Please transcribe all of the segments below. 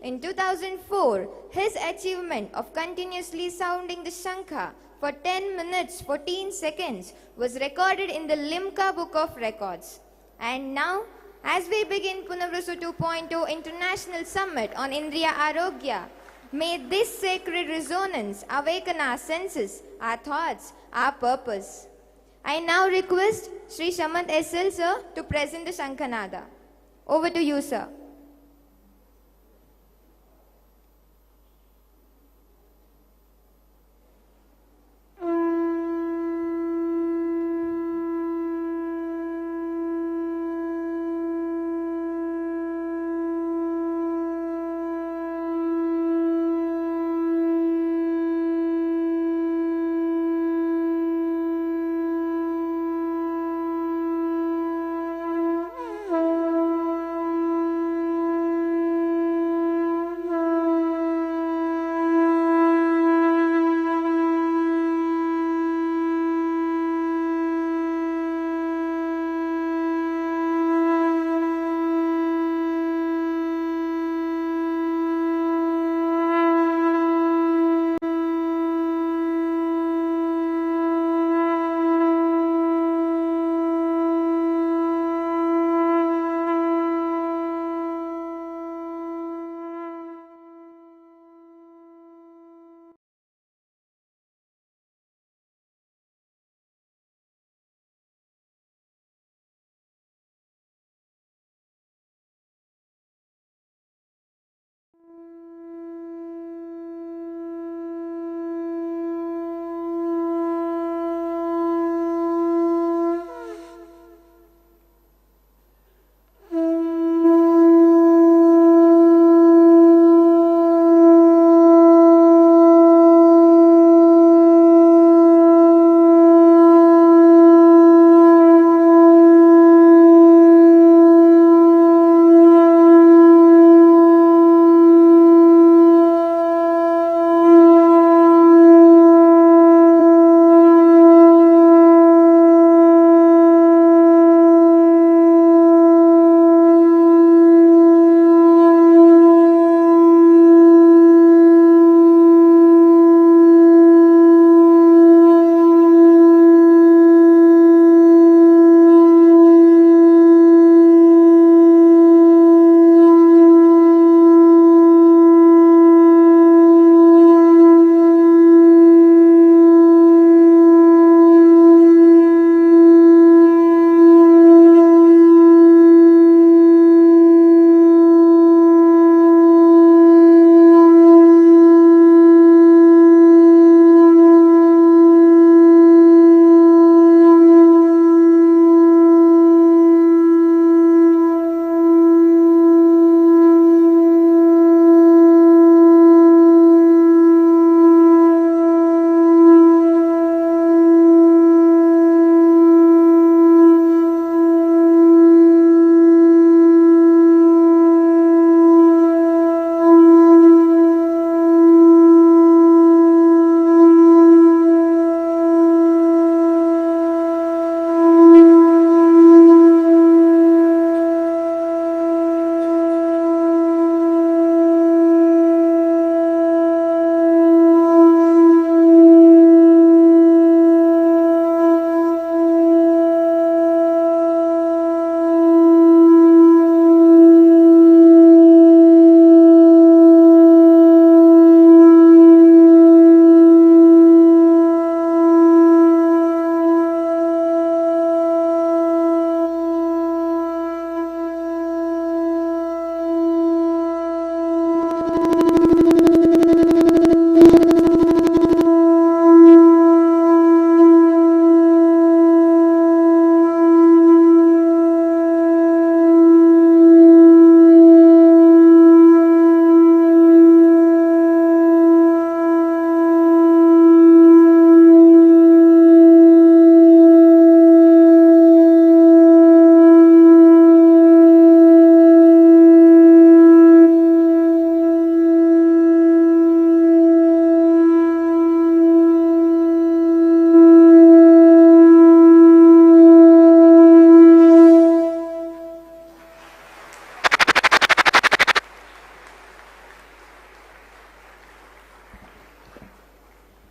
In 2004, his achievement of continuously sounding the Shankha for 10 minutes 14 seconds was recorded in the Limca Book of Records. And now, as we begin Punarvasu 2.0 International Summit on Indriya Arogya, may this sacred resonance awaken our senses, our thoughts, our purpose. I now request Sri Shamant SL sir to present the Shankhanada. Over to you, sir.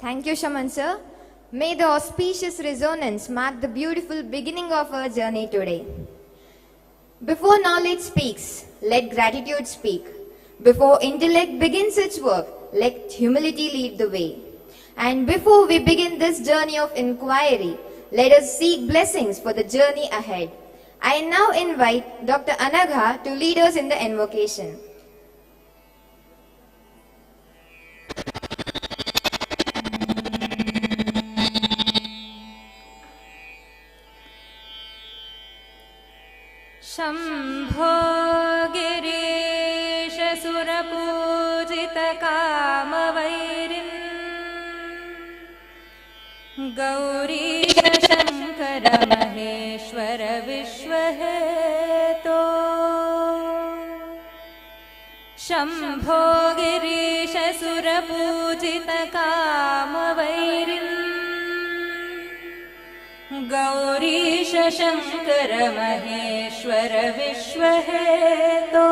Thank you, Shaman sir. May the auspicious resonance mark the beautiful beginning of our journey today. Before knowledge speaks, let gratitude speak. Before intellect begins its work, let humility lead the way. And before we begin this journey of inquiry, let us seek blessings for the journey ahead. I now invite Dr. Anagha to lead us in the invocation. Shambho Girish सुरपूजित कामवैरिन् Gourish Shankar Maheshwar विश्वहेतो Shambho Girish सुरपूजित कामवैरिन् Gourish Shankar Maheshwar विश्वहेतो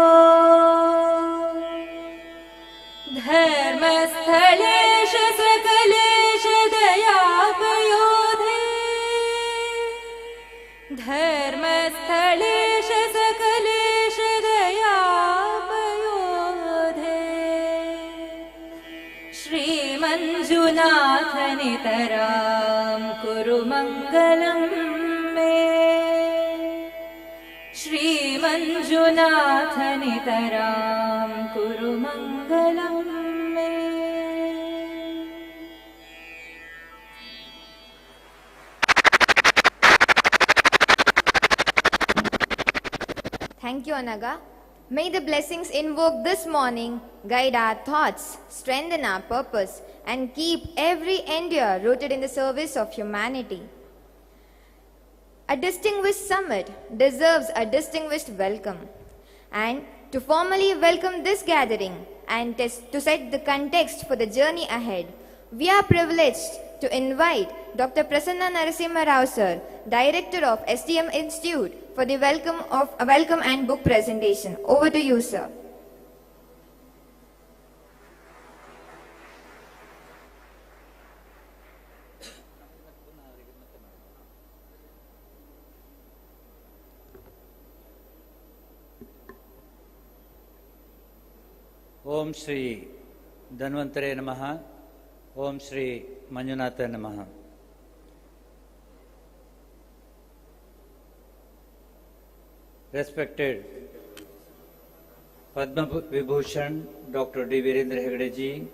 धर्मस्थलेश Sakalesh दयापयोधे धर्मस्थलेश Sakalesh दयापयोधे Shri Manjunath नितरां कुरु मङ्गलं मे श्रीमञ्जुनाथ नितरां कुरु मङ्गलं मे. Thank you, Anaga. May the blessings invoked this morning guide our thoughts, strengthen our purpose, and keep every endeavor rooted in the service of humanity. A distinguished summit deserves a distinguished welcome. And to formally welcome this gathering and to set the context for the journey ahead, we are privileged to invite Dr. Prasanna Narasimha Rao sir, Director of STM Institute, for the welcome and book presentation. Over to you, sir. Om Shri Dhanvantare Namaha, Om Shri Manjunatha Namaha. Respected Padma Vibhushan Dr. D. Virendra Hegde ji,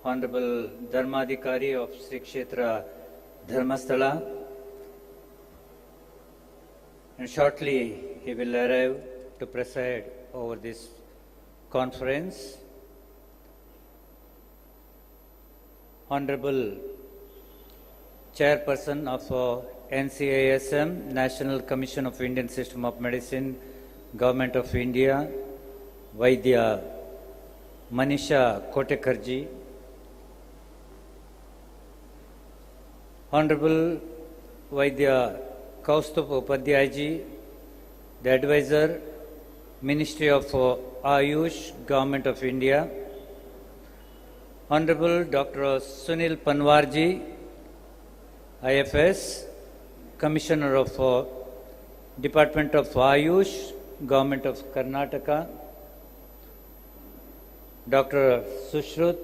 Honorable Dharmadhikari of Sri Kshetra Dharmasthala, and shortly he will arrive to preside over this conference. Honorable Chairperson of NCISM, National Commission of Indian System of Medicine, Government of India, Vaidya Manisha Kotekarji, Honorable Vaidya Kaustup Upadhyayji, the Advisor, Ministry of Ayush, Government of India, Honorable Dr. Sunil Panwarji, IFS, Commissioner of Department of Ayush, Government of Karnataka, Dr. Sushrut,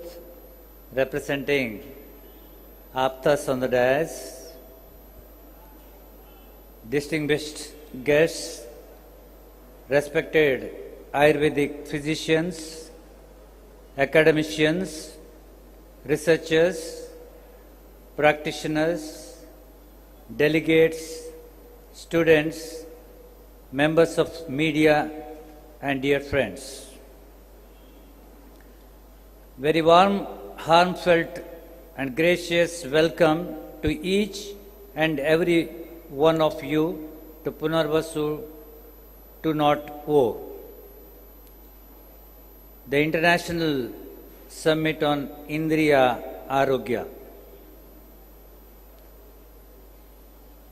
representing AAPTAS on the dais, distinguished guests, respected Ayurvedic physicians, academicians, researchers, practitioners, delegates, students, members of media, and dear friends. Very warm, heartfelt, and gracious welcome to each and every one of you to Punarvasu 2.0, the International Summit on Indriya Arogya.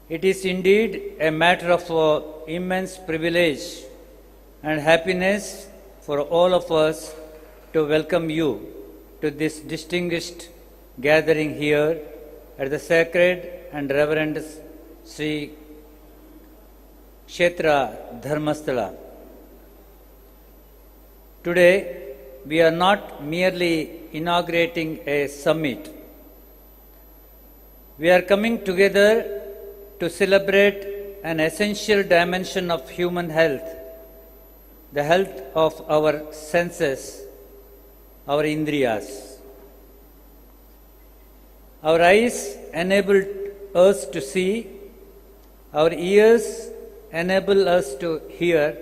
It is indeed a matter of immense privilege and happiness for all of us to welcome you to this distinguished gathering here at the sacred and reverend Sri Kshetra Dharmasthala. Today, we are not merely inaugurating a summit. We are coming together to celebrate an essential dimension of human health, the health of our senses, our Indriyas. Our eyes enable us to see, our ears enable us to hear,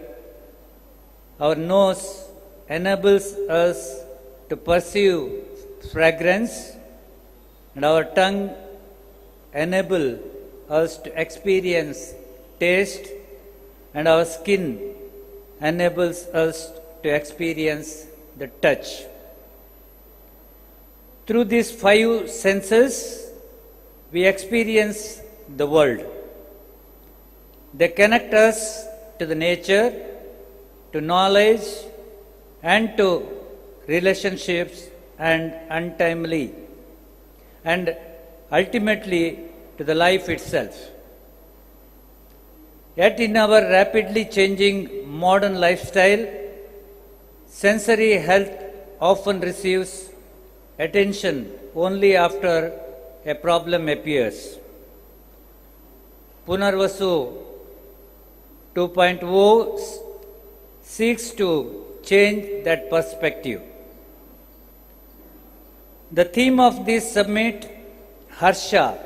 our nose enables us to perceive fragrance, and our tongue enable us to experience taste, and our skin enables us to experience the touch. Through these 5 senses, we experience the world. They connect us to the nature, to knowledge, and to relationships and untimely, and ultimately to the life itself. Yet in our rapidly changing modern lifestyle, sensory health often receives attention only after a problem appears. Punarvasu 2.0 seeks to change that perspective. The theme of this summit, HARSHA,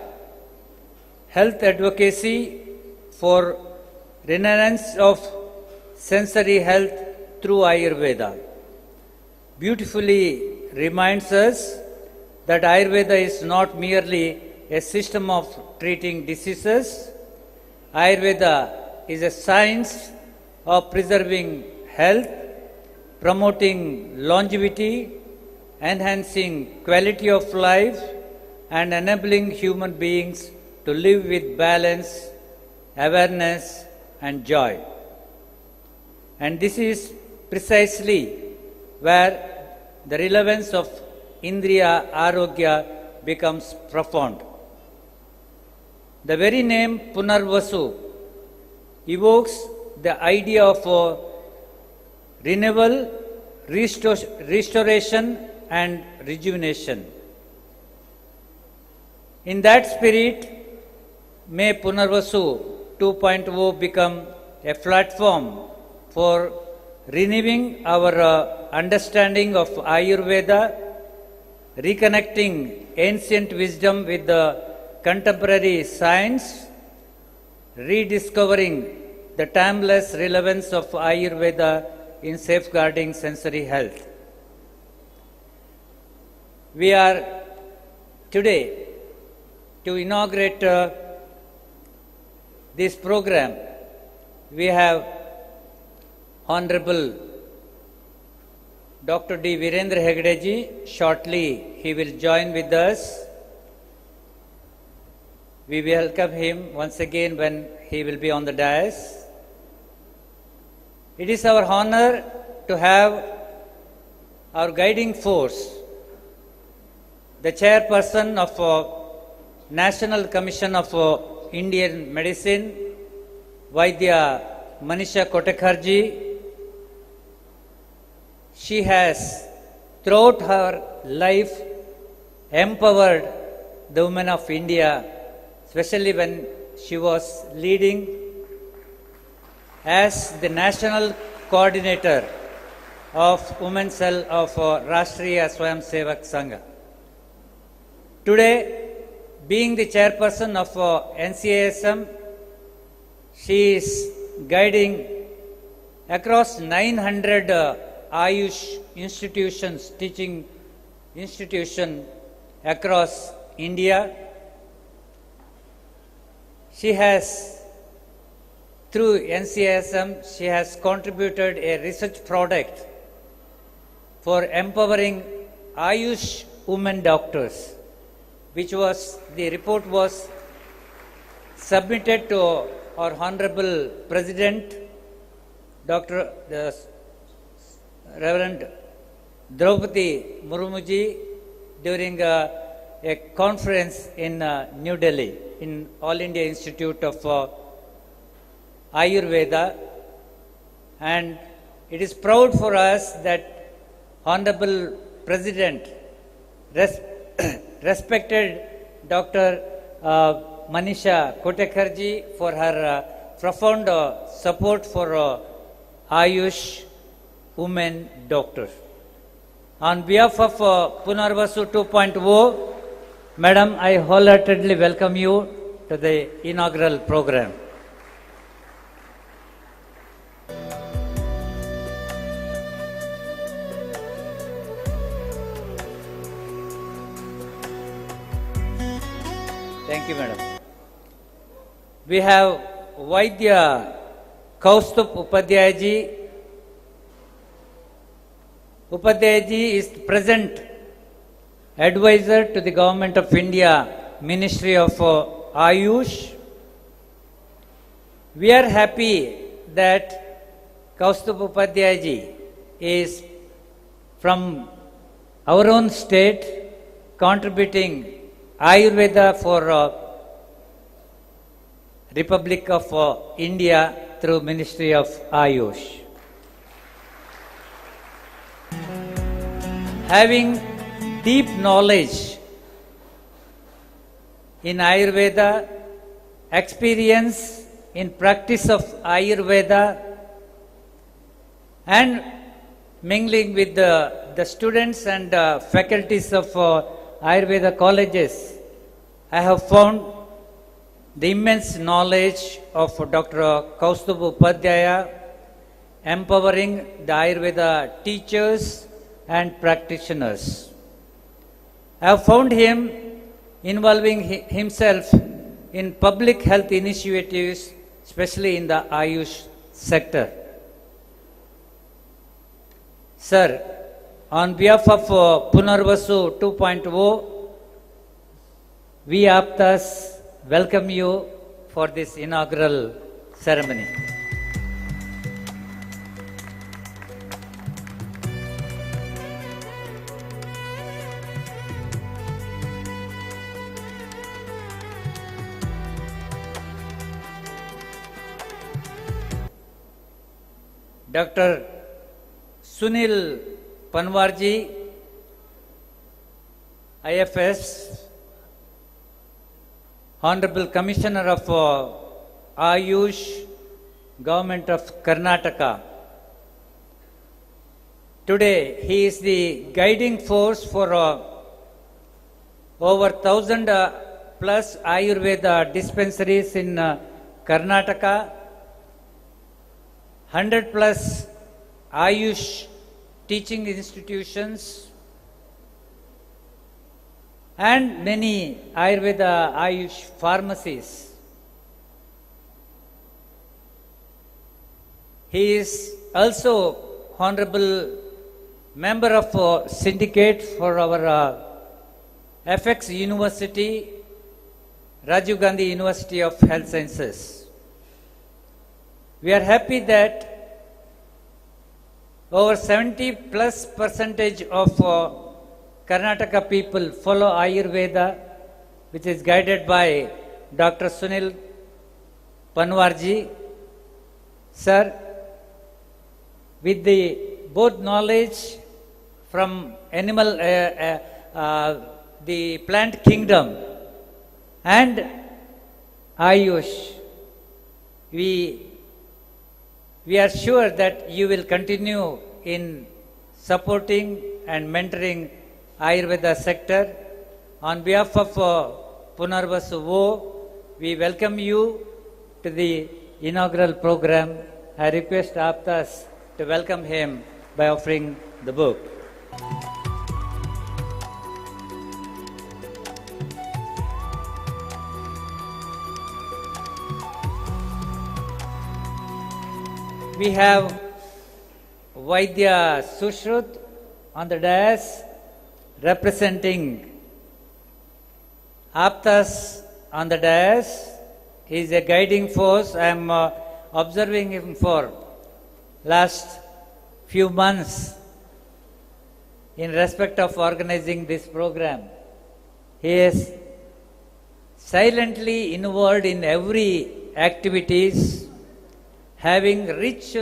Health Advocacy for Renaissance of Sensory Health through Ayurveda, beautifully reminds us that Ayurveda is not merely a system of treating diseases. Ayurveda is a science of preserving health, promoting longevity, enhancing quality of life, and enabling human beings to live with balance, awareness, and joy. And this is precisely where the relevance of Indriya Arogya becomes profound. The very name Punarvasu evokes the idea of renewal, restoration, and rejuvenation. In that spirit, may Punarvasu 2.0 become a platform for renewing our understanding of Ayurveda, reconnecting ancient wisdom with the contemporary science, rediscovering the timeless relevance of Ayurveda in safeguarding sensory health. We are today to inaugurate this program. We have Honorable Dr. D. Virendra Hegde ji. Shortly he will join with us. We welcome him once again when he will be on the dais. It is our honor to have our guiding force, the chairperson of National Commission of Indian Medicine, Vaidya Manisha Kotekharji. She has, throughout her life, empowered the women of India, especially when she was leading as the national coordinator of Women's Cell of Rashtriya Swayamsevak Sangha. Today, being the chairperson of NCASM, she is guiding across 900 Ayush institutions, teaching institutions across India. She has, through NCASM, she has contributed a research product for empowering Ayush women doctors, which was, the report was submitted to our Honorable President, Dr. Reverend Draupadi Murmuji, during a conference in New Delhi, in All India Institute of Ayurveda, and it is proud for us that Honorable President, respected Dr. Manisha Kotekarji for her profound support for Ayush women doctors. On behalf of Punarvasu 2.0, Madam, I wholeheartedly welcome you to the inaugural program. Thank you, Madam. We have Vaidya Kaustup Upadhyayaji. Upadhyayaji is present advisor to the Government of India, Ministry of Ayush. We are happy that Kaustup Upadhyayaji is from our own state contributing Ayurveda for Republic of India through Ministry of Ayush. Having deep knowledge in Ayurveda, experience in practice of Ayurveda, and mingling with the students and faculties of Ayurveda colleges, I have found the immense knowledge of Dr. Kaustup Upadhyaya, empowering the Ayurveda teachers and practitioners. I have found him involving himself in public health initiatives, especially in the Ayush sector. Sir, on behalf of Punarvasu 2.0, we AAPTAS welcome you for this inaugural ceremony. Dr. Sunil Panwarji, IFS, Honorable Commissioner of Ayush, Government of Karnataka. Today, he is the guiding force for over 1,000 plus Ayurveda dispensaries in Karnataka, 100 plus Ayush teaching institutions, and many Ayurveda Ayush pharmacies. He is also honorable member of syndicate for our FX University, Rajiv Gandhi University of Health Sciences. We are happy that over 70+% of Karnataka people follow Ayurveda, which is guided by Dr. Sunil Panwarji. Sir, with the both knowledge from animal, the plant kingdom and Ayush, we are sure that you will continue in supporting and mentoring Ayurveda sector. On behalf of Punarvasu O, we welcome you to the inaugural program. I request AAPTAS to welcome him by offering the book. We have Vaidya Sushrut on the dais representing AAPTAS on the dais. He is a guiding force. I am observing him for last few months in respect of organizing this program. He is silently involved in every activities, having rich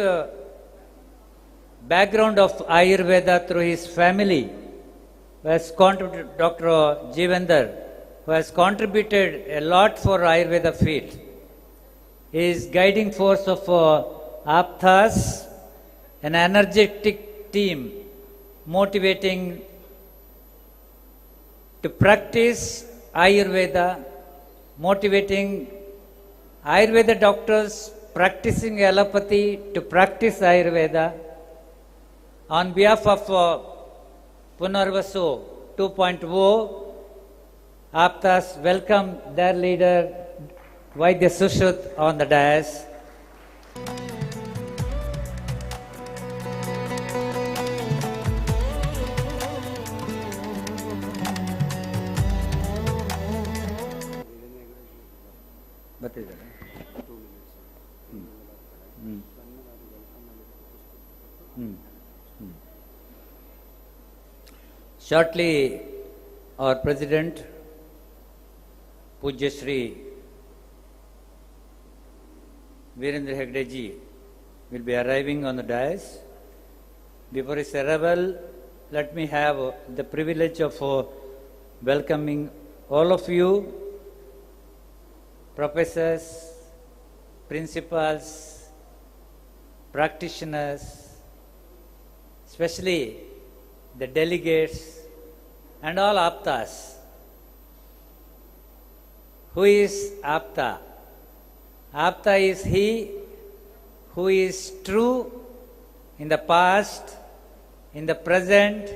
background of Ayurveda through his family, who has contributed, Dr. Jivendar, who has contributed a lot for Ayurveda field. He is guiding force of AAPTAS, an energetic team motivating to practice Ayurveda, motivating Ayurveda doctors practicing allopathy to practice Ayurveda. On behalf of Punarvasu 2.0, AAPTAS welcome their leader Vaidya Sushruth on the dais. Shortly, our President, Pujya Shri Virendra Hegde ji will be arriving on the dais. Before his arrival, let me have the privilege of welcoming all of you, professors, principals, practitioners, especially the delegates and all AAPTAS. Who is AAPTA? AAPTA is he who is true in the past, in the present,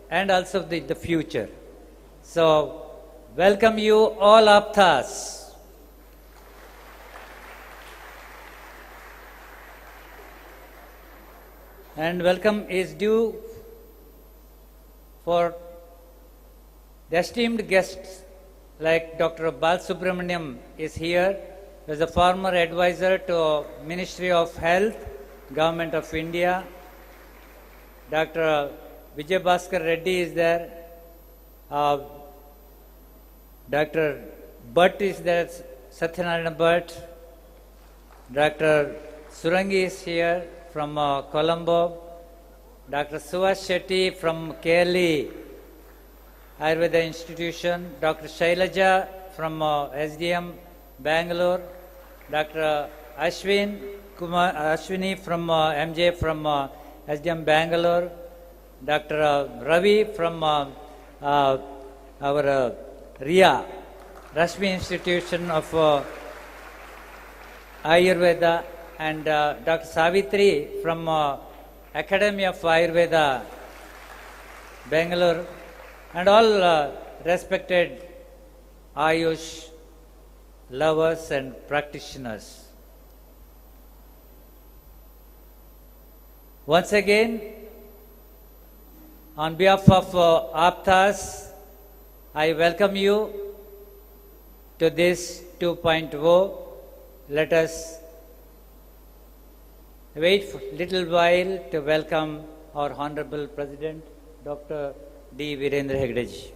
and also the future. So, welcome you all AAPTAS. And welcome is due for the esteemed guests like Dr. Bal Subramaniam is here, as a former advisor to Ministry of Health, Government of India. Dr. Vijay Bhaskar Reddy is there. Dr. Bhatt is there, Satyanarayana Bhatt. Dr. Surangi is here from Colombo. Dr. Suhas Shetty from KLE Ayurveda Institution. Dr. Shailaja from SDM Bangalore. Dr. Ashwini from MJ from SDM Bangalore. Dr. Ravi from our RIA, Rashmi Institution of Ayurveda, and Dr. Savitri from Academy of Ayurveda, Bangalore, and all respected Ayush lovers and practitioners. Once again, on behalf of AAPTAS, I welcome you to this 2.0. Let us wait for a little while to welcome our Honorable President, Dr. D. Virendra Hegde ji.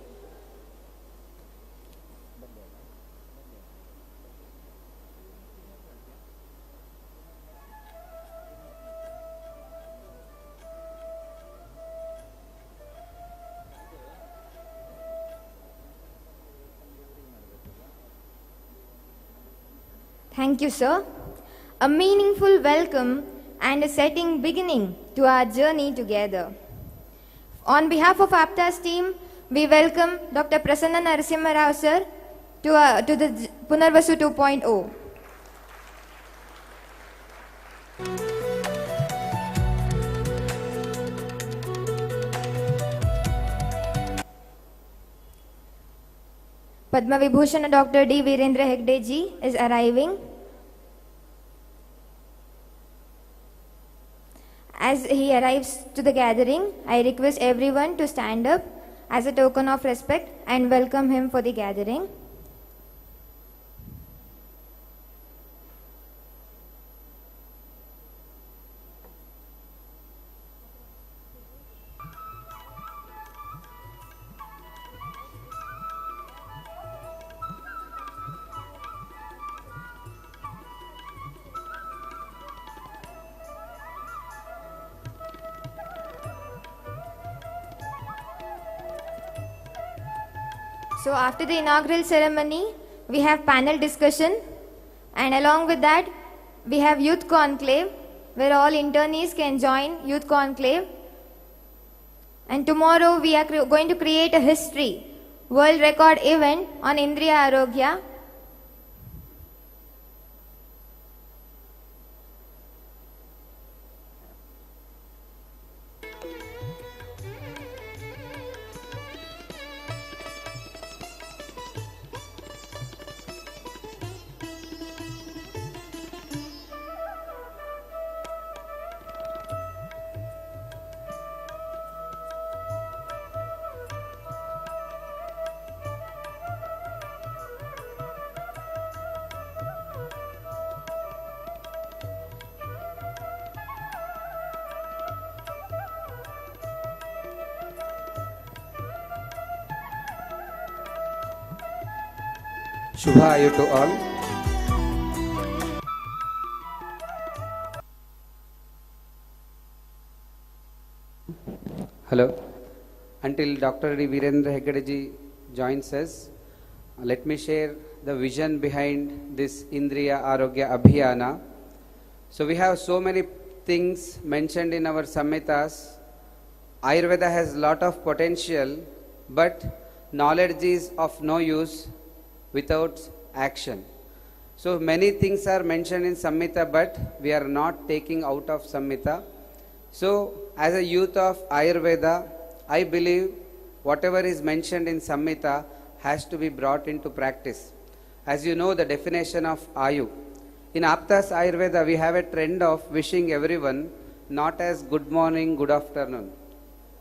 Thank you, sir. A meaningful welcome and a setting beginning to our journey together. On behalf of AAPTAS team, we welcome Dr. Prasanna Narasimha Rao sir to the Punarvasu 2.0. Padma Vibhushan Dr. D. Virendra Hegde ji is arriving. As he arrives to the gathering, I request everyone to stand up as a token of respect and welcome him for the gathering. So after the inaugural ceremony, we have panel discussion, and along with that, we have youth conclave, where all internees can join youth conclave. And tomorrow we are going to create a history, world record event on Indriya Arogya. Shubha Ayu to all. Hello. Until Dr. D. Virendra Heggadeji joins us, let me share the vision behind this Indriya Arogya Abhiyana. So we have so many things mentioned in our samhitas. Ayurveda has lot of potential, but knowledge is of no use without action. So many things are mentioned in Samhita, but we are not taking out of Samhita. So as a youth of Ayurveda, I believe whatever is mentioned in Samhita has to be brought into practice. As you know the definition of Ayu. In AAPTAS Ayurveda, we have a trend of wishing everyone not as good morning, good afternoon.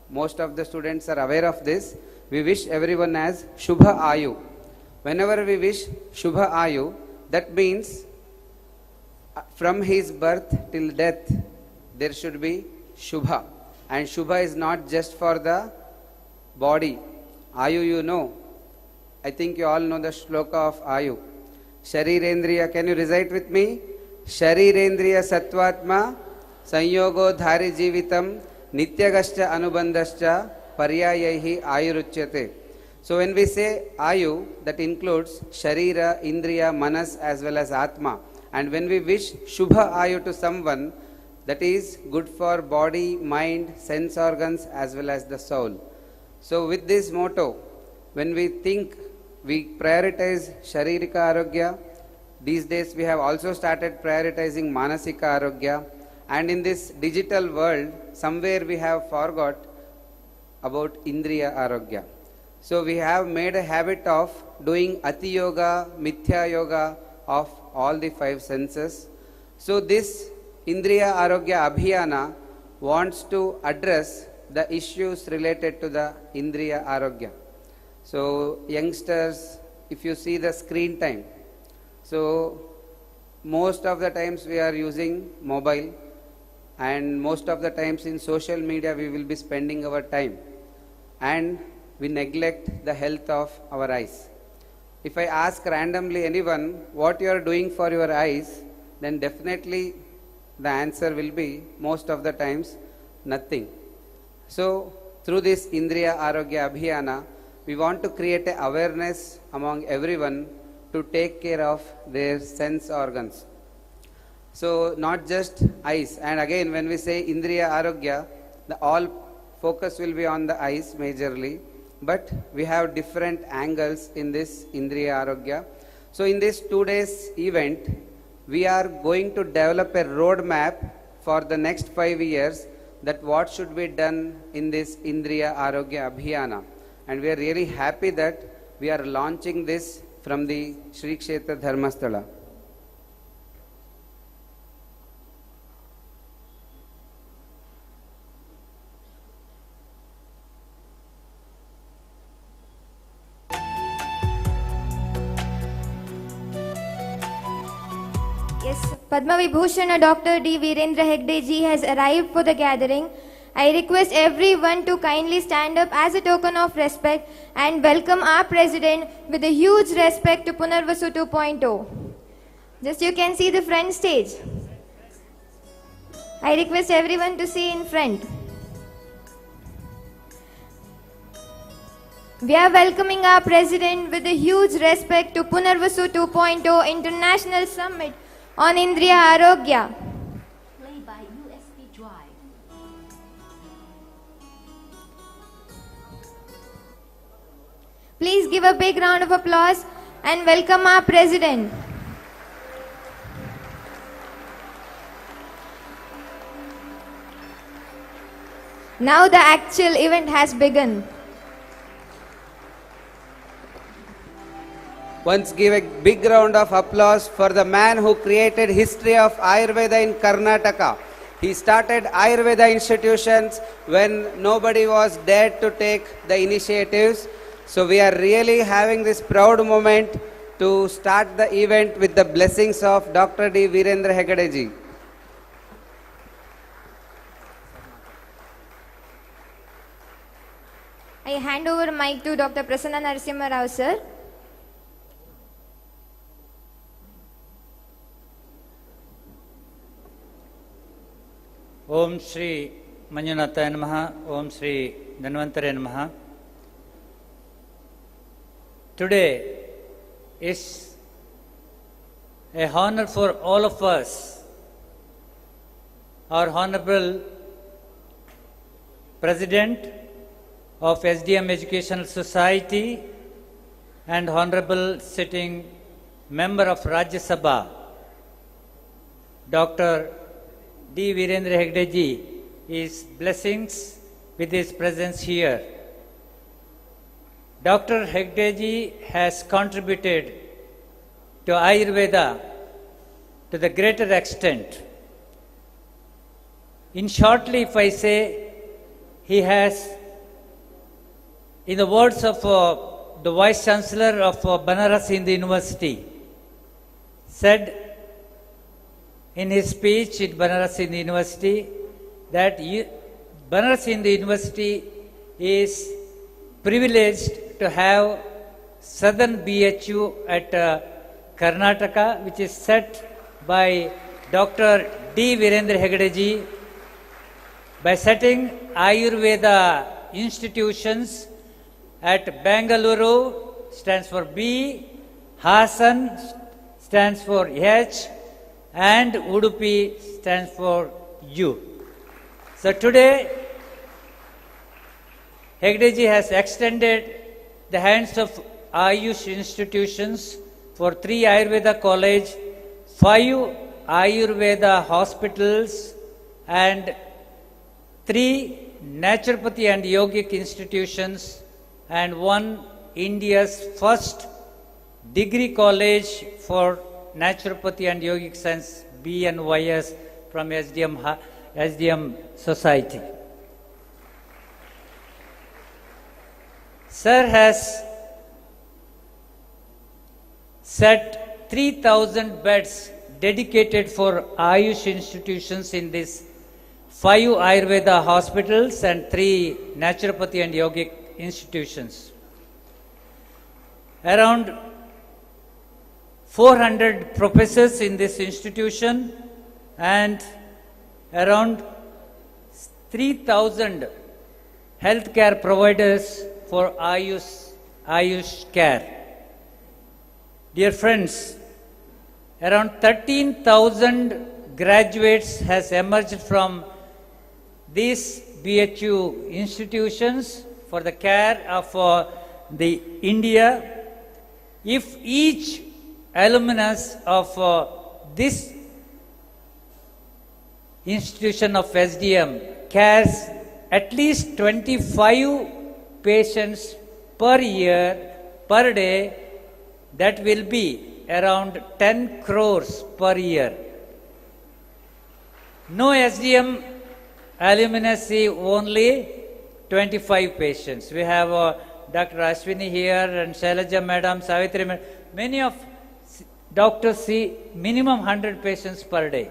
Most of the students are aware of this. We wish everyone as Shubha Ayu. Whenever we wish Shubha Ayu, that means from his birth till death, there should be Shubha. And Shubha is not just for the body. Ayu, you know. I think you all know the shloka of Ayu. Sharirendriya, can you recite with me? Sharirendriya Sattvatma Sanyogo Dhari Jivitam Nityagascha Anubandascha Paryayahi Ayuruchyate. So when we say Ayu, that includes Sharira, Indriya, Manas as well as Atma. And when we wish Shubha Ayu to someone, that is good for body, mind, sense organs as well as the soul. So with this motto, when we think, we prioritize Sharirika Arogya. These days we have also started prioritizing Manasika Arogya. And in this digital world, somewhere we have forgot about Indriya Arogya. So we have made a habit of doing Ati Yoga, Mithya Yoga of all the five senses. So this Indriya Arogya Abhiyana wants to address the issues related to the Indriya Arogya. So youngsters, if you see the screen time, so most of the times we are using mobile, and most of the times in social media we will be spending our time, and we neglect the health of our eyes. If I ask randomly anyone what you are doing for your eyes, then definitely the answer will be most of the times nothing. So through this Indriya Arogya Abhiyana, we want to create an awareness among everyone to take care of their sense organs. So not just eyes. And again, when we say Indriya Arogya, the all focus will be on the eyes majorly. But we have different angles in this Indriya Arogya. So in this 2 days event, we are going to develop a roadmap for the next 5 years that what should be done in this Indriya Arogya Abhiyana. And we are really happy that we are launching this from the Sri Kshetra Dharmasthala. Yes, Padma Vibhushan Dr. D. Virendra Hegdeji has arrived for the gathering. I request everyone to kindly stand up as a token of respect and welcome our President with a huge respect to Punarvasu 2.0. Just you can see the front stage. I request everyone to see in front. We are welcoming our President with a huge respect to Punarvasu 2.0 International Summit on Indriya Arogya. Play by USB drive. Please give a big round of applause and welcome our President. Now the actual event has begun. Once give a big round of applause for the man who created history of Ayurveda in Karnataka. He started Ayurveda institutions when nobody was dared to take the initiatives. So we are really having this proud moment to start the event with the blessings of Dr. D. Virendra Hegadeji. I hand over mic to Dr. Prasanna Narasimha Rao sir. Om Shri Manjunataya Namaha, Om Shri Dhanvantare Namaha. Today is a honor for all of us. Our Honorable President of SDM Educational Society and Honorable Sitting Member of Rajya Sabha, Dr. D. Virendra Hegadeji, is blessings with his presence here. Dr. Hegadeji has contributed to Ayurveda to the greater extent. In shortly, if I say, he has, in the words of the Vice Chancellor of Banaras Hindu University, said in his speech at Banaras Hindu University that Banaras Hindu University is privileged to have Southern BHU at Karnataka, which is set by Dr. D. Virendra Hegadeji by setting Ayurveda institutions at Bengaluru, stands for B, Hassan stands for H, and Udupi stands for U. So today, Hegadeji has extended the hands of Ayush institutions for 3 Ayurveda college, 5 Ayurveda hospitals, and 3 naturopathy and yogic institutions, and 1 India's first degree college for naturopathy and yogic science, BNYS, from SDM Society. Sir has set 3,000 beds dedicated for Ayush institutions in these 5 Ayurveda hospitals and 3 naturopathy and yogic institutions. Around 400 professors in this institution and around 3,000 healthcare providers for Ayush care. Dear friends, around 13,000 graduates has emerged from these BHU institutions for the care of the India. If each alumnus of this institution of SDM cares at least 25 patients per year, per day, that will be around 10 crores per year. No SDM alumnus see only 25 patients. We have Dr. Ashwini here and Shailaja Madam, Savitri Madam. Many of doctors see minimum 100 patients per day.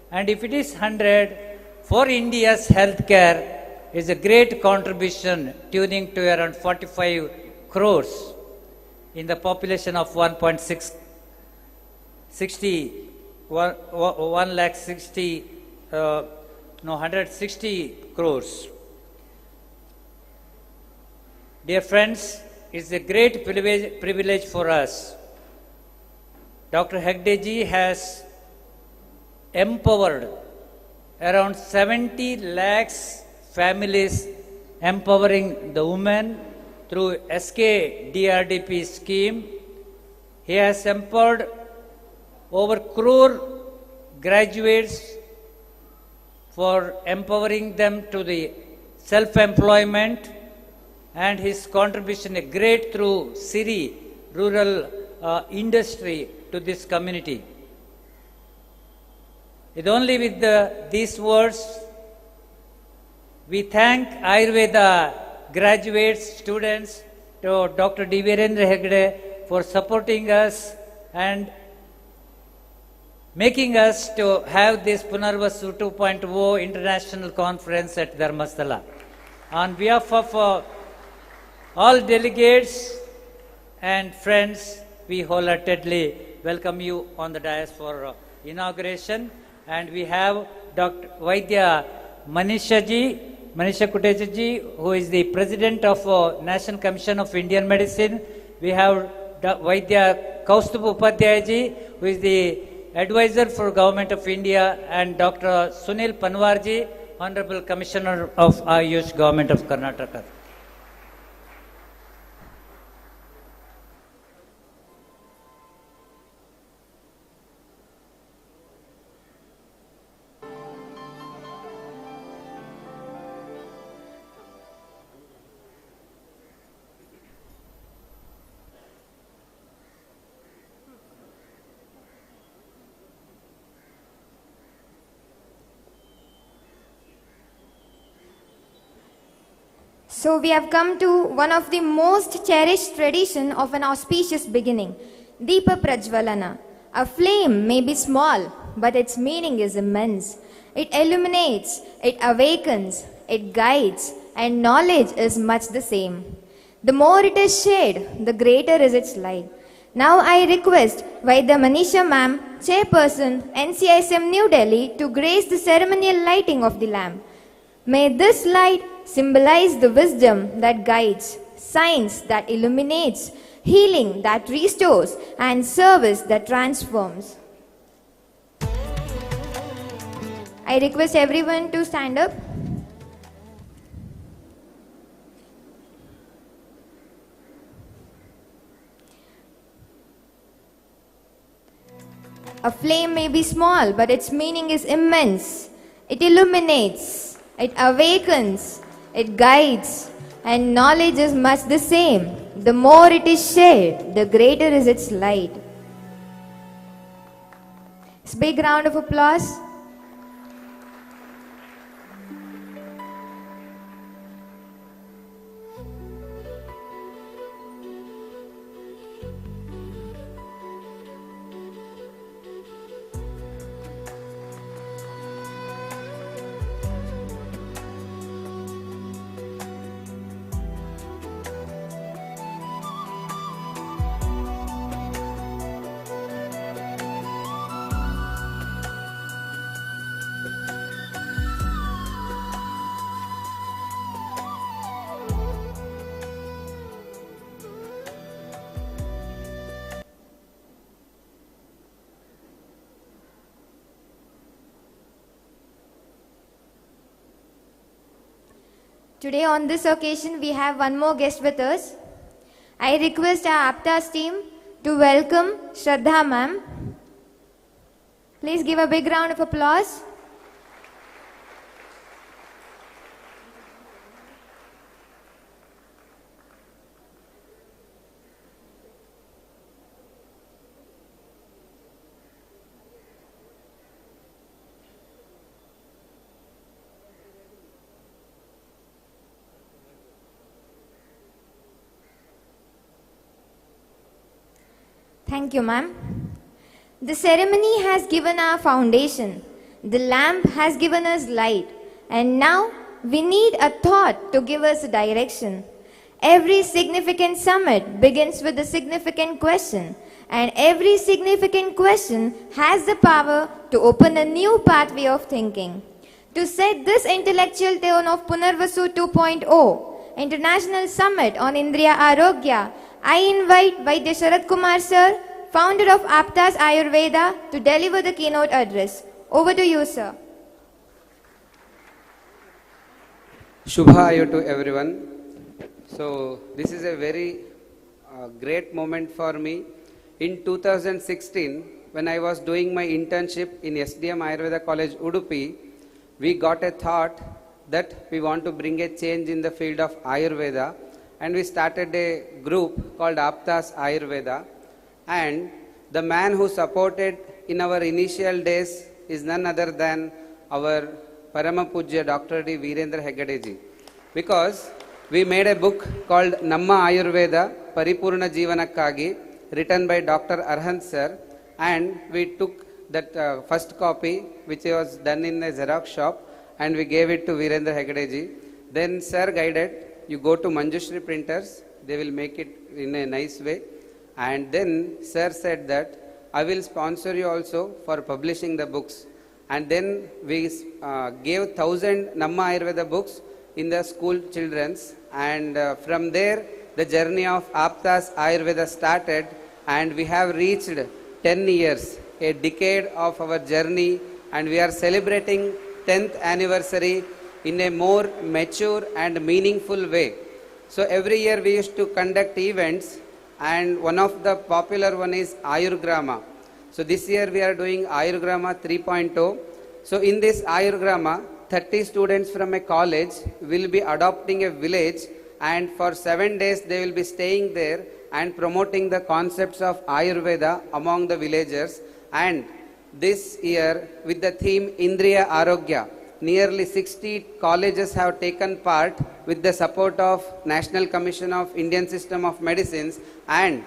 And if it is 100, for India's healthcare is a great contribution, tuning to around 45 crores in the population of 160 160 crores. Dear friends, it's a great privilege for us. Dr. Hegde ji has empowered around 70 lakhs families, empowering the women through SK-DRDP scheme. He has empowered over crore graduates for empowering them to the self-employment, and his contribution is great through Siri, rural industry to this community. With only with these words, we thank Ayurveda graduates, students, to Dr. D. Virendra Hegde for supporting us and making us to have this Punarvasu 2.0 international conference at Dharmasthala. On behalf of all delegates and friends, we wholeheartedly welcome you on the dais for inauguration. And we have Dr. Vaidya Manisha Kuteja ji, who is the President of National Commission of Indian Medicine. We have Vaidya Kaustubh Upadhyaya ji, who is the Advisor for Government of India, and Dr. Sunil Panwar ji, Honorable Commissioner of Ayush, Government of Karnataka. So we have come to one of the most cherished tradition of an auspicious beginning, Deepa Prajvalana. A flame may be small, but its meaning is immense. It illuminates, it awakens, it guides, and knowledge is much the same. The more it is shared, the greater is its light. Now I request Vaidya Manisha ma'am, Chairperson, NCISM New Delhi, to grace the ceremonial lighting of the lamp. May this light symbolize the wisdom that guides, science that illuminates, healing that restores, and service that transforms. I request everyone to stand up. A flame may be small, but its meaning is immense. It illuminates, it awakens, it guides, and knowledge is much the same. The more it is shared, the greater is its light. It's a big round of applause. Today on this occasion we have one more guest with us. I request our AAPTAS team to welcome Shraddha ma'am. Please give a big round of applause. Thank you, ma'am. The ceremony has given our foundation. The lamp has given us light. And now we need a thought to give us a direction. Every significant summit begins with a significant question. And every significant question has the power to open a new pathway of thinking. To set this intellectual tone of Punarvasu 2.0, International Summit on Indriya Arogya, I invite Vaidya Sharad Kumar sir, founder of AAPTAS Ayurveda, to deliver the keynote address. Over to you, sir. Shubhayu to everyone. So this is a very great moment for me. In 2016, when I was doing my internship in SDM Ayurveda College, Udupi, we got a thought that we want to bring a change in the field of Ayurveda, and we started a group called AAPTAS Ayurveda. And the man who supported in our initial days is none other than our Parama Pujya Dr. D. Virendra Heggadeji. Because we made a book called Namma Ayurveda Paripurna Jeevanakkagi, written by Dr. Arhant sir, and we took that first copy, which was done in a Xerox shop, and we gave it to Virendra Heggadeji. Then sir guided, you go to Manjushri printers, they will make it in a nice way. And then sir said that, I will sponsor you also for publishing the books. And then we gave 1,000 Namma Ayurveda books in the school children's. And from there, the journey of AAPTAS Ayurveda started, and we have reached 10 years, a decade of our journey, and we are celebrating 10th anniversary in a more mature and meaningful way. So every year we used to conduct events, and one of the popular one is Ayurgrama. So this year we are doing Ayurgrama 3.0. So in this Ayurgrama, 30 students from a college will be adopting a village, and for 7 days they will be staying there and promoting the concepts of Ayurveda among the villagers. And this year, with the theme Indriya Arogya, nearly 60 colleges have taken part with the support of National Commission of Indian System of Medicines, and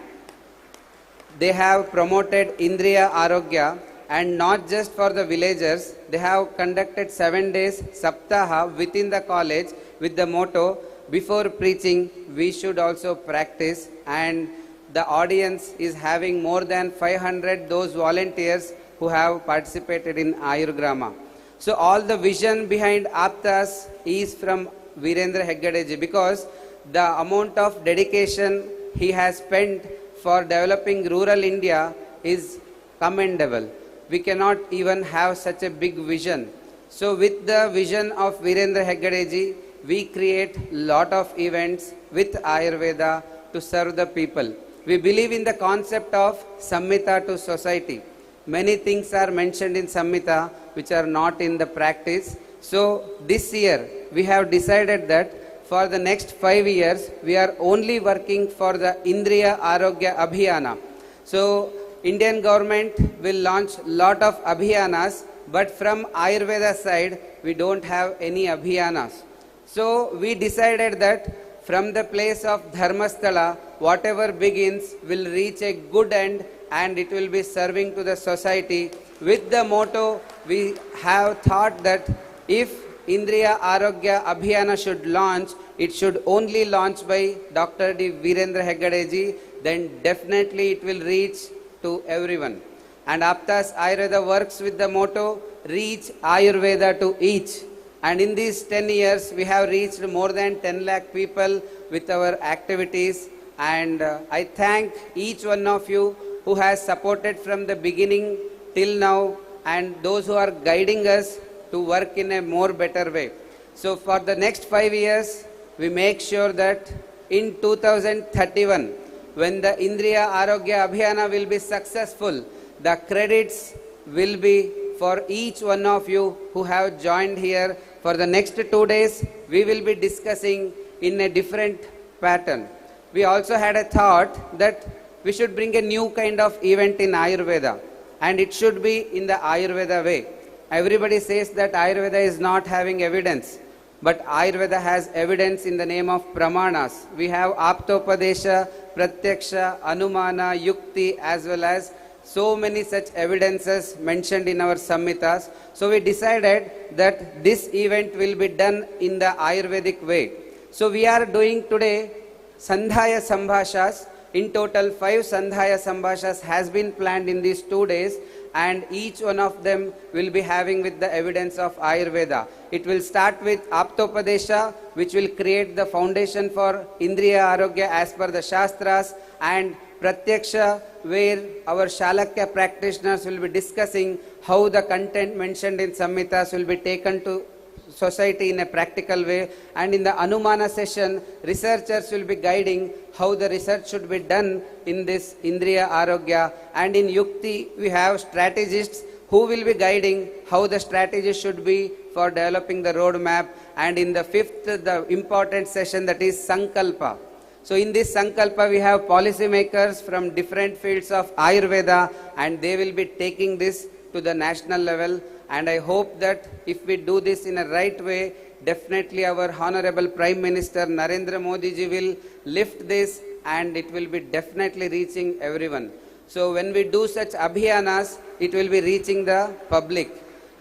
they have promoted Indriya Arogya. And not just for the villagers, they have conducted 7 days Saptaha within the college with the motto, before preaching, we should also practice. And the audience is having more than 500 those volunteers who have participated in Ayurgrama. So all the vision behind AAPTAS is from Virendra Heggadeji, because the amount of dedication he has spent for developing rural India is commendable. We cannot even have such a big vision. So with the vision of Virendra Heggadeji, we create lot of events with Ayurveda to serve the people. We believe in the concept of Samhita to society. Many things are mentioned in Samhita which are not in the practice. So this year we have decided that for the next 5 years we are only working for the Indriya Arogya Abhiyana. So Indian government will launch lot of Abhiyanas, but from Ayurveda side we don't have any Abhiyanas. So we decided that from the place of Dharmasthala, whatever begins will reach a good end, and it will be serving to the society. With the motto, we have thought that if Indriya Arogya Abhiyana should launch, it should only launch by Dr. D. Virendra Heggadeji, then definitely it will reach to everyone. And AAPTAS Ayurveda works with the motto, reach Ayurveda to each. And in these 10 years, we have reached more than 10 lakh people with our activities. And I thank each one of you who has supported from the beginning till now, and those who are guiding us to work in a more better way. So for the next 5 years, we make sure that in 2031, when the Indriya Arogya Abhiyana will be successful, the credits will be for each one of you who have joined here. For the next 2 days, we will be discussing in a different pattern. We also had a thought that we should bring a new kind of event in Ayurveda, and it should be in the Ayurveda way. Everybody says that Ayurveda is not having evidence, but Ayurveda has evidence in the name of Pramanas. We have Aptopadesha, Pratyaksha, Anumana, Yukti, as well as so many such evidences mentioned in our Samhitas. So we decided that this event will be done in the Ayurvedic way. So we are doing today Sandhya Sambhashas. In total, 5 Sandhya Sambhashas has been planned in these 2 days. and each one of them will be having with the evidence of Ayurveda. It will start with Aptopadesha, which will create the foundation for Indriya Arogya as per the Shastras, and Pratyaksha, where our Shalakya practitioners will be discussing how the content mentioned in Samhitas will be taken to society in a practical way, and in the Anumana session, researchers will be guiding how the research should be done in this Indriya Arogya, and in Yukti we have strategists who will be guiding how the strategy should be for developing the roadmap, and in the fifth, the important session, that is Sankalpa. So in this Sankalpa we have policy makers from different fields of Ayurveda, and they will be taking this to the national level. And I hope that if we do this in a right way, definitely our Honorable Prime Minister Narendra Modi ji will lift this, and it will be definitely reaching everyone. So when we do such abhiyanas, it will be reaching the public.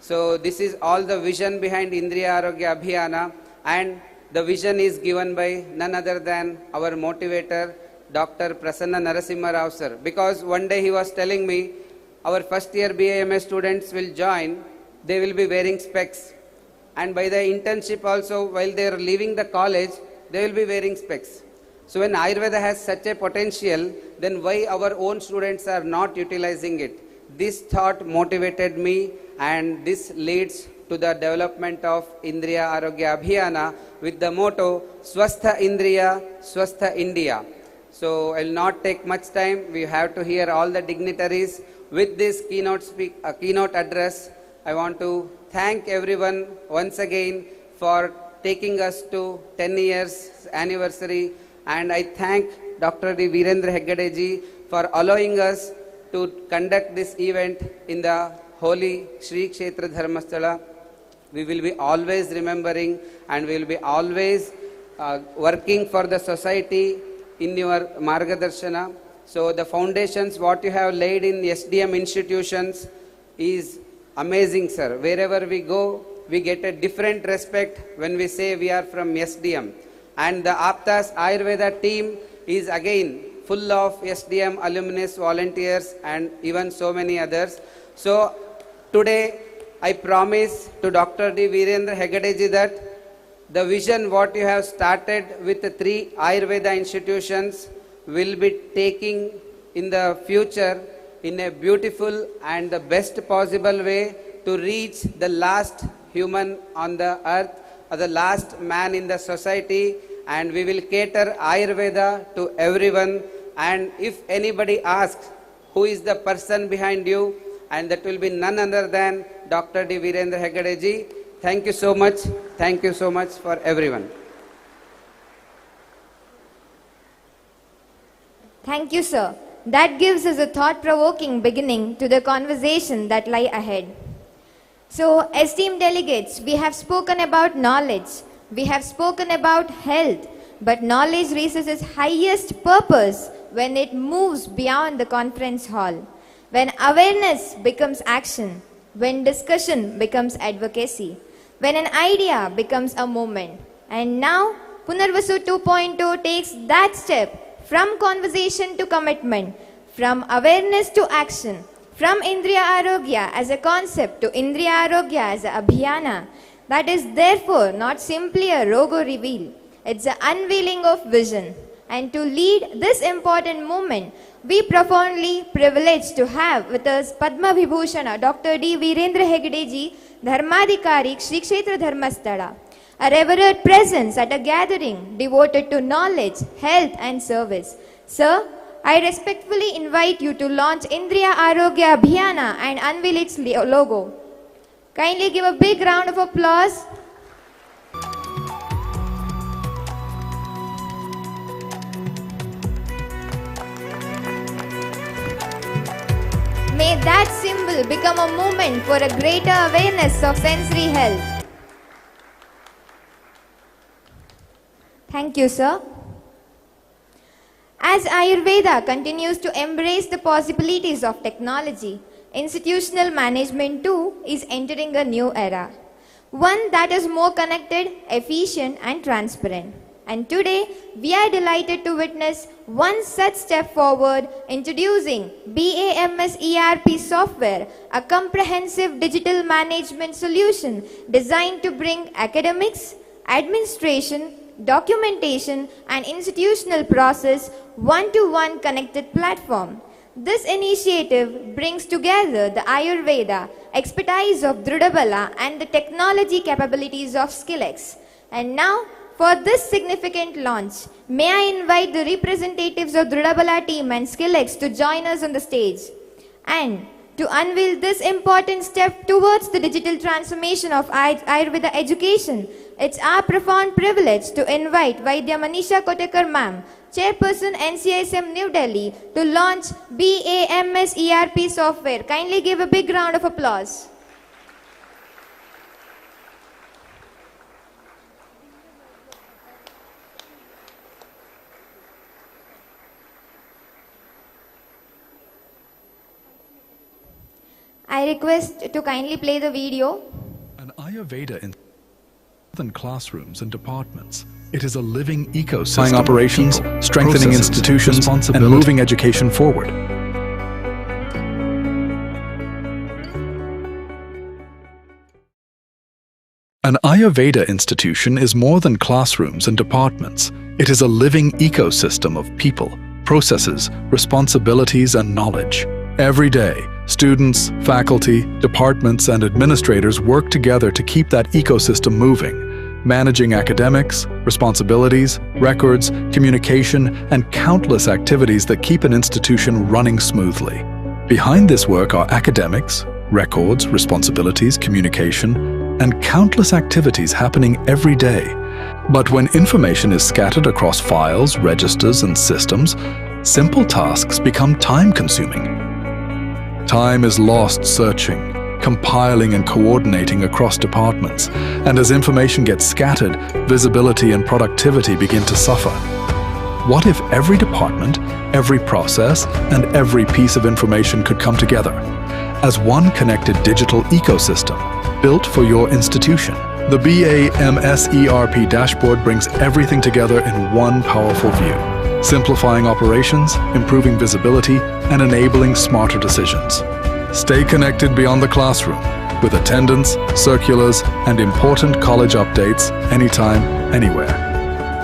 So this is all the vision behind Indriya Arogya Abhiyana, and the vision is given by none other than our motivator, Dr. Prasanna Narasimha Rao sir. Because one day he was telling me, our first year BAMS students will join, they will be wearing specs. And by the internship also, while they are leaving the college, they will be wearing specs. So when Ayurveda has such a potential, then why our own students are not utilizing it? This thought motivated me, and this leads to the development of Indriya Arogya Abhiyana with the motto, Swastha Indriya, Swastha India. So I will not take much time. We have to hear all the dignitaries. With this keynote address, I want to thank everyone once again for taking us to 10 years anniversary, and I thank Dr. D. Virendra Hegade ji for allowing us to conduct this event in the holy Shri Kshetra Dharmasthala. We will be always remembering, and we will be always working for the society in your Margadarshana. So the foundations what you have laid in SDM institutions is amazing, sir. Wherever we go, we get a different respect when we say we are from SDM. And the AAPTAS Ayurveda team is again full of SDM alumnus, volunteers, and even so many others. So today I promise to Dr. D. Virendra Hegade ji that the vision what you have started with the 3 Ayurveda institutions will be taking in the future in a beautiful and the best possible way to reach the last human on the earth, or the last man in the society, and we will cater Ayurveda to everyone. And if anybody asks who is the person behind you, and that will be none other than Dr. D. Virendra Hegade ji. Thank you so much. Thank you so much for everyone. Thank you, sir. That gives us a thought-provoking beginning to the conversation that lie ahead. So, esteemed delegates, we have spoken about knowledge, we have spoken about health, but knowledge reaches its highest purpose when it moves beyond the conference hall, when awareness becomes action, when discussion becomes advocacy, when an idea becomes a movement. And now, Punarvasu 2.0 takes that step from conversation to commitment, from awareness to action, from Indriya Arogya as a concept to Indriya Arogya as a Abhiyana. That is therefore not simply a logo reveal, it's the unveiling of vision. And to lead this important movement, we profoundly privileged to have with us Padma Vibhushana Dr. D. Virendra Hegade ji, Dharmadhikari, Shri Kshetra Dharmasthala, a revered presence at a gathering devoted to knowledge, health and service. Sir, I respectfully invite you to launch Indriya Arogya Abhiyana and unveil its logo. Kindly give a big round of applause. May that symbol become a movement for a greater awareness of sensory health. Thank you, sir. As Ayurveda continues to embrace the possibilities of technology, institutional management too is entering a new era, one that is more connected, efficient and transparent. And today, we are delighted to witness one such step forward, introducing BAMS ERP software, a comprehensive digital management solution designed to bring academics, administration, documentation, and institutional process one-to-one connected platform. This initiative brings together the Ayurveda, expertise of Drudabala, and the technology capabilities of Skillex. And now, for this significant launch, may I invite the representatives of Drudabala team and Skillex to join us on the stage. And to unveil this important step towards the digital transformation of Ayurveda education, it's our profound privilege to invite Vaidya Manisha Kotekar ma'am, Chairperson NCISM New Delhi, to launch BAMS ERP software. Kindly give a big round of applause. I request to kindly play the video. An Ayurveda in classrooms and departments. It is a living ecosystem. Operations, strengthening institutions, and moving education forward. An Ayurveda institution is more than classrooms and departments. It is a living ecosystem of people, processes, responsibilities, and knowledge. Every day, students, faculty, departments, and administrators work together to keep that ecosystem moving, managing academics, responsibilities, records, communication, and countless activities that keep an institution running smoothly. Behind this work are academics, records, responsibilities, communication, and countless activities happening every day. But when information is scattered across files, registers, and systems, simple tasks become time-consuming. Time is lost searching, compiling and coordinating across departments, and as information gets scattered, visibility and productivity begin to suffer. What if every department, every process, and every piece of information could come together as one connected digital ecosystem built for your institution? The BAMS ERP dashboard brings everything together in one powerful view, simplifying operations, improving visibility, and enabling smarter decisions. Stay connected beyond the classroom with attendance, circulars, and important college updates anytime, anywhere.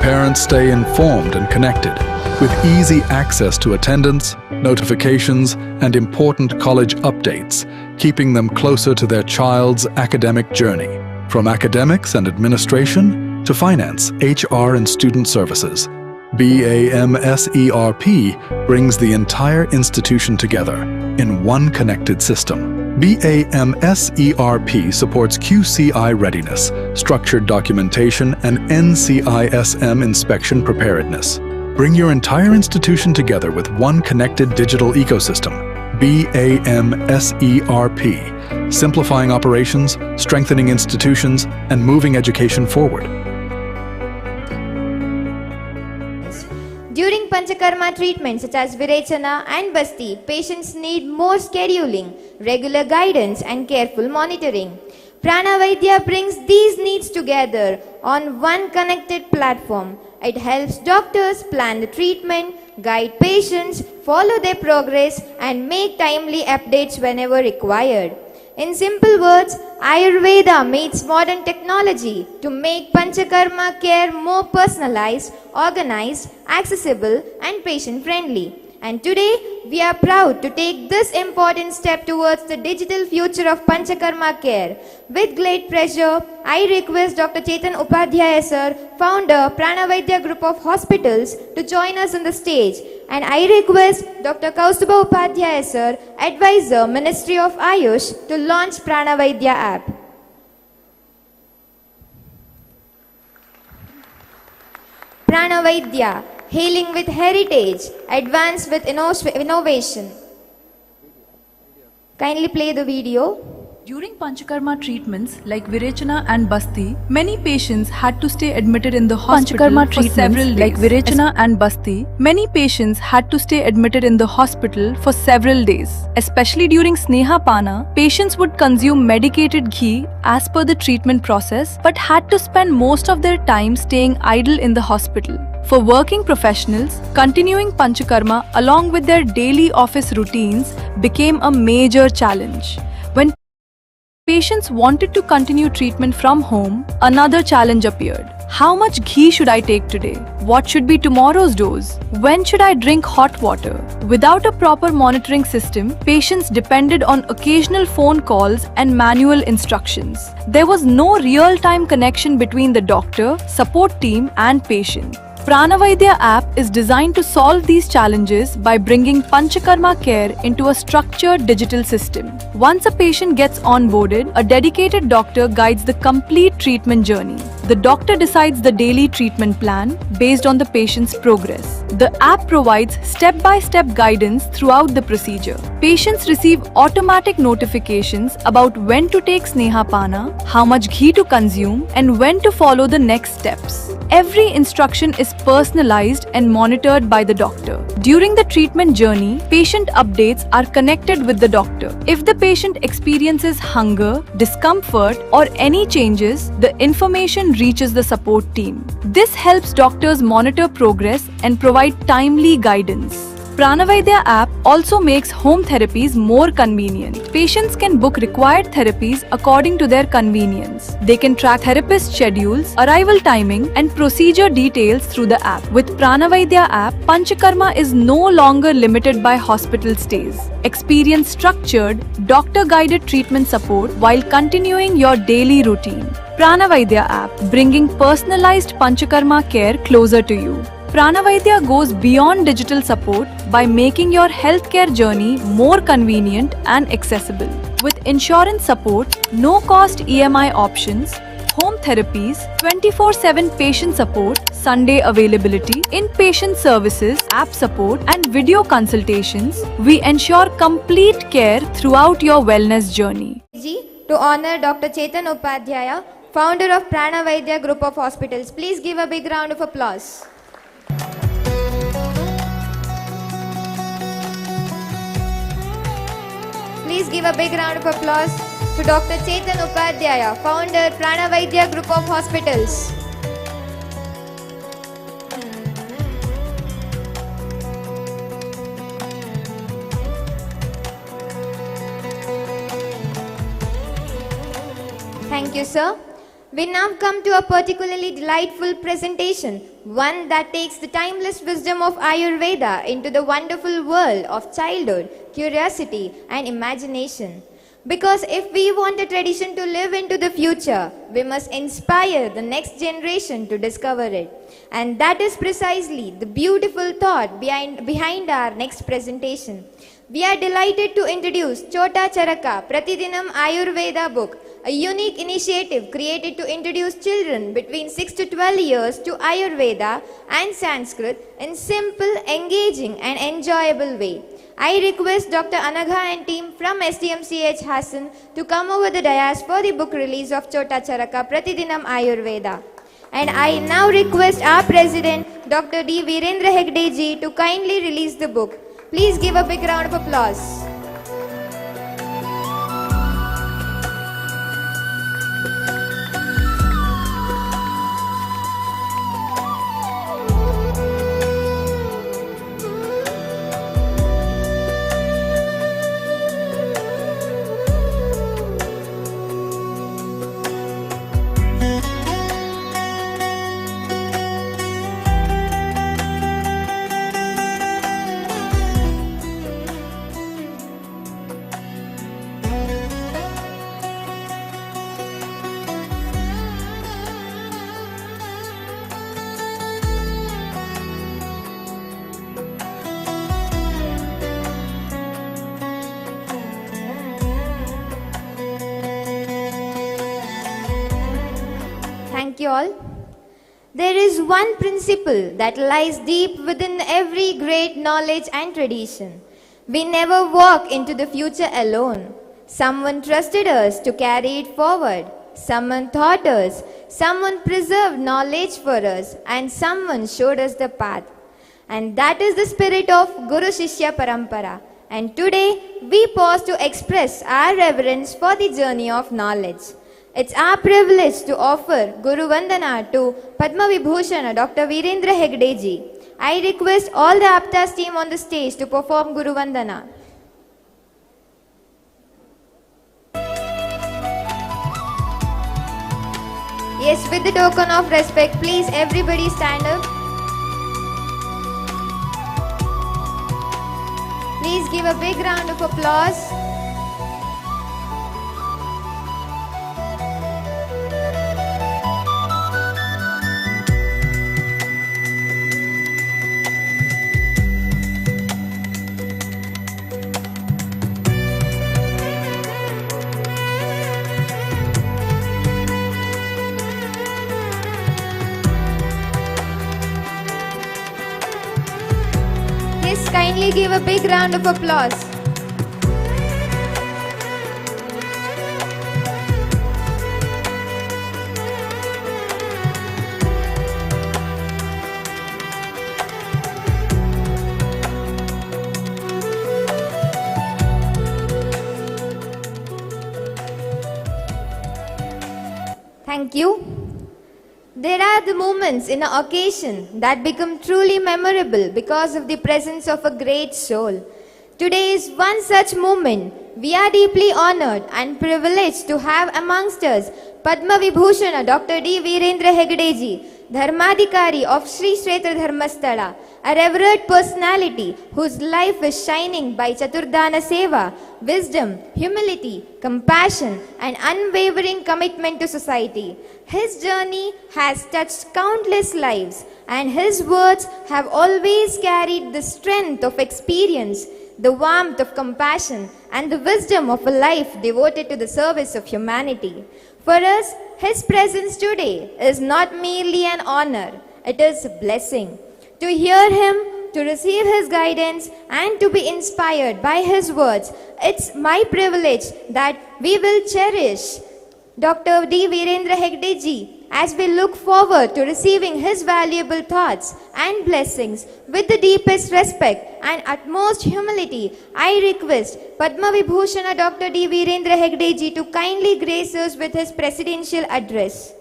Parents stay informed and connected with easy access to attendance, notifications, and important college updates, keeping them closer to their child's academic journey. From academics and administration to finance, HR, and student services, BAMS ERP brings the entire institution together in one connected system. BAMS ERP supports QCI readiness, structured documentation, and NCISM inspection preparedness. Bring your entire institution together with one connected digital ecosystem. BAMS ERP, simplifying operations, strengthening institutions, and moving education forward. During Panchakarma treatments such as Virechana and Basti, patients need more scheduling, regular guidance, and careful monitoring. Pranavaidya brings these needs together on one connected platform. It helps doctors plan the treatment, guide patients, follow their progress, and make timely updates whenever required. In simple words, Ayurveda meets modern technology to make Panchakarma care more personalized, organized, accessible, and patient-friendly. And today, we are proud to take this important step towards the digital future of Panchakarma care. With great pleasure, I request Dr. Chetan Upadhyaya sir, founder, Pranavaidya Group of Hospitals, to join us on the stage. And I request Dr. Kaustubha Upadhyaya sir, advisor, Ministry of Ayush, to launch Pranavaidya app. Pranavaidya, healing with heritage, advance with innovation. Kindly play the video. During Panchakarma treatments like Virechana and Basti, many patients had to stay admitted in the hospital for several days. Many patients had to stay admitted in the hospital for several days. Especially during Sneha Pana, patients would consume medicated ghee as per the treatment process but had to spend most of their time staying idle in the hospital. For working professionals, continuing Panchakarma along with their daily office routines became a major challenge. When patients wanted to continue treatment from home, another challenge appeared. How much ghee should I take today? What should be tomorrow's dose? When should I drink hot water? Without a proper monitoring system, patients depended on occasional phone calls and manual instructions. There was no real-time connection between the doctor, support team and patient. Pranavaidya app is designed to solve these challenges by bringing Panchakarma care into a structured digital system. Once a patient gets onboarded, a dedicated doctor guides the complete treatment journey. The doctor decides the daily treatment plan based on the patient's progress. The app provides step-by-step guidance throughout the procedure. Patients receive automatic notifications about when to take Sneha Pana, how much ghee to consume, and when to follow the next steps. Every instruction is personalized and monitored by the doctor. During the treatment journey, patient updates are connected with the doctor. If the patient experiences hunger, discomfort, or any changes, the information reaches the support team. This helps doctors monitor progress and provide timely guidance. Pranavaidya app also makes home therapies more convenient. Patients can book required therapies according to their convenience. They can track therapist schedules, arrival timing, and procedure details through the app. With Pranavaidya app, Panchakarma is no longer limited by hospital stays. Experience structured, doctor-guided treatment support while continuing your daily routine. Pranavaidya app, bringing personalized Panchakarma care closer to you. Pranavaidya goes beyond digital support by making your healthcare journey more convenient and accessible. With insurance support, no-cost EMI options, home therapies, 24/7 patient support, Sunday availability, inpatient services, app support, and video consultations, we ensure complete care throughout your wellness journey. To honor Dr. Chetan Upadhyaya, founder of Pranavaidya Group of Hospitals. Please give a big round of applause. Please give a big round of applause to Dr. Chetan Upadhyaya, founder, Pranavaidya Group of Hospitals. Thank you, sir. We now come to a particularly delightful presentation, one that takes the timeless wisdom of Ayurveda into the wonderful world of childhood, curiosity and imagination. Because if we want a tradition to live into the future, we must inspire the next generation to discover it. And that is precisely the beautiful thought behind our next presentation. We are delighted to introduce Chota Charaka Pratidinam Ayurveda book, a unique initiative created to introduce children between 6 to 12 years to Ayurveda and Sanskrit in simple, engaging and enjoyable way. I request Dr. Anagha and team from SDMCH Hassan to come over the dais for the book release of Chota Charaka Pratidinam Ayurveda. And I now request our President, Dr. D. Virendra Hegde ji, to kindly release the book. Please give a big round of applause. Thank you all. There is one principle that lies deep within every great knowledge and tradition. We never walk into the future alone. Someone trusted us to carry it forward. Someone taught us. Someone preserved knowledge for us. And someone showed us the path. And that is the spirit of Guru Shishya Parampara. And today we pause to express our reverence for the journey of knowledge. It's our privilege to offer Guru Vandana to Padma Vibhushana Dr. Virendra Hegde ji. I request all the AAPTAS team on the stage to perform Guru Vandana. Yes, with the token of respect, please everybody stand up. Please give a big round of applause. Yes, kindly give a big round of applause. Thank you. There are the moments in an occasion that become truly memorable because of the presence of a great soul. Today is one such moment. We are deeply honored and privileged to have amongst us Padma Vibhushana Dr. D. Virendra Hegde ji, Dharmadhikari of Sri Kshetra Dharmasthala, a revered personality whose life is shining by Chaturdana Seva, wisdom, humility, compassion and unwavering commitment to society. His journey has touched countless lives and his words have always carried the strength of experience, the warmth of compassion and the wisdom of a life devoted to the service of humanity. For us, his presence today is not merely an honor, it is a blessing. To hear him, to receive his guidance and to be inspired by his words, it's my privilege that we will cherish Dr. D. Virendra Hegde ji as we look forward to receiving his valuable thoughts and blessings with the deepest respect and utmost humility. I request Padma Vibhushana Dr. D. Virendra Hegde ji to kindly grace us with his presidential address.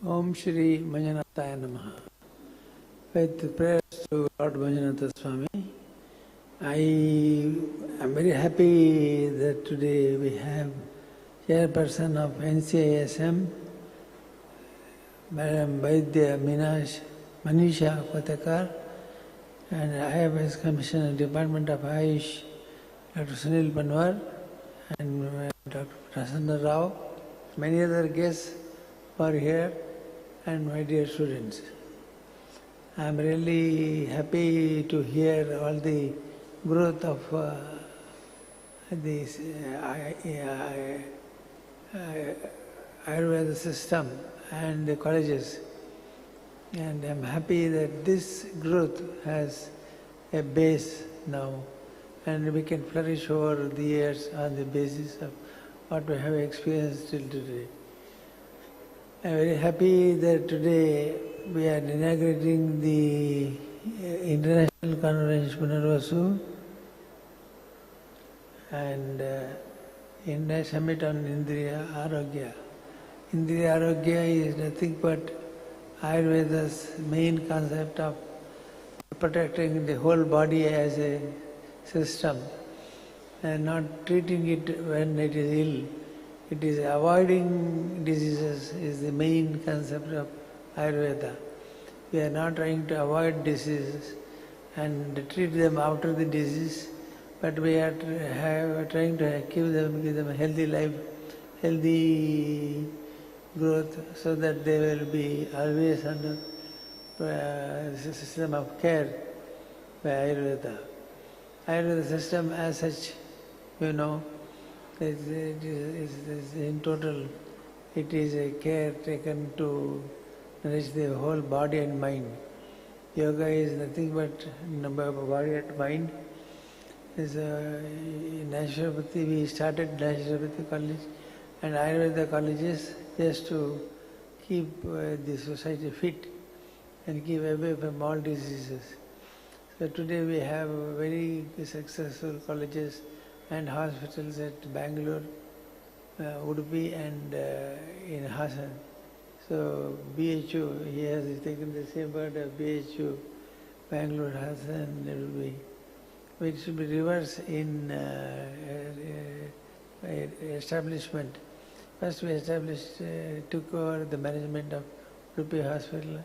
Om Shri Manjanataya Namaha. With prayers to Lord Manjanatha Swami, I am very happy that today we have chairperson of NCISM, Madam Vaidya Manisha Kotakar, and IFS Commissioner, Department of Ayush, Dr. Sunil Panwar, and Dr. Prasanna Rao, many other guests who are here, and my dear students. I am really happy to hear all the growth of this Ayurveda system and the colleges. And I am happy that this growth has a base now and we can flourish over the years on the basis of what we have experienced till today. I am very happy that today we are inaugurating the International Conference Punarvasu and India Summit on Indriya Arogya. Indriya Arogya is nothing but Ayurveda's main concept of protecting the whole body as a system and not treating it when it is ill. It is avoiding diseases is the main concept of Ayurveda. We are not trying to avoid diseases and treat them after the disease, but we are trying to give them a healthy life, healthy growth, so that they will be always under the system of care by Ayurveda. Ayurveda system as such, you know, is in total it is a care taken to nourish the whole body and mind. Yoga is nothing but body and mind. In Naturopathy, we started Naturopathy College and Ayurveda colleges just to keep the society fit and keep away from all diseases. So today we have very successful colleges and hospitals at Bangalore, Udupi and in Hassan. So BHU, he has taken the same word of BHU, Bangalore, Hassan, Udupi. It should be reversed in establishment. First we established, took over the management of Udupi Hospital,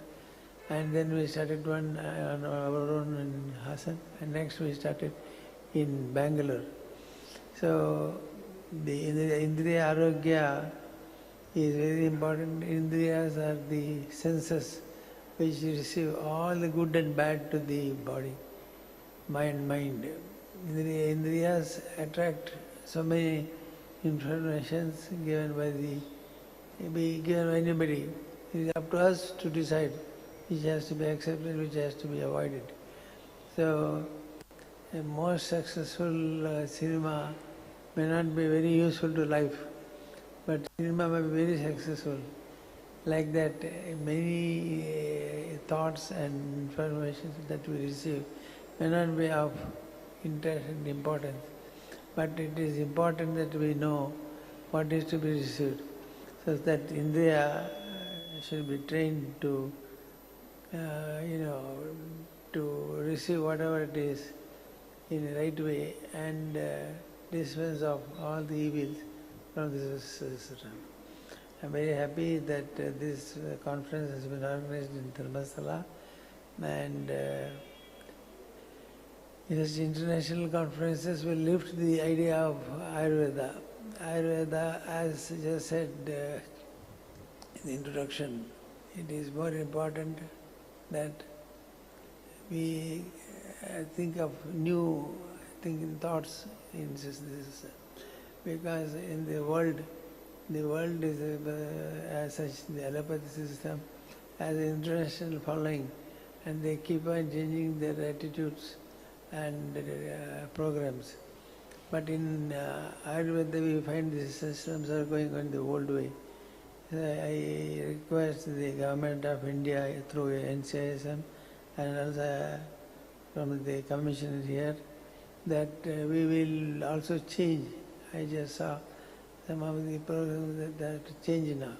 and then we started one on our own in Hassan, and next we started in Bangalore. So the Indriya Arogya is very important. Indriyas are the senses which receive all the good and bad to the body, mind. Indriyas attract so many informations given by anybody. It is up to us to decide which has to be accepted, which has to be avoided. So a most successful cinema may not be very useful to life, but cinema may be very successful. Like that, many thoughts and information that we receive may not be of interest and importance, but it is important that we know what is to be received, so that Indriya should be trained to, to receive whatever it is in the right way and dispense of all the evils from this system. I am very happy that this conference has been organized in Dharmasthala, and such international conferences will lift the idea of Ayurveda. Ayurveda, as I just said in the introduction, it is more important that we think of new thinking thoughts in this, because in the world is as such, the allopathy system has an international following, and they keep on changing their attitudes and programs. But in Ayurveda we find these systems are going on the old way. I request the government of India through NCISM and also from the commissioner here that we will also change. I just saw some of the programs that change now.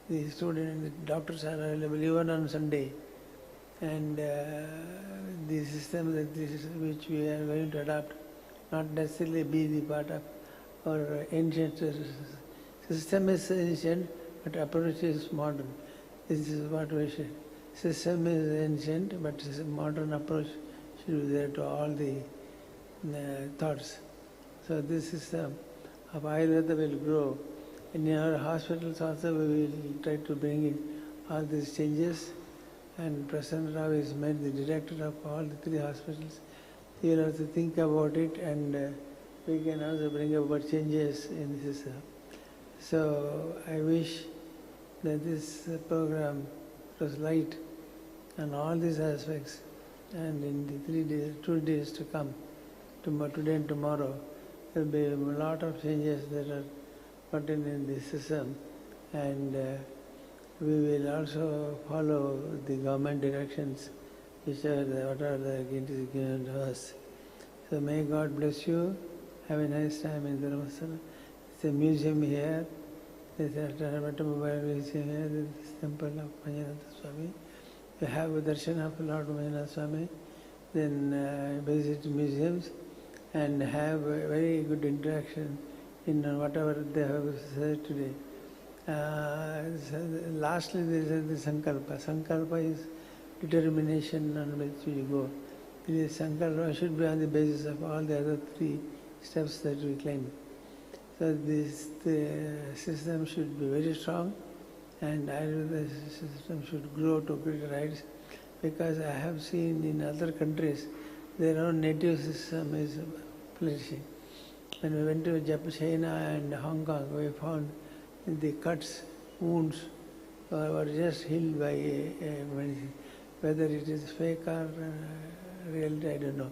The students, the doctors are available even on Sunday, and the system that which we are going to adopt not necessarily be the part of our ancient system is ancient, but approach is modern. This is what we should. System is ancient, but modern approach should be there to all the thoughts. So this system of Ayurveda will grow. In our hospitals also we will try to bring in all these changes, and Prasanna Rao is made the director of all the 3 hospitals. He will also think about it, and we can also bring about changes in the system. So I wish that this program was light on all these aspects, and in the 2 days to come, today and tomorrow, there will be a lot of changes that are put in the system, and we will also follow the government directions which are what are given to us. So may God bless you. Have a nice time in Dharmasthala. It's a museum here. There's a automobile museum here. There's this temple of Manjunath Swami. You have a darshan of Lord Manjunath Swami. Then visit museums and have a very good interaction in whatever they have said today. Lastly, there is the Sankalpa. Sankalpa is determination on which we go. This Sankalpa should be on the basis of all the other 3 steps that we claim. So the system should be very strong, and Ayurveda system should grow to great heights, because I have seen in other countries their own native system is When we went to China and Hong Kong, we found the cuts wounds were just healed by a medicine. Whether it is fake or real, I don't know.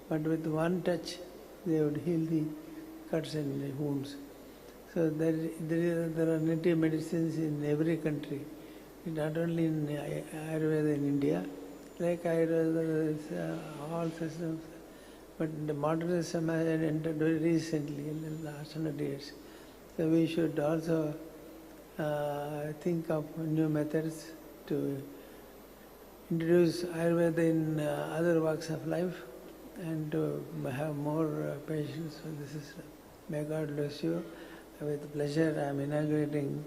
But with one touch, they would heal the cuts and the wounds. So there are native medicines in every country, not only in Ayurveda in India. Like Ayurveda, there is all systems. But the modern system has entered very recently, in the last 100 years. So we should also think of new methods to introduce Ayurveda in other walks of life and to have more patience with the system. May God bless you. With pleasure, I am inaugurating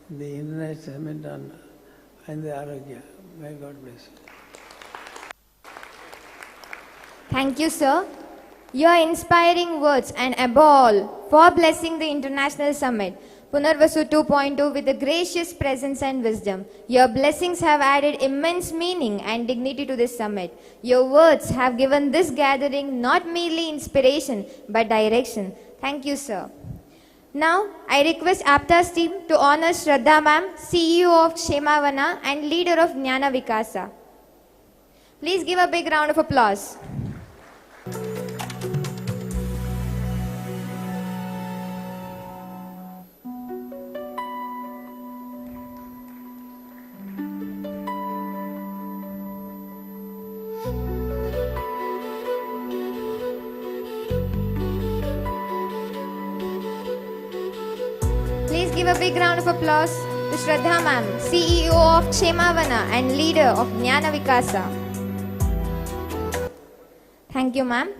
the International Summit on Indriya Arogya. May God bless you. Thank you, sir. Your inspiring words and above all for blessing the International Summit, Punarvasu 2.0 with a gracious presence and wisdom. Your blessings have added immense meaning and dignity to this summit. Your words have given this gathering not merely inspiration but direction. Thank you, sir. Now, I request AAPTAS team to honor Shraddha ma'am, CEO of Kshemavana and leader of Jnana Vikasa. Please give a big round of applause. Please give a big round of applause to Shraddha ma'am, CEO of Kshemavana and leader of Jnana Vikasa. Thank you, ma'am.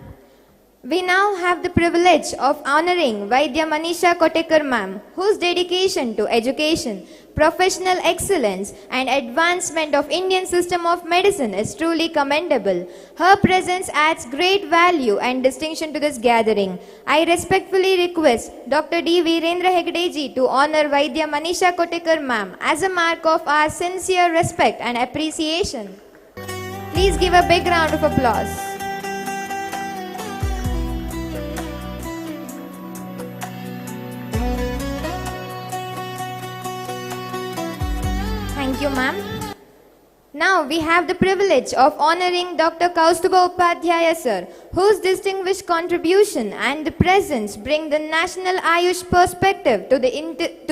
We now have the privilege of honoring Vaidya Manisha Kotekar ma'am, whose dedication to education, professional excellence and advancement of Indian system of medicine is truly commendable. Her presence adds great value and distinction to this gathering. I respectfully request Dr. D. Virendra Hegde ji to honor Vaidya Manisha Kotekar ma'am as a mark of our sincere respect and appreciation. Please give a big round of applause. Thank you, ma'am. Now we have the privilege of honoring Dr. Kaustubha Upadhyaya sir, whose distinguished contribution and presence bring the national Ayush perspective to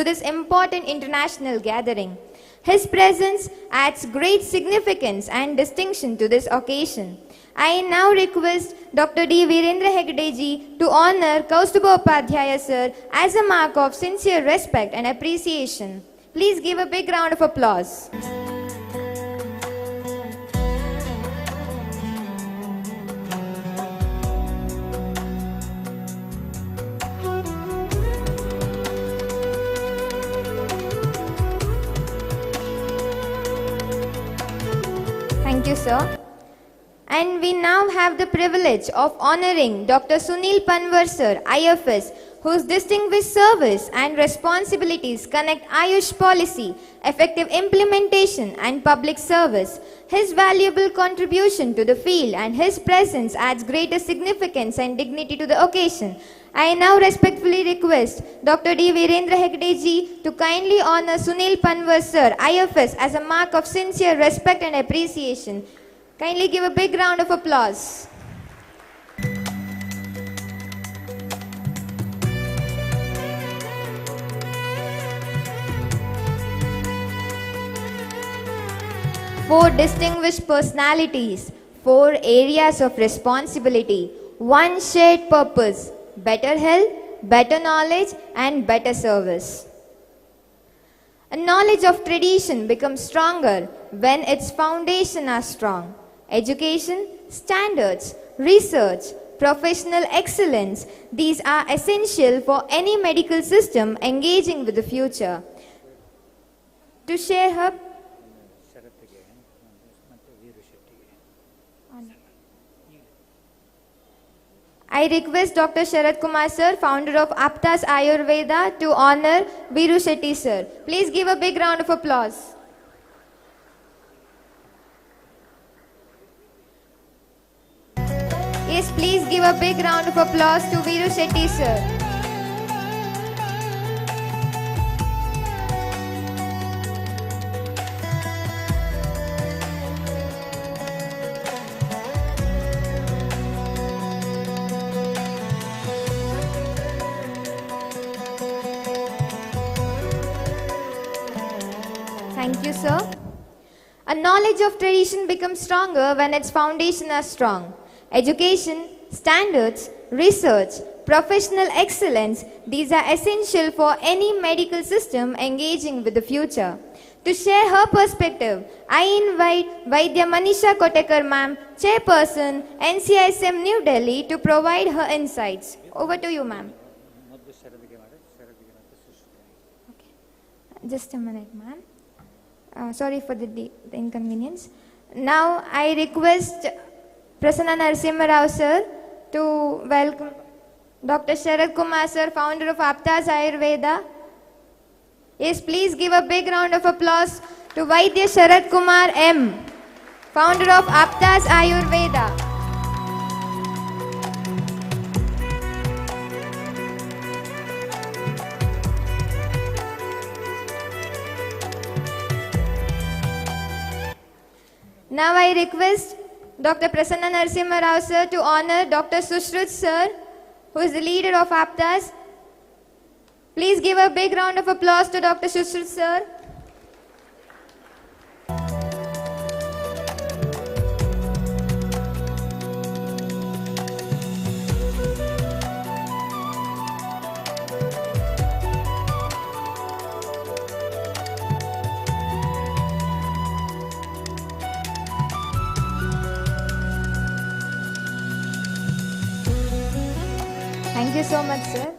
this important international gathering. His presence adds great significance and distinction to this occasion. I now request Dr. D. Virendra Hegde ji to honor Kaustubha Upadhyaya sir as a mark of sincere respect and appreciation. Please give a big round of applause. Thank you, sir. And we now have the privilege of honoring Dr. Sunil Panwar sir, IFS, whose distinguished service and responsibilities connect Ayush policy, effective implementation and public service. His valuable contribution to the field and his presence adds greater significance and dignity to the occasion. I now respectfully request Dr. D. Virendra Hegde ji to kindly honor Sunil Panwar sir, IFS, as a mark of sincere respect and appreciation. Kindly give a big round of applause. Four distinguished personalities, four areas of responsibility, one shared purpose, better health, better knowledge and better service. A knowledge of tradition becomes stronger when its foundation are strong. Education, standards, research, professional excellence, these are essential for any medical system engaging with the future. To share her I request Dr. Sharat Kumar sir, founder of AAPTAS Ayurveda, to honor Viru Shetty sir. Please give a big round of applause. Yes, please give a big round of applause to Viru Shetty sir. Thank you, sir. A knowledge of tradition becomes stronger when its foundation is strong. Education, standards, research, professional excellence, these are essential for any medical system engaging with the future. To share her perspective, I invite Vaidya Manisha Kotekar ma'am, Chairperson, NCISM New Delhi, to provide her insights. Over to you, ma'am. Okay. Just a minute, ma'am. Sorry for the inconvenience. Now I request Prasanna Narasimha Rao sir to welcome Dr. Sharad Kumar sir, founder of AAPTAS Ayurveda. Yes, please give a big round of applause to Vaidya Sharad Kumar M, founder of AAPTAS Ayurveda. Now I request Dr. Prasanna Narasimha Rao sir to honor Dr. Sushruth sir, who is the leader of AAPTAS. Please give a big round of applause to Dr. Sushruth sir. Thank you so much, sir.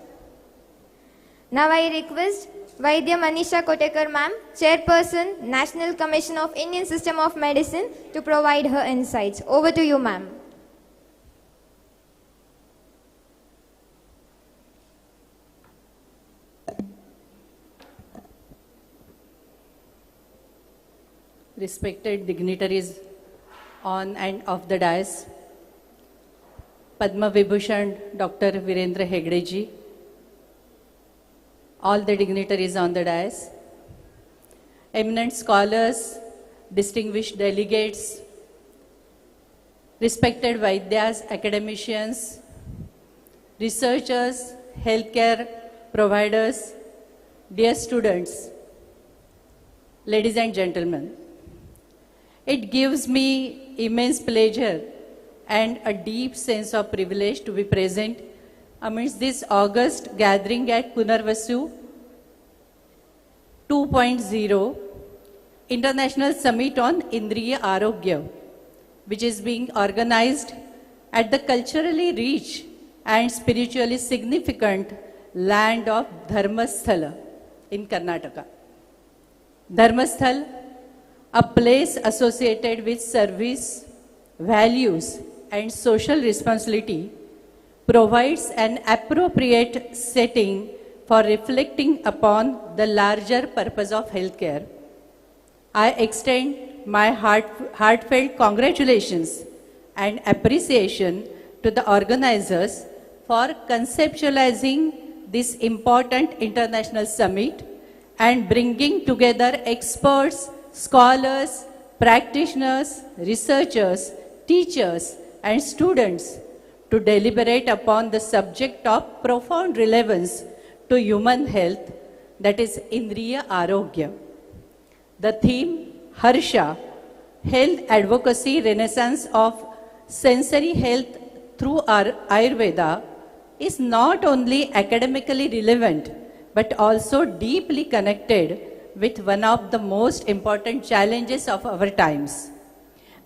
Now I request Vaidya Manisha Kotekar ma'am, Chairperson, National Commission of Indian System of Medicine, to provide her insights. Over to you, ma'am. Respected dignitaries on and off the dais, Padma Vibhushan Dr. Virendra Hegde ji, all the dignitaries on the dais, eminent scholars, distinguished delegates, respected Vaidyas, academicians, researchers, healthcare providers, dear students, ladies and gentlemen. It gives me immense pleasure and a deep sense of privilege to be present amidst this august gathering at Punarvasu 2.0 International Summit on Indriya Arogya, which is being organized at the culturally rich and spiritually significant land of Dharmasthala in Karnataka. Dharmasthala, a place associated with service, values, and social responsibility, provides an appropriate setting for reflecting upon the larger purpose of healthcare. I extend my heartfelt congratulations and appreciation to the organizers for conceptualizing this important international summit and bringing together experts, scholars, practitioners, researchers, teachers, and students to deliberate upon the subject of profound relevance to human health, that is Indriya Arogya. The theme, HARSHA, Health Advocacy Renaissance of Sensory Health through Ayurveda, is not only academically relevant but also deeply connected with one of the most important challenges of our times.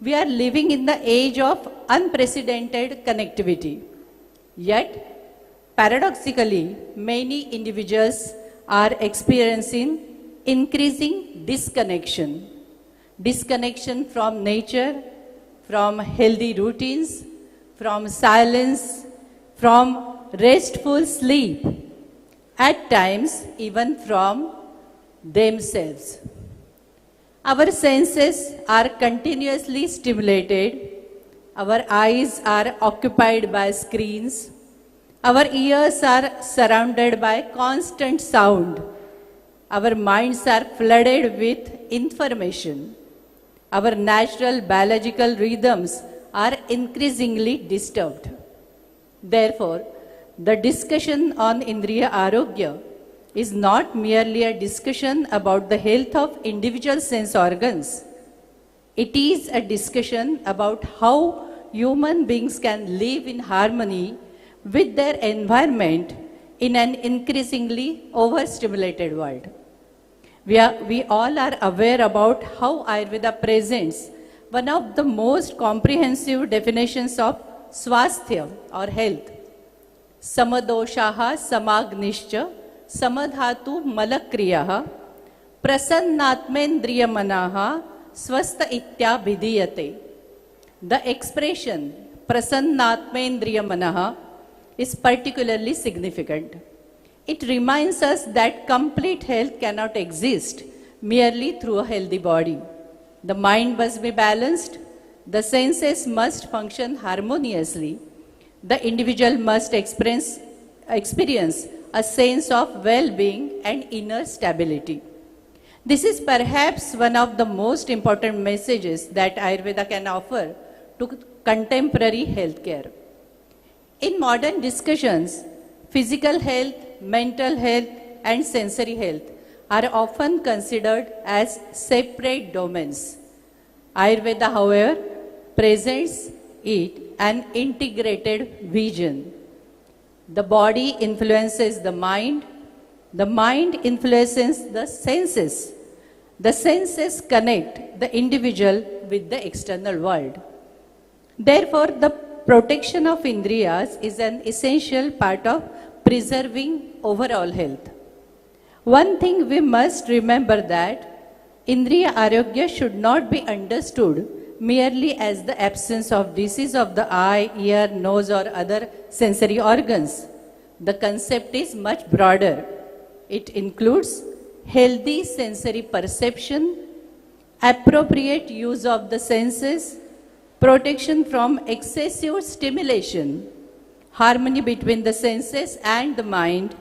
We are living in the age of unprecedented connectivity. Yet, paradoxically, many individuals are experiencing increasing disconnection. Disconnection from nature, from healthy routines, from silence, from restful sleep, at times even from themselves. Our senses are continuously stimulated, our eyes are occupied by screens, our ears are surrounded by constant sound, our minds are flooded with information, our natural biological rhythms are increasingly disturbed. Therefore, the discussion on Indriya Arogya is not merely a discussion about the health of individual sense organs. It is a discussion about how human beings can live in harmony with their environment in an increasingly overstimulated world. We all are aware about how Ayurveda presents one of the most comprehensive definitions of swasthya or health. Samadoshaha samagnischa samadhatu malakriyaha prasannatmendriyamanaha swastha itya vidiyate. The expression prasannatmendriyamanaha is particularly significant. It reminds us that complete health cannot exist merely through a healthy body. The mind must be balanced, the senses must function harmoniously, the individual must experience a sense of well-being and inner stability. This is perhaps one of the most important messages that Ayurveda can offer to contemporary healthcare. In modern discussions, physical health, mental health, and sensory health are often considered as separate domains. Ayurveda, however, presents it an integrated vision. The body influences the mind influences the senses connect the individual with the external world. Therefore, the protection of Indriyas is an essential part of preserving overall health. One thing we must remember that Indriya Arogya should not be understood merely as the absence of disease of the eye, ear, nose or other sensory organs. The concept is much broader. It includes healthy sensory perception, appropriate use of the senses, protection from excessive stimulation, harmony between the senses and the mind,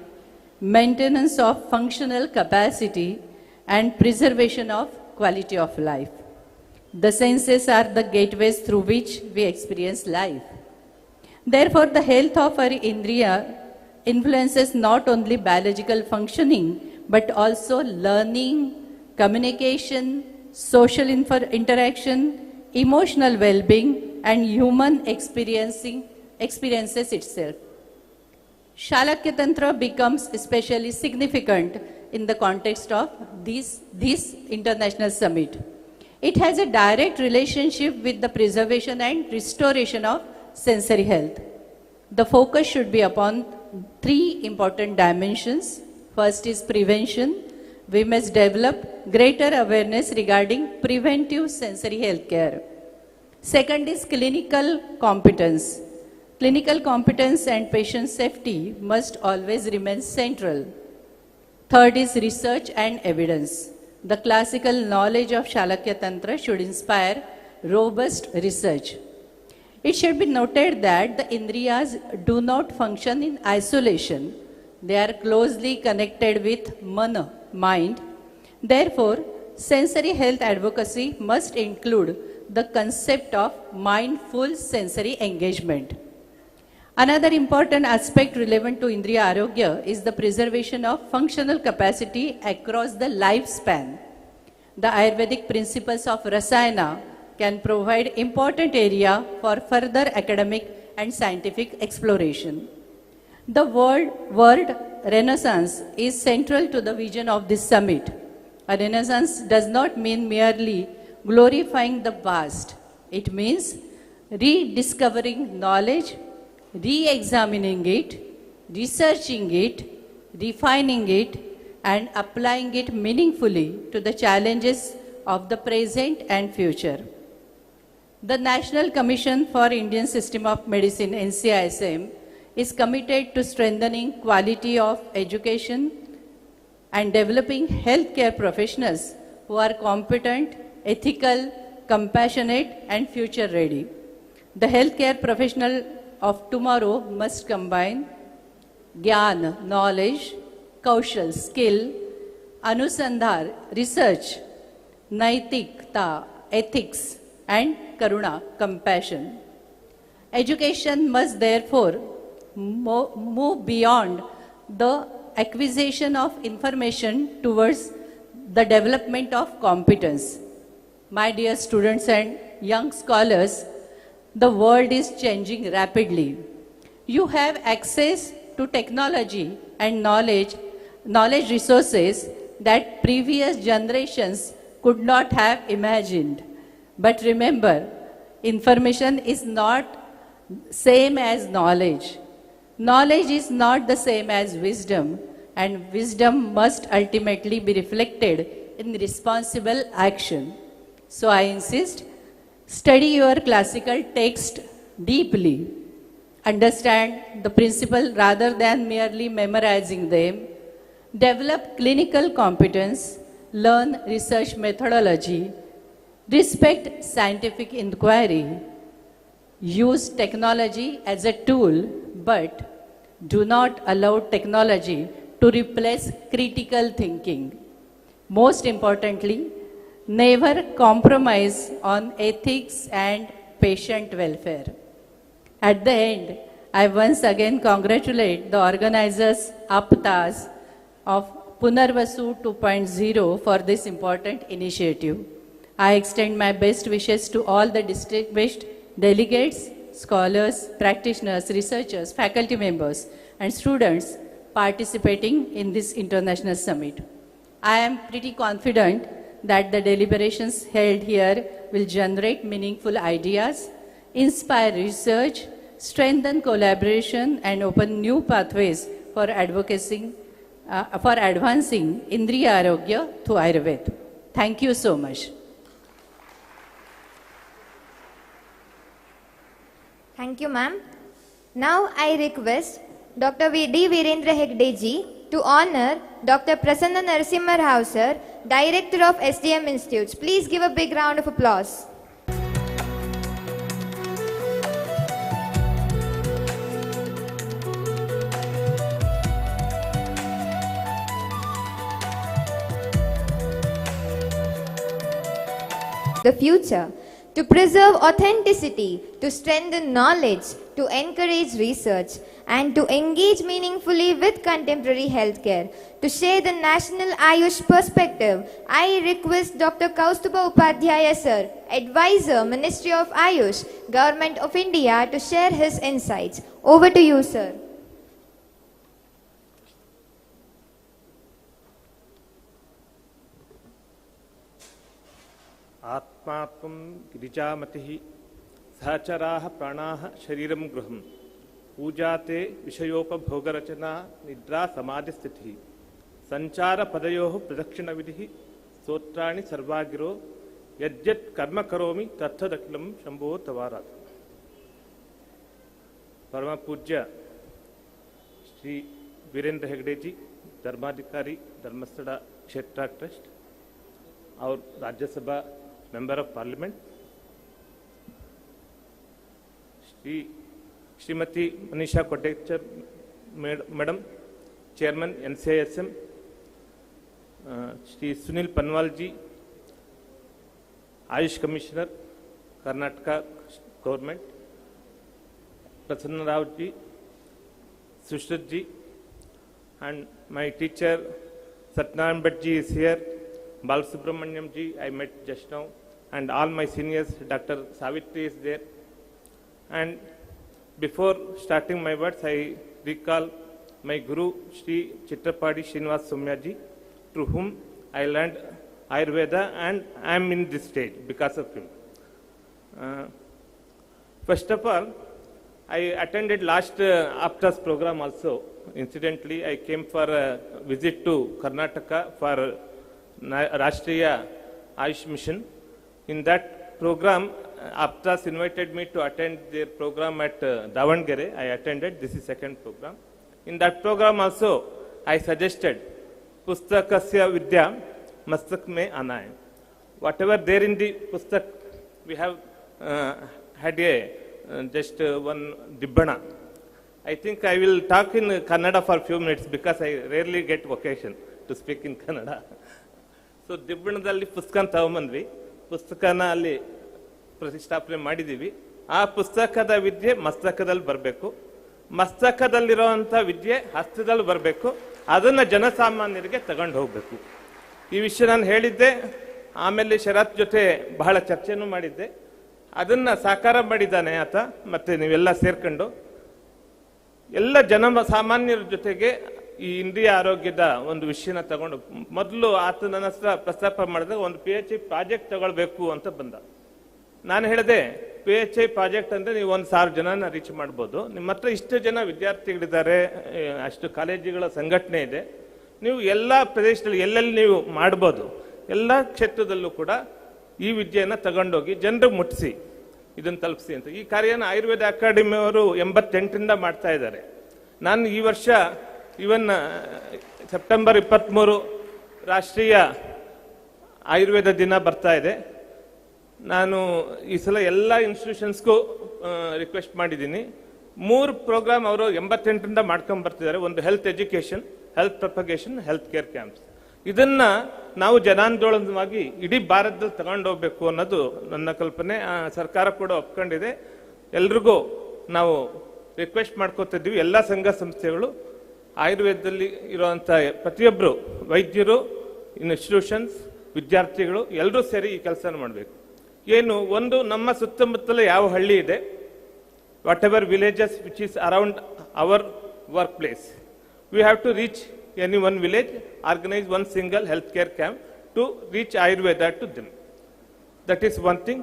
maintenance of functional capacity, and preservation of quality of life. The senses are the gateways through which we experience life. Therefore, the health of our Indriya influences not only biological functioning, but also learning, communication, social interaction, emotional well-being, and human experiences itself. Shalakya Tantra becomes especially significant in the context of this international summit. It has a direct relationship with the preservation and restoration of sensory health. The focus should be upon three important dimensions. First is prevention. We must develop greater awareness regarding preventive sensory health care. Second is clinical competence. Clinical competence and patient safety must always remain central. Third is research and evidence. The classical knowledge of Shalakya Tantra should inspire robust research. It should be noted that the Indriyas do not function in isolation. They are closely connected with mana, mind. Therefore, sensory health advocacy must include the concept of mindful sensory engagement. Another important aspect relevant to Indriya Arogya is the preservation of functional capacity across the lifespan. The Ayurvedic principles of Rasayana can provide important area for further academic and scientific exploration. The word Renaissance is central to the vision of this summit. A Renaissance does not mean merely glorifying the past. It means rediscovering knowledge, re-examining it, researching it, refining it, and applying it meaningfully to the challenges of the present and future. The National Commission for Indian System of Medicine, NCISM, is committed to strengthening quality of education and developing healthcare professionals who are competent, ethical, compassionate, and future ready. The healthcare professional of tomorrow must combine Gyan, knowledge, Kaushal, skill, Anusandhar, research, Naitikta, ethics, and Karuna, compassion. Education must therefore move beyond the acquisition of information towards the development of competence. My dear students and young scholars, the world is changing rapidly. You have access to technology and knowledge resources that previous generations could not have imagined. But remember, information is not same as knowledge. Knowledge is not the same as wisdom, and wisdom must ultimately be reflected in responsible action. So I insist, study your classical text deeply. Understand the principle rather than merely memorizing them. Develop clinical competence, learn research methodology, respect scientific inquiry, use technology as a tool, but do not allow technology to replace critical thinking. Most importantly, never compromise on ethics and patient welfare. At the end, I once again congratulate the organizers AAPTAS of Punarvasu 2.0 for this important initiative. I extend my best wishes to all the distinguished delegates, scholars, practitioners, researchers, faculty members, and students participating in this international summit. I am pretty confident that the deliberations held here will generate meaningful ideas, inspire research, strengthen collaboration, and open new pathways for advancing Indriya Arogya through Ayurveda. Thank you so much. Thank you, ma'am. Now I request Dr. D. Virendra Hegde ji to honor Dr. Prasanna Narasimha Rao sir, Director of SDM Institutes. Please give a big round of applause. The future, to preserve authenticity, to strengthen knowledge, to encourage research, and to engage meaningfully with contemporary healthcare. To share the national Ayush perspective, I request Dr. Kaustuba Upadhyaya sir, Advisor, Ministry of Ayush, Government of India, to share his insights. Over to you, sir. आत्मात्मं गिरिजामतिः सहचराः प्राणाः शरीरं गृहं पूजाते विषयोपभोगरचना निद्रा समाधिस्थितिः संचारपदयोः प्रदक्षिणविधिः स्तोत्राणि सर्वागिरो यद्यत् कर्म करोमि तत्तदखिलं शंभो तवारात्. परम पूज्य श्री वीरेंद्र हेगड़े जी, Dharmadhikari, Dharmasthala Kshetra trust और Rajya Sabha member of parliament, Shrimati Manisha Kotechar madam, chairman NCISM, Shri Sunil Panwal ji, AYUSH commissioner, Karnataka government, Prasanna Rao ji, Sushruta ji, and my teacher Satnam Bhatt ji is here, Balasubramanyam ji I met just now, and all my seniors, Dr. Savitri is there. And before starting my words, I recall my Guru Shri Chitrapadi Srinivas Somya ji, through whom I learned Ayurveda, and I am in this stage because of him. First of all, I attended last AAPTAS program also. Incidentally, I came for a visit to Karnataka for Rashtriya Ayush Mission. In that program, AAPTAS invited me to attend their program at Davangere. I attended. This is second program. In that program also, I suggested Pustakasya Vidya Mastak Me Anay. Whatever there in the Pustak, we have had just one Dibbana. I think I will talk in Kannada for a few minutes because I rarely get occasion to speak in Kannada. So Dibbanadalli ಪುಸ್ತಕ ತಗೊಂಬಂದ್ವಿ, ಪುಸ್ತಕನ ಅಲ್ಲಿ ಪ್ರತಿಷ್ಠಾಪನೆ ಮಾಡಿದ್ದೀವಿ. ಆ ಪುಸ್ತಕದ ವಿದ್ಯೆ ಮಸ್ತಕದಲ್ಲಿ ಬರಬೇಕು, ಮಸ್ತಕದಲ್ಲಿರುವಂಥ ವಿದ್ಯೆ ಹಸ್ತದಲ್ಲಿ ಬರಬೇಕು, ಅದನ್ನು ಜನಸಾಮಾನ್ಯರಿಗೆ ತಗೊಂಡು ಹೋಗಬೇಕು. ಈ ವಿಷಯ ನಾನು ಹೇಳಿದ್ದೆ. ಆಮೇಲೆ ಶರತ್ ಜೊತೆ ಬಹಳ ಚರ್ಚೆನೂ ಮಾಡಿದ್ದೆ. ಅದನ್ನು ಸಾಕಾರ ಮಾಡಿದ್ದಾನೆ ಆತ. ಮತ್ತು ನೀವೆಲ್ಲ ಸೇರ್ಕೊಂಡು ಎಲ್ಲ ಸಾಮಾನ್ಯರ ಜೊತೆಗೆ ಈ ಇಂದ್ರಿಯ ಆರೋಗ್ಯದ ಒಂದು ವಿಷಯನ ತಗೊಂಡು, ಮೊದಲು ಆತ ನನ್ನ ಹತ್ರ ಪ್ರಸ್ತಾಪ ಮಾಡಿದಾಗ ಒಂದು PHI ಪ್ರಾಜೆಕ್ಟ್ ತಗೊಳ್ಬೇಕು ಅಂತ ಬಂದ. ನಾನು ಹೇಳಿದೆ, PHI ಪ್ರಾಜೆಕ್ಟ್ ಅಂದರೆ ನೀವು 1,000 ಜನನ ರೀಚ್ ಮಾಡ್ಬೋದು. ನಿಮ್ಮ ಹತ್ರ ಇಷ್ಟು ಜನ ವಿದ್ಯಾರ್ಥಿಗಳಿದ್ದಾರೆ, ಅಷ್ಟು ಕಾಲೇಜುಗಳ ಸಂಘಟನೆ ಇದೆ, ನೀವು ಎಲ್ಲ ಪ್ರದೇಶದಲ್ಲಿ ಎಲ್ಲೆಲ್ಲಿ ನೀವು ಮಾಡ್ಬೋದು, ಎಲ್ಲ ಕ್ಷೇತ್ರದಲ್ಲೂ ಕೂಡ ಈ ವಿದ್ಯೆಯನ್ನು ತಗೊಂಡೋಗಿ ಜನರಿಗೆ ಮುಟ್ಟಿಸಿ, ಇದನ್ನು ತಲುಪಿಸಿ ಅಂತ. ಈ ಕಾರ್ಯನ ಆಯುರ್ವೇದ ಅಕಾಡೆಮಿಯವರು 88ರಿಂದ ಮಾಡ್ತಾ ಇದ್ದಾರೆ. ನಾನು ಈ ವರ್ಷ ಇವನ್ ಸೆಪ್ಟೆಂಬರ್ 23 ರಾಷ್ಟ್ರೀಯ ಆಯುರ್ವೇದ ದಿನ ಬರ್ತಾ ಇದೆ. ನಾನು ಈ ಸಲ ಎಲ್ಲ ಇನ್ಸ್ಟಿಟ್ಯೂಷನ್ಸ್ಗೂ ರಿಕ್ವೆಸ್ಟ್ ಮಾಡಿದ್ದೀನಿ. 3 ಪ್ರೋಗ್ರಾಮ್ ಅವರು 88ರಿಂದ ಮಾಡ್ಕೊಂಡು ಬರ್ತಿದ್ದಾರೆ. ಒಂದು health education, health propagation, health care camps. ಇದನ್ನ ನಾವು ಜನಾಂದೋಲನವಾಗಿ ಇಡೀ ಭಾರತದಲ್ಲಿ ತಗೊಂಡು ಹೋಗ್ಬೇಕು ಅನ್ನೋದು ನನ್ನ ಕಲ್ಪನೆ. ಸರ್ಕಾರ ಕೂಡ ಒಪ್ಕೊಂಡಿದೆ. ಎಲ್ರಿಗೂ ನಾವು ರಿಕ್ವೆಸ್ಟ್ ಮಾಡ್ಕೋತಿದ್ದೀವಿ, ಎಲ್ಲ ಸಂಘ ಸಂಸ್ಥೆಗಳು ಆಯುರ್ವೇದದಲ್ಲಿ ಇರುವಂಥ ಪ್ರತಿಯೊಬ್ಬರು ವೈದ್ಯರು, ಇನ್ಸ್ಟಿಟ್ಯೂಷನ್ಸ್, ವಿದ್ಯಾರ್ಥಿಗಳು ಎಲ್ಲರೂ ಸೇರಿ ಈ ಕೆಲಸನ ಮಾಡಬೇಕು. ಏನು ಒಂದು ನಮ್ಮ ಸುತ್ತಮುತ್ತಲ ಯಾವ ಹಳ್ಳಿ ಇದೆ, what ever villages which is around our work place, we have to reach any one village, organize one single healthcare camp to reach Ayurveda to them. That is one thing.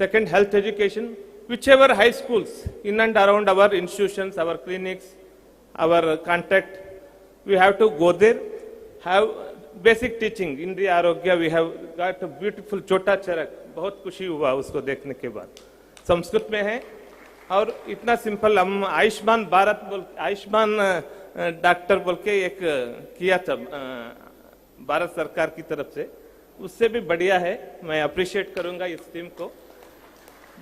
Second, health education. Whichever high schools in and around our institutions, our clinics, our contact, we have to go there, have basic teaching. Indriya Arogya, we have got a beautiful Chota Charak. बहुत खुशी हुआ उसको देखने के बाद. संस्कृत में है और इतना सिंपल. हम आयुष्मान भारत बोल, आयुष्मान डॉक्टर बोल के एक किया था भारत सरकार की तरफ से, उससे भी बढ़िया है. मैं अप्रिशिएट करूंगा इस टीम को.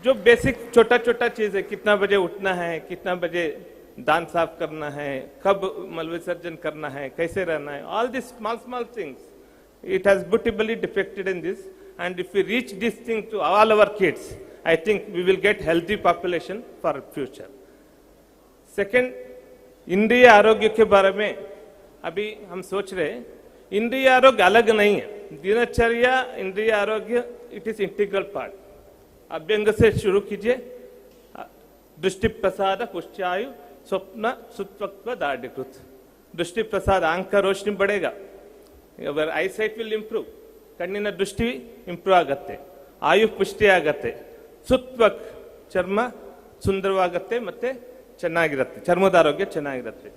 जो बेसिक छोटा छोटा चीज है, कितना बजे उठना है, कितना बजे दान साफ करना है, कब मल विसर्जन करना है, कैसे रहना है, all this small things, it has beautifully depicted in this. And if we reach this thing to all our kids, I think we will get healthy population for future. Second, इंद्रिय आरोग्य के बारे में अभी हम सोच रहे हैं. इंद्रिय आरोग्य अलग नहीं है. दिनचर्या इंद्रिय आरोग्य इट इज इंटीग्रल पार्ट. अभ्यंग से शुरू कीजिए. दृष्टि प्रसाद पुष्टायु स्वप्न सुत्वत्व दाढ़ीकृत. दृष्टि प्रसाद, आंख का रोशनी बढ़ेगा, अवर आई साइट विल इंप्रूव, ಕಣ್ಣಿನ ದೃಷ್ಟಿ ಇಂಪ್ರೂವ್ ಆಗುತ್ತೆ, ಆಯು ಪುಷ್ಟಿ ಆಗತ್ತೆ, ಸುತ್ವಕ್ ಚರ್ಮ ಸುಂದರವಾಗತ್ತೆ ಮತ್ತೆ ಚೆನ್ನಾಗಿರುತ್ತೆ, ಚರ್ಮದ ಆರೋಗ್ಯ ಚೆನ್ನಾಗಿರುತ್ತೆ.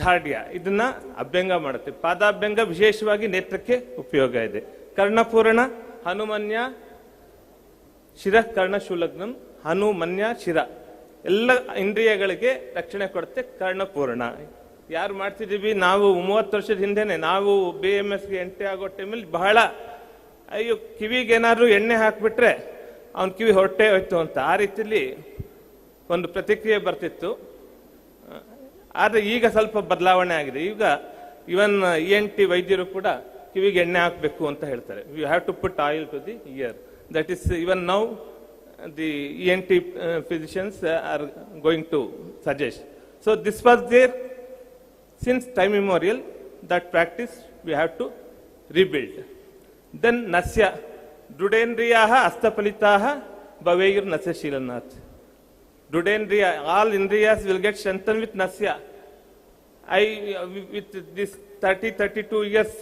ಧಾರ್ಢ್ಯ ಇದನ್ನ ಅಭ್ಯಂಗ ಮಾಡುತ್ತೆ. ಪಾದಾಭ್ಯಂಗ ವಿಶೇಷವಾಗಿ ನೇತ್ರಕ್ಕೆ ಉಪಯೋಗ ಇದೆ. ಕರ್ಣಪೂರ್ಣ, ಹನುಮನ್ಯ ಶಿರ ಕರ್ಣಶೂಲಗ್ನಂ, ಹನುಮನ್ಯ ಶಿರ ಎಲ್ಲ ಇಂದ್ರಿಯಗಳಿಗೆ ರಕ್ಷಣೆ ಕೊಡುತ್ತೆ. ಕರ್ಣಪೂರ್ಣ ಯಾರು ಮಾಡ್ತಿದ್ದೀವಿ ನಾವು 30 ವರ್ಷದ ಹಿಂದೆನೆ ನಾವು BMSಗೆ ಎಂಟ್ರಿ ಆಗೋ ಟೈಮಲ್ಲಿ ಬಹಳ ಅಯ್ಯೋ ಕಿವಿಗೆ ಏನಾದ್ರು ಎಣ್ಣೆ ಹಾಕ್ಬಿಟ್ರೆ ಅವನ ಕಿವಿ ಹೊರಟೆ ಹೋಯ್ತು ಅಂತ ಆ ರೀತಿಯಲ್ಲಿ ಒಂದು ಪ್ರತಿಕ್ರಿಯೆ ಬರ್ತಿತ್ತು. ಆದರೆ ಈಗ ಸ್ವಲ್ಪ ಬದಲಾವಣೆ ಆಗಿದೆ. ಈಗ ಇವನ್ ENT ವೈದ್ಯರು ಕೂಡ ಕಿವಿಗೆ ಎಣ್ಣೆ ಹಾಕಬೇಕು ಅಂತ ಹೇಳ್ತಾರೆ. You have to put oil to the ear. That is even now the ENT physicians are going to suggest. So this was there since time immemorial. That practice we have to rebuild. Then nasya drudendriyaha astapalitaha bhaveyur nasya shilanath. Drudendriya, all indriyas will get strengthened with nasya. With this 32 years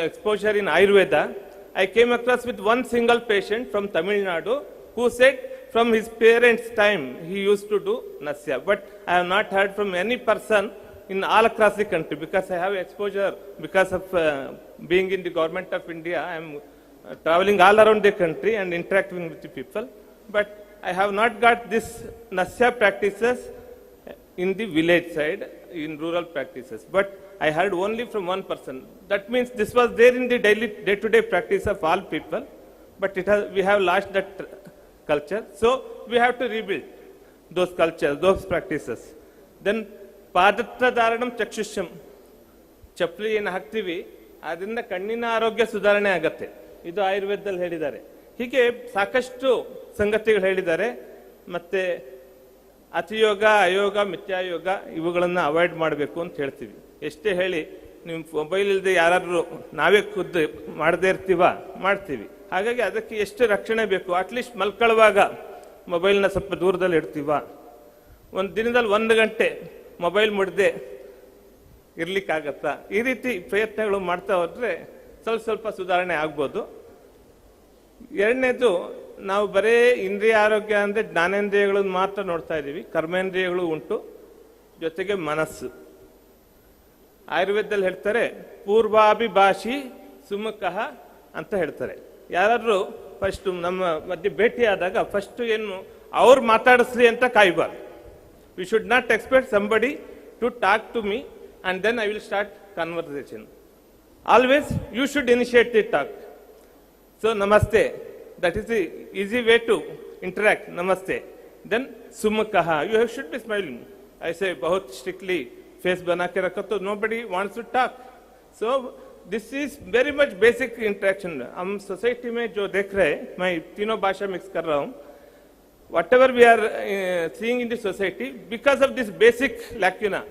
exposure in Ayurveda, I came across with one single patient from Tamil Nadu who said from his parents' time he used to do nasya. But I have not heard from any person in all across the country, because I have exposure because of being in the government of India. I am traveling all around the country and interacting with the people, but I have not got this nasya practices in the village side, in rural practices. But I heard only from one person. That means this was there in the daily day-to-day practice of all people, but we have lost that culture. So we have to rebuild those cultures, those practices. Then ಪಾದತ್ರ ಧಾರಣಂ ಚಕ್ಷುಷ್ಯಂ, ಚಪ್ಪಲಿ ಏನು ಹಾಕ್ತೀವಿ ಅದರಿಂದ ಕಣ್ಣಿನ ಆರೋಗ್ಯ ಸುಧಾರಣೆ ಆಗತ್ತೆ. ಇದು ಆಯುರ್ವೇದದಲ್ಲಿ ಹೇಳಿದ್ದಾರೆ. ಹೀಗೆ ಸಾಕಷ್ಟು ಸಂಗತಿಗಳು ಹೇಳಿದ್ದಾರೆ. ಮತ್ತೆ ಅತಿಯೋಗ, ಅಯೋಗ, ಮಿಥ್ಯಾಯೋಗ ಇವುಗಳನ್ನು ಅವಾಯ್ಡ್ ಮಾಡಬೇಕು ಅಂತ ಹೇಳ್ತೀವಿ. ಎಷ್ಟೇ ಹೇಳಿ ನಿಮ್ಮ ಮೊಬೈಲ್ ಇಲ್ಲದೆ ಯಾರಾದರೂ ನಾವೇ ಖುದ್ದು ಮಾಡದೇ ಮಾಡ್ತೀವಿ. ಹಾಗಾಗಿ ಅದಕ್ಕೆ ಎಷ್ಟು ರಕ್ಷಣೆ ಬೇಕು, ಅಟ್ಲೀಸ್ಟ್ ಮಲ್ಕೊಳ್ಳುವಾಗ ಮೊಬೈಲ್ನ ಸ್ವಲ್ಪ ದೂರದಲ್ಲಿ ಇಡ್ತೀವ. ಒಂದು ದಿನದಲ್ಲಿ 1 ಗಂಟೆ ಮೊಬೈಲ್ ಮುಡ್ದೆ ಇರ್ಲಿಕ್ಕಾಗತ್ತಾ? ಈ ರೀತಿ ಪ್ರಯತ್ನಗಳು ಮಾಡ್ತಾ ಹೋದರೆ ಸ್ವಲ್ಪ ಸುಧಾರಣೆ ಆಗ್ಬೋದು. ಎರಡನೇದು, ನಾವು ಬರೇ ಇಂದ್ರಿಯ ಆರೋಗ್ಯ ಅಂದರೆ ಜ್ಞಾನೇಂದ್ರಿಯಗಳನ್ನು ಮಾತ್ರ ನೋಡ್ತಾ ಇದ್ದೀವಿ, ಕರ್ಮೇಂದ್ರಿಯಗಳು ಉಂಟು, ಜೊತೆಗೆ ಮನಸ್ಸು. ಆಯುರ್ವೇದದಲ್ಲಿ ಹೇಳ್ತಾರೆ ಪೂರ್ವಾಭಿಭಾಷಿ ಸುಮುಖಃ ಅಂತ ಹೇಳ್ತಾರೆ. ಯಾರಾದ್ರೂ ಫಸ್ಟ್ ನಮ್ಮ ಮಧ್ಯೆ ಭೇಟಿಯಾದಾಗ ಫಸ್ಟ್ ಏನು ಅವ್ರು ಮಾತಾಡಿಸ್ಲಿ ಅಂತ ಕಾಯಬಾರ್ದು. We should not expect somebody to talk to me and then I will start conversation. Always you should initiate the talk. So namaste, that is the easy way to interact. Namaste. Then sumukha, you should be smiling. I say bahut strictly face bana ke rakho to nobody wants to talk. So this is very much basic interaction. हम society में जो देख रहे हैं, मैं तीनों भाषा mix कर रहा हूँ. Whatever we are seeing in the society, because of this basic lacuna,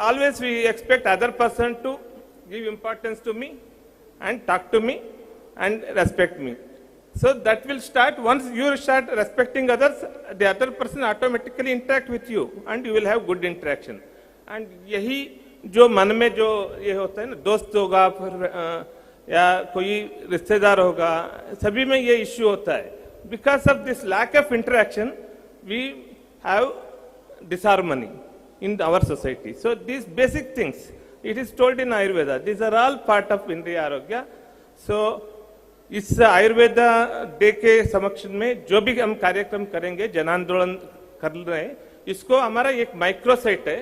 always we expect other person to give importance to me and talk to me and respect me. So that will start, once you start respecting others, the other person automatically interact with you and you will have good interaction. And यही जो मन में जो ये होता है ना, दोस्त होगा या कोई रिश्तेदार होगा, सभी में ये इश्यू होता है. Because of this lack of interaction, we have disharmony in our society. So these basic things, it is told in Ayurveda, these are all part of Indriya Arogya. So इस आयुर्वेदा डे के समक्ष में जो भी हम कार्यक्रम करेंगे, जन आंदोलन कर रहे हैं, इसको हमारा एक माइक्रो साइट है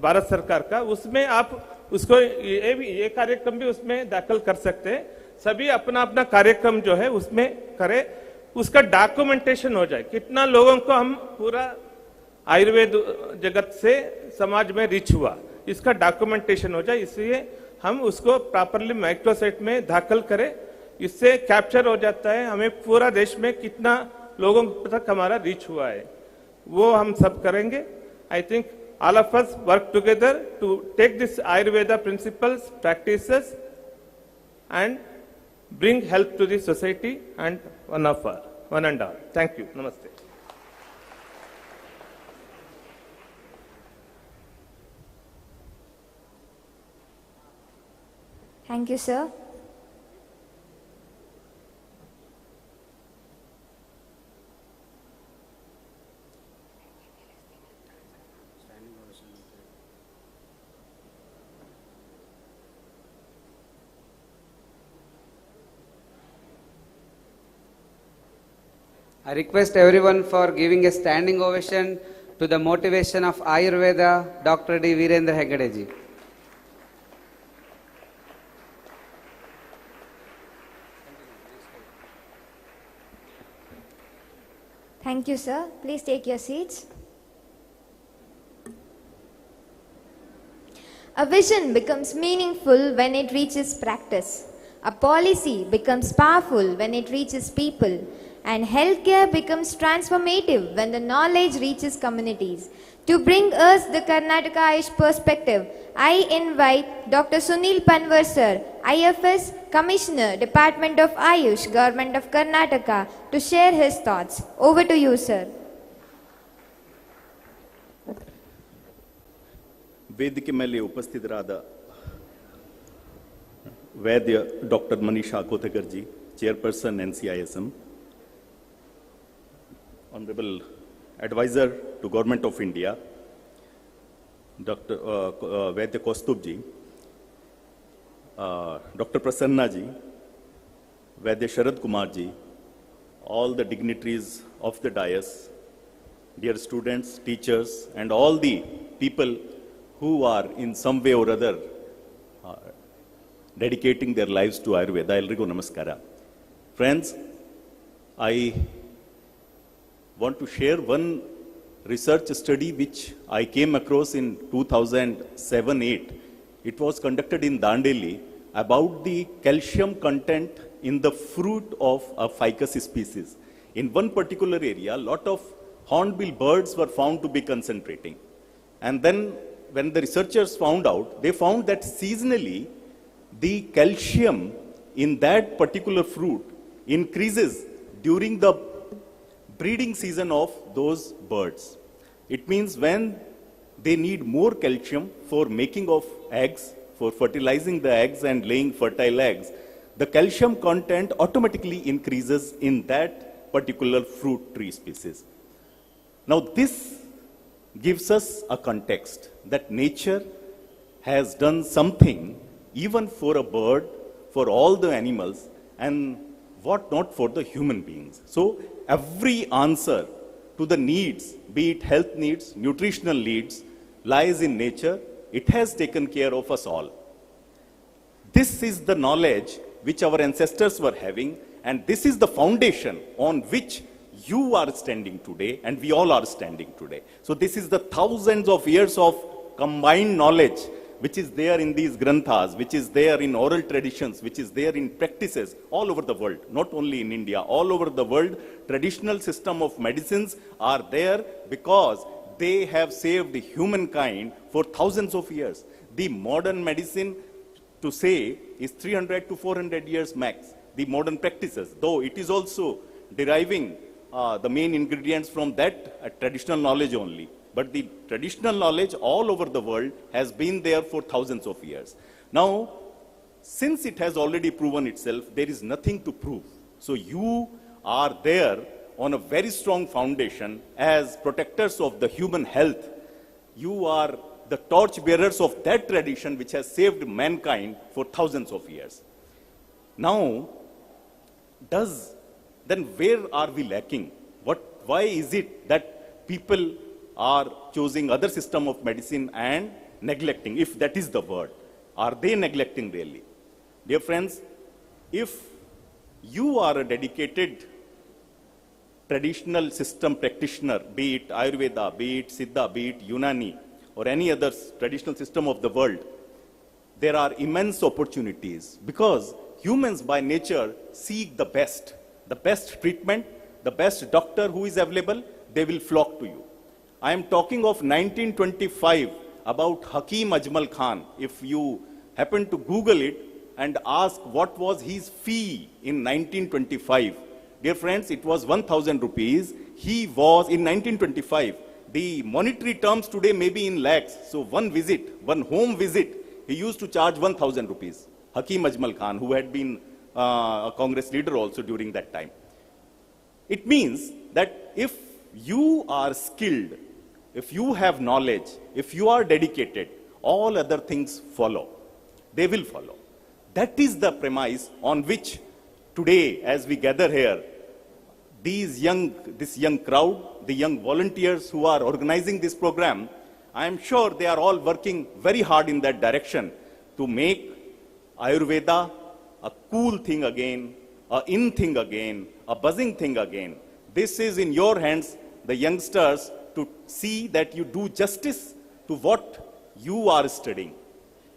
भारत सरकार का, उसमें आप उसको ये कार्यक्रम भी उसमें दाखिल कर सकते हैं. सभी अपना अपना कार्यक्रम जो है उसमें करें, उसका डॉक्यूमेंटेशन हो जाए, कितना लोगों को हम पूरा आयुर्वेद जगत से समाज में रीच हुआ, इसका डॉक्यूमेंटेशन हो जाए. इसलिए हम उसको प्रॉपरली माइक्रोसाइट में दाखिल करें, इससे कैप्चर हो जाता है हमें पूरा देश में कितना लोगों तक हमारा रीच हुआ है, वो हम सब करेंगे. I think all of us work together to take this Ayurveda principles, practices and bring health to the society and one and all. Thank you. Namaste. Thank you, sir. I request everyone for giving a standing ovation to the motivation of Ayurveda, Dr. D. Virendra Hegde ji. Thank you, sir. Please take your seats. A vision becomes meaningful when it reaches practice. A policy becomes powerful when it reaches people. And healthcare becomes transformative when the knowledge reaches communities. To bring us the Karnataka Ayush perspective, I invite Dr. Sunil Panwar sir, IFS Commissioner, Department of Ayush, Government of Karnataka, to share his thoughts. Over to you, sir. ವೇದಿಕೆ ಮೇಲೆ ಉಪಸ್ಥಿತರಾದ ವೈದ್ಯ doctor Manisha ಕೋತಕರ್ಜಿ, chairperson NCISM, Honorable Advisor to Government of India, Dr. Vaidya Kaustubh ji, Dr. Prasanna ji, Vaidya Sharad Kumar ji, all the dignitaries of the dais, dear students, teachers, and all the people who are in some way or other dedicating their lives to Ayurveda. Elrigu namaskara. Friends, I want to share one research study which I came across in 2007-8. It was conducted in Dandeli about the calcium content in the fruit of a ficus species. In one particular area, a lot of hornbill birds were found to be concentrating. And then when the researchers found out, they found that seasonally the calcium in that particular fruit increases during the breeding season of those birds. It means when they need more calcium for making of eggs, for fertilizing the eggs and laying fertile eggs, the calcium content automatically increases in that particular fruit tree species. Now this gives us a context that nature has done something even for a bird, for all the animals, and what not for the human beings. So every answer to the needs, be it health needs, nutritional needs, lies in nature. It has taken care of us all. This is the knowledge which our ancestors were having, and this is the foundation on which you are standing today, and we all are standing today. So this is the thousands of years of combined knowledge which is there in these granthas, which is there in oral traditions, which is there in practices all over the world, not only in India, all over the world. Traditional system of medicines are there because they have saved humankind for thousands of years. The modern medicine, to say, is 300 to 400 years max. The modern practices, though it is also deriving the main ingredients from that traditional knowledge only. But the traditional knowledge all over the world has been there for thousands of years. Now, since it has already proven itself, there is nothing to prove. So you are there on a very strong foundation as protectors of the human health. You are the torch bearers of that tradition which has saved mankind for thousands of years. Now, then where are we lacking? Why is it that people are choosing other system of medicine and neglecting, if that is the word? Are they neglecting really? Dear friends, if you are a dedicated traditional system practitioner, be it Ayurveda, be it Siddha, be it Unani, or any other traditional system of the world, there are immense opportunities because humans by nature seek the best treatment, the best doctor who is available, they will flock to you. I am talking of 1925 about Hakim Ajmal Khan. If you happen to Google it and ask what was his fee in 1925, dear friends, it was 1,000 rupees. He was, in 1925, the monetary terms today may be in lakhs. So one home visit, he used to charge 1,000 rupees. Hakim Ajmal Khan, who had been a Congress leader also during that time. It means that if you are skilled, if you have knowledge, if you are dedicated, all other things follow. They will follow. That is the premise on which today, as we gather here, this young crowd, the young volunteers who are organizing this program, I am sure they are all working very hard in that direction to make Ayurveda a cool thing again, a in thing again, a buzzing thing again. This is in your hands, the youngsters, to see that you do justice to what you are studying.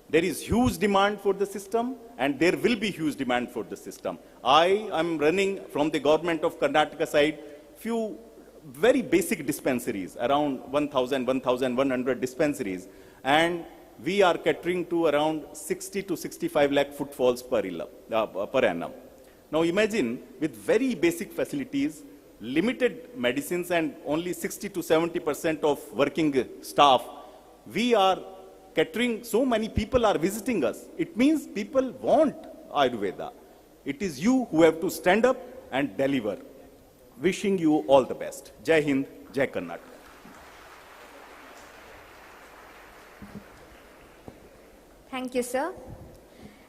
There is huge demand for the system, and there will be huge demand for the system. I am running from the government of Karnataka side few very basic dispensaries, around 1,100 dispensaries, and we are catering to around 60 to 65 lakh footfalls per annum. Now imagine, with very basic facilities, limited medicines, and only 60 to 70% of working staff, we are catering, so many people are visiting us. It means people want Ayurveda. It is you who have to stand up and deliver. Wishing you all the best. Jai Hind, Jai Karnataka. Thank you, sir.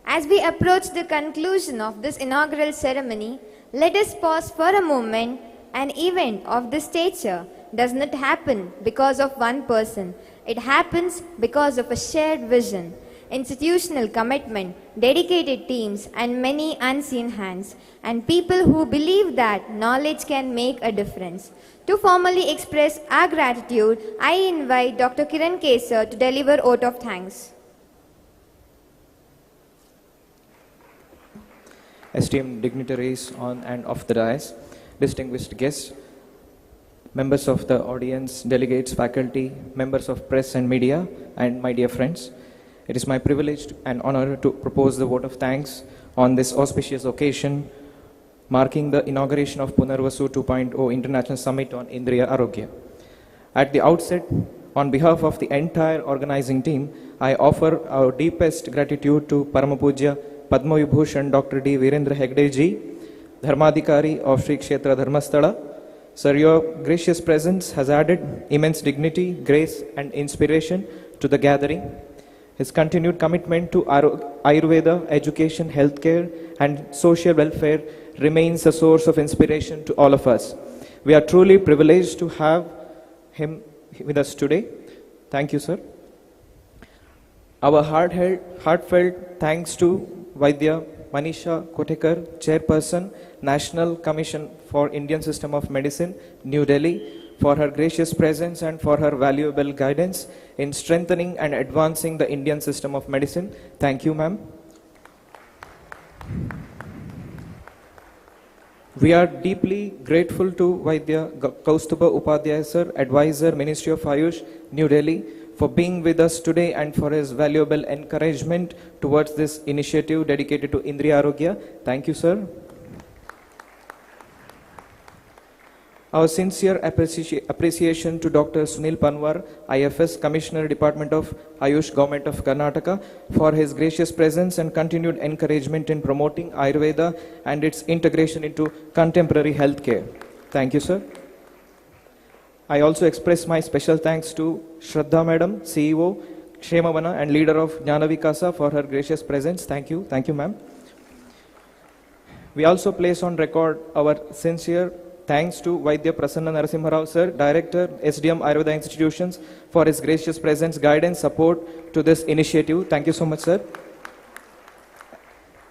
As we approach the conclusion of this inaugural ceremony, let us pause for a moment. An event of this stature does not happen because of one person. It happens because of a shared vision, institutional commitment, dedicated teams, and many unseen hands, and people who believe that knowledge can make a difference. To formally express our gratitude, I invite Dr. Kiran Kesar to deliver vote of thanks. Esteemed dignitaries on and off the dais, distinguished guests, members of the audience, delegates, faculty, members of press and media, and my dear friends. It is my privilege and honor to propose the vote of thanks on this auspicious occasion, marking the inauguration of Punarvasu 2.0 International Summit on Indriya Arogya. At the outset, on behalf of the entire organizing team, I offer our deepest gratitude to Paramapuja Padma Vibhushan Dr. D. Virendra Hegde ji, Dharmadhikari of Sri Kshetra Dharmasthala. Sir, your gracious presence has added immense dignity, grace, and inspiration to the gathering. His continued commitment to Ayurveda, education, healthcare, and social welfare remains a source of inspiration to all of us. We are truly privileged to have him with us today. Thank you, sir. Our heartfelt thanks to Vaidya Manisha Kotekar, Chairperson, National Commission for Indian System of Medicine, New Delhi, for her gracious presence and for her valuable guidance in strengthening and advancing the Indian system of medicine. Thank you, ma'am. We are deeply grateful to Vaidya Kaustubha Upadhyay sir, Advisor, Ministry of Ayush, New Delhi, for being with us today and for his valuable encouragement towards this initiative dedicated to Indriya Arogya. Thank you, sir. Our sincere appreciation to Dr. Sunil Panwar, IFS, Commissioner, Department of Ayush, Government of Karnataka, for his gracious presence and continued encouragement in promoting Ayurveda and its integration into contemporary healthcare. Thank you, sir. I also express my special thanks to Shraddha Madam, CEO, Kshemavana, and leader of Jnana Vikasa for her gracious presence. Thank you. Thank you, ma'am. We also place on record our sincere thanks to Vaidya Prasanna Narasimha Rao sir, Director, SDM Ayurveda Institutions, for his gracious presence, guidance, support to this initiative. Thank you so much, sir.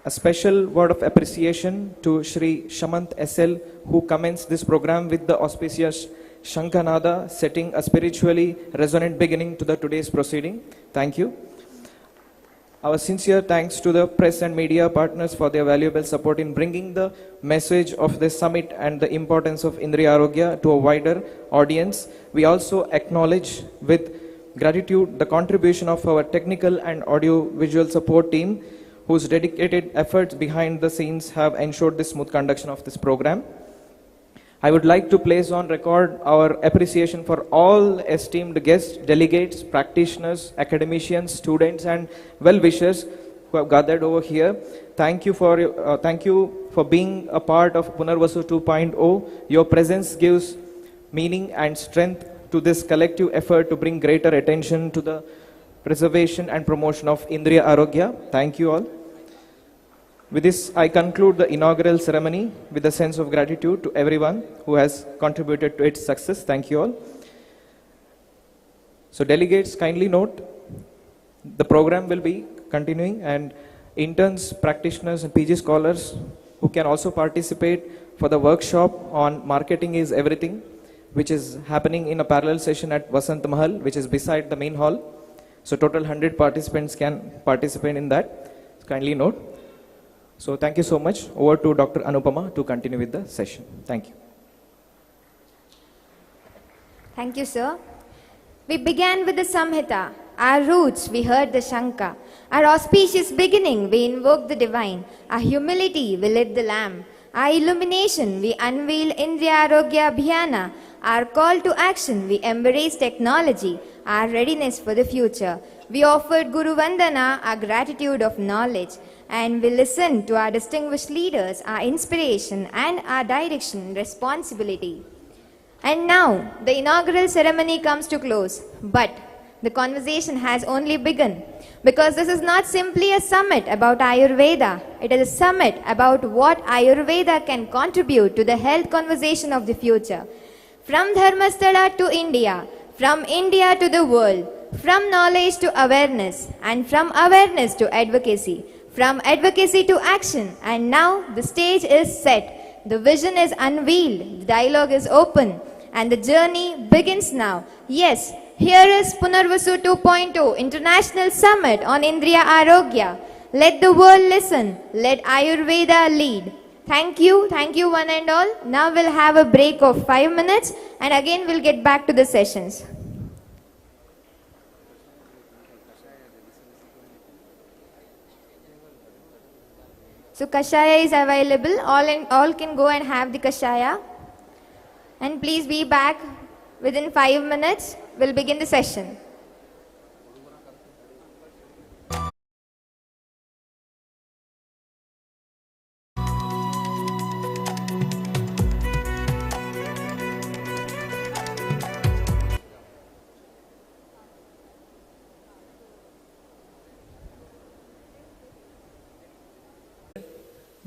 A special word of appreciation to Shri Shamant SL, who commenced this program with the auspicious Shankanada, setting a spiritually resonant beginning to the today's proceeding. Thank you. Our sincere thanks to the press and media partners for their valuable support in bringing the message of this summit and the importance of Indriya Arogya to a wider audience. We also acknowledge with gratitude the contribution of our technical and audio-visual support team, whose dedicated efforts behind the scenes have ensured the smooth conduction of this program. I would like to place on record our appreciation for all esteemed guests, delegates, practitioners, academicians, students, and well-wishers who have gathered over here. Thank you for being a part of Punarvasu 2.0. Your presence gives meaning and strength to this collective effort to bring greater attention to the preservation and promotion of Indriya Arogya. Thank you all. With this, I conclude the inaugural ceremony with a sense of gratitude to everyone who has contributed to its success. Thank you all. So delegates, kindly note, the program will be continuing, and interns, practitioners, and PG scholars who can also participate for the workshop on marketing is everything, which is happening in a parallel session at Vasant Mahal, which is beside the main hall. So total 100 participants can participate in that. So kindly note. So thank you so much. Over to Dr. Anupama to continue with the session. Thank you. Thank you, sir. We began with the Samhita. Our roots, we heard the Shanka. Our auspicious beginning, we invoked the divine. Our humility, we lit the lamp. Our illumination, we unveiled Indriya Arogya Abhiyana. Our call to action, we embraced technology. Our readiness for the future. We offered Guru Vandana, our gratitude of knowledge. And we listened to our distinguished leaders, our inspiration and our direction and responsibility. And now, the inaugural ceremony comes to close. But the conversation has only begun. Because this is not simply a summit about Ayurveda. It is a summit about what Ayurveda can contribute to the health conversation of the future. From Dharmasthala to India, from India to the world, from knowledge to awareness, and from awareness to advocacy. From advocacy to action, and now the stage is set. The vision is unveiled, the dialogue is open, and the journey begins now. Yes, here is Punarvasu 2.0 International Summit on Indriya Arogya. Let the world listen, let Ayurveda lead. Thank you one and all. Now we'll have a break of 5 minutes and again we'll get back to the sessions. So Kashaya is available, all can go and have the Kashaya. And please be back within 5 minutes, we'll begin the session.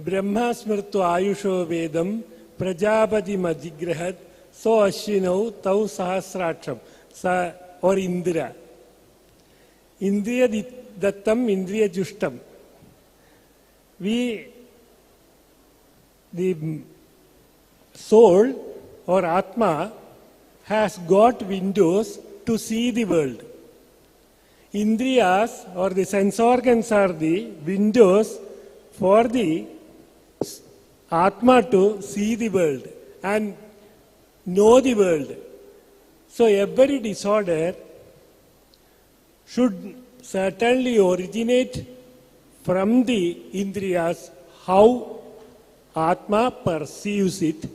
Brahma smrtu ayusho vedam prajapati madhigrahat so ashwinau tau sahasratram sa or Indra. Indriya dattam Indriya jushtam. The soul or Atma has got windows to see the world. Indriyas or the sense organs are the windows for the Atma to see the world and know the world. So every disorder should certainly originate from the Indriyas, how Atma perceives it,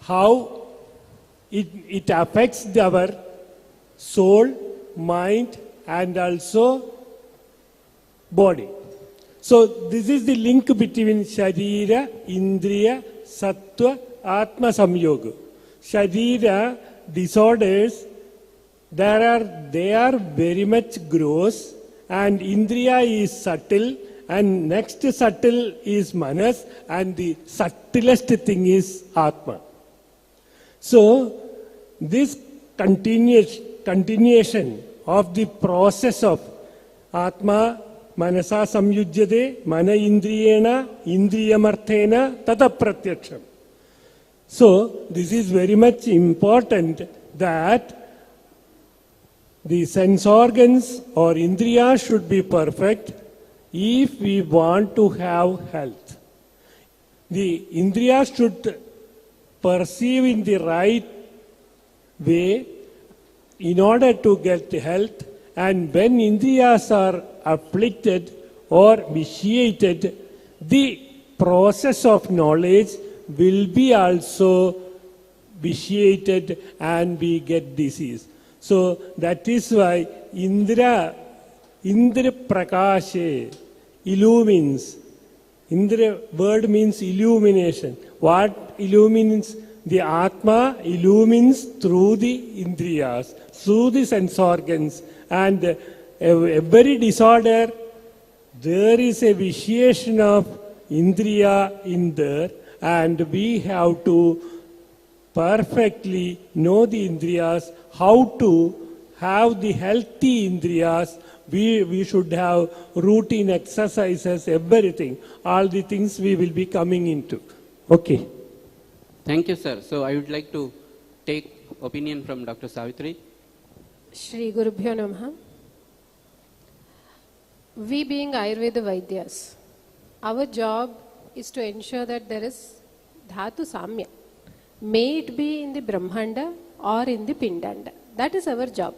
how it affects our soul, mind and also body. So this is the link between Sharira, Indriya, Sattva, Atma Samyoga. Sharira disorders, they are very much gross, and Indriya is subtle, and next subtle is Manas, and the subtlest thing is Atma. So this continuation of the process of Atma Manasa samyujyade, mana indriyena, indriyamarthena, tata pratyaksham. So, this is very much important that the sense organs or indriya should be perfect if we want to have health. The indriya should perceive in the right way in order to get health, and when indriyas are afflicted or vitiated, the process of knowledge will be also vitiated and we get disease. So that is why Indra Prakashe illumines. Indra word means illumination. What illumines? The Atma illumines through the Indriyas, through the sense organs, and every disorder, there is a vitiation of Indriya in there, and we have to perfectly know the Indriyas, how to have the healthy Indriyas. We should have routine exercises, everything. All the things we will be coming into. Okay. Thank you, sir. So I would like to take opinion from Dr. Savitri. Shri Gurubhyo Namaha. We being Ayurveda Vaidyas, our job is to ensure that there is Dhatu Samya. May it be in the Brahmanda or in the Pindanda. That is our job.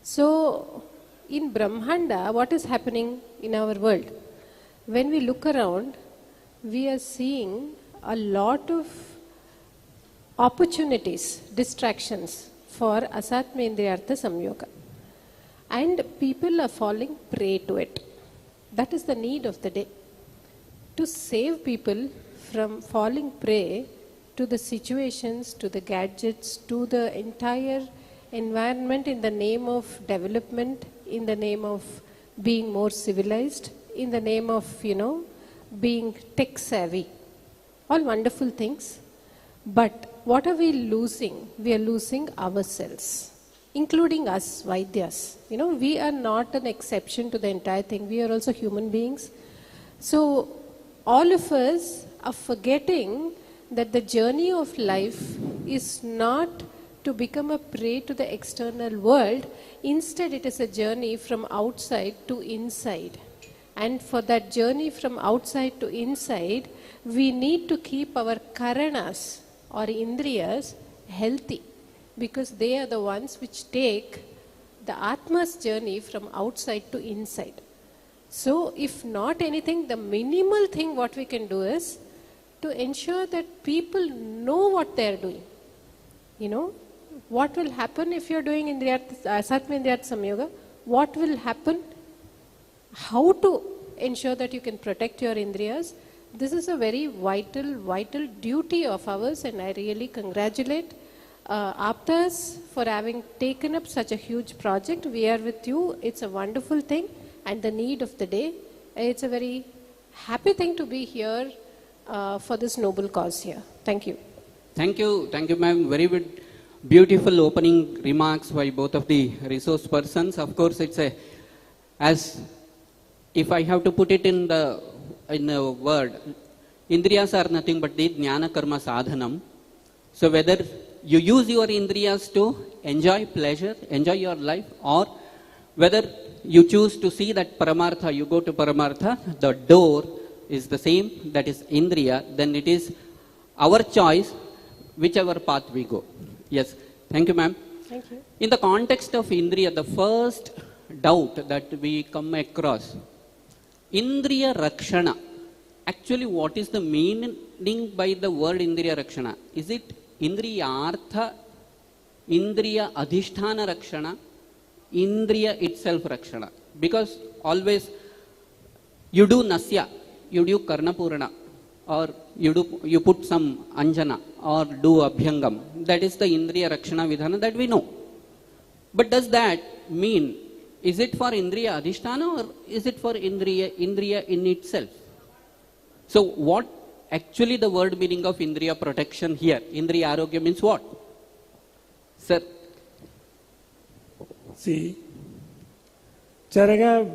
So, in Brahmanda, what is happening in our world? When we look around, we are seeing a lot of opportunities, distractions for Asatmendriyartha Samyoga. And people are falling prey to it. That is the need of the day. To save people from falling prey to the situations, to the gadgets, to the entire environment in the name of development, in the name of being more civilized, in the name of, being tech savvy. All wonderful things. But what are we losing? We are losing ourselves, including us, Vaidyas. We are not an exception to the entire thing. We are also human beings. So, all of us are forgetting that the journey of life is not to become a prey to the external world. Instead, it is a journey from outside to inside. And for that journey from outside to inside, we need to keep our karanas or indriyas healthy, because they are the ones which take the Atma's journey from outside to inside. So if not anything, the minimal thing what we can do is to ensure that people know what they are doing. You know, what will happen if you are doing Asatma Indriyartha Samyoga? What will happen? How to ensure that you can protect your Indriyas? This is a very vital duty of ours, and I really congratulate AAPTAS for having taken up such a huge project. We are with you. It's a wonderful thing and the need of the day. It's a very happy thing to be here for this noble cause here. Thank you. Thank you, ma'am. Very good, beautiful opening remarks by both of the resource persons. Of course, it's as if I have to put it in a word, Indriyas are nothing but the Jnana Karma Sadhanam. So whether you use your Indriyas to enjoy pleasure, enjoy your life, or whether you choose to see that Paramartha, you go to Paramartha, the door is the same, that is Indriya, then it is our choice, whichever path we go. Yes, thank you, ma'am. Thank you. In the context of Indriya, the first doubt that we come across, Indriya Rakshana. Actually, what is the meaning by the word Indriya Rakshana? Is it Indriyartha, Indriya Adhisthana Rakshana, Indriya itself Rakshana? Because always you do Nasya, you do Karnapurana, or you put some Anjana, or do Abhyangam. That is the Indriya Rakshana Vidhana that we know. But does that mean, is it for Indriya Adhisthana, or is it for Indriya in itself? So what actually the word meaning of Indriya protection here? Indriya Arogya means what? Sir? See, Charaka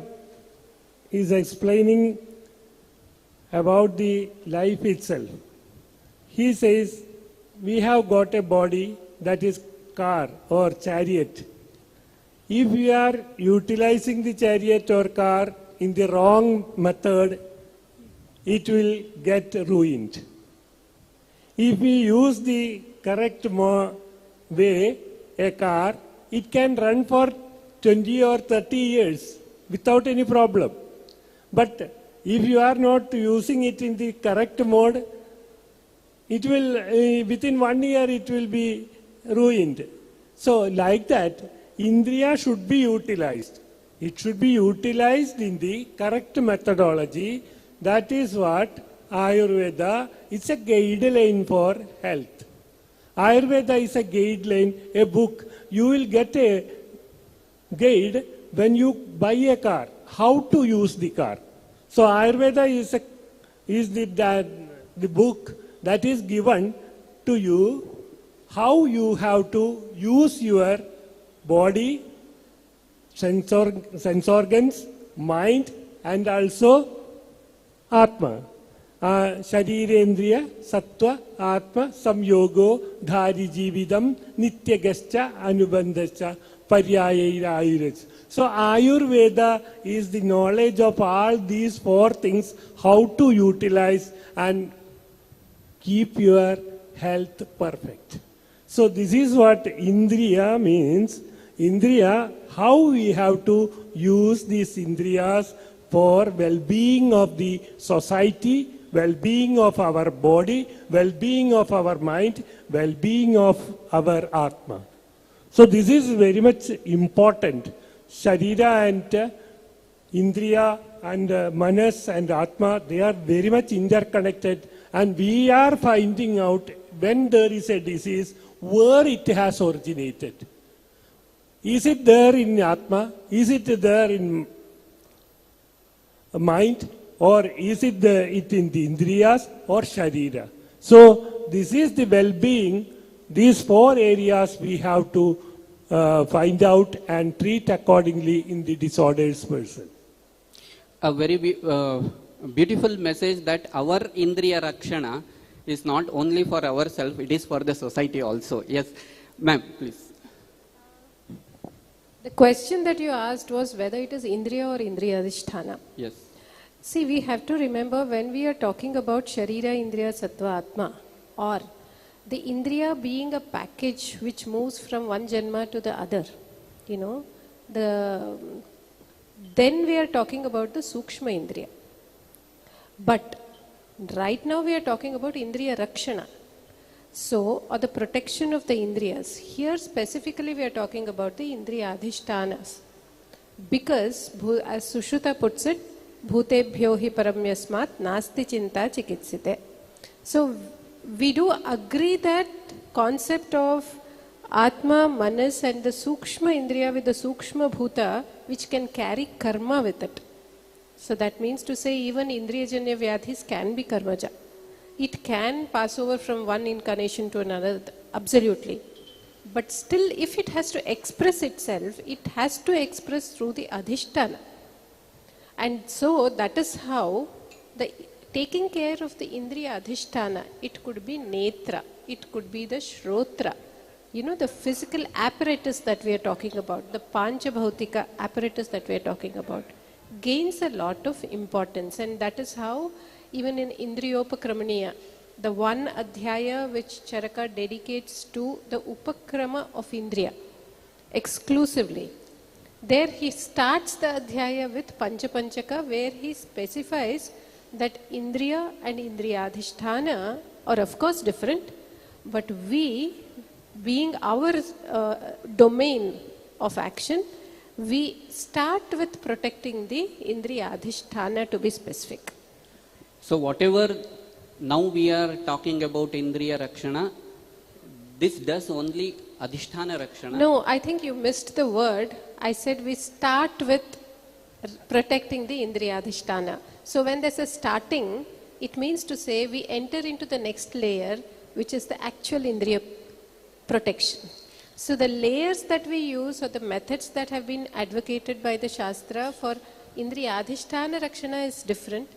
is explaining about the life itself. He says, we have got a body that is car or chariot. If we are utilizing the chariot or car in the wrong method, it will get ruined. If we use the correct way, a car, it can run for 20 or 30 years without any problem. But if you are not using it in the correct mode, it will, within 1 year, it will be ruined. So like that, Indriya should be utilized. It should be utilized in the correct methodology. That is what Ayurveda is a guideline for health. Ayurveda is a guideline, a book. You will get a guide when you buy a car, how to use the car. So Ayurveda is the book that is given to you, how you have to use your body, sense organs, mind, and also Atma. Sharirendriya, Sattva, Atma, Samyogo, Dhari Jividam, Nityagascha, Anubandhascha, Paryayaira Ayurveda. So Ayurveda is the knowledge of all these four things, how to utilize and keep your health perfect. So this is what Indriya means. Indriya, how we have to use these Indriyas for well-being of the society, well-being of our body, well-being of our mind, well-being of our Atma. So this is very much important. Sharira and Indriya and Manas and Atma, they are very much interconnected, and we are finding out when there is a disease, where it has originated. Is it there in Atma? Is it there in mind? Or is it in the Indriyas or Sharira? So this is the well-being. These four areas we have to find out and treat accordingly in the disordered person. A very beautiful message that our Indriya Rakshana is not only for ourselves, it is for the society also. Yes, ma'am, please. The question that you asked was whether it is Indriya or Indriya Adhisthana. Yes. See, we have to remember when we are talking about Sharira, Indriya, Sattva, Atma, or the Indriya being a package which moves from one Janma to the other, you know, then we are talking about the Sukshma Indriya. But right now we are talking about Indriya Rakshana. So, or the protection of the Indriyas. Here specifically we are talking about the Indriya Adhishtanas. Because, as Sushruta puts it, Bhutebhyo hi paramyasmat nasti chinta chikitsite. So, we do agree that concept of Atma, Manas and the Sukshma Indriya with the Sukshma Bhuta, which can carry karma with it. So that means to say even Indriyajanya Vyadhis can be karmaja. It can pass over from one incarnation to another, absolutely. But still, if it has to express itself, it has to express through the Adhishtana. And so that is how the taking care of the Indriya Adhishtana, it could be Netra, it could be the Shrotra, you know, the physical apparatus that we are talking about, the Panchabhautika apparatus that we are talking about, gains a lot of importance. And that is how even in Indriyopakramaniya, the one adhyaya which Charaka dedicates to the Upakrama of Indriya exclusively, there he starts the adhyaya with Panchapanchaka, where he specifies that Indriya and Indriya Adhisthana are of course different, but we, being our domain of action, we start with protecting the Indriya Adhisthana to be specific. So whatever now we are talking about Indriya Rakshana, this does only Adhisthana Rakshana? No, I think you missed the word. I said we start with protecting the Indriya Adhisthana. So when there's a starting, it means to say we enter into the next layer, which is the actual Indriya protection. So the layers that we use or the methods that have been advocated by the Shastra for Indriya Adhisthana Rakshana is different.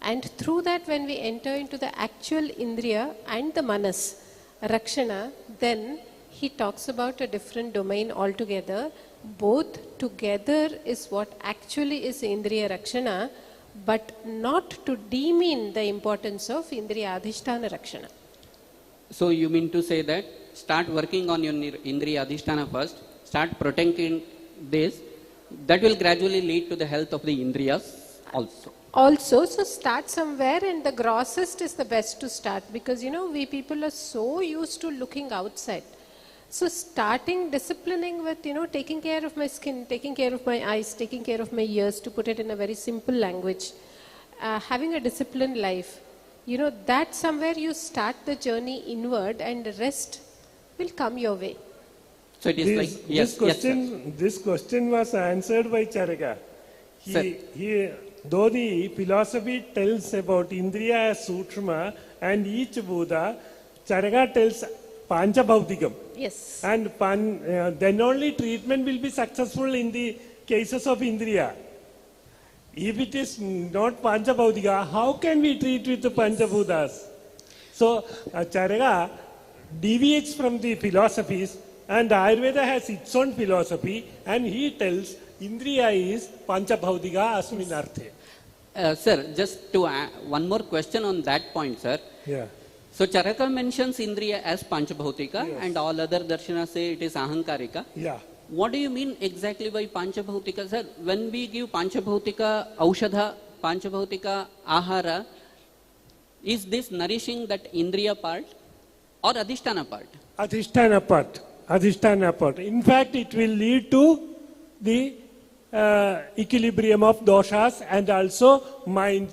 And through that, when we enter into the actual Indriya and the Manas Rakshana, then he talks about a different domain altogether. Both together is what actually is Indriya Rakshana, but not to demean the importance of Indriya Adhisthana Rakshana. So you mean to say that start working on your Indriya Adhisthana first, start protecting this, that will gradually lead to the health of the Indriyas also. Also, so start somewhere, and the grossest is the best to start, because you know we people are so used to looking outside. So starting disciplining with, you know, taking care of my skin, taking care of my eyes, taking care of my ears, to put it in a very simple language, having a disciplined life, you know, that somewhere you start the journey inward and the rest will come your way. So it is like, yes, this question was answered by Charaka. Though the philosophy tells about Indriya as Sukshma and each Buddha, Charaka tells Panchabhautikam. Yes. And then only treatment will be successful in the cases of Indriya. If it is not Panchabhautika, how can we treat with the Panchabhutas? So Charaka deviates from the philosophies, and Ayurveda has its own philosophy, and he tells Indriya is Panchabhautika asmin arthe. Sir, just to one more question on that point, sir. Yeah. So Charaka mentions Indriya as Panchabhautika, yes, and all other darshanas say it is Ahankarika. Yeah. What do you mean exactly by Panchabhautika, sir? When we give Panchabhautika Aushadha, Panchabhautika Ahara, is this nourishing that Indriya part or Adhisthana part? Adhisthana part. Adhisthana part. In fact, it will lead to the equilibrium of doshas and also mind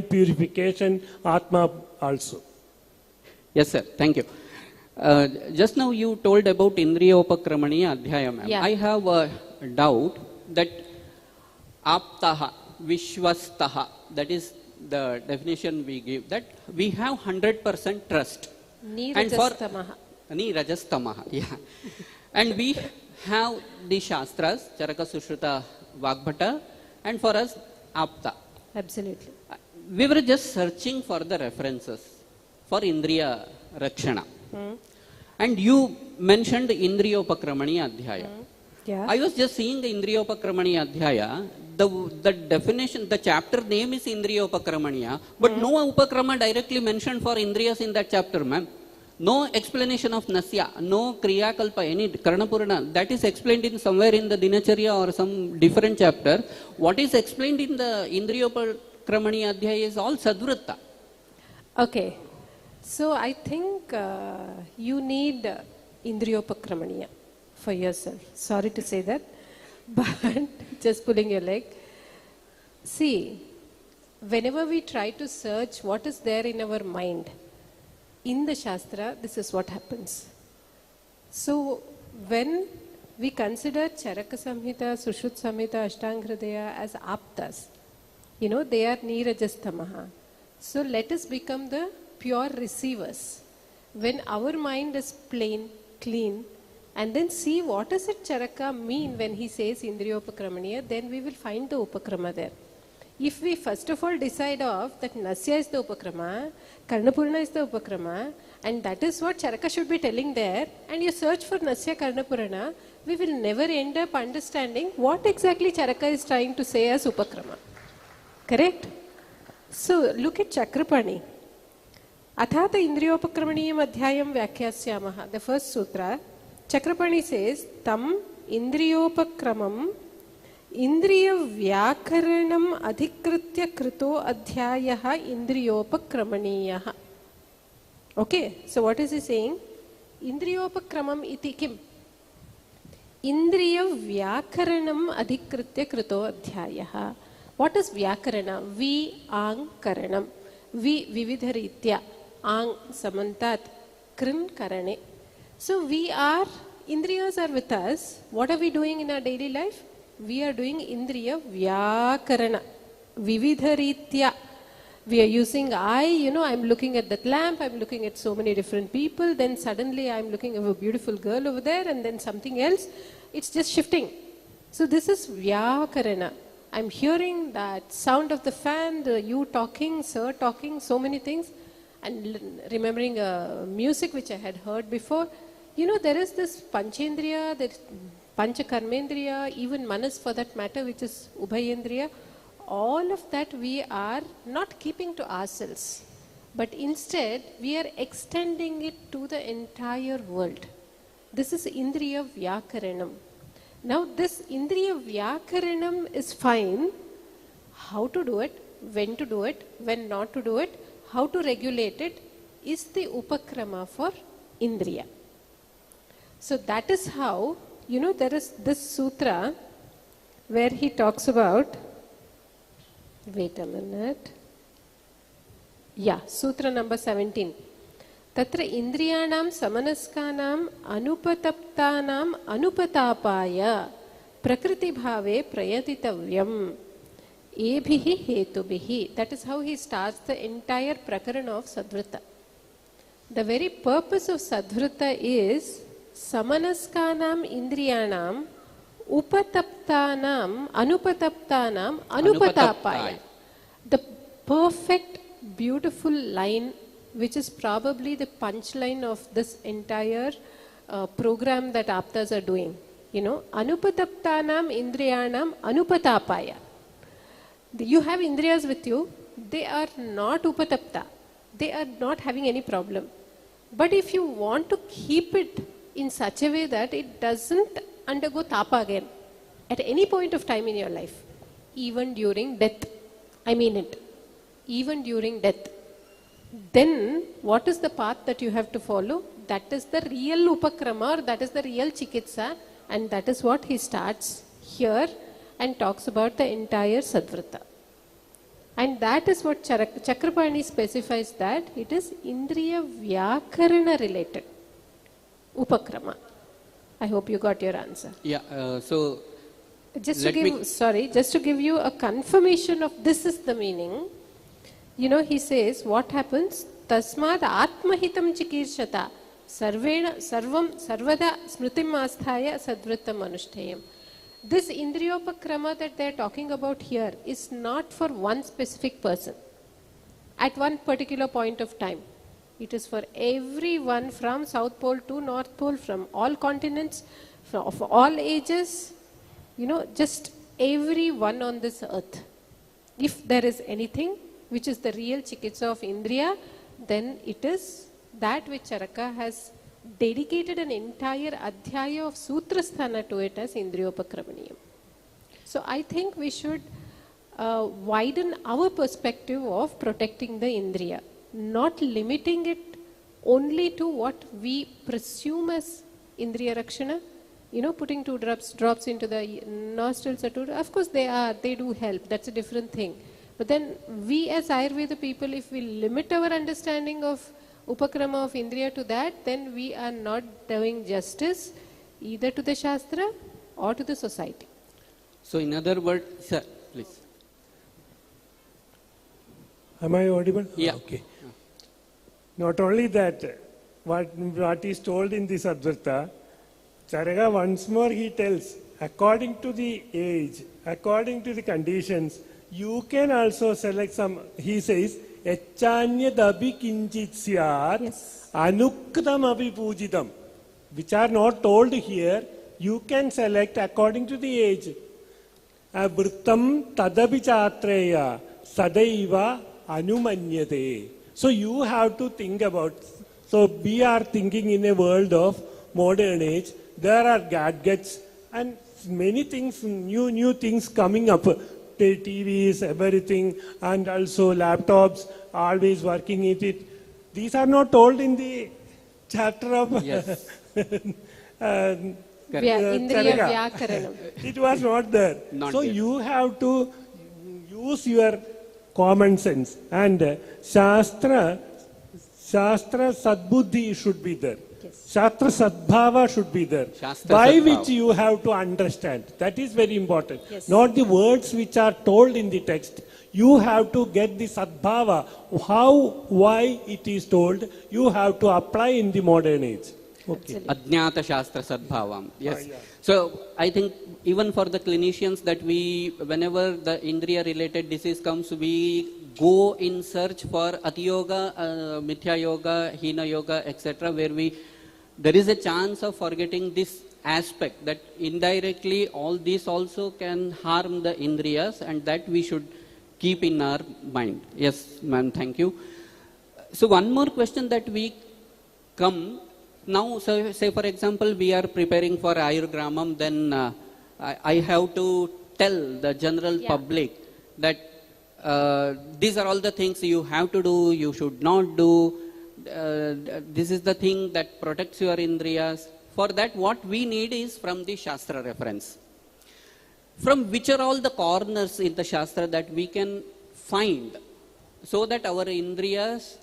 purification, Atma also. Yes, sir. Thank you. Just now you told about Indriyopakramaniya Adhyaya, ma'am. Yeah. I have a doubt that AAPTAS, Vishwastaha, that is the definition we give, that we have 100% trust. Nirajastamaha. Nirajastamaha, yeah. And we have the Shastras, Charaka, Sushruta, Vagbhata, and for us, AAPTA. Absolutely. We were just searching for the references for Indriya Rakshana. And you mentioned Indriyopakramaniya Adhyaya. Yeah. I was just seeing the Indriyopakramaniya Adhyaya. the definition, the chapter name is Indriya Upakramaniya, but no Upakrama directly mentioned for Indriyas in that chapter, ma'am. No explanation of Nasya, no Kriya Kalpa, any Karnapurana. That is explained in somewhere in the Dinacharya or some different chapter. What is explained in the Indriya Upakramaniya Adhyaya is all Sadvritta. Okay. So I think you need Indriya Upakramaniya for yourself. Sorry to say that, but just pulling your leg. See, whenever we try to search what is there in our mind, in the Shastra, this is what happens. So, when we consider Charaka Samhita, Sushruta Samhita, Ashtanga as AAPTAS, they are Nirajastamaha. So, let us become the pure receivers. When our mind is plain, clean, and then see what does it Charaka mean when he says Indriya Upakramaniya, then we will find the Upakrama there. If we first of all decide off that Nasya is the Upakrama, Karnapurana is the Upakrama, and that is what Charaka should be telling there, and you search for Nasya Karnapurana, we will never end up understanding what exactly Charaka is trying to say as Upakrama. Correct? So look at Chakrapani. Athata Indriyopakramaniyam adhyayam vyakyasyamaha. The first sutra, Chakrapani says, Tam Indriyopakramam Indriya Vyakaranam Adhikritya Krito Adhyayaha Indriyopakramaniyaha. Okay, so what is he saying? Indriyopakramam iti kim? Indriya Vyakaranam Adhikritya Krito Adhyayaha. What is Vyakarana? Karanam. Vividharitya. Ang samantat. Krin karane. So we are, Indriyas are with us. What are we doing in our daily life? We are doing Indriya Vyakarana. Vividharitya. We are using eye, I'm looking at that lamp, I'm looking at so many different people, then suddenly I'm looking at a beautiful girl over there, and then something else. It's just shifting. So this is Vyakarana. I'm hearing that sound of the fan, you talking, sir talking, so many things, and remembering music which I had heard before. There is this Panchendriya, there is Panchakarmendriya, even Manas for that matter, which is Ubhayendriya. All of that we are not keeping to ourselves, but instead we are extending it to the entire world. This is Indriya Vyakaranam. Now this Indriya Vyakaranam is fine. How to do it, when not to do it, how to regulate it is the Upakrama for Indriya. So that is how, there is this sutra where he talks about, wait a minute. Yeah, sutra number 17. Tatra indriyanam samanaskanam anupataptanam anupatapaya prakriti bhave prayatitavyam ebhihi hetubihi. That is how he starts the entire prakarana of Sadvrita. The very purpose of Sadvrita is samanaskanam indriyanam upataptanam anupataptanam anupatapaya. The perfect, beautiful line, which is probably the punchline of this entire program that AAPTAS are doing. Anupataptanam indriyanam anupatapaya. You have indriyas with you, they are not upatapta. They are not having any problem. But if you want to keep it in such a way that it doesn't undergo tapa again at any point of time in your life, even during death, I mean it, even during death, then what is the path that you have to follow? That is the real Upakrama, or that is the real Chikitsa, and that is what he starts here and talks about the entire Sadvrita. And that is what Chakrapani specifies, that it is Indriya Vyakarana related Upakrama. I hope you got your answer. Yeah, so just to give you a confirmation of this is the meaning, he says, what happens? Tasmad atmahitam chikirshata sarvada smritim asthaya sadvritam anushtayam. This Indriyopakrama that they are talking about here is not for one specific person at one particular point of time. It is for everyone from South Pole to North Pole, from all continents, of all ages. Just everyone on this earth. If there is anything which is the real chikitsa of Indriya, then it is that which Charaka has dedicated an entire adhyaya of Sutrasthana to it as Indriyopakramaniyam. So I think we should widen our perspective of protecting the Indriya, not limiting it only to what we presume as Indriya Rakshana. You know, putting 2 drops into the nostrils or 2, of course they do help, that's a different thing. But then we as Ayurveda people, if we limit our understanding of Upakrama of Indriya to that, then we are not doing justice either to the Shastra or to the society. So in other words, sir, please. Am I audible? Yeah. Okay. Not only that, what is told in this Advaita, Charaka once more he tells, according to the age, according to the conditions, you can also select some, he says, Echanyadabi kinchit syat, anuktam api pujitam, which are not told here, you can select according to the age. Vrittam tadapi chatreya, sadaiva anumanyate. So you have to think about, so we are thinking in a world of modern age, there are gadgets and many things, new things coming up. TVs, everything, and also laptops, always working in it. These are not told in the chapter of Yes. Indriya Vyakaranam. It was not there. Not so there. you have to use your common sense. And Shastra Sadbuddhi should be there. Shastra Sadbhava should be there. Shastra by Sadbhava. which you have to understand. That is very important. Yes. Not the words which are told in the text. You have to get the Sadbhava. How, why it is told, you have to apply in the modern age. Okay. Ajnata Shastra Sadbhavam. Yes. So I think even for the clinicians that we, whenever the Indriya related disease comes, we go in search for Ati Yoga, Mithya Yoga, Hina Yoga, etc., where there is a chance of forgetting this aspect that indirectly all this also can harm the Indriyas, and that we should keep in our mind. Yes, ma'am, thank you. So one more question that we come now, so say for example, we are preparing for Ayurgramam, then I have to tell the general public that these are all the things you have to do, you should not do. This is the thing that protects your Indriyas. For that, what we need is from the Shastra reference. From which are all the corners in the Shastra that we can find so that our Indriyas,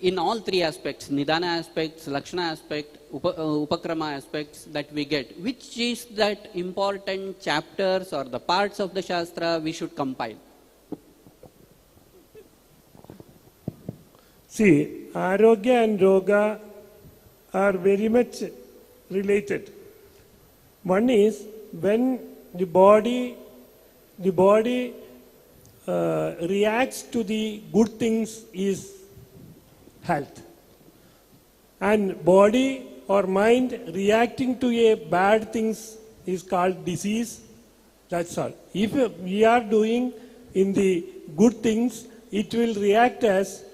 in all 3 aspects, Nidana aspects, Lakshana aspect, Upakrama aspects that we get, which is that important chapters or the parts of the Shastra we should compile? See, Arogya and Roga are very much related. One is when the body reacts to the good things is health. And body or mind reacting to a bad things is called disease. That's all. If we are doing in the good things, it will react as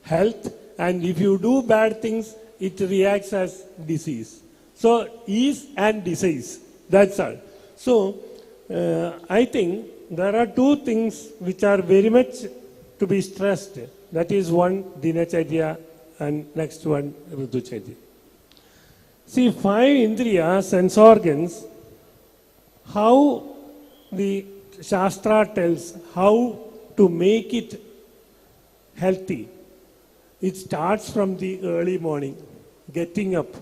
health, and if you do bad things, it reacts as disease. So, ease and disease, that's all. So, I think there are 2 things which are very much to be stressed. That is one, Dinacharya, and next one, Ruducharya. See, 5 Indriya, sense organs, how the Shastra tells how to make it healthy. It starts from the early morning, getting up.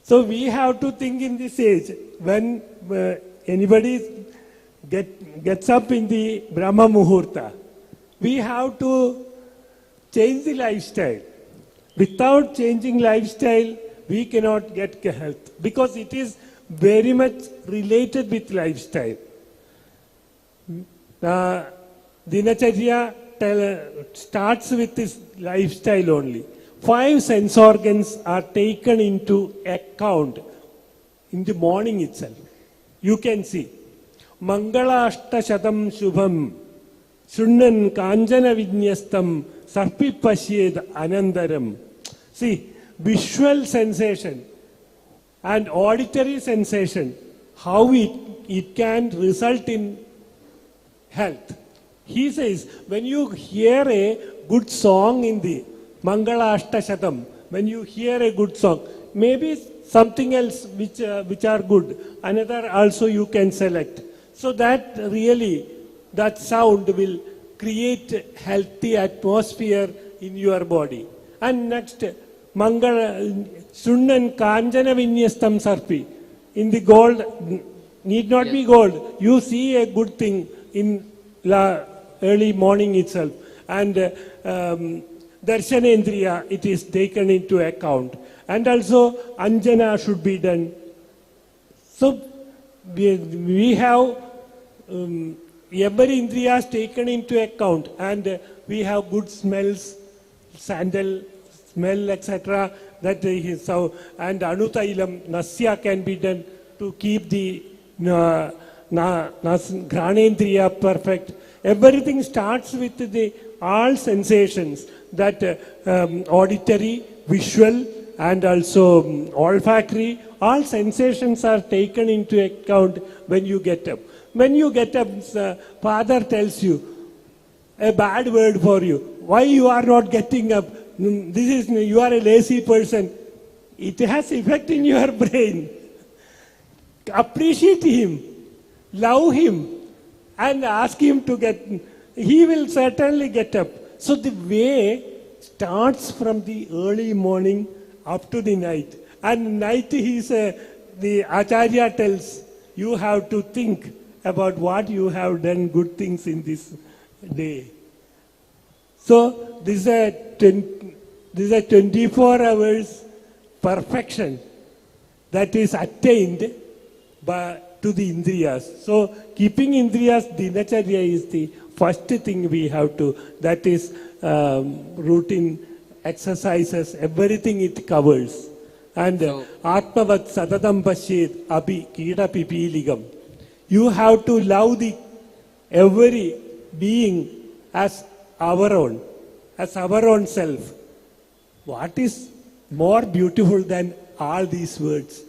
So we have to think in this age, when anybody gets up in the Brahma Muhurta, we have to change the lifestyle. Without changing lifestyle, we cannot get health, because it is very much related with lifestyle. Dinacharya starts with this lifestyle only. 5 sense organs are taken into account in the morning itself. You can see. Mangalashtashatam Shubham Shunnan Kanjana Vinyastam Sarpi Pashyed Anandaram. See, visual sensation and auditory sensation, how it can result in health. He says, when you hear a good song in the Mangala Ashtashatam, when you hear a good song, maybe something else which are good, another also you can select. So that really, that sound will create healthy atmosphere in your body. And next, Mangala Sunnan Kanjana Vinyastam Sarpi. In the gold, need not be gold. You see a good thing in early morning itself. And Darshanendriya, it is taken into account. And also Anjana should be done. So we have every Indriya taken into account, and we have good smells, sandal smell, etc. That is so, and Anutailam, Nasya can be done to keep the Granendriya perfect. Everything starts with the all sensations, that auditory, visual, and also olfactory. All sensations are taken into account when you get up. When you get up, father tells you a bad word for you. Why you are not getting up? You are a lazy person. It has effect in your brain. Appreciate him, love him, and ask him to get. He will certainly get up. So the way starts from the early morning up to the night. And night, the Acharya tells, you have to think about what you have done good things in this day. So this is a 24 hours perfection that is attained to the Indriyas. So keeping Indriyas Dinacharya is the first thing we have to, that is routine exercises, everything it covers. And Atmavat Satatam Pashyed Abhi Kida Pipiligam. You have to love every being as our own self. What is more beautiful than all these words,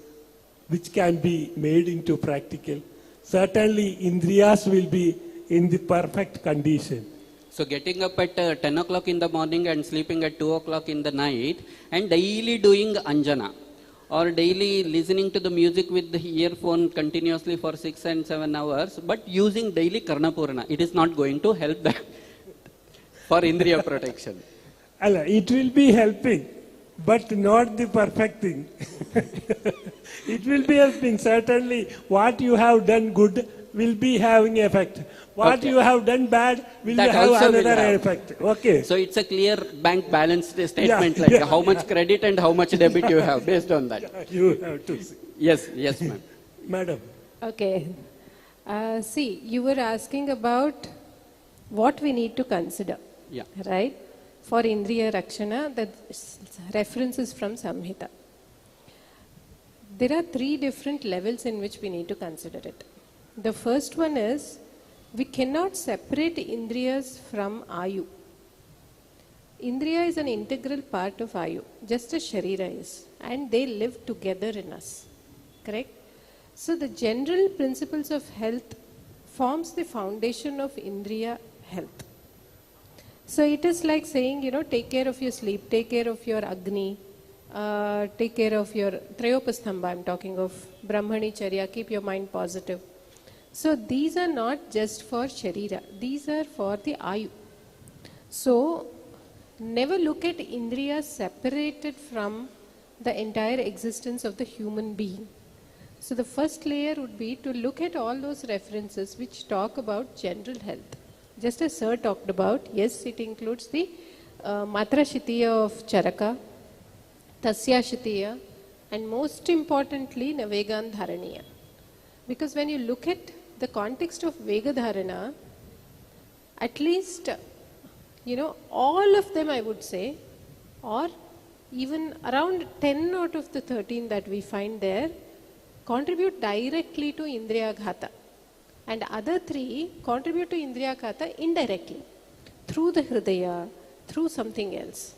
which can be made into practical? Certainly, Indriyas will be in the perfect condition. So getting up at 10 o'clock in the morning and sleeping at 2 o'clock in the night, and daily doing Anjana, or daily listening to the music with the earphone continuously for 6 and 7 hours, but using daily Karnapurana, it is not going to help that for Indriya protection. It will be helping, but not the perfect thing. It will be helping. Certainly, what you have done good will be having effect. What you have done bad will have another effect. Okay. So it's a clear bank balance statement, like how much credit and how much debit you have based on that. You have to see. Yes, ma'am. Madam. Okay. See, you were asking about what we need to consider. Yeah. Right? For Indriya Rakshana, the reference is from Samhita. There are 3 different levels in which we need to consider it. The first one is, we cannot separate Indriyas from Ayu. Indriya is an integral part of Ayu, just as Sharira is, and they live together in us. Correct? So the general principles of health forms the foundation of Indriya health. So it is like saying, take care of your sleep, take care of your Agni, take care of your Trayopasthamba, I'm talking of Brahmani Charya, keep your mind positive. So these are not just for Sharira, these are for the Ayu. So never look at Indriya separated from the entire existence of the human being. So the first layer would be to look at all those references which talk about general health. Just as Sir talked about, yes, it includes the Matra Shitiya of Charaka, Tasya Shitiya, and most importantly, Navegan Dharaniya. Because when you look at the context of Vega Dharana, at least, all of them I would say, or even around 10 out of the 13 that we find there, contribute directly to Indriya Ghata. and other 3 contribute to Indriyaghata indirectly, through the Hridaya, through something else.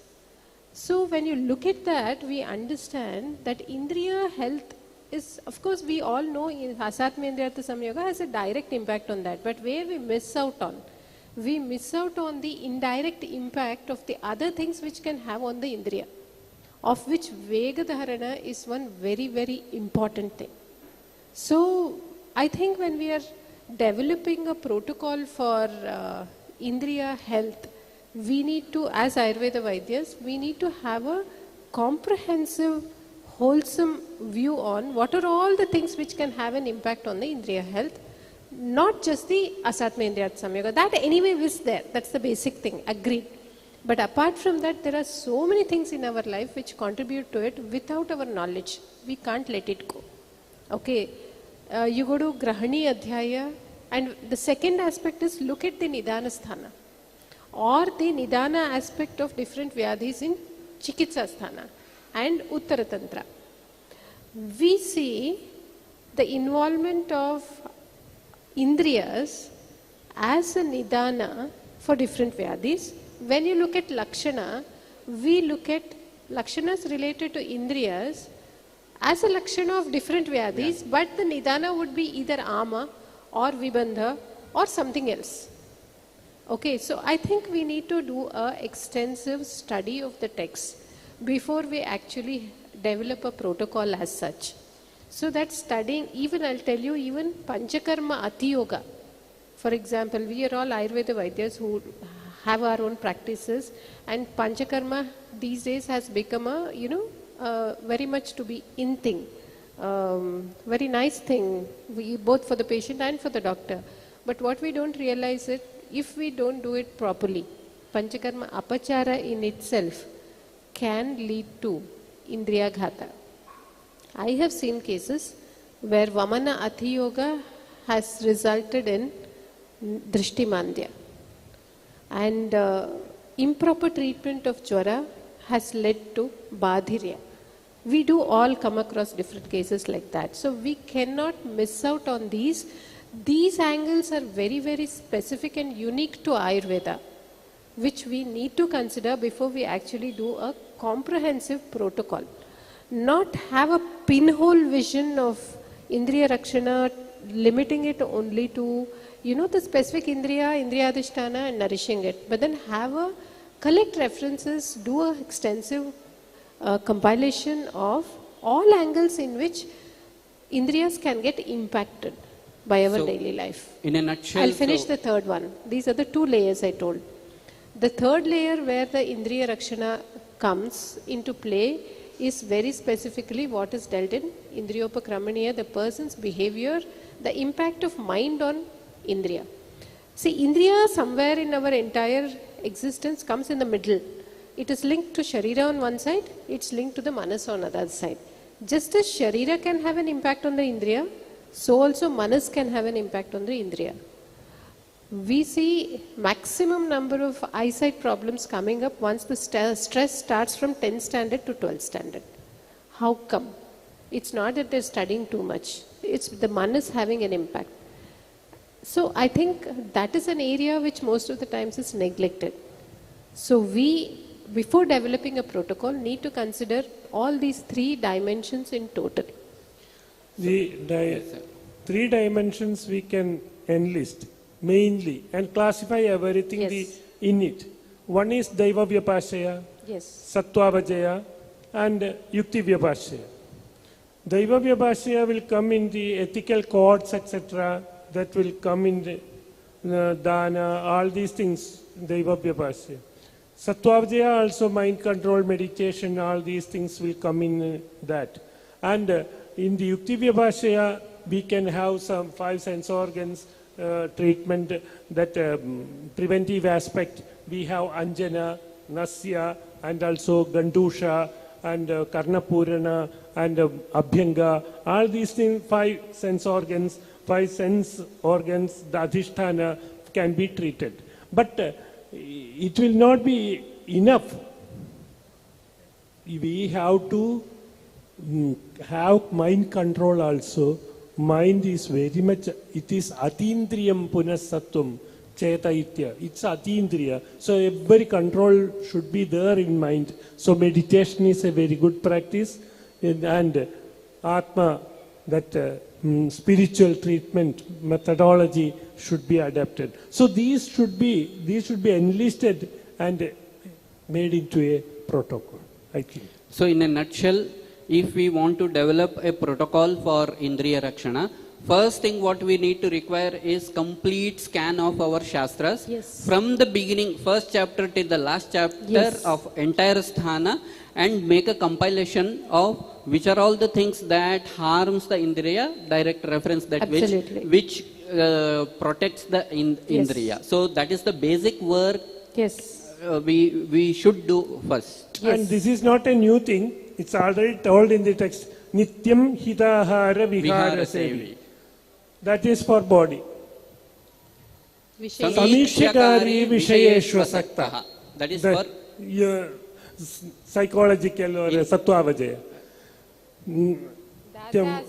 So when you look at that, we understand that Indriya health is, of course, we all know Asatmendriyartha Samyoga has a direct impact on that, but where we miss out on the indirect impact of the other things which can have on the Indriya, of which Vegadharana is one very, very important thing. So I think when we are developing a protocol for Indriya health, we need to, as Ayurveda Vaidyas, we need to have a comprehensive, wholesome view on what are all the things which can have an impact on the Indriya health, not just the Asatmendriyartha Samyoga. That anyway is there, that's the basic thing, agreed. But apart from that, there are so many things in our life which contribute to it without our knowledge. We can't let it go. Okay, you go to Grahani Adhyaya, and the second aspect is look at the Nidana Sthana, or the Nidana aspect of different Vyadhis in Chikitsa Sthana and Uttara Tantra. We see the involvement of Indriyas as a Nidana for different Vyadhis. When you look at Lakshana, we look at Lakshanas related to Indriyas as a Lakshana of different Vyadhis, but the Nidana would be either Ama or Vibandha or something else. Okay, so I think we need to do an extensive study of the text before we actually develop a protocol as such. So that studying, even I'll tell you, even Panchakarma Ati Yoga. For example, we are all Ayurveda Vaidyas who have our own practices, and Panchakarma these days has become a, very much to be in thing. Very nice thing, both for the patient and for the doctor. But what we don't realize is, if we don't do it properly, Panchakarma Apachara in itself can lead to Indriyaghata. I have seen cases where Vamana Ati Yoga has resulted in Drishtimandya, and improper treatment of Jwara has led to Badhirya. We do all come across different cases like that. So we cannot miss out on these. These angles are very, very specific and unique to Ayurveda, which we need to consider before we actually do a comprehensive protocol. Not have a pinhole vision of Indriya Rakshana, limiting it only to, the specific Indriya, Indriyadhisthana, and nourishing it. But then have a collect references, do an extensive compilation of all angles in which Indriyas can get impacted by our daily life. In a nutshell, I'll finish the third one. These are the 2 layers I told. The third layer where the Indriya Rakshana comes into play is very specifically what is dealt in Indriyopakramaniya, the person's behavior, the impact of mind on Indriya. See, Indriya somewhere in our entire existence comes in the middle. It is linked to Sharira on one side, it's linked to the Manas on the other side. Just as Sharira can have an impact on the Indriya, so also Manas can have an impact on the Indriya. We see maximum number of eyesight problems coming up once the stress starts from 10th standard to 12th standard. How come? It's not that they're studying too much. It's the Manas having an impact. So I think that is an area which most of the times is neglected. So we, before developing a protocol, need to consider all these 3 dimensions in total. The 3 dimensions we can enlist mainly and classify everything in it. One is Daiva Vyapashaya, Sattvavajaya, and Yukti Vyapashaya. Daiva Vyapashaya will come in the ethical codes, etc. That will come in the Dana, all these things, Daiva Vyapashaya. Sattvavajaya also mind control, meditation, all these things will come in that. And in the Yukti Vyapashaya, we can have some 5 sense organs treatment, that preventive aspect. We have Anjana, Nasya, and also Gandusha, and Karnapurana, and Abhyanga. All these things, 5 sense organs, the Adhisthana can be treated. But it will not be enough. We have to have mind control also. mind is very much, it is atindriyam punasattvam chaitya. It's atindriya. So every control should be there in mind. So meditation is a very good practice, and Atma, that spiritual treatment methodology should be adapted. So these should be enlisted and made into a protocol, I think. So in a nutshell, if we want to develop a protocol for Indriya Rakshana, first thing what we need to require is complete scan of our Shastras. Yes. From the beginning, first chapter till the last chapter Yes. of entire Sthana, and make a compilation of which are all the things that harms the Indriya, direct reference that Absolutely. which protects the Indriya. So that is the basic work Yes. we should do first. And this is not a new thing. It's already told in the text. Nityam hitahara vihara sevi. That is for body. Samikshakari vishayeshva sakta. That is for psychological or sattvavajaya. Data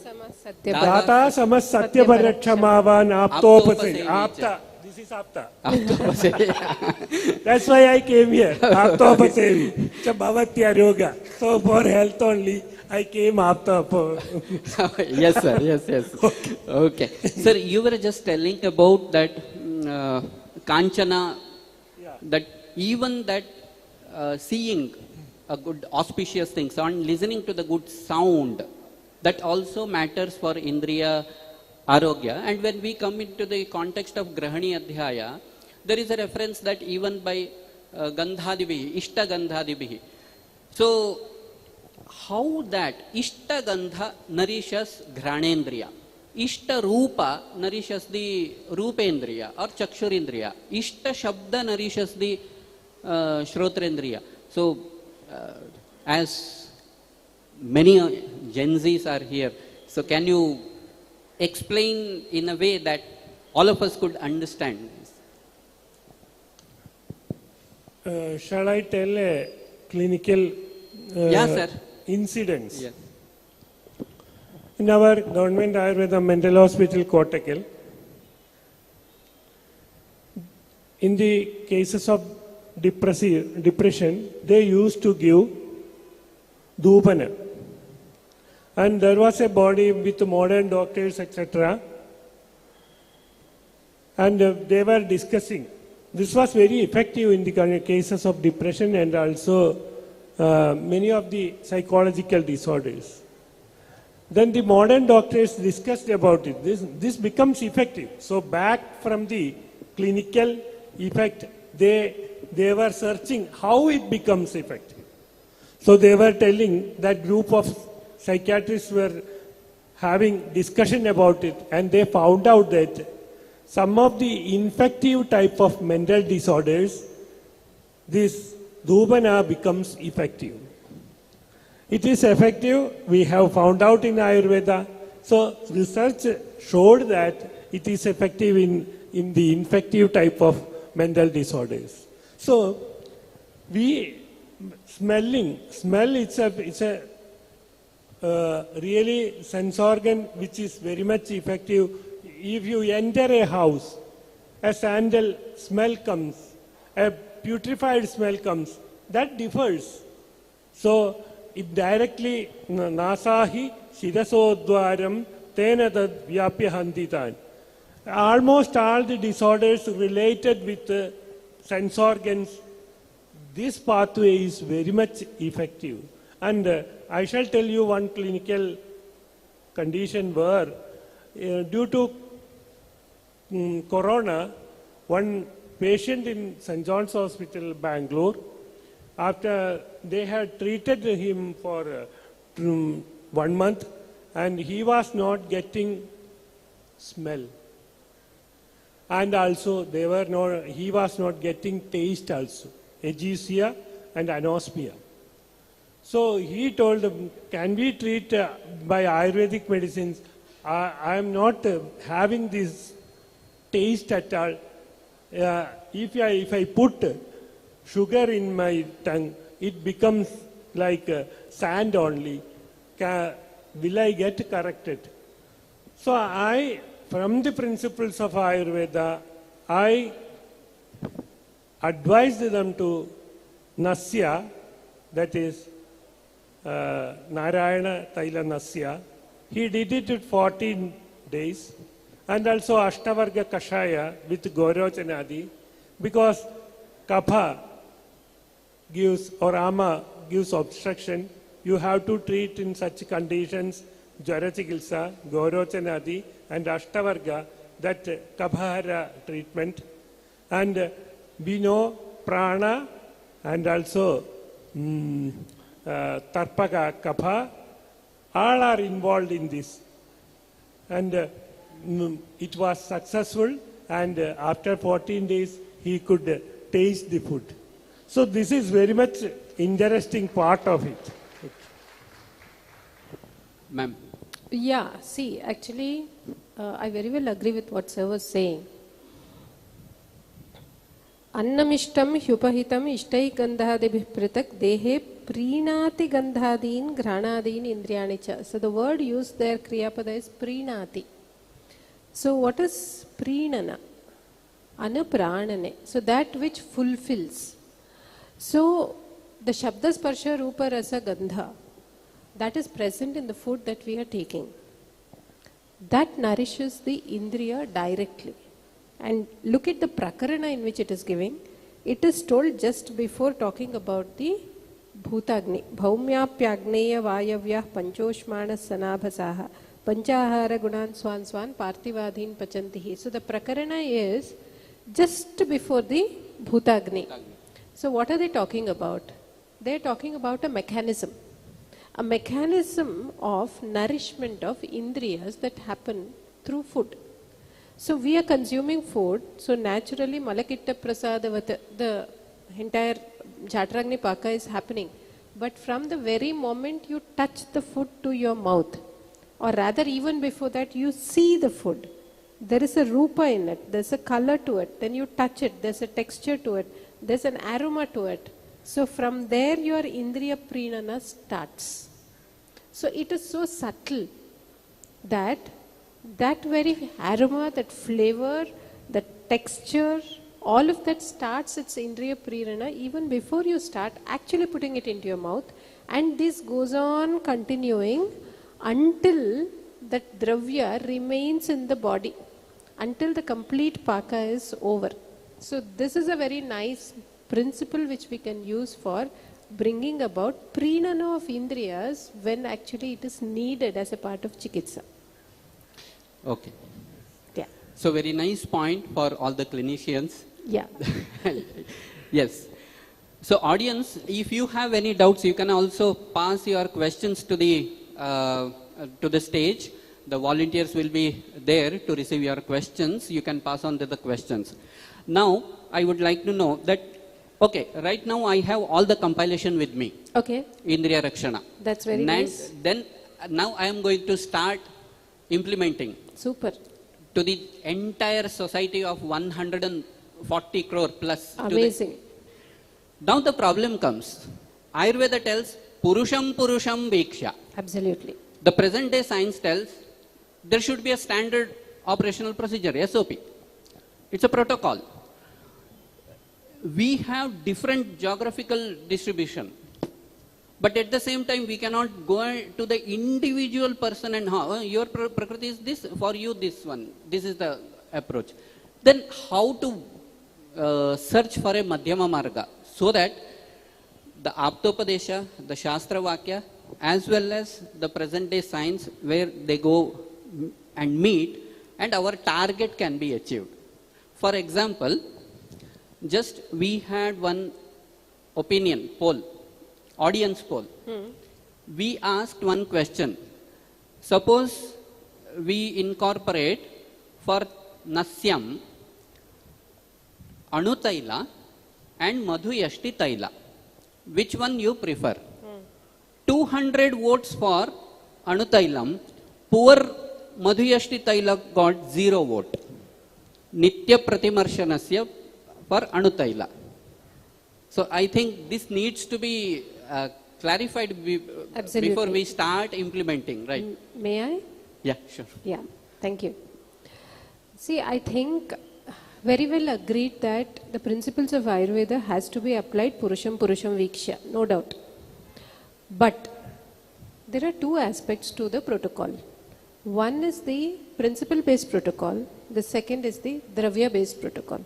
Data samas satya parakshamavan aptopase. Apta. This is apta. That's why I came here. Aptopasevi. Bhavati Arogya. So for health only, I came after. Yes, sir. Yes. Okay. Sir, you were just telling about that Kanchana, that even that seeing a good auspicious things and listening to the good sound, that also matters for Indriya Arogya. And when we come into the context of Grahani Adhyaya, there is a reference that even by Gandhadibihi, Ishta Gandhadibihi. So, how that Ishta Gandha nourishes Granendriya, Ishta Rupa nourishes the Rupendriya or Chakshurindriya, Ishta Shabda nourishes the Shrotrendriya. So, as many Gen Zs are here, so can you explain in a way that all of us could understand? Shall I tell a clinical incidents? Yes. In our government Ayurveda Mental Hospital, Kottakkal, in the cases of depression, they used to give Dhupana. And there was a body with modern doctors, etc. And they were discussing. This was very effective in the cases of depression and also many of the psychological disorders. Then the modern doctors discussed about it. This becomes effective. So back from the clinical effect, they were searching how it becomes effective. So they were telling that group of psychiatrists were having discussion about it, and they found out that some of the infective type of mental disorders, this Dhupana becomes effective. It is effective, we have found out in Ayurveda. So research showed that it is effective in the infective type of mental disorders. So smell itself, it's a really sense organ which is very much effective. If you enter a house, a sandal smell comes, a putrefied smell comes, that differs. So it directly, nasahi shirasodvaram tena tad vyapya handitan. Almost all the disorders related with sense organs, this pathway is very much effective. And I shall tell you one clinical condition where due to corona, one patient in St. John's Hospital, Bangalore, after they had treated him for 1 month, and he was not getting smell. And also he was not getting taste also, ageusia and anosmia. So he told them, can we treat by Ayurvedic medicines? I am not having this taste at all. If I put sugar in my tongue, it becomes like sand only. Will I get corrected? So from the principles of Ayurveda, I advised them to Nasya, that is Narayana Taila Nasya. He did it at 14 days. And also Ashtavarga Kashaya with Gorochanadi, because Kapha gives, or Ama gives obstruction, you have to treat in such conditions Jara Chikitsa, Gorochanadi and Ashtavarga, that Kabhahara treatment. And we know Prana and also Tarpaka, Kapha, all are involved in this. And it was successful, and after 14 days he could taste the food. So this is very much interesting part of it. Ma'am. Yeah, see, actually, I very well agree with what sir was saying. Annamishtam hyupahitam ishtai gandhadibhi pritak dehe prinati gandhadin granadin indriyanicha. So the word used there, Kriyapada, is prinati. So what is prinana? Anapranane. So that which fulfills. So the Shabda Sparsha Rupa Rasa Gandha, that is present in the food that we are taking. That nourishes the Indriya directly. And look at the Prakarana in which it is giving. It is told just before talking about the Bhutagni. Bhaumyapyagneya vayavya panchoshmana sanabhasaha panchahara gunan swan swan parthivadhin pachantihi. So the Prakarana is just before the Bhutagni. So what are they talking about? They are talking about a mechanism. A mechanism of nourishment of Indriyas that happen through food. So we are consuming food, so naturally Malakitta Prasadavata, the entire Jatragni Paka is happening. But from the very moment you touch the food to your mouth, or rather even before that you see the food, there is a rupa in it, there's a color to it, then you touch it, there's a texture to it, there's an aroma to it. So from there your Indriya Prinana starts. So it is so subtle that that very aroma, that flavor, that texture, all of that starts its Indriya Prirana even before you start actually putting it into your mouth. And this goes on continuing until that dravya remains in the body, until the complete paka is over. So this is a very nice principle which we can use for bringing about Prinana of Indriyas when actually it is needed as a part of Chikitsa. Okay. Yeah. So very nice point for all the clinicians. Yeah. Yes. So audience, if you have any doubts, you can also pass your questions to the stage. The volunteers will be there to receive your questions. You can pass on to the questions. Now, I would like to know that, okay, right now I have all the compilation with me. Okay. Indriya Rakshana. That's very nice. Then, now I am going to start implementing. Super. To the entire society of 140 crore plus. Amazing. Now the problem comes. Ayurveda tells, Purusham Purusham Veksha. Absolutely. The present day science tells, there should be a standard operational procedure, SOP. It's a protocol. We have different geographical distribution. But at the same time, we cannot go to the individual person and how your prakriti is this, for you this one. This is the approach. Then how to search for a Madhyama Marga so that the Aptopadesha, the Shastra Vakya, as well as the present day science where they go and meet and our target can be achieved. For example, just we had one opinion poll. Audience poll. We asked one question. Suppose we incorporate for Nasyam, Anutaila and Madhuyashti Taila. Which one you prefer? 200 votes for Anutailam. Poor Madhuyashti Taila got 0 vote. Nitya Pratimarshanasya for Anutaila. So I think this needs to be clarified before we start implementing, right? May I? Yeah, sure. Yeah. Thank you. See, I think very well agreed that the principles of Ayurveda has to be applied Purusham Viksha, no doubt. But there are two aspects to the protocol. One is the principle-based protocol. The second is the Dravya-based protocol.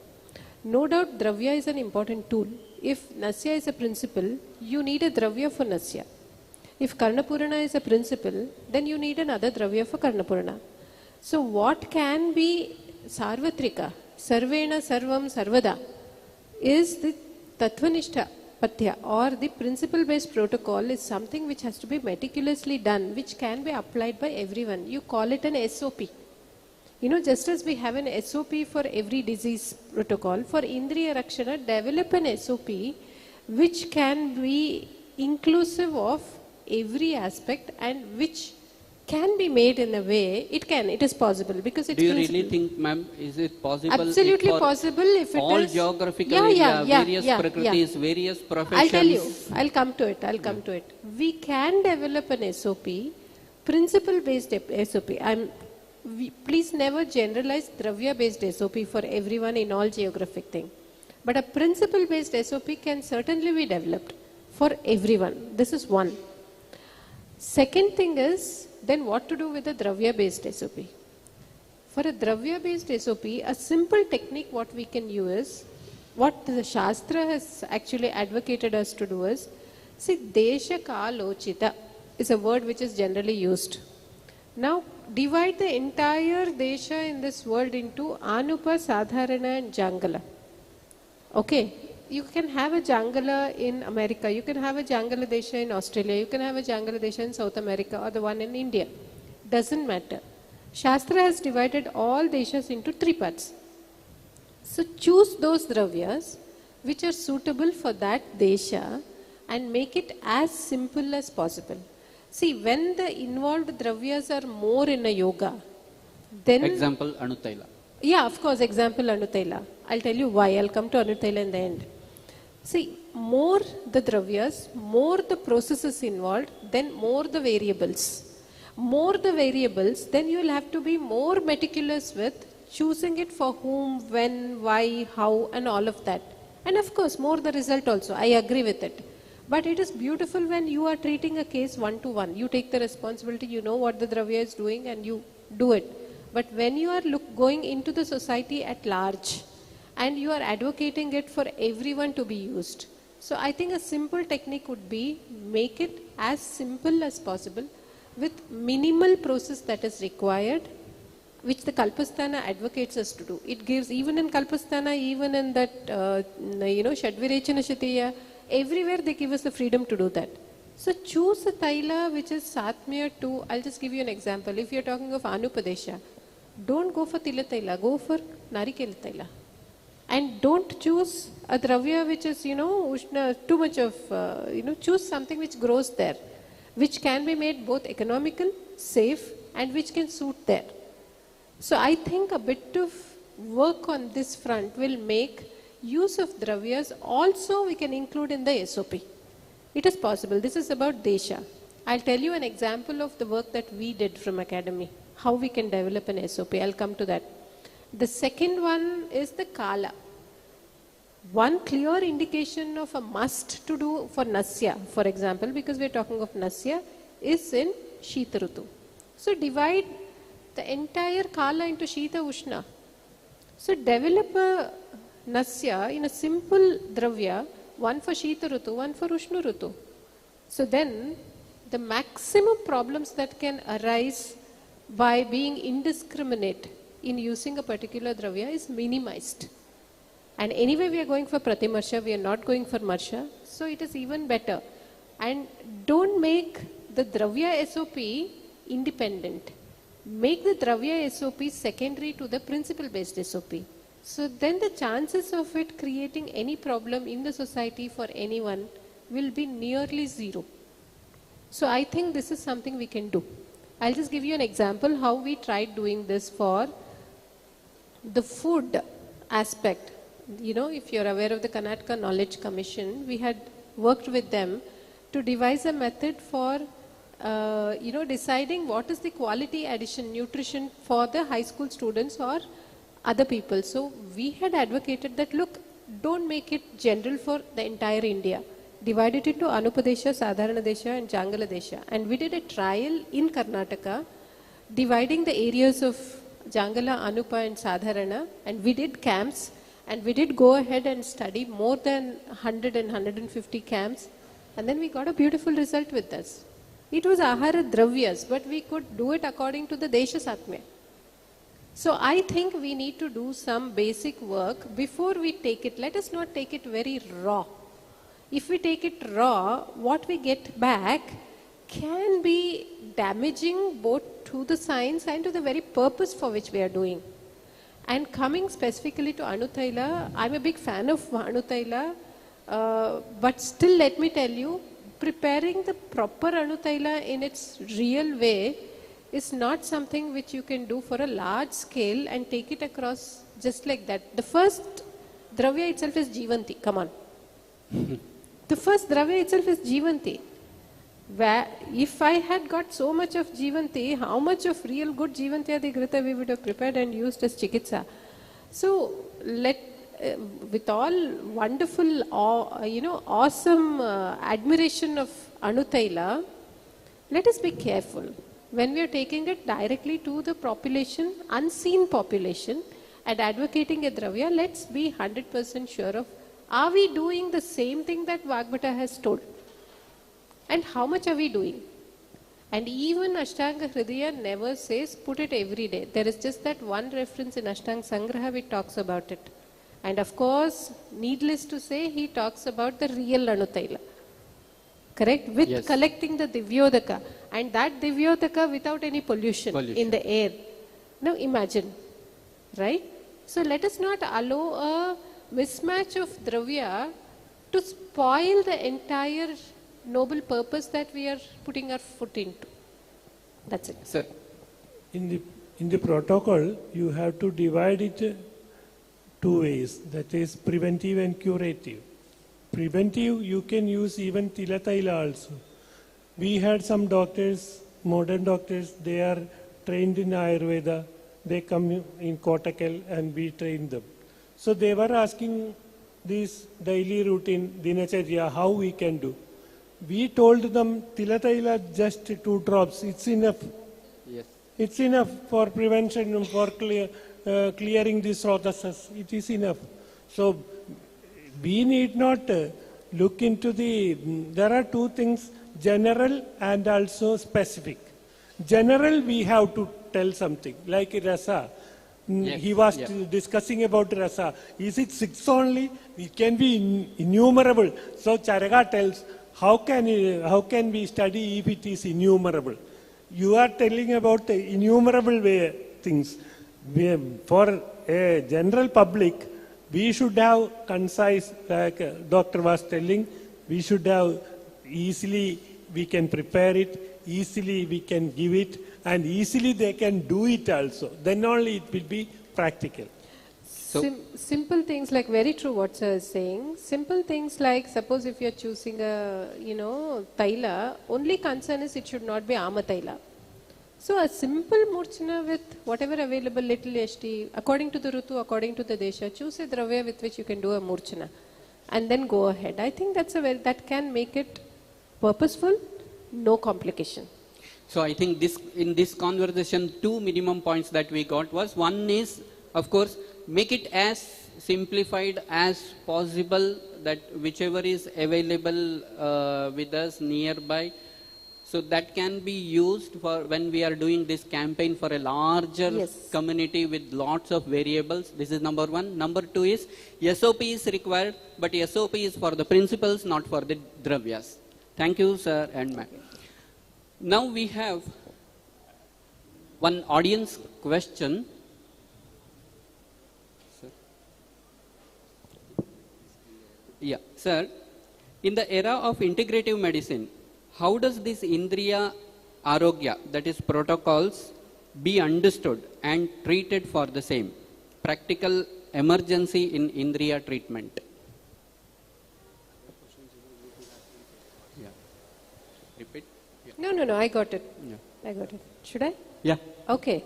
No doubt Dravya is an important tool. If Nasya is a principle, you need a Dravya for Nasya. If Karnapurana is a principle, then you need another Dravya for Karnapurana. So what can be Sarvatrika, Sarvena Sarvam Sarvada, is the Tattvanishta Patya or the principle-based protocol is something which has to be meticulously done, which can be applied by everyone. You call it an SOP. You know, just as we have an SOP for every disease protocol, for Indriya Rakshana, develop an SOP which can be inclusive of every aspect and which can be made in a way, it is possible because it's Do you really think, ma'am, is it possible? Absolutely possible if it all is. All geographical area, various prakritis, various professions. I'll tell you, I'll come to it. We can develop an SOP, principle-based SOP. Please never generalize Dravya-based SOP for everyone in all geographic thing. But a principle-based SOP can certainly be developed for everyone. This is one. Second thing is, then what to do with a Dravya-based SOP? For a Dravya-based SOP, a simple technique what we can use is, what the Shastra has actually advocated us to do is, see, Desha Kalochita is a word which is generally used. Now, divide the entire Desha in this world into Anupa, Sadharana and Jangala. Okay, you can have a Jangala in America, you can have a Jangala Desha in Australia, you can have a Jangala Desha in South America or the one in India. Doesn't matter. Shastra has divided all Deshas into three parts. So choose those Dravyas which are suitable for that Desha and make it as simple as possible. See, when the involved Dravyas are more in a yoga, then... Example, Anutaila. Yeah, of course, example Anutaila. I'll tell you why. I'll come to Anutaila in the end. See, more the Dravyas, more the processes involved, then more the variables. More the variables, then you will have to be more meticulous with choosing it for whom, when, why, how and all of that. And of course, more the result also. I agree with it. But it is beautiful when you are treating a case one-to-one. You take the responsibility, you know what the Dravya is doing and you do it. But when you are going into the society at large and you are advocating it for everyone to be used. So I think a simple technique would be make it as simple as possible with minimal process that is required, which the Kalpasthana advocates us to do. It gives, even in Kalpasthana, even in that, Shadvirechana Shatiya, everywhere they give us the freedom to do that. So choose a Taila which is Satmya to, I'll just give you an example. If you're talking of Anupadesha, don't go for Tila Taila, go for Narikela Taila. And don't choose a Dravya which is, Ushna, too much of, choose something which grows there, which can be made both economical, safe, and which can suit there. So I think a bit of work on this front will make use of Dravyas also we can include in the SOP. It is possible. This is about Desha. I'll tell you an example of the work that we did from Academy, how we can develop an SOP. I'll come to that. The second one is the Kala. One clear indication of a must to do for Nasya, for example, because we're talking of Nasya, is in Shita Rutu. So divide the entire Kala into Shita Ushna. So develop a Nasya in a simple Dravya, one for Shita Rutu, one for Ushna Rutu. So then the maximum problems that can arise by being indiscriminate in using a particular Dravya is minimized. And anyway we are going for Pratimarsha, we are not going for Marsha, so it is even better. And don't make the Dravya SOP independent. Make the Dravya SOP secondary to the principle based SOP. So then the chances of it creating any problem in the society for anyone will be nearly zero. So I think this is something we can do. I'll just give you an example how we tried doing this for the food aspect. If you're aware of the Karnataka Knowledge Commission, we had worked with them to devise a method for deciding what is the quality addition, nutrition for the high school students or other people. So we had advocated that, look, don't make it general for the entire India. Divide it into Anupadesha, Sadharanadesha and Jangaladesha. And we did a trial in Karnataka, dividing the areas of Jangala, Anupa and Sadharana, and we did camps, and we did go ahead and study more than 100 and 150 camps, and then we got a beautiful result with this. It was Ahara Dravyas, but we could do it according to the Desha Satmya. So I think we need to do some basic work before we take it. Let us not take it very raw. If we take it raw, what we get back can be damaging both to the science and to the very purpose for which we are doing. And coming specifically to Anutaila, I'm a big fan of Anutaila, but still let me tell you, preparing the proper Anutaila in its real way is not something which you can do for a large scale and take it across just like that. The first Dravya itself is Jivanti, come on. The first Dravya itself is Jivanti. Where if I had got so much of Jivanti, how much of real good Jivanti Adhigrita we would have prepared and used as Chikitsa. So with all wonderful, awesome admiration of Anutaila, let us be careful. When we are taking it directly to the population, unseen population, and advocating a Dravya, let's be 100% sure of, are we doing the same thing that Vagbhata has told? And how much are we doing? And even Ashtanga Hridaya never says put it every day. There is just that one reference in Ashtanga Sangraha which talks about it. And of course, needless to say, he talks about the real Anutaila. Correct? With collecting the Divyodaka. And that Divyodaka without any pollution in the air. Now imagine. Right? So let us not allow a mismatch of Dravya to spoil the entire noble purpose that we are putting our foot into. That's it. Sir. In the protocol, you have to divide it two ways. That is preventive and curative. Preventive, you can use even Tilataila also. We had some doctors, modern doctors, they are trained in Ayurveda. They come in Kottakkal and we train them. So they were asking this daily routine, Dinacharya, how we can do. We told them, Tilataila just 2 drops, it's enough. Yes. It's enough for prevention, for clearing the srotasas. It is enough. So we need not look into there are 2 things, general and also specific. General, we have to tell something, like rasa. He was discussing about rasa. Is it 6 only? It can be innumerable. So Charaga tells, how can we study if it is innumerable? You are telling about the innumerable things. For a general public, we should have concise, like doctor was telling, we should have easily, we can prepare it, easily we can give it, and easily they can do it also. Then only it will be practical. Simple things like, very true what sir is saying, simple things like, suppose if you are choosing a, taila, only concern is it should not be ama taila. So a simple murchana with whatever available, little yashti, according to the rutu, according to the desha, choose a dravya with which you can do a murchana and then go ahead. I think that can make it purposeful, no complication. So I think in this conversation, 2 minimum points that we got was, one is, of course, make it as simplified as possible, that whichever is available with us nearby, so that can be used for when we are doing this campaign for a larger community with lots of variables. This is number 1. Number 2 is SOP is required, but SOP is for the principles, not for the dravyas. Thank you, sir and ma'am. Now we have one audience question. Yeah, sir, in the era of integrative medicine, how does this Indriya Arogya, that is protocols, be understood and treated for the same? Practical emergency in Indriya treatment. Yeah. Repeat. No, I got it. Yeah. I got it. Should I? Yeah. Okay.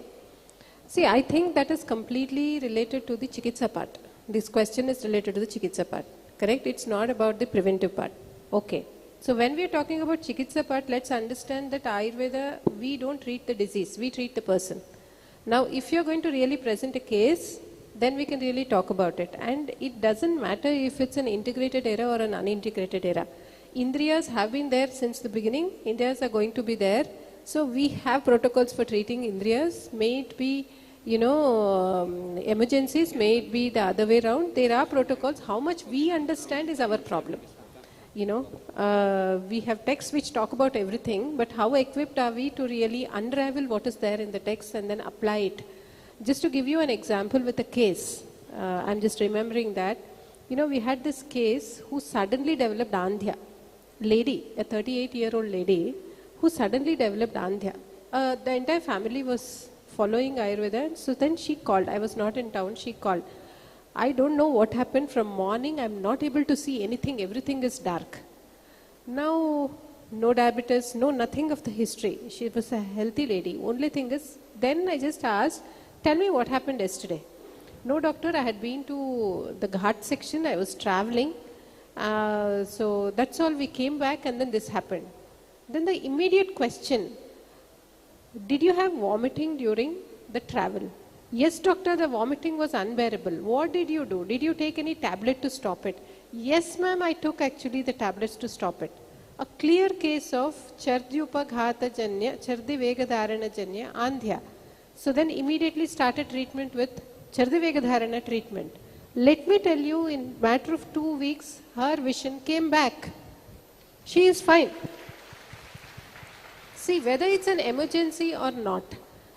See, I think that is completely related to the chikitsa part. This question is related to the chikitsa part. Correct? It's not about the preventive part. Okay. So when we are talking about chikitsa part, let's understand that Ayurveda, we don't treat the disease, we treat the person. Now, if you're going to really present a case, then we can really talk about it. And it doesn't matter if it's an integrated era or an unintegrated era. Indriyas have been there since the beginning. Indriyas are going to be there. So we have protocols for treating Indriyas. May it be, emergencies, may it be the other way around. There are protocols. How much we understand is our problem. We have texts which talk about everything, but how equipped are we to really unravel what is there in the text and then apply it? Just to give you an example with a case, I'm just remembering that, we had this case who suddenly developed Andhya. Lady, a 38-year-old lady, who suddenly developed Andhya. The entire family was following Ayurveda, so then she called. I was not in town, she called. I don't know what happened from morning, I'm not able to see anything, everything is dark. Now, no diabetes, no nothing of the history. She was a healthy lady. Only thing is, then I just asked, tell me what happened yesterday. No doctor, I had been to the Ghat section, I was traveling. So that's all, we came back and then this happened. Then the immediate question, did you have vomiting during the travel? Yes, doctor, the vomiting was unbearable. What did you do? Did you take any tablet to stop it? Yes, ma'am, I took actually the tablets to stop it. A clear case of Chardyupaghata Janya, Chardi Vegadharana Janya, Andhya. So then immediately started treatment with Chardi Vegadharana treatment. Let me tell you, in matter of 2 weeks, her vision came back. She is fine. See, whether it's an emergency or not,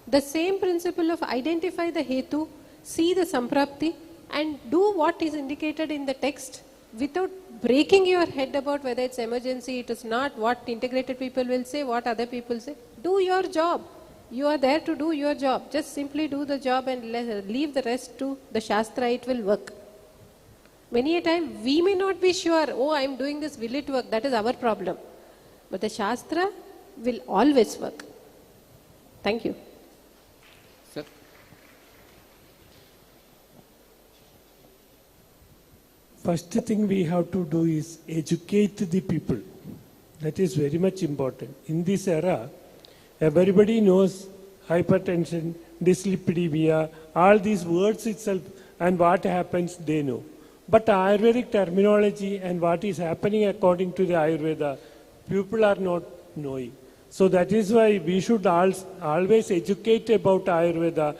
the same principle of identify the hetu, see the samprapti, and do what is indicated in the text without breaking your head about whether it's emergency, it is not, what integrated people will say, what other people say. Do your job. You are there to do your job. Just simply do the job and leave the rest to the Shastra, it will work. Many a time we may not be sure, I am doing this, will it work? That is our problem. But the Shastra will always work. Thank you. Sir. First thing we have to do is educate the people. That is very much important. In this era, everybody knows hypertension, dyslipidemia, all these words itself, and what happens, they know. But Ayurvedic terminology and what is happening according to the Ayurveda, people are not knowing. So that is why we should always educate about Ayurveda,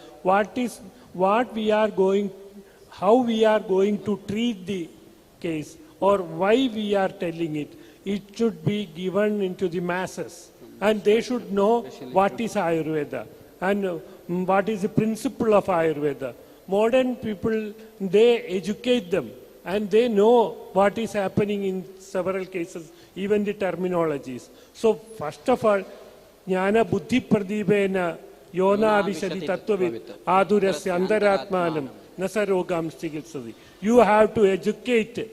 how we are going to treat the case, or why we are telling it. It should be given into the masses, and they should know what is Ayurveda and what is the principle of Ayurveda. Modern people, they educate them and they know what is happening in several cases, even the terminologies. So first of all, Jnana Buddhi Pradipena Yona Vishadi Tattvavit Adurasya Andaratmanam Nasarogam Stigilsadi. You have to educate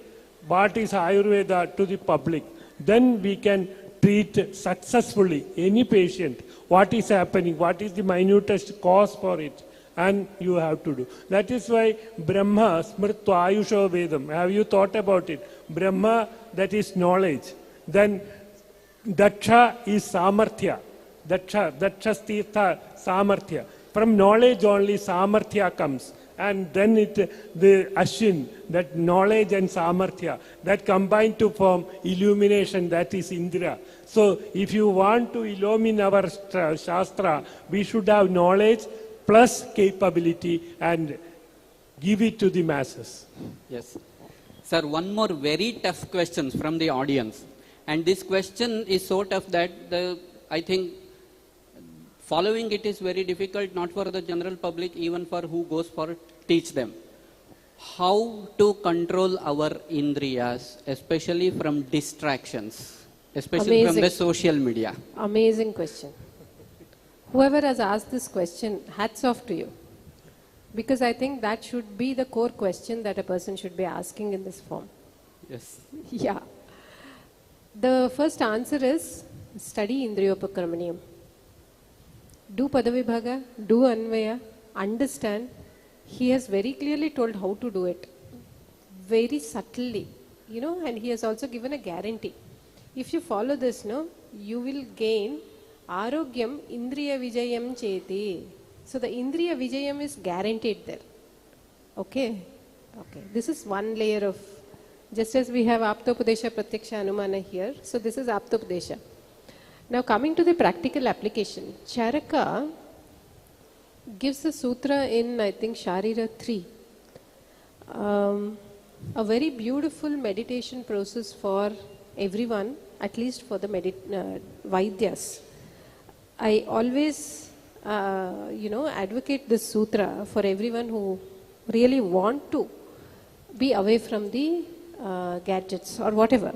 what is Ayurveda to the public. Then we can treat successfully any patient, what is happening, what is the minutest cause for it, and you have to do. That is why Brahma Smritva Ayusho Vedam. Have you thought about it? Brahma, that is knowledge. Then Daksha is Samarthya. Dakshastirtha Samarthya. From knowledge only Samarthya comes. And then the Ashin, that knowledge and Samarthya, that combine to form illumination, that is Indra. So if you want to illumine our Shastra, we should have knowledge plus capability and give it to the masses. Yes. Sir, one more very tough question from the audience. And this question is so tough that I think following it is very difficult, not for the general public, even for who goes for teach them. How to control our indriyas, especially from distractions, especially from the social media? Amazing question. Whoever has asked this question, hats off to you. Because I think that should be the core question that a person should be asking in this form. Yes. Yeah. The first answer is, study Indriyopakramaniyam. Do Padavibhaga, do Anvaya, understand. He has very clearly told how to do it. Very subtly, and he has also given a guarantee. If you follow this, you will gain Arogyam Indriya Vijayam Cheti. So the Indriya Vijayam is guaranteed there. Okay. This is one layer of, just as we have Aptopadesha Pratyaksha Anumana here, so this is Aptopadesha. Now coming to the practical application, Charaka gives a sutra in, I think, Sharira 3. A very beautiful meditation process for everyone, at least for the Vaidyas. I always, advocate this sutra for everyone who really want to be away from the gadgets or whatever.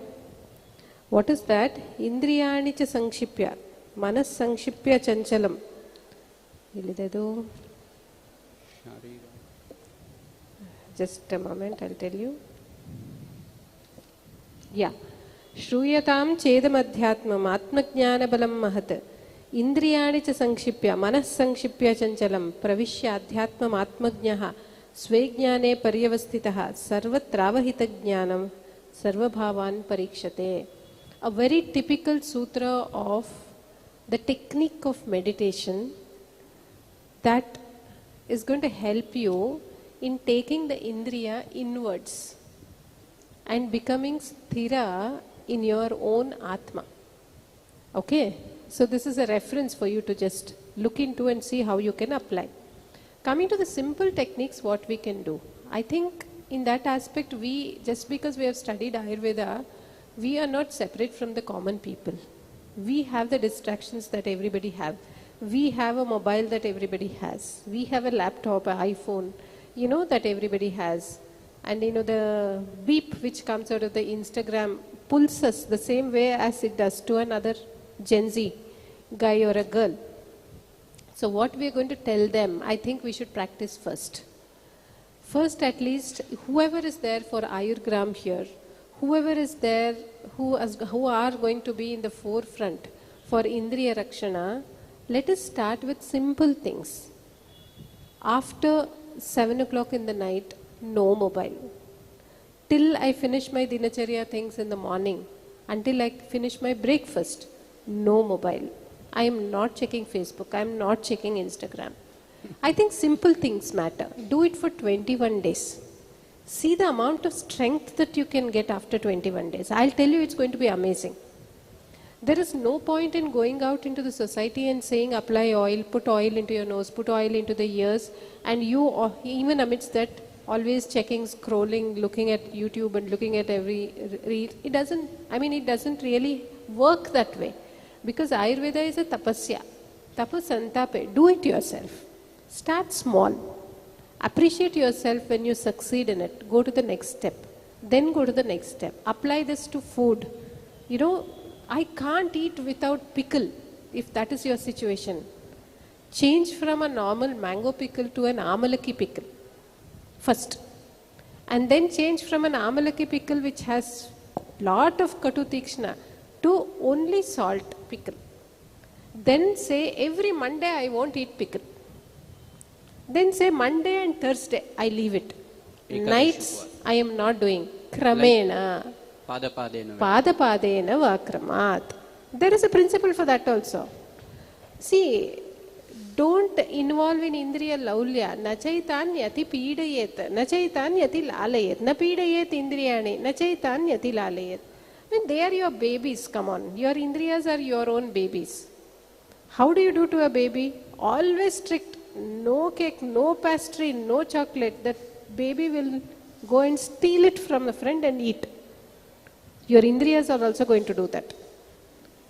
What is that? Indriyani cha sankshipya, manas sankshipya chanchalam. Just a moment, I'll tell you. Yeah. Shruyatam chedam adhyatmam atmajnana balam mahat. Indriyani cha sankshipya, manas sankshipya chanchalam, pravishya adhyatmam atmajnaha, svejnane paryavastitaha, sarvatravahita jnanam, sarvabhavan parikshate. A very typical sutra of the technique of meditation that is going to help you in taking the indriya inwards and becoming sthira in your own atma. Okay, so this is a reference for you to just look into and see how you can apply. Coming to the simple techniques, what we can do. I think in that aspect, just because we have studied Ayurveda, we are not separate from the common people. We have the distractions that everybody have. We have a mobile that everybody has. We have a laptop, an iPhone, that everybody has. And the beep which comes out of the Instagram pulls us the same way as it does to another Gen Z guy or a girl. So what we are going to tell them, I think we should practice first. First, at least, whoever is there for Ayurgram here, whoever is there who are going to be in the forefront for Indriya Rakshana, let us start with simple things. After 7 o'clock in the night, no mobile. Till I finish my dinacharya things in the morning, until I finish my breakfast, no mobile. I am not checking Facebook, I am not checking Instagram. I think simple things matter. Do it for 21 days. See the amount of strength that you can get after 21 days. I'll tell you, it's going to be amazing. There is no point in going out into the society and saying apply oil, put oil into your nose, put oil into the ears, and you, even amidst that, always checking, scrolling, looking at YouTube and looking at every reel. It doesn't really work that way. Because Ayurveda is a tapasya. Tapasantape. Do it yourself. Start small. Appreciate yourself when you succeed in it. Go to the next step. Then go to the next step. Apply this to food. I can't eat without pickle, if that is your situation. Change from a normal mango pickle to an amalaki pickle first. And then change from an amalaki pickle which has lot of katu tikshna to only salt pickle. Then say every Monday I won't eat pickle. Then say Monday and Thursday I leave it. Nights I am not doing. Kramena. Padapadena vakramat. There is a principle for that also. See, don't involve in Indriya Laulya. Nachaitanyati pidayet. Nachaitanyati lalayet. Na pidayet Indriyani. Nachaitanyati lalayet. They are your babies, come on. Your Indriyas are your own babies. How do you do to a baby? Always strict. No cake, no pastry, no chocolate. That baby will go and steal it from a friend and eat. Your Indriyas are also going to do that.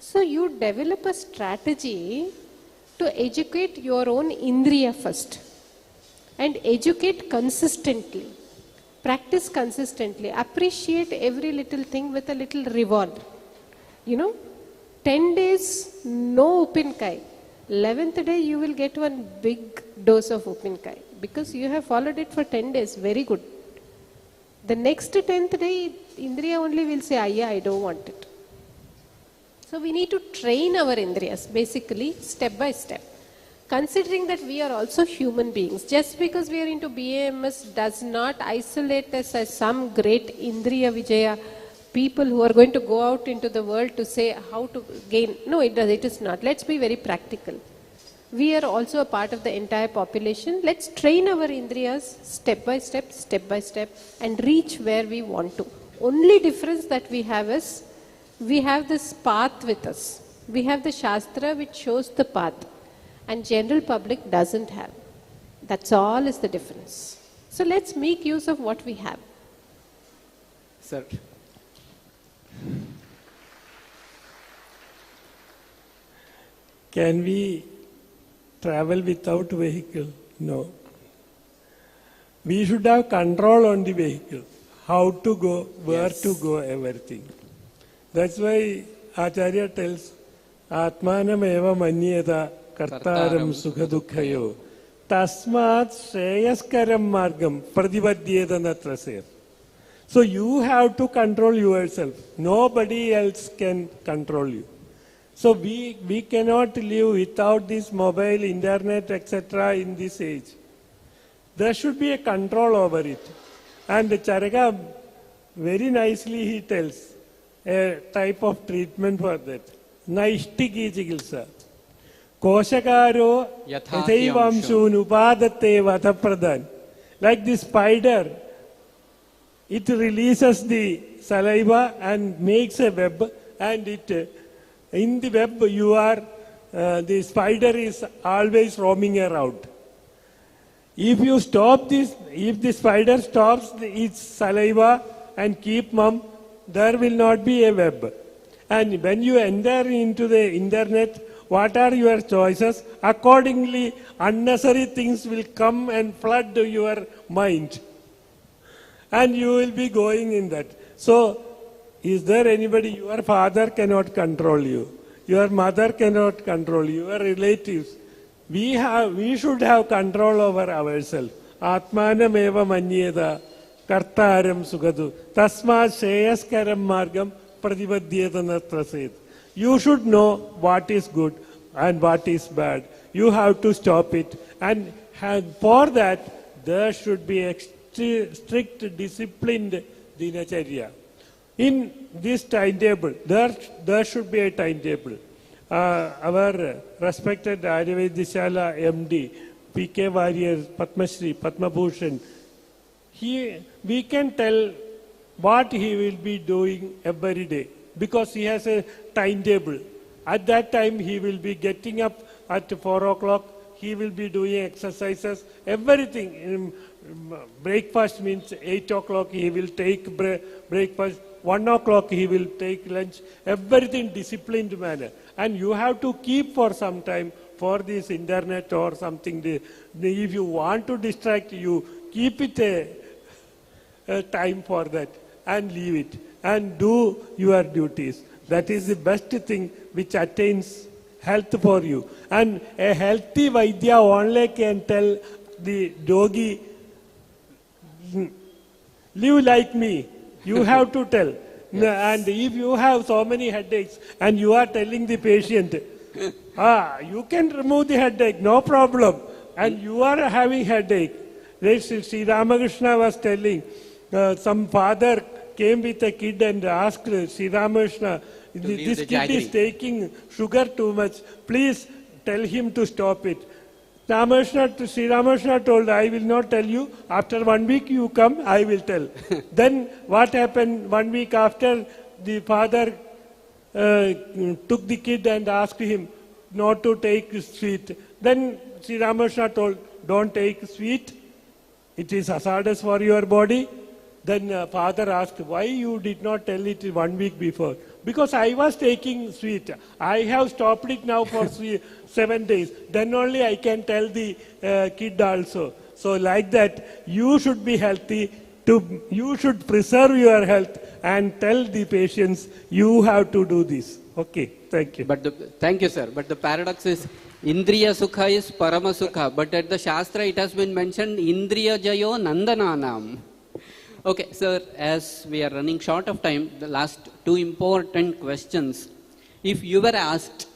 So you develop a strategy to educate your own Indriya first. And educate consistently. Practice consistently. Appreciate every little thing with a little reward. 10 days, no upinkai. 11th day, you will get one big dose of upinkai. Because you have followed it for 10 days. Very good. The next 10th day, Indriya only will say, I don't want it. So we need to train our Indriyas, basically, step by step. Considering that we are also human beings, just because we are into BAMS does not isolate us as some great Indriya Vijaya people who are going to go out into the world to say how to gain. No, it is not. Let's be very practical. We are also a part of the entire population. Let's train our Indriyas step by step, and reach where we want to. Only difference that we have is, we have this path with us. We have the Shastra which shows the path, and general public doesn't have. That's all is the difference. So let's make use of what we have. Sir. Can we travel without vehicle? No. We should have control on the vehicle. How to go, where to go, everything. That's why Acharya tells, Atmanam eva manyeta kartaram sukha dukkhayo tasmat shreyaskaram margam pradivadhyeda natrasir. So you have to control yourself. Nobody else can control you. So we cannot live without this mobile, internet, etc. in this age. There should be a control over it. And Charaka very nicely he tells a type of treatment for that. Naishtiki chikilsa. Koshakaro yathayvamshu nupadate vatapradan. Like the spider, it releases the saliva and makes a web, and in the web the spider is always roaming around. If you stop this, if the spider stops its saliva and keep mum, there will not be a web. And when you enter into the internet, what are your choices? Accordingly, unnecessary things will come and flood your mind. And you will be going in that. So, is there anybody? Your father cannot control you. Your mother cannot control you. Your relatives. We should have control over ourselves. Atmanam eva manyeda kartaram sugadu tasma sheyaskaram margam pradivadhyeda natraset. You should know what is good and what is bad. You have to stop it. And for that, there should be a strict, disciplined dinacharya. In this timetable, there should be a timetable. Our respected Ayurvedishala MD, P.K. Warrior, Padma Shri, Padma Bhushan, we can tell what he will be doing every day because he has a timetable. At that time, he will be getting up at 4 o'clock. He will be doing exercises, everything. Breakfast means 8 o'clock, he will take breakfast. 1 o'clock he will take lunch, everything disciplined manner. And you have to keep for some time for this internet or something. If you want to distract, you keep it a time for that and leave it and do your duties. That is the best thing which attains health for you. And a healthy Vaidya only can tell the yogi, live like me. You have to tell. Yes. And if you have so many headaches and you are telling the patient, you can remove the headache, no problem. And you are having headache. Sri Ramakrishna was telling, some father came with a kid and asked Sri Ramakrishna, this kid is taking sugar too much. Please tell him to stop it. Sri Ramakrishna told, I will not tell you. After 1 week you come, I will tell. Then what happened? 1 week after, the father took the kid and asked him not to take sweet. Then Sri Ramakrishna told, don't take sweet. It is hazardous for your body. Then father asked, why you did not tell it 1 week before? Because I was taking sweet. I have stopped it now for 7 days. Then only I can tell the kid also. So like that, you should be healthy. You should preserve your health and tell the patients, you have to do this. Okay, thank you. Thank you, sir. But the paradox is, Indriya Sukha is Parama Sukha. But at the Shastra, it has been mentioned, Indriya Jayo Nandananam. Okay, sir, as we are running short of time, the last two important questions. If you were asked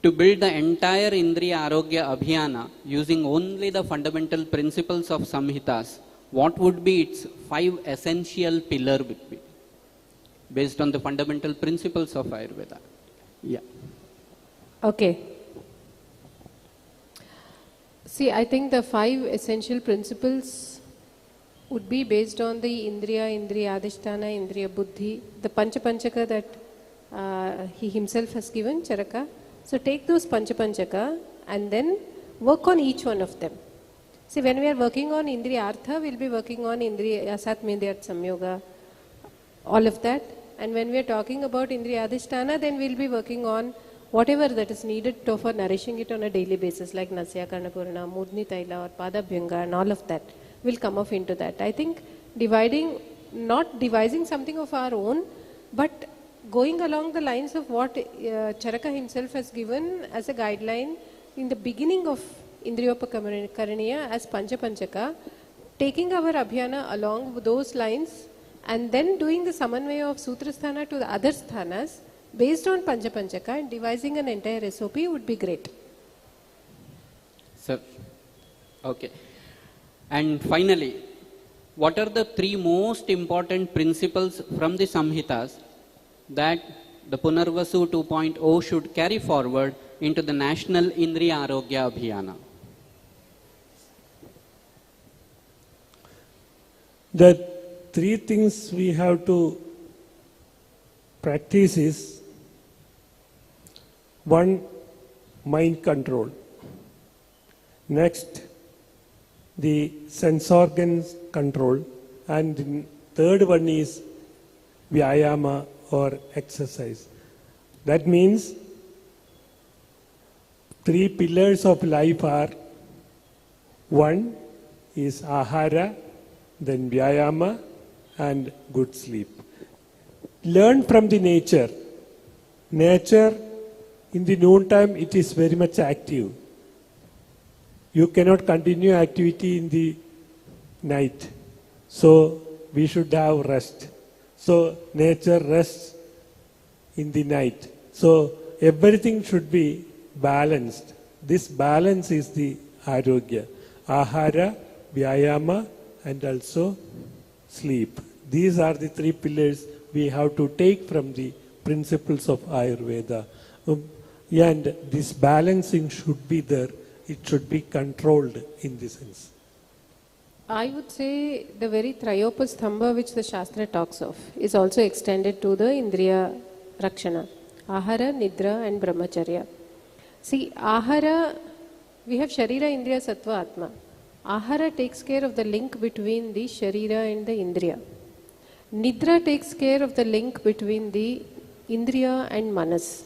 to build the entire Indriya Arogya Abhiyana using only the fundamental principles of Samhitas, what would be its 5 essential pillars based on the fundamental principles of Ayurveda? Yeah. Okay. See, I think the 5 essential principles would be based on the Indriya, Indriya Adhisthana, Indriya Buddhi, the Panchapanchaka that he himself has given, Charaka. So take those Panchapanchaka and then work on each one of them. See, when we are working on Indriya Artha, we will be working on Indriya Asatmendriyartha Samyoga, all of that. And when we are talking about Indriya Adhisthana, then we will be working on whatever that is needed for nourishing it on a daily basis, like Nasya, Karnapurna, Mudni Taila or Padabhyanga and all of that will come off into that. I think not devising something of our own, but going along the lines of what Charaka himself has given as a guideline in the beginning of Indriyopakaraniya as Panchapanchaka, taking our Abhyana along those lines and then doing the Samanvaya of Sutrasthana to the other sthanas based on Panchapanchaka and devising an entire SOP would be great. Sir, okay. And finally, what are the 3 most important principles from the Samhitas that the Punarvasu 2.0 should carry forward into the National Indriya Arogya Abhiyana? The 3 things we have to practice is: 1, mind control. Next, the sense organs control. And the 3rd one is Vyayama or exercise. That means 3 pillars of life are: 1 is Ahara, then Vyayama and good sleep. Learn from the nature. Nature, in the noontime, it is very much active. You cannot continue activity in the night. So, we should have rest. So, nature rests in the night. So, everything should be balanced. This balance is the Arogya. Ahara, Vyayama and also sleep. These are the 3 pillars we have to take from the principles of Ayurveda. And this balancing should be there. It should be controlled in this sense. I would say the very Trayopastambha which the Shastra talks of is also extended to the Indriya Rakshana. Ahara, Nidra and Brahmacharya. See, Ahara, we have Sharira, Indriya, Sattva, Atma. Ahara takes care of the link between the Sharira and the Indriya. Nidra takes care of the link between the Indriya and Manas.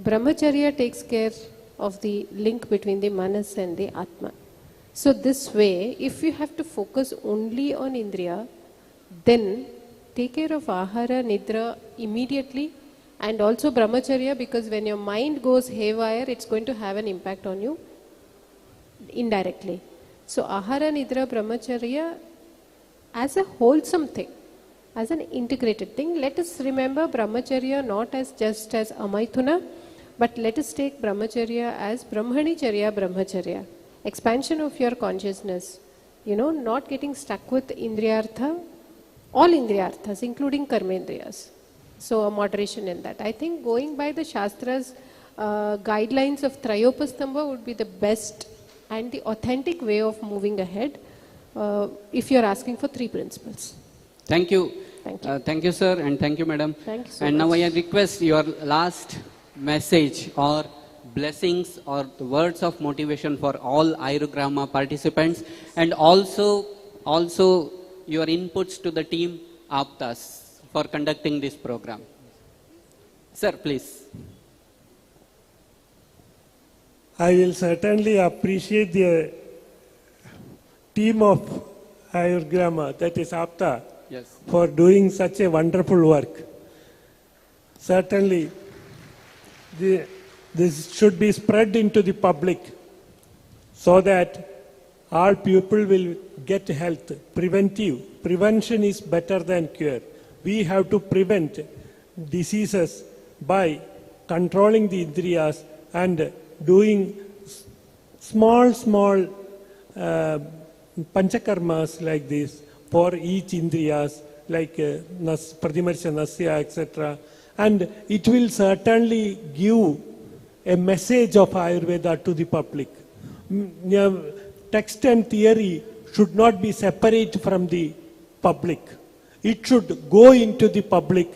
Brahmacharya takes care of the link between the Manas and the Atma. So this way, if you have to focus only on Indriya, then take care of Ahara, Nidra immediately and also Brahmacharya, because when your mind goes haywire, it's going to have an impact on you indirectly. So Ahara, Nidra, Brahmacharya as a wholesome thing, as an integrated thing. Let us remember Brahmacharya not as just as Amaithuna, but let us take Brahmacharya as Brahmanicharya, Brahmacharya. Expansion of your consciousness, not getting stuck with Indriyartha, all Indriyarthas, including Karmendriyas. So a moderation in that. I think going by the Shastra's guidelines of Trayopastambha would be the best and the authentic way of moving ahead if you are asking for 3 principles. Thank you. Thank you. Thank you, sir, and thank you, madam. Thank you so and much. Now I request your last message or blessings or the words of motivation for all Ayurgrama participants, and also your inputs to the team AAPTAS for conducting this program. Sir, please. I will certainly appreciate the team of Ayurgrama, that is AAPTA, yes, for doing such a wonderful work. Certainly, this should be spread into the public so that all people will get health. Prevention is better than cure. We have to prevent diseases by controlling the Indriyas and doing small panchakarmas like this for each Indriyas, like Pratimarsha Nasya, etc. And it will certainly give a message of Ayurveda to the public. Text and theory should not be separate from the public. It should go into the public,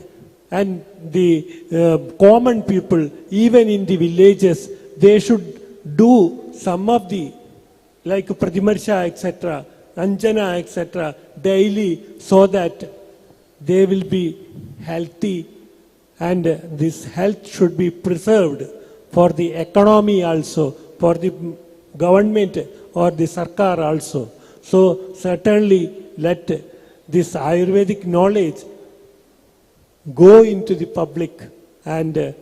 and the common people, even in the villages, they should do some of the, like Pratimarsha, etc., Anjana, etc., daily, so that they will be healthy, and this health should be preserved for the economy also, for the government or the Sarkar also. So certainly let this Ayurvedic knowledge go into the public, and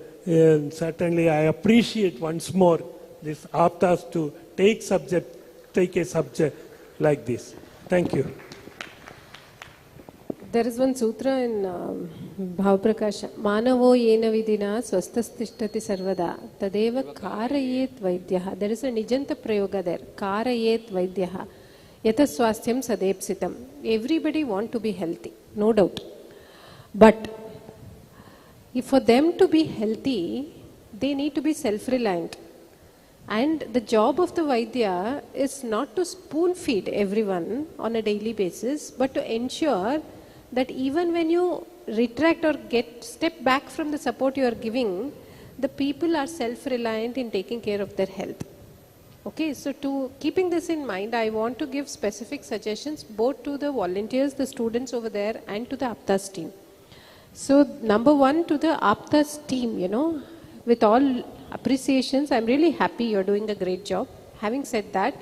certainly I appreciate once more this AAPTAS to take a subject like this. Thank you. There is one sutra in Bhavaprakasha. Manavo yena vidina swastastishtati sarvada tadeva karayet vaidyaha. There is a Nijanta Prayoga there. Karayet vaidyaha. Yata swastham sadepsitam. Everybody want to be healthy, no doubt. But if for them to be healthy, they need to be self-reliant. And the job of the Vaidya is not to spoon feed everyone on a daily basis, but to ensure that even when you retract or step back from the support you are giving, the people are self-reliant in taking care of their health. Okay, so to keeping this in mind, I want to give specific suggestions both to the volunteers, the students over there, and to the AAPTAS team. So number one, to the AAPTAS team, with all appreciations, I'm really happy you're doing a great job. Having said that,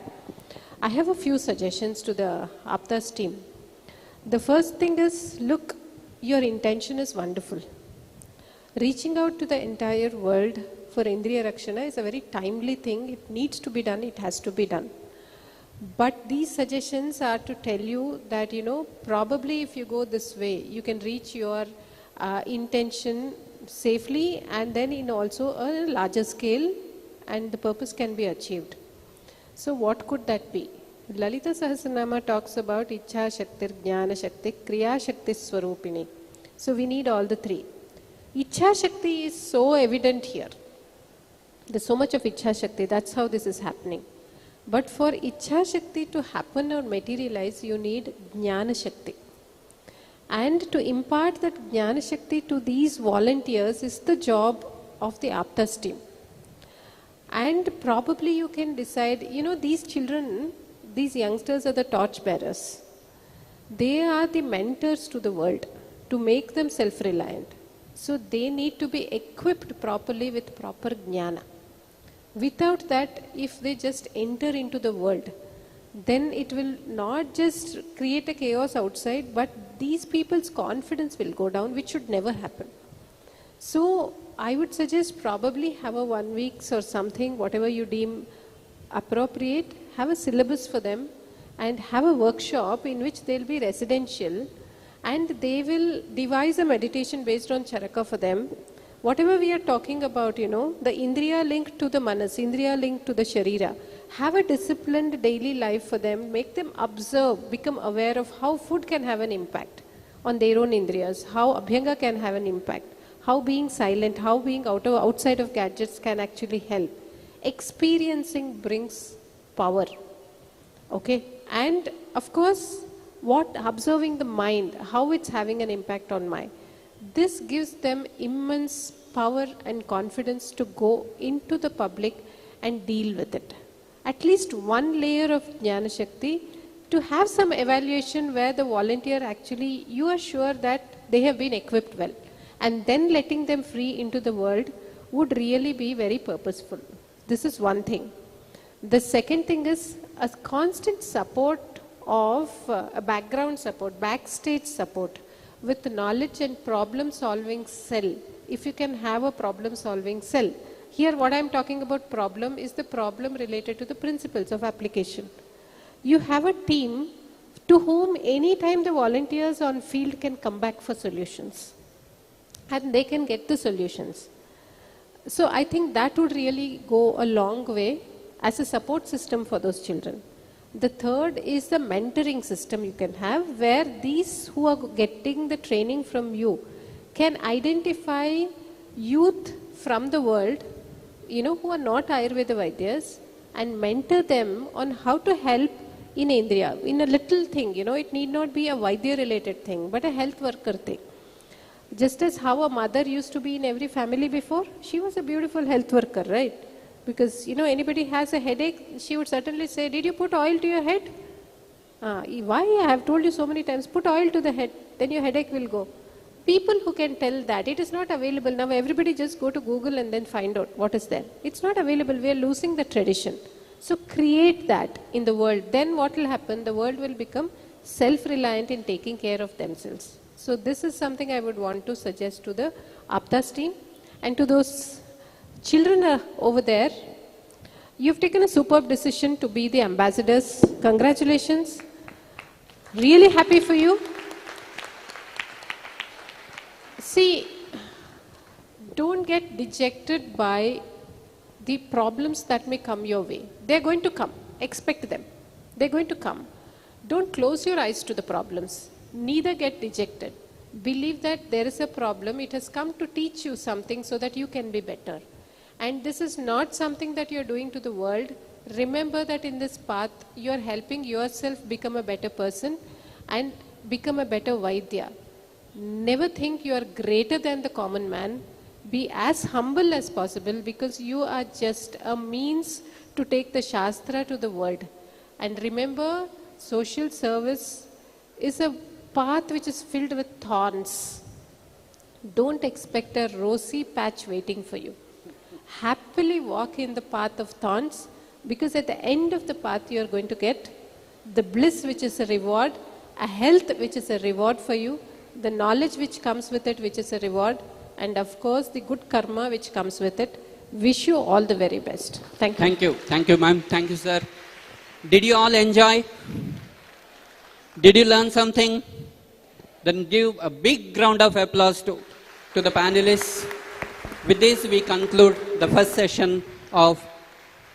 I have a few suggestions to the AAPTAS team. The first thing is, look, your intention is wonderful. Reaching out to the entire world for Indriya Rakshana is a very timely thing. It needs to be done, it has to be done. But these suggestions are to tell you that, probably if you go this way, you can reach your intention safely, and then in also a larger scale, and the purpose can be achieved. So what could that be? Lalita Sahasranama talks about Ichha Shakti, Jnana Shakti, Kriya Shakti Swarupini. So we need all the three. Ichha Shakti is so evident here. There's so much of Ichha Shakti, that's how this is happening. But for Ichha Shakti to happen or materialize, you need Jnana Shakti. And to impart that Jnana Shakti to these volunteers is the job of the AAPTAS team. And probably you can decide, these children, these youngsters are the torch bearers. They are the mentors to the world to make them self-reliant. So they need to be equipped properly with proper Jnana. Without that, if they just enter into the world, then it will not just create a chaos outside, but these people's confidence will go down, which should never happen. So I would suggest probably have a 1 week or something, whatever you deem appropriate, have a syllabus for them and have a workshop in which they'll be residential, and they will devise a meditation based on Charaka for them. Whatever we are talking about, the Indriya link to the Manas, Indriya link to the Sharira, have a disciplined daily life for them, make them observe, become aware of how food can have an impact on their own Indriyas, how Abhyanga can have an impact, how being silent, how being outside of gadgets can actually help. Experiencing brings power. Okay, and of course, observing the mind, how it's having an impact on mind. This gives them immense power and confidence to go into the public and deal with it. At least one layer of Jnana Shakti, to have some evaluation where the volunteer actually, you are sure that they have been equipped well. And then letting them free into the world would really be very purposeful. This is one thing. The second thing is a constant support of a background support, backstage support with knowledge and problem solving cell. If you can have a problem solving cell. Here what I am talking about problem is the problem related to the principles of application. You have a team to whom anytime the volunteers on field can come back for solutions. and they can get the solutions. So I think that would really go a long way as a support system for those children. The third is the mentoring system you can have, where these who are getting the training from you can identify youth from the world, who are not Ayurveda Vaidyas, and mentor them on how to help in Indriya, in a little thing, it need not be a Vaidya related thing, but a health worker thing. Just as how a mother used to be in every family before, she was a beautiful health worker, right? Because, anybody has a headache, she would certainly say, did you put oil to your head? Why? I have told you so many times, put oil to the head, then your headache will go. People who can tell that, it is not available. Now everybody just go to Google and then find out what is there. It's not available. We are losing the tradition. So create that in the world. Then what will happen? The world will become self-reliant in taking care of themselves. So this is something I would want to suggest to the AAPTAS team. And to those children over there, you've taken a superb decision to be the ambassadors. Congratulations. Really happy for you. See, don't get dejected by the problems that may come your way. They're going to come. Expect them. They're going to come. Don't close your eyes to the problems. Neither get dejected. Believe that there is a problem. It has come to teach you something so that you can be better. And this is not something that you're doing to the world. Remember that in this path, you're helping yourself become a better person and become a better Vaidya. Never think you are greater than the common man. Be as humble as possible, because you are just a means to take the Shastra to the world. And remember, social service is a path which is filled with thorns. Don't expect a rosy patch waiting for you. Happily walk in the path of thorns, because at the end of the path you are going to get the bliss which is a reward, a health which is a reward for you, the knowledge which comes with it which is a reward, and of course the good karma which comes with it. Wish you all the very best. Thank you. Thank you. Thank you, ma'am. Thank you, sir. Did you all enjoy? Did you learn something? Then give a big round of applause to the panelists. With this, we conclude the first session of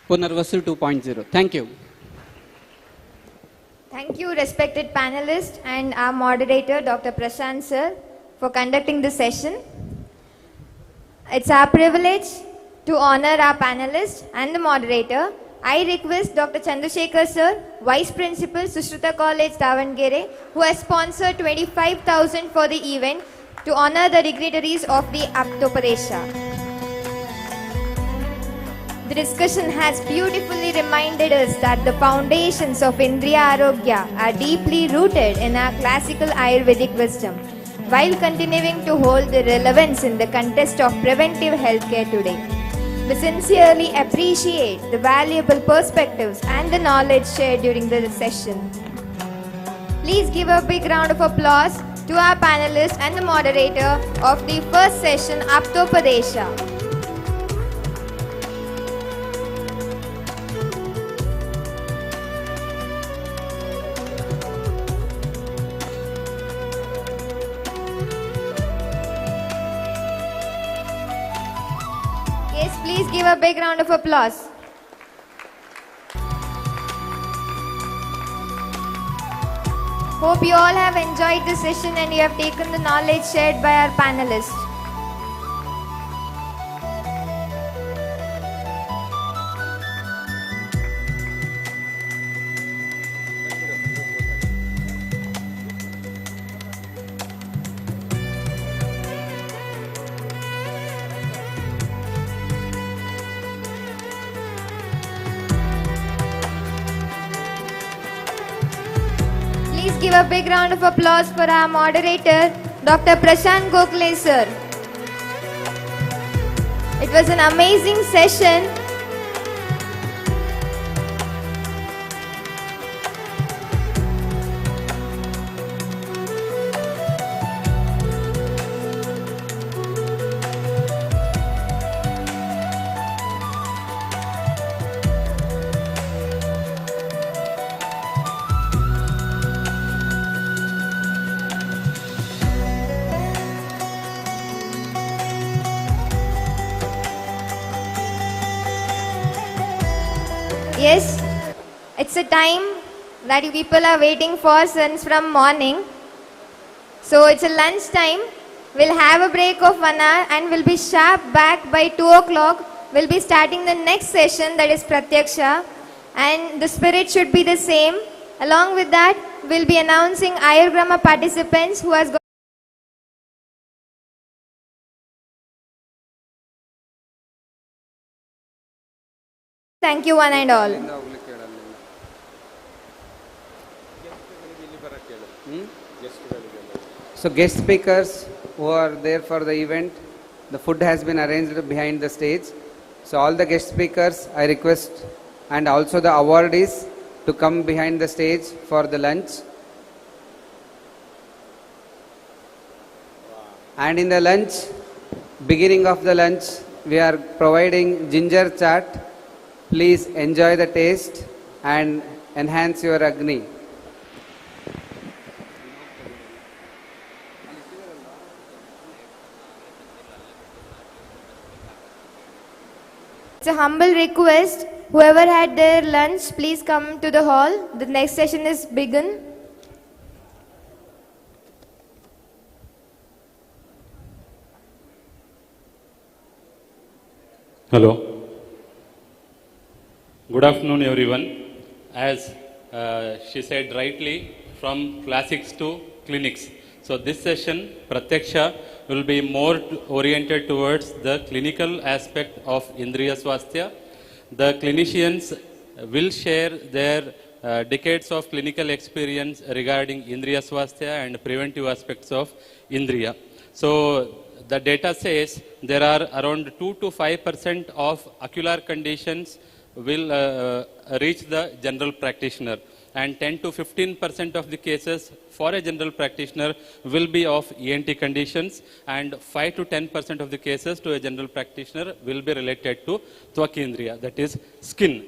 Punarvasu 2.0. Thank you. Thank you, respected panelists and our moderator, Dr. Prashant sir, for conducting this session. It's our privilege to honor our panelists and the moderator. I request Dr. Chandrasekhar sir, Vice Principal, Sushruta College, Davangere, who has sponsored 25,000 for the event, to honor the dignitaries of the AAPTAS. The discussion has beautifully reminded us that the foundations of Indriya Arogya are deeply rooted in our classical Ayurvedic wisdom, while continuing to hold the relevance in the context of preventive healthcare today. We sincerely appreciate the valuable perspectives and the knowledge shared during the session. Please give a big round of applause to our panelists and the moderator of the first session, AAPTAS. Yes, please give a big round of applause. Hope you all have enjoyed the session and you have taken the knowledge shared by our panelists. Please give a big round of applause for our moderator, Dr. Prashant Gokhale sir. It was an amazing session. Yes, it's a time that you people are waiting for since from morning. So it's a lunch time. We'll have a break of 1 hour and we'll be sharp back by 2 o'clock. We'll be starting the next session, that is Pratyaksha, and the spirit should be the same. Along with that, we'll be announcing Ayurveda participants who has got. Thank you one and all. So guest speakers who are there for the event, the food has been arranged behind the stage. So all the guest speakers, I request, and also the awardees to come behind the stage for the lunch. And in the lunch, beginning of the lunch, we are providing ginger chaat. Please enjoy the taste and enhance your Agni. It's a humble request. Whoever had their lunch, please come to the hall. The next session is begun. Hello. Good afternoon, everyone. As she said rightly, from classics to clinics. So this session, Pratyaksha, will be more oriented towards the clinical aspect of Indriya Swasthya. The clinicians will share their decades of clinical experience regarding Indriya Swasthya and preventive aspects of Indriya. So the data says there are around 2 to 5% of ocular conditions will reach the general practitioner, and 10 to 15% of the cases for a general practitioner will be of ENT conditions, and 5 to 10% of the cases to a general practitioner will be related to Tvakindriya, that is skin.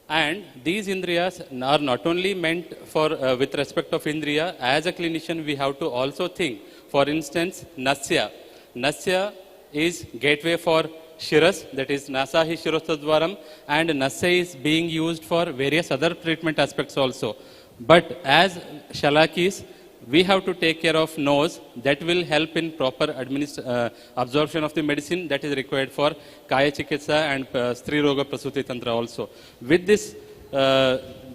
And these Indriyas are not only meant for with respect of Indriya. As a clinician, we have to also think. For instance, Nasya. Nasya is gateway for Shiras, that is Nasahi Shirostadwaram, and Nasya is being used for various other treatment aspects also. But as Shalakis, we have to take care of nose. That will help in proper absorption of the medicine that is required for Kaya Chikitsa and Stri Roga Prasuti Tantra also. With this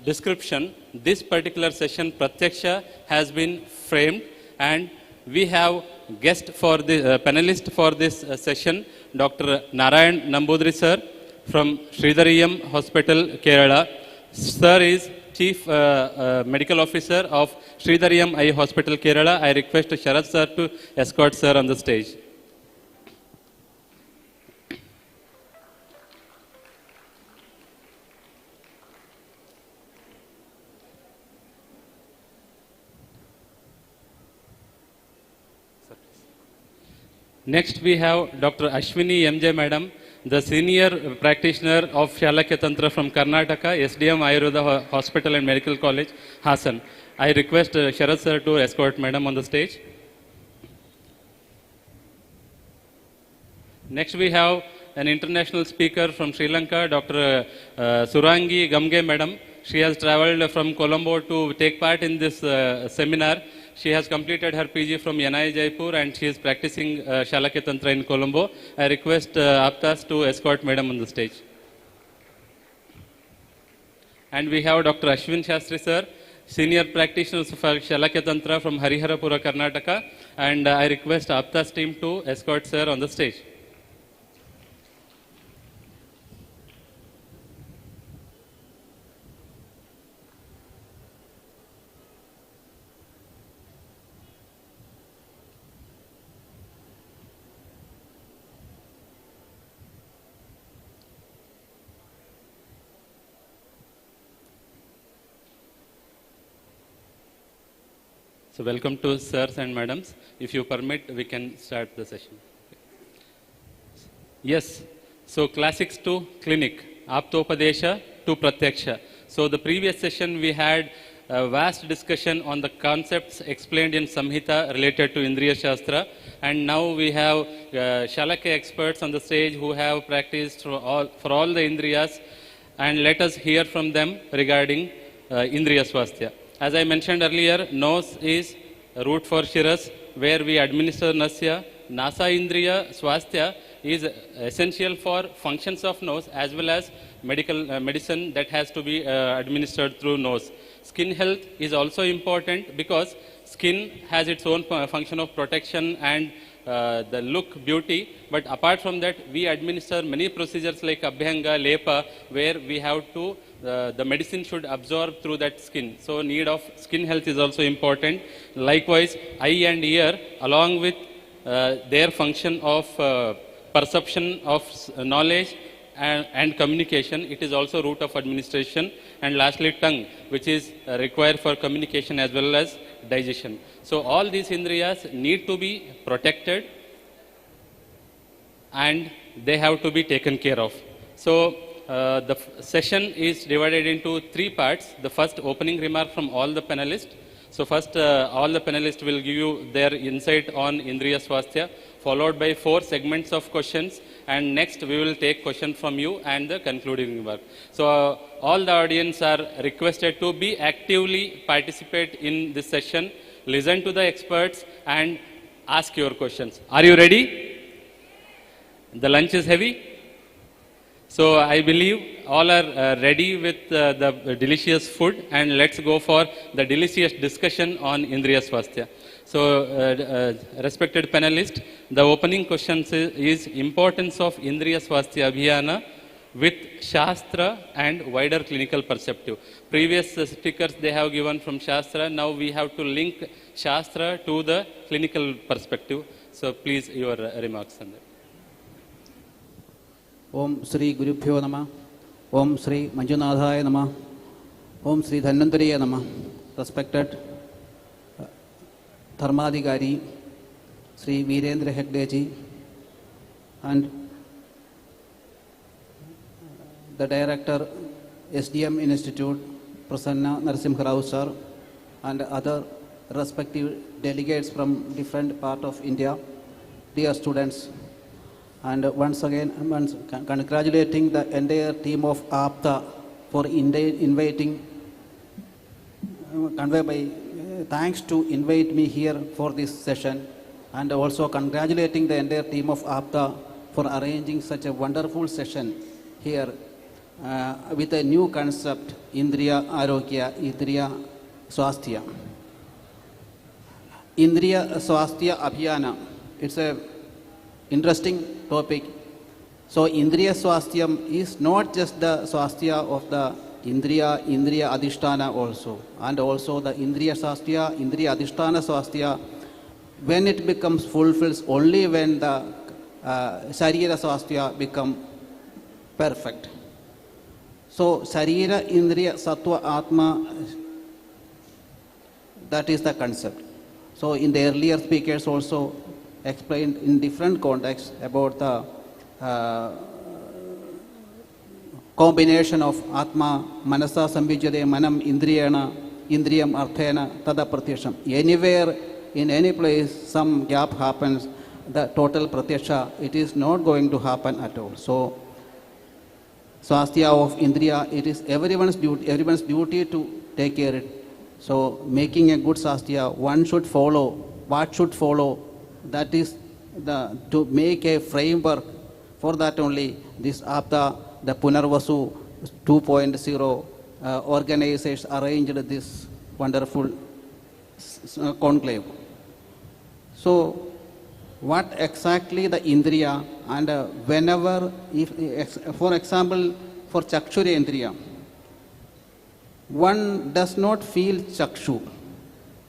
description, this particular session, Pratyaksha, has been framed, and we have guest for the panelist for this session, Dr. Narayan Nambudri sir from Sridhariyam Hospital, Kerala. Sir is Chief Medical Officer of Sridhariyam Eye Hospital, Kerala. I request Sharad sir to escort sir on the stage. Next we have Dr. Ashwini MJ Madam, the senior practitioner of Shalakya Tantra from Karnataka, SDM Ayurveda Hospital and Medical College, Hassan. I request Sharad sir to escort Madam on the stage. Next we have an international speaker from Sri Lanka, Dr. Surangi Gamge Madam. She has travelled from Colombo to take part in this seminar. She has completed her PG from NI Jaipur and she is practicing Shalakya Tantra in Colombo. I request AAPTAS to escort Madam on the stage. And we have Dr. Ashwin Shastri sir, senior practitioner for Shalakya Tantra from Hariharapura, Karnataka. And I request AAPTAS team to escort sir on the stage. So welcome to sirs and madams. If you permit, we can start the session. Yes, so classics to clinic, Aptopadesha to Pratyaksha. So the previous session we had a vast discussion on the concepts explained in Samhita related to Indriya Shastra, and now we have Shalakya experts on the stage who have practiced for all the Indriyas and let us hear from them regarding Indriya Swasthya. As I mentioned earlier, nose is root for Shiras, where we administer Nasya. Nasa Indriya Swasthya is essential for functions of nose as well as medicine that has to be administered through nose. Skin health is also important because skin has its own function of protection and the look, beauty, but apart from that, we administer many procedures like Abhyanga, Lepa, where we have to, the medicine should absorb through that skin. So need of skin health is also important. Likewise, eye and ear, along with their function of perception of knowledge and communication, it is also route of administration. And lastly, tongue, which is required for communication as well as digestion. So all these indriyas need to be protected and they have to be taken care of. So the session is divided into 3 parts. The first, opening remark from all the panelists. So first, all the panelists will give you their insight on Indriya Swasthya, followed by 4 segments of questions, and next we will take question from you and the concluding remark. So all the audience are requested to be actively participate in this session, listen to the experts and ask your questions. Are you ready? The lunch is heavy? So I believe all are ready with the delicious food, and let's go for the delicious discussion on Indriya Swasthya. So respected panelists, the opening question is importance of Indriya Swasthya Abhiyana with Shastra and wider clinical perspective. Previous speakers, they have given from Shastra. Now we have to link Shastra to the clinical perspective. So please, your remarks on that. Om Sri Gurubhyo Namah, Om Sri Manjunathaya Namah, Om Sri Dhanvantariya Namah. Respected Dharmadhikari, Sri Virendra Hegdeji, and the Director, SDM Institute, Prasanna Narasimha Rao sir, and other respective delegates from different parts of India, dear students. And once again, congratulating the entire team of AAPTA for inviting, thanks to invite me here for this session, and also congratulating the entire team of AAPTA for arranging such a wonderful session here with a new concept, Indriya Arogya, Indriya Swasthya. Indriya Swasthya Abhiyana, it's a interesting topic. So Indriya Swasthyam is not just the Swasthya of the Indriya Adhisthana also, and also the Indriya Swasthya, Indriya Adhisthana Swasthya, when it becomes fulfilled only when the Sharira Swasthya become perfect. So Sharira, Indriya, Sattva, Atma, that is the concept. So in the earlier speakers also explained in different contexts about the combination of Atma, Manasa Sambhijyade, Manam Indriyana, Indriyam Arthena, Tada Pratyasham. Anywhere, in any place, some gap happens, the total Pratyasha, it is not going to happen at all. So, Swasthya of Indriya, it is everyone's duty to take care of it. So, making a good Swasthya, one should follow. What should follow? That is to make a framework. For that only, this AAPTA, the Punarvasu 2.0 organizers arranged this wonderful conclave. So, what exactly the Indriya, and whenever, for example, for Chakshura Indriya, one does not feel Chakshu.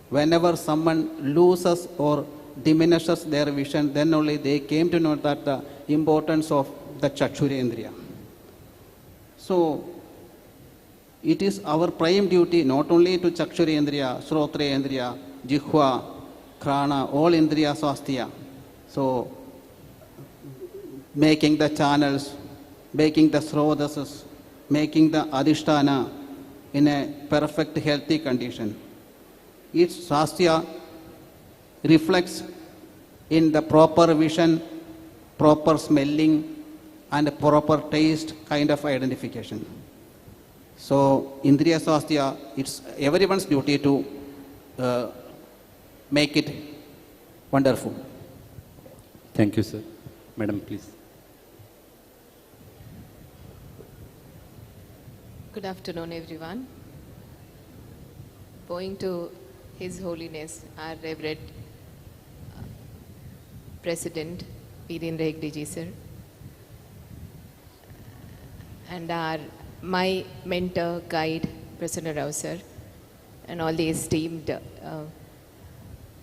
Whenever someone loses or diminishes their vision, then only they came to know that the importance of the Chakshura Indriya. So, it is our prime duty not only to Chakshura Indriya, Shrotra Indriya, Jihva, Krana, all Indriya Swasthya. So, making the channels, making the Srodasas, making the Adhisthana in a perfect healthy condition. Each Swasthya reflects in the proper vision, proper smelling, and proper taste kind of identification. So Indriya Swasthya, it's everyone's duty to make it wonderful. Thank you, sir. Madam, please. Good afternoon, everyone. Bowing to His Holiness, our Reverend President, Virendra Hegdeji, sir, and my mentor, guide, Prasanna Rao, sir, and all the esteemed,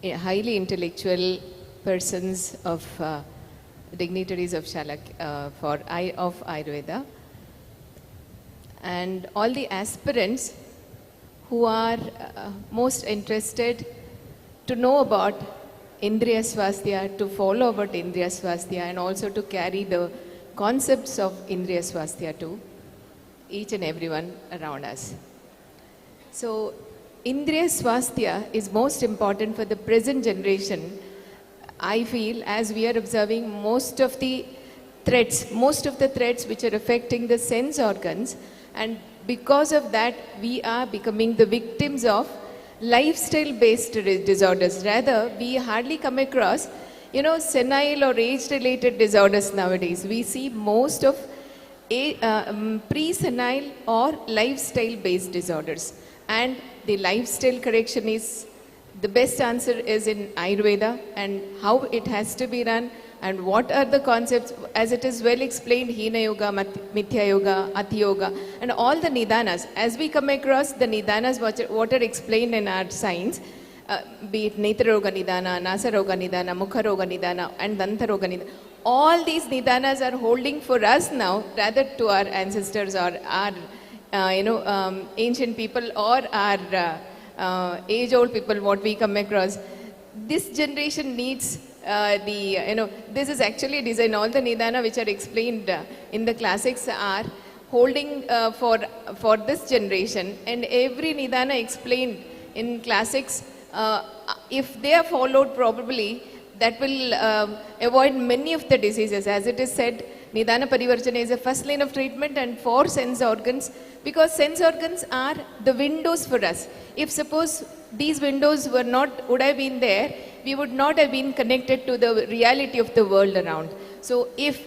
highly intellectual persons of dignitaries of Shalak of Ayurveda, and all the aspirants who are most interested to know about Indriya Swasthya, to follow about Indriya Swasthya, and also to carry the concepts of Indriya Swasthya to each and everyone around us. So, Indriya Swasthya is most important for the present generation. I feel, as we are observing most of the threats which are affecting the sense organs, and because of that we are becoming the victims of lifestyle based disorders. Rather, we hardly come across, senile or age related disorders nowadays. We see most of pre-senile or lifestyle based disorders, and the lifestyle correction is the best answer is in Ayurveda, and how it has to be run, and what are the concepts, as it is well explained, Hina Yoga, Mithya Yoga, Ati Yoga, and all the Nidanas. As we come across the Nidanas what are explained in our science, be it Netra Roga Nidana, Nasa Roga Nidana, Mukha Roga Nidana, and Danta Roga Nidana. All these Nidanas are holding for us now, rather to our ancestors or our ancient people or our age-old people, what we come across. This generation needs this is actually designed, all the Nidana which are explained in the classics are holding for this generation, and every Nidana explained in classics, if they are followed probably, that will avoid many of the diseases. As it is said, Nidana Parivarjana is a first line of treatment, and for sense organs, because sense organs are the windows for us. If suppose these windows would have been there, we would not have been connected to the reality of the world around. So if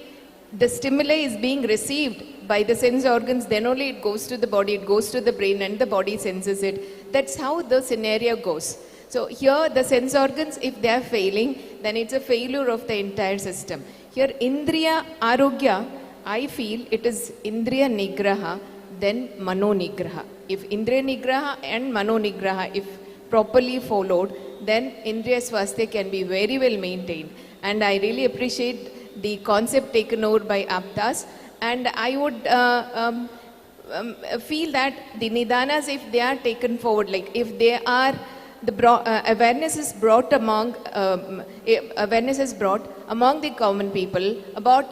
the stimuli is being received by the sense organs, then only it goes to the body, it goes to the brain, and the body senses it. That's how the scenario goes. So here the sense organs, if they are failing, then it's a failure of the entire system. Here Indriya Arogya, I feel it is Indriya Nigraha, then Mano Nigraha. If Indriya Nigraha and Mano Nigraha, if properly followed, then Indriya Swasthya can be very well maintained. And I really appreciate the concept taken over by AAPTAS. And I would feel that the Nidanas, if they are taken forward, like if they are, awareness is brought among the common people about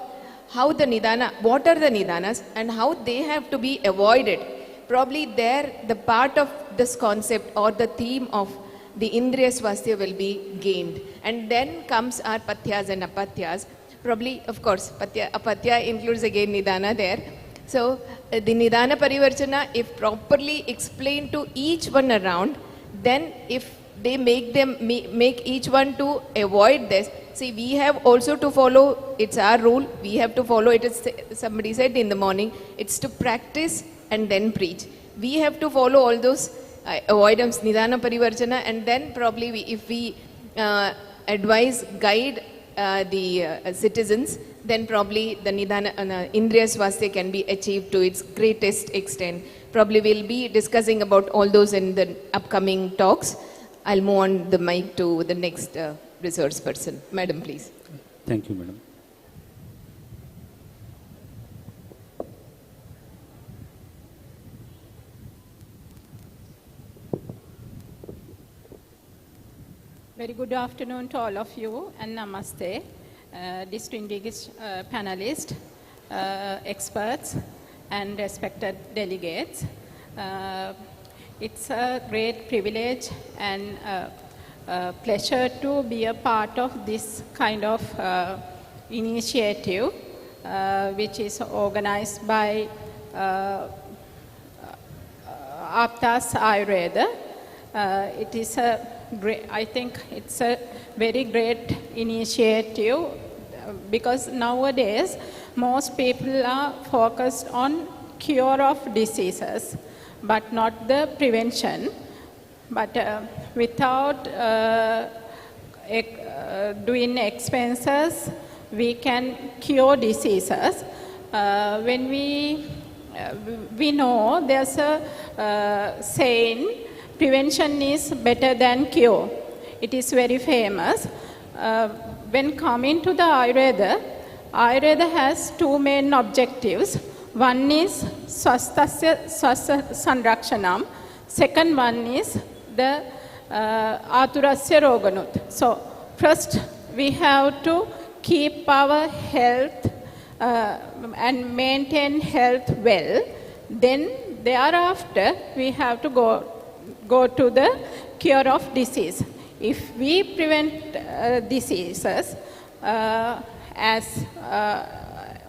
how the Nidana, what are the Nidanas and how they have to be avoided. Probably there the part of this concept or the theme of the Indriya Swasthya will be gained. And then comes our Patyas and Apatyas. Probably, of course, Apatya includes again Nidana there. So the Nidana Parivarjana, if properly explained to each one around, then if they make each one to avoid this. See, we have also to follow, it's our rule, we have to follow it. Is somebody said in the morning, it's to practice and then preach. We have to follow all those avoidance, Nidana Parivarjana, and then probably if we advise, guide the citizens, then probably the Nidana, Indriya Swasthya can be achieved to its greatest extent. Probably we'll be discussing about all those in the upcoming talks. I'll move on the mic to the next resource person. Madam, please. Thank you, madam. Very good afternoon to all of you, and namaste, distinguished panelists, experts, and respected delegates. It's a great privilege and pleasure to be a part of this kind of initiative, which is organized by AAPTAS Ayurveda. It is a great, I think it's a very great initiative because nowadays most people are focused on cure of diseases, but not the prevention. But without doing expenses, we can cure diseases. When we know there's a saying, prevention is better than cure. It is very famous. When coming to the Ayurveda, Ayurveda has two main objectives. One is swasthasya sanrakshanam. Second one is the aturasya roganut. So first we have to keep our health and maintain health well. Then thereafter we have to go to the cure of disease. If we prevent diseases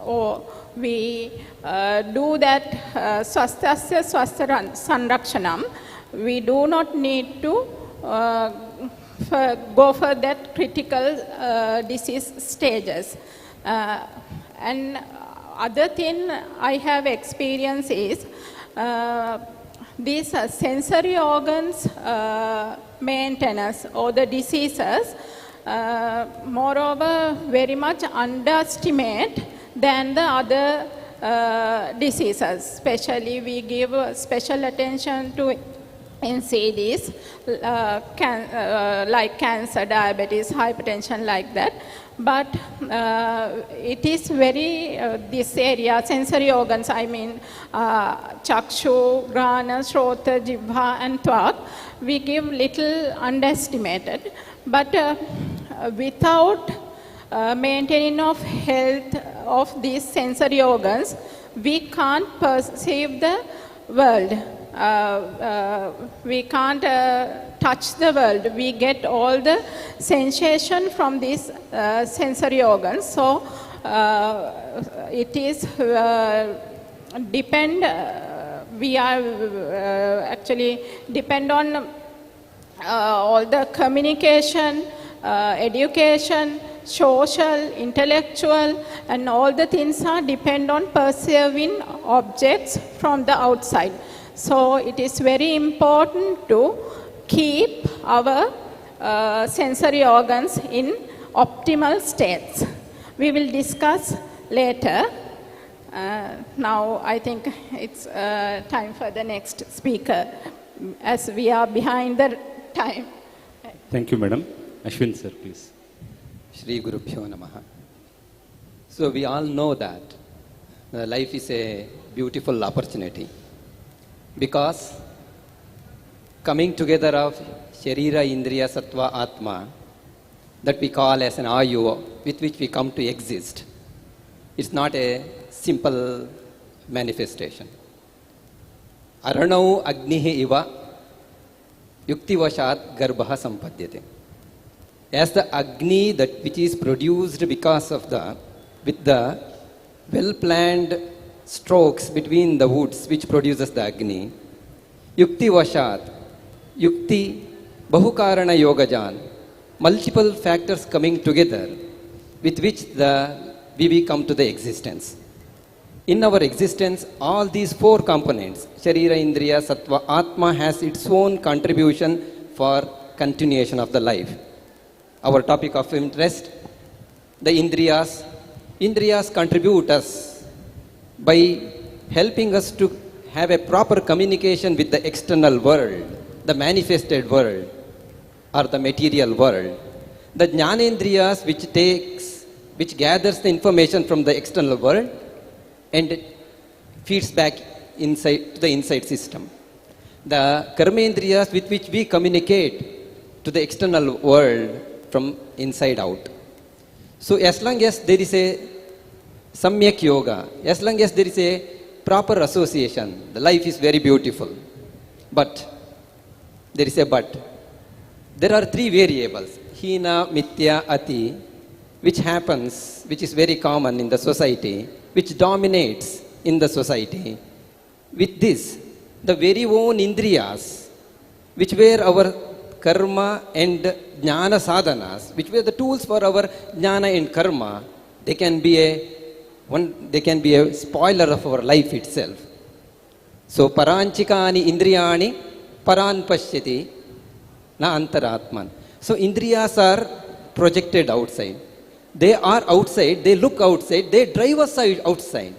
or we do that swasthasya sanrakshanam, we do not need to go for that critical disease stages. And other thing I have experienced is these sensory organs maintenance or the diseases, moreover, very much underestimate than the other diseases. Especially we give special attention to NCDs like cancer, diabetes, hypertension, like that. But it is very, this area, sensory organs, I mean, chakshu, grana, shrota, jibha and tvak, we give little underestimated. But without maintaining of health of these sensory organs, we can't perceive the world. We can't touch the world. We get all the sensation from these sensory organs. So it is we are actually depend on all the communication, education, social, intellectual, and all the things are depend on perceiving objects from the outside. So it is very important to keep our sensory organs in optimal states. We will discuss later. Now I think it's time for the next speaker, as we are behind the time. Thank you, Madam. Ashwin sir, please. Shri Guru Bhyo Namaha. So we all know that life is a beautiful opportunity, because coming together of Sharira, Indriya, Sattva, Atma, that we call as an Ayu, with which we come to exist, it's not a simple manifestation. Aranau Agnihi Iva Yuktivashat Garbha Sampadyate. As the Agni that which is produced because of with the well-planned strokes between the woods which produces the Agni, Yukti Vashat, Yukti Bahukarana Yogajan, multiple factors coming together with which we come to the existence. In our existence, all these four components, Sharira, Indriya, Sattva, Atma, has its own contribution for continuation of the life. Our topic of interest, the Indriyas. Indriyas contribute us by helping us to have a proper communication with the external world, the manifested world, or the material world. The Jnanendriyas, which gathers the information from the external world and feeds back inside to the inside system. The Karmendriyas, with which we communicate to the external world from inside out. So as long as there is a Samyak Yoga, as long as there is a proper association, the life is very beautiful. But, there is a but. There are three variables, Hina, Mithya, Ati, which is very common in the society, which dominates in the society. With this, the very own indriyas, which were our karma and jnana sadhanas, which were the tools for our jnana and karma, they can be a spoiler of our life itself. So paranchikani indriyani paran pashyati na antaratman. So indriyas are projected outside. They are outside, they look outside, they drive us outside.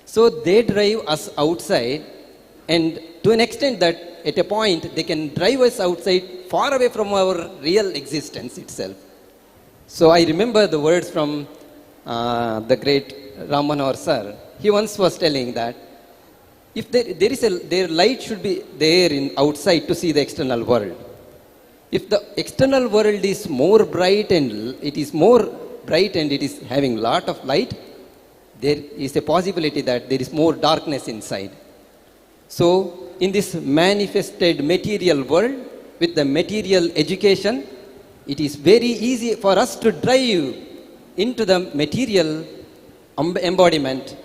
So they drive us outside, and to an extent that at a point they can drive us outside far away from our real existence itself. So I remember the words from the great Ram Manohar sir. He once was telling that if their light should be there in outside to see the external world. If the external world is more bright and it is having lot of light, there is a possibility that there is more darkness inside. So in this manifested material world, with the material education, it is very easy for us to drive into the material embodiment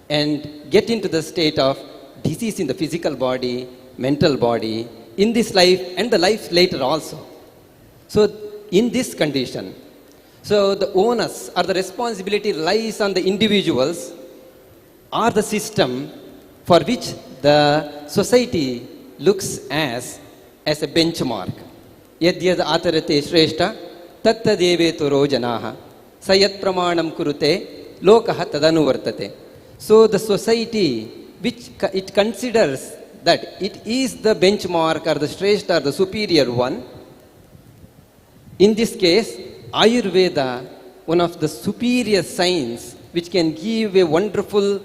and get into the state of disease in the physical body, mental body, in this life and the life later also. So in this condition, so the onus or the responsibility lies on the individuals or the system for which the society looks as a benchmark. Yadyad atarate shreshta tatta deveturo janaha sayat pramanam kurute lokaha tadanuvartate. So the society which it considers that it is the benchmark or the shreshta or the superior one, in this case Ayurveda, one of the superior science which can give a wonderful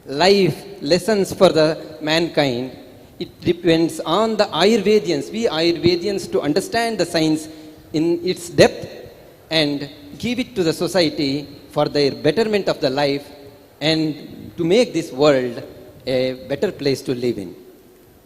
life lessons for the mankind, it depends on the Ayurvedians, we Ayurvedians, to understand the science in its depth and give it to the society for their betterment of the life and to make this world a better place to live in.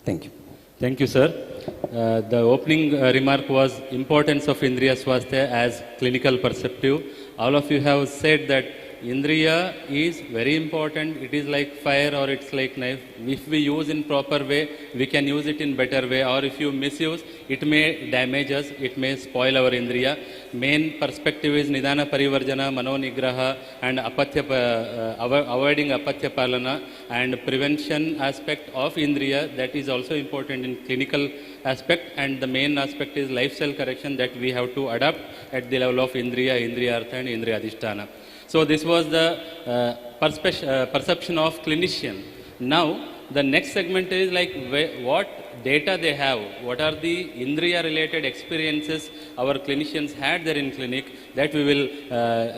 Thank you. Thank you, sir. The opening remark was importance of Indriya Swasthya as clinical perceptive. All of you have said that Indriya is very important. It is like fire or it's like knife. If we use in proper way, we can use it in better way. Or if you misuse, it may damage us. It may spoil our Indriya. Main perspective is Nidana Parivarjana, Mano Nigraha, and avoiding Apatya Palana, and prevention aspect of Indriya. That is also important in clinical aspect. And the main aspect is lifestyle correction that we have to adapt at the level of Indriya, Indriya Artha, and Indriya Adhisthana. So this was the perception of clinician. Now the next segment is like what data they have, what are the Indriya related experiences our clinicians had there in clinic, that we will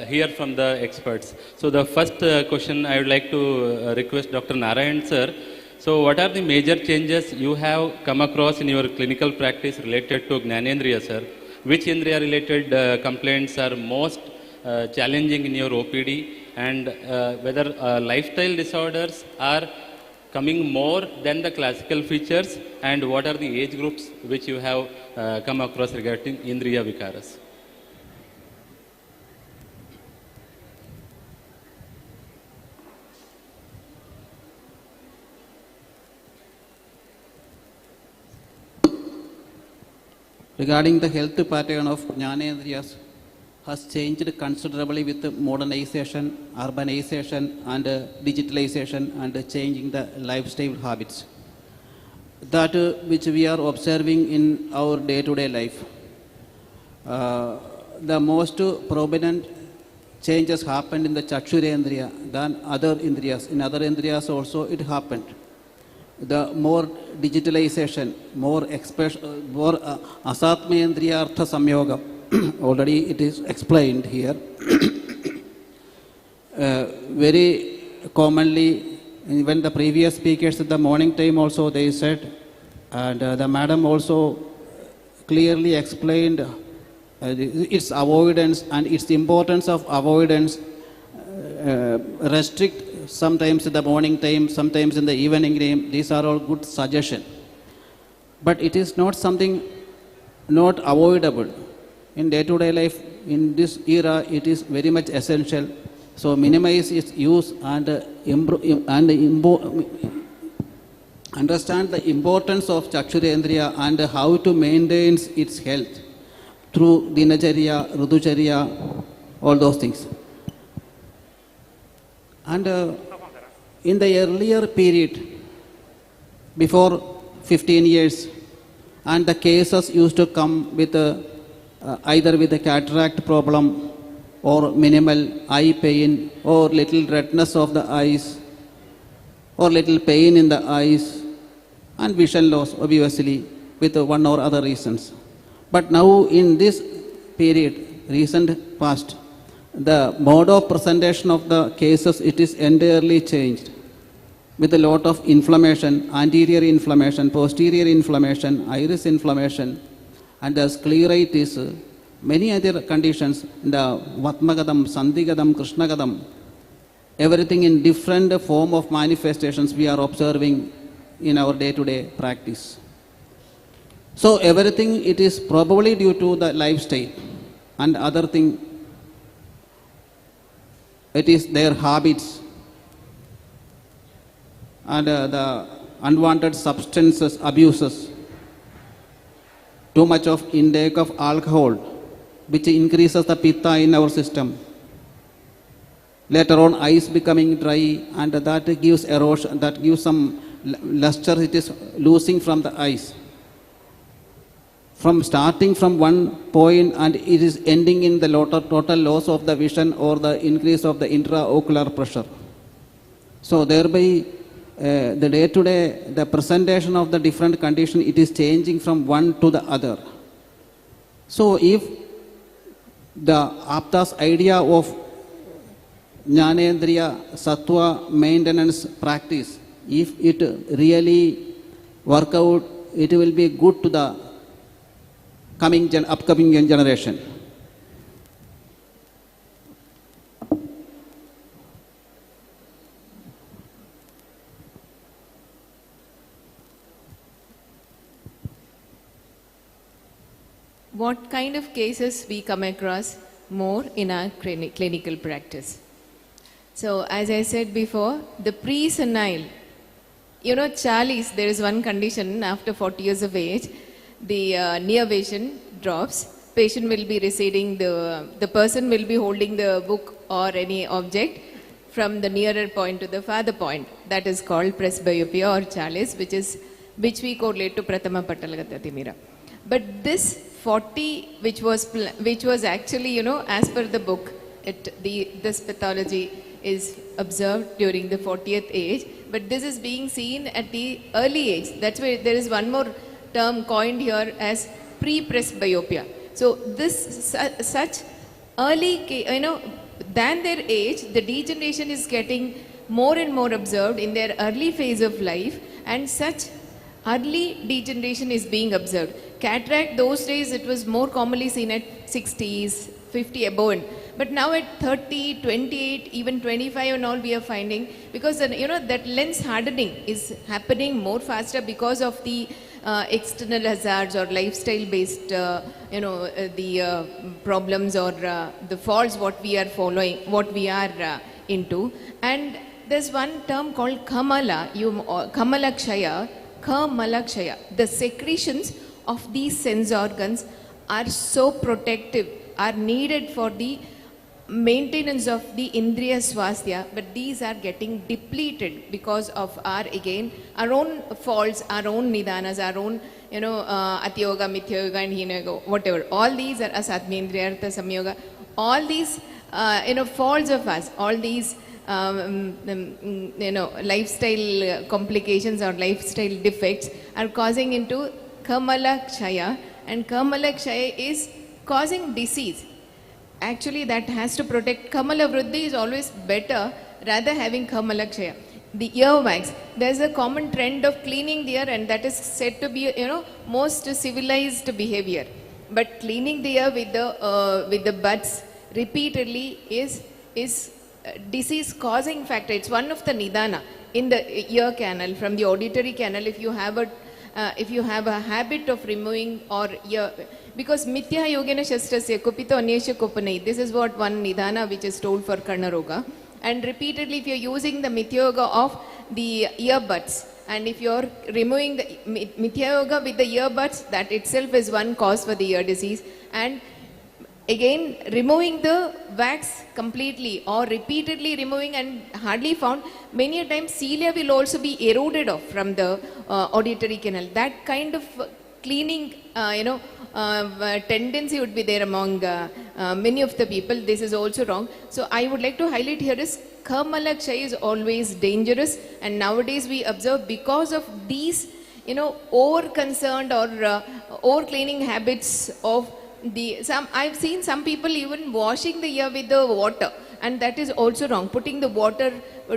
hear from the experts. So the first question I would like to request Dr. Narayan sir. So what are the major changes you have come across in your clinical practice related to Gnanendriya sir? Which Indriya related complaints are most challenging in your OPD, and whether lifestyle disorders are coming more than the classical features, and what are the age groups which you have come across regarding Indriya Vikaras? Regarding the health pattern of Jnanendriyas, has changed considerably with modernization, urbanization, and digitalization, and changing the lifestyle habits. That which we are observing in our day-to-day life. The most prominent changes happened in the Chakshurendriya than other Indriyas. In other Indriyas also it happened. The more digitalization, more Asatmendriya Artha Samyoga, already it is explained here. Very commonly, when the previous speakers at the morning time also they said, and the madam also clearly explained its avoidance and its importance of avoidance, restrict sometimes in the morning time, sometimes in the evening time. These are all good suggestions. But it is not something not avoidable. In day-to-day life, in this era, it is very much essential. So minimize its use and understand the importance of Chakshurendriya and how to maintain its health through Dinacharya, Rutucharya, all those things. And in the earlier period, before 15 years, and the cases used to come with either with a cataract problem or minimal eye pain or little redness of the eyes or little pain in the eyes and vision loss, obviously, with one or other reasons. But now in this period, recent past, the mode of presentation of the cases, it is entirely changed with a lot of inflammation, anterior inflammation, posterior inflammation, iris inflammation, and the scleritis, many other conditions, the Vatmagadam, Sandhigadam, Krishnagadam, everything in different form of manifestations we are observing in our day-to-day practice. So everything, it is probably due to the lifestyle and other thing, it is their habits and the unwanted substances abuses, too much of intake of alcohol, which increases the pitta in our system. Later on, eyes becoming dry, and that gives erosion, that gives some luster, it is losing from the eyes. From starting from one point and it is ending in the total loss of the vision or the increase of the intraocular pressure. So thereby, the day-to-day, the presentation of the different condition, it is changing from one to the other. So if the AAPTAS idea of Jnanendriya Sattva maintenance practice, if it really work out, it will be good to the upcoming generation. What kind of cases we come across more in our clinical practice? So as I said before, the pre-senile, Charlie's, there is one condition after 40 years of age, the near vision drops, patient will be receding, the person will be holding the book or any object from the nearer point to the farther point. That is called presbyopia or Charlie's, which we correlate to Prathama Patalagata Timira. But this 40, which was actually, as per the book, this pathology is observed during the 40th age, but this is being seen at the early age. That's why there is one more term coined here as pre-presbyopia. So this such early, than their age, the degeneration is getting more and more observed in their early phase of life, and such early degeneration is being observed. Cataract, those days it was more commonly seen at 60s, 50 above, but now at 30, 28, even 25 and all we are finding, because that lens hardening is happening more faster because of the external hazards or lifestyle based the problems or the faults what we are following, what we are into. And there's one term called Kamalakshaya. The secretions of these sense organs are so protective, are needed for the maintenance of the Indriya Swasthya, but these are getting depleted because of our own faults, our own nidanas, our own, Atyoga, Mithyoga and Hinayoga, whatever. All these are Asatmendriya Artha Samyoga. All these, faults of us, all these, lifestyle complications or lifestyle defects are causing into Kamalakshaya, and Kamalakshaya is causing disease. Actually, that has to protect. Kamala Vruddhi is always better rather having Kamalakshaya. The earwax, there's a common trend of cleaning the ear, and that is said to be, most civilized behavior. But cleaning the ear with the buds repeatedly is disease causing factor. It's one of the nidana in the ear canal, from the auditory canal. If you have a habit of removing or ear, because mithya yogena shastrasya kupita anyesha kopanai, this is what one nidana which is told for Karnaroga. And repeatedly, if you're using the mithya yoga of the earbuds, And if you're removing the Mithya Yoga with the earbuds, that itself is one cause for the ear disease. And again, removing the wax completely or repeatedly removing and hardly found, many a times cilia will also be eroded off from the auditory canal. That kind of cleaning, tendency would be there among many of the people. This is also wrong. So I would like to highlight here is Kamalakshay is always dangerous, and nowadays we observe because of these, over-concerned or over-cleaning habits of I've seen some people even washing the ear with the water, and that is also wrong. Putting the water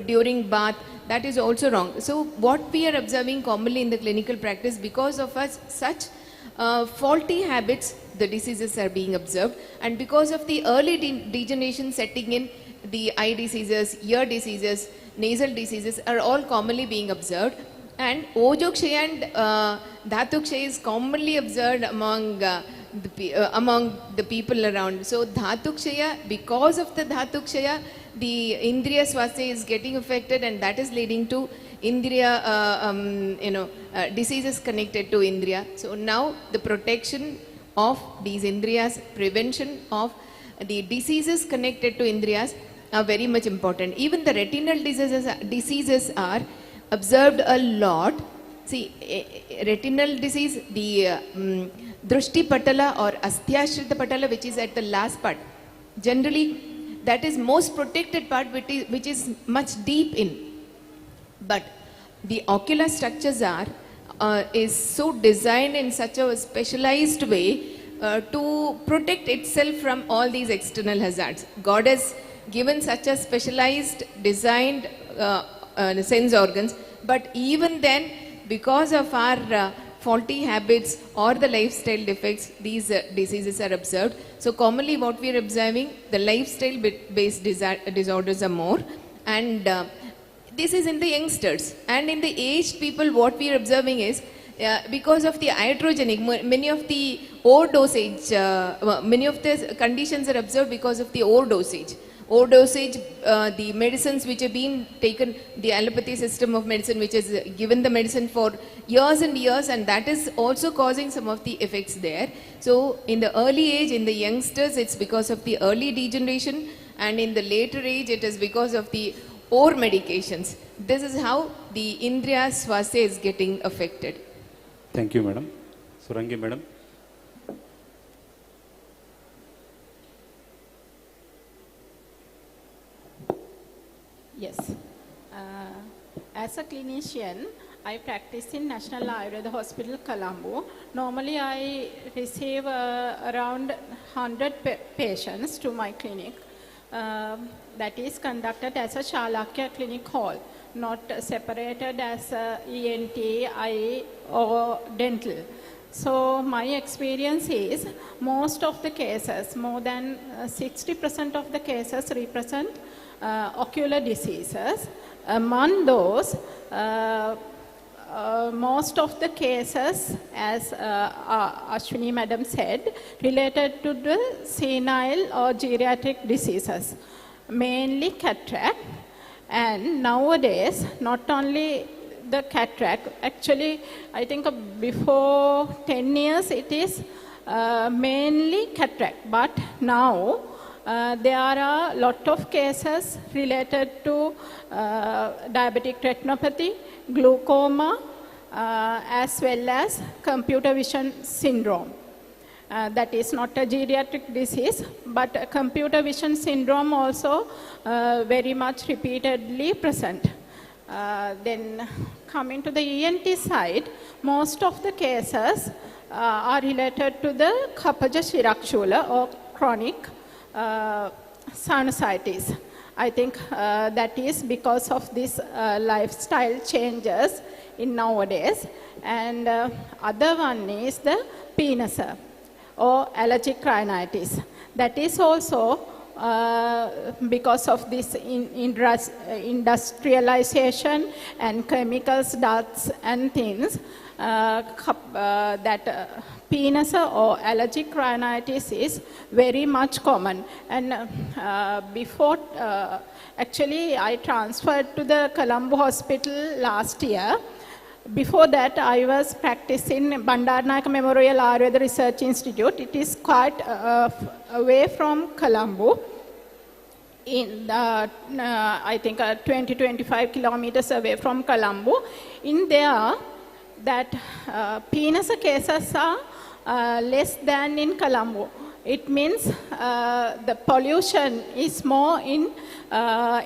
during bath, that is also wrong. So what we are observing commonly in the clinical practice, because of such faulty habits, the diseases are being observed, and because of the early degeneration setting in, the eye diseases, ear diseases, nasal diseases are all commonly being observed. And Ojokshaya and Dhatukshaya is commonly observed among the people around. So Dhatukshaya, because of the Dhatukshaya, the Indriya Swasthya is getting affected, and that is leading to Indriya, diseases connected to Indriya. So now the protection of these Indriyas, prevention of the diseases connected to Indriyas are very much important. Even the retinal diseases are observed a lot. See, retinal disease, the Drushti Patala or Asthyaashrita Patala, which is at the last part, generally that is most protected part, which is much deep in. But the ocular structures is so designed in such a specialized way to protect itself from all these external hazards. God has given such a specialized, designed sense organs, but even then, because of our faulty habits or the lifestyle defects, these diseases are observed. So commonly what we are observing, the lifestyle based disorders are more, and this is in the youngsters. And in the aged people, what we are observing is because of the iatrogenic, many of the overdosage, many of the conditions are observed because of the overdosage. Overdosage, the medicines which have been taken, the allopathy system of medicine which has given the medicine for years and years, and that is also causing some of the effects there. So in the early age, in the youngsters, it's because of the early degeneration, and in the later age, it is because of the over medications. This is how the Indriya Swasthya is getting affected. Thank you, Madam. Surangi, Madam. Yes. As a clinician, I practice in National Ayurveda Hospital, Colombo. Normally, I receive around 100 patients to my clinic. That is conducted as a Shalakya clinic hall, not separated as a ENT, eye or dental. So my experience is most of the cases, more than 60% of the cases represent ocular diseases. Among those, most of the cases, as Ashwini Madam said, related to the senile or geriatric diseases, mainly cataract. And nowadays, not only the cataract, actually I think before 10 years it is mainly cataract, but now there are a lot of cases related to diabetic retinopathy, glaucoma, as well as computer vision syndrome. That is not a geriatric disease, but computer vision syndrome also very much repeatedly present. Then coming to the ENT side, most of the cases are related to the Kapaja Shirakshula or chronic sinusitis. I think that is because of these lifestyle changes in nowadays. And other one is the penis or allergic rhinitis. That is also because of this industrialization and chemicals, dust and things, that penis or allergic rhinitis is very much common. And before, actually I transferred to the Colombo Hospital last year. Before that, I was practicing Bandaranaike Memorial Ayurveda Research Institute. It is quite away from Colombo. I think 20-25 kilometers away from Colombo. In there, that penis cases are less than in Colombo. It means the pollution is more in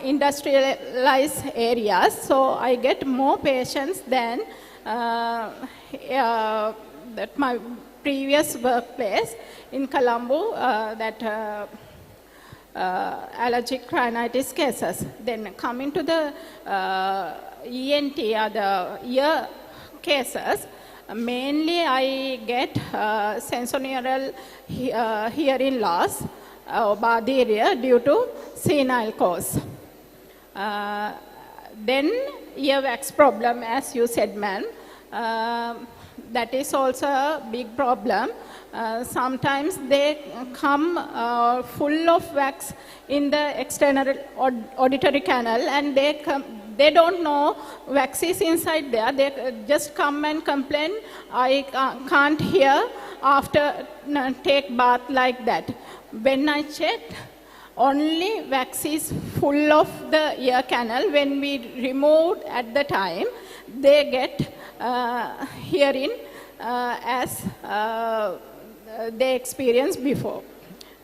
industrialized areas. So I get more patients than that my previous workplace in Colombo, allergic rhinitis cases. Then coming to the ENT or the ear cases, mainly I get sensorineural hearing loss or bardiria due to senile cause. Then earwax problem, as you said, ma'am. That is also a big problem. Sometimes they come full of wax in the external auditory canal, and they don't know wax is inside there. They just come and complain, I can't hear after take bath like that. When I checked, only wax is full of the ear canal. When we removed at the time, they get hearing as they experienced before.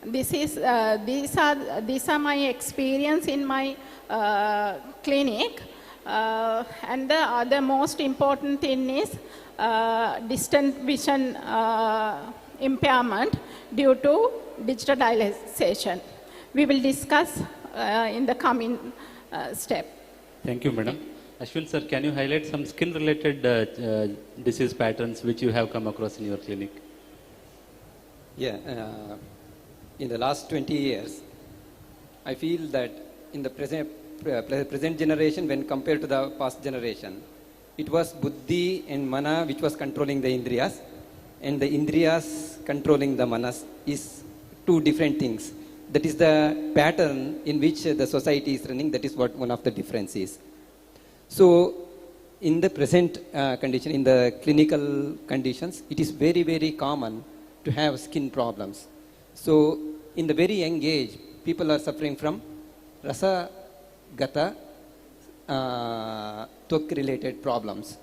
These are my experience in my clinic. And the other most important thing is distant vision impairment due to digitalization. We will discuss in the coming step. Thank you, madam. Ashwin sir, can you highlight some skin-related disease patterns which you have come across in your clinic? Yeah, in the last 20 years, I feel that in the present generation, when compared to the past generation, it was buddhi and mana which was controlling the indriyas, and the indriyas controlling the manas is two different things. That is the pattern in which the society is running. That is what one of the difference is. So, in the present condition, in the clinical conditions, it is very, very common to have skin problems. So, in the very young age, people are suffering from rasa gata twak related problems,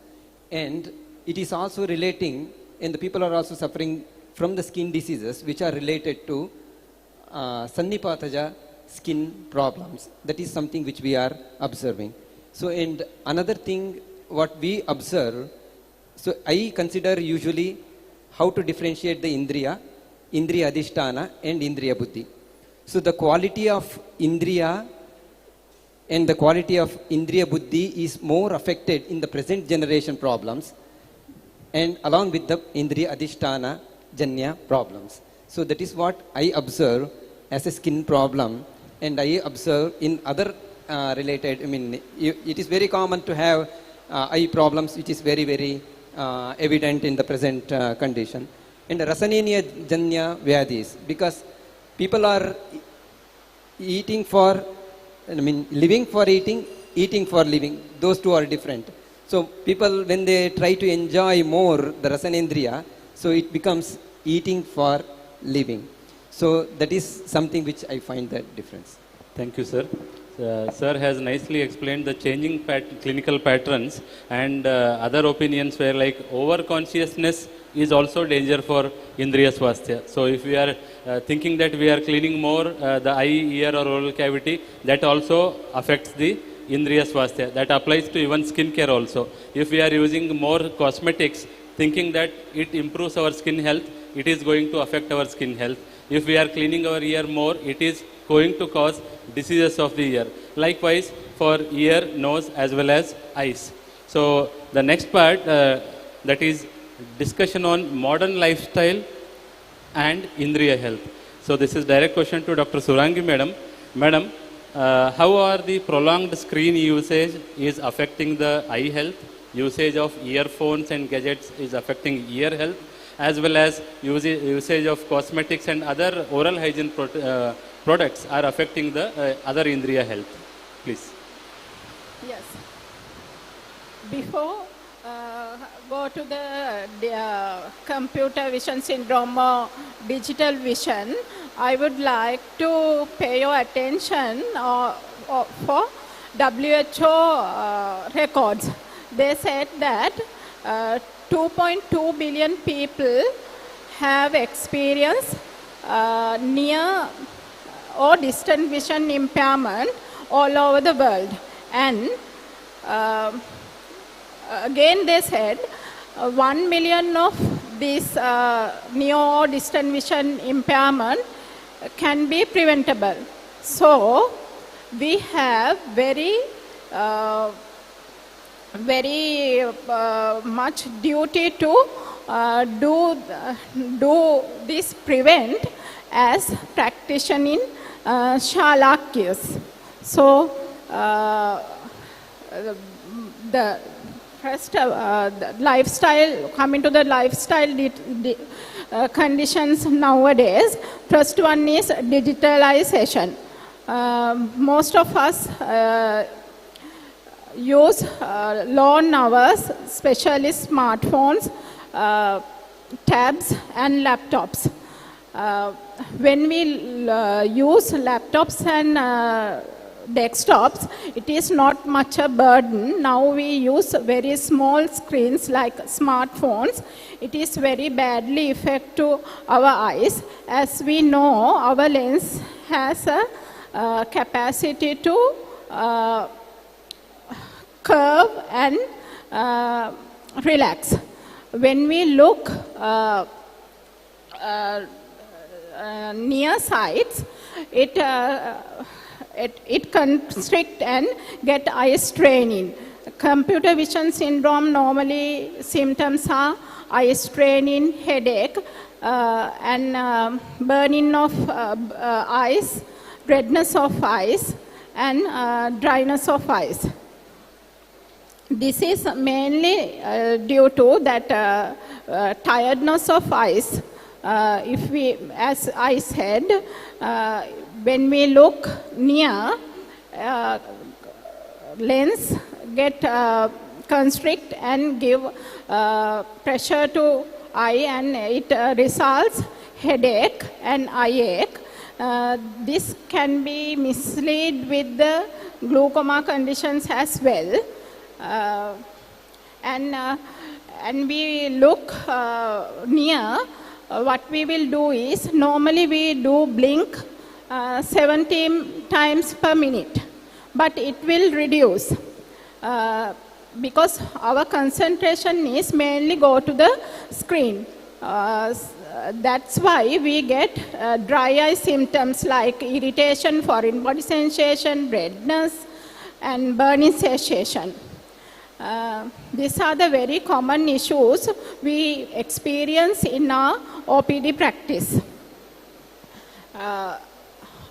and it is also relating, and the people are also suffering from the skin diseases which are related to sannipataja skin problems. That is something which we are observing. So, and another thing what we observe, so I consider usually how to differentiate the indriya adhisthana and indriya buddhi. So the quality of indriya and the quality of indriya buddhi is more affected in the present generation problems, and along with the indriya adhisthana janya problems. So that is what I observe as a skin problem, and I observe in other related, it is very common to have eye problems, which is very, very evident in the present condition. And rasaneniya janya vyadis, because people are eating for, living for eating, eating for living. Those two are different. So people, when they try to enjoy more the rasanendriya, so it becomes eating for living. So that is something which I find that difference. Thank you, sir. Sir has nicely explained the changing clinical patterns, and other opinions were like over-consciousness is also danger for Indriya Swasthya. So if we are thinking that we are cleaning more the eye, ear or oral cavity, that also affects the Indriya Swasthya. That applies to even skin care also. If we are using more cosmetics, thinking that it improves our skin health, it is going to affect our skin health. If we are cleaning our ear more, it is going to cause diseases of the ear. Likewise for ear, nose as well as eyes. So the next part, that is discussion on modern lifestyle and Indriya health. So this is direct question to Dr. Surangi madam. Madam, how are the prolonged screen usage is affecting the eye health? Usage of earphones and gadgets is affecting ear health, as well as usage of cosmetics and other oral hygiene products are affecting the other Indriya health. Please. Yes. Before go to the computer vision syndrome or digital vision, I would like to pay your attention for WHO records. They said that 2.2 billion people have experienced near or distant vision impairment all over the world. And again they said 1 million of this near or distant vision impairment can be preventable. So we have very much duty to do this prevent as practitioner in Shalakyas. So the first the lifestyle, coming to the lifestyle conditions nowadays, first one is digitalization. Most of us use long hours, especially smartphones, tabs and laptops. When we use laptops and desktops, it is not much a burden. Now we use very small screens like smartphones. It is very badly affect to our eyes. As we know, our lens has a capacity to curve and relax. When we look near sights, it constrict and get eye straining. Computer vision syndrome, normally symptoms are eye straining, headache, and burning of eyes, redness of eyes, and dryness of eyes. This is mainly due to that tiredness of eyes. If we, as I said, when we look near, lens get constrict and give pressure to eye, and it results headache and eye ache. This can be mislead with the glaucoma conditions as well. And we look near, what we will do is, normally we do blink 17 times per minute, but it will reduce because our concentration is mainly go to the screen. That's why we get dry eye symptoms like irritation, foreign body sensation, redness, and burning sensation. These are the very common issues we experience in our OPD practice.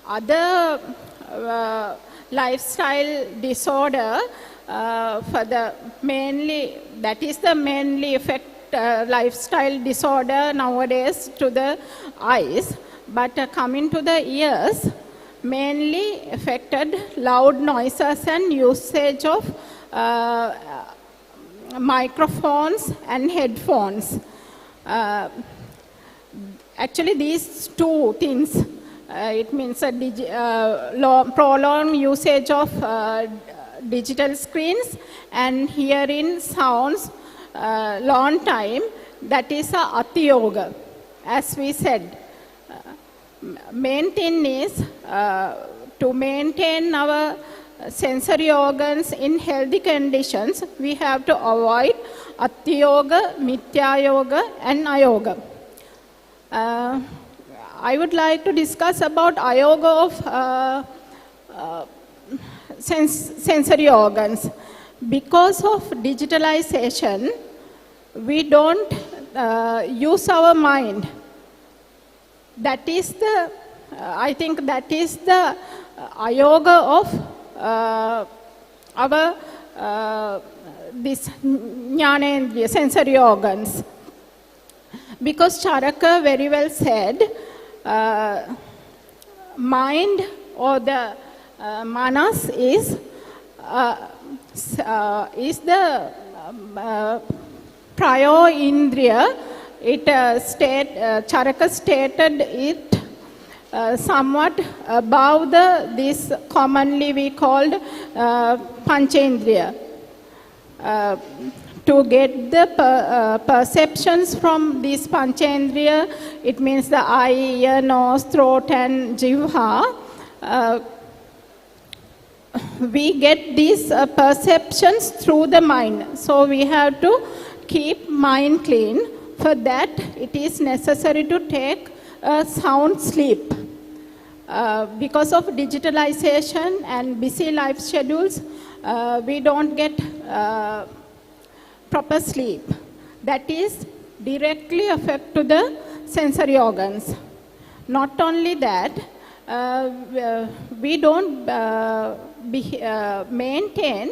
Other lifestyle disorder for the mainly, that is the mainly affect lifestyle disorder nowadays to the eyes, but coming to the ears, mainly affected loud noises and usage of microphones and headphones. Actually, these two things, it means a prolonged usage of digital screens and hearing sounds long time, that is a atiyoga, as we said. Main thing is to maintain our sensory organs in healthy conditions, we have to avoid atiyoga, mithya yoga, and ayoga. I would like to discuss about ayoga of sensory organs. Because of digitalization, we don't use our mind. That is the, I think that is the ayoga of our this jnanendriya, sensory organs. Because Charaka very well said, mind or the manas is the prior Indriya, Charaka stated it somewhat above this commonly we called Panchendriya. To get the perceptions from these Panchendriya, it means the eye, ear, nose, throat and jivha. We get these perceptions through the mind. So we have to keep mind clean. For that, it is necessary to take a sound sleep. Because of digitalization and busy life schedules, we don't get proper sleep. That is directly affect to the sensory organs. Not only that, we don't maintain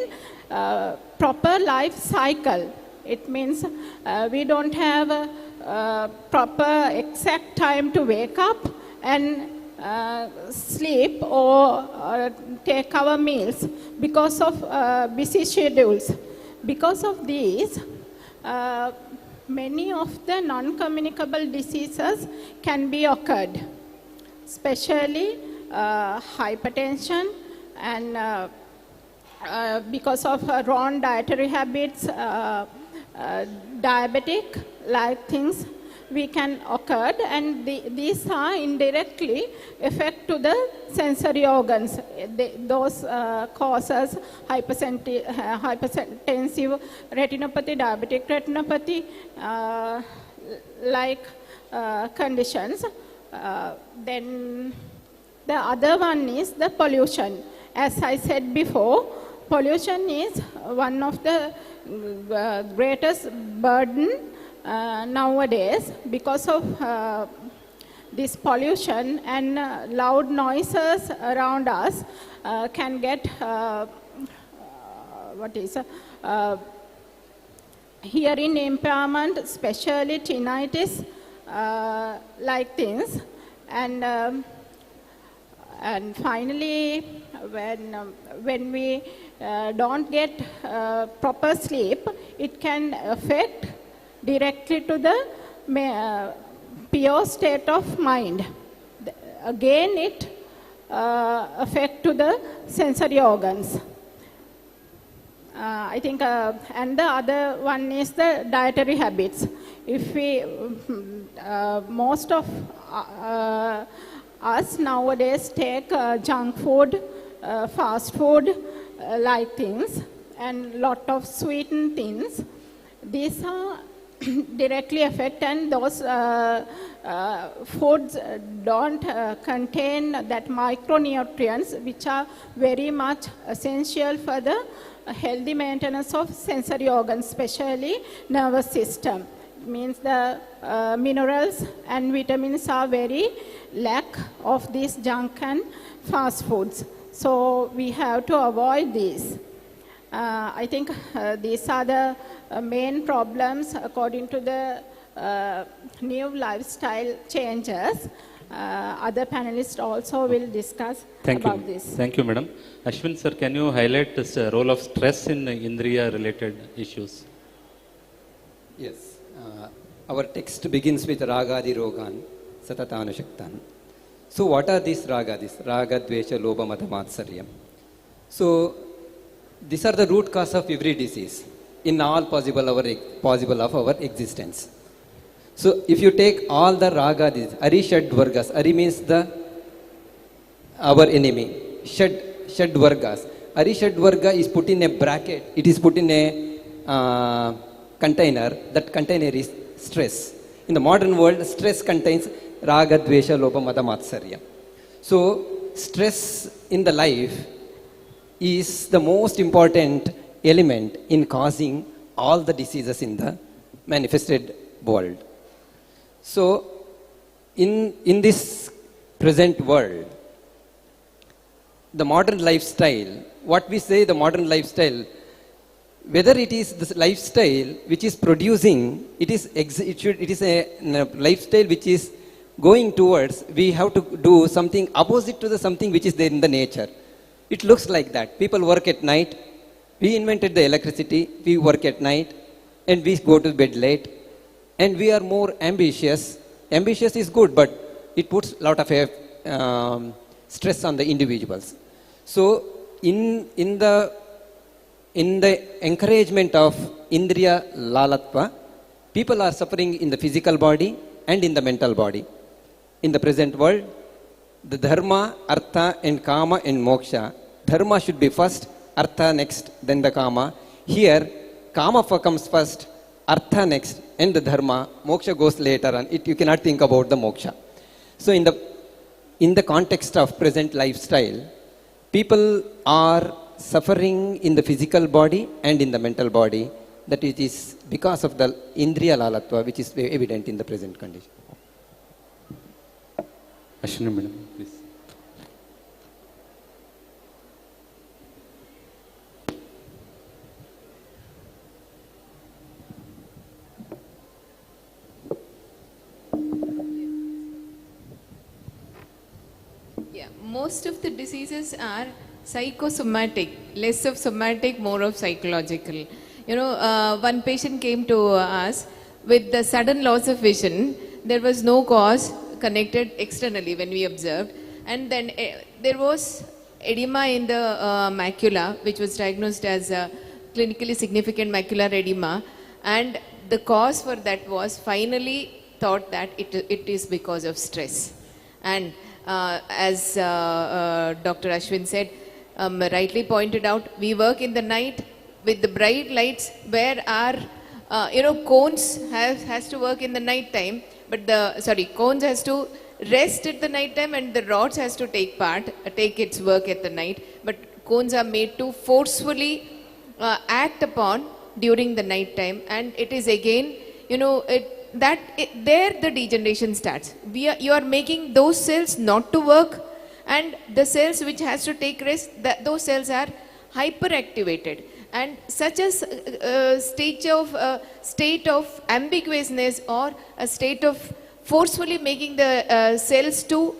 proper life cycle. It means we don't have a proper exact time to wake up and sleep or take our meals because of busy schedules. Because of these, many of the non-communicable diseases can be occurred, especially hypertension and because of wrong dietary habits, diabetic-like things we can occur, and these are indirectly affect to the sensory organs. Those causes hypertensive retinopathy, diabetic retinopathy, like conditions. Then the other one is the pollution. As I said before, pollution is one of the greatest burden nowadays. Because of this pollution and loud noises around us can get hearing impairment, especially tinnitus like things. And finally, when we don't get proper sleep, it can affect directly to the pure state of mind. Again, it affect to the sensory organs. I think, and the other one is the dietary habits. If we, most of us nowadays take junk food, fast food like things, and lot of sweetened things. These are directly affect, and those foods don't contain that micronutrients which are very much essential for the healthy maintenance of sensory organs, especially nervous system. It means the minerals and vitamins are very lack of these junk and fast foods. So we have to avoid these. I think these are the main problems according to the new lifestyle changes. Other panelists also will discuss about this. Thank you, Madam. Ashwin sir, can you highlight the role of stress in Indriya related issues? Yes. Our text begins with Ragadi Rogan, Satatana Shaktan. So what are these ragadis? Raga, Dvesha, Lobha, Mata, Matsaryam. So these are the root cause of every disease in all possible of our existence. So if you take all the ragadis, Ari Shad Vargas, Ari means our enemy, Shad Vargas. Ari Shad Varga is put in a bracket, it is put in a container, that container is stress. In the modern world, stress contains Raga, Dvesha, Lobha, Mata, Matsarya. So stress in the life is the most important element in causing all the diseases in the manifested world. So in this present world, the modern lifestyle, what we say the modern lifestyle, whether it is the lifestyle which is producing, it is a lifestyle which is going towards, we have to do something opposite to the something which is there in the nature. It looks like that. People work at night, We invented the electricity, we work at night, and we go to bed late, and we are more ambitious. Ambitious is good, but it puts a lot of stress on the individuals. So, in the encouragement of Indriya Lalatva, people are suffering in the physical body and in the mental body. In the present world, the dharma, artha, and kama and moksha. Dharma should be first, artha next, then the kama. Here, kama comes first, artha next, and the dharma. Moksha goes later on. You cannot think about the moksha. So, in the context of present lifestyle, people are suffering in the physical body and in the mental body. That it is because of the Indriya Lalatva, which is evident in the present condition. Ashwini madam, please. Yeah, most of the diseases are psychosomatic, less of somatic, more of psychological. You know, one patient came to us with the sudden loss of vision. There was no cause connected externally when we observed, and then there was edema in the macula, which was diagnosed as clinically significant macular edema, and the cause for that was finally thought that it is because of stress. And as Dr. Ashwin said, rightly pointed out, we work in the night with the bright lights where our cones has to work in the night time, but cones has to rest at the night time and the rods has to take its work at the night, but cones are made to forcefully act upon during the night time, and it is again, there the degeneration starts. You are making those cells not to work, and the cells which has to take rest, those cells are hyperactivated. And such a state of ambiguousness or a state of forcefully making the cells to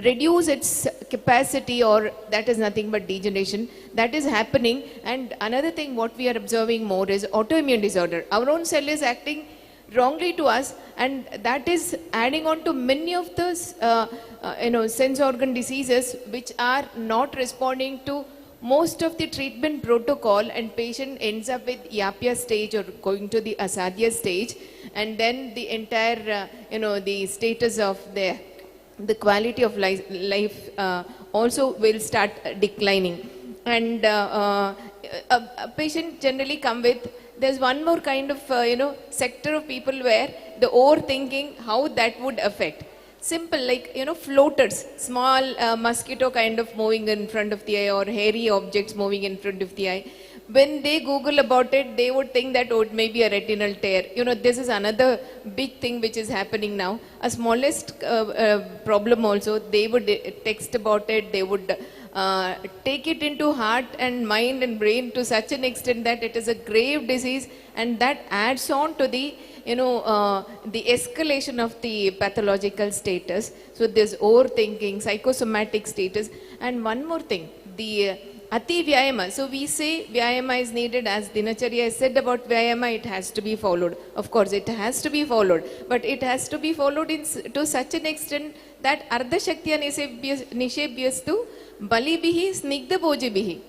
reduce its capacity, or that is nothing but degeneration, that is happening. And another thing what we are observing more is autoimmune disorder. Our own cell is acting wrongly to us, and that is adding on to many of those sense organ diseases which are not responding to most of the treatment protocol, and patient ends up with Yapya stage or going to the Asadhya stage, and then the entire the status of the quality of life also will start declining. And a patient generally come with, there's one more kind of sector of people where the overthinking how that would affect. Simple, like, floaters, small mosquito kind of moving in front of the eye, or hairy objects moving in front of the eye. When they Google about it, they would think that it may be a retinal tear. This is another big thing which is happening now. A smallest problem also, they would text about it, they would take it into heart and mind and brain to such an extent that it is a grave disease, and that adds on to the the escalation of the pathological status. So there's overthinking, psychosomatic status. And one more thing, the Ati Vyayama. So we say Vyayama is needed, as Dinacharya said about Vyayama, it has to be followed. Of course, it has to be followed, but it has to be followed to such an extent that Ardha Shaktya Nishebhyastu Balibihi Snigdha Bhojibihi.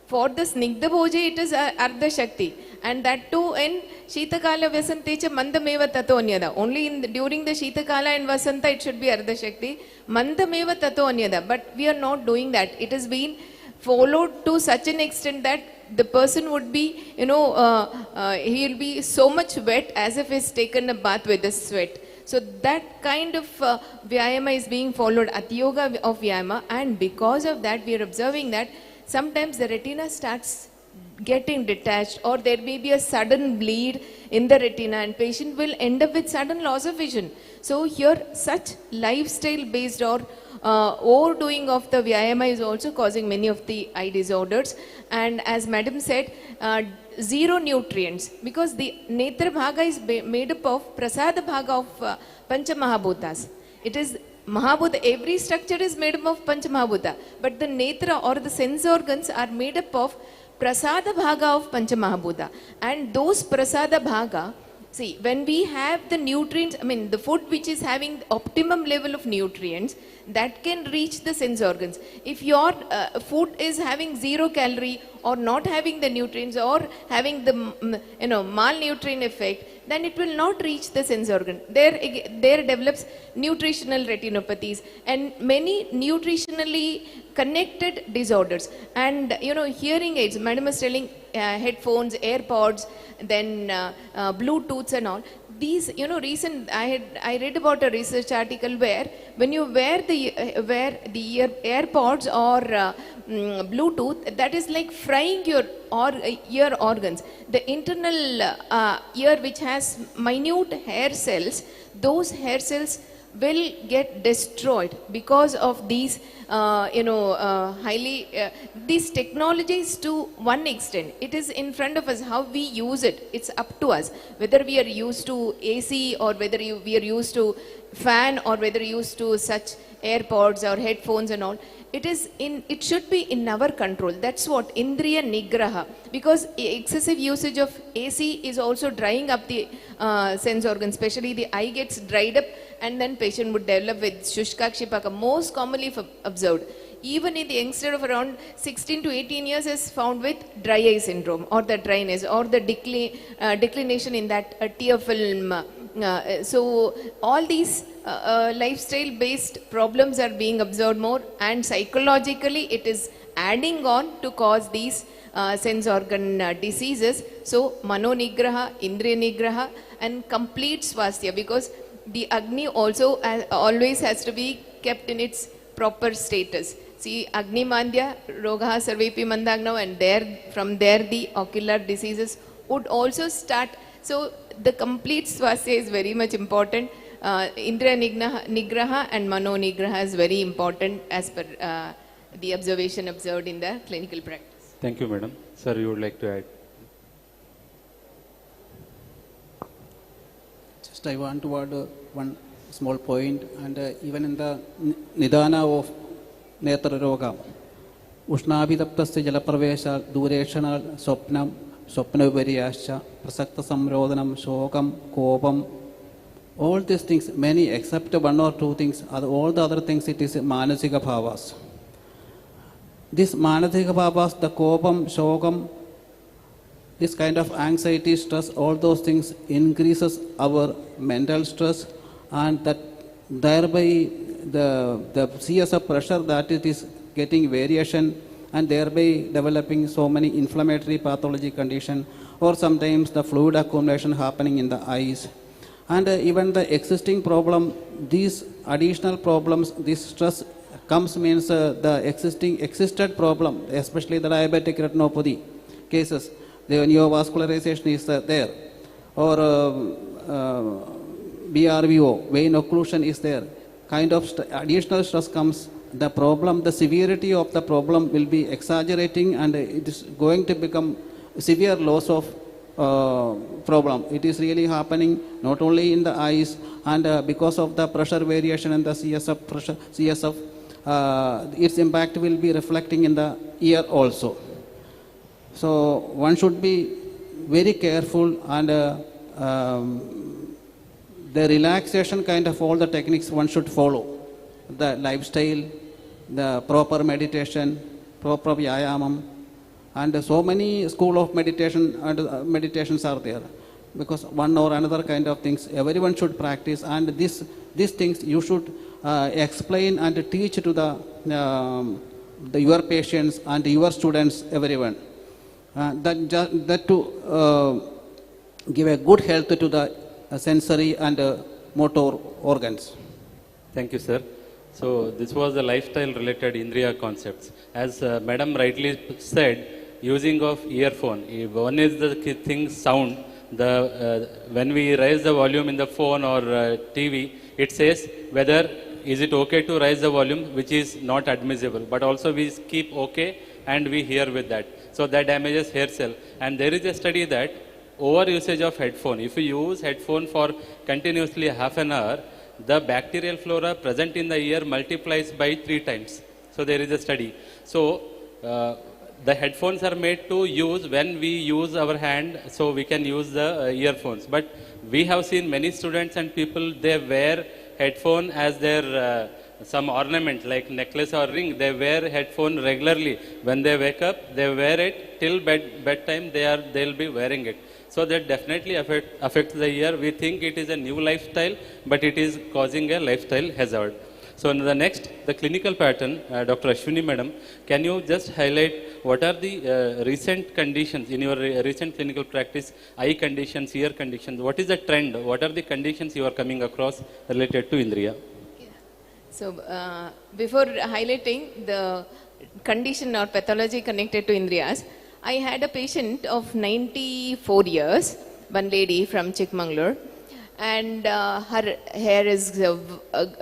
For the Snigdha Bhoji, it is Ardha Shakti. And that too in Shitakala Vasantecha Mandameva Tatonyada. Only during the Shitakala and Vasanta it should be Ardha Shakti. Mandameva Tatonyada. But we are not doing that. It has been followed to such an extent that the person would be, he will be so much wet as if he's taken a bath with a sweat. So that kind of Vyayama is being followed, Atiyoga of Vyayama, and because of that we are observing that sometimes the retina starts getting detached, or there may be a sudden bleed in the retina and patient will end up with sudden loss of vision. So here such lifestyle based or overdoing of the Vyayama is also causing many of the eye disorders. And as Madam said, zero nutrients, because the Netra Bhaga is made up of Prasada Bhaga of Pancha Mahabhutas. It is Mahabhuta, every structure is made up of Pancha Mahabhuta, but the Netra or the sense organs are made up of prasada bhaga of Panchamahabhuta. And those prasada bhaga, see, when we have the nutrients, I mean the food which is having optimum level of nutrients, that can reach the sense organs. If your food is having 0 calorie or not having the nutrients or having the malnutrient effect, then it will not reach the sense organ. There develops nutritional retinopathies and many nutritionally connected disorders. And hearing aids, madam was telling headphones, AirPods, then Bluetooths and all. These, recent, I read about a research article where when you wear the AirPods or Bluetooth, that is like frying your ear organs. The internal ear, which has minute hair cells, those hair cells will get destroyed because of these these technologies. To one extent, it is in front of us. How we use it, it's up to us, whether we are used to AC or whether we are used to fan or whether used to such AirPods or headphones and all. It should be in our control. That's what Indriya Nigraha, because excessive usage of AC is also drying up the sense organ, especially the eye gets dried up, and then patient would develop with Shushkakshipaka, most commonly observed. Even in the youngster of around 16 to 18 years is found with dry eye syndrome or the dryness or the declination in that tear film. So all these lifestyle based problems are being observed more, and psychologically it is adding on to cause these sense organ diseases. So Mano Nigraha, Indriya Nigraha and complete Swasthya, because the Agni also always has to be kept in its proper status. See, Agni Mandya, Rogaha Sarvepi Mandagnav, and from there the ocular diseases would also start. So the complete Swasthya is very much important. Indriya Nigraha and Mano Nigraha is very important as per the observation observed in the clinical practice. Thank you, madam. Sir, you would like to add? Just I want to add one small point, and even in the Nidana of Netra Roga, Ushnabhitaptasya Jalapravesha, Dureshana, Sopnam, Sopnavariyascha, Prasakta Samrodhanam, Shokam, Kopam, all these things, many except one or two things, all the other things, it is Manasika Bhavas. This Manasika Bhavas, the Kopam, Shokam, this kind of anxiety, stress, all those things increases our mental stress, and that thereby the CSF pressure, that it is getting variation and thereby developing so many inflammatory pathology condition, or sometimes the fluid accumulation happening in the eyes. And even the existing problem, these additional problems, this stress comes means the existed problem, especially the diabetic retinopathy cases, the neovascularization is there, or BRVO, vein occlusion is there, kind of additional stress comes, the problem, the severity of the problem will be exaggerating, and it is going to become severe loss of problem. It is really happening not only in the eyes, and because of the pressure variation and the CSF pressure, its impact will be reflecting in the ear also. So one should be very careful, and the relaxation kind of all the techniques one should follow. The lifestyle, the proper meditation, proper vyayamam, and so many school of meditation and meditations are there, because one or another kind of things everyone should practice, and these things you should explain and teach to your patients and your students, everyone. That to give a good health to the sensory and motor organs. Thank you, sir. So this was the lifestyle related Indriya concepts. As madam rightly said, using of earphone. One is the thing sound. When we raise the volume in the phone or TV, it says whether is it okay to raise the volume, which is not admissible. But also we keep okay and we hear with that. So that damages hair cell. And there is a study that over usage of headphone, if you use headphone for continuously half an hour, the bacterial flora present in the ear multiplies by 3 times. So there is a study. So the headphones are made to use when we use our hand, so we can use the earphones. But we have seen many students and people, they wear headphone as their some ornament like necklace or ring. They wear headphone regularly. When they wake up, they wear it till bedtime. They'll be wearing it. So that definitely affects the ear. We think it is a new lifestyle, but it is causing a lifestyle hazard. So the next, the clinical pattern, Dr. Ashwini Madam, can you just highlight what are the recent conditions in your recent clinical practice, eye conditions, ear conditions, what is the trend, what are the conditions you are coming across related to Indriya? So before highlighting the condition or pathology connected to Indriyas, I had a patient of 94 years, one lady from Chikmagalur. And her hair is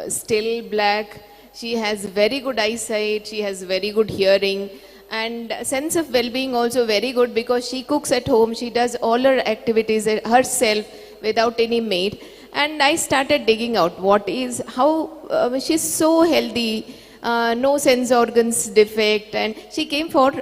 still black. She has very good eyesight. She has very good hearing, and sense of well-being also very good because she cooks at home. She does all her activities herself without any maid. And I started digging out how she's so healthy, no sense organs defect, and she came for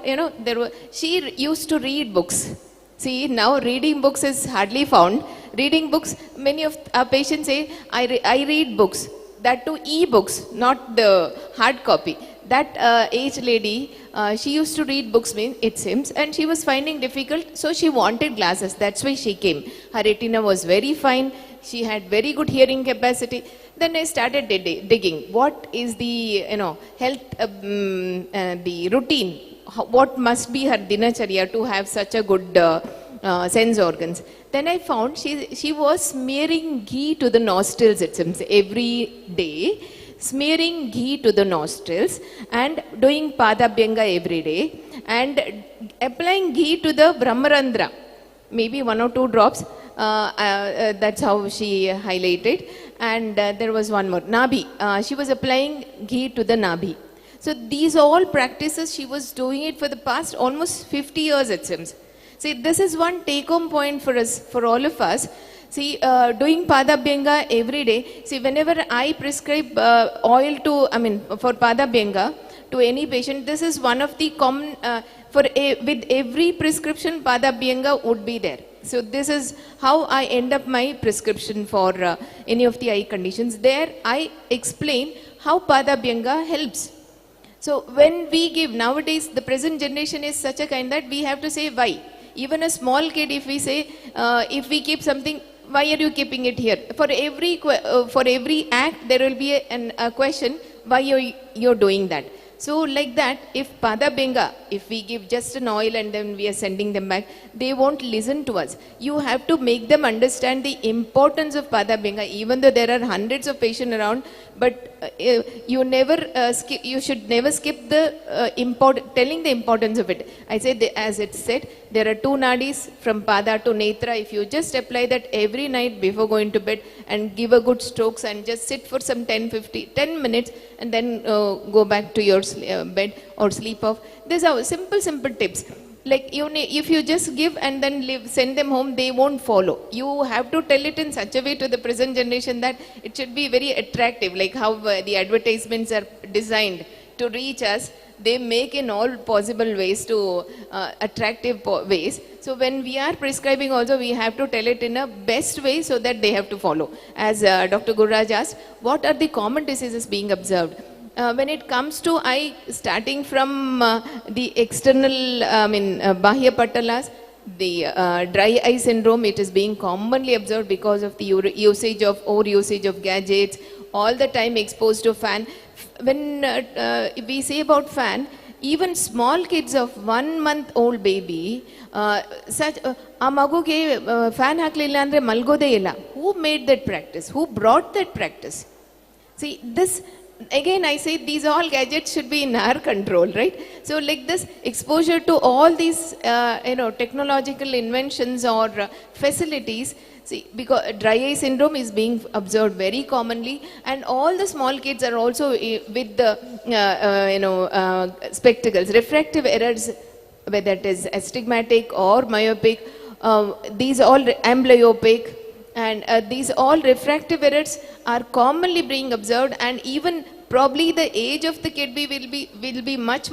she used to read books. See, now reading books is hardly found. Reading books, many of our patients say, I read books, that too e-books, not the hard copy. That age lady, she used to read books, it seems, and she was finding difficult, so she wanted glasses. That's why she came. Her retina was very fine. She had very good hearing capacity. Then I started digging. What is the health, the routine? What must be her dinacharya to have such a good sense organs? Then I found she was smearing ghee to the nostrils, it seems, every day, smearing ghee to the nostrils and doing padabhyanga every day and applying ghee to the brahmarandra, maybe 1 or 2 drops. That's how she highlighted. And there was one more, Nabi. She was applying ghee to the Nabi. So these all practices, she was doing it for the past almost 50 years, it seems. See, this is one take-home point for us, for all of us. See, doing Padabhyanga every day. See, whenever I prescribe oil for Padabhyanga to any patient, this is one of the common, with every prescription, Padabhyanga would be there. So this is how I end up my prescription for any of the eye conditions. There, I explain how Padabhyanga helps. So when we give, nowadays, the present generation is such a kind that we have to say why. Even a small kid, if we say, if we keep something, why are you keeping it here? For every act, there will be a question, why you're doing that. So like that, if Padabhyanga, if we give just an oil and then we are sending them back, they won't listen to us. You have to make them understand the importance of Padabhyanga, even though there are hundreds of patients around, but you should never skip the telling the importance of it. I say, as it said, there are 2 nadis from Pada to Netra. If you just apply that every night before going to bed and give a good strokes and just sit for some 10 minutes and then go back to your bed or sleep off. These are simple tips. Like if you just give and then send them home, they won't follow. You have to tell it in such a way to the present generation that it should be very attractive, like how the advertisements are designed to reach us. They make in all possible ways to attractive ways. So when we are prescribing also, we have to tell it in a best way so that they have to follow. As Dr. Gurraj asked, what are the common diseases being observed? When it comes to eye, starting from the external, Bahya Patalas, the dry eye syndrome, it is being commonly observed because of the overusage of gadgets, all the time exposed to fan. When we say about fan, even small kids of 1-month-old baby, amaguge fan hakliಲ್ಲ andre malgode illa. Who made that practice? Who brought that practice? See, this. Again, I say these all gadgets should be in our control, right? So like this exposure to all these, technological inventions or facilities. See, because dry eye syndrome is being observed very commonly, and all the small kids are also with the, spectacles, refractive errors, whether it is astigmatic or myopic, these all amblyopic. And these all refractive errors are commonly being observed, and even probably the age of the kid will be much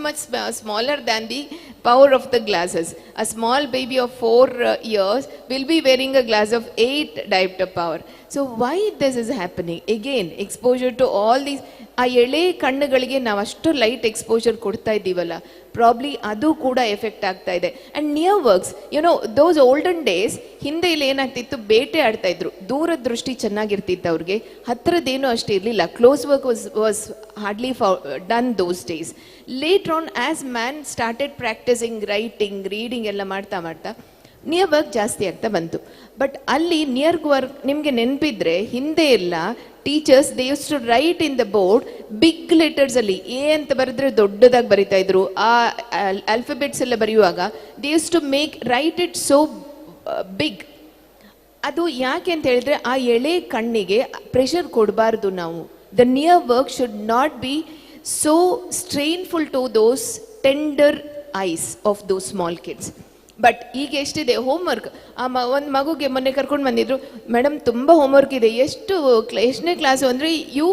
smaller than the power of the glasses. A small baby of 4 years will be wearing a glass of 8 diopter power. So why this is happening? Again, exposure to all these. ಆ ಎಳೆ ಕಣ್ಣುಗಳಿಗೆ ನಾವು ಅಷ್ಟು light exposure ಕೊಡ್ತಾ ಇದ್ದೀವಲ್ಲ, probably ಅದು ಕೂಡ effect ಆಗ್ತಾ ಇದೆ. And near works, those olden days, ಹಿಂದೆ ಇಲ್ಲಿ ಏನಾಗ್ತಿತ್ತು, ಬೇಟೆ ಆಡ್ತಾ ಇದ್ರು, ದೂರದೃಷ್ಟಿ ಚೆನ್ನಾಗಿರ್ತಿತ್ತು ಅವ್ರಿಗೆ, ಹತ್ರದ್ದೇನು ಅಷ್ಟು ಇರಲಿಲ್ಲ. Close work was hardly done those days. Later on as man started practising writing, reading ಎಲ್ಲ ಮಾಡ್ತಾ ಮಾಡ್ತಾ ನಿಯರ್ ವರ್ಕ್ ಜಾಸ್ತಿ ಆಗ್ತಾ ಬಂತು. ಬಟ್ ಅಲ್ಲಿ ನಿಯರ್ ವರ್ಕ್ ನಿಮಗೆ ನೆನಪಿದ್ರೆ, ಹಿಂದೆ ಎಲ್ಲ teachers they use to write in the board big letters ಅಲ್ಲಿ. ಎ ಅಂತ ಬರೆದ್ರೆ ದೊಡ್ಡದಾಗಿ ಬರಿತಾ ಇದ್ರು. ಆ ಆಲ್ಫಾಬೆಟ್ಸ್ ಎಲ್ಲ ಬರೆಯುವಾಗ they use to write it so big. ಅದು ಯಾಕೆ ಅಂತ ಹೇಳಿದ್ರೆ, ಆ ಎಳೆ ಕಣ್ಣಿಗೆ ಪ್ರೆಷರ್ ಕೊಡಬಾರ್ದು ನಾವು. The near work should not be so strainful to those tender eyes of those small kids. But ಈಗ ಎಷ್ಟಿದೆ ಹೋಮ್ವರ್ಕ್. ಒಂದು ಮಗುಗೆ ಮೊನ್ನೆ ಕರ್ಕೊಂಡು ಬಂದಿದ್ರು, ಮೇಡಮ್ ತುಂಬ ಹೋಮ್ವರ್ಕ್ ಇದೆ. ಎಷ್ಟನೇ ಕ್ಲಾಸು ಅಂದರೆ ಯು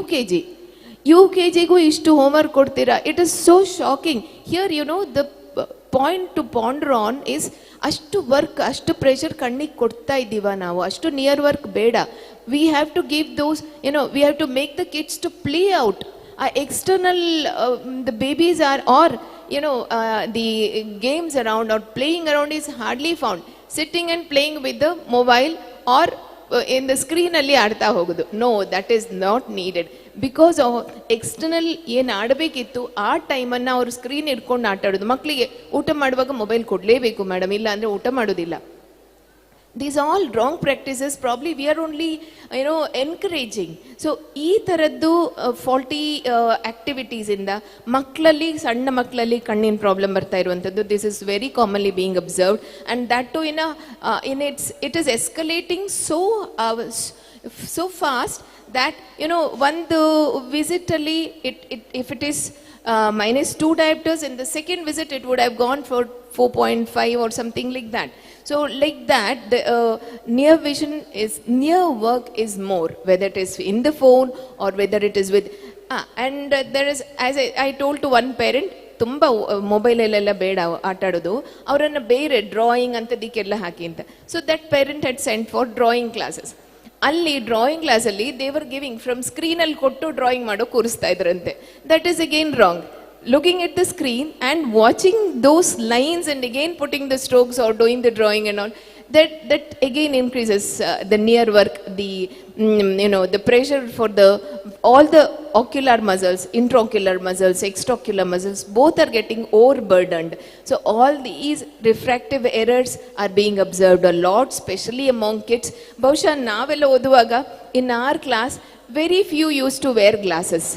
ಕೆ ಜಿಗೂ ಇಷ್ಟು ಹೋಮ್ವರ್ಕ್ ಕೊಡ್ತೀರಾ? It is so shocking. Here the point to ponder on is, ಅಷ್ಟು ವರ್ಕ್, ಅಷ್ಟು ಪ್ರೆಷರ್ ಕಣ್ಣಿಗೆ ಕೊಡ್ತಾ ಇದ್ದೀವ ನಾವು? ಅಷ್ಟು ನಿಯರ್ ವರ್ಕ್ ಬೇಡ. We have to give those, we have to make the kids to play out. External, the babies are, or the games around or playing around is hardly found. Sitting and playing with the mobile or in the screen alli aadta hogudu. No, that is not needed. Because of external ಏನು ಆಡಬೇಕಿತ್ತು ಆ ಟೈಮನ್ನು ಅವರು screen ಇಟ್ಕೊಂಡು ಆಟ ಆಡೋದು. ಮಕ್ಕಳಿಗೆ ಊಟ ಮಾಡುವಾಗ ಮೊಬೈಲ್ ಕೊಡಲೇಬೇಕು ಮೇಡಮ್, ಇಲ್ಲ ಅಂದರೆ ಊಟ ಮಾಡೋದಿಲ್ಲ. These are all wrong practices. Probably we are only encouraging. So ಈ ಥರದ್ದು ಫಾಲ್ಟಿ ಆಕ್ಟಿವಿಟೀಸ್ ಇಂದ ಮಕ್ಕಳಲ್ಲಿ, ಸಣ್ಣ ಮಕ್ಕಳಲ್ಲಿ ಕಣ್ಣಿನ ಪ್ರಾಬ್ಲಮ್ ಬರ್ತಾ ಇರುವಂಥದ್ದು. This is very commonly being observed, and that to it is escalating so fast that ಒಂದು ವಿಸಿಟ್ ಅಲ್ಲಿ if it is -2 diopters, in the second visit it would have gone for 4.5 or something like that. So like that, the near work is more, whether it is in the phone or whether it is with and there is, as I told to one parent, ತುಂಬ ಮೊಬೈಲಲ್ಲೆಲ್ಲ ಬೇಡ ಆಟ ಆಡೋದು, ಅವರನ್ನು ಬೇರೆ drawing ಅಂತದಕ್ಕೆಲ್ಲ ಹಾಕಿ ಅಂತ. So that parent had scent for drawing classes. ಅಲ್ಲಿ drawing ಕ್ಲಾಸಲ್ಲಿ ದೇವರ್ ಗಿವಿಂಗ್ ಫ್ರಮ್ ಸ್ಕ್ರೀನಲ್ಲಿ ಕೊಟ್ಟು ಡ್ರಾಯಿಂಗ್ ಮಾಡೋ ಕೂರಿಸ್ತಾ ಇದ್ರಂತೆ. That is again wrong. Looking at the screen and watching those lines and again putting the strokes or doing the drawing and all, that again increases the near work, the pressure for all the ocular muscles, intraocular muscles, extraocular muscles, both are getting overburdened. So all these refractive errors are being observed a lot, especially among kids. Bahusha navella oduvaga in our class very few used to wear glasses.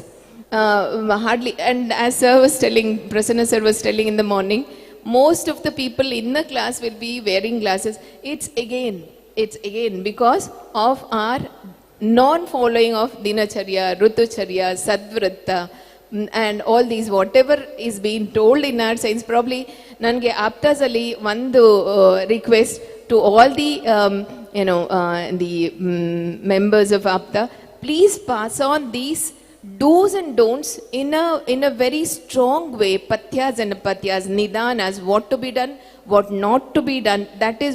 Hardly. And as sir was telling, Prasanna sir was telling in the morning, most of the people in the class will be wearing glasses. It's again because of our non-following of Dinacharya, Rutucharya, Sadvrata, and all these, whatever is being told in our science. Probably nange AAPTAS alli one request to all the members of AAPTA, please pass on these do's and don'ts in a very strong way, patyas and apatyas, nidanas, what to be done, what not to be done. That is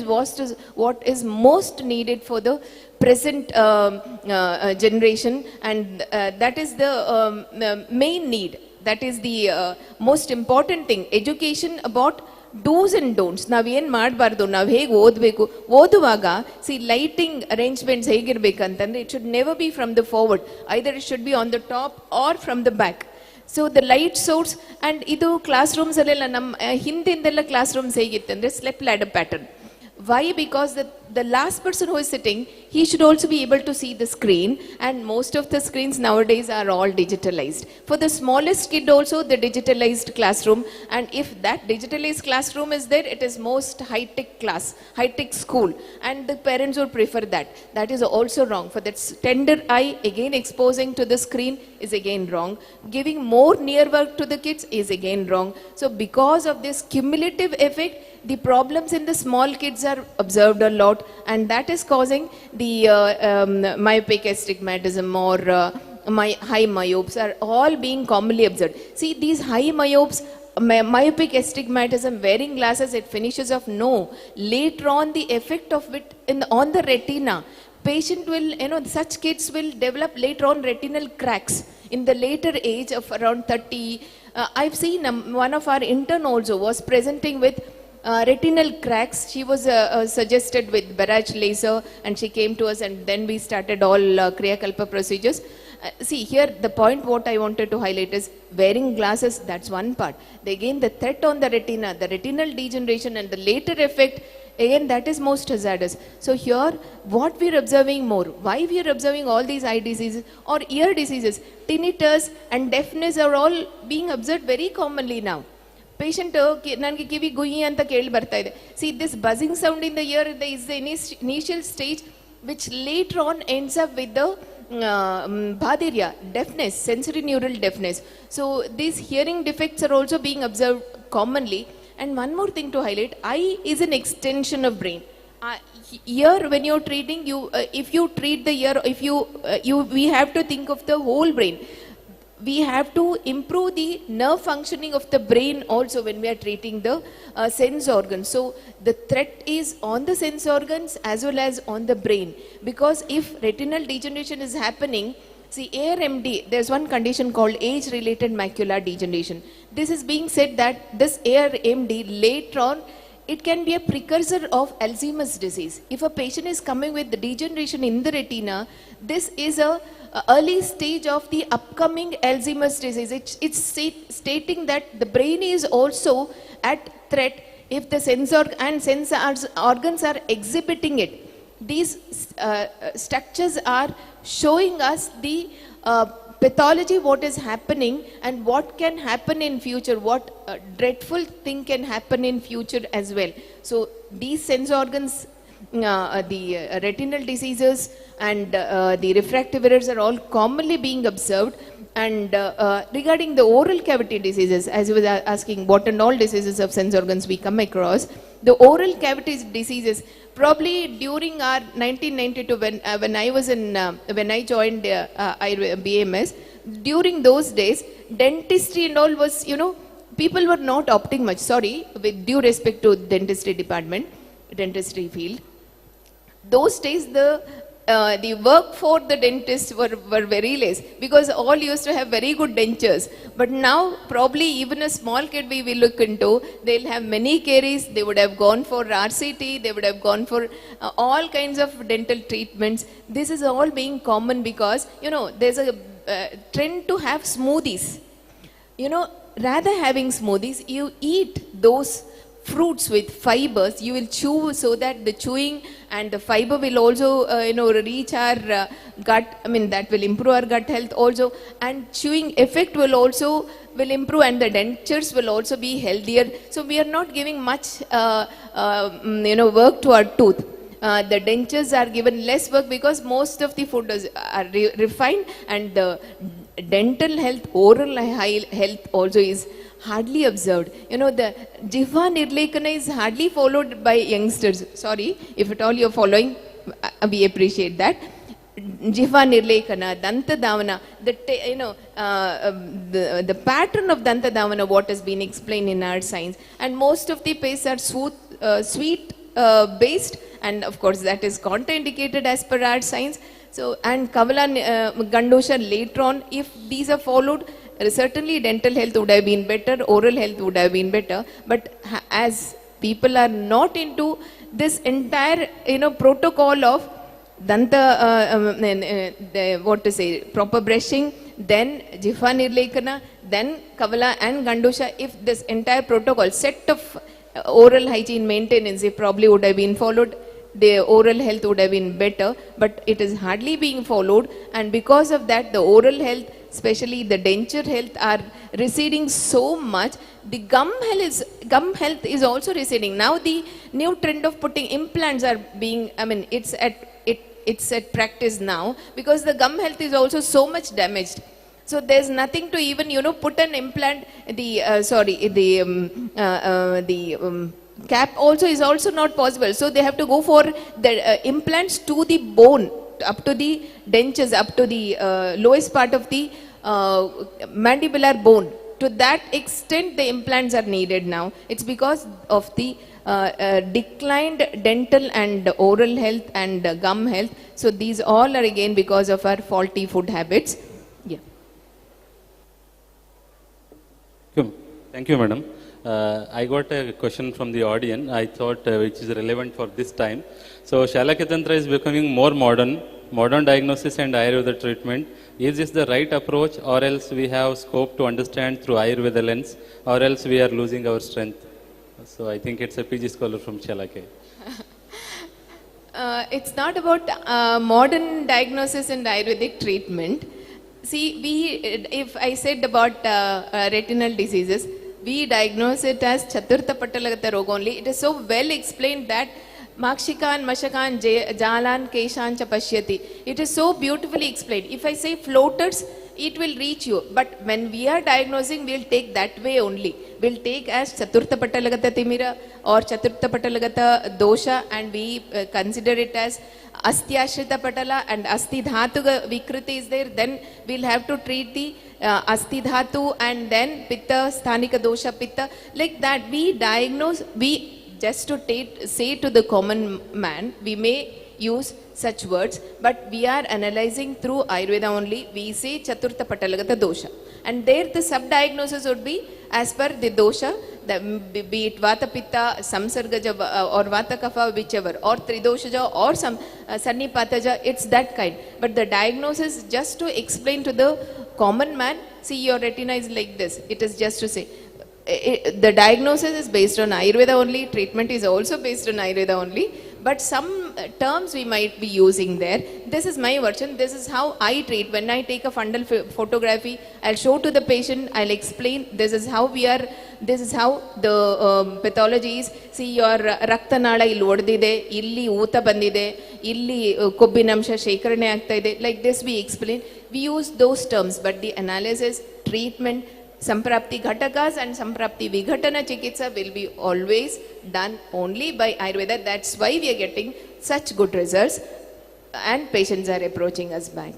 what is most needed for the present generation, and that is the main need. That is the most important thing. Education about do's and don'ts. ನಾವೇನು ಮಾಡಬಾರ್ದು, ನಾವು ಹೇಗೆ ಓದಬೇಕು, ಓದುವಾಗ lighting arrangements ಹೇಗಿರ್ಬೇಕಂತಂದರೆ, it should never be from the forward, either it should be on the top or from the back. So the light source. And ಇದು class ರೂಮ್ಸಲ್ಲೆಲ್ಲ ನಮ್ಮ ಹಿಂದಿಂದೆಲ್ಲ ಕ್ಲಾಸ್ ರೂಮ್ಸ್ ಹೇಗಿತ್ತಂದರೆ step ladder pattern. Why? Because the last person who is sitting, he should also be able to see the screen, and most of the screens nowadays are all digitalized. For the smallest kid also, the digitalized classroom, and if that digitalized classroom is there, it is most high-tech class, high-tech school, and the parents would prefer that. That is also wrong. For that tender eye, again exposing to the screen is again wrong. Giving more near work to the kids is again wrong. So because of this cumulative effect, the problems in the small kids are observed a lot, and that is causing the myopic astigmatism or high myopes are all being commonly observed. See, these high myopes, myopic astigmatism, wearing glasses, it finishes off. No. Later on, the effect of it on the retina, patient will, such kids will develop later on retinal cracks in the later age of around 30. I've seen one of our intern also was presenting with retinal cracks. She was suggested with barrage laser and she came to us and then we started all Kriya Kalpa procedures. See here the point what I wanted to highlight is wearing glasses, that's one part. Again the threat on the retina, the retinal degeneration and the later effect, again that is most hazardous. So here what we are observing more, why we are observing all these eye diseases or ear diseases, tinnitus and deafness are all being observed very commonly now. Patient nange kivi guyi anta keli barta ide. See this buzzing sound in the ear is the initial stage which later on ends up with the bhadirya, deafness, sensory neural deafness. So these hearing defects are also being observed commonly. And one more thing to highlight, eye is an extension of brain. Ear, when you're treating, if you treat the ear, we have to think of the whole brain. We have to improve the nerve functioning of the brain also when we are treating the sense organs. So the threat is on the sense organs as well as on the brain. Because if retinal degeneration is happening, see ARMD, there's one condition called age-related macular degeneration. This is being said that this ARMD later on, it can be a precursor of Alzheimer's disease. If a patient is coming with the degeneration in the retina, this is a early stage of the upcoming Alzheimer's disease. It's stating that the brain is also at threat if the sense organs are exhibiting it. These structures are showing us the pathology, what is happening and what can happen in future, what dreadful thing can happen in future as well. So these sense organs, the retinal diseases and the refractive errors are all commonly being observed. And regarding the oral cavity diseases, as you were asking, what and all diseases of sense organs we come across, the oral cavity diseases, probably during our 1992, when I joined BMS, during those days, dentistry and all was, people were not opting much. Sorry, with due respect to dentistry department, dentistry field. Those days, the work for the dentists were very less because all used to have very good dentures. But now probably even a small kid we will look into, they'll have many caries, they would have gone for RCT, they would have gone for all kinds of dental treatments. This is all being common because, there's a trend to have smoothies. Rather having smoothies, you eat those fruits with fibers, you will chew so that the chewing and the fiber will also, reach our gut. That will improve our gut health also. And chewing effect will improve and the dentures will also be healthier. So we are not giving much, work to our tooth. The dentures are given less work because most of the food are refined and the dental health, oral health also is hardly observed. The Jihva Nirlekana is hardly followed by youngsters. Sorry, if at all you're following, we appreciate that. Jihva Nirlekana, Danta Davana, the pattern of Danta Davana, what has been explained in our science. And most of the pastes are sweet based, and of course that is contraindicated as per our science. So, and Kavala Gandosha later on, if these are followed, certainly dental health would have been better, oral health would have been better. But as people are not into this entire, protocol of Danta, proper brushing, then Jihva Nirlekana, then Kavala and Gandosha, if this entire protocol, set of oral hygiene maintenance, if probably would have been followed, the oral health would have been better, but it is hardly being followed, and because of that, the oral health, especially the denture health, are receding so much. The gum health is also receding. Now the new trend of putting implants are being, it's at practice now because the gum health is also so much damaged. So there's nothing to even, put an implant, cap also is also not possible. So they have to go for the implants to the bone. up to the dentures, up to the lowest part of the mandibular bone. To that extent, the implants are needed now. It's because of the declined dental and oral health and gum health. So these all are again because of our faulty food habits. Yeah. Thank you, madam. I got a question from the audience, I thought which is relevant for this time. So Shalakyatantra is becoming more modern diagnosis and Ayurveda treatment. Is this the right approach, or else we have scope to understand through Ayurveda lens, or else we are losing our strength? So I think it's a PG scholar from Chalake. It's not about modern diagnosis and Ayurvedic treatment. See, if I said about retinal diseases, we diagnose it as Chaturtha Patalagata Roga only. It is so well explained that Makshikan, Mashakan, Jalan, Keshan, Chapashyati. It is so beautifully explained. If I say floaters, it will reach you. But when we are diagnosing, we will take that way only. We will take as Chaturtha Patalagata Timira or Chaturtha Patalagata Dosha, and we consider it as Astyashrita Patala and Asti Dhatu Vikriti is there. Then we will have to treat the Asti Dhatu and then Pitta, Sthanika Dosha Pitta. Like that, we diagnose, just to say to the common man, we may use such words, but we are analyzing through Ayurveda only. We say Chaturtha Patalagata Dosha. And there the sub-diagnosis would be as per the dosha, be it Vata Pitta, Samsargaja or Vata Kapha, whichever, or Tridoshaja or some Sannipataja, it's that kind. But the diagnosis, just to explain to the common man, see your retina is like this. It is just to say. The diagnosis is based on Ayurveda only, treatment is also based on Ayurveda only, but some terms we might be using there. This is my version, this is how I treat. When I take a fundal photography, I'll show to the patient, I'll explain, this is how the pathology is. See, your Raktanada illi odide, illi Uta bandide, illi Kobbinamsha Shekarane agta ide. Like this we explain. We use those terms, but the analysis, treatment, Samprapti Ghatakas and Samprapti Vighatana Chikitsa will be always done only by Ayurveda. That's why we are getting such good results and patients are approaching us back.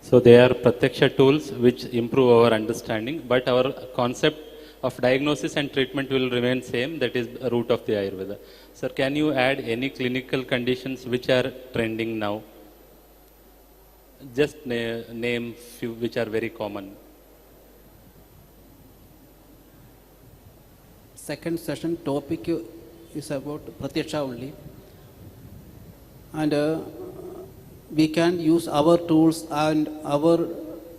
So they are Pratyaksha tools which improve our understanding, but our concept of diagnosis and treatment will remain same, that is the root of the Ayurveda. Sir, can you add any clinical conditions which are trending now? Just name few which are very common. Second session topic is about Pratyaksha only, and we can use our tools and our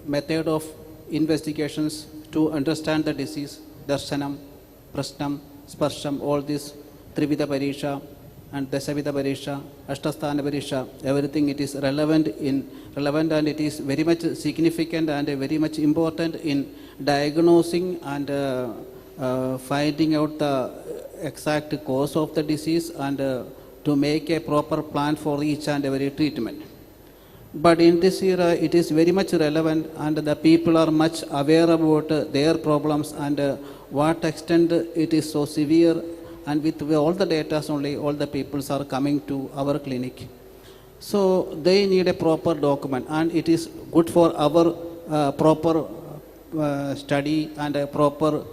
method of investigations to understand the disease, Darshanam, Prashnam, Sparsham, all this, Trivida Parisha and Dasavida Parisha, Ashtasthana Parisha, everything it is relevant and it is very much significant and very much important in diagnosing and finding out the exact cause of the disease and to make a proper plan for each and every treatment. But in this era, it is very much relevant and the people are much aware about their problems and what extent it is so severe, and with all the data only, all the peoples are coming to our clinic. So they need a proper document, and it is good for our proper study and a proper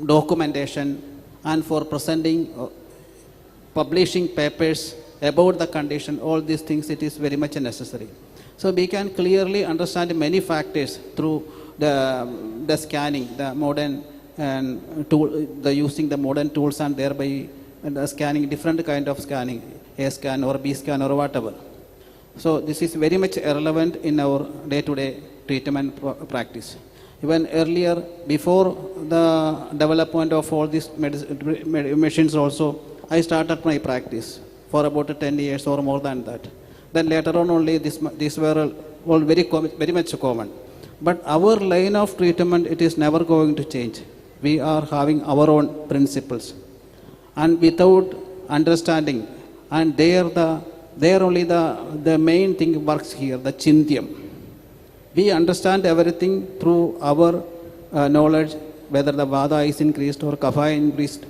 documentation, and for presenting, publishing papers about the condition, all these things, it is very much necessary. So we can clearly understand many factors through the scanning, the modern tool, using the modern tools, and thereby the scanning, different kind of scanning, A scan or B scan or whatever. So this is very much relevant in our day-to-day treatment practice. Even earlier, before the development of all these machines also, I started my practice for about 10 years or more than that. Then later on only these were all very much common. But our line of treatment, it is never going to change. We are having our own principles. And without understanding, and there only the main thing works here, the Chintyam. We understand everything through our knowledge, whether the Vada is increased or Kapha increased,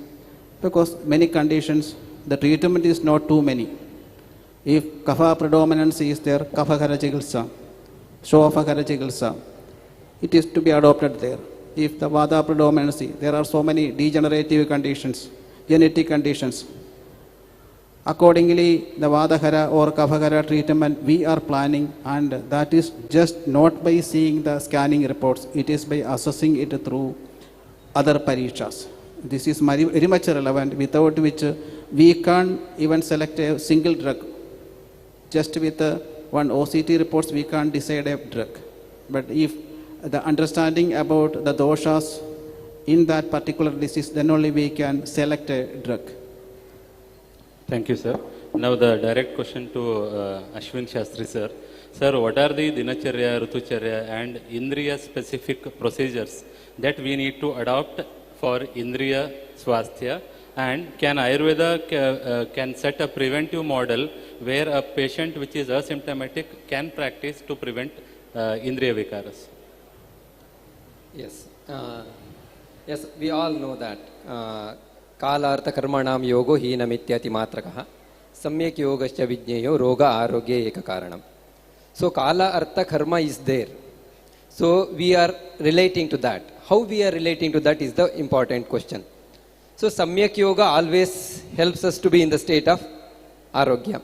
because many conditions, the treatment is not too many. If kapha predominance is there, kapha khara chikitsa, shofa khara chikitsa, it is to be adopted there. If the vata predominancy, there are so many degenerative conditions, genetic conditions. Accordingly, the Vadahara or Kaphahara treatment we are planning, and that is just not by seeing the scanning reports, it is by assessing it through other parishas. This is very much relevant, without which we can't even select a single drug. Just with one OCT reports, we can't decide a drug. But if the understanding about the doshas in that particular disease, then only we can select a drug. Thank you, sir. Now the direct question to Ashwin Shastri, sir. Sir, what are the Dinacharya, Rutucharya and Indriya specific procedures that we need to adopt for Indriya Swasthya? And can Ayurveda can set a preventive model where a patient which is asymptomatic can practice to prevent Indriya Vikaras? Yes. Yes, we all know that. Kala artha karmanam yogo hinamityati matrakaha samyak yogascha vijñeyo roga arogye eka karanam. So kala artha karma is there. So we are relating to that. How we are relating to that is the important question. So samyak yoga always helps us to be in the state of arogya.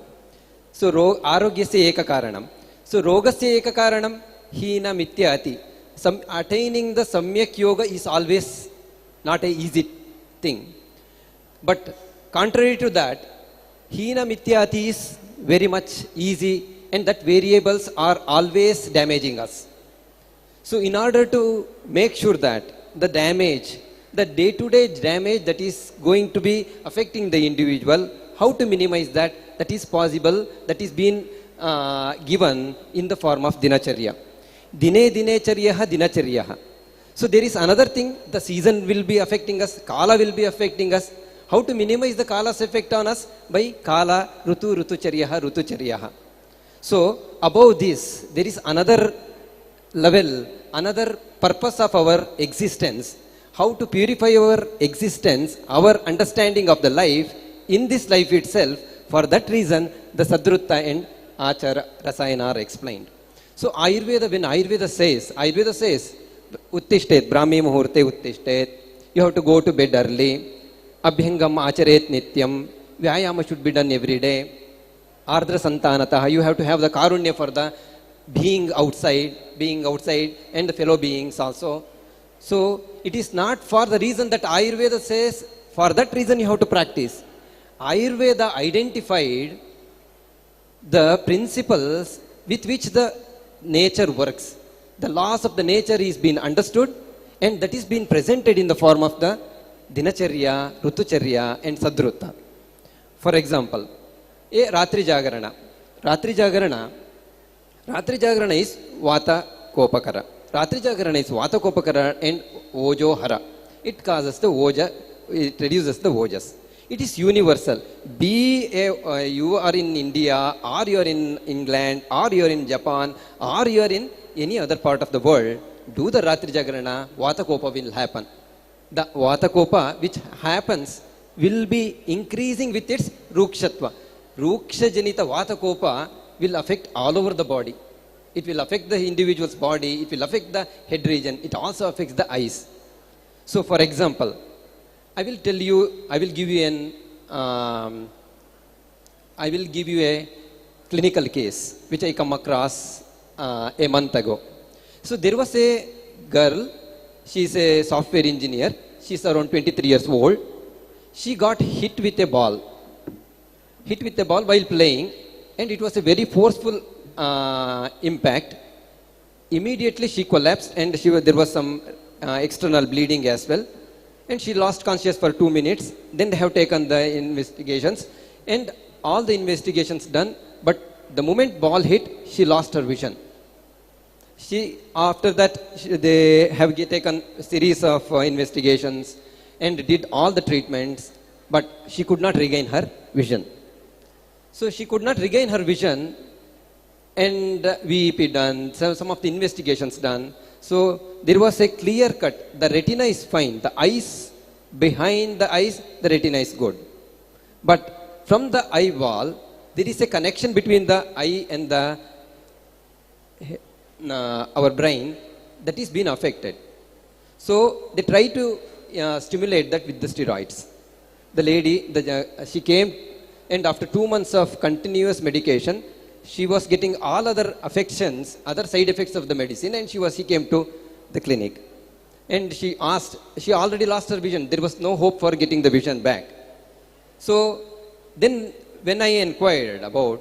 So arogyasya eka karanam. So rogasya eka karanam hinamityati. Attaining the samyak yoga is always not an easy thing. But contrary to that, Hina Mityati is very much easy, and that variables are always damaging us. So in order to make sure that the damage, the day-to-day damage that is going to be affecting the individual, how to minimize that, that is possible, that is being given in the form of Dinacharya. Dine Dinacharyaha Dinacharyaha. So there is another thing, the season will be affecting us, Kala will be affecting us. How to minimize the Kala's effect on us? By Kala, Rutu, Rutucharyaha, Rutucharyaha. So above this, there is another level, another purpose of our existence. How to purify our existence, our understanding of the life, in this life itself. For that reason, the Sadrutta and Achara Rasayana are explained. So Ayurveda, when Ayurveda says, Uttishtet, Brahmi Muhurte Uttishtet, you have to go to bed early. Abhyangam Acharet Nityam, Vyayama should be done every day. Ardra Santanataha, you have to have the Karunya for the being outside, and the fellow beings also. So it is not for the reason that Ayurveda says, for that reason you have to practice. Ayurveda identified the principles with which the nature works. The laws of the nature is being understood, and that is being presented in the form of the Dinacharya, Rutucharya and Sadrutta. For example, Ratri Jagarana. Ratri Jagarana is Vata Kopakara. Ratri Jagarana is Vata Kopakara and Ojo Hara. It causes the Oja, it reduces the Ojas. It is universal. You are in India, or you are in England, or you are in Japan, or you are in any other part of the world, do the Ratri Jagarana, Vata Kopa will happen. The Vata Kopa which happens will be increasing with its Rukshatva. Ruksha Janita Vata Kopa will affect all over the body. It will affect the individual's body, it will affect the head region, it also affects the eyes. So for example, I will give you a clinical case which I come across a month ago. So there was a girl, she is a software engineer, she is around 23 years old. She got hit with a ball while playing, and it was a very forceful impact. Immediately she collapsed, and there was some external bleeding as well. And she lost consciousness for 2 minutes. Then they have taken the investigations, and all the investigations done. But the moment ball hit, she lost her vision. After that, they have taken a series of investigations and did all the treatments, but she could not regain her vision. So she could not regain her vision, and VEP done, some of the investigations done. So there was a clear cut. The retina is fine. The eyes, behind the eyes, the retina is good. But from the eye wall, there is a connection between the eye and the our brain that is being affected. So they try to stimulate that with the steroids. The lady, she came, and after 2 months of continuous medication, she was getting all other affections, other side effects of the medicine, and she came to the clinic. And she asked, she already lost her vision. There was no hope for getting the vision back. So then when I inquired about,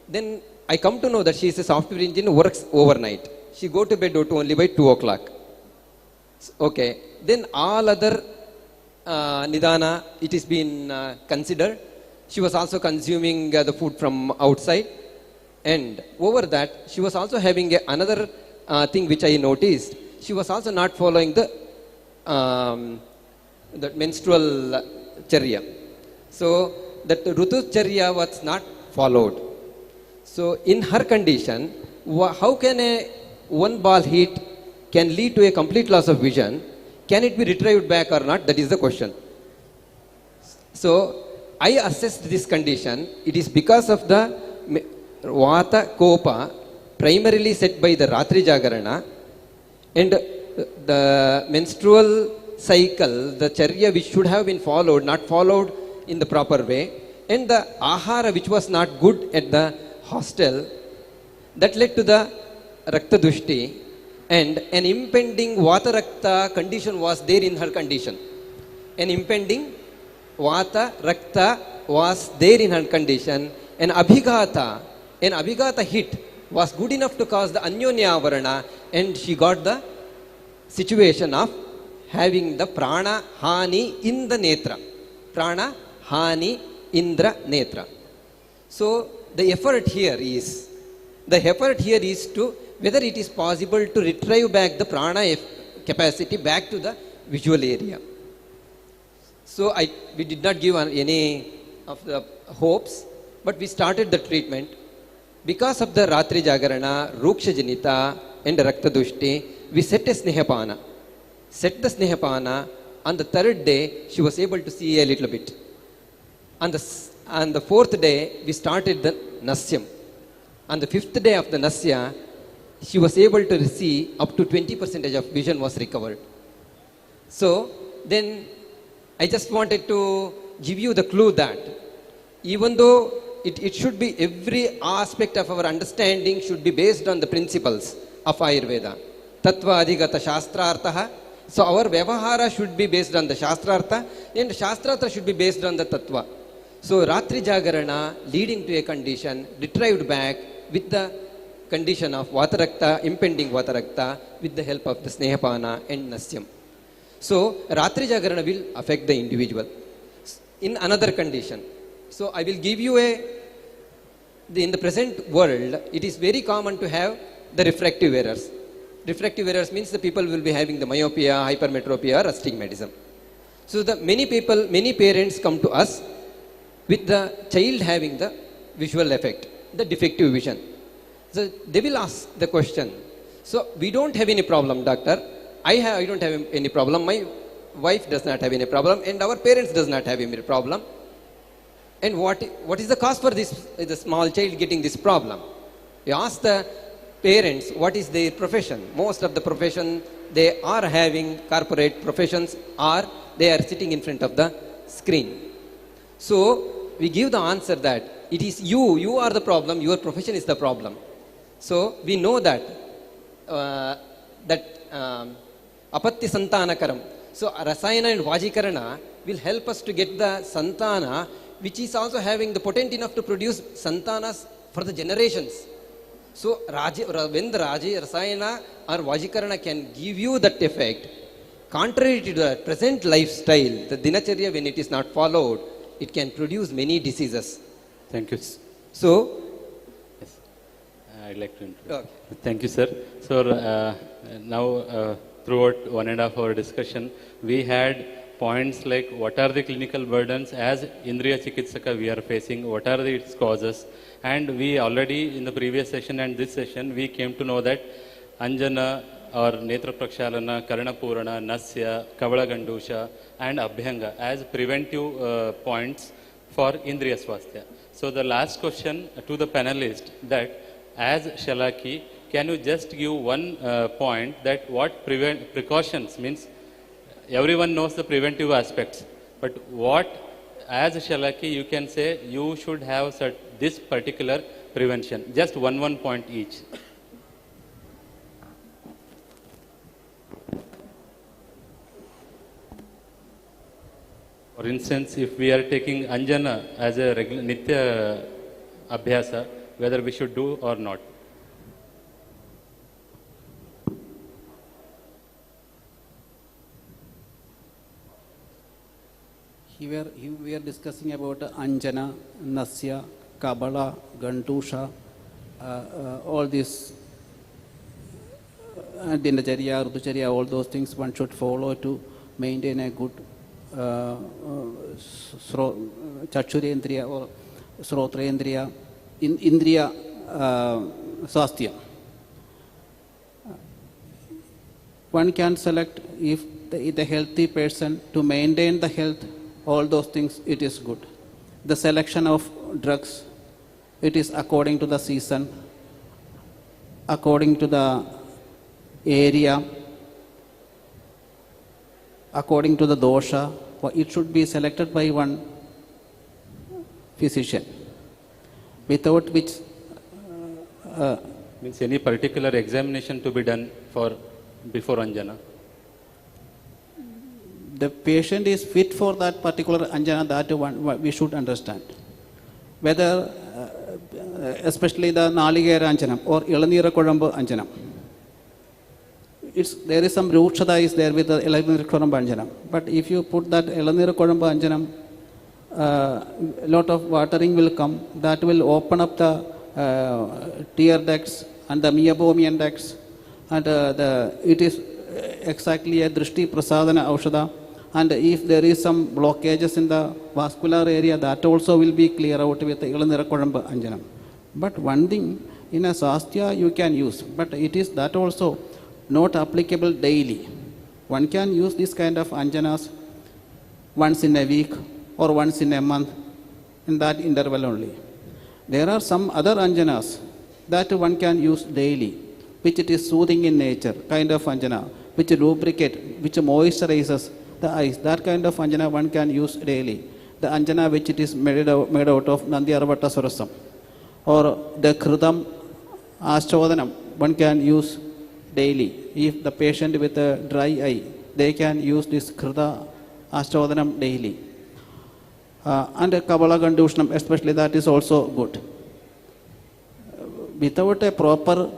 then I come to know that she is a software engineer who works overnight. She go to bed only by 2 o'clock. Okay. Then all other nidana, it is been considered. She was also consuming the food from outside. And over that, she was also having another thing which I noticed. She was also not following the menstrual charya. So that Rutu charya was not followed. So in her condition, how can one ball hit can lead to a complete loss of vision? Can it be retrieved back or not? That is the question. So I assessed this condition. It is because of the Vata Kopa primarily set by the Ratri Jagarana, and the menstrual cycle, the charya which should have been followed, not followed in the proper way, and the ahara which was not good at the hostel, that led to the Rakta Dushti, and an impending Vata Rakta condition was there in her condition. An impending Vata Rakta was there in her condition. An Abhigata hit was good enough to cause the Anyonya Varana, and she got the situation of having the Prana Hani in the Netra. Prana Hani Indra Netra. So the effort here is to whether it is possible to retrieve back the prana capacity back to the visual area. So we did not give any of the hopes, but we started the treatment. Because of the Ratri Jagarana, Ruksha Janita and Rakta Dushti, we set a Snehapana. Set the Snehapana. On the third day, she was able to see a little bit. On the fourth day, we started the Nasyam. On the fifth day of the Nasya, she was able to see up to 20% of vision was recovered. So then I just wanted to give you the clue that even though it should be, every aspect of our understanding should be based on the principles of Ayurveda. Tattva Adhigata Shastrartha. So our Vyavahara should be based on the Shastrartha, and Shastrartha should be based on the Tattva. So Ratri Jagarana leading to a condition retrieved back with the condition of Vatarakta, impending Vatarakta, with the help of the Snehapana and Nasyam. So Ratri Jagarana will affect the individual in another condition. So I will give you in the present world, it is very common to have the refractive errors. Refractive errors means the people will be having the myopia, hypermetropia, or astigmatism. So many parents come to us with the child having the visual effect, the defective vision. So they will ask the question, so we don't have any problem, doctor. I don't have any problem. My wife does not have any problem, and our parents does not have any problem. And what is the cause for the small child getting this problem? You ask the parents what is their profession. Most of the profession they are having corporate professions, or they are sitting in front of the screen. So we give the answer that it is you are the problem, your profession is the problem. So we know that apatti santanakaram. So rasayana and vajikarana will help us to get the santana, which is also having the potent enough to produce santanas for the generations. So when the rasayana or vajikarana can give you that effect, contrary to the present lifestyle, the dinacharya, when it is not followed, it can produce many diseases. Thank you. So I'd like to interrupt. Okay. Thank you, sir. So now throughout 1.5 hour discussion, we had points like what are the clinical burdens as Indriya Chikitsaka we are facing, what are its causes, and we already in the previous session and this session we came to know that Anjana or Netra Prakshalana, Karana Purana, Nasya, Kavala Gandusha and Abhyanga as preventive points for Indriya Swasthya. So the last question to the panelist, that as Shalaki, can you just give one point that what precautions means? Everyone knows the preventive aspects, but what as Shalaki you can say you should have this particular prevention? Just one point each. For instance, if we are taking Anjana as a Nitya Abhyasa, whether we should do or not. Here we are discussing about Anjana, Nasya, Kabala, Gantusha, all these Dinacharya, Rutucharya, all those things one should follow to maintain a good Chachurendriya or Srotrendriya, Indriya Swasthya. One can select if the healthy person to maintain the health, all those things, it is good. The selection of drugs, it is according to the season, according to the area, according to the dosha. It should be selected by one physician, without which means any particular examination to be done before Anjana. The patient is fit for that particular Anjana, that one we should understand. Whether, especially the Naligera Anjanam or Ilanira Kodambu Anjanam. There is some Rukshada is there with the Ilanira Kodambu Anjanam. But if you put that Ilanira Kodambu Anjanam, a lot of watering will come. That will open up the tear ducts and the meibomian ducts. And it is exactly a Drishti Prasadana Aushada. And if there is some blockages in the vascular area, that also will be clear out with the Ilanira Kodambu Anjanam. But one thing, in a Swasthya you can use, but it is that also not applicable daily. One can use this kind of Anjanas once in a week or once in a month, in that interval only. There are some other Anjanas that one can use daily, which it is soothing in nature, kind of Anjana, which lubricate, which moisturizes the eyes. That kind of Anjana one can use daily. The Anjana which it is made out of Nandiyarvata Surasam. Or the Kridam Ashtodanam, one can use daily. If the patient with a dry eye, they can use this Krida Ashtodanam daily. And Kabala Gandushnam, especially, that is also good. Without a proper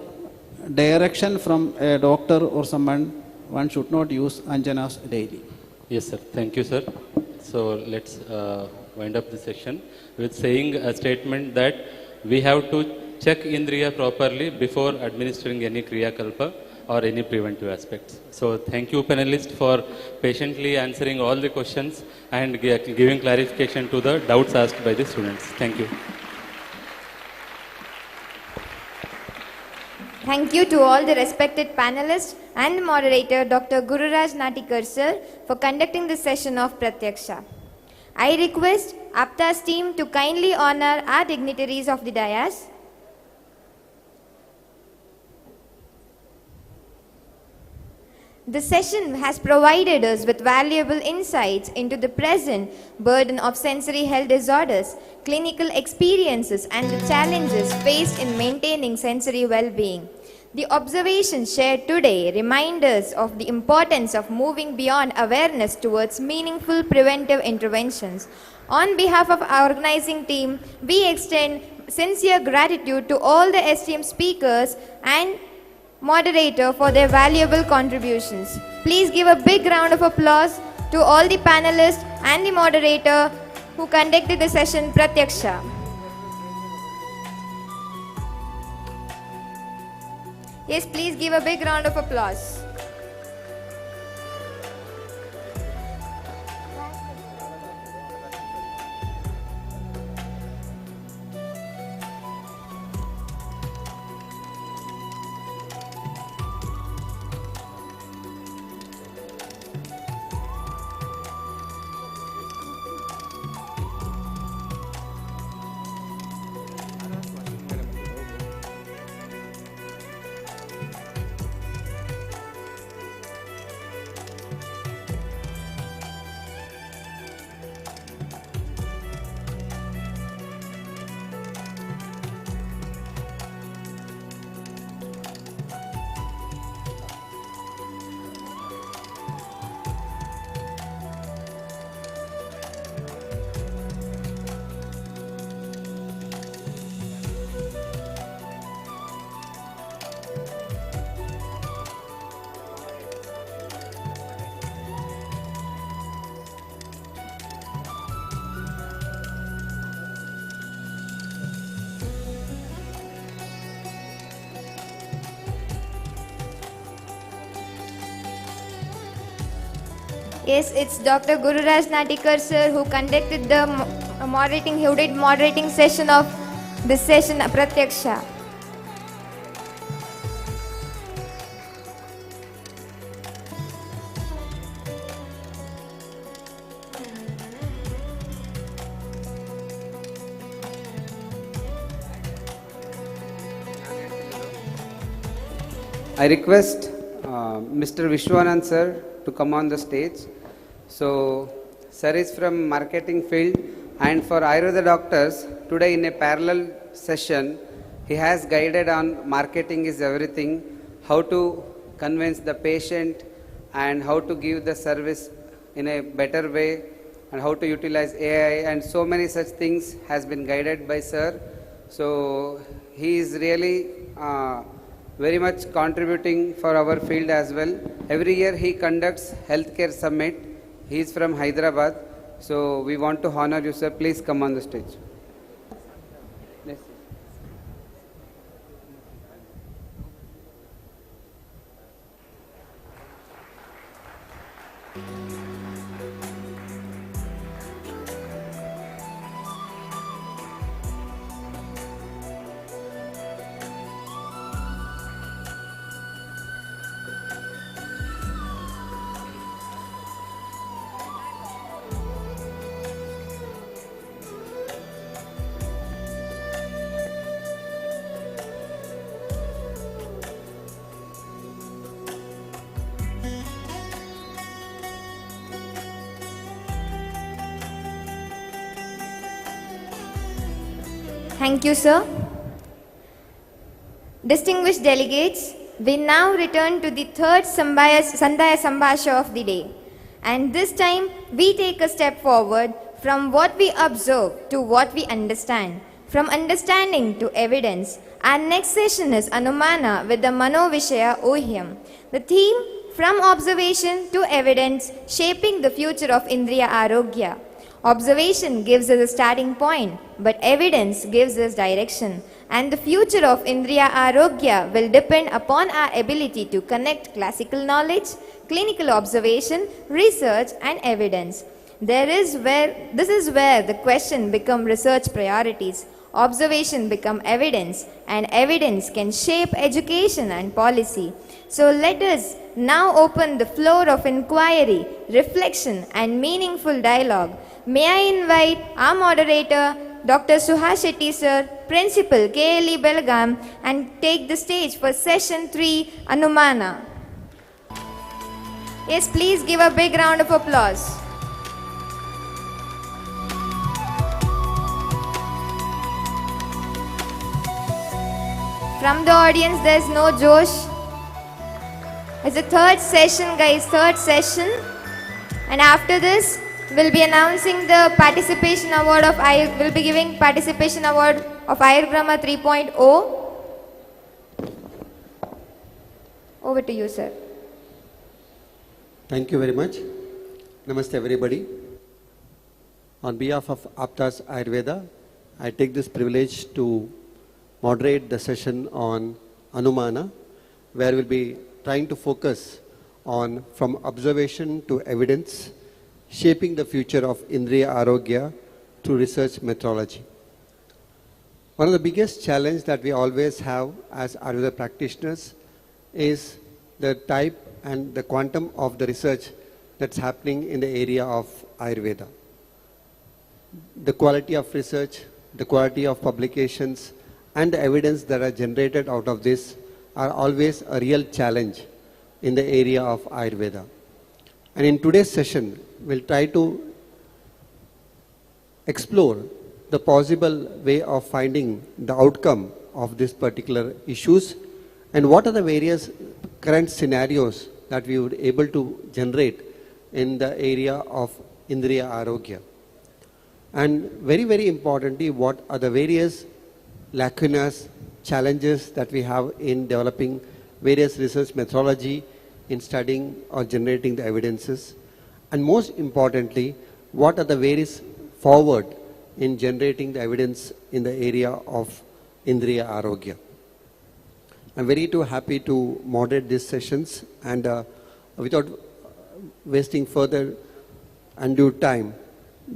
direction from a doctor or someone, one should not use Anjanas daily. Yes, sir. Thank you, sir. So let's wind up the session with saying a statement that we have to check Indriya properly before administering any Kriya Kalpa or any preventive aspects. So thank you, panelists, for patiently answering all the questions and giving clarification to the doubts asked by the students. Thank you. Thank you to all the respected panelists and the moderator, Dr. Gururaj Natikar sir, for conducting this session of Pratyaksha. I request AAPTAS team to kindly honor our dignitaries of the dais. The session has provided us with valuable insights into the present burden of sensory health disorders, clinical experiences, and the challenges faced in maintaining sensory well-being. The observations shared today remind us of the importance of moving beyond awareness towards meaningful preventive interventions. On behalf of our organizing team, we extend sincere gratitude to all the esteemed speakers and moderator for their valuable contributions. Please give a big round of applause to all the panelists and the moderator who conducted the session Pratyaksha. Yes, please give a big round of applause. Yes, it's Dr. Gururaj Natikar sir who conducted the moderating session of this session, Pratyaksha. I request Mr. Vishwanand sir to come on the stage. So, sir is from marketing field, and for Ayurveda doctors, today in a parallel session, he has guided on marketing is everything, how to convince the patient and how to give the service in a better way and how to utilize AI, and so many such things has been guided by sir. So, he is really very much contributing for our field as well. Every year he conducts healthcare summit. He is from Hyderabad. So we want to honor you, sir. Please come on the stage. Yes. Thank you, sir. Distinguished delegates, we now return to the third Sandhya Sambhasha of the day. And this time, we take a step forward from what we observe to what we understand, from understanding to evidence. Our next session is Anumana with the Mano Vishaya Ohyam. The theme, from observation to evidence, shaping the future of Indriya Arogya. Observation gives us a starting point, but evidence gives us direction. And the future of Indriya Arogya will depend upon our ability to connect classical knowledge, clinical observation, research and evidence. This is where the question becomes research priorities, observation become evidence, and evidence can shape education and policy. So let us now open the floor of inquiry, reflection and meaningful dialogue. May I invite our moderator, Dr. Suhas Shetty sir, Principal KLE Belgaum, and take the stage for session 3, Anumana. Yes, please give a big round of applause. From the audience, there's no Josh. It's the third session, guys, third session. And after this, we'll be announcing the participation award of we'll be giving participation award of Ayurveda 3.0. Over to you, sir. Thank you very much. Namaste, everybody. On behalf of AAPTAS Ayurveda, I take this privilege to moderate the session on Anumana, where we'll be trying to focus on from observation to evidence, shaping the future of Indriya Arogya through research methodology. One of the biggest challenges that we always have as Ayurveda practitioners is the type and the quantum of the research that's happening in the area of Ayurveda. The quality of research, the quality of publications, and the evidence that are generated out of this are always a real challenge in the area of Ayurveda. And in today's session, we'll try to explore the possible way of finding the outcome of these particular issues and what are the various current scenarios that we would able to generate in the area of Indriya Arogya. And very, very importantly, what are the various lacunas, challenges that we have in developing various research methodology in studying or generating the evidences. And most importantly, what are the ways forward in generating the evidence in the area of Indriya Arogya. I'm very happy to moderate these sessions, and without wasting further undue time,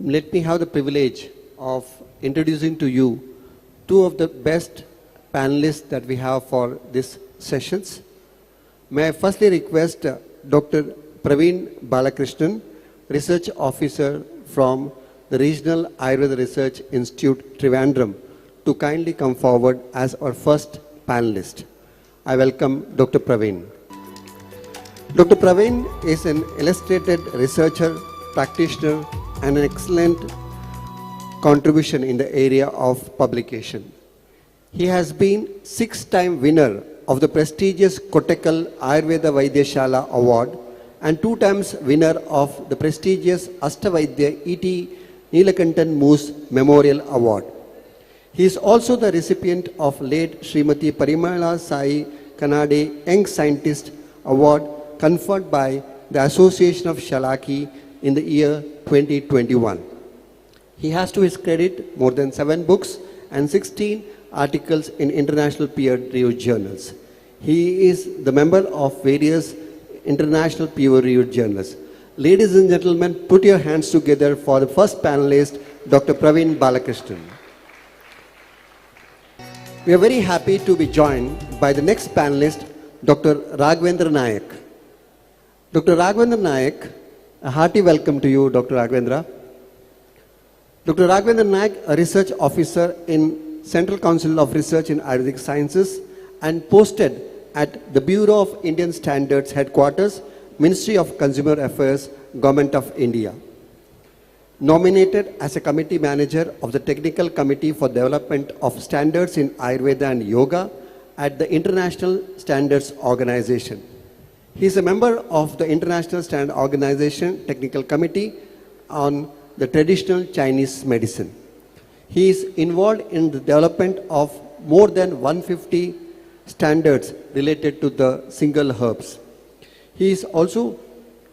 let me have the privilege of introducing to you two of the best panelists that we have for these sessions. May I firstly request Dr. Praveen Balakrishnan, Research Officer from the Regional Ayurveda Research Institute, Trivandrum, to kindly come forward as our first panelist. I welcome Dr. Praveen. Dr. Praveen is an illustrated researcher, practitioner, and an excellent contribution in the area of publication. He has been 6-time winner of the prestigious Kottakkal Ayurveda Vaidyashala Award and 2 times winner of the prestigious Ashtavaidya E.T. Neelakantan Moose Memorial Award. He is also the recipient of late Srimati Parimala Sai Kanade Young Scientist Award conferred by the Association of Shalaki in the year 2021. He has to his credit more than 7 books and 16 articles in international peer-reviewed journals. He is the member of various international peer-reviewed journals. Ladies and gentlemen, put your hands together for the first panelist, Dr. Praveen Balakrishnan. We are very happy to be joined by the next panelist, Dr. Raghavendra Nayak. Dr. Raghavendra Nayak, a hearty welcome to you, Dr. Raghavendra. Dr. Raghavendra Nayak, a research officer in Central Council of Research in Ayurvedic Sciences and posted at the Bureau of Indian Standards Headquarters, Ministry of Consumer Affairs, Government of India. Nominated as a committee manager of the Technical Committee for Development of Standards in Ayurveda and Yoga at the International Standards Organization. He is a member of the International Standard Organization Technical Committee on the traditional Chinese medicine. He is involved in the development of more than 150 standards related to the single herbs. He is also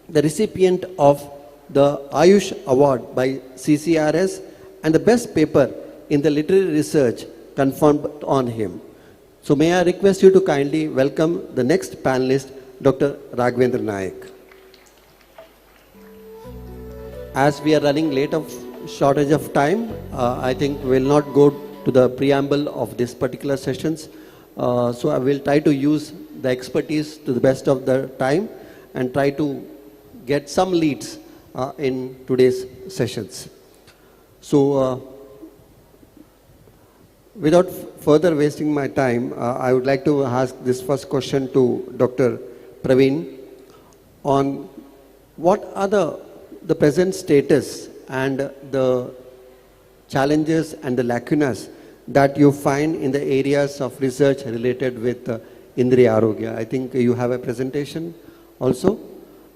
the recipient of the Ayush Award by CCRS and the best paper in the literary research conferred on him. So may I request you to kindly welcome the next panelist, Dr. Raghavendra Nayak. As we are running late of shortage of time, I think we will not go to the preamble of this particular sessions. So I will try to use the expertise to the best of the time and try to get some leads in today's sessions. So without further wasting my time, I would like to ask this first question to Dr. Praveen on what are the present status and the challenges and the lacunas that you find in the areas of research related with Indriya Arogya. I think you have a presentation also.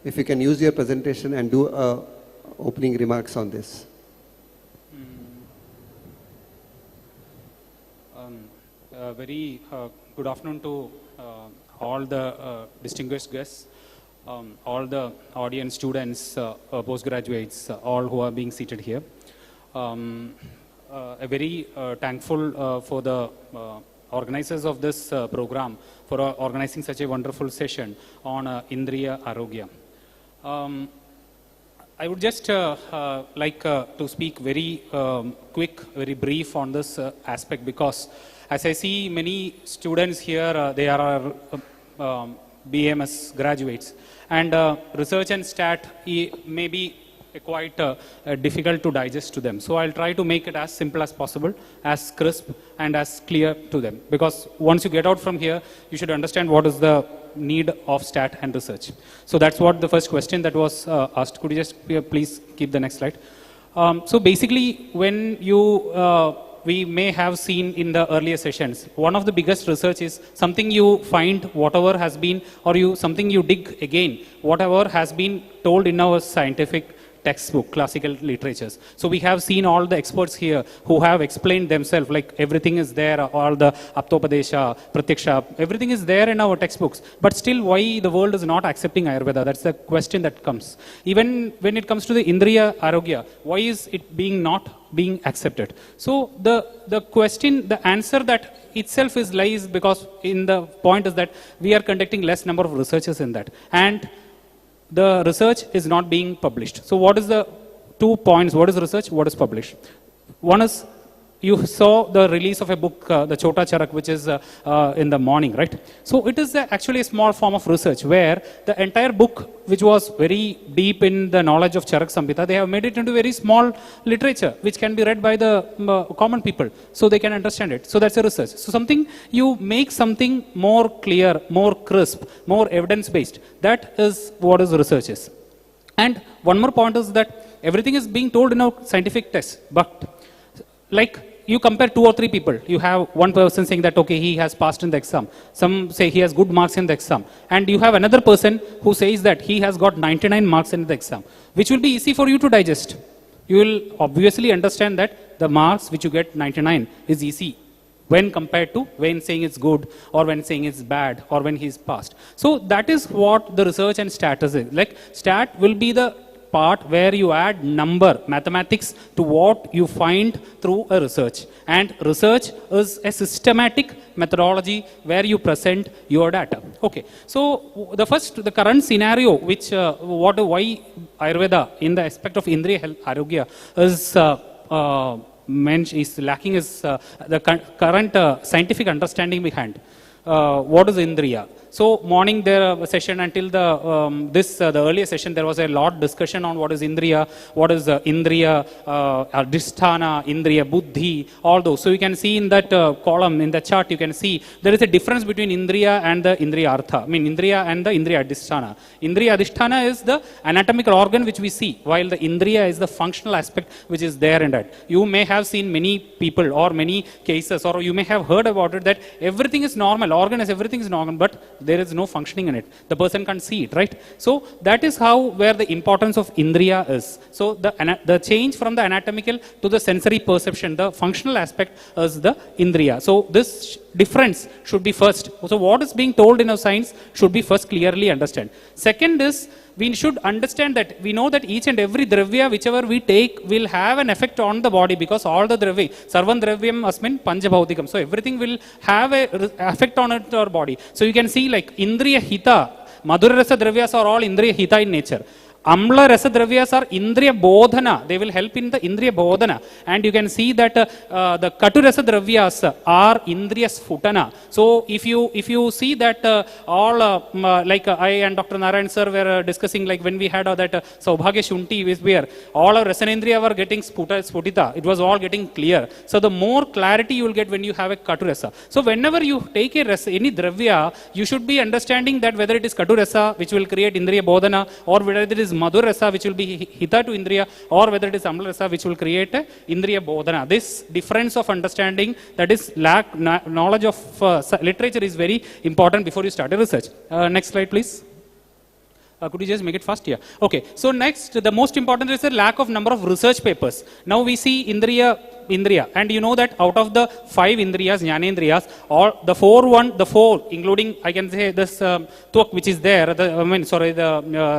If you can use your presentation and do opening remarks on this. Very good afternoon to all the distinguished guests, all the audience, students, postgraduates, all who are being seated here. A very thankful for the organizers of this program for organizing such a wonderful session on Indriya Arogya. I would just like to speak very quick, very brief on this aspect, because as I see many students here, they are BMS graduates, and research and stat may be quite difficult to digest to them. So I'll try to make it as simple as possible, as crisp and as clear to them, because once you get out from here, you should understand what is the need of stat and research. So that's what the first question that was asked. Could you just please keep the next slide? So basically, when you we may have seen in the earlier sessions, one of the biggest research is something you find, whatever has been, or something you dig again, whatever has been told in our scientific textbook, classical literatures. So we have seen all the experts here who have explained themselves, like everything is there, all the Aptopadesha, Pratyaksha, everything is there in our textbooks. But still, why the world is not accepting Ayurveda? That's the question that comes. Even when it comes to the Indriya Arogya, why is it not being accepted? So the question, the answer that itself is lies because in the point is that we are conducting less number of researchers in that. And the research is not being published. So what is the 2 points? What is research? What is published? One is, you saw the release of a book, the Chota Charak, which is in the morning, right? So it is actually a small form of research where the entire book, which was very deep in the knowledge of Charak Samhita, they have made it into very small literature, which can be read by the common people, so they can understand it. So that's a research. So something, you make something more clear, more crisp, more evidence-based. That is what is research is. And one more point is that everything is being told in a scientific test, but like, you compare 2 or 3 people. You have one person saying that, okay, he has passed in the exam. Some say he has good marks in the exam. And you have another person who says that he has got 99 marks in the exam, which will be easy for you to digest. You will obviously understand that the marks which you get 99 is easy when compared to when saying it's good or when saying it's bad or when he's passed. So that is what the research and stat is. Like, stat will be the part where you add number, mathematics, to what you find through a research. And research is a systematic methodology where you present your data. Okay, so the current scenario, which why Ayurveda in the aspect of Indriya Arogya is lacking is the current scientific understanding behind what is Indriya. So morning there session until the earlier session, there was a lot discussion on what is Indriya, what is Indriya, Adhisthana, Indriya, Buddhi, all those. So you can see in that column, in the chart, you can see there is a difference between Indriya and the Indriya Artha. I mean Indriya and the Indriya Adhisthana. Indriya Adhisthana is the anatomical organ which we see, while the Indriya is the functional aspect which is there in that. You may have seen many people or many cases, or you may have heard about it, that everything is normal, organ is everything is normal, but there is no functioning in it. The person can't see it, right? So that is where the importance of Indriya is. So the change from the anatomical to the sensory perception, the functional aspect is the Indriya. So this difference should be first. So what is being told in our science should be first clearly understood. Second is, we should understand that we know that each and every dravya whichever we take will have an effect on the body, because all the dravya, sarvam dravyam asmin panjabhautikam. So everything will have a effect on our body. So you can see like Indriya Hita, Madhura Rasa dravyas are all Indriya Hita in nature. Amla Rasa dravyas are Indriya Bodhana. They will help in the Indriya Bodhana. And you can see that the Katu Rasa dravyas are Indriya Sphutana. So if you see that like I and Dr. Narayan sir were discussing, like when we had that Saubhagya Shunti, where all our Rasanendriya were getting Sputita. It was all getting clear. So the more clarity you will get when you have a Katu Rasa. So whenever you take a rasa, any dravya, you should be understanding that whether it is Katu Rasa, which will create Indriya Bodhana, or whether it is Madhur Rasa, which will be Hita to Indriya, or whether it is Amla Rasa, which will create Indriya Bodhana. This difference of understanding, that is knowledge of literature, is very important before you start a research. Next slide, please. Could you just make it fast? Yeah. Okay. So next, the most important is the lack of number of research papers. Now we see Indriya, and you know that out of the 5 Indriyas, Jnanendriyas, all the 4, including, I can say this Twak, which is there, the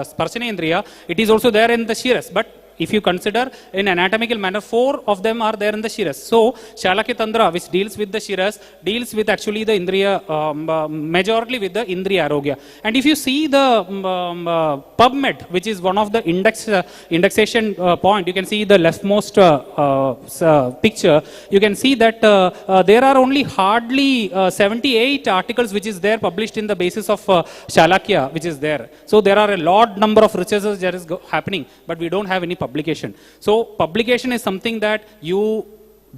Sparshana it is also there in the Shiras, but if you consider in anatomical manner, 4 of them are there in the Shiras. So Shalakya Tantra, which deals with the Shiras, deals with actually the Indriya, majorly with the Indriya Arogya. And if you see the PubMed, which is one of the indexation point, you can see the leftmost picture, you can see that there are only hardly 78 articles which is there published in the basis of Shalakya, which is there. So there are a lot number of researches that is happening, but we don't have any publication. So publication is something that you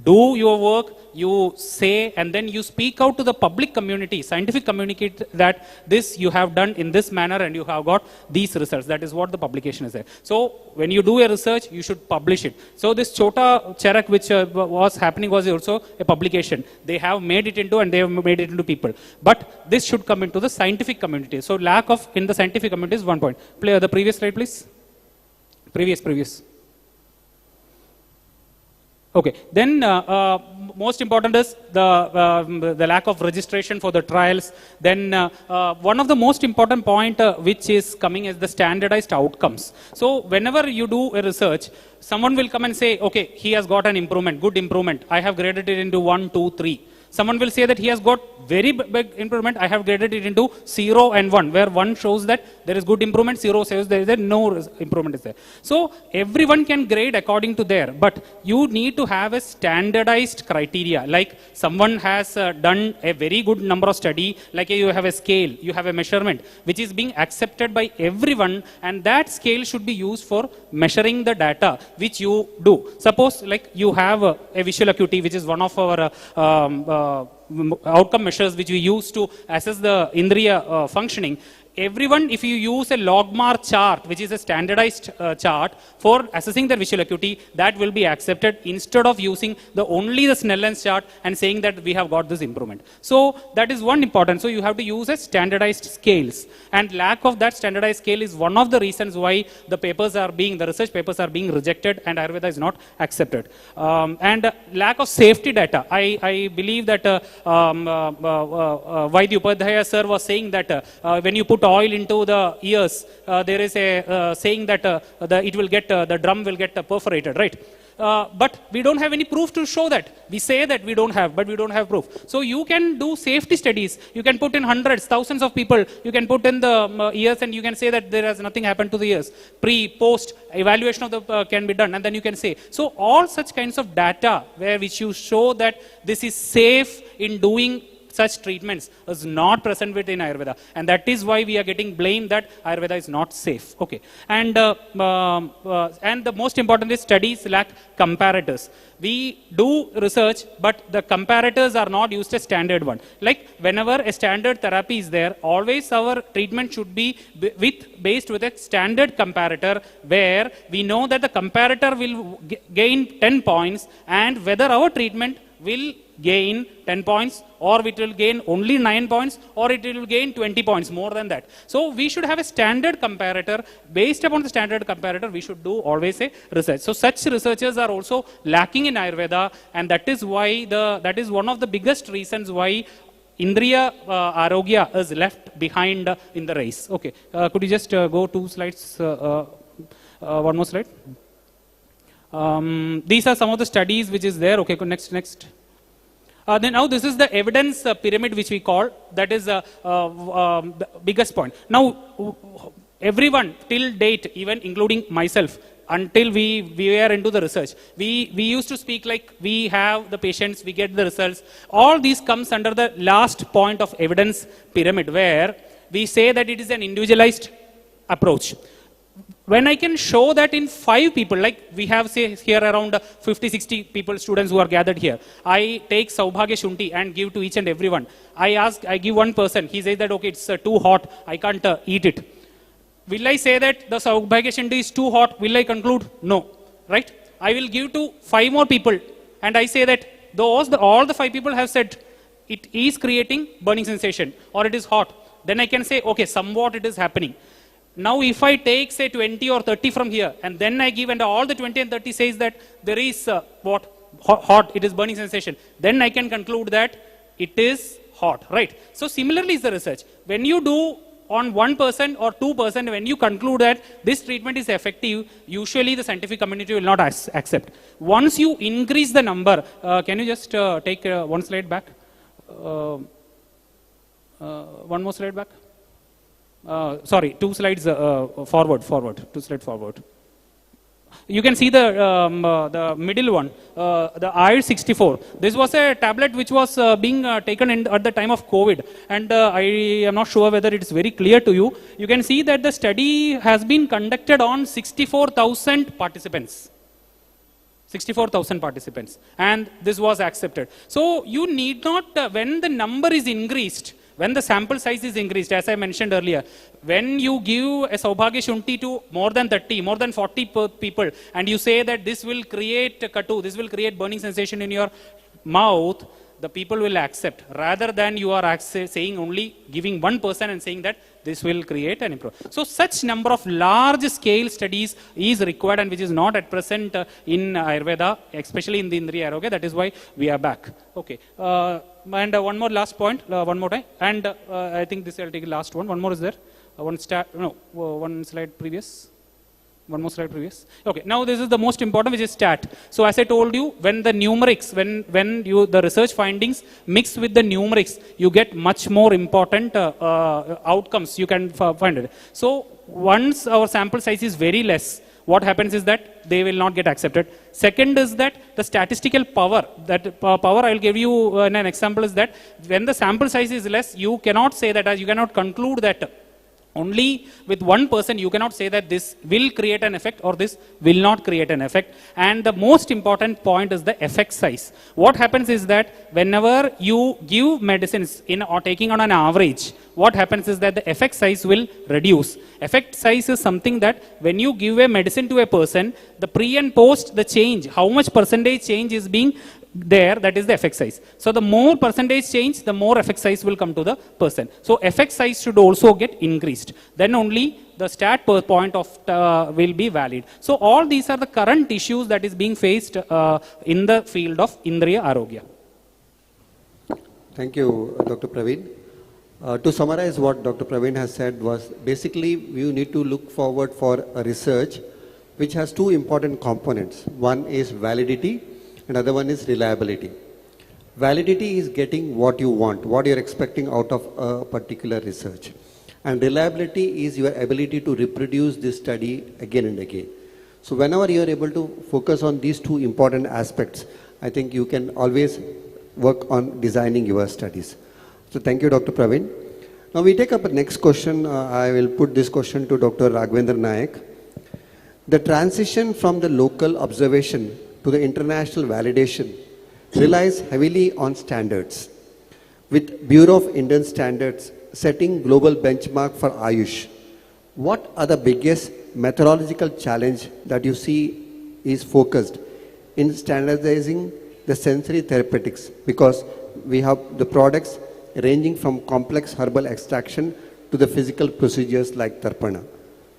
do your work, you say, and then you speak out to the public community, scientific community, that this you have done in this manner and you have got these results. That is what the publication is there. So when you do a research, you should publish it. So this Chota Charak, which was happening, was also a publication. They have made it into, and they have made it into people. But this should come into the scientific community. So lack of in the scientific community is one point. Play the previous slide, please. Previous. Okay. Then most important is the lack of registration for the trials. Then one of the most important point which is coming is the standardized outcomes. So whenever you do a research, someone will come and say, okay, he has got an improvement, good improvement. I have graded it into 1, 2, 3. Someone will say that he has got very big improvement. I have graded it into 0 and 1, where 1 shows that there is good improvement, 0 says there is no improvement is there. So everyone can grade according to their, but you need to have a standardized criteria. Like someone has done a very good number of study, like you have a scale, you have a measurement, which is being accepted by everyone, and that scale should be used for measuring the data which you do. Suppose like you have a visual acuity, which is one of our outcome measures which we use to assess the Indriya functioning. Everyone, if you use a logmar chart, which is a standardized chart for assessing the visual acuity, that will be accepted instead of using only the Snellen's chart and saying that we have got this improvement. So that is one important. So you have to use a standardized scales, and lack of that standardized scale is one of the reasons why the research papers are being rejected and Ayurveda is not accepted. And lack of safety data. I believe that Vaidya Upadhyaya sir was saying that when you put oil into the ears, there is a saying that the drum will get perforated, right? But we don't have any proof to show that. We say that we don't have, but we don't have proof. So you can do safety studies. You can put in hundreds, thousands of people. You can put in the ears and you can say that there has nothing happened to the ears. Pre, post, evaluation of the can be done, and then you can say. So all such kinds of data which you show that this is safe in doing such treatments is not present within Ayurveda, and that is why we are getting blamed that Ayurveda is not safe. Okay, and the most important is studies lack comparators. We do research, but the comparators are not used as standard one. Like whenever a standard therapy is there, always our treatment should be based with a standard comparator, where we know that the comparator will gain 10 points, and whether our treatment will gain 10 points, or it will gain only 9 points, or it will gain 20 points, more than that. So we should have a standard comparator. Based upon the standard comparator, we should do always a research. So such researchers are also lacking in Ayurveda, and that is why that is one of the biggest reasons why Indriya Arogya is left behind in the race. Okay, could you just go 2 slides, one more slide. These are some of the studies which is there. Okay, next. Then now this is the evidence pyramid which we call, that is the biggest point. Now everyone till date, even including myself, until we are into the research, we used to speak like we have the patients, we get the results. All these comes under the last point of evidence pyramid, where we say that it is an individualized approach. When I can show that in 5 people, like we have say here around 50-60 people, students who are gathered here, I take Saubhagya Shunti and give to each and everyone. I give one person, he says that okay, it's too hot, I can't eat it. Will I say that the Saubhagya Shunti is too hot? Will I conclude? No, right? I will give to 5 more people and I say that all the 5 people have said it is creating burning sensation or it is hot. Then I can say okay, somewhat it is happening. Now if I take say 20 or 30 from here and then I give, and all the 20 and 30 says that there is hot, it is burning sensation, then I can conclude that it is hot, right? So similarly is the research. When you do on 1% or 2%, when you conclude that this treatment is effective, usually the scientific community will not accept. Once you increase the number, can you just take one slide back? One more slide back. Sorry, 2 slides forward, 2 slides forward. You can see the middle one, the IR64. This was a tablet which was being taken at the time of COVID, and I am not sure whether it is very clear to you. You can see that the study has been conducted on 64,000 participants. 64,000 participants, and this was accepted. So you need not, when the number is increased, when the sample size is increased, as I mentioned earlier, when you give a Saubhagya Shunti to more than 30, more than 40 people, and you say that this will create katu, this will create burning sensation in your mouth, the people will accept, rather than you are saying only giving 1% and saying that this will create an improvement. So such number of large scale studies is required, and which is not at present in Ayurveda, especially in the Indriya Arogya. That is why we are back. Okay. And one more last point, one more time. And I think this I'll take the last one. One more is there. One slide previous. One more slide previous. Okay, now this is the most important, which is stat. So as I told you, when the numerics, when the research findings mix with the numerics, you get much more important outcomes you can find it. So once our sample size is very less, what happens is that they will not get accepted. Second is that the statistical power, power I will give you an example is that when the sample size is less, you cannot say that, you cannot conclude that only with one person you cannot say that this will create an effect or this will not create an effect. And the most important point is the effect size. What happens is that whenever you give medicines or taking on an average, what happens is that the effect size will reduce. Effect size is something that when you give a medicine to a person, the pre and post, the change, how much percentage change is being there, that is the effect size. So the more percentage change, the more effect size will come to the person. So effect size should also get increased. Then only the stat per point of will be valid. So all these are the current issues that is being faced in the field of Indriya Arogya. Thank you, Dr. Praveen. To summarize what Dr. Praveen has said was basically you need to look forward for a research which has two important components. One is validity, another one is reliability. Validity is getting what you want, what you're expecting out of a particular research. And reliability is your ability to reproduce this study again and again. So whenever you're able to focus on these two important aspects, I think you can always work on designing your studies. So thank you, Dr. Praveen. Now we take up the next question. I will put this question to Dr. Raghavendra Nayak. The transition from the local observation to the international validation relies heavily on standards, with Bureau of Indian Standards setting global benchmark for Ayush. What are the biggest methodological challenge that you see is focused in standardizing the sensory therapeutics? Because we have the products ranging from complex herbal extraction to the physical procedures like Tarpana.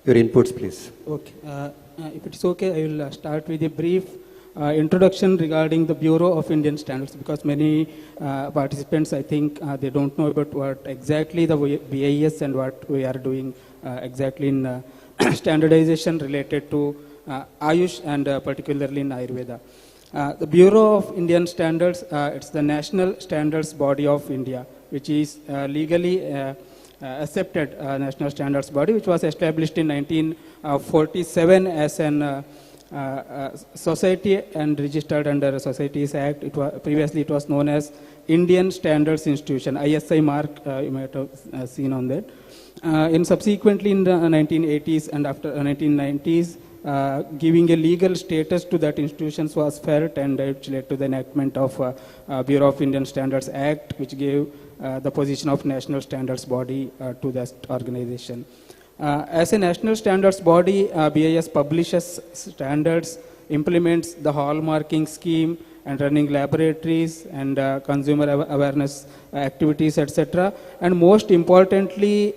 Your inputs, please. Okay. If it's okay, I will start with a brief introduction regarding the Bureau of Indian Standards, because many participants, I think, they don't know about what exactly the BIS and what we are doing exactly in standardization related to Ayush and particularly in Ayurveda. The Bureau of Indian Standards, it's the national standards body of India, which is legally accepted national standards body, which was established in 1947 as an society and registered under Societies Act. Previously it was known as Indian Standards Institution, ISI mark, you might have seen on that. Subsequently in the 1980s and after 1990s, giving a legal status to that institutions was felt, and it led to the enactment of Bureau of Indian Standards Act, which gave the position of national standards body to that organization. As a national standards body, BIS publishes standards, implements the hallmarking scheme, and running laboratories and consumer awareness activities, etc. And most importantly,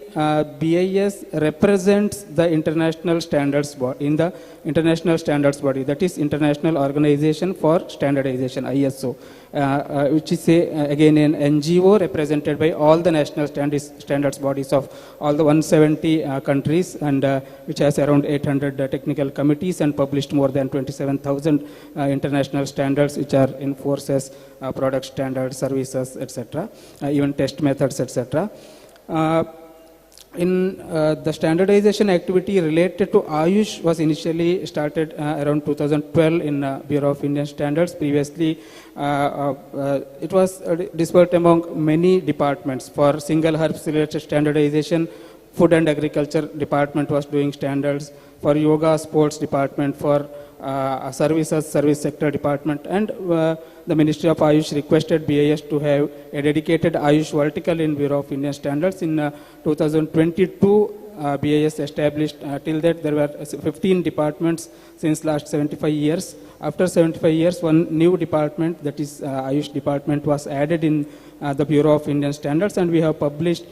BIS represents the international standards body in the international standards body, that is International Organization for Standardization, ISO, which is again an NGO represented by all the national standards bodies of all the 170 countries, and which has around 800 technical committees and published more than 27,000 international standards, which are in forces, product standards, services, etc., even test methods, etc. The standardization activity related to Ayush was initially started around 2012 in Bureau of Indian Standards. Previously, it was dispersed among many departments. For single herbs related standardization, Food and Agriculture Department was doing standards. For Yoga, Sports Department. For Services, Service Sector Department. And the Ministry of Ayush requested BIS to have a dedicated Ayush vertical in Bureau of Indian Standards. In 2022, BIS established, till that there were 15 departments since last 75 years. After 75 years, one new department, that is Ayush department, was added in the Bureau of Indian Standards, and we have published,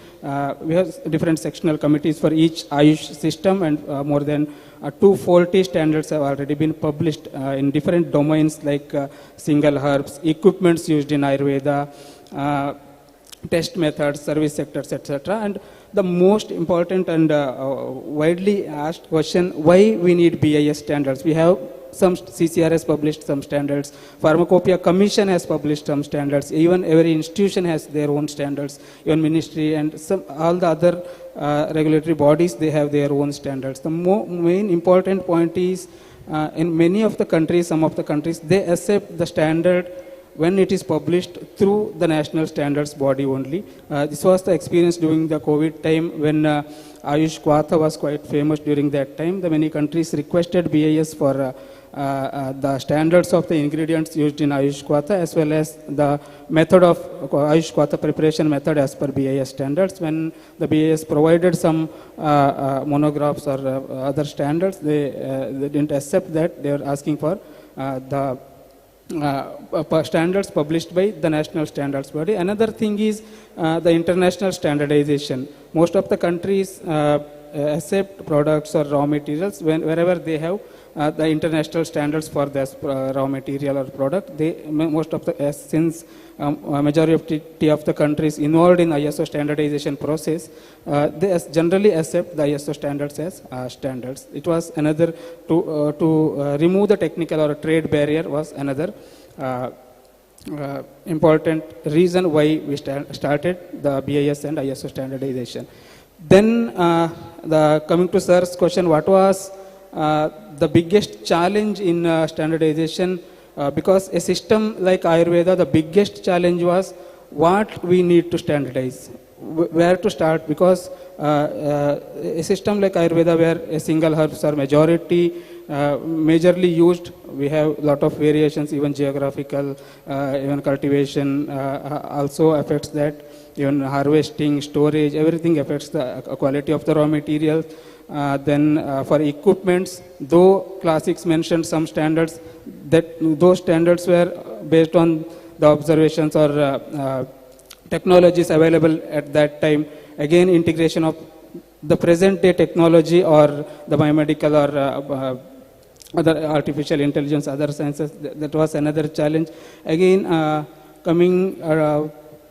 we have different sectional committees for each Ayush system, and more than 240 standards have already been published in different domains like single herbs, equipments used in Ayurveda, test methods, service sectors, etc. And the most important and widely asked question, why we need BIS standards? We have some CCR has published some standards, Pharmacopoeia Commission has published some standards, even every institution has their own standards, even ministry and all the other regulatory bodies, they have their own standards. The main important point is, in many of the countries, some of the countries, they accept the standard when it is published through the national standards body only. This was the experience during the COVID time when Ayush Kwatha was quite famous during that time. The many countries requested BIS for the standards of the ingredients used in Ayush Kwatha as well as the method of Ayush Kwatha preparation method as per BIS standards. When the BIS provided some monographs or other standards, they didn't accept that. They were asking for the standards published by the national standards body. Another thing is the international standardization. Most of the countries accept products or raw materials wherever they have the international standards for this raw material or product. Most of the, since majority of the countries involved in ISO standardization process, they generally accept the ISO standards as standards. It was another, to remove the technical or trade barrier was another important reason why we started the BIS and ISO standardization. Then coming to sir's question, what was the biggest challenge in standardization? Because a system like Ayurveda, the biggest challenge was what we need to standardize, where to start, because a system like Ayurveda where a single herbs are majorly used, we have a lot of variations, even geographical, even cultivation also affects that, even harvesting, storage, everything affects the quality of the raw material. Then for equipments, though classics mentioned some standards, those standards were based on the observations or technologies available at that time. Again, integration of the present day technology or the biomedical or other artificial intelligence, other sciences, that was another challenge. Again, coming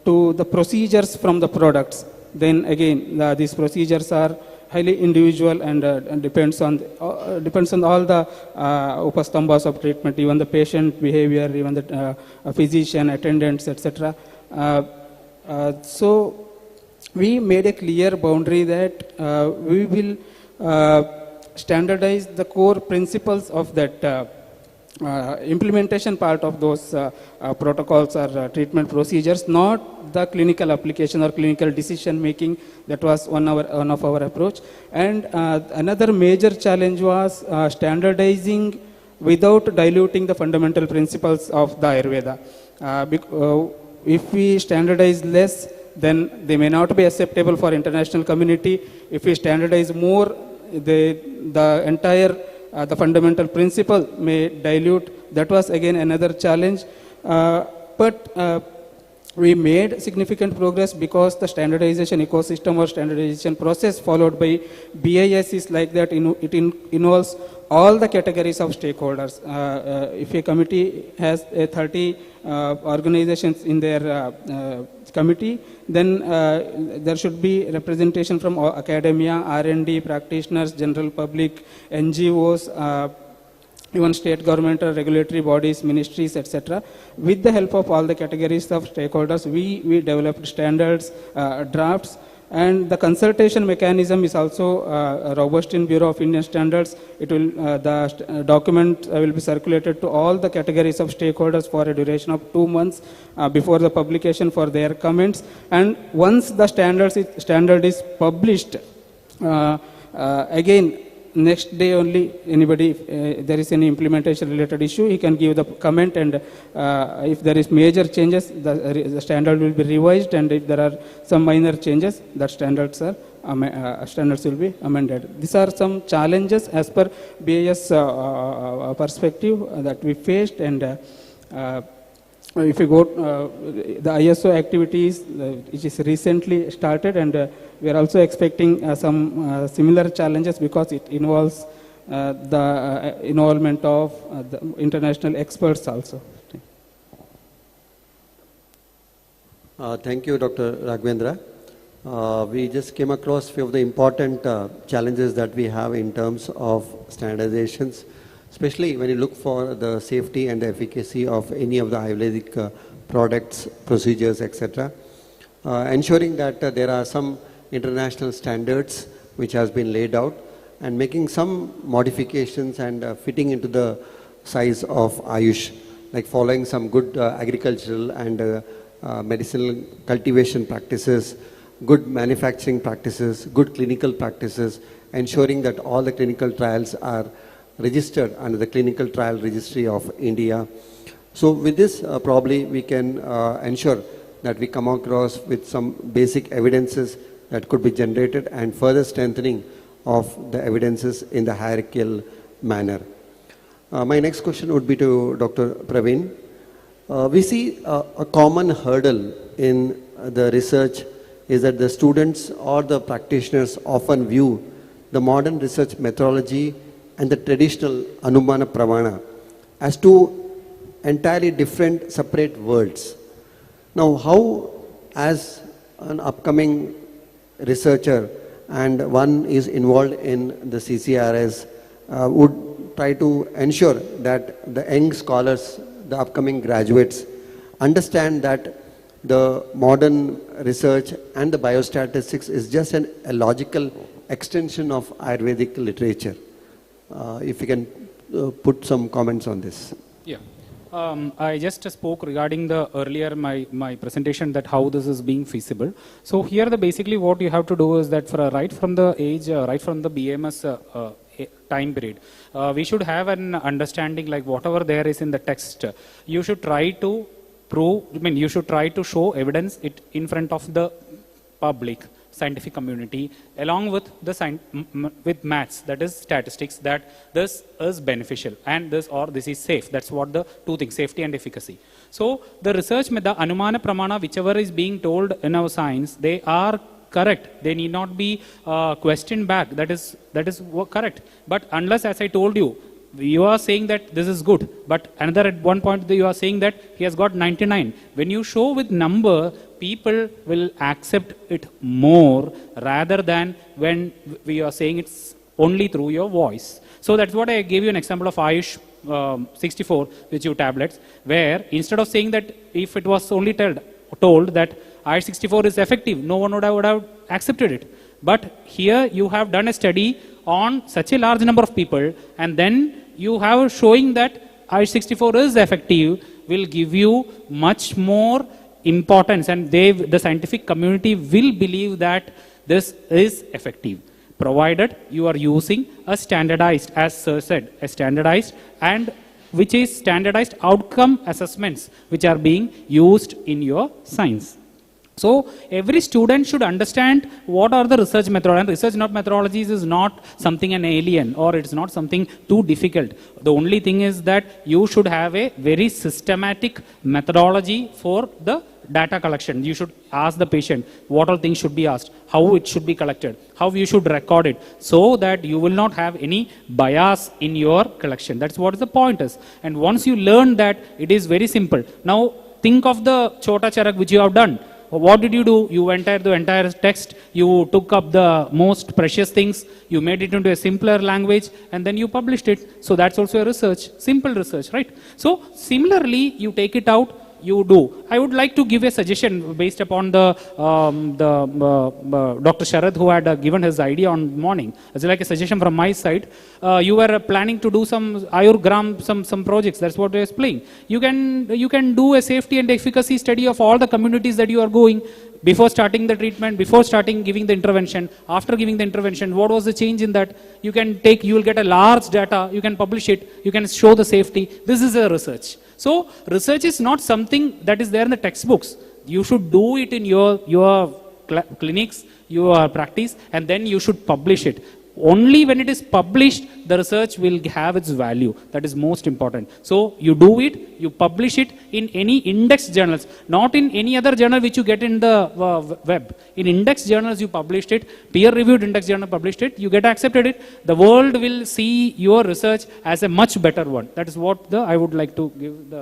to the procedures from the products, then again, these procedures are highly individual and depends on all the upastambhas of treatment, even the patient behavior, even the physician, attendants, etc. So we made a clear boundary that we will standardize the core principles of that implementation part of those protocols or treatment procedures, not the clinical application or clinical decision making. That was one of our approach. And another major challenge was standardizing without diluting the fundamental principles of the Ayurveda. If we standardize less, then they may not be acceptable for international community. If we standardize more, the entire the fundamental principle may dilute. That was again another challenge. But we made significant progress because the standardization ecosystem or standardization process followed by BIS is like that. It involves all the categories of stakeholders. If a committee has 30 organizations in their committee, then there should be representation from academia, R&D, practitioners, general public, NGOs, even state government or regulatory bodies, ministries, etc. With the help of all the categories of stakeholders, we developed standards, drafts, and the consultation mechanism is also robust in Bureau of Indian Standards. It will, the document will be circulated to all the categories of stakeholders for a duration of 2 months before the publication for their comments. And once the standard is published, again, next day only, anybody, if there is any implementation related issue, he can give the comment, and if there is major changes, the standard will be revised, and if there are some minor changes, that standards will be amended. These are some challenges as per BIS perspective that we faced, and if you go, the ISO activities, which is recently started, and we are also expecting some similar challenges because it involves the involvement of the international experts also. Thank you, Dr. Raghavendra. We just came across few of the important challenges that we have in terms of standardizations, especially when you look for the safety and the efficacy of any of the Ayurvedic products, procedures, etc. Ensuring that there are some international standards which has been laid out, and making some modifications and fitting into the size of Ayush, like following some good agricultural and medicinal cultivation practices, good manufacturing practices, good clinical practices, ensuring that all the clinical trials are registered under the Clinical Trial Registry of India. So with this, probably we can ensure that we come across with some basic evidences that could be generated and further strengthening of the evidences in the hierarchical manner. My next question would be to Dr. Praveen. We see a common hurdle in the research is that the students or the practitioners often view the modern research methodology and the traditional Anumana Pramana as two entirely different separate worlds. Now, how, as an upcoming researcher and one is involved in the CCRS, would try to ensure that the young scholars, the upcoming graduates, understand that the modern research and the biostatistics is just a logical extension of Ayurvedic literature. If you can put some comments on this. Yeah. I just spoke regarding the earlier my presentation that how this is being feasible. So here basically what you have to do is that for right from the age, right from the BMS time period, we should have an understanding like whatever there is in the text, you should try to prove, you should try to show evidence it in front of the public, scientific community, along with the with maths, that is statistics, that this is beneficial and this is safe. That's what the two things, safety and efficacy. So the research method, Anumana Pramana, whichever is being told in our science, they are correct. They need not be questioned back. That is correct. But unless, as I told you, you are saying that this is good, but another at one point you are saying that he has got 99. When you show with number, people will accept it more rather than when we are saying it's only through your voice. So that's what I gave you an example of Ayush 64 with your tablets, where instead of saying that if it was only told that Ayush 64 is effective, no one would have accepted it. But here you have done a study on such a large number of people, and then you have showing that Ayush 64 is effective, will give you much more importance, and the scientific community will believe that this is effective, provided you are using a standardized, as Sir said, a standardized, and which is standardized outcome assessments which are being used in your science. So every student should understand what are the research methods, and research methodologies is not something an alien, or it's not something too difficult. The only thing is that you should have a very systematic methodology for the data collection. You should ask the patient what all things should be asked, how it should be collected, how you should record it, so that you will not have any bias in your collection. That's what the point is. And once you learn that, it is very simple. Now think of the Chota Charak which you have done. What did you do? You entered the entire text, you took up the most precious things, you made it into a simpler language, and then you published it. So that's also a research, simple research, right? So similarly, you take it out, you do. I would like to give a suggestion based upon the Dr. Sharad who had given his idea on morning. It's like a suggestion from my side. You were planning to do some Ayurgram, some projects. That's what I was playing. You can do a safety and efficacy study of all the communities that you are going. Before starting the treatment, before starting giving the intervention, after giving the intervention, what was the change in that? You will get a large data, you can publish it, you can show the safety. This is a research. So research is not something that is there in the textbooks. You should do it in your clinics, your practice, and then you should publish it. Only when it is published, the research will have its value. That is most important. So you do it, you publish it in any index journals, not in any other journal which you get in the web. In index journals you published it, peer-reviewed index journal published it, you get accepted it. The world will see your research as a much better one. That is what I would like to give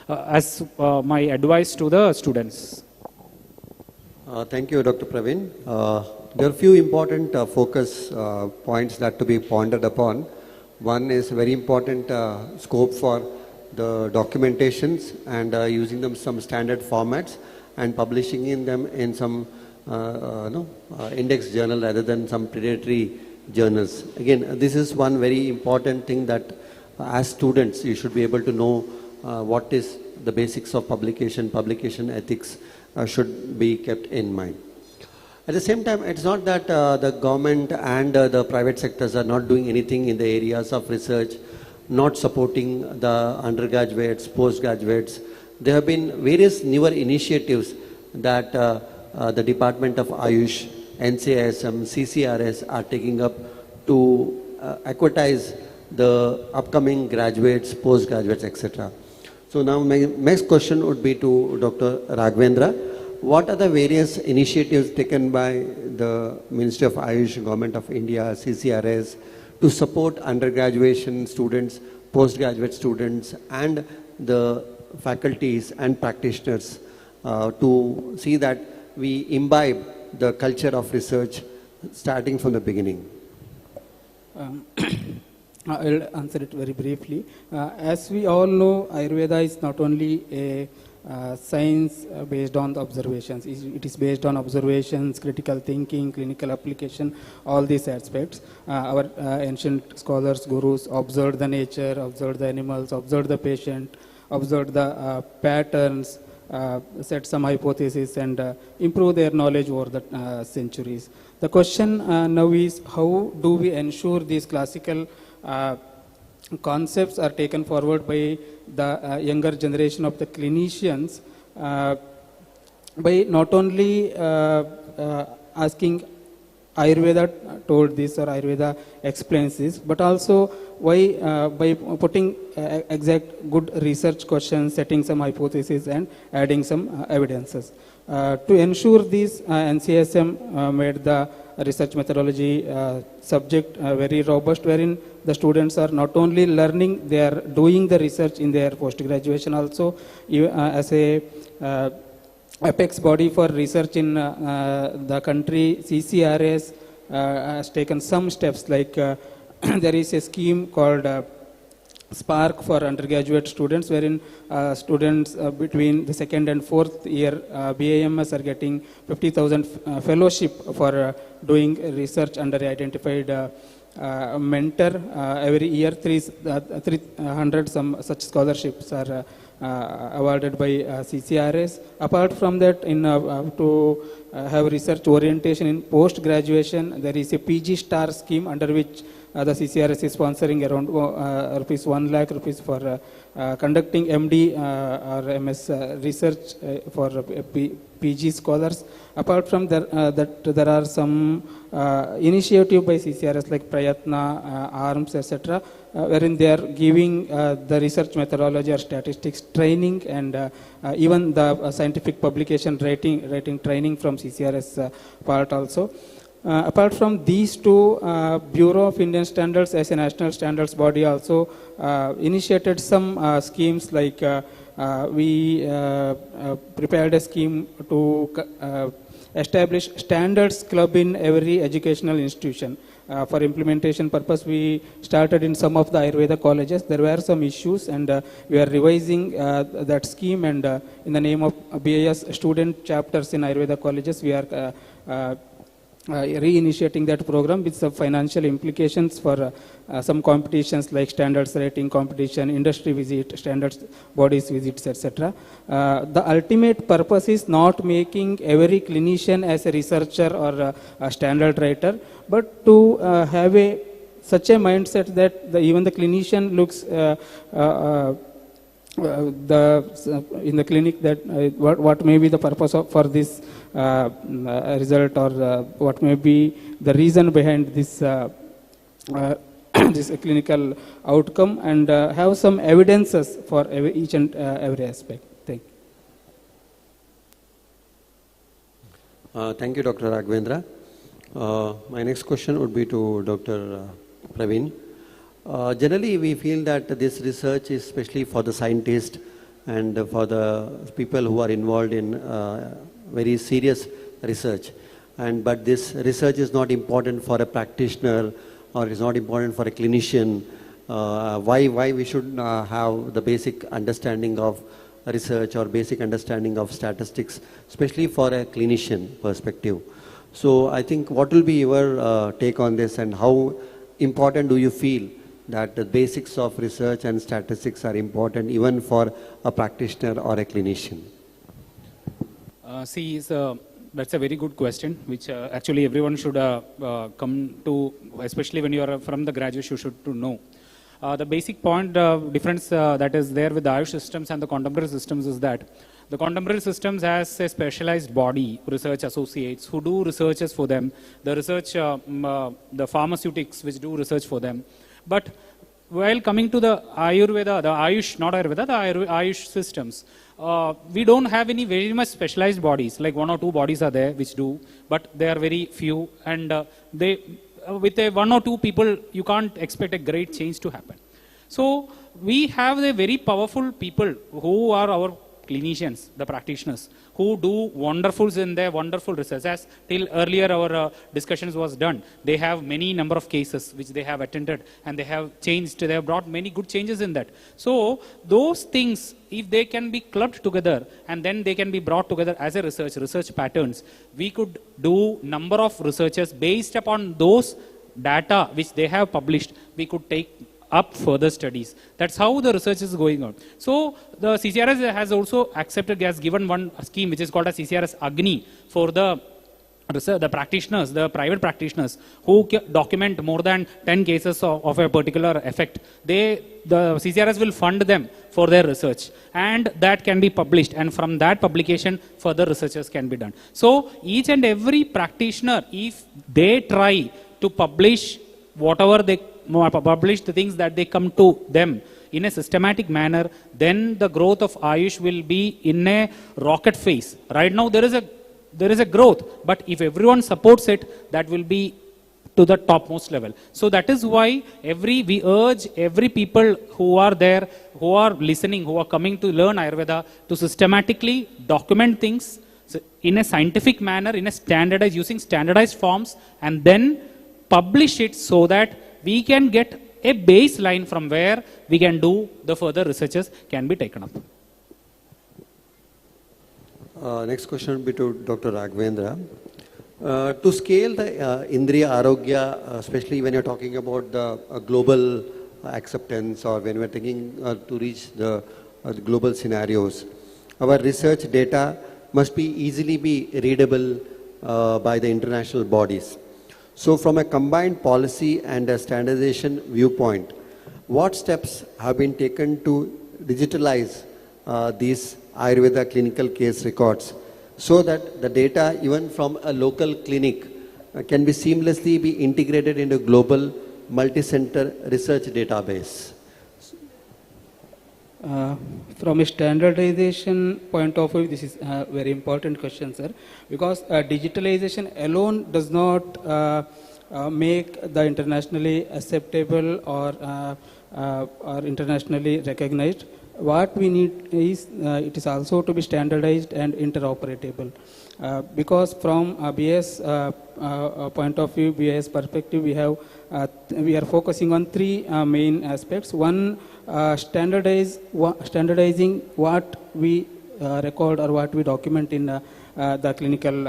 as my advice to the students. Thank you, Dr. Praveen. There are a few important focus points that to be pondered upon. One is very important scope for the documentations and using them some standard formats and publishing in them in some index journal rather than some predatory journals. Again, this is one very important thing that as students you should be able to know what is the basics of publication ethics should be kept in mind. At the same time, it's not that the government and the private sectors are not doing anything in the areas of research, not supporting the undergraduates, postgraduates. There have been various newer initiatives that the Department of Ayush, NCISM, CCRS are taking up to equitize the upcoming graduates, postgraduates, etc. So now my next question would be to Dr. Raghavendra. What are the various initiatives taken by the Ministry of Ayush, Government of India, CCRS to support undergraduate students, postgraduate students and the faculties and practitioners to see that we imbibe the culture of research starting from the beginning? I'll answer it very briefly. As we all know, Ayurveda is not only a science based on the observations. It is based on observations, critical thinking, clinical application, all these aspects. Our ancient scholars, gurus observed the nature, observed the animals, observed the patient, observed the patterns, set some hypotheses and improve their knowledge over the centuries. The question now is, how do we ensure these classical concepts are taken forward by the younger generation of the clinicians by not only asking Ayurveda told this or Ayurveda explains this, but also by putting exact good research questions, setting some hypotheses and adding some evidences. To ensure this, NCSM made the research methodology subject very robust, wherein the students are not only learning, they are doing the research in their post-graduation also. As a apex body for research in the country, CCRS has taken some steps like there is a scheme called Spark for undergraduate students, wherein students between the second and fourth year BAMS are getting 50,000 fellowship for doing research under identified mentor. Every year 300 some such scholarships are awarded by CCRS. Apart from that, in to have research orientation in post-graduation, there is a PG Star scheme under which the CCRS is sponsoring around rupees 1 lakh rupees for conducting MD or MS research for PG scholars. Apart from that, there are some initiative by CCRS like Prayatna, ARMS, etc., wherein they are giving the research methodology or statistics training and even the scientific publication writing training from CCRS part also. Apart from these two, Bureau of Indian Standards as a national standards body also initiated some schemes like we prepared a scheme to establish standards club in every educational institution. For implementation purpose, we started in some of the Ayurveda colleges. There were some issues and we are revising that scheme, and in the name of BIS student chapters in Ayurveda colleges, we are reinitiating that program with some financial implications for some competitions like standards rating competition, industry visit, standards bodies visits, etc. The ultimate purpose is not making every clinician as a researcher or a standard writer, but to have such a mindset that even the clinician looks in the clinic that what may be the purpose for this result, or what may be the reason behind this this clinical outcome, and have some evidences for each and every aspect. Thank you. Thank you, Dr. Raghavendra. My next question would be to Dr. Praveen. Generally, we feel that this research is especially for the scientists and for the people who are involved in very serious research. But this research is not important for a practitioner or is not important for a clinician. Why we should have the basic understanding of research or basic understanding of statistics, especially for a clinician perspective. So I think what will be your take on this, and how important do you feel that the basics of research and statistics are important even for a practitioner or a clinician? That's a very good question, which actually everyone should come to, especially when you are from the graduate, you should to know. The basic point difference that is there with the Ayush systems and the contemporary systems is that the contemporary systems has a specialized body, research associates, who do researches for them, the research, the pharmaceutics which do research for them. But while coming to the Ayurveda, the Ayush, not Ayurveda, the Ayush systems, we don't have any very much specialized bodies, like 1 or 2 bodies are there which do, but they are very few, and with 1 or 2 people, you can't expect a great change to happen. So we have the very powerful people who are our clinicians, the practitioners, who do wonderfuls in their wonderful research. As till earlier our discussions was done, they have many number of cases which they have attended, and they have changed, they have brought many good changes in that. So those things, if they can be clubbed together and then they can be brought together as a research patterns, we could do number of researches based upon those data which they have published. We could take up further studies. That's how the research is going on. So the CCRS has also accepted, has given one scheme which is called as CCRS Agni for the practitioners, the private practitioners who document more than 10 cases of a particular effect. The CCRS will fund them for their research, and that can be published, and from that publication further researches can be done. So each and every practitioner, if they try to publish whatever they publish, the things that they come to them in a systematic manner, then the growth of Ayush will be in a rocket phase. Right now there is a growth, but if everyone supports it, that will be to the topmost level. So that is why we urge every people who are there, who are listening, who are coming to learn Ayurveda, to systematically document things in a scientific manner, using standardized forms, and then publish it so that we can get a baseline from where we can do the further researches can be taken up. Next question will be to Dr. Raghavendra. To scale the Indriya Arogya, especially when you're talking about the global acceptance, or when we're thinking to reach the global scenarios, our research data must be easily be readable by the international bodies. So from a combined policy and a standardization viewpoint, what steps have been taken to digitalize these Ayurveda clinical case records so that the data even from a local clinic can be seamlessly be integrated into global multi-center research database? From a standardization point of view, this is a very important question, sir, because digitalization alone does not make the internationally acceptable or internationally recognized. What we need is it is also to be standardized and interoperable. Because from a BS point of view, BS perspective, we are focusing on 3 main aspects. One, standardizing what we record or what we document in the clinical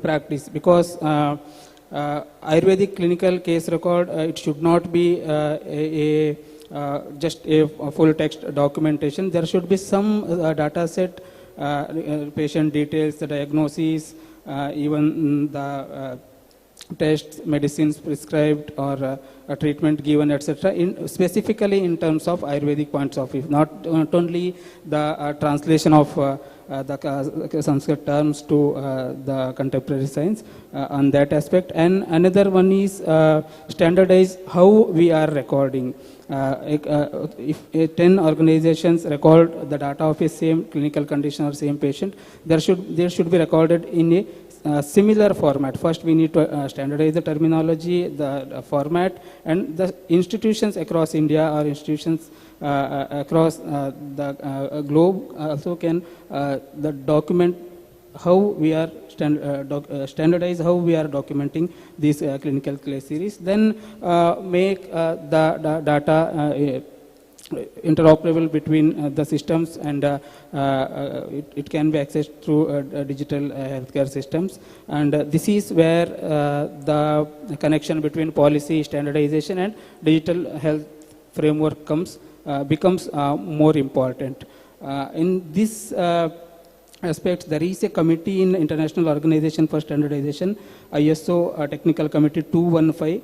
practice, because Ayurvedic clinical case record, it should not be just a full text documentation. There should be some data set, patient details, the diagnosis, even the tests, medicines prescribed, or a treatment given, etc. Specifically in terms of Ayurvedic points of view, not only the translation of the Sanskrit terms to the contemporary science on that aspect. And another one is standardize how we are recording. If 10 organizations record the data of a same clinical condition or same patient, there should be recorded in a similar format. First, we need to standardize the terminology, the format, and the institutions across India or institutions across the globe also can the document how we are standardize how we are documenting these clinical case series, then make the data interoperable between the systems, and it can be accessed through digital healthcare systems. And this is where the connection between policy, standardization and digital health framework becomes more important. In this aspects, there is a committee in International Organization for Standardization, ISO Technical Committee 215,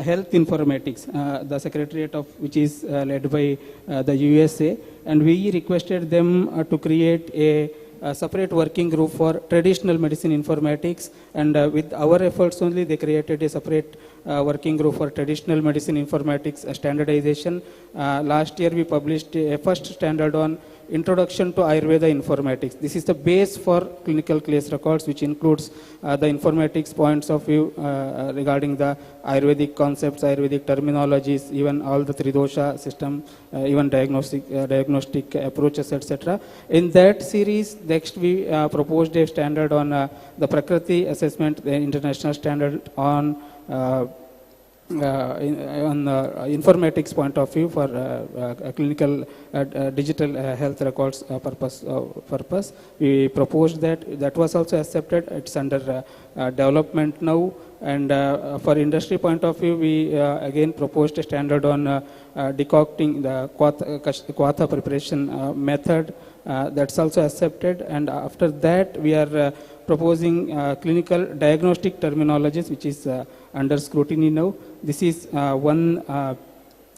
Health Informatics, the secretariat of which is led by the USA, and we requested them to create a separate working group for traditional medicine informatics, and with our efforts only they created a separate working group for traditional medicine informatics standardization. Last year we published a first standard on Introduction to Ayurveda Informatics. This is the base for clinical case records, which includes the informatics points of view regarding the Ayurvedic concepts, Ayurvedic terminologies, even all the Tridosha system, even diagnostic approaches, etc. In that series, next we proposed a standard on the Prakriti assessment, the international standard on informatics point of view for clinical digital health records purpose. We proposed that was also accepted. It's under development now. And for industry point of view, we again proposed a standard on decocting the Kwatha preparation method. That's also accepted. And after that, we are proposing clinical diagnostic terminologies, which is under scrutiny now. This is one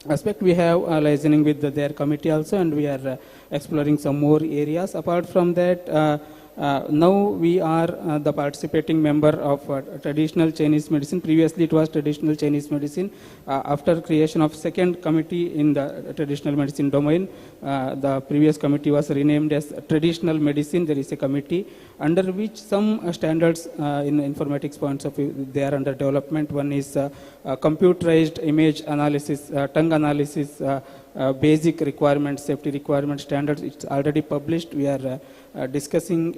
aspect. We have liaising with their committee also, and we are exploring some more areas. Apart from that, now we are the participating member of traditional Chinese medicine. Previously it was traditional Chinese medicine. After creation of second committee in the traditional medicine domain, the previous committee was renamed as traditional medicine. There is a committee under which some standards in informatics points of view, they are under development. One is computerized image analysis, tongue analysis, basic requirements, safety requirement standards. It's already published. We are discussing,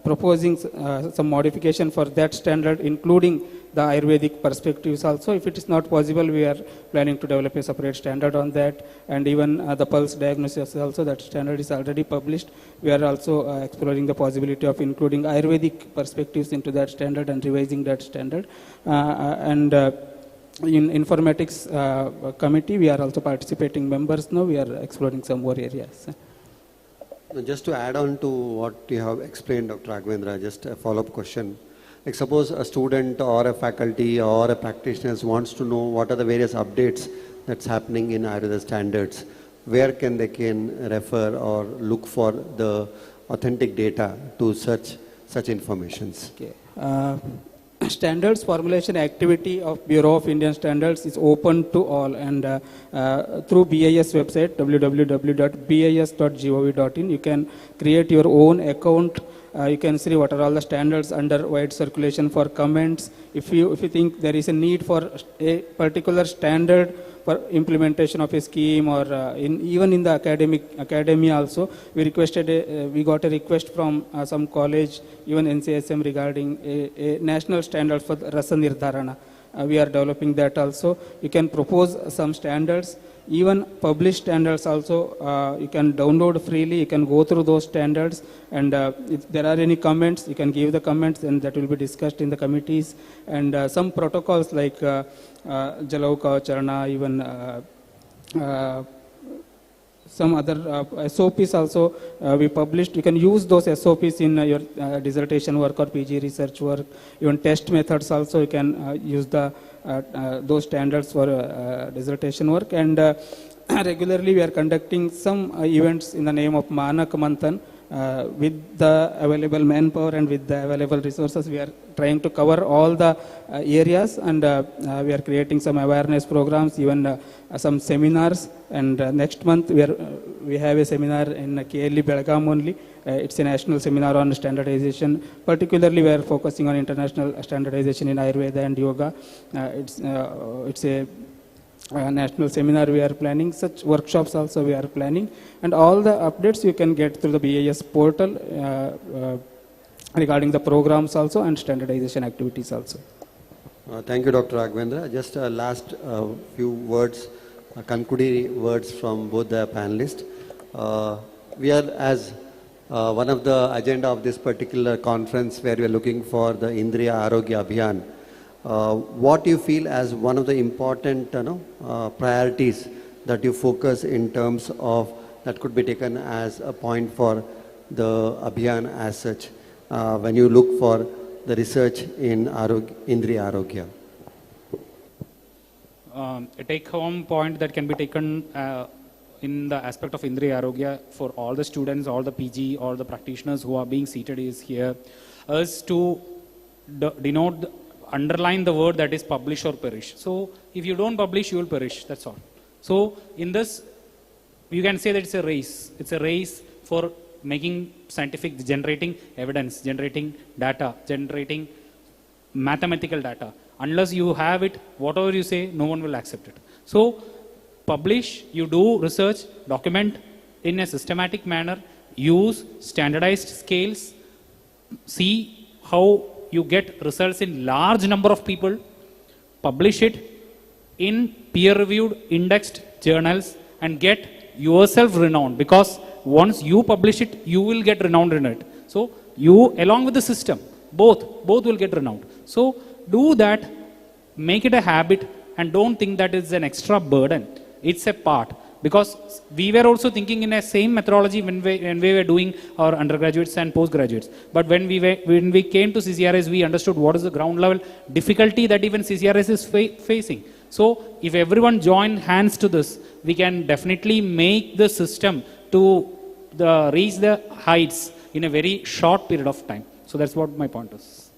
proposing some modification for that standard, including the Ayurvedic perspectives also. If it is not possible, we are planning to develop a separate standard on that. And even the pulse diagnosis also, that standard is already published. We are also exploring the possibility of including Ayurvedic perspectives into that standard and revising that standard. In informatics committee, we are also participating members now. We are exploring some more areas. Just to add on to what you have explained, Dr. Raghavendra, just a follow-up question. Like suppose a student or a faculty or a practitioner wants to know what are the various updates that's happening in Ayurveda standards, where they can refer or look for the authentic data to search such informations? Okay. Standards formulation activity of Bureau of Indian Standards is open to all, and through BIS website www.bis.gov.in you can create your own account. You can see what are all the standards under wide circulation for comments. If you think there is a need for a particular standard for implementation of a scheme, or even in the academia also, we got a request from some college, even NCSM, regarding a national standard for Rasa Nirdharana. We are developing that also. You can propose some standards. Even published standards also, you can download freely. You can go through those standards, and if there are any comments, you can give the comments, and that will be discussed in the committees. And some protocols like Jalauka, Charana, even some other SOPs also we published. You can use those SOPs in your dissertation work or PG research work. Even test methods also, you can use those standards for dissertation work. And regularly we are conducting some events in the name of Manak Manthan. With the available manpower and with the available resources, we are trying to cover all the areas, and we are creating some awareness programs, even some seminars. And next month we have a seminar in KLE Belgaum only. It's a national seminar on standardization. Particularly we are focusing on international standardization in Ayurveda and Yoga. It's a national seminar we are planning. Such workshops also we are planning, and all the updates you can get through the BIS portal. regarding the programs also and standardization activities also. Thank you, Dr. Raghavendra. Just last few words, concluding words from both the panelists. We are, as one of the agenda of this particular conference, where we are looking for the Indriya Arogya Abhiyan. What do you feel as one of the important priorities that you focus in terms of that could be taken as a point for the Abhiyan as such when you look for the research in Indriya Arogya? A take-home point that can be taken in the aspect of Indriya Arogya for all the students, all the PG, all the practitioners who are being seated is here, is to denote, underline the word that is publish or perish. So if you don't publish, you will perish, that's all. So in this, you can say that it's a race. It's a race for making scientific, generating evidence, generating data, generating mathematical data. Unless you have it, whatever you say, no one will accept it. So publish, you do research, document in a systematic manner, use standardized scales, see how you get results in large number of people, publish it in peer-reviewed indexed journals and get yourself renowned, because once you publish it, you will get renowned in it. So you, along with the system, both will get renowned. So do that, make it a habit, and don't think that it's an extra burden. It's a part, because we were also thinking in a same methodology when we were doing our undergraduates and postgraduates. But when we came to CCRS, we understood what is the ground level difficulty that even CCRS is facing. So if everyone join hands to this, we can definitely make the system to reach the heights in a very short period of time. So that's what my point is.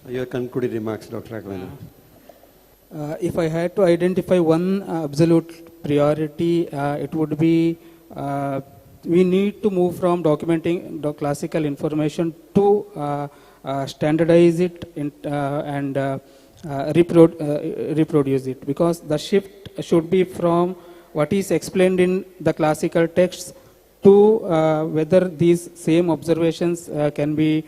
Your concluding remarks, Dr. Raghavendra. If I had to identify one absolute priority, it would be we need to move from documenting the classical information to standardize it and reproduce it, because the shift should be from what is explained in the classical texts to whether these same observations can be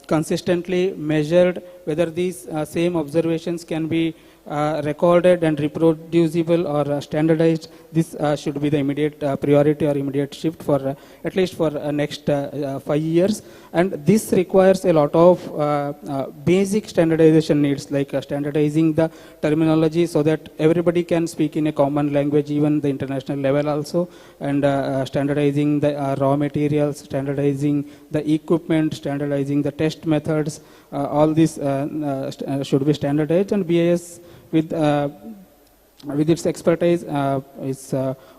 consistently measured, whether these same observations can be recorded and reproducible or standardized. This should be the immediate priority or immediate shift for at least for next 5 years. And this requires a lot of basic standardization needs, like standardizing the terminology so that everybody can speak in a common language, even the international level also, and standardizing the raw materials, standardizing the equipment, standardizing the test methods. All this should be standardized, and BIS with its expertise is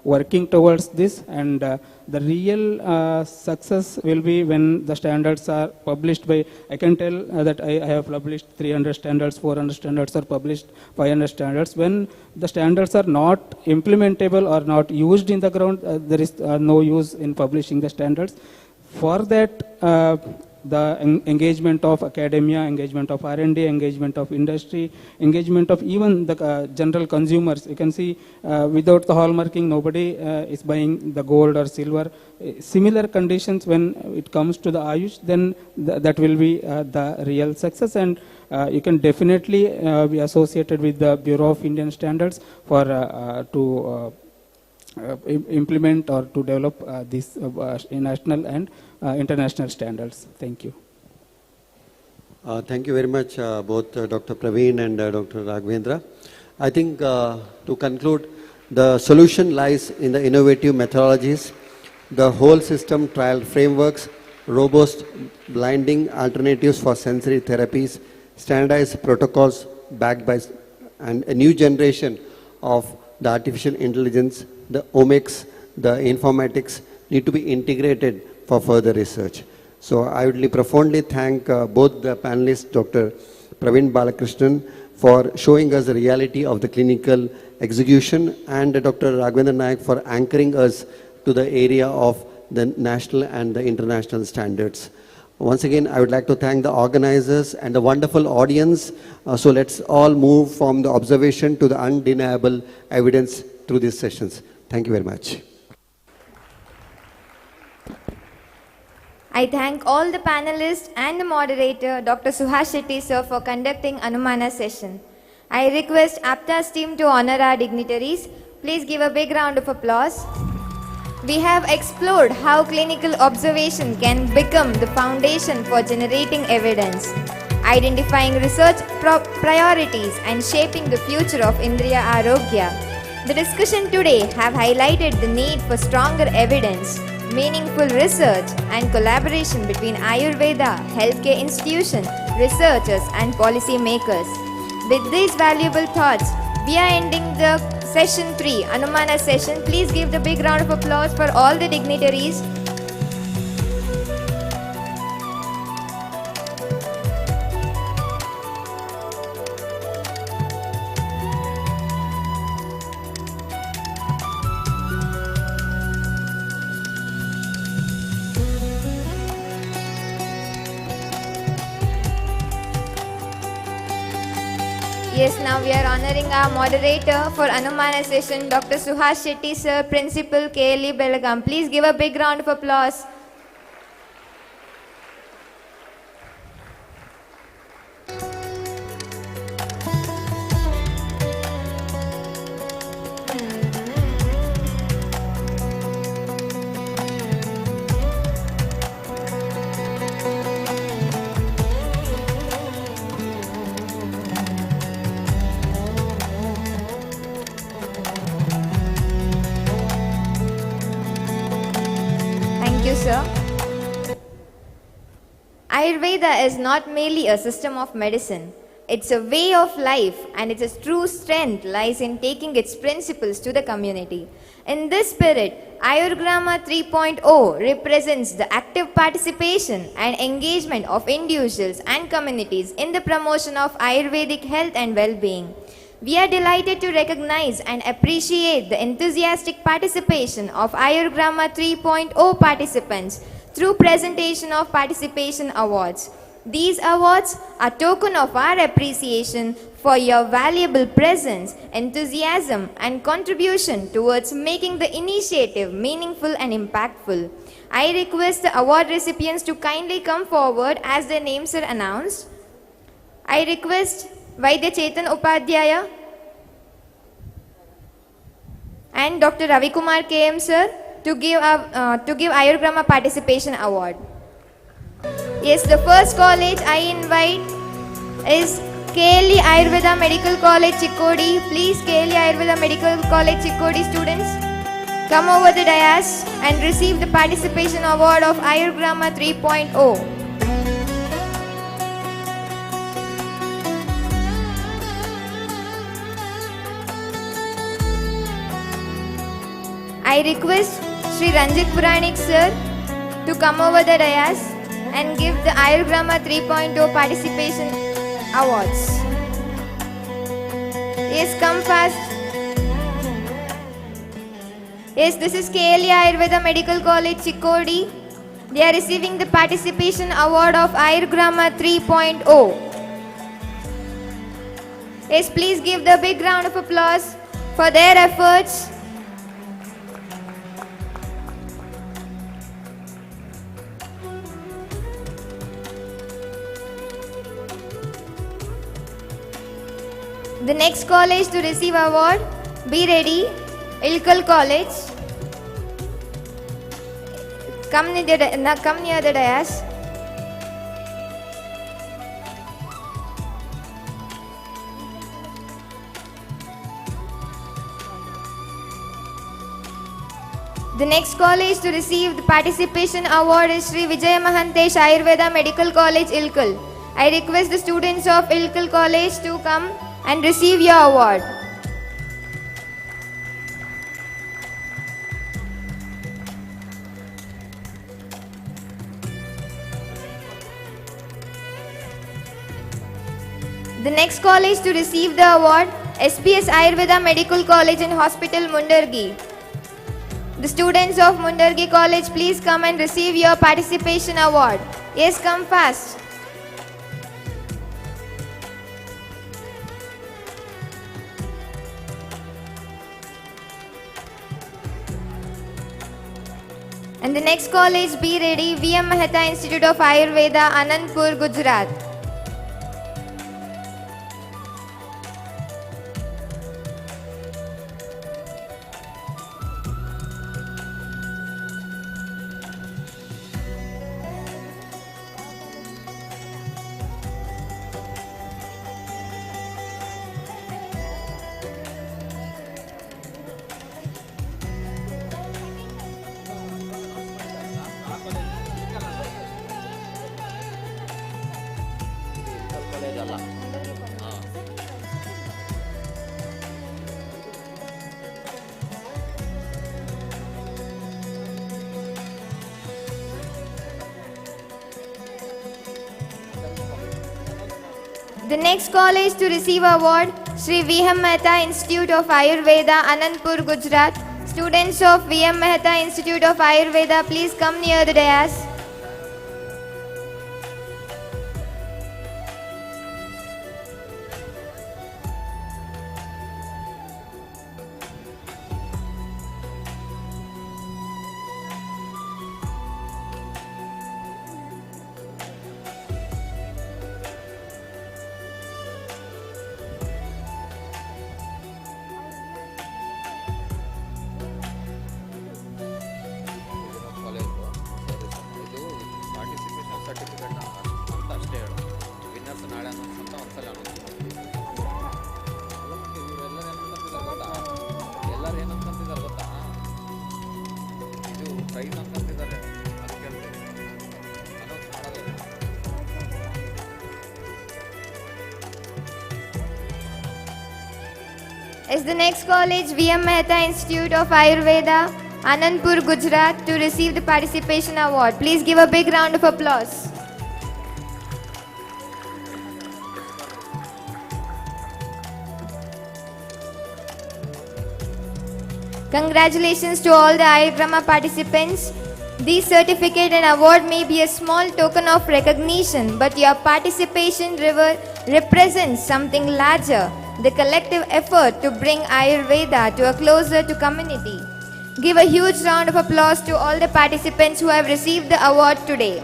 working towards this, and the real success will be when the standards are published by, I can tell that I have published 300 standards, 400 standards, or published 500 standards. When the standards are not implementable or not used in the ground, there is no use in publishing the standards. For that, the engagement of academia, engagement of R&D, engagement of industry, engagement of even the general consumers. You can see without the hallmarking, nobody is buying the gold or silver. Similar conditions when it comes to the Ayush, then that will be the real success, and you can definitely be associated with the Bureau of Indian Standards for to implement or to develop these national and international standards. Thank you. Thank you very much, both Dr. Praveen and Dr. Raghavendra. I think to conclude, the solution lies in the innovative methodologies, the whole system trial frameworks, robust blinding alternatives for sensory therapies, standardized protocols backed by and a new generation of the artificial intelligence, the omics, the informatics need to be integrated for further research. So I would profoundly thank both the panelists, Dr. Praveen Balakrishnan, for showing us the reality of the clinical execution, and Dr. Raghavendra Nayak for anchoring us to the area of the national and the international standards. Once again, I would like to thank the organizers and the wonderful audience. So let's all move from the observation to the undeniable evidence through these sessions. Thank you very much. I thank all the panelists and the moderator, Dr. Suhas Shetty sir, for conducting Anumana session. I request AAPTAS team to honor our dignitaries. Please give a big round of applause. We have explored how clinical observation can become the foundation for generating evidence, identifying research priorities and shaping the future of Indriya Arogya. The discussion today have highlighted the need for stronger evidence, meaningful research and collaboration between Ayurveda, healthcare institutions, researchers and policy makers. With these valuable thoughts, we are ending the session 3, Anumana session. Please give the big round of applause for all the dignitaries. Yes, now we are honoring our moderator for Anumana session, Dr. Suhas Shetty sir, Principal KLE Belgaum. Please give a big round of applause. Sir. Ayurveda is not merely a system of medicine. It's a way of life, and its true strength lies in taking its principles to the community. In this spirit, Ayurgrama 3.0 represents the active participation and engagement of individuals and communities in the promotion of Ayurvedic health and well-being. We are delighted to recognize and appreciate the enthusiastic participation of Ayurgrama 3.0 participants through presentation of participation awards. These awards are a token of our appreciation for your valuable presence, enthusiasm and contribution towards making the initiative meaningful and impactful. I request the award recipients to kindly come forward as their names are announced. I request Vaidya Chetan Upadhyaya and Dr. Ravi Kumar KM sir to give Ayurgrama Participation Award. Yes, the first college I invite is KLE Ayurveda Medical College Chikkodi. Please, KLE Ayurveda Medical College Chikkodi students, come over the dais and receive the Participation Award of Ayurgrama 3.0. I request Sri Ranjit Puranik sir to come over the dais and give the Ayurgrama 3.0 Participation Awards. Yes, come fast. Yes, this is KLE Ayurveda Medical College Chikkodi. They are receiving the Participation Award of Ayurgrama 3.0. Yes, please give the big round of applause for their efforts. The next college to receive award, be ready, Ilkal College. Come near the dais. The next college to receive the participation award is Sri Vijay Mahantesh Ayurveda Medical College, Ilkal. I request the students of Ilkal College to come and receive your award. The next college to receive the award, SPS Ayurveda Medical College and Hospital, Mundargi. The students of Mundargi College, please come and receive your participation award. Yes, come fast. And the next college, be ready, VM Mehta Institute of Ayurveda, Anandpur, Gujarat. The next college to receive award, Sri VM Mehta Institute of Ayurveda, Anandpur, Gujarat. Students of VM Mehta Institute of Ayurveda, please come near the dais. Is the next college, VM Mehta Institute of Ayurveda, Anandpur, Gujarat, to receive the participation award. Please give a big round of applause. Congratulations to all the Ayagrama participants. This certificate and award may be a small token of recognition, but your participation represents something larger, the collective effort to bring Ayurveda to a closer to community. Give a huge round of applause to all the participants who have received the award today.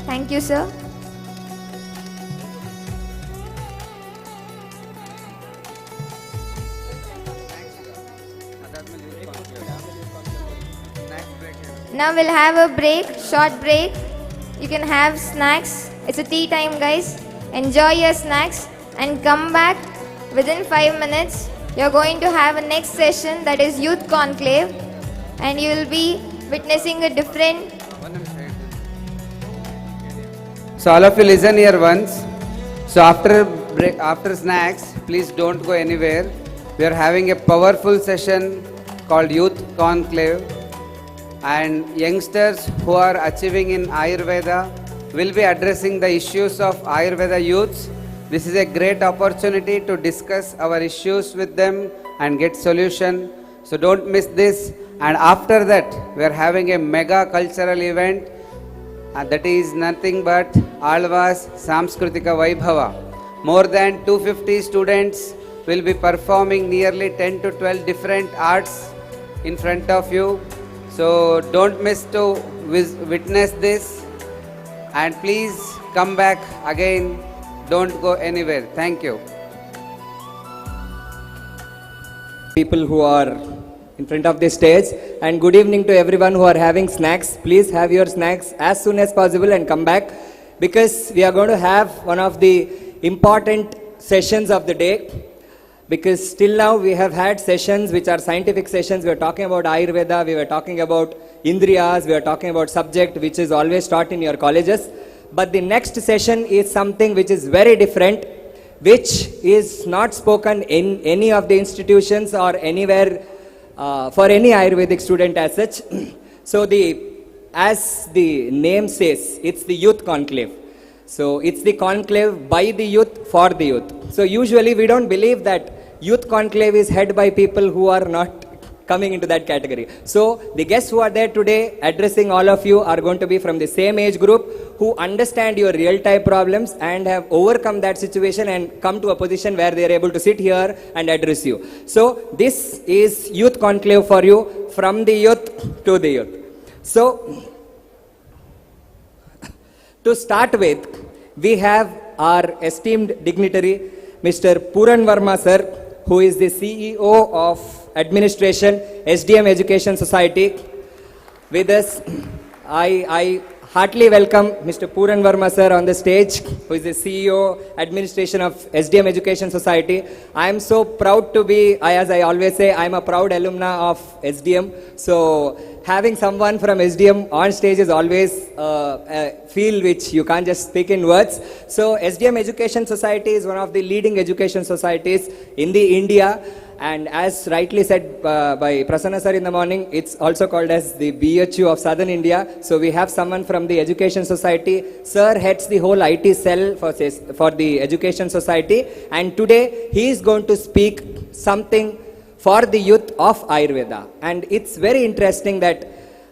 Thank you, sir. Now we'll have a break, short break. You can have snacks. It's a tea time, guys. Enjoy your snacks and come back within 5 minutes. You're going to have a next session, that is Youth Conclave, and you will be witnessing a different. So all of you listen here once. So after snacks, please don't go anywhere. We are having a powerful session called Youth Conclave. And youngsters who are achieving in Ayurveda will be addressing the issues of Ayurveda youths. This is a great opportunity to discuss our issues with them and get solution. So don't miss this. And after that, we are having a mega cultural event. That is nothing but Alva's Samskritika Vaibhava. More than 250 students will be performing nearly 10 to 12 different arts in front of you. So don't miss to witness this, and please come back again. Don't go anywhere. Thank you. People who are in front of the stage, and good evening to everyone who are having snacks. Please have your snacks as soon as possible and come back, because we are going to have one of the important sessions of the day. Because till now we have had sessions which are scientific sessions. We are talking about Ayurveda, we were talking about Indriyas, we are talking about subject which is always taught in your colleges. But the next session is something which is very different, which is not spoken in any of the institutions or anywhere for any Ayurvedic student as such. So as the name says, it's the Youth Conclave. So it's the conclave by the youth for the youth. So usually we don't believe that Youth Conclave is head by people who are not coming into that category. So the guests who are there today addressing all of you are going to be from the same age group who understand your real-time problems and have overcome that situation and come to a position where they are able to sit here and address you. So this is Youth Conclave for you, from the youth to the youth. So to start with, we have our esteemed dignitary, Mr. Punarvasu sir, who is the CEO of Administration, SDM Education Society. With us, I heartily welcome Mr. Punarvasu sir on the stage, who is the CEO, Administration of SDM Education Society. I am so proud to be, as I always say, I am a proud alumna of SDM. So having someone from SDM on stage is always a feel which you can't just speak in words. So SDM Education Society is one of the leading education societies in the India. And as rightly said by Prasanna sir in the morning, it's also called as the BHU of Southern India. So we have someone from the Education Society. Sir heads the whole IT cell for the Education Society. And today he is going to speak something for the youth of Ayurveda. And it's very interesting that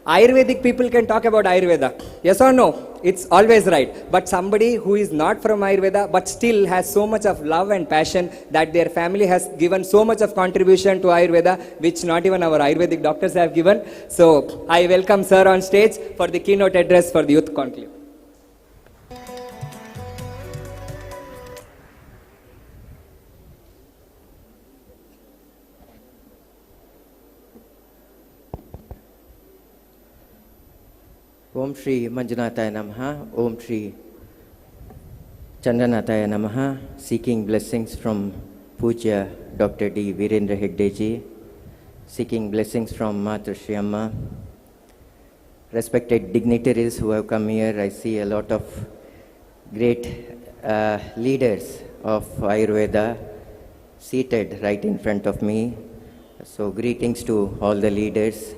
Ayurvedic people can talk about Ayurveda. Yes or no? It's always right. But somebody who is not from Ayurveda but still has so much of love and passion that their family has given so much of contribution to Ayurveda, which not even our Ayurvedic doctors have given. So I welcome sir on stage for the keynote address for the Youth Conclave. Om Shri Manjunataya Namaha, Om Shri Chandranataya Namaha, seeking blessings from Puja Dr. D. Virendra Hegdeji, seeking blessings from Mata Shri Amma, respected dignitaries who have come here. I see a lot of great leaders of Ayurveda seated right in front of me. So greetings to all the leaders,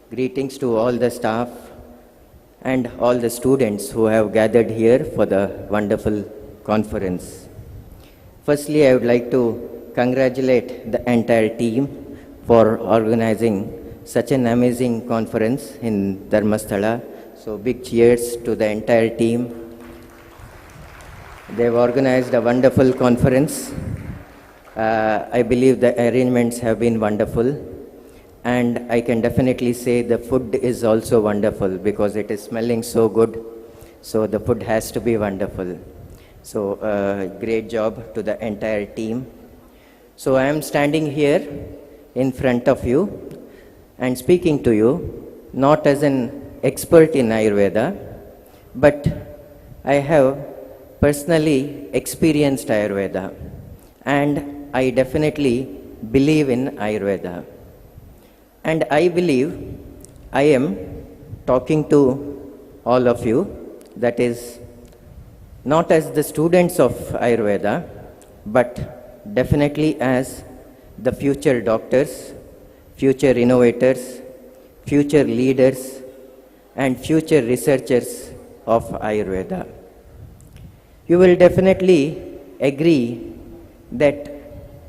greetings to all the staff, and all the students who have gathered here for the wonderful conference. Firstly, I would like to congratulate the entire team for organizing such an amazing conference in Dharmasthala. So big cheers to the entire team. They've organized a wonderful conference. I believe the arrangements have been wonderful. And I can definitely say the food is also wonderful because it is smelling so good. So the food has to be wonderful. So great job to the entire team. So I am standing here in front of you and speaking to you, not as an expert in Ayurveda, but I have personally experienced Ayurveda. And I definitely believe in Ayurveda. And I believe I am talking to all of you, that is, not as the students of Ayurveda, but definitely as the future doctors, future innovators, future leaders, and future researchers of Ayurveda. You will definitely agree that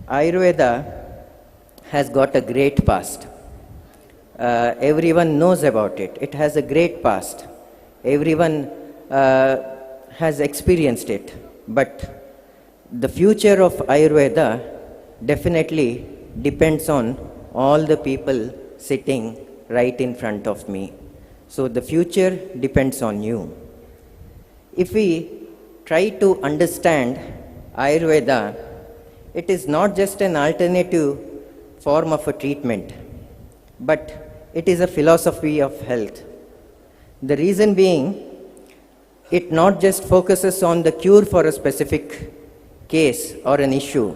Ayurveda has got a great past. Everyone knows about it. It has a great past. Everyone has experienced it. But the future of Ayurveda definitely depends on all the people sitting right in front of me. So the future depends on you. If we try to understand Ayurveda, it is not just an alternative form of a treatment, but it is a philosophy of health. The reason being, it not just focuses on the cure for a specific case or an issue,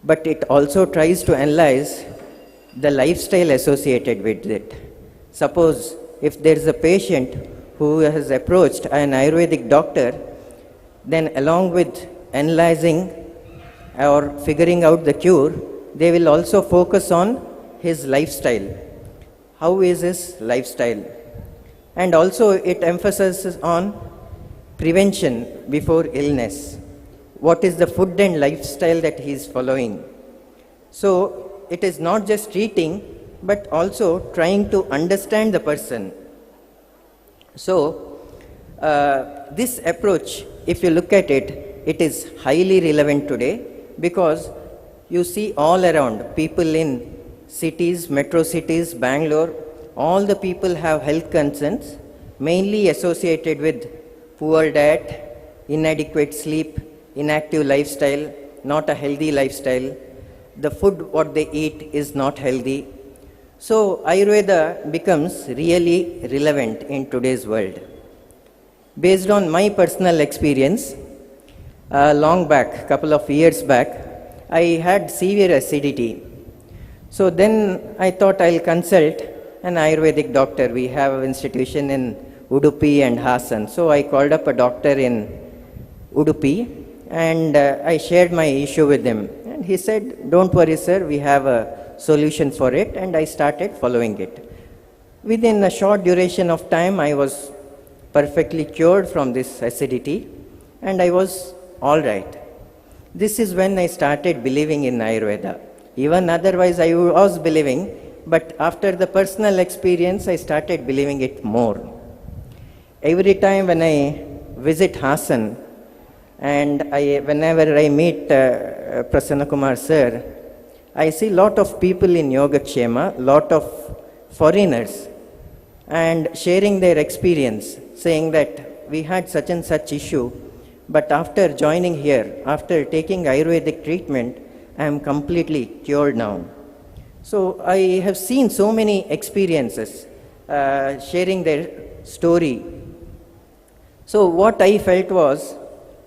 but it also tries to analyze the lifestyle associated with it. Suppose if there is a patient who has approached an Ayurvedic doctor, then along with analyzing or figuring out the cure, they will also focus on his lifestyle. How is his lifestyle? And also it emphasizes on prevention before illness. What is the food and lifestyle that he is following? So it is not just treating, but also trying to understand the person. So, this approach, if you look at it, it is highly relevant today because you see all around people in cities, metro cities, Bangalore, all the people have health concerns mainly associated with poor diet, inadequate sleep, inactive lifestyle, not a healthy lifestyle. The food what they eat is not healthy. So Ayurveda becomes really relevant in today's world. Based on my personal experience, long back, couple of years back, I had severe acidity. So then I thought I'll consult an Ayurvedic doctor. We have an institution in Udupi and Hassan. So I called up a doctor in Udupi and I shared my issue with him. And he said, don't worry sir, we have a solution for it, and I started following it. Within a short duration of time, I was perfectly cured from this acidity and I was all right. This is when I started believing in Ayurveda. Even otherwise I was believing, but after the personal experience, I started believing it more. Every time when I visit Hassan and whenever I meet Prasanna Kumar sir, I see lot of people in Yogakshema, lot of foreigners, and sharing their experience, saying that we had such and such issue, but after joining here, after taking Ayurvedic treatment, I am completely cured now. So I have seen so many experiences sharing their story. So what I felt was,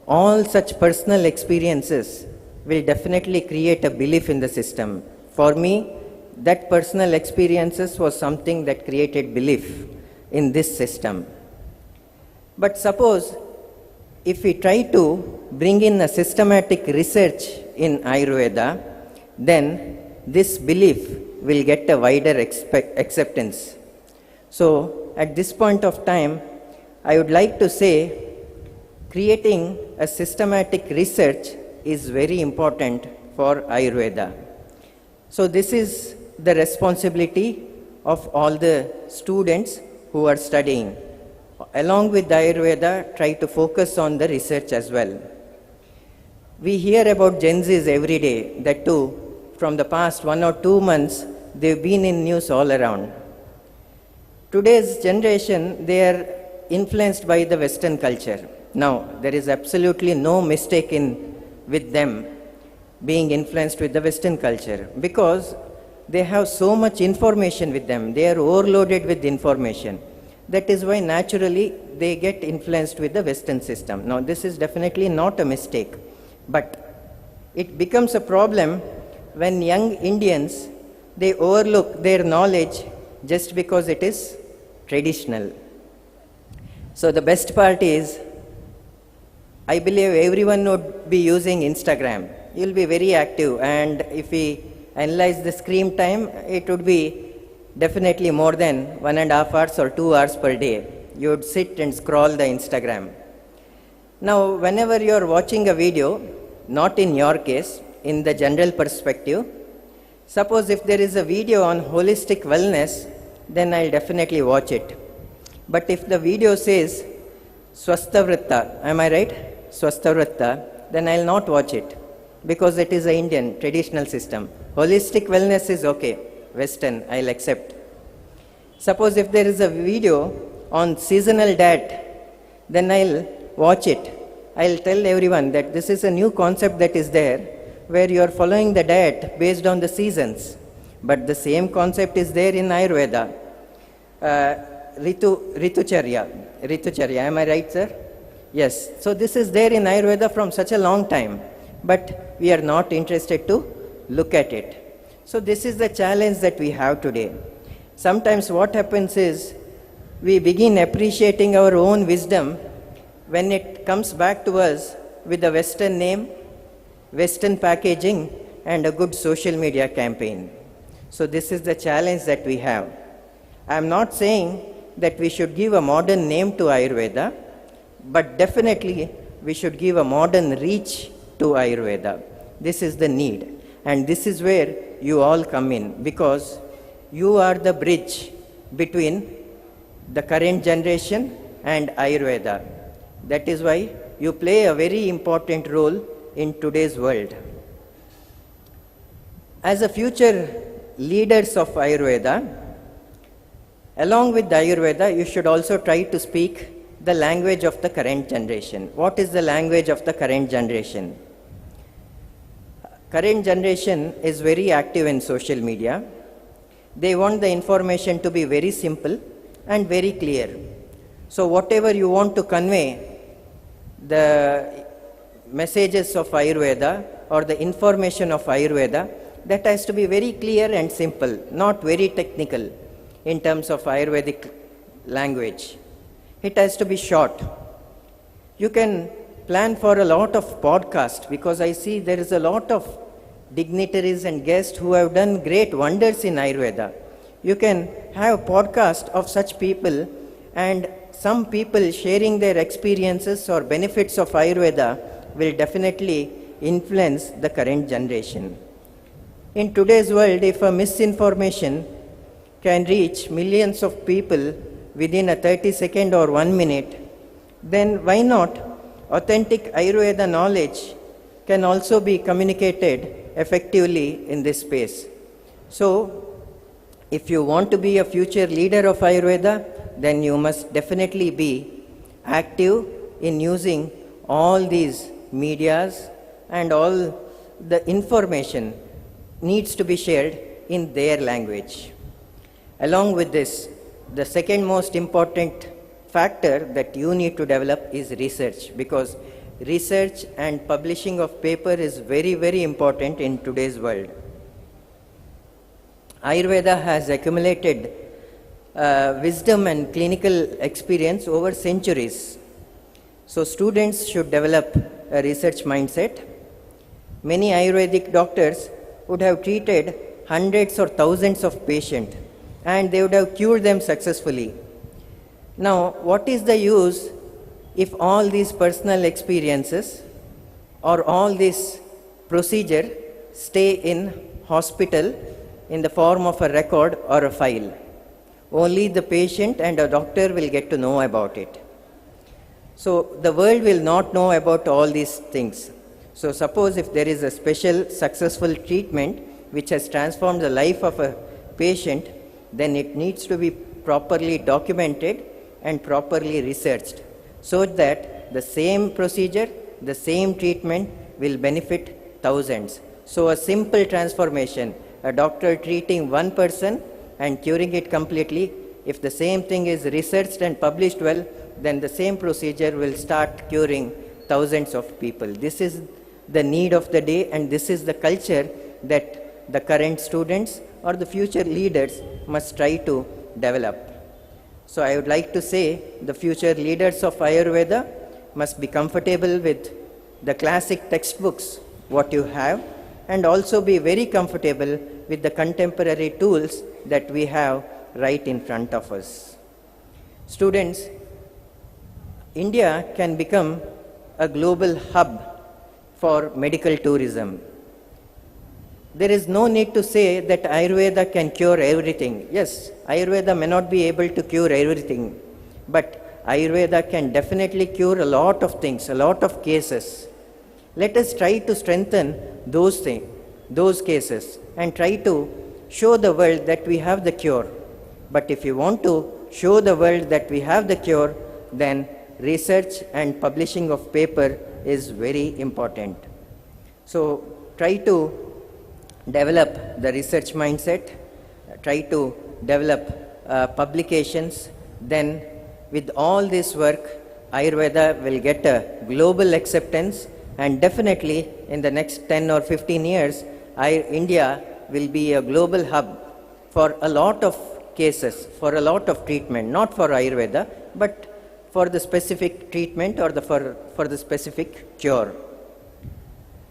all such personal experiences will definitely create a belief in the system. For me, that personal experiences was something that created belief in this system. But suppose if we try to bring in a systematic research in Ayurveda, then this belief will get a wider acceptance. So at this point of time, I would like to say, creating a systematic research is very important for Ayurveda. So this is the responsibility of all the students who are studying. Along with Ayurveda, try to focus on the research as well. We hear about Gen Zs every day, that too, from the past 1 or 2 months, they've been in news all around. Today's generation, they are influenced by the Western culture. Now, there is absolutely no mistake with them being influenced with the Western culture, because they have so much information with them. They are overloaded with information. That is why naturally they get influenced with the Western system. Now, this is definitely not a mistake, but it becomes a problem when young Indians, they overlook their knowledge just because it is traditional. So the best part is, I believe everyone would be using Instagram. You'll be very active, and if we analyze the screen time, it would be definitely more than 1.5 hours or 2 hours per day. You would sit and scroll the Instagram. Now, whenever you're watching a video, not in your case, in the general perspective, suppose if there is a video on holistic wellness, then I'll definitely watch it. But if the video says Swasthavritta, am I right? Swasthavritta, then I'll not watch it, because it is an Indian traditional system. Holistic wellness is okay, Western, I'll accept. Suppose if there is a video on seasonal diet, then I'll watch it. I'll tell everyone that this is a new concept that is there, where you are following the diet based on the seasons. But the same concept is there in Ayurveda. Ritucharya, am I right, sir? Yes. So this is there in Ayurveda from such a long time, but we are not interested to look at it. So this is the challenge that we have today. Sometimes what happens is, we begin appreciating our own wisdom when it comes back to us with a Western name, Western packaging, and a good social media campaign. So this is the challenge that we have. I am not saying that we should give a modern name to Ayurveda, but definitely we should give a modern reach to Ayurveda. This is the need. And this is where you all come in, because you are the bridge between the current generation and Ayurveda. That is why you play a very important role in today's world. As a future leaders of Ayurveda, along with the Ayurveda, you should also try to speak the language of the current generation. What is the language of the current generation? Current generation is very active in social media. They want the information to be very simple and very clear. So whatever you want to convey, the messages of Ayurveda or the information of Ayurveda, that has to be very clear and simple, not very technical in terms of Ayurvedic language. It has to be short. You can plan for a lot of podcasts, because I see there is a lot of dignitaries and guests who have done great wonders in Ayurveda. You can have a podcast of such people, and some people sharing their experiences or benefits of Ayurveda will definitely influence the current generation. In today's world, if a misinformation can reach millions of people within a 30-second or 1 minute, then why not authentic Ayurveda knowledge can also be communicated effectively in this space. So, if you want to be a future leader of Ayurveda, then you must definitely be active in using all these medias, and all the information needs to be shared in their language. Along with this, the second most important factor that you need to develop is research, because research and publishing of paper is very, very important in today's world. Ayurveda has accumulated wisdom and clinical experience over centuries. So students should develop a research mindset. Many Ayurvedic doctors would have treated hundreds or thousands of patients, and they would have cured them successfully. Now, what is the use if all these personal experiences or all this procedure stay in hospital in the form of a record or a file? Only the patient and a doctor will get to know about it. So the world will not know about all these things. So suppose if there is a special successful treatment which has transformed the life of a patient, then it needs to be properly documented and properly researched, so that the same procedure, the same treatment will benefit thousands. So a simple transformation, a doctor treating one person and curing it completely, if the same thing is researched and published well, then the same procedure will start curing thousands of people. This is the need of the day, and this is the culture that the current students or the future leaders must try to develop. So I would like to say the future leaders of Ayurveda must be comfortable with the classic textbooks, what you have, and also be very comfortable with the contemporary tools that we have right in front of us. Students, India can become a global hub for medical tourism. There is no need to say that Ayurveda can cure everything. Yes, Ayurveda may not be able to cure everything, but Ayurveda can definitely cure a lot of things, a lot of cases. Let us try to strengthen those things, those cases, and try to show the world that we have the cure. But if you want to show the world that we have the cure, then research and publishing of paper is very important. So try to develop the research mindset, try to develop publications. Then with all this work, Ayurveda will get a global acceptance, and definitely in the next 10 or 15 years, India will be a global hub for a lot of cases, for a lot of treatment, not for Ayurveda, but for the specific treatment or for the specific cure.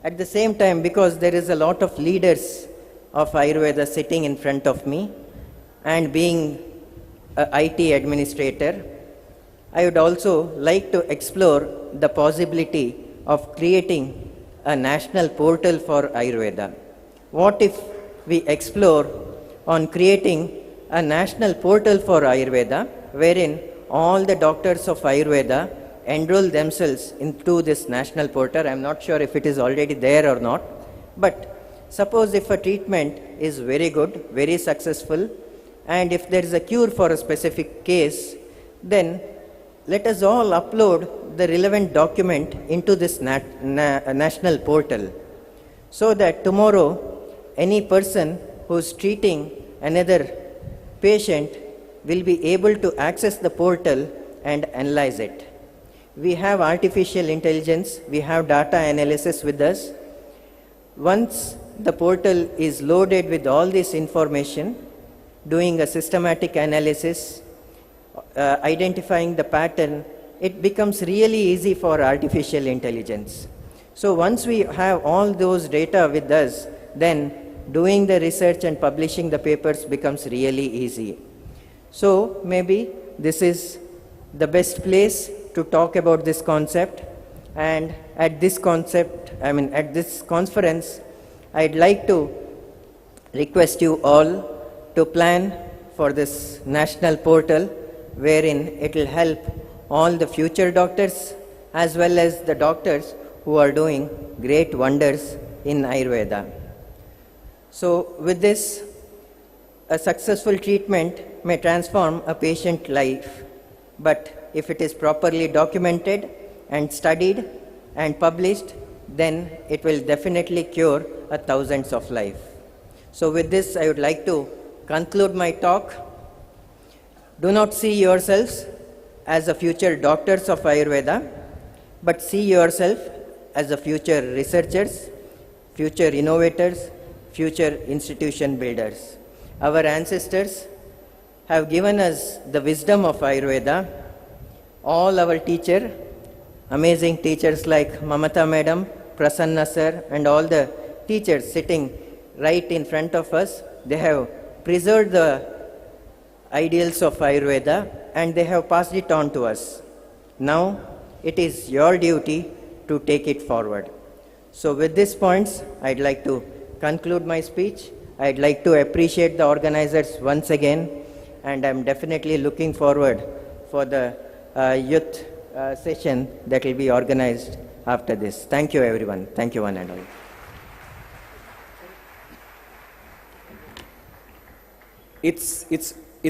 At the same time, because there is a lot of leaders of Ayurveda sitting in front of me, and being an IT administrator, I would also like to explore the possibility of creating a national portal for Ayurveda. What if we explore on creating a national portal for Ayurveda, wherein all the doctors of Ayurveda enroll themselves into this national portal. I'm not sure if it is already there or not, but suppose if a treatment is very good, very successful, and if there is a cure for a specific case, then let us all upload the relevant document into this national portal, so that tomorrow any person who is treating another patient will be able to access the portal and analyze it. We have artificial intelligence, we have data analysis with us. Once the portal is loaded with all this information, doing a systematic analysis, identifying the pattern, it becomes really easy for artificial intelligence. So once we have all those data with us, then doing the research and publishing the papers becomes really easy. So maybe this is the best place to talk about this concept. And at this conference, I'd like to request you all to plan for this national portal, wherein it will help all the future doctors as well as the doctors who are doing great wonders in Ayurveda. So with this, a successful treatment may transform a patient's life, but if it is properly documented and studied and published, then it will definitely cure thousands of lives. So with this, I would like to conclude my talk. Do not see yourselves as the future doctors of Ayurveda, but see yourself as the future researchers, future innovators, future institution builders. Our ancestors have given us the wisdom of Ayurveda. All our teachers, amazing teachers like Mamata Madam, Prasanna Sir, and all the teachers sitting right in front of us, they have preserved the ideals of Ayurveda and they have passed it on to us. Now it is your duty to take it forward. So with these points, I'd like to conclude my speech. I'd like to appreciate the organizers once again, and I'm definitely looking forward for the youth session that will be organized after this. Thank you everyone. Thank you one and all. It's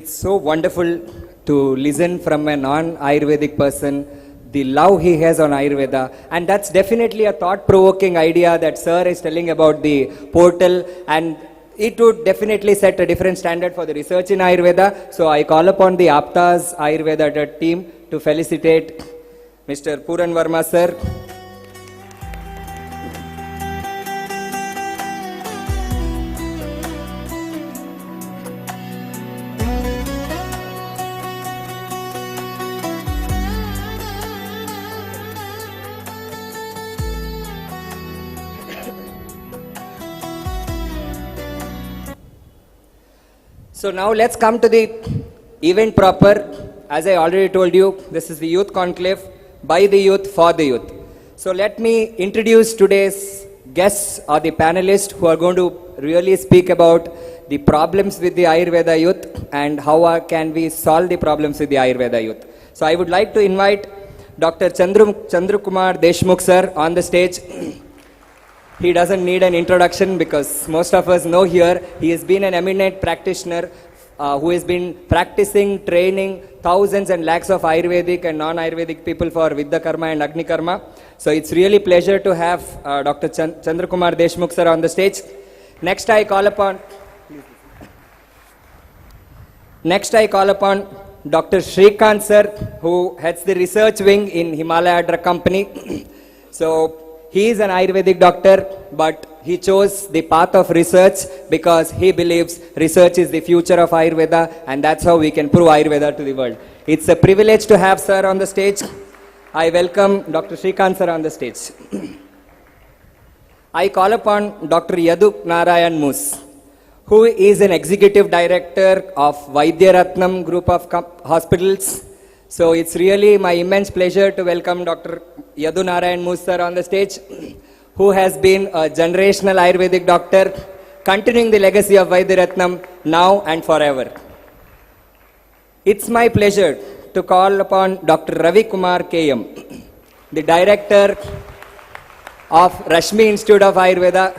so wonderful to listen from a non-Ayurvedic person the love he has on Ayurveda, and that's definitely a thought-provoking idea that Sir is telling about the portal, and it would definitely set a different standard for the research in Ayurveda. So I call upon the AAPTAS Ayurveda team to felicitate Mr. Punarvasu Sir. So now let's come to the event proper. As I already told you, this is the Youth Conclave, by the youth, for the youth. So let me introduce today's guests or the panelists who are going to really speak about the problems with the Ayurveda youth and how can we solve the problems with the Ayurveda youth. So I would like to invite Dr. Chandrakumar Deshmukh sir on the stage. He doesn't need an introduction because most of us know here. He has been an eminent practitioner who has been practicing, training thousands and lakhs of Ayurvedic and non-Ayurvedic people for Vidya Karma and Agni Karma. So it's really pleasure to have Dr. Chandrakumar Deshmukh sir on the stage. Next I call upon Dr. Shrikant sir, who heads the research wing in Himalaya Drug Company. So he is an Ayurvedic doctor, but he chose the path of research because he believes research is the future of Ayurveda, and that's how we can prove Ayurveda to the world. It's a privilege to have sir on the stage. I welcome Dr. Shrikant sir on the stage. I call upon Dr. Yadu Narayan Mus, who is an executive director of Vaidyaratnam group of hospitals. So it's really my immense pleasure to welcome Dr. Yadu Narayan Mus sir on the stage, who has been a generational Ayurvedic doctor, continuing the legacy of Vaidyaratnam now and forever. It's my pleasure to call upon Dr. Ravi Kumar K.M., the Director of Rashmi Institute of Ayurveda.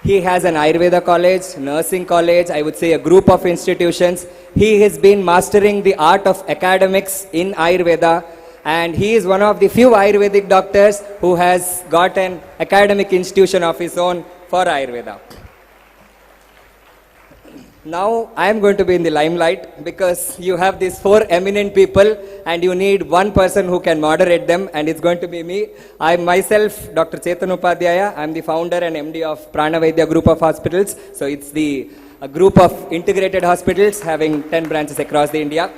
He has an Ayurveda college, nursing college, I would say a group of institutions. He has been mastering the art of academics in Ayurveda, and he is one of the few Ayurvedic doctors who has got an academic institution of his own for Ayurveda. Now I am going to be in the limelight because you have these four eminent people and you need one person who can moderate them, and it's going to be me. I am myself Dr. Chetan Upadhyaya. I am the founder and MD of Pranavedya Group of Hospitals. So it's a group of integrated hospitals having 10 branches across the India.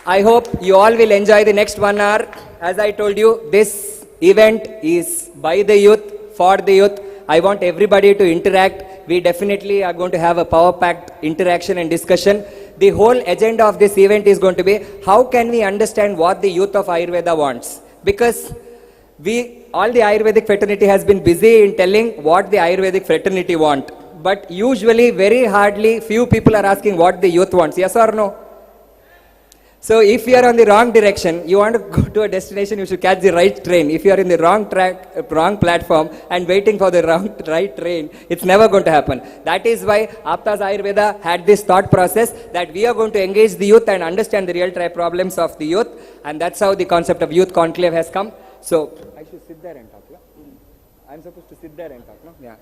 I hope you all will enjoy the next 1 hour. As I told you, this event is by the youth, for the youth. I want everybody to interact. We definitely are going to have a power-packed interaction and discussion. The whole agenda of this event is going to be how can we understand what the youth of Ayurveda wants. Because all the Ayurvedic fraternity has been busy in telling what the Ayurvedic fraternity want. But usually, very hardly, few people are asking what the youth wants. Yes or no? So if you are on the wrong direction, you want to go to a destination, you should catch the right train. If you are in the wrong track, wrong platform and waiting for the right train, it's never going to happen. That is why AAPTAS Ayurveda had this thought process that we are going to engage the youth and understand the real problems of the youth. And that's how the concept of youth conclave has come. So I should sit there and talk. No? I'm supposed to sit there and talk. No? Yeah.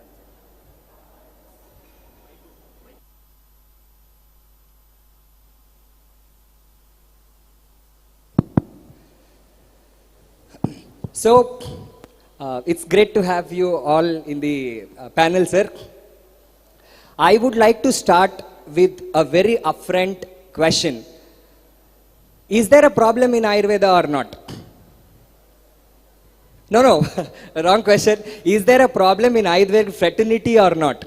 So, it's great to have you all in the panel, sir. I would like to start with a very upfront question. Is there a problem in Ayurveda or not? No, wrong question. Is there a problem in Ayurvedic fraternity or not?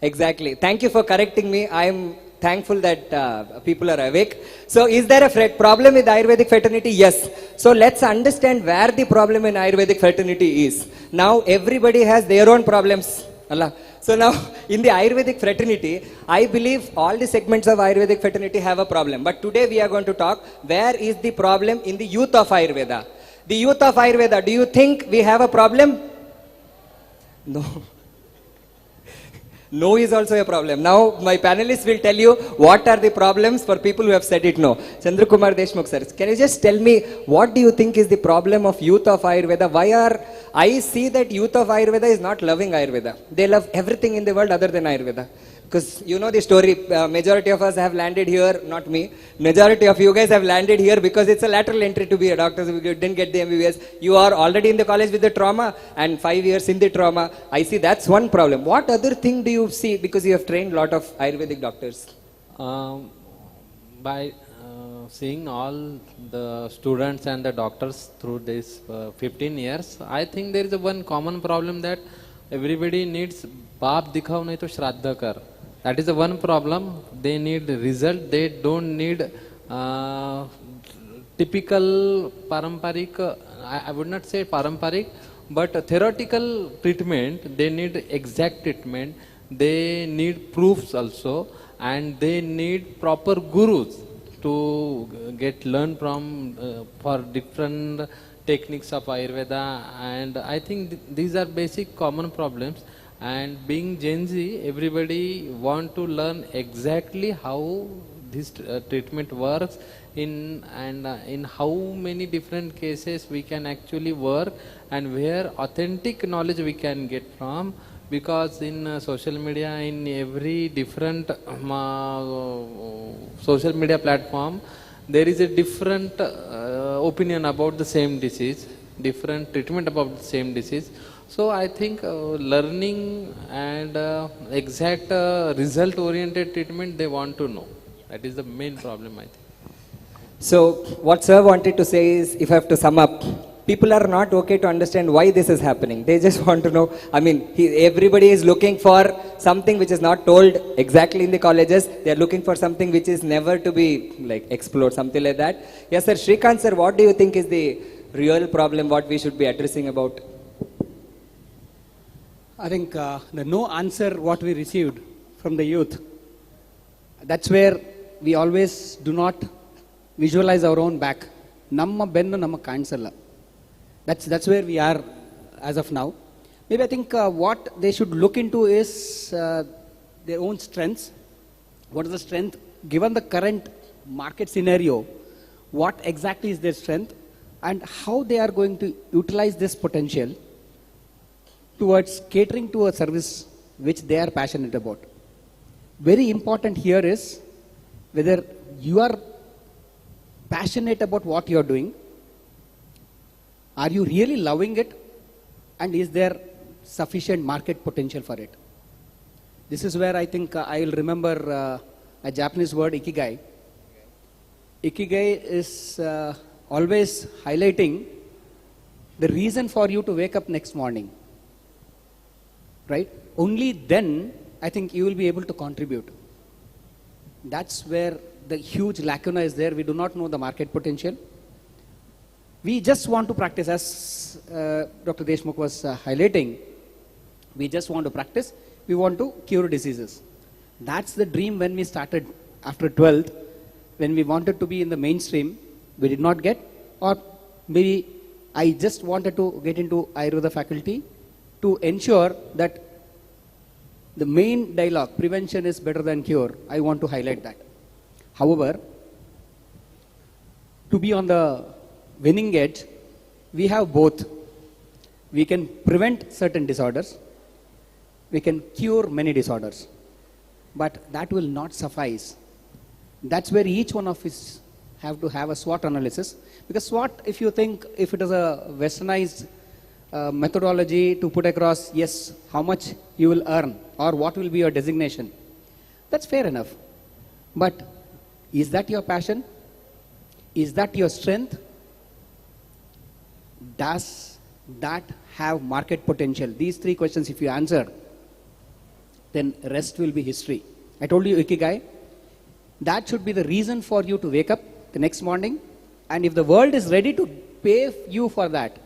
Exactly. Thank you for correcting me. I am thankful that people are awake. So is there a problem with Ayurvedic fraternity? Yes. So let's understand where the problem in Ayurvedic fraternity is. Now everybody has their own problems. Allah. So now in the Ayurvedic fraternity, I believe all the segments of Ayurvedic fraternity have a problem. But today we are going to talk where is the problem in the youth of Ayurveda. The youth of Ayurveda, do you think we have a problem? No. No is also a problem. Now my panelists will tell you what are the problems for people who have said it no. Chandra Kumar Deshmukh sir, can you just tell me what do you think is the problem of youth of Ayurveda? Why I see that youth of Ayurveda is not loving Ayurveda. They love everything in the world other than Ayurveda. Because you know the story, majority of us have landed here, not me, majority of you guys have landed here because it's a lateral entry to be a doctor, so you didn't get the MBBS. You are already in the college with the trauma and 5 years in the trauma. I see that's one problem. What other thing do you see because you have trained a lot of Ayurvedic doctors? By seeing all the students and the doctors through this 15 years, I think there is a one common problem that everybody needs Baap dikhav nahi to Shraddha kar. That is the one problem. They need result. They don't need typical paramparik, I would not say paramparik, but theoretical treatment. They need exact treatment. They need proofs also, and they need proper gurus to learn from for different techniques of Ayurveda. And I think these are basic common problems. And being Gen Z, everybody want to learn exactly how this treatment works in how many different cases we can actually work and where authentic knowledge we can get from. Because in social media, in every different social media platform, there is a different opinion about the same disease, different treatment about the same disease. So I think learning and exact result-oriented treatment they want to know. That is the main problem, I think. So what sir wanted to say is, if I have to sum up, people are not okay to understand why this is happening. They just want to know. I mean, everybody is looking for something which is not told exactly in the colleges. They are looking for something which is never to be explored, something like that. Yes, sir. Shrikant, sir, what do you think is the real problem, what we should be addressing about? I think the no answer what we received from the youth. That's where we always do not visualize our own back. Namma bennu namma kaanisalla. That's where we are as of now. Maybe I think what they should look into is their own strengths. What is the strength? Given the current market scenario, what exactly is their strength and how they are going to utilize this potential towards catering to a service which they are passionate about. Very important here is whether you are passionate about what you are doing. Are you really loving it? And is there sufficient market potential for it? This is where I think I will remember a Japanese word, ikigai. Ikigai is always highlighting the reason for you to wake up next morning. Right? Only then I think you will be able to contribute. That's where the huge lacuna is there. We do not know the market potential. We just want to practice, as Dr. Deshmukh was highlighting. We just want to practice. We want to cure diseases. That's the dream when we started after 12th. When we wanted to be in the mainstream, we did not get. Or maybe I just wanted to get into Ayurveda faculty to ensure that the main dialogue, prevention is better than cure. I want to highlight that. However, to be on the winning edge, we have both. We can prevent certain disorders. We can cure many disorders. But that will not suffice. That's where each one of us have to have a SWOT analysis. Because SWOT, if you think, if it is a westernized methodology to put across, yes, how much you will earn or what will be your designation, that's fair enough. But is that your passion? Is that your strength? Does that have market potential? These three questions, if you answer, then rest will be history. I told you ikigai. That should be the reason for you to wake up the next morning. And if the world is ready to pay you for that,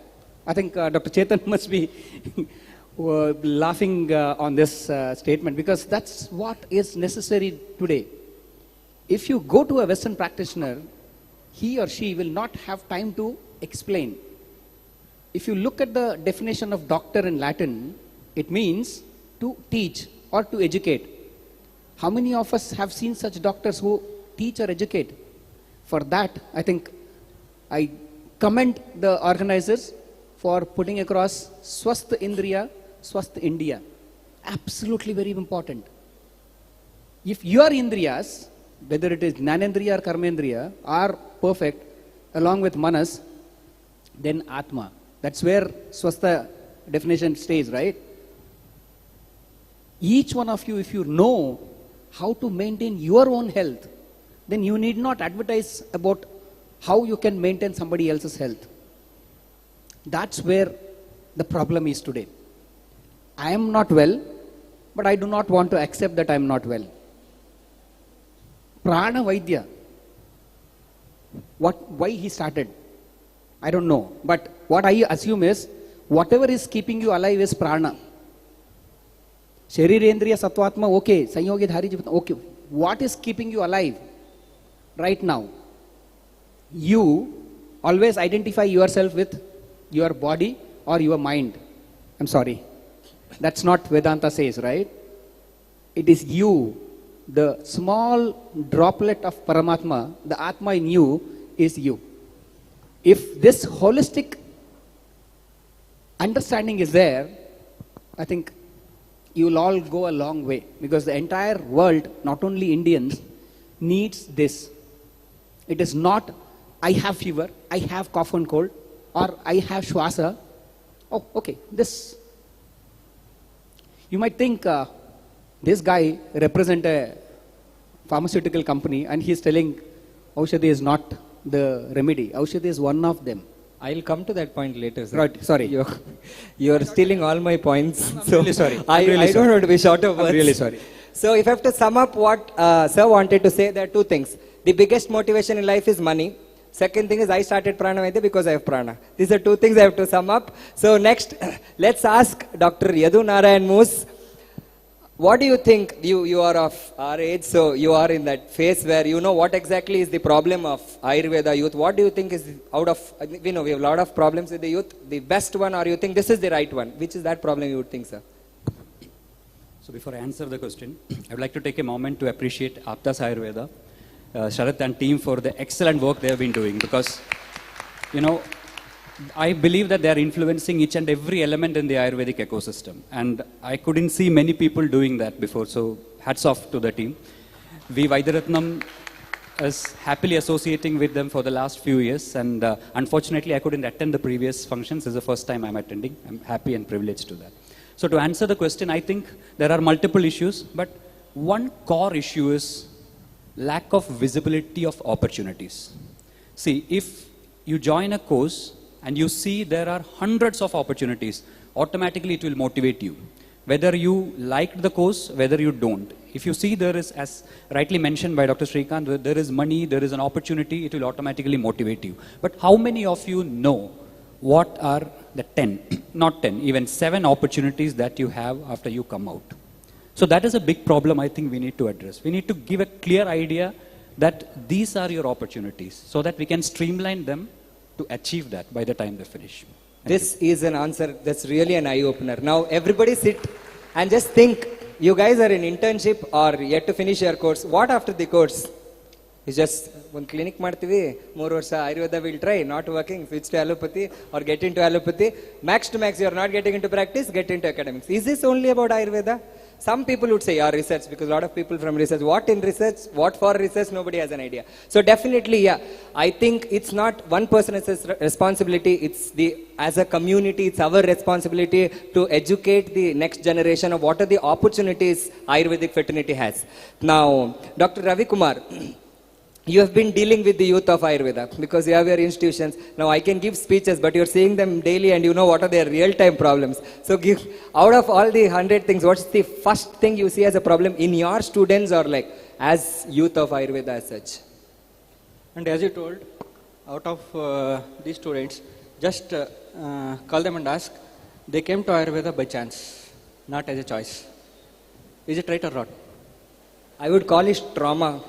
I think Dr. Chetan must be laughing on this statement, because that's what is necessary today. If you go to a Western practitioner, he or she will not have time to explain. If you look at the definition of doctor in Latin, it means to teach or to educate. How many of us have seen such doctors who teach or educate? For that, I think I commend the organizers for putting across Swasth Indriya, Swasth India. Absolutely very important. If your Indriyas, whether it is Jnanendriya or Karmendriya, are perfect along with Manas, then Atma. That's where Swastha definition stays, right? Each one of you, if you know how to maintain your own health, then you need not advertise about how you can maintain somebody else's health. That's where the problem is today. I am not well, but I do not want to accept that I am not well. Prana Vaidya, why he started, I don't know. But what I assume is, whatever is keeping you alive is prana. Sharirendriya Sattvatma, okay. Sanyogi Dhari Jivata, okay. What is keeping you alive right now? You always identify yourself with your body or your mind. I'm sorry. That's not Vedanta says, right? It is you. The small droplet of Paramatma, the Atma in you, is you. If this holistic understanding is there, I think you will all go a long way, because the entire world, not only Indians, needs this. It is not, I have fever, I have cough and cold, or I have Shwasa. Oh, okay, this. You might think this guy represents a pharmaceutical company and he is telling Aushadhi is not the remedy. Aushadhi is one of them. I'll come to that point later, sir. Right, sorry. You're stealing all my points. I'm really sorry. I don't want to be short of words. I'm really sorry. So if I have to sum up what sir wanted to say, there are two things. The biggest motivation in life is money. Second thing is I started Prana Vaidya because I have Prana. These are two things I have to sum up. So next, let's ask Dr. Yadu Narayan Moose. What do you think? You are of our age, so you are in that phase where you know what exactly is the problem of Ayurveda youth. What do you think is out of, we know we have a lot of problems with the youth, the best one, or you think this is the right one? Which is that problem you would think, sir? So before I answer the question, I would like to take a moment to appreciate AAPTAS Ayurveda, Sharath and team for the excellent work they have been doing, because, you know, I believe that they are influencing each and every element in the Ayurvedic ecosystem. And I couldn't see many people doing that before, so hats off to the team. V. Vaidyaratnam is happily associating with them for the last few years, and unfortunately I couldn't attend the previous functions. This is the first time I'm attending. I'm happy and privileged to that. So to answer the question, I think there are multiple issues, but one core issue is lack of visibility of opportunities. See, if you join a course and you see there are hundreds of opportunities, automatically it will motivate you. Whether you liked the course, whether you don't. If you see there is, as rightly mentioned by Dr. Srikanth, there is money, there is an opportunity, it will automatically motivate you. But how many of you know what are the 10, not 10, even 7 opportunities that you have after you come out? So that is a big problem I think we need to address. We need to give a clear idea that these are your opportunities so that we can streamline them to achieve that by the time they finish. This is an answer that's really an eye-opener. Now everybody sit and just think, you guys are in internship or yet to finish your course. What after the course? It's just one clinic martivi, 3 varsha Ayurveda will try, not working, switch to allopathy or get into allopathy. Max to max, you are not getting into practice, get into academics. Is this only about Ayurveda? Some people would say, yeah, research, because a lot of people from research, what in research, what for research, nobody has an idea. So definitely, yeah, I think it's not one person's responsibility, it's as a community, it's our responsibility to educate the next generation of what are the opportunities Ayurvedic fraternity has. Now, Dr. Ravi Kumar, you have been dealing with the youth of Ayurveda because you have your institutions. Now I can give speeches, but you're seeing them daily and you know what are their real-time problems. So give, out of all the 100 things, what's the first thing you see as a problem in your students or like as youth of Ayurveda as such? And as you told, out of these students, just call them and ask, they came to Ayurveda by chance, not as a choice. Is it right or not? I would call it trauma.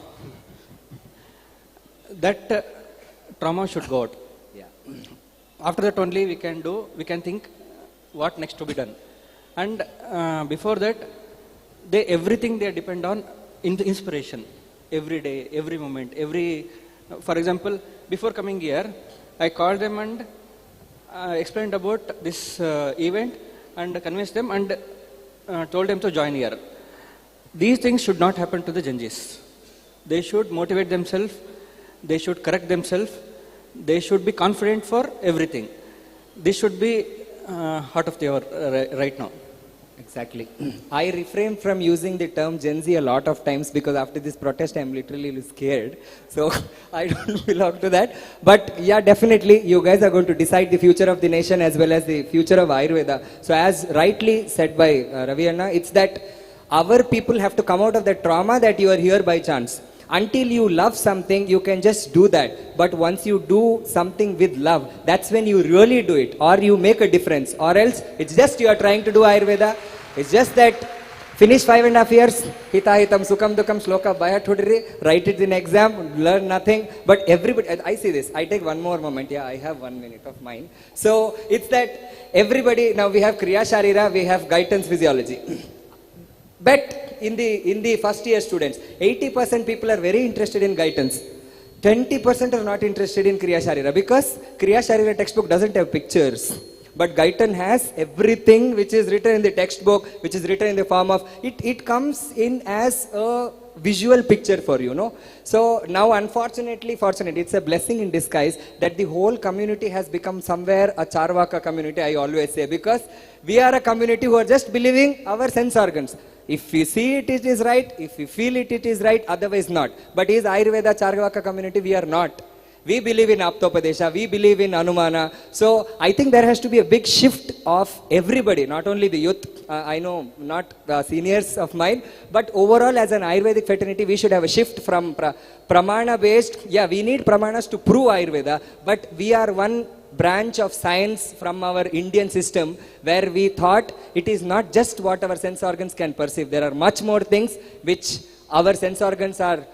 That trauma should go out. Yeah. After that only we can think what next to be done. And before that, everything they depend on in the inspiration. Every day, every moment, for example, before coming here, I called them and explained about this event and convinced them and told them to join here. These things should not happen to the Janjis. They should motivate themselves. They should correct themselves. They should be confident for everything. This should be heart of the hour right now. Exactly. I refrain from using the term Gen Z a lot of times because after this protest I'm literally scared. So I don't belong to that. But yeah, definitely you guys are going to decide the future of the nation as well as the future of Ayurveda. So as rightly said by Ravi Anna, it's that our people have to come out of the trauma that you are here by chance. Until you love something, you can just do that. But once you do something with love, that's when you really do it. Or you make a difference. Or else, it's just you are trying to do Ayurveda. It's just that finish 5.5 years, hita hitam sukam dukam sloka baya thudri, write it in exam, learn nothing. But everybody, I see this. I take one more moment. Yeah, I have 1 minute of mine. So it's that everybody, now we have Kriya Sharira, we have guidance physiology. But in the first year students, 80% people are very interested in guidance. 20% are not interested in Kriya Sharira because Kriya Sharira textbook doesn't have pictures. But Gaitan has everything which is written in the textbook, which is written in the form of, it comes in as a visual picture for you, know. So now unfortunately, it's a blessing in disguise that the whole community has become somewhere a Charvaka community, I always say, because we are a community who are just believing our sense organs. If we see it, it is right. If we feel it, it is right. Otherwise not. But is Ayurveda Charvaka community? We are not. We believe in Aptopadesha. We believe in Anumana. So I think there has to be a big shift of everybody, not only the youth. I know not seniors of mine, but overall as an Ayurvedic fraternity, we should have a shift from pramana based. Yeah, we need pramanas to prove Ayurveda, but we are one branch of science from our Indian system where we thought it is not just what our sense organs can perceive. There are much more things which our sense organs are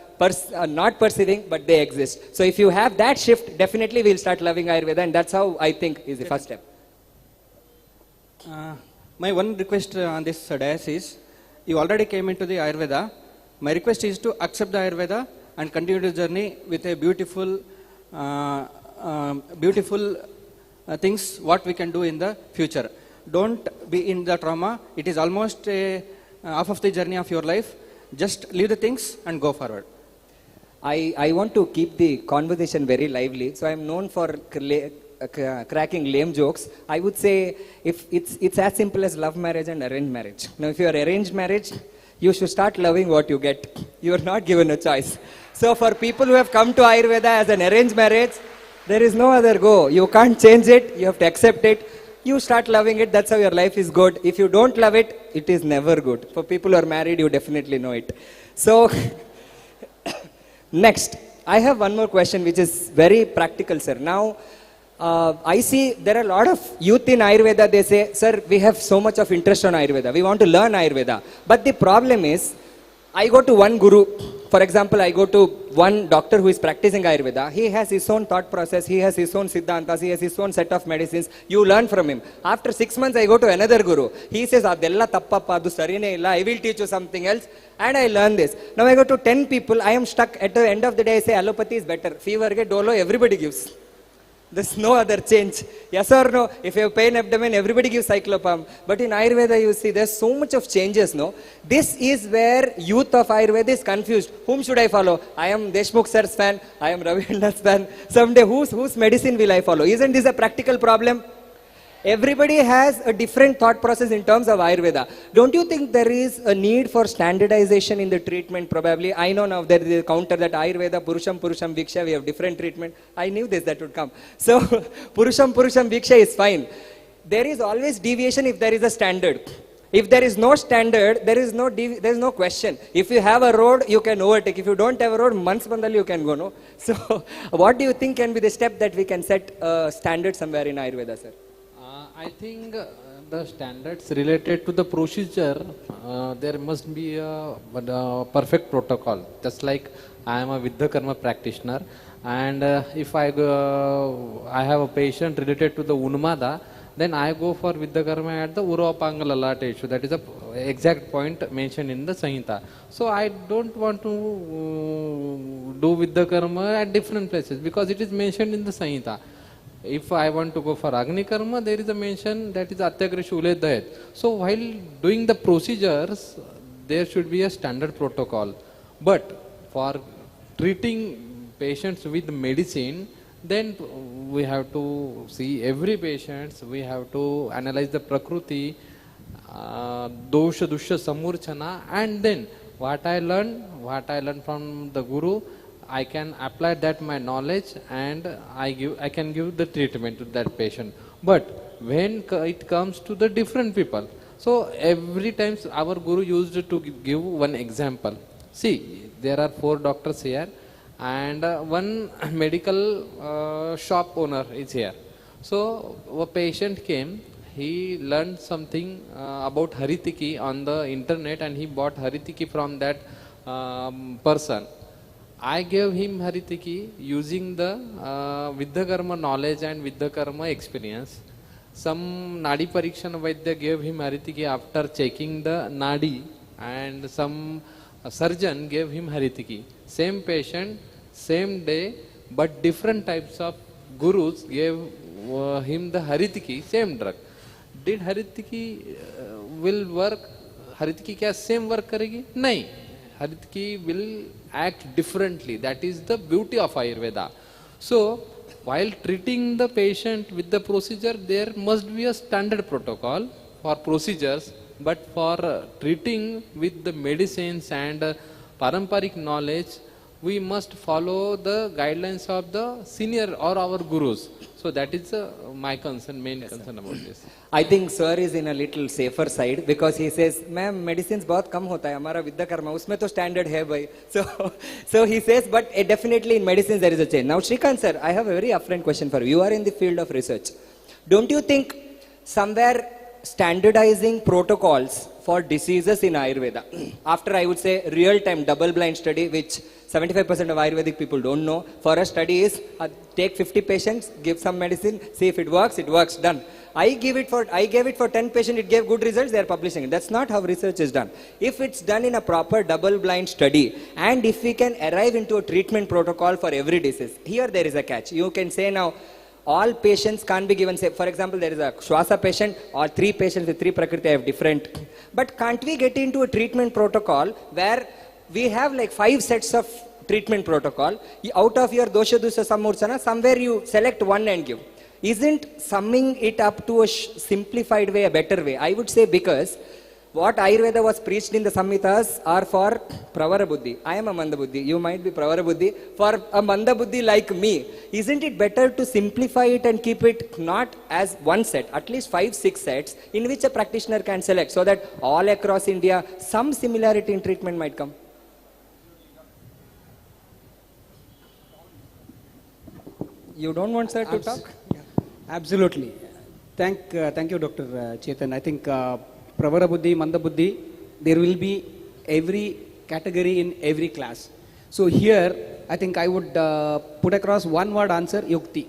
not perceiving, but they exist. So if you have that shift, definitely we'll start loving Ayurveda, and that's how I think is the first step. My one request on this dais is, you already came into the Ayurveda. My request is to accept the Ayurveda and continue the journey with a beautiful things what we can do in the future. Don't be in the trauma. It is almost half of the journey of your life. Just leave the things and go forward. I want to keep the conversation very lively, so I am known for cracking lame jokes. I would say if it's as simple as love marriage and arranged marriage. Now, if you are arranged marriage, you should start loving what you get. You are not given a choice. So for people who have come to Ayurveda as an arranged marriage, there is no other go. You can't change it. You have to accept it. You start loving it. That's how your life is good. If you don't love it, it is never good. For people who are married, you definitely know it. So next, I have one more question which is very practical, sir. Now, I see there are a lot of youth in Ayurveda. They say, sir, we have so much of interest on Ayurveda. We want to learn Ayurveda. But the problem is, I go to one guru. For example, I go to one doctor who is practicing Ayurveda. He has his own thought process. He has his own siddhantas. He has his own set of medicines. You learn from him. After 6 months, I go to another guru. He says, Adella tappappa, adu sarine illa. I will teach you something else. And I learn this. Now I go to 10 people. I am stuck. At the end of the day, I say, allopathy is better. Fever, get dolo, everybody gives. There's no other change. Yes or no? If you have pain abdomen, everybody gives cyclopam. But in Ayurveda, you see, there's so much of changes, no? This is where youth of Ayurveda is confused. Whom should I follow? I am Deshmukh sir's fan. I am Ravindra's fan. Someday, whose medicine will I follow? Isn't this a practical problem? Everybody has a different thought process in terms of Ayurveda. Don't you think there is a need for standardization in the treatment probably? I know now there is a counter that Ayurveda, Purusham Viksha, we have different treatment. I knew this, that would come. So, Purusham Viksha is fine. There is always deviation if there is a standard. If there is no standard, there is no question. If you have a road, you can overtake. If you don't have a road, months bandali you can go, no? So, what do you think can be the step that we can set a standard somewhere in Ayurveda, sir? I think the standards related to the procedure, there must be a perfect protocol. Just like I am a Viddha Karma practitioner, and if I have a patient related to the Unmada, then I go for Viddha Karma at the Uropangalala issue. That is the exact point mentioned in the Samhita. So I don't want to do Viddha Karma at different places because it is mentioned in the Samhita. If I want to go for Agni Karma, there is a mention that is Atyagra Shule Dayat. So while doing the procedures, there should be a standard protocol. But for treating patients with medicine, then we have to see every patient, we have to analyze the Prakruti, Dosha, Dusha, Samurchana, and then what I learn from the Guru, I can apply that my knowledge and I can give the treatment to that patient. But when it comes to the different people, so every time our Guru used to give one example. See, there are 4 doctors here and one medical shop owner is here. So a patient came, he learned something about Haritiki on the internet and he bought Haritiki from that person. I gave him Haritiki using the Viddha Karma knowledge and Viddha Karma experience. Some Nadi Parikshan Vaidya gave him Haritiki after checking the Nadi, and some surgeon gave him Haritiki. Same patient, same day, but different types of gurus gave him the Haritiki, same drug. Did Haritiki will work? Haritiki kya same work karegi? Nahi. Haritiki will act differently. That is the beauty of Ayurveda. So, while treating the patient with the procedure, there must be a standard protocol for procedures, but for treating with the medicines and paramparic knowledge, we must follow the guidelines of the senior or our gurus. So that is my concern, main concern about this. I think sir is in a little safer side because he says, "Ma'am, medicines बहुत कम होता है हमारा विद्या कर्मा उसमें तो standard है भाई." So he says, but definitely in medicines there is a change. Now Shrikant sir, I have a very upfront question for you. You are in the field of research. Don't you think somewhere standardizing protocols for diseases in Ayurveda, after I would say real-time double-blind study, which 75% of Ayurvedic people don't know, for a study is take 50 patients, give some medicine, see if it works, done. I gave it for 10 patients, it gave good results, they are publishing it. That's not how research is done. If it's done in a proper double-blind study, and if we can arrive into a treatment protocol for every disease, here there is a catch. You can say now, all patients can't be given, say, for example, there is a Shwasa patient, or 3 patients with 3 Prakriti have different. But can't we get into a treatment protocol where we have like 5 sets of treatment protocol? Out of your Dosha Dusha Sammursana, somewhere you select one and give. Isn't summing it up to a simplified way a better way? I would say because what Ayurveda was preached in the Samhitas are for Pravara Buddhi. I am a Manda Buddhi. You might be Pravara Buddhi. For a Manda Buddhi like me, isn't it better to simplify it and keep it not as one set, at least 5-6 sets in which a practitioner can select so that all across India some similarity in treatment might come? You don't want sir to talk? Yeah. Absolutely. Thank you, Dr. Chetan. I think Pravara Buddhi, Manda Buddhi, there will be every category in every class. So here, I think I would put across one word answer, Yukti.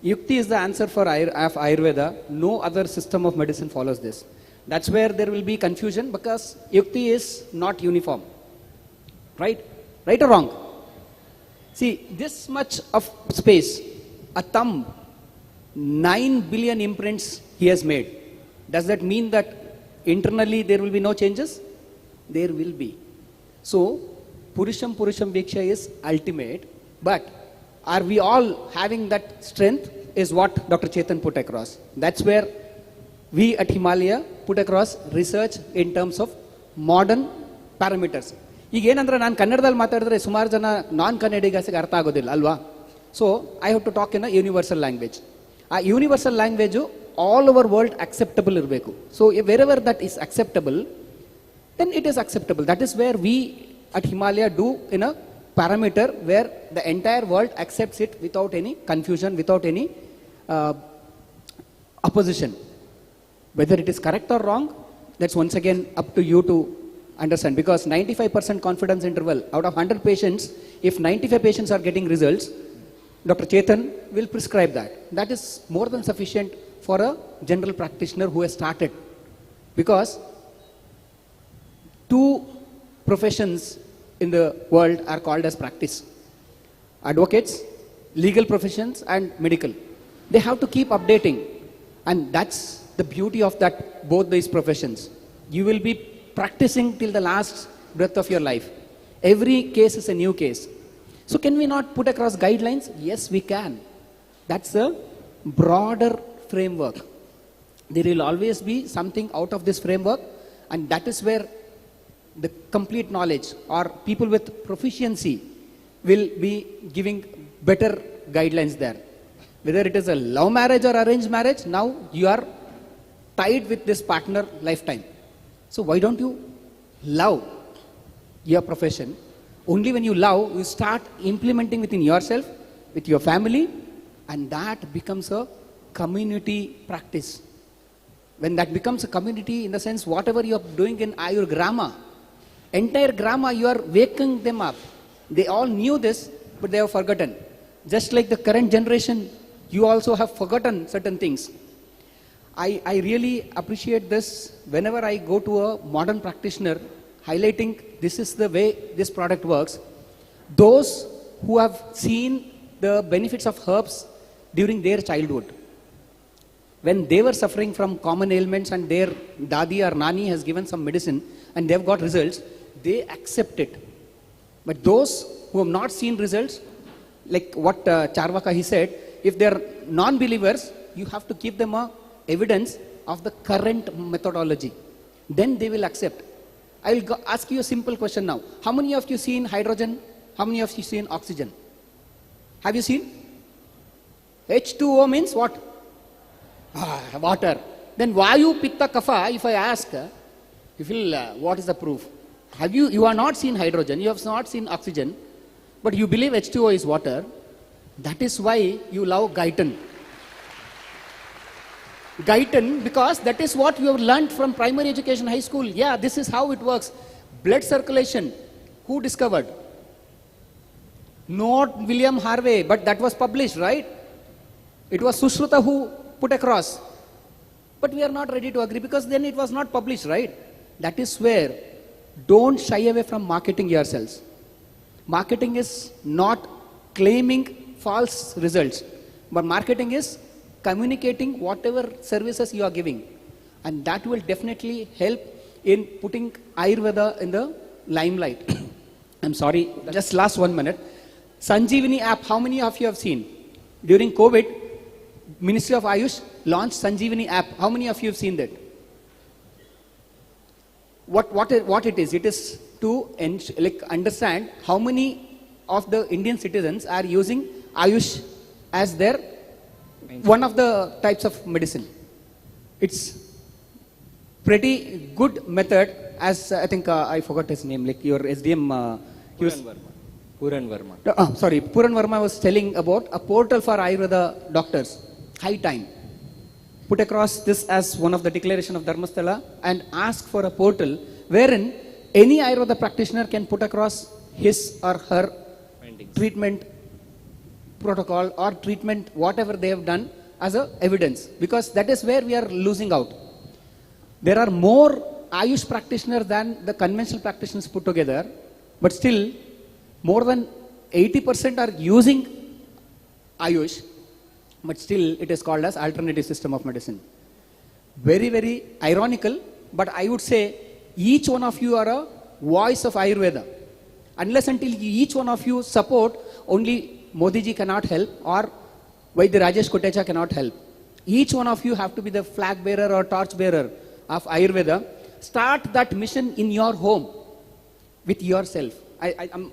Yukti is the answer for Ayurveda. No other system of medicine follows this. That's where there will be confusion because Yukti is not uniform. Right? Right or wrong? See, this much of space, a thumb, 9 billion imprints he has made. Does that mean that internally there will be no changes? There will be. So, Purusham Bhiksha is ultimate, but are we all having that strength is what Dr. Chetan put across. That's where we at Himalaya put across research in terms of modern parameters. ಈಗ ಏನಂದ್ರೆ ನಾನು ಕನ್ನಡದಲ್ಲಿ ಮಾತಾಡಿದ್ರೆ ಸುಮಾರು ಜನ ನಾನ್ ಕನ್ನಡಿಗರಿಗೆ ಅರ್ಥ ಆಗೋದಿಲ್ಲ ಅಲ್ವಾ? So I have to talk in a universal language. ಆ universal language all over world acceptable ಇರಬೇಕು. So wherever that is acceptable, then it is acceptable. That is where we at Himalaya do in a parameter where the entire world accepts it without any confusion, without any opposition. Whether it is correct or wrong, that's once again up to you to understand, because 95% confidence interval out of 100 patients, if 95 patients are getting results, Dr. Chetan will prescribe that. That is more than sufficient for a general practitioner who has started, because 2 professions in the world are called as practice: advocates, legal professions, and medical. They have to keep updating, and that's the beauty of that, both these professions. You will be practicing till the last breath of your life. Every case is a new case. So can we not put across guidelines? Yes, we can. That's a broader framework. There will always be something out of this framework, and that is where the complete knowledge or people with proficiency will be giving better guidelines there. Whether it is a love marriage or arranged marriage, now you are tied with this partner lifetime. So why don't you love your profession? Only when you love, you start implementing within yourself, with your family, and that becomes a community practice. When that becomes a community, in the sense whatever you are doing in Ayur Grama, entire Grama, you are waking them up. They all knew this, but they have forgotten. Just like the current generation, you also have forgotten certain things. I really appreciate this whenever I go to a modern practitioner highlighting this is the way this product works. Those who have seen the benefits of herbs during their childhood, when they were suffering from common ailments and their dadi or nani has given some medicine and they have got results, they accept it. But those who have not seen results, like what Charvaka he said, if they are non-believers, you have to give them a evidence of the current methodology. Then they will accept. I will ask you a simple question now. How many of you seen hydrogen How many of you seen oxygen? Have you seen? H2O means what? Water. Then Vayu, Pitta, Kapha, if I ask, you feel, what is the proof? You are not seen hydrogen, you have not seen oxygen, but you believe H2O is water. That is why you love Guyton. Guyton, because that is what you have learned from primary education, high school. Yeah, this is how it works. Blood circulation. Who discovered? Not William Harvey, but that was published, right? It was Sushruta who put across. But we are not ready to agree because then it was not published, right? That is where don't shy away from marketing yourselves. Marketing is not claiming false results, but marketing is communicating whatever services you are giving. And that will definitely help in putting Ayurveda in the limelight. I'm sorry, just last 1 minute. Sanjeevani app, how many of you have seen? During COVID, Ministry of Ayush launched Sanjeevani app. How many of you have seen that? What it is? It is to understand how many of the Indian citizens are using Ayush as their one of the types of medicine. It's pretty good method, as I think I forgot his name, like your SDM. Puran Verma. Sorry, Puran Verma was telling about a portal for Ayurveda doctors. High time. Put across this as one of the declaration of Dharmasthala and ask for a portal wherein any Ayurveda practitioner can put across his or her treatment protocol or treatment, whatever they have done as a evidence, because that is where we are losing out. There are more Ayush practitioners than the conventional practitioners put together, but still more than 80% are using Ayush, but still it is called as alternative system of medicine. Very, very ironical, but I would say each one of you are a voice of Ayurveda. Unless until each one of you support, only Modi ji cannot help or Vaidya Rajesh Kotecha cannot help. Each one of you have to be the flag bearer or torch bearer of Ayurveda. Start that mission in your home with yourself.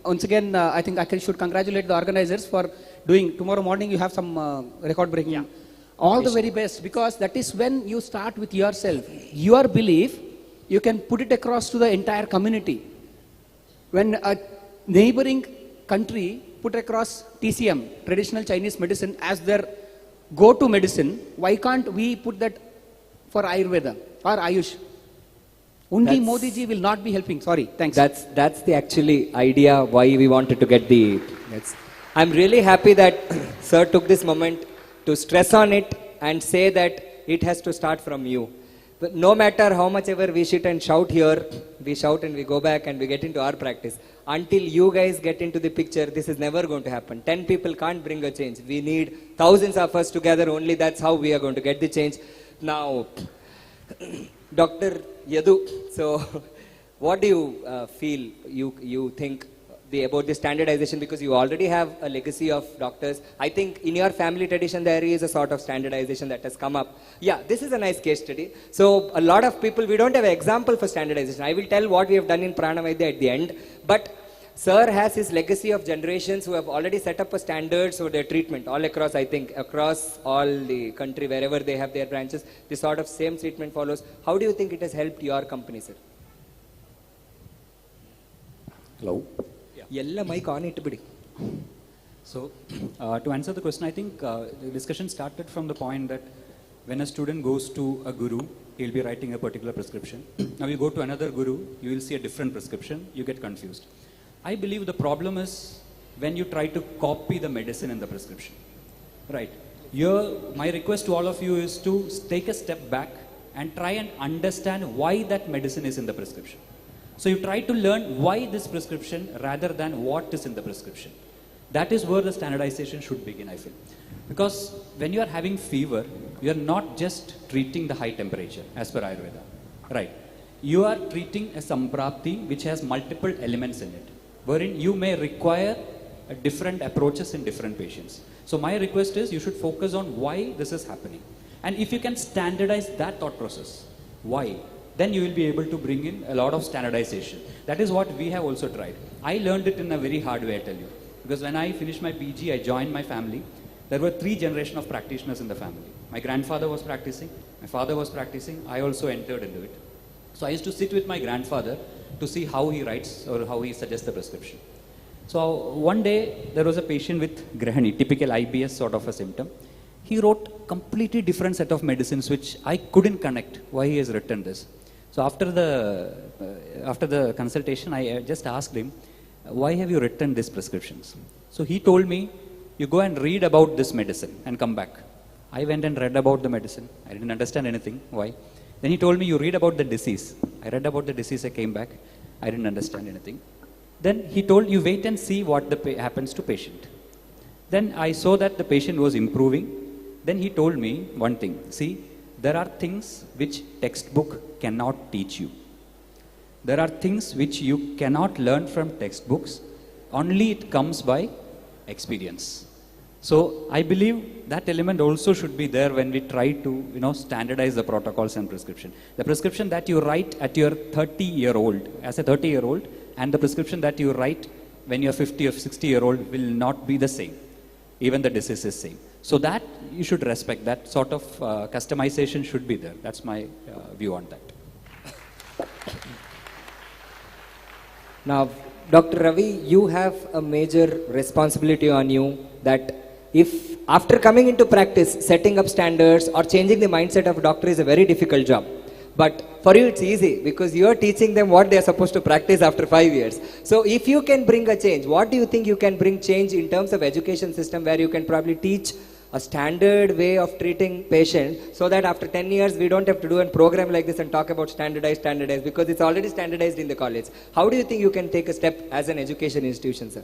Once again, I think I should congratulate the organizers for doing, tomorrow morning you have some record breaking. Yeah. All the very best, because that is when you start with yourself. Your belief, you can put it across to the entire community. When a neighboring country put across TCM, traditional Chinese medicine, as their go-to medicine, why can't we put that for Ayurveda or Ayush? Only Modi ji will not be helping. Sorry, thanks. That's the actually idea why we wanted to get the... I'm really happy that Sir took this moment to stress on it and say that it has to start from you. But no matter how much ever we sit and shout here, we shout and we go back and we get into our practice. Until you guys get into the picture, this is never going to happen. 10 people can't bring a change. We need thousands of us together. Only that's how we are going to get the change. Now, Dr. Yadu, so what do you feel, you think about the standardization, because you already have a legacy of doctors. I think in your family tradition there is a sort of standardization that has come up. Yeah, this is a nice case study. So a lot of people, we don't have an example for standardization. I will tell what we have done in Pranavaidya at the end, but Sir has his legacy of generations who have already set up a standards for their treatment all across, I think, across all the country, wherever they have their branches, this sort of same treatment follows. How do you think it has helped your company, sir? Hello. Yella mic on it. So, to answer the question, I think the discussion started from the point that when a student goes to a guru, he will be writing a particular prescription. Now you go to another guru, you will see a different prescription, you get confused. I believe the problem is when you try to copy the medicine in the prescription. Right. Here, my request to all of you is to take a step back and try and understand why that medicine is in the prescription. So you try to learn why this prescription rather than what is in the prescription. That is where the standardization should begin, I feel. Because when you are having fever, you are not just treating the high temperature as per Ayurveda. Right. You are treating a samprapti which has multiple elements in it, wherein you may require different approaches in different patients. So my request is you should focus on why this is happening. And if you can standardize that thought process, why, then you will be able to bring in a lot of standardization. That is what we have also tried. I learned it in a very hard way, I tell you. Because when I finished my PG, I joined my family. There were 3 generations of practitioners in the family. My grandfather was practicing, my father was practicing, I also entered into it. So I used to sit with my grandfather to see how he writes or how he suggests the prescription. So one day there was a patient with Grahani, typical IBS sort of a symptom. He wrote completely different set of medicines which I couldn't connect why he has written this. So after the consultation, I just asked him, why have you written these prescriptions? So he told me, you go and read about this medicine and come back. I went and read about the medicine. I didn't understand anything. Why? Then he told me, you read about the disease. I read about the disease, I came back. I didn't understand anything. Then he told, you wait and see what happens to patient. Then I saw that the patient was improving. Then he told me one thing. See, there are things which textbook cannot teach you. There are things which you cannot learn from textbooks. Only it comes by experience. So I believe that element also should be there when we try to standardize the protocols and prescription. The prescription that you write at your 30-year-old, as a 30-year-old, and the prescription that you write when you're 50 or 60-year-old will not be the same. Even the disease is same. So that you should respect. That sort of customization should be there. That's my view on that. Now, Dr. Ravi, you have a major responsibility on you that if after coming into practice, setting up standards or changing the mindset of a doctor is a very difficult job. But for you it's easy because you are teaching them what they are supposed to practice after 5 years. So if you can bring a change, what do you think you can bring change in terms of education system where you can probably teach a standard way of treating patients so that after 10 years we don't have to do a program like this and talk about standardized because it's already standardized in the college. How do you think you can take a step as an education institution, sir?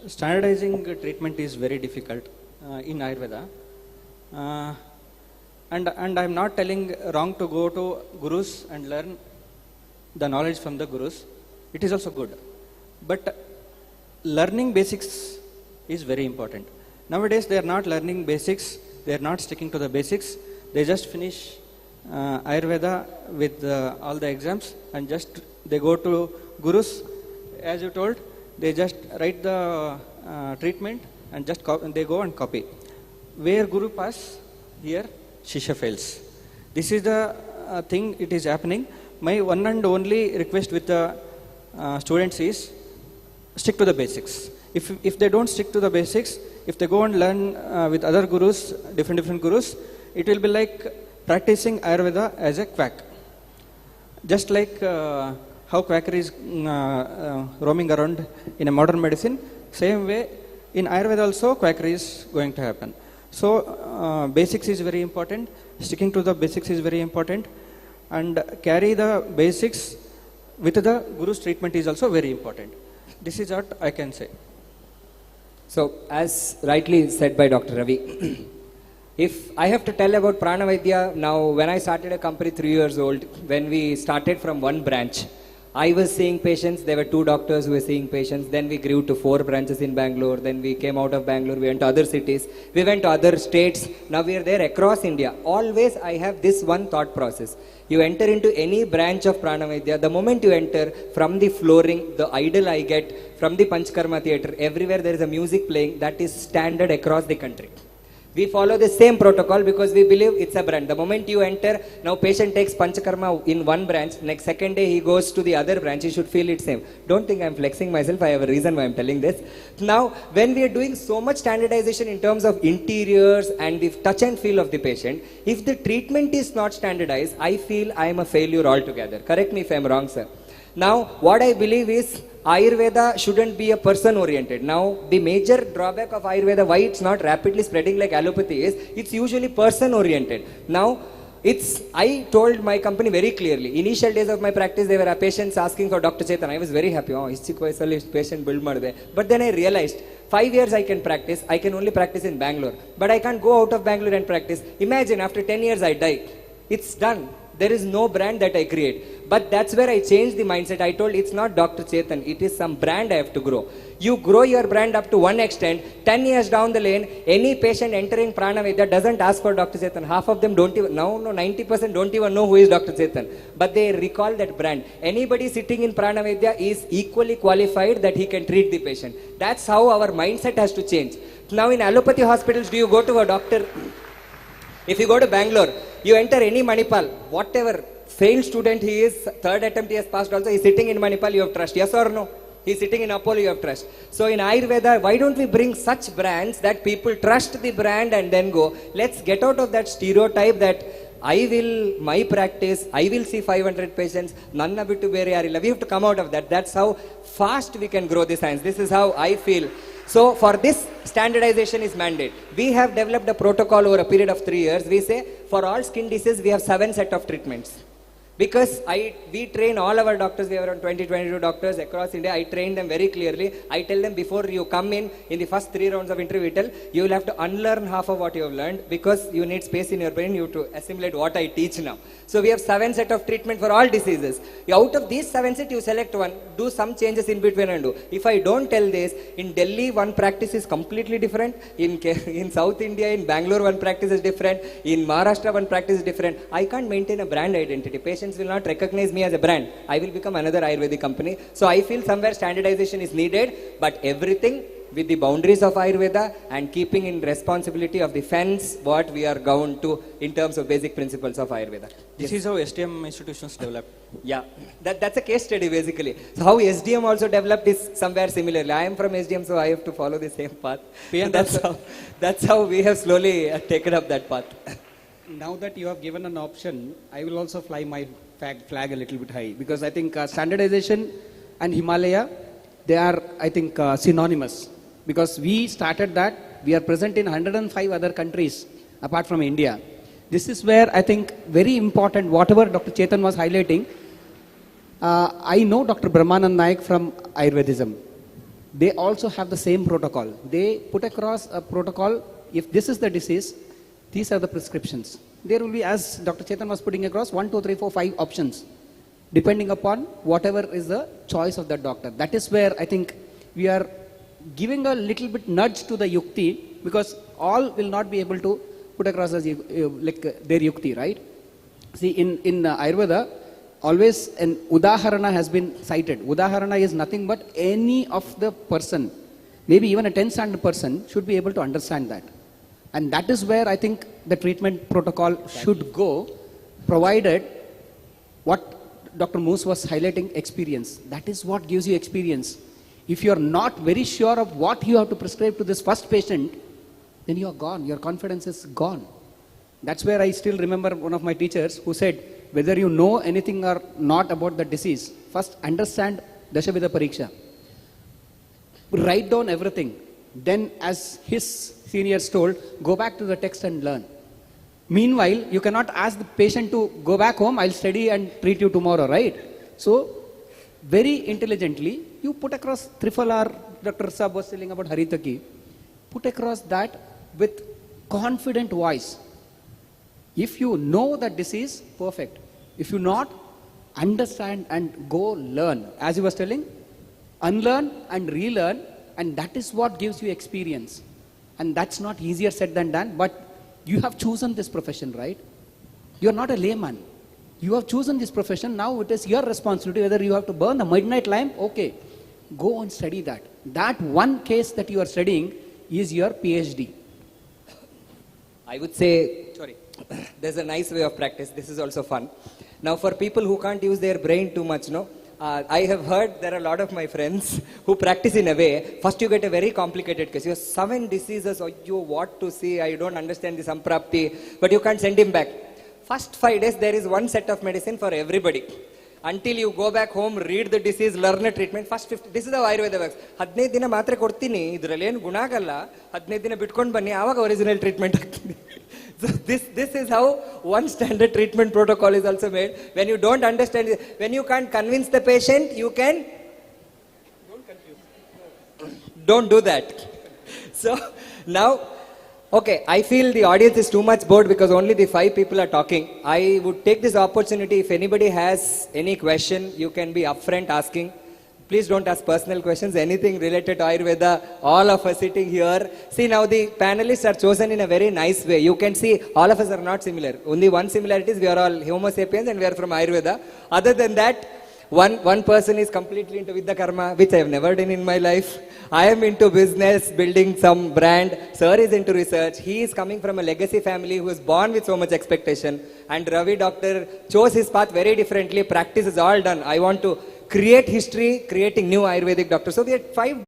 Standardizing treatment is very difficult in Ayurveda. And I'm not telling wrong to go to gurus and learn the knowledge from the gurus. It is also good. But learning basics is very important. Nowadays they are not learning basics, they are not sticking to the basics. They just finish Ayurveda with all the exams and just they go to gurus. As you told, they just write the treatment and just they go and copy. Where guru pass, here Shishya fails. This is the thing it is happening. My one and only request with the students is stick to the basics. If they don't stick to the basics, if they go and learn with other gurus, different gurus, it will be like practicing Ayurveda as a quack. Just like how quackery is roaming around in a modern medicine, same way in Ayurveda also quackery is going to happen. So basics is very important, sticking to the basics is very important, and carry the basics with the guru's treatment is also very important. This is what I can say. So as rightly said by Dr. Ravi, if I have to tell about Prana Vaidya, now when I started a company 3 years old, when we started from one branch, I was seeing patients, there were 2 doctors who were seeing patients, then we grew to 4 branches in Bangalore, then we came out of Bangalore, we went to other cities, we went to other states, now we are there across India. Always I have this one thought process. You enter into any branch of Prana Vaidya, the moment you enter, from the flooring, the idol I get, from the Panchkarma theatre, everywhere there is a music playing, that is standard across the country. We follow the same protocol because we believe it's a brand. The moment you enter, now patient takes Panchakarma in one branch, next second day he goes to the other branch, he should feel it same. Don't think I'm flexing myself, I have a reason why I'm telling this. Now, when we are doing so much standardization in terms of interiors and the touch and feel of the patient, if the treatment is not standardized, I feel I am a failure altogether. Correct me if I'm wrong, sir. Now, what I believe is Ayurveda shouldn't be a person-oriented. Now, the major drawback of Ayurveda, why it's not rapidly spreading like allopathy is, it's usually person-oriented. Now, I told my company very clearly, initial days of my practice, there were patients asking for Dr. Chetan. I was very happy. Oh, patient build madde. But then I realized, 5 years I can practice. I can only practice in Bangalore. But I can't go out of Bangalore and practice. Imagine, after 10 years I die. It's done. there is no brand that I create. But that's where I changed the mindset. I told it's not Dr. Chetan, it is some brand I have to grow. You grow your brand up to one extent, 10 years down the lane, any patient entering Pranavedya doesn't ask for Dr. Chetan. Half of them don't even, 90% don't even know who is Dr. Chetan. But they recall that brand. Anybody sitting in Pranavedya is equally qualified that he can treat the patient. That's how our mindset has to change. Now in allopathy hospitals, do you go to a doctor? If you go to Bangalore, you enter any Manipal, whatever failed student he is, third attempt he has passed also, he is sitting in Manipal, you have trust. Yes or no? He is sitting in Apollo, you have trust. So in Ayurveda, why don't we bring such brands that people trust the brand and then go? Let's get out of that stereotype that my practice, I will see 500 patients, nanna bittu bere yarilla. We have to come out of that. That's how fast we can grow the science. This is how I feel. So for this, standardization is mandate. We have developed a protocol over a period of 3 years. We say for all skin diseases, we have 7 set of treatments. Because we train all our doctors, we have around 20-22 doctors across India. I train them very clearly. I tell them before you come in the first 3 rounds of interview, you will have to unlearn half of what you have learned because you need space in your brain, you to assimilate what I teach now. So we have 7 set of treatment for all diseases. Out of these 7 set, you select one, do some changes in between and do. If I don't tell this, in Delhi, one practice is completely different. In South India, in Bangalore, one practice is different. In Maharashtra, one practice is different. I can't maintain a brand identity. Patients will not recognize me as a brand. I will become another Ayurvedic company. So I feel somewhere standardization is needed, but everything with the boundaries of Ayurveda and keeping in responsibility of the fence what we are bound to in terms of basic principles of Ayurveda. This is how SDM institutions develop. Yeah, that's a case study basically. So how SDM also developed is somewhere similarly. I am from SDM, so I have to follow the same path. That's how we have slowly taken up that path. Now that you have given an option, I will also fly my flag a little bit high because I think standardization and Himalaya, they are, I think, synonymous. Because we started that, we are present in 105 other countries apart from India. This is where I think very important, whatever Dr. Chetan was highlighting, I know Dr. Brahmanand Naik from Ayurvedism. They also have the same protocol. They put across a protocol, if this is the disease, these are the prescriptions. There will be, as Dr. Chetan was putting across, 1, 2, 3, 4, 5 options, depending upon whatever is the choice of the doctor. That is where I think we are giving a little bit nudge to the yukti, because all will not be able to put across as like their yukti, right? See, in Ayurveda, always an udaharana has been cited. Udaharana is nothing but any of the person, maybe even a 10th standard person, should be able to understand that. And that is where I think the treatment protocol should go, provided what Dr. Moose was highlighting, experience. That is what gives you experience. If you are not very sure of what you have to prescribe to this first patient, then you are gone. Your confidence is gone. That's where I still remember one of my teachers who said, whether you know anything or not about the disease, first understand Dashavida Pariksha. Write down everything. Then, as his seniors told, go back to the text and learn. Meanwhile, you cannot ask the patient to go back home, I'll study and treat you tomorrow, right? So, very intelligently, you put across Trifalar, Dr. Saab was telling about Haritaki, put across that with confident voice. If you know that disease, perfect. If you not, understand and go learn. As he was telling, unlearn and relearn, and that is what gives you experience. And that's not easier said than done, but you have chosen this profession, right? You are not a layman. You have chosen this profession, now it is your responsibility whether you have to burn the midnight lamp, okay. Go and study that. That one case that you are studying is your PhD. I would say, there's a nice way of practice. This is also fun. Now for people who can't use their brain too much, I have heard there are a lot of my friends who practice in a way. First you get a very complicated case. You have 7 diseases, or you what to see, I don't understand the samprapti, but you can't send him back. First 5 days there is one set of medicine for everybody. Until you go back home, read the disease, learn a treatment. First 50, this is how Ayurveda works. 15 dina matre kortini, idralli ಏನು ಗುಣ ಆಗಲ್ಲ. 15 ದಿನ ಬಿಟ್ಕೊಂಡು ಬನ್ನಿ, ಆವಾಗ original treatment ಆಗ್ತೀನಿ. So this is how one standard treatment protocol is also made. When you don't understand, when you can't convince the patient, you can don't do that. So now Okay, I feel the audience is too much bored because only the 5 people are talking. I would take this opportunity, if anybody has any question, you can be upfront asking. Please don't ask personal questions, anything related to Ayurveda. All of us sitting here. See, now the panelists are chosen in a very nice way. You can see all of us are not similar. Only one similarity is we are all Homo sapiens and we are from Ayurveda. Other than that, one person is completely into Vidya Karma, which I have never done in my life. I am into business, building some brand. Sir is into research. He is coming from a legacy family who was born with so much expectation. And Ravi doctor chose his path very differently. Practice is all done. I want to create history, creating new Ayurvedic doctors. So we had 5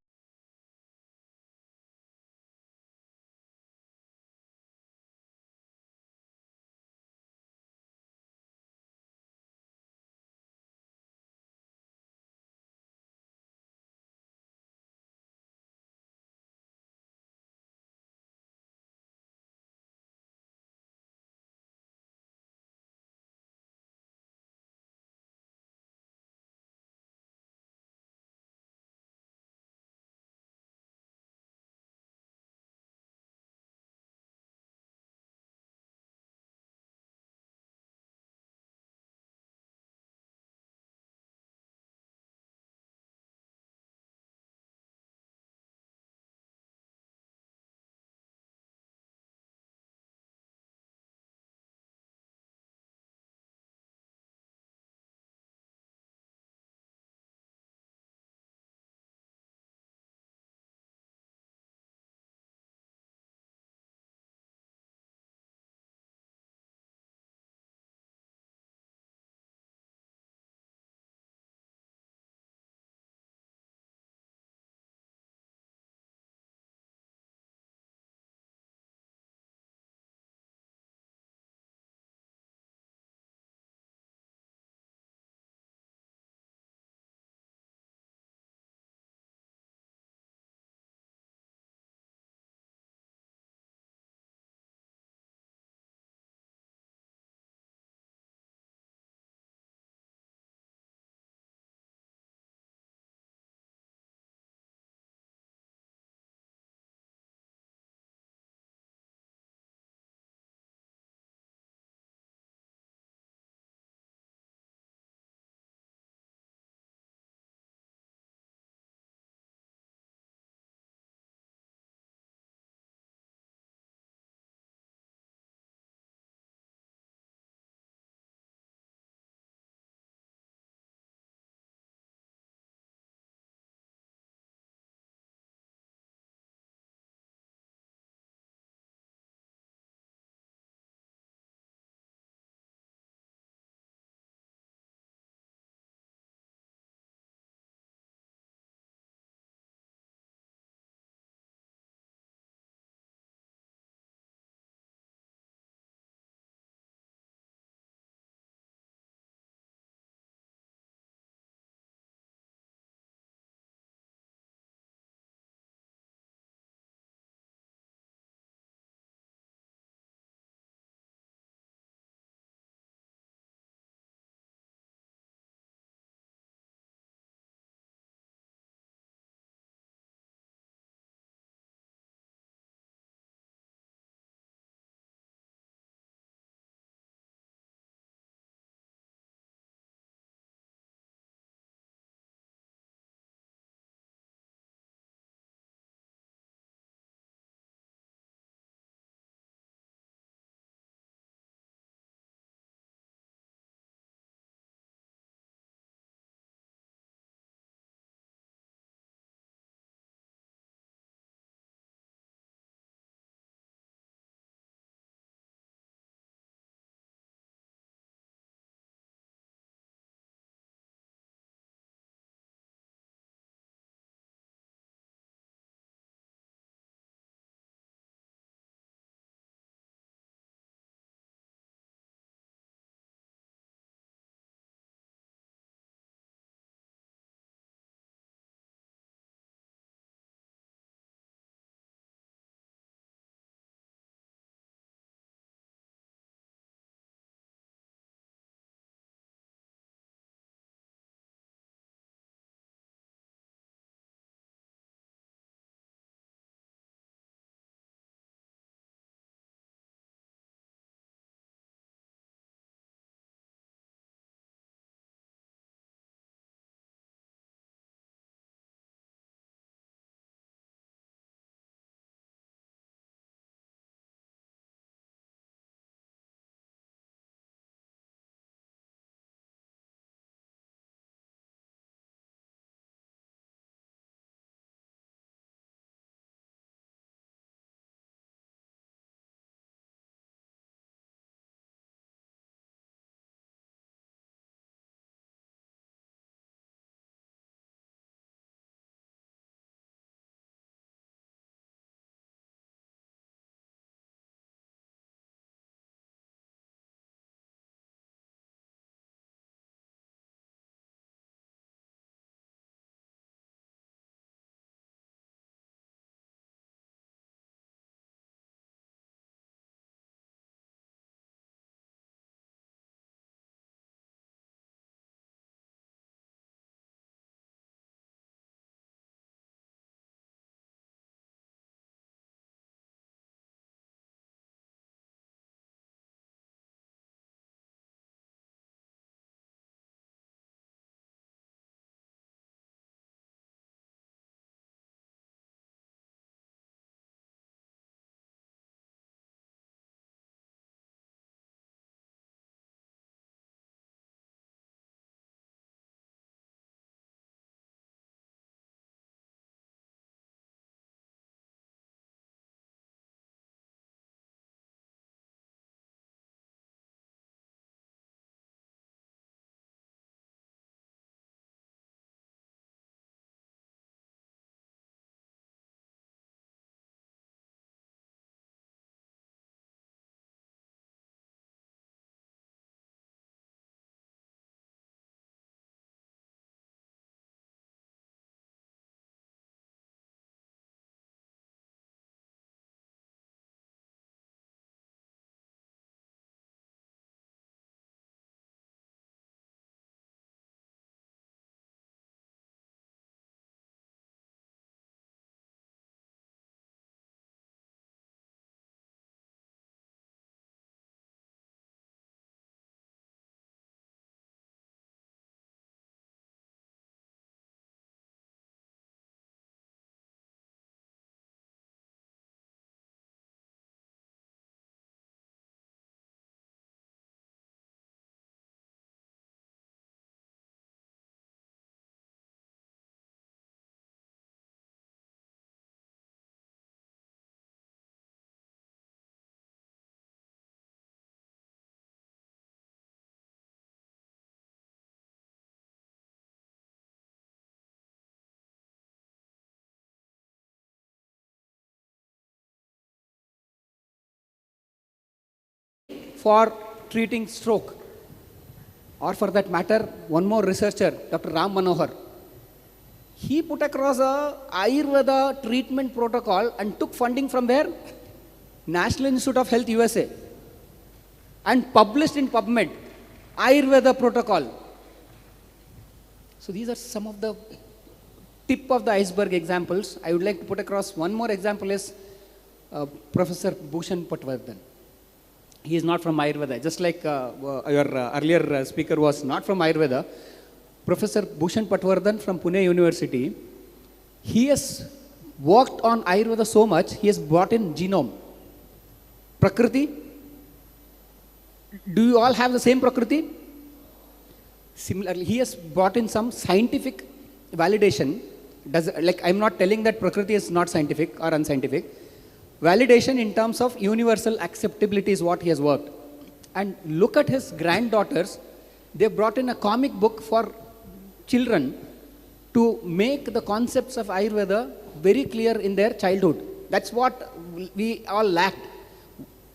for treating stroke. Or for that matter, one more researcher, Dr. Ram Manohar. He put across a Ayurveda treatment protocol and took funding from where? National Institute of Health, USA. And published in PubMed, Ayurveda protocol. So these are some of the tip of the iceberg examples. I would like to put across one more example is Professor Bhushan Patwardhan. He is not from Ayurveda. Just like your earlier speaker was not from Ayurveda, Professor Bhushan Patwardhan from Pune University, he has worked on Ayurveda so much, he has brought in genome. Prakriti, do you all have the same Prakriti? Similarly, he has brought in some scientific validation. I'm not telling that Prakriti is not scientific or unscientific. Validation in terms of universal acceptability is what he has worked. And look at his granddaughters. They brought in a comic book for children to make the concepts of Ayurveda very clear in their childhood. That's what we all lacked.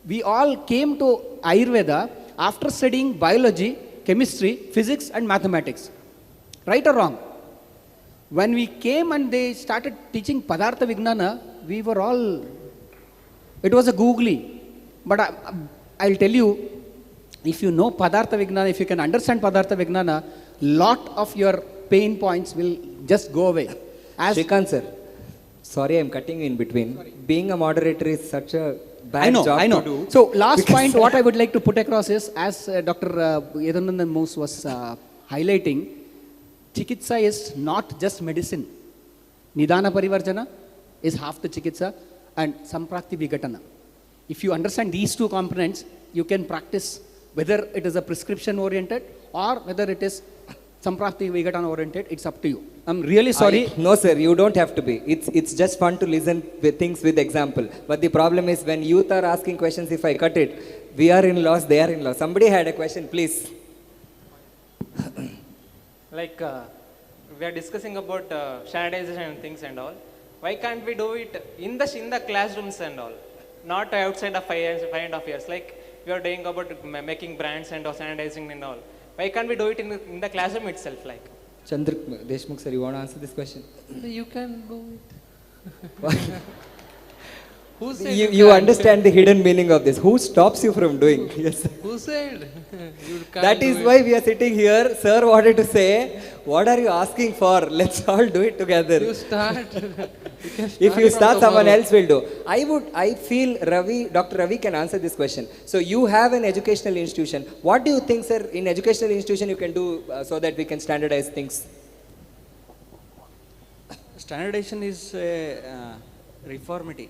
We all came to Ayurveda after studying biology, chemistry, physics and mathematics. Right or wrong? When we came and they started teaching Padartha Vignana, we were all, it was a googly. But I'll tell you, if you know Padartha Vignana, if you can understand Padartha Vignana, lot of your pain points will just go away. Shrikant sir, sorry I'm cutting you in between. Being a moderator is such a bad job to do. So last point what I would like to put across is, as Dr. Yadunandan Moose was highlighting, Chikitsa is not just medicine. Nidana Parivarjana is half the Chikitsa and Samprakti Vigatana. If you understand these two components, you can practice whether it is a prescription oriented or whether it is Samprakti Vigatana oriented, it's up to you. I'm really sorry. No sir, you don't have to be. It's just fun to listen with things with example. But the problem is when youth are asking questions, if I cut it, we are in loss, they are in loss. Somebody had a question, please. Like we are discussing about standardization and things and all. Why can't we do it in the classrooms and all? Not outside of 5.5 years. Like we are doing about making brands and standardizing and all. Why can't we do it in the classroom itself? Like Chandra Deshmukh sir, you want to answer this question? You can do it. Who said you understand the hidden meaning of this. Who stops you from doing? Yes. Who said? You can't That is why we are sitting here. Sir wanted to say, what are you asking for? Let's all do it together. You start. If you start, someone else will do. I feel Dr. Ravi can answer this question. So you have an educational institution. What do you think, sir, in educational institution you can do so that we can standardize things? Standardization is reformity.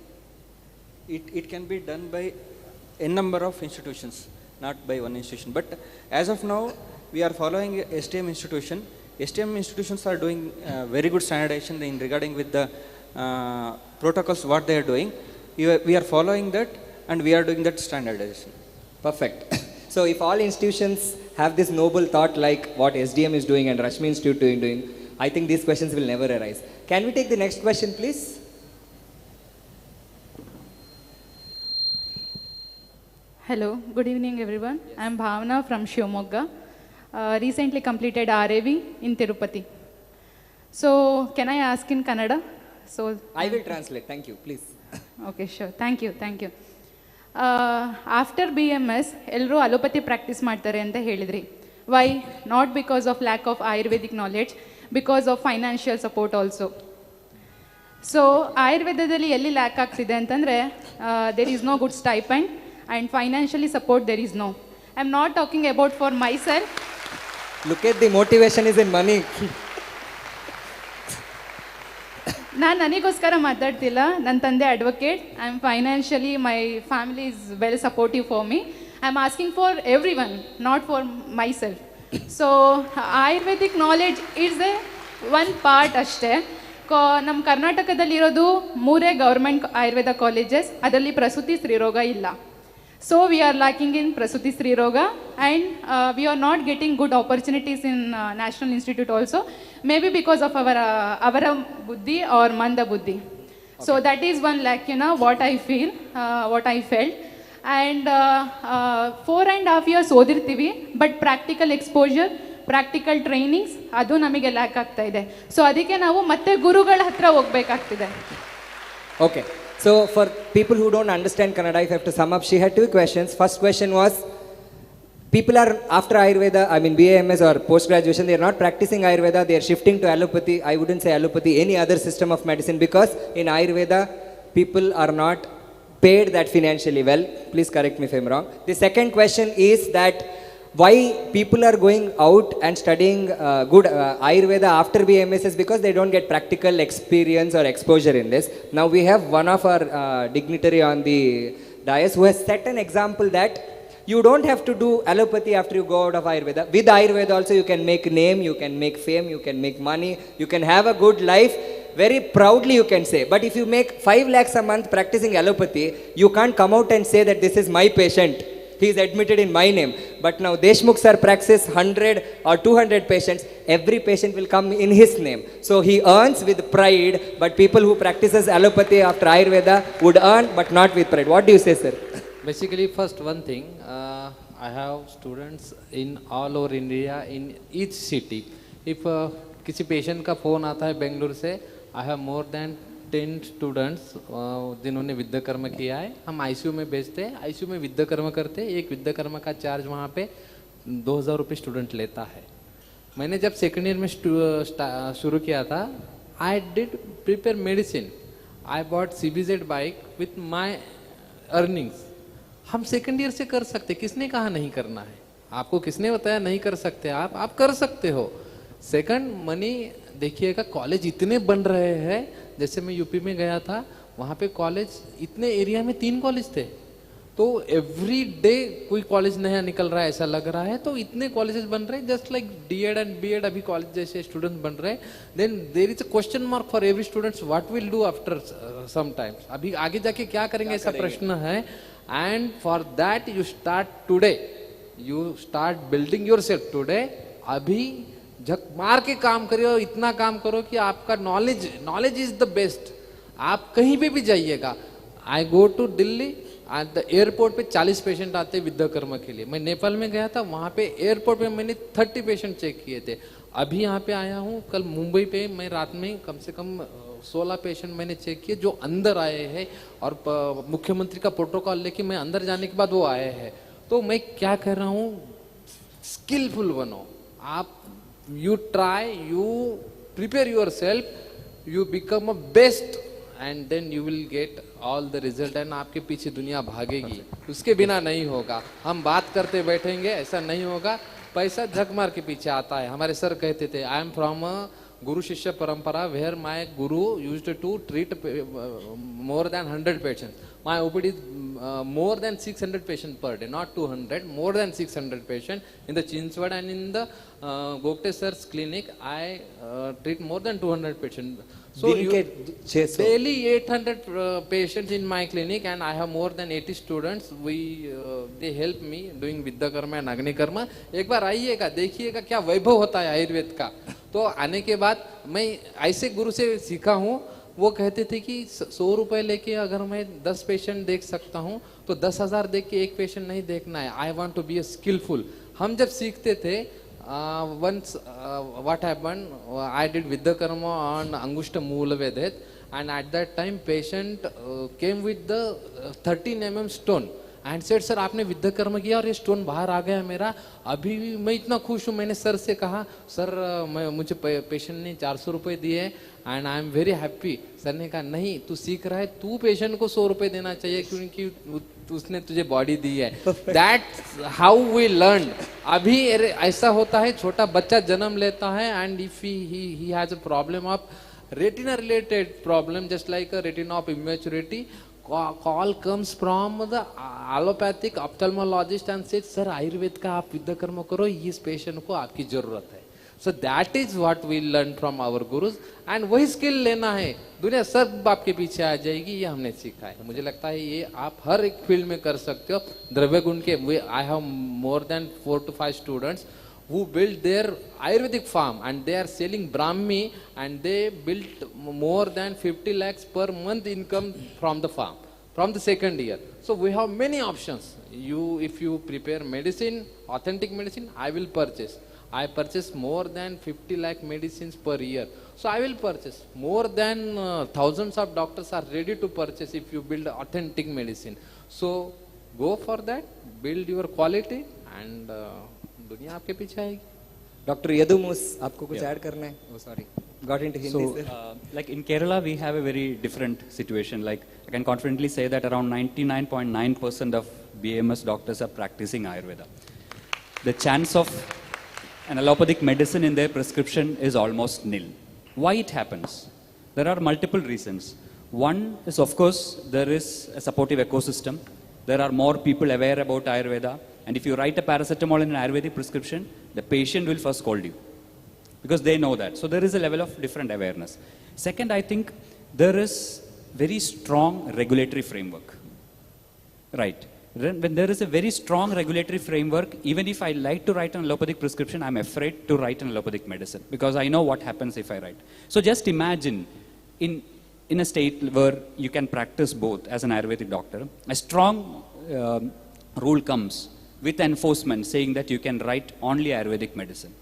It can be done by a number of institutions, not by one institution. But as of now, we are following STM institution. STM institutions are doing very good standardization in regarding with the protocols, what they are doing. We are following that and we are doing that standardization. Perfect. So if all institutions have this noble thought like what SDM is doing and Rashmi Institute is doing, I think these questions will never arise. Can we take the next question, please? Hello, good evening everyone. Yes. I am Bhavana from Shivamogga. Recently completed RAV in Tirupati. So, can I ask in Kannada? So I will translate. Thank you, please. Okay, sure. Thank you. After BMS, ಎಲ್ಲರೂ allopathy practice ಮಾಡ್ತಾರೆ ಅಂತ ಹೇಳಿದ್ರಿ. Why? Not because of lack of Ayurvedic knowledge, because of financial support also. So, ಆಯುರ್ವೇದದಲ್ಲಿ ಎಲ್ಲಿ lac ಆಗ್ತಿದೆ ಅಂತಂದ್ರೆ there is no good stipend and financially support there is no. I'm not talking about for myself. Look at the motivation is in money. ನಾನು ನನಗೋಸ್ಕರ ಮಾತಾಡ್ತಿಲ್ಲ. ನನ್ನ ತಂದೆ advocate. I am financially my family is well supportive for me. I am asking for every one, not for my self. So Ayurvedic knowledge it's A one part ಅಷ್ಟೇ. ನಮ್ಮ ಕರ್ನಾಟಕದಲ್ಲಿರೋದು 3 government Ayurveda colleges, ಅದರಲ್ಲಿ ಪ್ರಸೂತಿ ಸ್ತ್ರೀರೋಗ ಇಲ್ಲ. So we are lacking in Prasuti Sri Roga and we are not getting good opportunities in National Institute also, maybe because of our Avara Buddhi or Manda Buddhi. Okay. So that is one lack, what I feel, what I felt. And 4.5 years ಓದಿರ್ತೀವಿ, but practical exposure, practical trainings ಅದು ನಮಗೆ lac ಆಗ್ತಾ ಇದೆ. So ಅದಕ್ಕೆ ನಾವು ಮತ್ತೆ ಗುರುಗಳ ಹತ್ರ ಹೋಗ್ಬೇಕಾಗ್ತಿದೆ. Okay, so for people who don't understand Kannada, if I have to sum up, she had two questions. First question was, people are after Ayurveda, I mean BAMS or post-graduation, they are not practicing Ayurveda, they are shifting to allopathy. I wouldn't say allopathy, any other system of medicine, because in Ayurveda, people are not paid that financially well. Please correct me if I'm wrong. The second question is that why people are going out and studying good Ayurveda after BMS is because they don't get practical experience or exposure in this. Now we have one of our dignitary on the dais who has set an example that you don't have to do allopathy after you go out of Ayurveda. With Ayurveda also you can make name, you can make fame, you can make money, you can have a good life. Very proudly you can say. But if you make 5 lakhs a month practicing allopathy, you can't come out and say that this is my patient. He is admitted in my name. But now Deshmukh sir practices 100 or 200 patients. Every patient will come in his name. So he earns with pride. But people who practices allopathy after Ayurveda would earn but not with pride. What do you say, sir? Basically, first one thing, I have students in all over India, in each city. If किसी patient का phone आता है बेंगलुरु से, I have more than 10 students जिन्होंने विद्याकर्म किया है. हम ICU में भेजते हैं, आईसीयू में विद्याकर्म करते हैं. एक विद्याकर्म का चार्ज वहाँ पे 2000 रुपये स्टूडेंट लेता है. मैंने जब सेकेंड ईयर में शुरू किया था, I did prepare medicine, I bought CBZ bike with my earnings. हम सेकेंड ईयर से कर सकते, किसने कहा नहीं करना है? आपको किसने बताया नहीं कर सकते? आप कर सकते हो. सेकंड, मनी देखिएगा, कॉलेज इतने बन रहे हैं. जैसे मैं यूपी में गया था, वहाँ पे कॉलेज इतने एरिया में 3 कॉलेज थे. तो एवरी डे कोई कॉलेज नया निकल रहा है ऐसा लग रहा है. तो इतने कॉलेजेस बन रहे हैं, just like D.Ed and B.Ed अभी कॉलेज जैसे स्टूडेंट्स बन रहे हैं. Then there is a question mark for every students, what will do after some times. अभी आगे जाके क्या करेंगे ऐसा प्रश्न है. And for that you start today, you start building yourself today. अभी झक मार के काम करो, इतना काम करो कि आपका नॉलेज इज द बेस्ट. आप कहीं पे भी जाइएगा. I go to Delhi, at the airport पे 40 पेशेंट आते हैं विद्याकर्म के लिए. मैं नेपाल में गया था, वहाँ पे एयरपोर्ट पे मैंने 30 पेशेंट चेक किए थे. अभी यहाँ पे आया हूँ, कल मुंबई पे मैं रात में कम से कम 16 पेशेंट मैंने चेक किए जो अंदर आए हैं. और मुख्यमंत्री का प्रोटोकॉल लेके मैं अंदर जाने के बाद वो आए हैं. तो मैं क्या कह रहा हूँ, स्किलफुल बनो आप. You try, you prepare yourself, you become a best, and then you will get all the result. And आपके पीछे दुनिया भागेगी, उसके बिना नहीं होगा. हम बात करते बैठेंगे ऐसा नहीं होगा. पैसा झक मार के पीछे आता है. हमारे सर कहते थे, आई एम फ्रॉम अ गुरु शिष्य परंपरा where my guru used to treat more than 100 patients. My OPD is more than 600 patients per day, not 200, more than 600 patients. In the Chinswad and in the Gokte sir's clinic, I treat more than 200 patients. So daily 800 patients in my clinic, and I have more than 80 students. They help me doing Vidyakarma and Agni Karma. एक बार आइएगा, देखिएगा क्या वैभव होता है आयुर्वेद का. तो आने के बाद मैं ऐसे गुरु से सीखा हूँ. वो कहते थे कि 100 रुपए लेके अगर मैं 10 पेशेंट देख सकता हूँ तो 10,000 देख के एक पेशेंट नहीं देखना है. I want to be a skillful. हम जब सीखते थे, once what happened, I did Vidyakarma on Angushta Moolavedhet, and at that time patient came with the 13 mm stone and said, sir आपने विद्याकर्म किया और ये स्टोन बाहर आ गया मेरा. अभी मैं इतना खुश हूँ. मैंने सर से कहा, सर मुझे पेशेंट ने 400 रुपये दिए and I am very happy. Sir ने कहा, नहीं तू सीख रहा है, तू पेशेंट को 100 रुपये देना चाहिए क्योंकि उसने तुझे बॉडी दी है. That's how we learn. अभी ऐसा होता है, छोटा बच्चा जन्म लेता है and if he has a problem of retina related problem, just like a retina of immaturity, call comes from the allopathic ophthalmologist and says, sir Ayurveda का आप विद्याकर्म करो, इस पेशेंट को आपकी जरूरत है. So that is what we learn from our gurus, and वही skill लेना है. दुनिया सब आपके पीछे आ जाएगी, ये हमने सीखा है. मुझे लगता है ये आप हर एक फील्ड में कर सकते हो. द्रव्य गुण के I have more than 4 to 5 students who built their Ayurvedic farm and they are selling Brahmi, and they built more than 50 lakhs per month income from the farm. from the second year. So we have many options. If you prepare medicine, authentic medicine, I will purchase. I purchase more than 50 lakh medicines per year. So I will purchase. More than thousands of doctors are ready to purchase if you build authentic medicine. So go for that, build your quality, and दुनिया आपके पीछे आएगी. Dr. Yadumus, आपको कुछ add करना है? Oh, sorry. Got into Hindi, so, like in Kerala, we have a very different situation. Like I can confidently say that around 99.9% of BMS doctors are practicing Ayurveda. The chance of an allopathic medicine in their prescription is almost nil. Why it happens? There are multiple reasons. One is, of course, there is a supportive ecosystem. There are more people aware about Ayurveda. And if you write a paracetamol in an Ayurvedic prescription, the patient will first scold you, because they know that. So there is a level of different awareness. Second, I think there is very strong regulatory framework. Right. When there is a very strong regulatory framework, even if I like to write an allopathic prescription, I'm afraid to write an allopathic medicine, because I know what happens if I write. So just imagine in a state where you can practice both as an Ayurvedic doctor, a strong rule comes with enforcement saying that you can write only Ayurvedic medicine.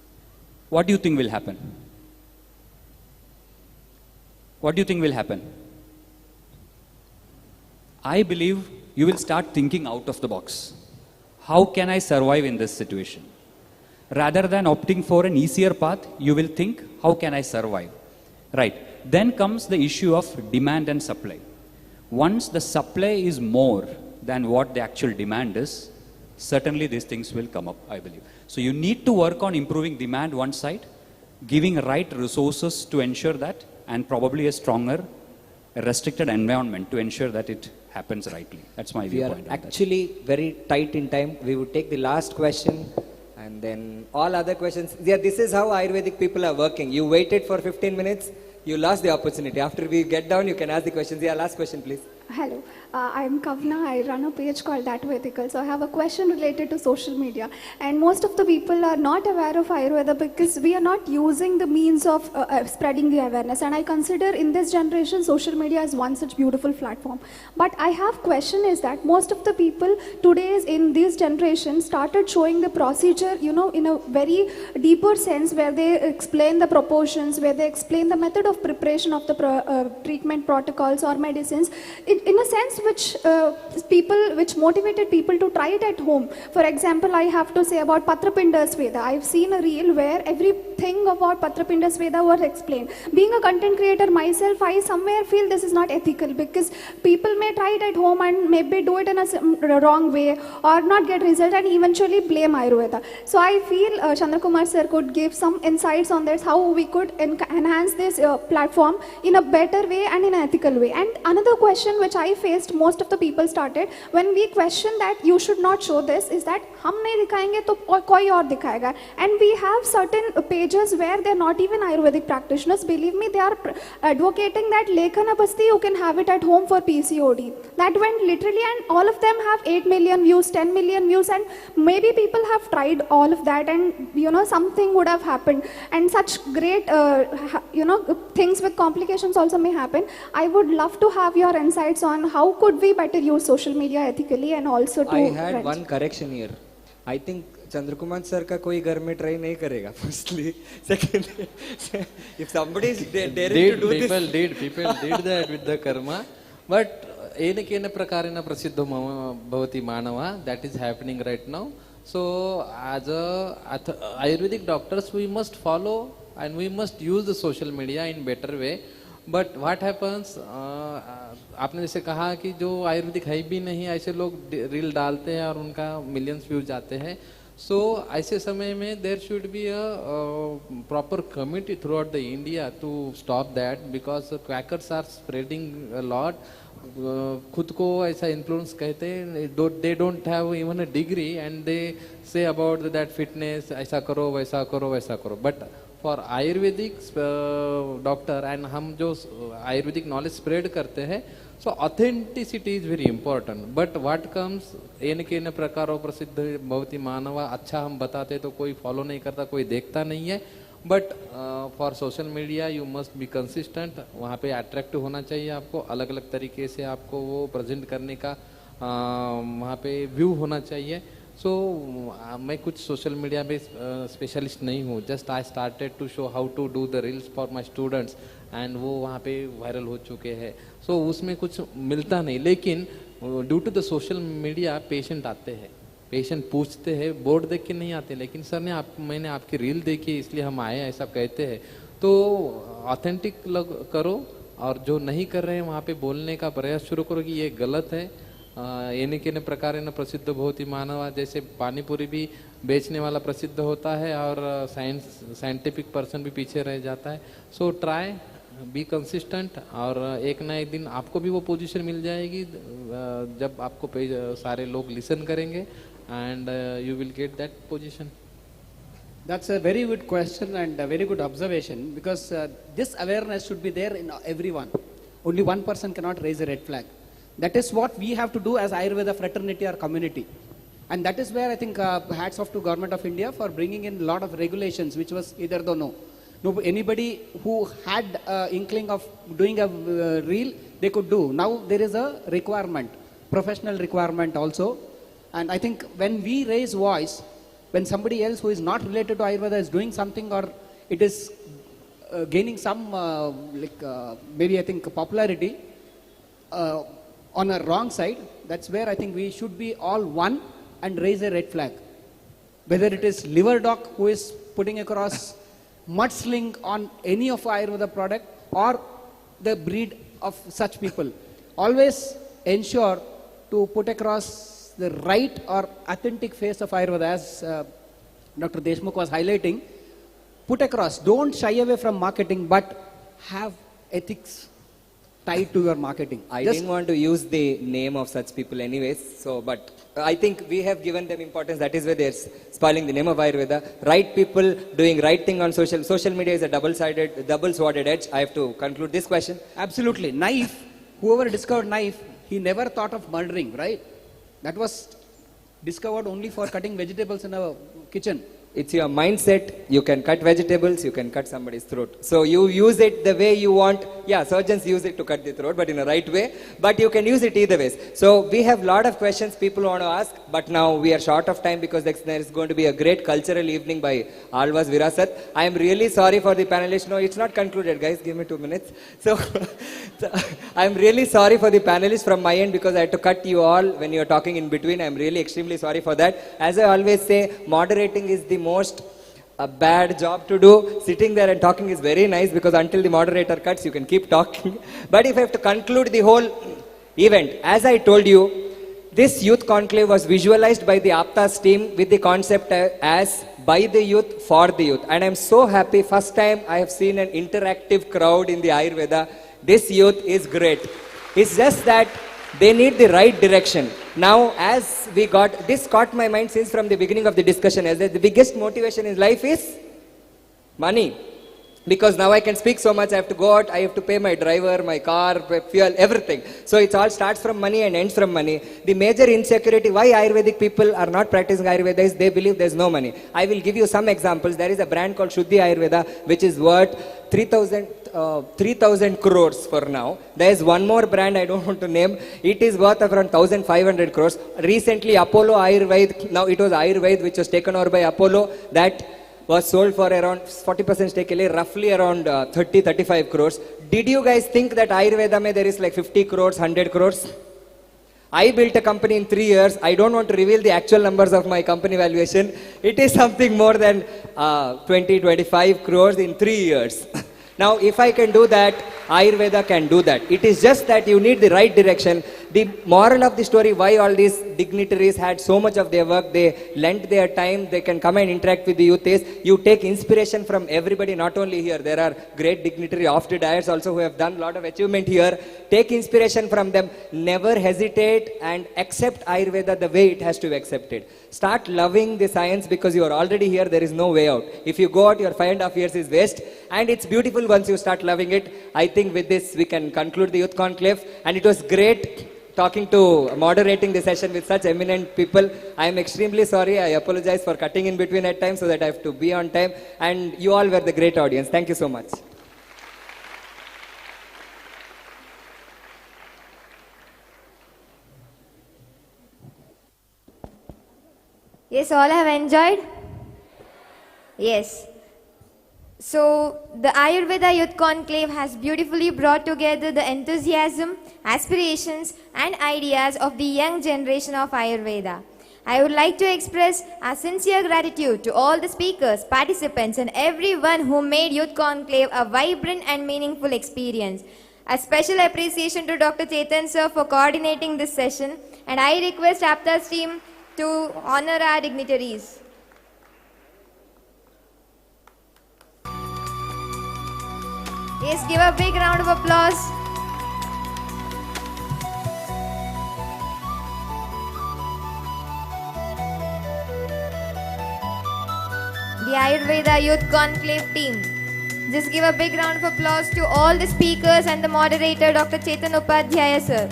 What do you think will happen? What do you think will happen? I believe you will start thinking out of the box. How can I survive in this situation? Rather than opting for an easier path, you will think, how can I survive? Right. Then comes the issue of demand and supply. Once the supply is more than what the actual demand is, certainly these things will come up, I believe. So you need to work on improving demand one side, giving right resources to ensure that, and probably a stronger restricted environment to ensure that it happens rightly. That's my viewpoint. We are actually very tight in time. We would take the last question and then all other questions. Yeah, this is how Ayurvedic people are working. You waited for 15 minutes, you lost the opportunity. After we get down, you can ask the questions. Yeah, last question, please. Hello, I'm Kavna. I run a page called Advocacy. So I have a question related to social media. And most of the people are not aware of Ayurveda because we are not using the means of spreading the awareness. And I consider in this generation, social media is one such beautiful platform. But I have question is that most of the people today in this generation started showing the procedure, you know, in a very deeper sense where they explain the proportions, where they explain the method of preparation of the treatment protocols or medicines. In a sense which motivated people to try it at home. For example, I have to say about Patrapinda Sveda. I've seen a reel where everything about Patrapinda Sveda was explained. Being a content creator myself, I somewhere feel this is not ethical because people may try it at home and maybe do it in a wrong way or not get result and eventually blame Ayurveda. So I feel Chandrakumar sir could give some insights on this, how we could enhance this platform in a better way and in an ethical way. And another question which I faced, most of the people started when we question that you should not show this, is that हम नहीं दिखाएंगे तो कोई और दिखाएगा. And we have certain pages where they're not even Ayurvedic practitioners. Believe me, they are advocating that Lekhana Basti you can have it at home for PCOD. That went literally, and all of them have 8 million views, 10 million views, and maybe people have tried all of that, and you know something would have happened. And such great things with complications also may happen. I would love to have your insights on how could we better use social media ethically and also to... I had one correction here. I think Chandrakumar sir का कोई घर में try नहीं करेगा. Firstly, secondly, if somebody is daring to do this, people did that with the karma, but एन प्रकारेण प्रसिद्धो भवति मानव. That is happening right now. So as Ayurvedic doctors, we must follow and we must use the social media in better way. But what happens, आपने जैसे कहा कि जो आयुर्वेदिक है भी नहीं, ऐसे लोग रील डालते हैं और उनका मिलियंस व्यूज जाते हैं. सो ऐसे समय में there should be a proper committee throughout the India to stop that, because quackers are spreading a lot. खुद को ऐसा इन्फ्लुएंस कहते हैं, they don't have even a degree and they say about that fitness, ऐसा करो वैसा करो वैसा करो. But for Ayurvedic doctor and हम जो आयुर्वेदिक नॉलेज स्प्रेड करते हैं, so authenticity is very important. But what comes एन के प्रकारों प्रसिद्ध भवति मानव, अच्छा हम बताते तो कोई फॉलो नहीं करता, कोई देखता नहीं है. But for social media you must be consistent, वहाँ पे अट्रैक्टिव होना चाहिए आपको, अलग अलग तरीके से आपको वो प्रेजेंट करने का वहाँ पे व्यू होना चाहिए. सो मैं कुछ सोशल मीडिया में स्पेशलिस्ट नहीं हूँ, just I started to show how to do the reels for my students and वो वहाँ पे वायरल हो चुके हैं. सो उसमें कुछ मिलता नहीं, लेकिन due to the social media patient आते हैं, पेशेंट पूछते हैं, बोर्ड देख के नहीं आते, लेकिन सर ने मैंने आपकी रील देखी इसलिए हम आए ऐसा कहते हैं. तो ऑथेंटिक करो, और जो नहीं कर रहे हैं वहाँ पे बोलने का प्रयास शुरू करो कि ये गलत है. येन प्रकारेण प्रसिद्ध भवति मानवा, जैसे पानीपुरी भी बेचने वाला प्रसिद्ध होता है और साइंटिफिक पर्सन भी पीछे रह जाता है. सो ट्राई बी कंसिस्टेंट, और एक ना एक दिन आपको भी वो पोजीशन मिल जाएगी जब आपको सारे लोग लिसन करेंगे and you will get that position. That's a very good question and a very good observation, because this awareness should be there in everyone. Only one person cannot raise a red flag. That is what we have to do as Ayurveda fraternity or community. And that is where I think hats off to Government of India for bringing in a lot of regulations, which was either though no. Anybody who had inkling of doing a reel, they could do. Now there is a requirement, professional requirement also. And I think when we raise voice, when somebody else who is not related to Ayurveda is doing something, or it is gaining some maybe I think popularity on a wrong side, that's where I think we should be all one and raise a red flag. Whether it is liver doc who is putting across mudsling on any of Ayurveda product, or the breed of such people, always ensure to put across the right or authentic face of Ayurveda, as Dr. Deshmukh was highlighting. Put across, don't shy away from marketing, but have ethics tied to your marketing. I didn't want to use the name of such people anyways, so but I think we have given them importance. That is why they're spoiling the name of Ayurveda. Right people doing right thing on social media is a double-sworded edge. I have to conclude this question. Absolutely. Knife, whoever discovered knife, he never thought of murdering, right? That was discovered only for cutting vegetables in a kitchen. It's your mindset. You can cut vegetables, you can cut somebody's throat. So you use it the way you want. Yeah, surgeons use it to cut the throat, but in a right way. But you can use it either ways. So we have a lot of questions people want to ask, but now we are short of time because there is going to be a great cultural evening by Alva's Virasat. I am really sorry for the panelists. No, it's not concluded, guys. Give me 2 minutes. So I am really sorry for the panelists from my end because I had to cut you all when you are talking in between. I am really extremely sorry for that. As I always say, moderating is the most bad job to do. Sitting there and talking is very nice because until the moderator cuts, you can keep talking. But if I have to conclude the whole event, as I told you, this youth conclave was visualized by the AAPTAS team with the concept as by the youth, for the youth. And I'm so happy, first time I have seen an interactive crowd in the Ayurveda. This youth is great. It's just that they need the right direction. Now, as we got, this caught my mind since from the beginning of the discussion, as that the biggest motivation in life is money. Because now I can speak so much, I have to go out, I have to pay my driver, my car, fuel, everything. So it all starts from money and ends from money. The major insecurity why Ayurvedic people are not practicing Ayurveda is they believe there's no money. I will give you some examples. There is a brand called Shuddhi Ayurveda, which is worth 3,000 crores for now. There is one more brand I don't want to name. It is worth around 1,500 crores. Recently, Apollo Ayurveda, now it was Ayurveda which was taken over by Apollo, that was sold for around 40% stake, roughly around 30-35 crores. Did you guys think that Ayurveda mein there is like 50 crores, 100 crores? I built a company in 3 years. I don't want to reveal the actual numbers of my company valuation. It is something more than 20-25 crores in 3 years. Now, if I can do that, Ayurveda can do that. It is just that you need the right direction. The moral of the story, why all these dignitaries had so much of their work, they lent their time, they can come and interact with the youth, is you take inspiration from everybody, not only here. There are great dignitaries off the dais also who have done a lot of achievement here. Take inspiration from them. Never hesitate and accept Ayurveda the way it has to be accepted. Start loving the science because you are already here. There is no way out. If you go out, your 5.5 years is waste. And it's beautiful once you start loving it. I think with this we can conclude the Youth Conclave. And it was great moderating the session with such eminent people. I am extremely sorry. I apologize for cutting in between at times so that I have to be on time. And you all were the great audience. Thank you so much. Yes, all have enjoyed? Yes. So, the Ayurveda Youth Conclave has beautifully brought together the enthusiasm, aspirations and ideas of the young generation of Ayurveda. I would like to express our sincere gratitude to all the speakers, participants and everyone who made Youth Conclave a vibrant and meaningful experience. A special appreciation to Dr. Chetan sir for coordinating this session, and I request AAPTAS team to honor our dignitaries. Yes, give a big round of applause. The Ayurveda Youth Conclave team. Just give a big round of applause to all the speakers and the moderator, Dr. Chetan Upadhyaya sir.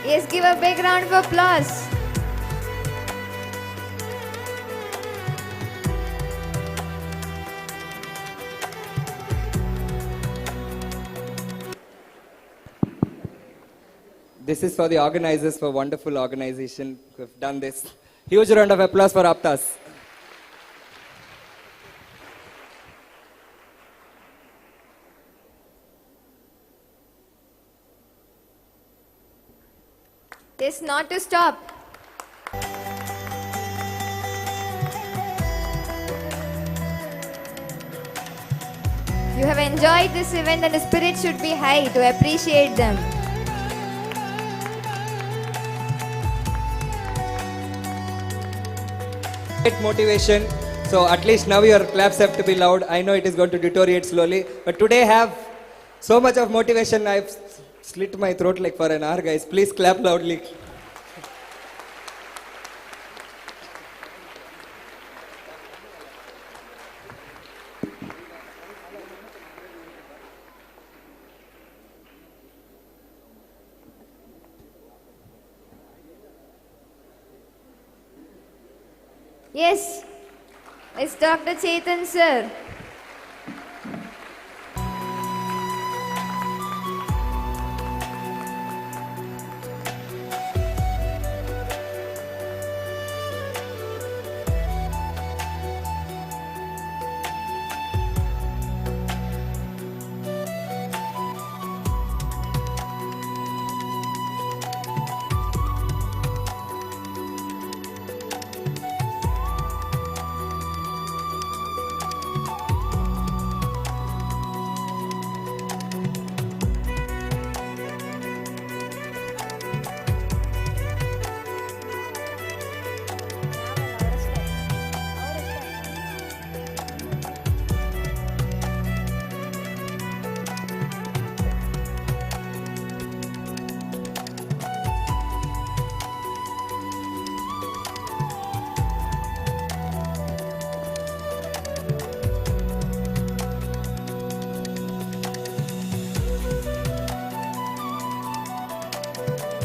Yes, give a big round of applause. This is for the organizers, for wonderful organization who have done this. Huge round of applause for AAPTAS. Yes, not to stop. You have enjoyed this event and the spirit should be high to appreciate them. Great motivation. So at least now your claps have to be loud. I know it is going to deteriorate slowly. But today have so much of motivation. I've slit my throat like for an hour, guys. Please clap loudly. Yes, it's Dr. Chetan sir.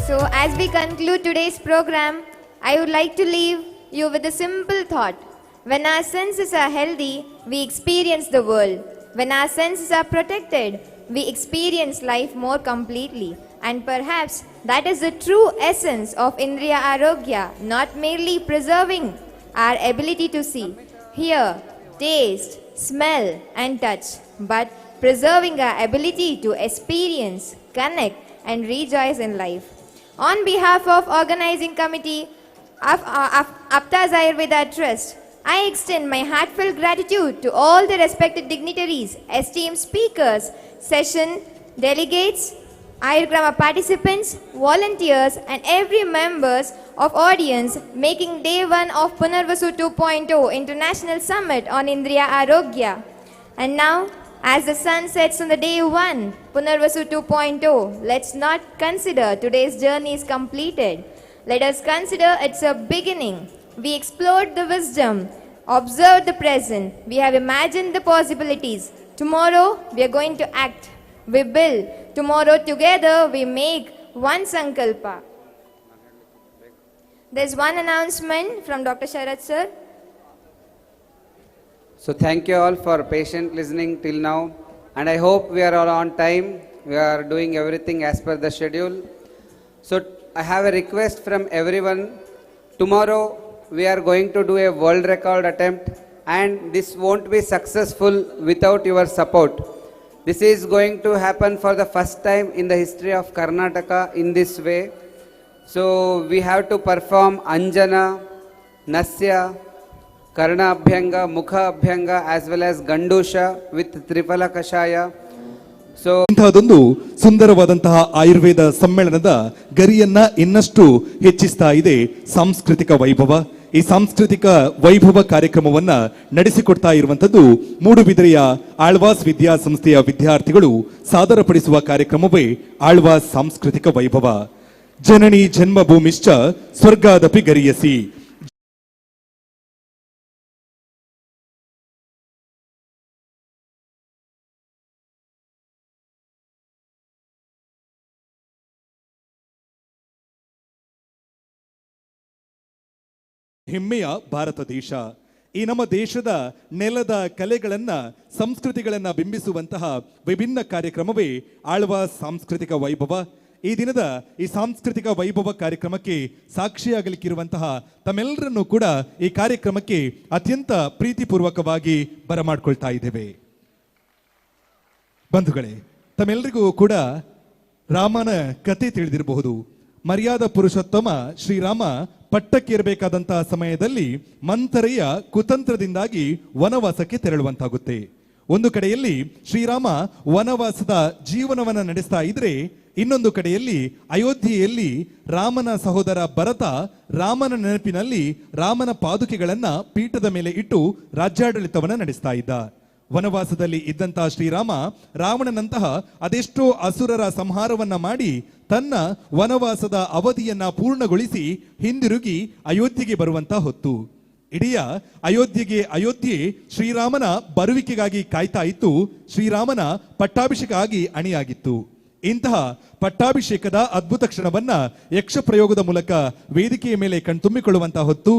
So as we conclude today's program, I would like to leave you with a simple thought. When our senses are healthy, we experience the world. When our senses are protected, we experience life more completely. And perhaps that is the true essence of Indriya Arogya, not merely preserving our ability to see, hear, taste, smell and touch, but preserving our ability to experience, connect and rejoice in life. On behalf of Organizing Committee of AAPTAS Ayurveda Trust, I extend my heartfelt gratitude to all the respected dignitaries, esteemed speakers, session delegates, Ayurgrama participants, volunteers and every members of audience making day one of Punarvasu 2.0 International Summit on Indriya Arogya. And now, As the sun sets on the day 1, Punarvasu 2.0, let's not consider today's journey is completed. Let us consider it's a beginning. We explored the wisdom, observed the present, we have imagined the possibilities. Tomorrow we are going to act. We build. Tomorrow together we make one sankalpa. There's one announcement from Dr. Sharat sir. So thank you all for patient listening till now, and I hope we are all on time. We are doing everything as per the schedule. So I have a request from everyone. Tomorrow we are going to do a world record attempt, and this won't be successful without your support. This is going to happen for the first time in the history of Karnataka in this way. So we have to perform Anjana, Nasya, Karna Abhyanga, Mukha Abhyanga as well as Gandusha with Tripala Kashaya. So ಇಂತಹದೊಂದು ಸುಂದರವಾದಂತಹ ಆಯುರ್ವೇದ ಸಮ್ಮೇಳನದ ಗರಿಯನ್ನ ಇನ್ನಷ್ಟು ಹೆಚ್ಚಿಸ್ತಾ ಇದೆ ಸಾಂಸ್ಕೃತಿಕ ವೈಭವ. ಈ ಸಾಂಸ್ಕೃತಿಕ ವೈಭವ ಕಾರ್ಯಕ್ರಮವನ್ನ ನಡೆಸಿಕೊಡ್ತಾ ಇರುವಂತದ್ದು ಮೂಡುಬಿದಿರೆಯ ಆಳ್ವಾಸ್ ವಿದ್ಯಾಸಂಸ್ಥೆಯ ವಿದ್ಯಾರ್ಥಿಗಳು ಸಾದರಪಡಿಸುವ ಕಾರ್ಯಕ್ರಮವೇ ಆಳ್ವಾಸ್ ಸಾಂಸ್ಕೃತಿಕ ವೈಭವ. ಜನನಿ ಜನ್ಮಭೂಮಿಶ್ಚ ಸ್ವರ್ಗಾದಪಿ ಗರಿಯಸಿ. ಹೆಮ್ಮೆಯ ಭಾರತ ದೇಶ. ಈ ನಮ್ಮ ದೇಶದ ನೆಲದ ಕಲೆಗಳನ್ನ ಸಂಸ್ಕೃತಿಗಳನ್ನ ಬಿಂಬಿಸುವಂತಹ ವಿಭಿನ್ನ ಕಾರ್ಯಕ್ರಮವೇ ಆಳ್ವಾಸ್ ಸಾಂಸ್ಕೃತಿಕ ವೈಭವ. ಈ ದಿನದ ಈ ಸಾಂಸ್ಕೃತಿಕ ವೈಭವ ಕಾರ್ಯಕ್ರಮಕ್ಕೆ ಸಾಕ್ಷಿಯಾಗಲಿಕ್ಕಿರುವಂತಹ ತಮ್ಮೆಲ್ಲರನ್ನೂ ಕೂಡ ಈ ಕಾರ್ಯಕ್ರಮಕ್ಕೆ ಅತ್ಯಂತ ಪ್ರೀತಿಪೂರ್ವಕವಾಗಿ ಬರಮಾಡ್ಕೊಳ್ತಾ ಇದ್ದೇವೆ. ಬಂಧುಗಳೇ, ತಮ್ಮೆಲ್ಲರಿಗೂ ಕೂಡ ರಾಮನ ಕತೆ ತಿಳಿದಿರಬಹುದು. ಮರ್ಯಾದ ಪುರುಷೋತ್ತಮ ಶ್ರೀರಾಮ ಪಟ್ಟಕ್ಕೇರಬೇಕಾದಂತಹ ಸಮಯದಲ್ಲಿ ಮಂಥರೆಯ ಕುತಂತ್ರದಿಂದಾಗಿ ವನವಾಸಕ್ಕೆ ತೆರಳುವಂತಾಗುತ್ತೆ. ಒಂದು ಕಡೆಯಲ್ಲಿ ಶ್ರೀರಾಮ ವನವಾಸದ ಜೀವನವನ್ನ ನಡೆಸ್ತಾ ಇದ್ರೆ, ಇನ್ನೊಂದು ಕಡೆಯಲ್ಲಿ ಅಯೋಧ್ಯೆಯಲ್ಲಿ ರಾಮನ ಸಹೋದರ ಭರತ ರಾಮನ ನೆನಪಿನಲ್ಲಿ ರಾಮನ ಪಾದುಕೆಗಳನ್ನ ಪೀಠದ ಮೇಲೆ ಇಟ್ಟು ರಾಜ್ಯಾಡಳಿತವನ್ನ ನಡೆಸ್ತಾ ಇದ್ದ. ವನವಾಸದಲ್ಲಿ ಇದ್ದಂತಹ ಶ್ರೀರಾಮ ರಾವಣನಂತಹ ಅದೆಷ್ಟೋ ಅಸುರರ ಸಂಹಾರವನ್ನ ಮಾಡಿ ತನ್ನ ವನವಾಸದ ಅವಧಿಯನ್ನ ಪೂರ್ಣಗೊಳಿಸಿ ಹಿಂದಿರುಗಿ ಅಯೋಧ್ಯೆಗೆ ಬರುವಂತ ಹೊತ್ತು. ಇಡೀ ಅಯೋಧ್ಯೆ ಶ್ರೀರಾಮನ ಬರುವಿಕೆಗಾಗಿ ಕಾಯ್ತಾ ಇತ್ತು. ಶ್ರೀರಾಮನ ಪಟ್ಟಾಭಿಷೇಕ ಆಗಿ ಅಣಿಯಾಗಿತ್ತು. ಇಂತಹ ಪಟ್ಟಾಭಿಷೇಕದ ಅದ್ಭುತ ಕ್ಷಣವನ್ನ ಯಕ್ಷ ಪ್ರಯೋಗದ ಮೂಲಕ ವೇದಿಕೆಯ ಮೇಲೆ ಕಣ್ತುಂಬಿಕೊಳ್ಳುವಂತಹ ಹೊತ್ತು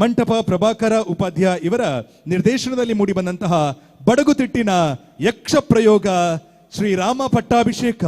ಮಂಟಪ ಪ್ರಭಾಕರ ಉಪಾಧ್ಯಾಯ ಇವರ ನಿರ್ದೇಶನದಲ್ಲಿ ಮೂಡಿಬಂದಂತಹ ಬಡಗುತಿಟ್ಟಿನ ಯಕ್ಷ ಪ್ರಯೋಗ ಶ್ರೀರಾಮ ಪಟ್ಟಾಭಿಷೇಕ.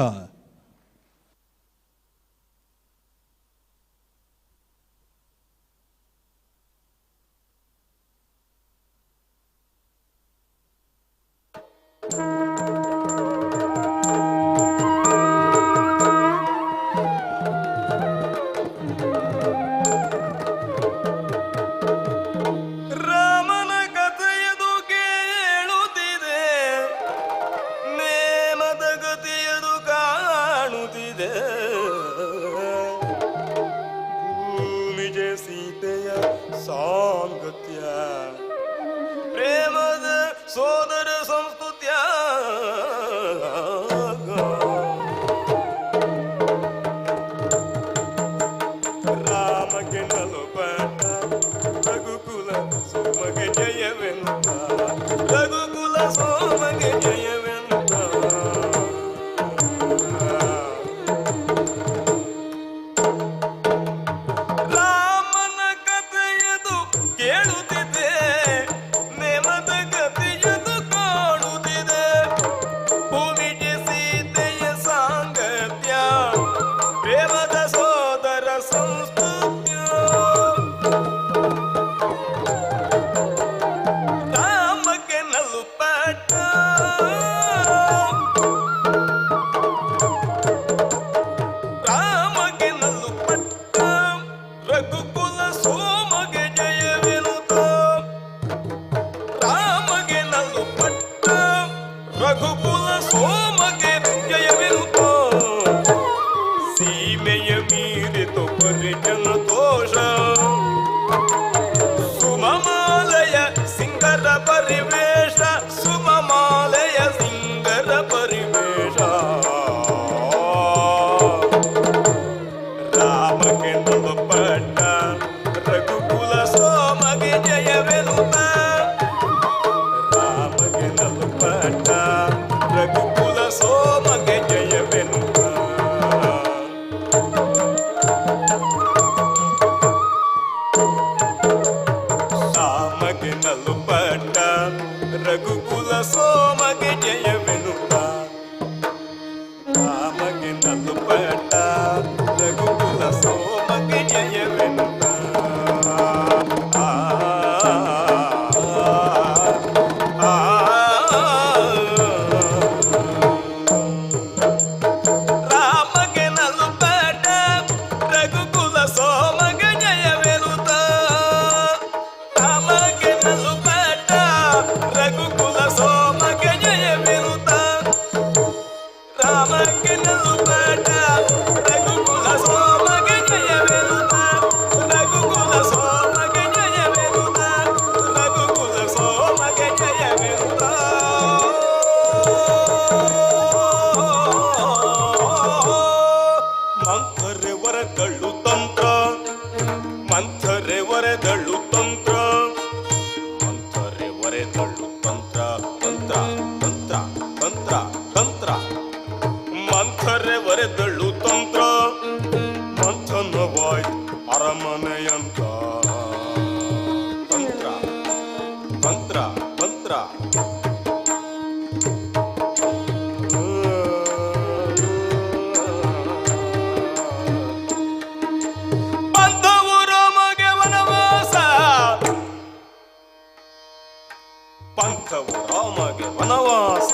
ಪ್ರೇಮದ ಸೋದರ ಸಂಸ್ಕೃತಿಯ ಗ್ರಾಮಕ್ಕೆ ನಲುಪಾಟ ರಘುಕುಲ ಸೋಮಗೆ ಜಯವೆನುತ ರಘುಕುಲ ಸೋಮಗೆ ಜಯವೆನುತ ರಘುಕುಲ ಸೋಮಗೆ ಜಯವೆನುತ ಮಂಥರೆ ವರದಳ್ಳು ತಂತ್ರ ಮಂಥರೆ ವರೆದಳ್ಳು ತಂತ್ರ ಮಂಥರೆ ವರೆದಳ್ಳು ತಂತ್ರ ತಂತ್ರ ತಂತ್ರ ತಂತ್ರ ತಂತ್ರ ಮಂಥರೆ ವರೆದಳ್ಳು ತಂತ್ರ ಮಂಥನವಾಯ್ ಅರಮನೆಯಂತ ತಂತ್ರ ತಂತ್ರ ತಂತ್ರ ಪಂಥವು ರಾಮಗೆ ವನವಾಸ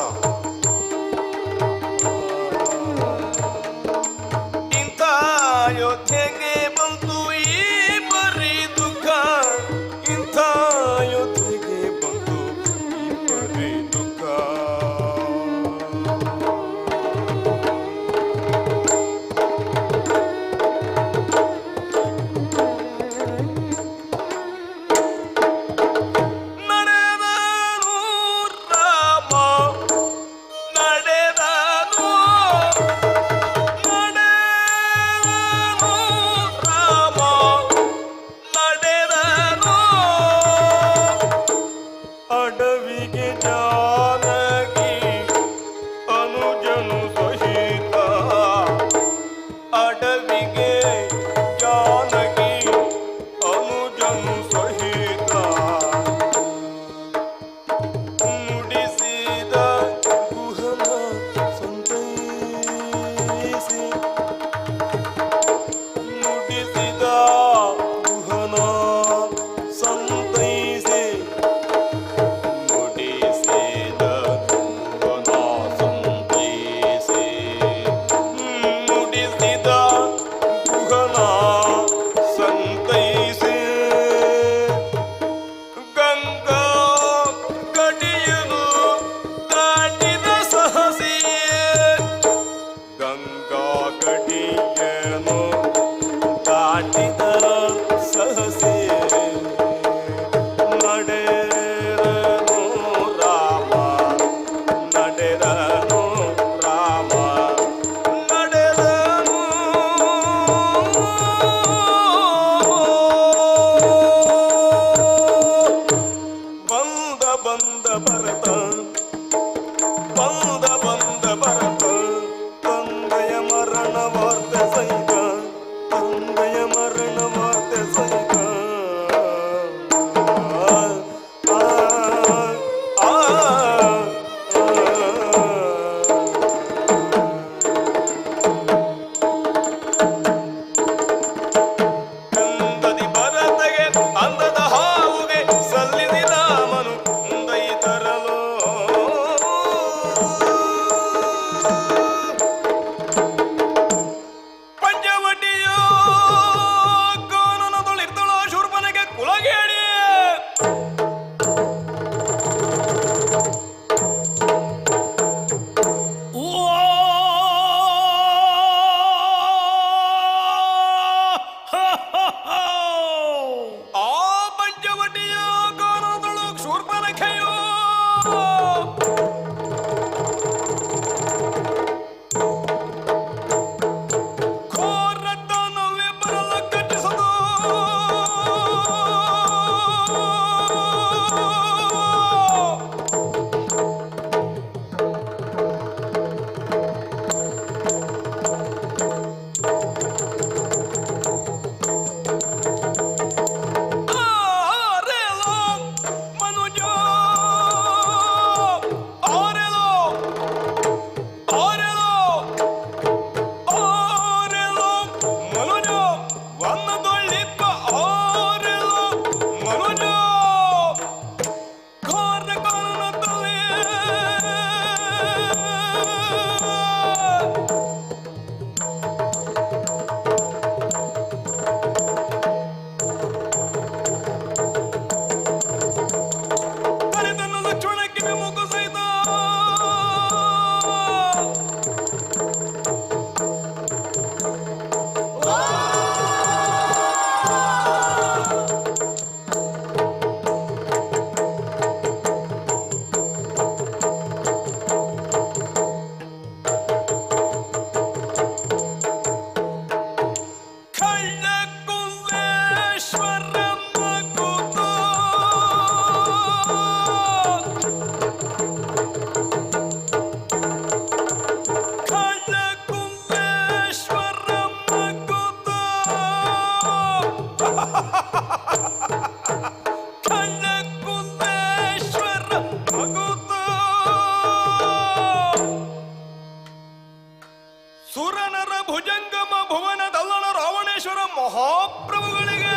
ಭುಜಂಗಮ ಭುವನ ದಲ್ಲಣ ರಾವಣೇಶ್ವರ ಮಹಾಪ್ರಭುಗಳಿಗೆ,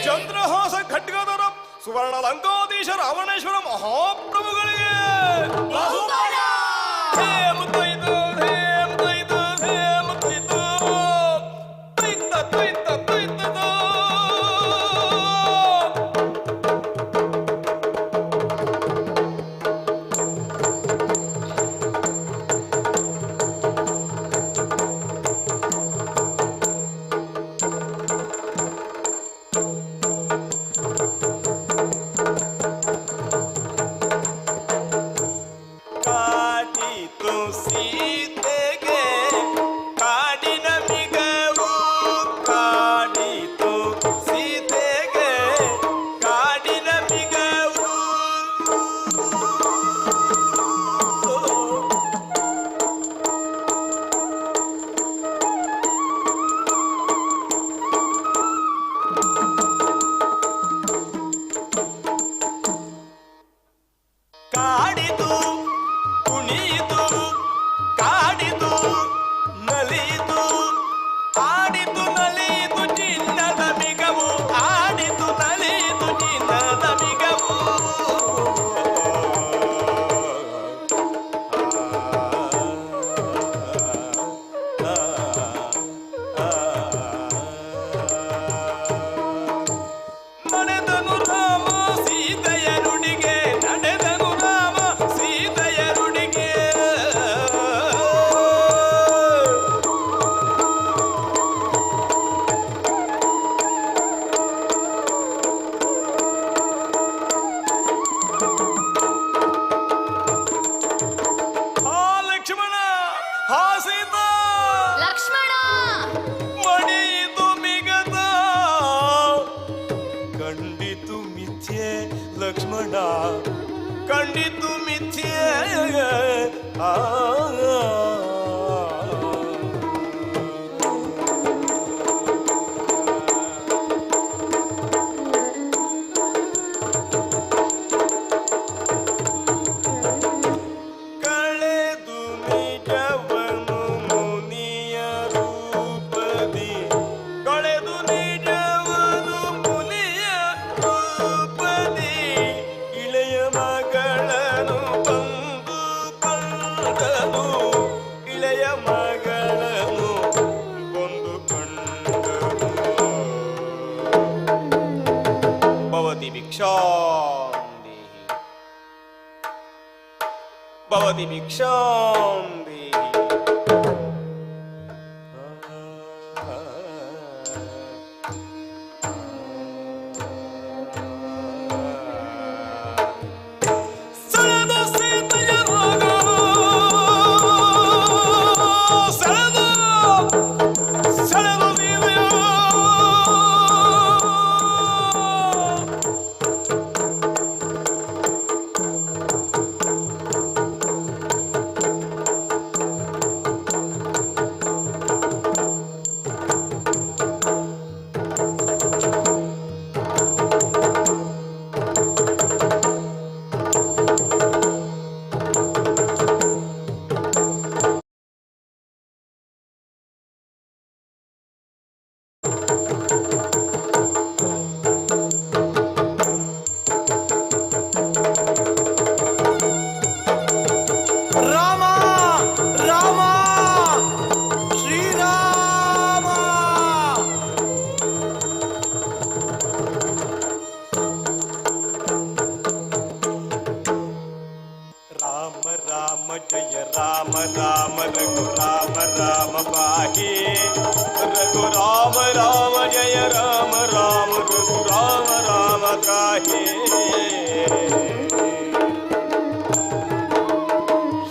ಚಂದ್ರಹಾಸ ಖಡ್ಗಧರ ಸುವರ್ಣ ಲಂಕಾಧೀಶ ರಾವಣೇಶ್ವರ ಮಹಾಪ್ರಭುಗಳಿಗೆ, ಹೇ ಮುತ್ತೈದು, ಹೇ ಮುತ್ತೈದು, ಹೇ ಮುತ್ತೈದು, ತೈತ ತೈತ ತೈತದ. ಕಾಡಿತು ಸೀತೆಗೆ ಕಾಡಿನ ಮಿಗವು, ಕಾಡಿತು ಸೀತೆಗೆ ಕಾಡಿನ ಮಿಗವು. ಕಾಡಿತು ಕುಣಿಯಿತು, ಕಾಡಿತು ನಲಿಯಿತು, ಆಡಿತು ನಲಿಯಿತು ಚಿನ್ನದ ಮಿಗವು, ಆಡಿತು ನಲಿಯಿತು ಚಿನ್ನದ ಮಿಗವು. ನಡೆದನು ರಾಮ ಸೀತೆಯ ನುಡಿಗೆ, ನಡೆದನು ರಾಮ ಸೀತೆಯ ನುಡಿಗೆ. ಹಾ ಲಕ್ಷ್ಮಣ, ಹಾ ಸೀತಾ, ಲಕ್ಷ್ಮಣ ಮಣಿಯಿತು ಮಿಗದ, ಕಂಡಿತು ಮಿಥ್ಯೆ ಲಕ್ಷ್ಮಣ, ಕಂಡಿತು ಮಿಥ್ಯೆ. ಆ ಕಳೆದು ನಿಜವನು ಮುನಿಯ ರೂಪದಿ, ಕಳೆದು ನಿಜವನು ಮುನಿಯ ರೂಪದಿ, ಇಳೆಯ ಮಗಳನ್ನು ಬಂದು ಕಂಡನು, ಇಳೆಯ ಮಗಳನ್ನು ಬಂದು ಕಂಡನು. ಭವತಿ ಭಿಕ್ಷಾಂ ದೇಹಿ, ಭವತಿ ಭಿಕ್ಷಾಂ ದೇಹಿ. ಸೆಳೆದು ಸೀತೆಯ ರಾಗ, ಸೆಳೆದು ಸೆಳೆದು ಸೀತೆಯ पाहि रघुराम राम जय राम राम रघुराम राम त्राहि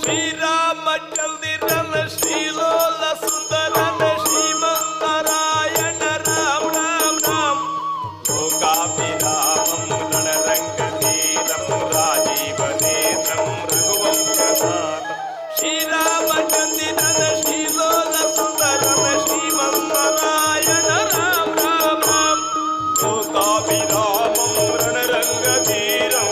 श्री रामचंद्रन श्रीलोल सुंदरन श्रीमन्नारायण राम राम राम लोकाभिरामं रणरंगवीरं राजीवनेत्रं रघुवंशनाथं श्रीरामचंद्रन श्रीलोल सुंदरन श्रीमन्नारायण राम राम राम लोकाभिरामं रणरंगवीरं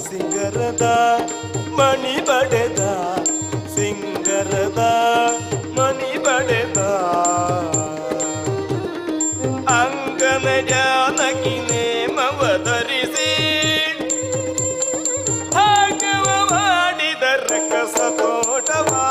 ಸಿಂಗರದ ಮಣಿ ಬಡೆದ ಸಿಂಗರದ ಮಣಿ ಬಡೆದ ಅಂಗನ ಜಾನಕಿ ನೇಮವ ಧರಿಸಿ ಭಾಗ್ಯವ ಮಾಡಿದ ರಕ್ಕಸ ತೋಟವಾ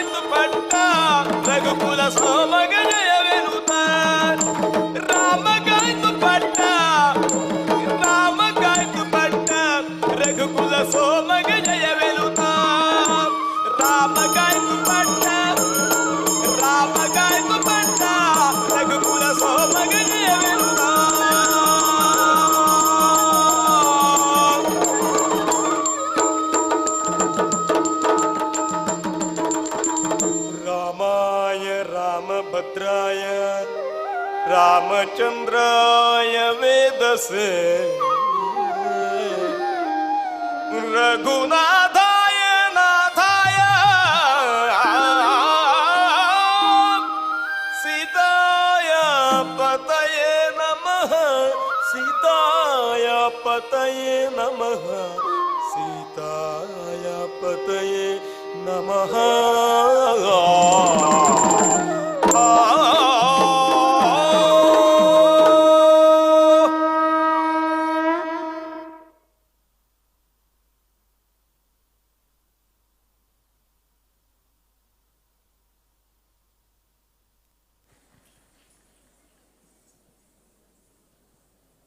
ರಾಮಗಾಯ್ತು ಪಟ್ಟ ರಘುಕುಲ ಸೋಮಗ ಜಯವೆನುತ ರಾಮಗಾಯ್ತು ಪಟ್ಟ ರಘುಕುಲ ಸೋಮಗ ಜಯವೆನುತ ರಾಮಗಾಯ್ತು ಪಟ್ಟ ರಘುಕುಲ ಸೋಮಗ ಜಯವೆನುತ ರಾಮಾಯ ರಾಮಭದ್ರಾಯ ರಾಮಚಂದ್ರಾಯ ವೇದಸೆ ರಘುನಾಥಾಯ ನಾಥಾಯ ಸೀತಾಯ ಪತಯೇ ನಮಃ ಸೀತಾಯ ಪತಯೇ ನಮಃ ಸೀತಾಯ ಪತಯೇ ನಮಃ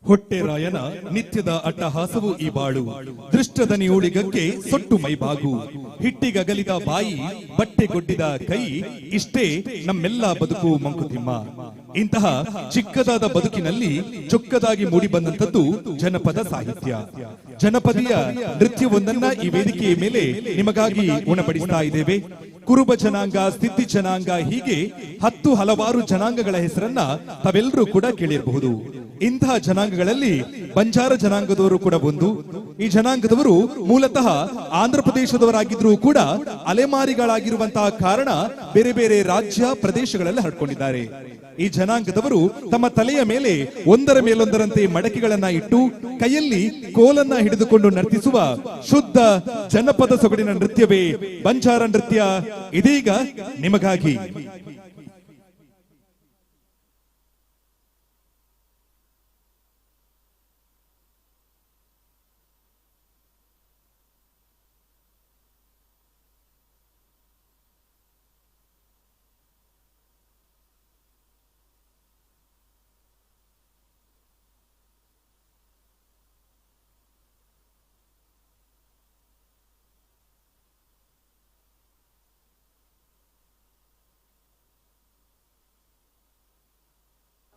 ಹೊಟ್ಟೆರಾಯನ ನಿತ್ಯದ ಅಟ್ಟಹಾಸವು ಈ ಬಾಳು ದೃಷ್ಟದನಿಯುಳಿಗಕ್ಕೆ ಸೊಟ್ಟು ಮೈಬಾಗು ಹಿಟ್ಟಿಗಗಲಿದ ಬಾಯಿ ಬಟ್ಟೆಗೊಡ್ಡಿದ ಕೈ ಇಷ್ಟೇ ನಮ್ಮೆಲ್ಲ ಬದುಕು ಮಂಕುತಿಮ್ಮ. ಇಂತಹ ಚಿಕ್ಕದಾದ ಬದುಕಿನಲ್ಲಿ ಚೊಕ್ಕದಾಗಿ ಮೂಡಿಬಂದಂಥದ್ದು ಜನಪದ ಸಾಹಿತ್ಯ. ಜನಪದೀಯ ನೃತ್ಯವೊಂದನ್ನ ಈ ವೇದಿಕೆಯ ಮೇಲೆ ನಿಮಗಾಗಿ ಉಣಬಡಿಸ್ತಾ ಇದ್ದೇವೆ. ಕುರುಬ ಜನಾಂಗ, ಸ್ಥಿತಿ ಜನಾಂಗ, ಹೀಗೆ ಹಲವಾರು ಜನಾಂಗಗಳ ಹೆಸರನ್ನ ತಾವೆಲ್ಲರೂ ಕೂಡ ಕೇಳಿರಬಹುದು. ಇಂತಹ ಜನಾಂಗಗಳಲ್ಲಿ ಬಂಜಾರ ಜನಾಂಗದವರು ಕೂಡ ಒಂದು. ಈ ಜನಾಂಗದವರು ಮೂಲತಃ ಆಂಧ್ರ ಪ್ರದೇಶದವರಾಗಿದ್ರೂ ಕೂಡ ಅಲೆಮಾರಿಗಳಾಗಿರುವಂತಹ ಕಾರಣ ಬೇರೆ ಬೇರೆ ರಾಜ್ಯ ಪ್ರದೇಶಗಳಲ್ಲಿ ಹರಡ್ಕೊಂಡಿದ್ದಾರೆ. ಈ ಜನಾಂಗದವರು ತಮ್ಮ ತಲೆಯ ಮೇಲೆ ಒಂದರ ಮೇಲೊಂದರಂತೆ ಮಡಕೆಗಳನ್ನ ಇಟ್ಟು ಕೈಯಲ್ಲಿ ಕೋಲನ್ನ ಹಿಡಿದುಕೊಂಡು ನರ್ತಿಸುವ ಶುದ್ಧ ಜನಪದ ಸೊಗಡಿನ ನೃತ್ಯವೇ ಬಂಜಾರ ನೃತ್ಯ. ಇದೀಗ ನಿಮಗಾಗಿ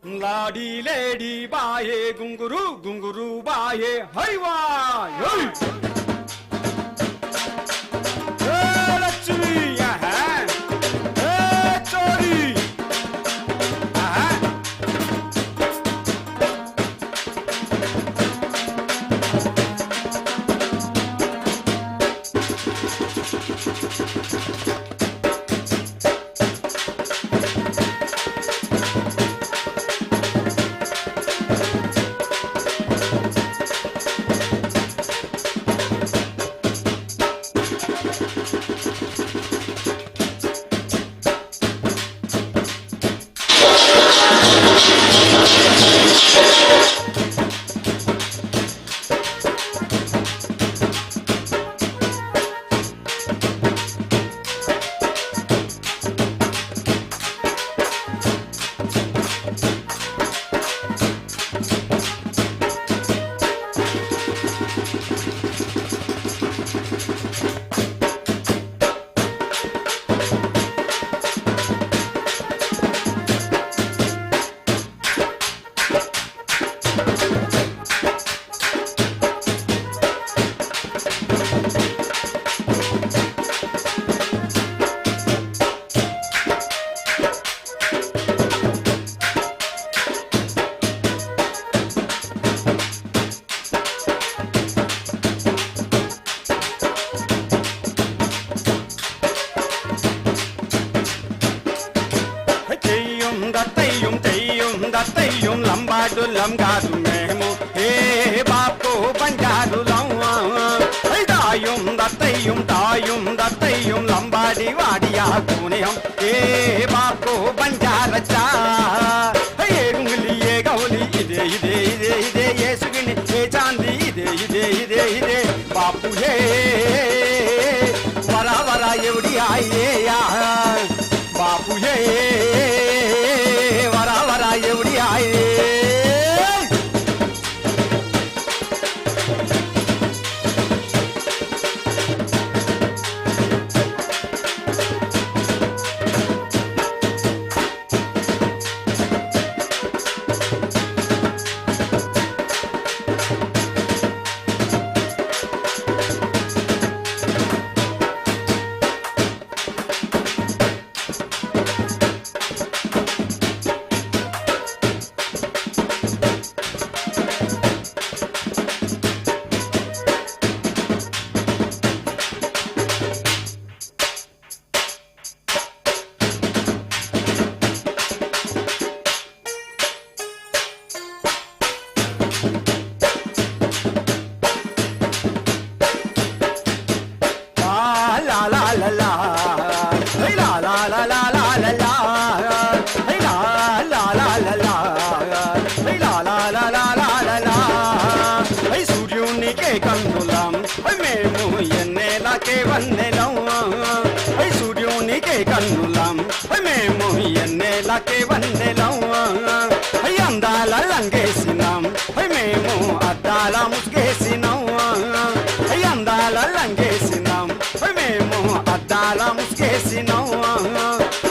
लाडी लेडी बाये गुंगुरु गुंगुरु बाये हैवा लक्ष्मी चोरी लमगादू मेहमो हे बाप को बंजारू लौवा दायुम दत्तयुम लंबाड़ी वाड़िया कोने हम हे बाप को बंजार चा ये उंगली ये गौली इदे इदे इदे इदे ये सुगनी ये चांदी इदे इदे इदे इदे बापू हे वरा वरा एवड़ी आई या la la la la la la, hey la la la la la, hey la la la la la la la, hey సూర్యునికే కందులం, hey మేము ఎన్నెలకే వన్నెలం, hey సూర్యునికే కన్నులం, hey మేము ఎన్నెలకే వన్నెలం, hey అందాల లంగేసినాం, hey మేము అద్దాల ముసుగేసినాం, hey అందాల లంగేసినాం, hey మేము అద్దాల ముసుగేసినాం,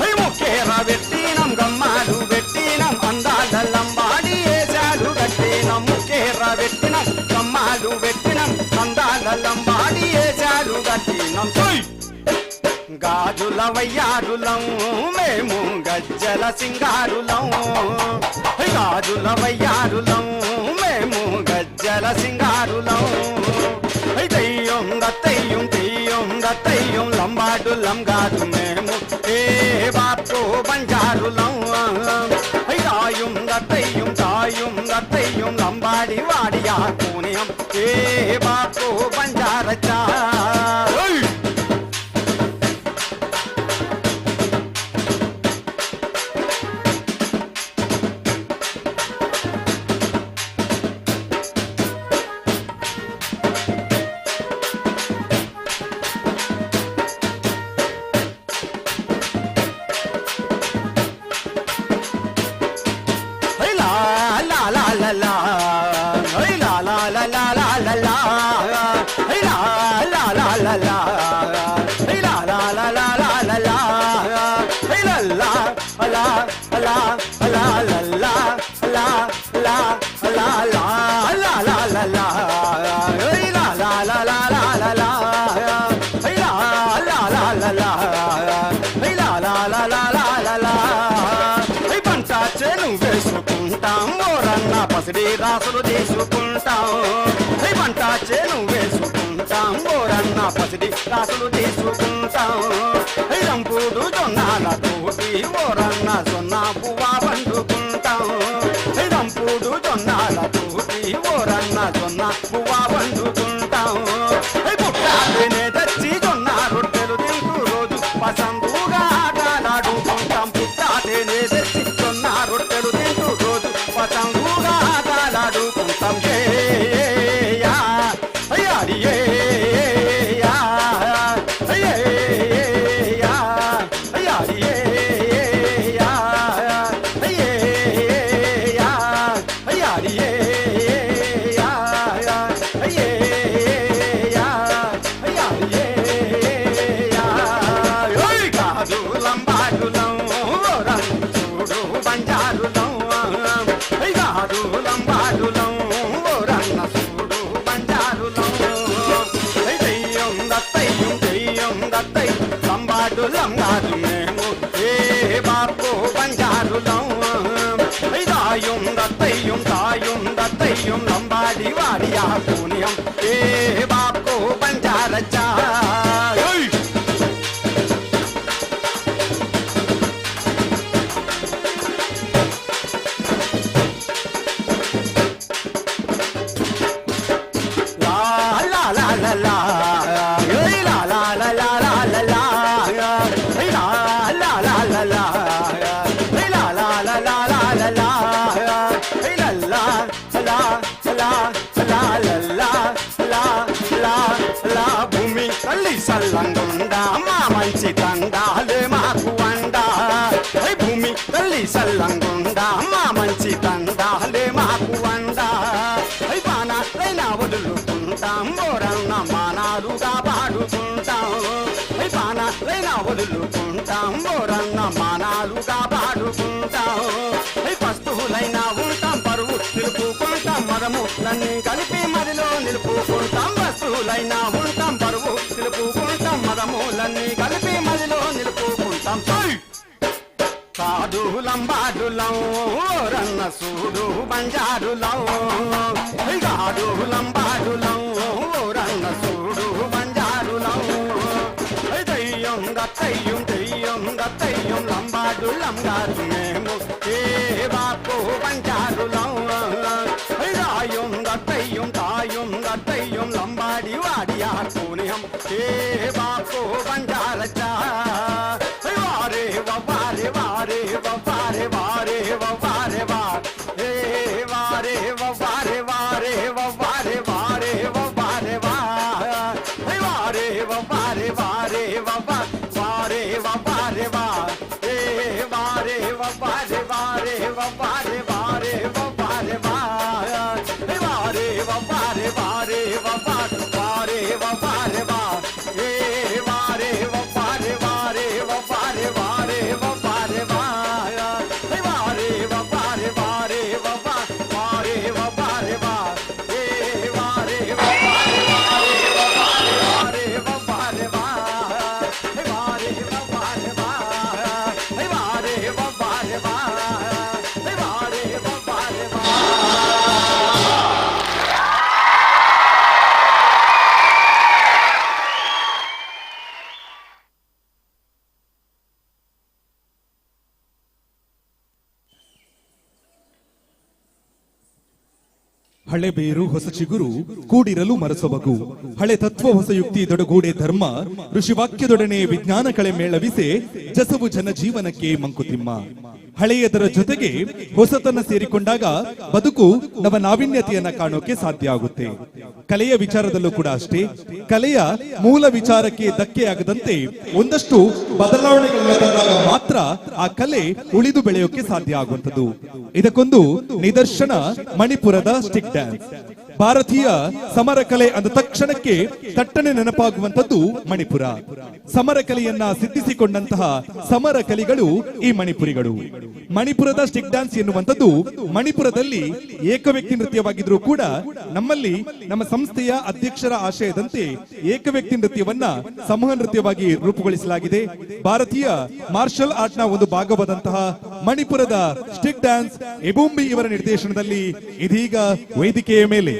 hey ముక్కేర పెట్టినాం, గమ్మాలు పెట్టినాం, అందాల లంబాడి ఏసాలు కట్టినాం, ముక్కేర పెట్టినాం, గమ్మాలు పెట్టినాం, అందాల లంబాడి ఏసాలు కట్టినాం. గాజుల వయ్యారులం మేము గజ్జల సింగారులం, గాజుల వయ్యారులం మేము గజ్జల సింగారులం, తెయ్యం దత్తయ్యం తెయ్యం దత్తయ్యం లంబాడులం కాదు మేము ఏ బాపు బంజారులం, తాయం దత్తయ్యం తాయం దత్తయ్యం లంబాడి వాడియా పూణ్యం ఏ బాపు బంజారచా. పసిడి రాసులు తీసుకుంటాం, పంట చేను వేసుకుంటాం, ఓరన్న పసిడి రాసులు తీసుకుంటాం, రంపుడు జొన్నాల తోటి ఓరన్న జొన్న పువ్వా వండుకుంటాం, రంపుడు జొన్నాల తోటి ఓరన్న జొన్న పువ్వా వండుకుంటాం, పుట్టాలనే తెచ్చి జొన్న రొట్టెలు తింటూ రోజు పసందుగా ఆటలాడుకుంటాం, పుట్టాలనే తెచ్చి జొన్న రొట్టెలు తింటూ రోజు పసందుగా ఆటలాడుకుంటాం. యా అయ్యాడి యా అయ్యా అయ్యాడి యా అయ్యాడి గాజులం బాజులం చూడు బంజారులం, గాజులం బాజులం రన్న చూడు బంజారులం, దెయ్యం దత్తయ్యం దెయ్యం దత్తయ్యం లంబాడులం కాదు మేము ఏ బాపు బంజారులం, దాయం దత్తయ్యం దాయం దత్తయ్యం లంబాడి వాడియా పూణ్యం ఏ బాపు బంజారచా. భూమి తల్లి సల్లంగుండా మా మంచి తండాలే మాకు అండా, భూమి తల్లి సల్లంగుండా మా మంచి తండాలే మాకు అండా, బాణాలైనా వదులుకుంటాం ఓరన్న మానాలుగా పాడుకుంటాం, బాణాలైనా వదులుకుంటాం ఓరన్న మానాలుగా పాడుకుంటాం, పస్తువులైనా ఉంటాం పరువు నిలుపుకుంటాం, మరము నన్ను కలిపి మదిలో నిలుపుకుంటాం, వస్తువులైనా ఉంటాం పరువు నిలుపుకుంటాం, మదములన్నీ కలిపి మదిలో నిలుపుకుంటాం. కాదులం బాడులం రన్న సూడు బంజారులం, కాదులం బాడులం రన్న సూడు బంజారులం, దెయ్యం దత్తయ్యం దెయ్యం దత్తయ్యం లంబాడులం కాదు మేము ఏ బాపు బంజారులం, దాయం దత్తయ్యం తాయం దత్తయ్యం లంబాడి వాడియా పూణ్యం ఏ బాపు బంజారచా. ವಾರೆ ವಾರೆ ವಾರೆ ವಾರೆ ವಾ ಹೇ ವಾರೆ ವಾರೆ ವಾರೆ ವಾರೆ ವಾರೆ ವಾರೆ ವಾ ಹೇ ವಾರೆ ವಾರೆ ವಾರೆ ವಾರೆ ವಾರೆ ವಾ ಹೇ ವಾರೆ ವಾರೆ ವಾರೆ ವಾರೆ ವಾರೆ ವಾರೆ ವಾ ಹೇ ವಾರೆ ವಾರೆ ವಾರೆ ವಾರೆ ವಾರೆ ವಾ ಹೇ ವಾರೆ ವಾರೆ ವಾರೆ ವಾರೆ ವಾರೆ ವಾರೆ ವಾ ಹೇ ವಾರೆ ವಾರೆ ವಾರೆ ವಾರೆ ವಾರೆ ವಾ ಹೇ ವಾರೆ ವಾರೆ ವಾರೆ ವಾರೆ ವಾರೆ ವಾ ಹೇ ವಾರೆ ವಾರೆ ವಾ ಹೇ ವಾರೆ ವಾರೆ ವಾ ಹೇ ವಾರೆ ವಾರೆ ವಾ. ಹಳೆ ಬೇರು ಹೊಸ ಚಿಗುರು ಕೂಡಿರಲು ಮರಸೊಬಗು ಹಳೆ ತತ್ವ ಹೊಸ ಯುಕ್ತಿ ದೊಡಗೂಡೆ ಧರ್ಮ ಋಷಿವಾಕ್ಯದೊಡನೆ ವಿಜ್ಞಾನ ಕಳೆ ಮೇಳವಿಸೆ ಜಸವು ಜನ ಜೀವನಕ್ಕೆ ಮಂಕುತಿಮ್ಮ. ಹಳೆಯದರ ಜೊತೆಗೆ ಹೊಸತನ ಸೇರಿಕೊಂಡಾಗ ಬದುಕು ನವ ನಾವೀನ್ಯತೆಯನ್ನ ಕಾಣೋಕೆ ಸಾಧ್ಯ ಆಗುತ್ತೆ. ಕಲೆಯ ವಿಚಾರದಲ್ಲೂ ಕೂಡ ಅಷ್ಟೇ. ಕಲೆಯ ಮೂಲ ವಿಚಾರಕ್ಕೆ ಧಕ್ಕೆಯಾಗದಂತೆ ಒಂದಷ್ಟು ಬದಲಾವಣೆಗಳನ್ನ ತಂದಾಗ ಮಾತ್ರ ಆ ಕಲೆ ಉಳಿದು ಬೆಳೆಯೋಕೆ ಸಾಧ್ಯ ಆಗುವಂಥದ್ದು. ಇದಕ್ಕೊಂದು ನಿದರ್ಶನ ಮಣಿಪುರದ ಸ್ಟಿಕ್ ಡ್ಯಾನ್ಸ್. ಭಾರತೀಯ ಸಮರ ಕಲೆ ಅಂದ ತಕ್ಷಣಕ್ಕೆ ತಟ್ಟನೆ ನೆನಪಾಗುವಂಥದ್ದು ಮಣಿಪುರ. ಸಮರ ಕಲೆಯನ್ನ ಸಿದ್ಧಿಸಿಕೊಂಡಂತಹ ಸಮರ ಕಲಿಗಳು ಈ ಮಣಿಪುರಿಗಳು. ಮಣಿಪುರದ ಸ್ಟಿಕ್ ಡ್ಯಾನ್ಸ್ ಎನ್ನುವಂಥದ್ದು ಮಣಿಪುರದಲ್ಲಿ ಏಕವ್ಯಕ್ತಿ ನೃತ್ಯವಾಗಿದ್ರೂ ಕೂಡ ನಮ್ಮಲ್ಲಿ ನಮ್ಮ ಸಂಸ್ಥೆಯ ಅಧ್ಯಕ್ಷರ ಆಶಯದಂತೆ ಏಕವ್ಯಕ್ತಿ ನೃತ್ಯವನ್ನ ಸಮೂಹ ನೃತ್ಯವಾಗಿ ರೂಪುಗೊಳಿಸಲಾಗಿದೆ. ಭಾರತೀಯ ಮಾರ್ಷಲ್ ಆರ್ಟ್ ನ ಒಂದು ಭಾಗವಾದಂತಹ ಮಣಿಪುರದ ಸ್ಟಿಕ್ ಡ್ಯಾನ್ಸ್ ಎಬುಂಬಿ ಇವರ ನಿರ್ದೇಶನದಲ್ಲಿ ಇದೀಗ ವೇದಿಕೆಯ ಮೇಲೆ.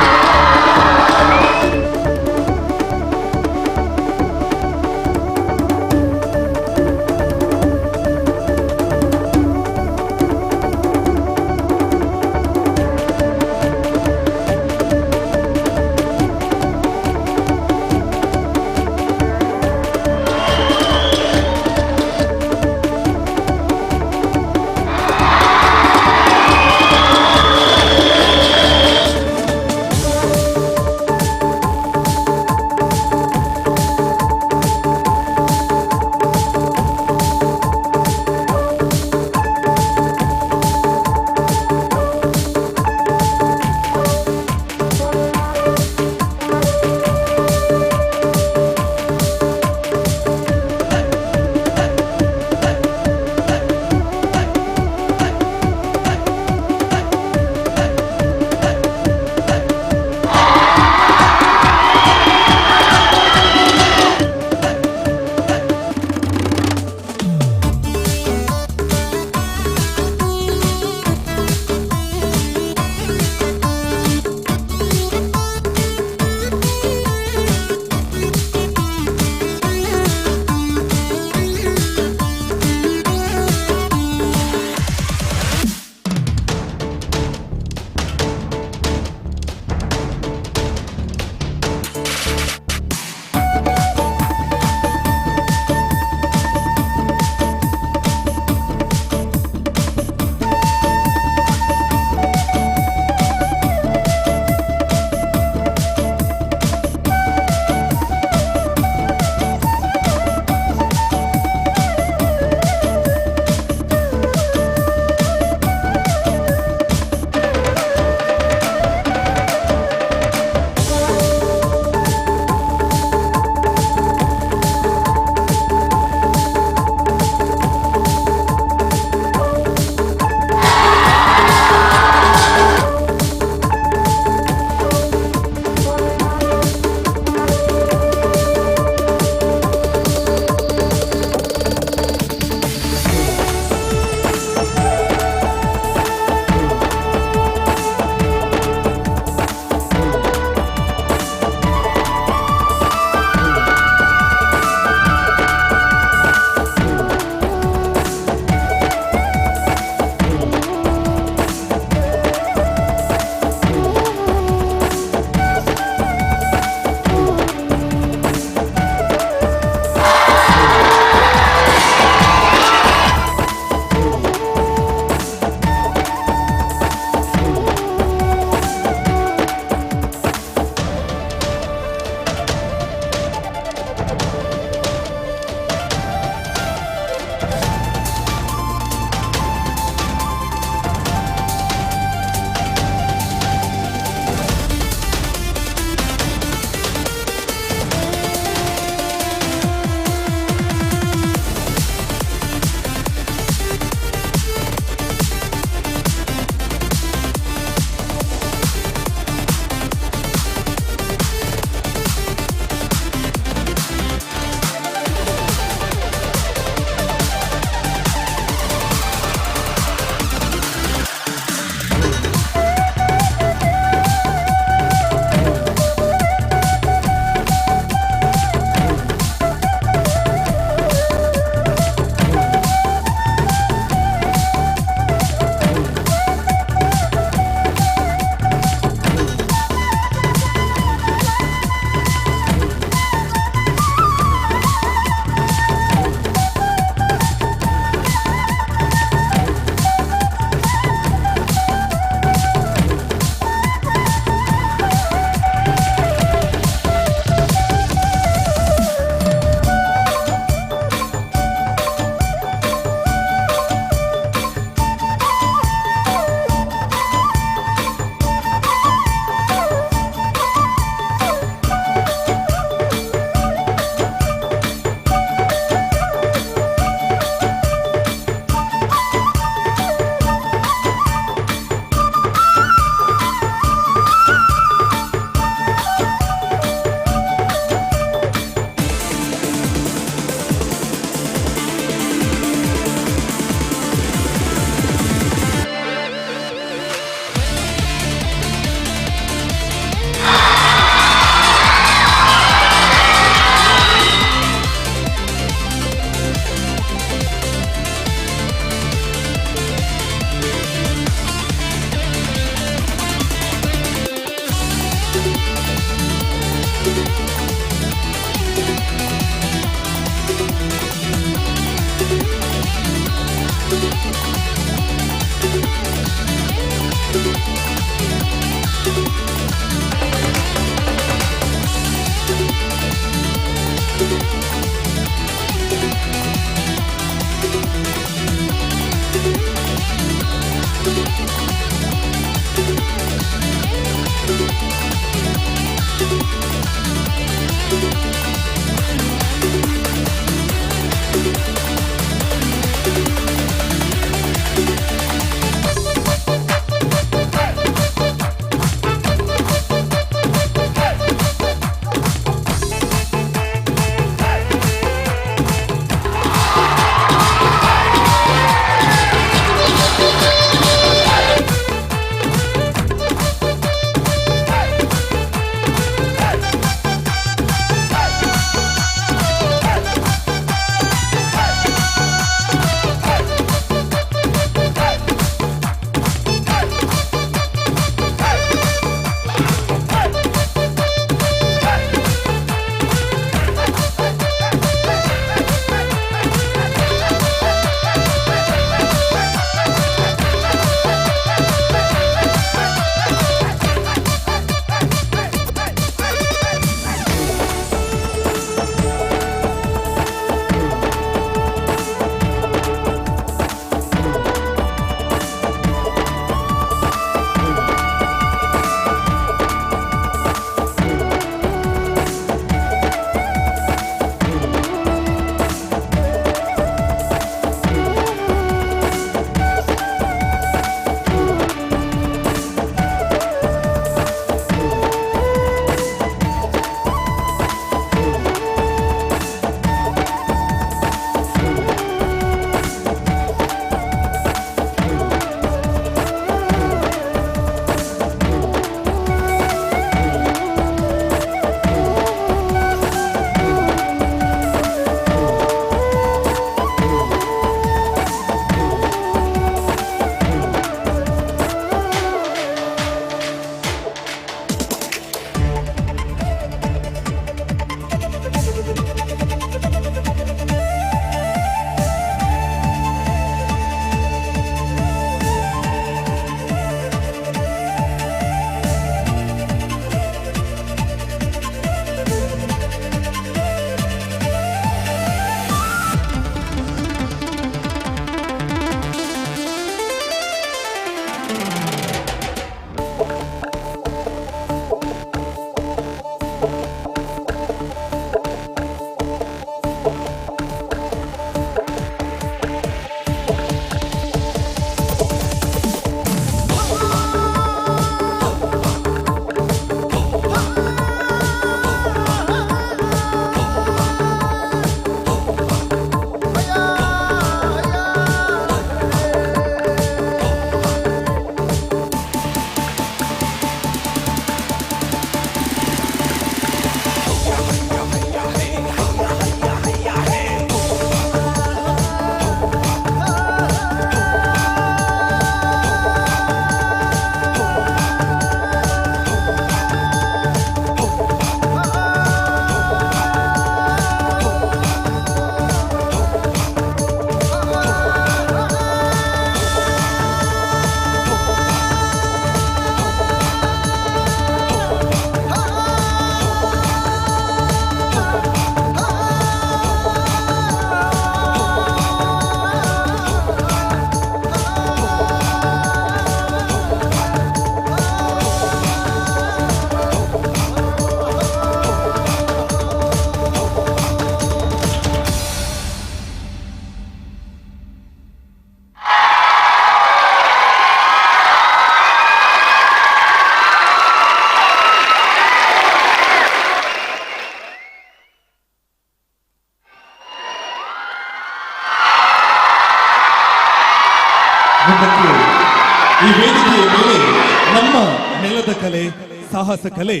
ಕಲೆ, ಸಾಹಸ ಕಲೆ,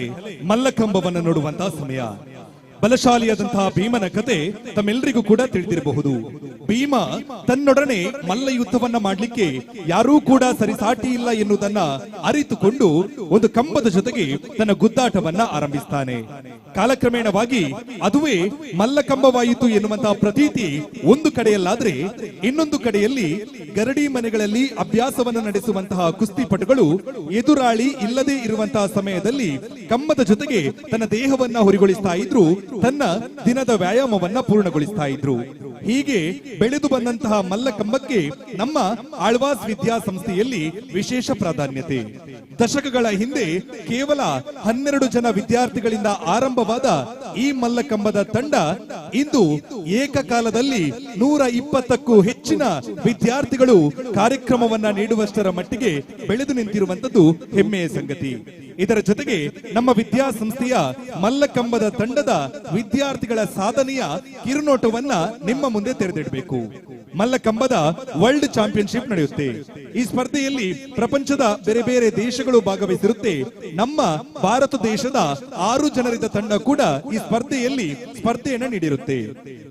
ಮಲ್ಲಕಂಬವನ್ನು ನೋಡುವಂತಹ ಸಮಯ. ಬಲಶಾಲಿಯಾದಂತಹ ಭೀಮನ ಕತೆ ತಮ್ಮೆಲ್ಲರಿಗೂ ಕೂಡ ತಿಳಿದಿರಬಹುದು. ಭೀಮ ತನ್ನೊಡನೆ ಮಲ್ಲ ಯುದ್ಧವನ್ನ ಮಾಡಲಿಕ್ಕೆ ಯಾರೂ ಕೂಡ ಸರಿಸಾಟಿ ಇಲ್ಲ ಎನ್ನುವುದನ್ನ ಅರಿತುಕೊಂಡು ಒಂದು ಕಂಬದ ಜೊತೆಗೆ ತನ್ನ ಗುದ್ದಾಟವನ್ನ ಆರಂಭಿಸ್ತಾನೆ. ಕಾಲಕ್ರಮೇಣವಾಗಿ ಅದುವೇ ಮಲ್ಲಕಂಬವಾಯಿತು ಎನ್ನುವಂತಹ ಪ್ರತೀತಿ ಒಂದು ಕಡೆಯಲ್ಲಾದ್ರೆ, ಇನ್ನೊಂದು ಕಡೆಯಲ್ಲಿ ಗರಡಿ ಮನೆಗಳಲ್ಲಿ ಅಭ್ಯಾಸವನ್ನ ನಡೆಸುವಂತಹ ಕುಸ್ತಿಪಟುಗಳು ಎದುರಾಳಿ ಇಲ್ಲದೆ ಇರುವಂತಹ ಸಮಯದಲ್ಲಿ ಕಂಬದ ಜೊತೆಗೆ ತನ್ನ ದೇಹವನ್ನ ಹೊರಗೊಳಿಸ್ತಾ ಇದ್ರು, ತನ್ನ ದಿನದ ವ್ಯಾಯಾಮವನ್ನ ಪೂರ್ಣಗೊಳಿಸ್ತಾ ಇದ್ರು. ಹೀಗೆ ಬೆಳೆದು ಬಂದಂತಹ ಮಲ್ಲಕಂಬಕ್ಕೆ ನಮ್ಮ ಆಳ್ವಾಸ್ ವಿದ್ಯಾಸಂಸ್ಥೆಯಲ್ಲಿ ವಿಶೇಷ ಪ್ರಾಧಾನ್ಯತೆ. ದಶಕಗಳ ಹಿಂದೆ ಕೇವಲ 12 ಜನ ವಿದ್ಯಾರ್ಥಿಗಳಿಂದ ಆರಂಭವಾದ ಈ ಮಲ್ಲಕಂಬದ ತಂಡ ಇಂದು ಏಕಕಾಲದಲ್ಲಿ 120ಕ್ಕೂ ಹೆಚ್ಚಿನ ವಿದ್ಯಾರ್ಥಿಗಳು ಕಾರ್ಯಕ್ರಮವನ್ನ ನೀಡುವಷ್ಟರ ಮಟ್ಟಿಗೆ ಬೆಳೆದು ನಿಂತಿರುವಂತದ್ದು ಹೆಮ್ಮೆಯ ಸಂಗತಿ. ಇದರ ಜೊತೆಗೆ ನಮ್ಮ ವಿದ್ಯಾಸಂಸ್ಥೆಯ ಮಲ್ಲಕಂಬದ ತಂಡದ ವಿದ್ಯಾರ್ಥಿಗಳ ಸಾಧನೆಯ ಕಿರುನೋಟವನ್ನ ನಿಮ್ಮ ಮುಂದೆ ತೆರೆದಿಡಬೇಕು. ಮಲ್ಲಕಂಬದ ವರ್ಲ್ಡ್ ಚಾಂಪಿಯನ್ಶಿಪ್ ನಡೆಯುತ್ತೆ. ಈ ಸ್ಪರ್ಧೆಯಲ್ಲಿ ಪ್ರಪಂಚದ ಬೇರೆ ಬೇರೆ ದೇಶಗಳು ಭಾಗವಹಿಸಿರುತ್ತೆ. ನಮ್ಮ ಭಾರತ ದೇಶದ 6 ಜನರಿದ್ದ ತಂಡ ಕೂಡ ಈ ಸ್ಪರ್ಧೆಯನ್ನ ನೀಡಿರುತ್ತೆ.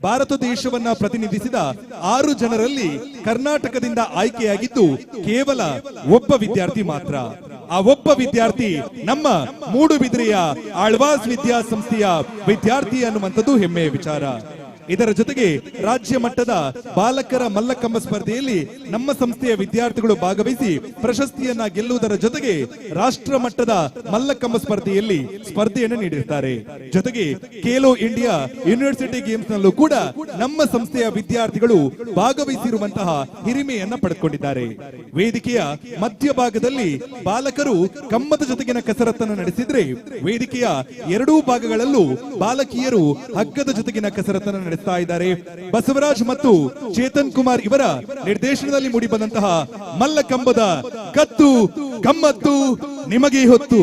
ಭಾರತ ದೇಶವನ್ನ ಪ್ರತಿನಿಧಿಸಿದ 6 ಜನರಲ್ಲಿ ಕರ್ನಾಟಕದಿಂದ ಆಯ್ಕೆಯಾಗಿದ್ದು ಕೇವಲ ಒಬ್ಬ ವಿದ್ಯಾರ್ಥಿ ಮಾತ್ರ. ಆ ಒಬ್ಬ ವಿದ್ಯಾರ್ಥಿ ನಮ್ಮ ಮೂಡುಬಿದಿರೆಯ ಆಳ್ವಾಸ್ ವಿದ್ಯಾಸಂಸ್ಥೆಯ ವಿದ್ಯಾರ್ಥಿ ಅನ್ನುವಂಥದ್ದು ಹೆಮ್ಮೆಯ ವಿಚಾರ. ಇದರ ಜೊತೆಗೆ ರಾಜ್ಯ ಮಟ್ಟದ ಬಾಲಕರ ಮಲ್ಲಕಂಬ ಸ್ಪರ್ಧೆಯಲ್ಲಿ ನಮ್ಮ ಸಂಸ್ಥೆಯ ವಿದ್ಯಾರ್ಥಿಗಳು ಭಾಗವಹಿಸಿ ಪ್ರಶಸ್ತಿಯನ್ನ ಗೆಲ್ಲುವುದರ ಜೊತೆಗೆ ರಾಷ್ಟ್ರ ಮಟ್ಟದ ಮಲ್ಲಕಂಬ ಸ್ಪರ್ಧೆಯನ್ನು ನೀಡಿರ್ತಾರೆ. ಜೊತೆಗೆ ಖೇಲೋ ಇಂಡಿಯಾ ಯೂನಿವರ್ಸಿಟಿ ಗೇಮ್ಸ್ ನಲ್ಲೂ ಕೂಡ ನಮ್ಮ ಸಂಸ್ಥೆಯ ವಿದ್ಯಾರ್ಥಿಗಳು ಭಾಗವಹಿಸಿರುವಂತಹ ಹಿರಿಮೆಯನ್ನ ಪಡೆದುಕೊಂಡಿದ್ದಾರೆ. ವೇದಿಕೆಯ ಮಧ್ಯಭಾಗದಲ್ಲಿ ಬಾಲಕರು ಕಂಬದ ಜೊತೆಗಿನ ಕಸರತ್ತನ್ನು ನಡೆಸಿದ್ರೆ, ವೇದಿಕೆಯ ಎರಡೂ ಭಾಗಗಳಲ್ಲೂ ಬಾಲಕಿಯರು ಹಗ್ಗದ ಜೊತೆಗಿನ ಕಸರತ್ತನ್ನು ನಡೆಸ್ತಾ ಇದ್ದಾರೆ. ಬಸವರಾಜ್ ಮತ್ತು ಚೇತನ್ ಕುಮಾರ್ ಇವರ ನಿರ್ದೇಶನದಲ್ಲಿ ಮೂಡಿಬಂದಂತಹ ಮಲ್ಲಕಂಬದ ಕತ್ತು ಗಮ್ಮತ್ತು ನಿಮಗೆ ಹೊತ್ತು.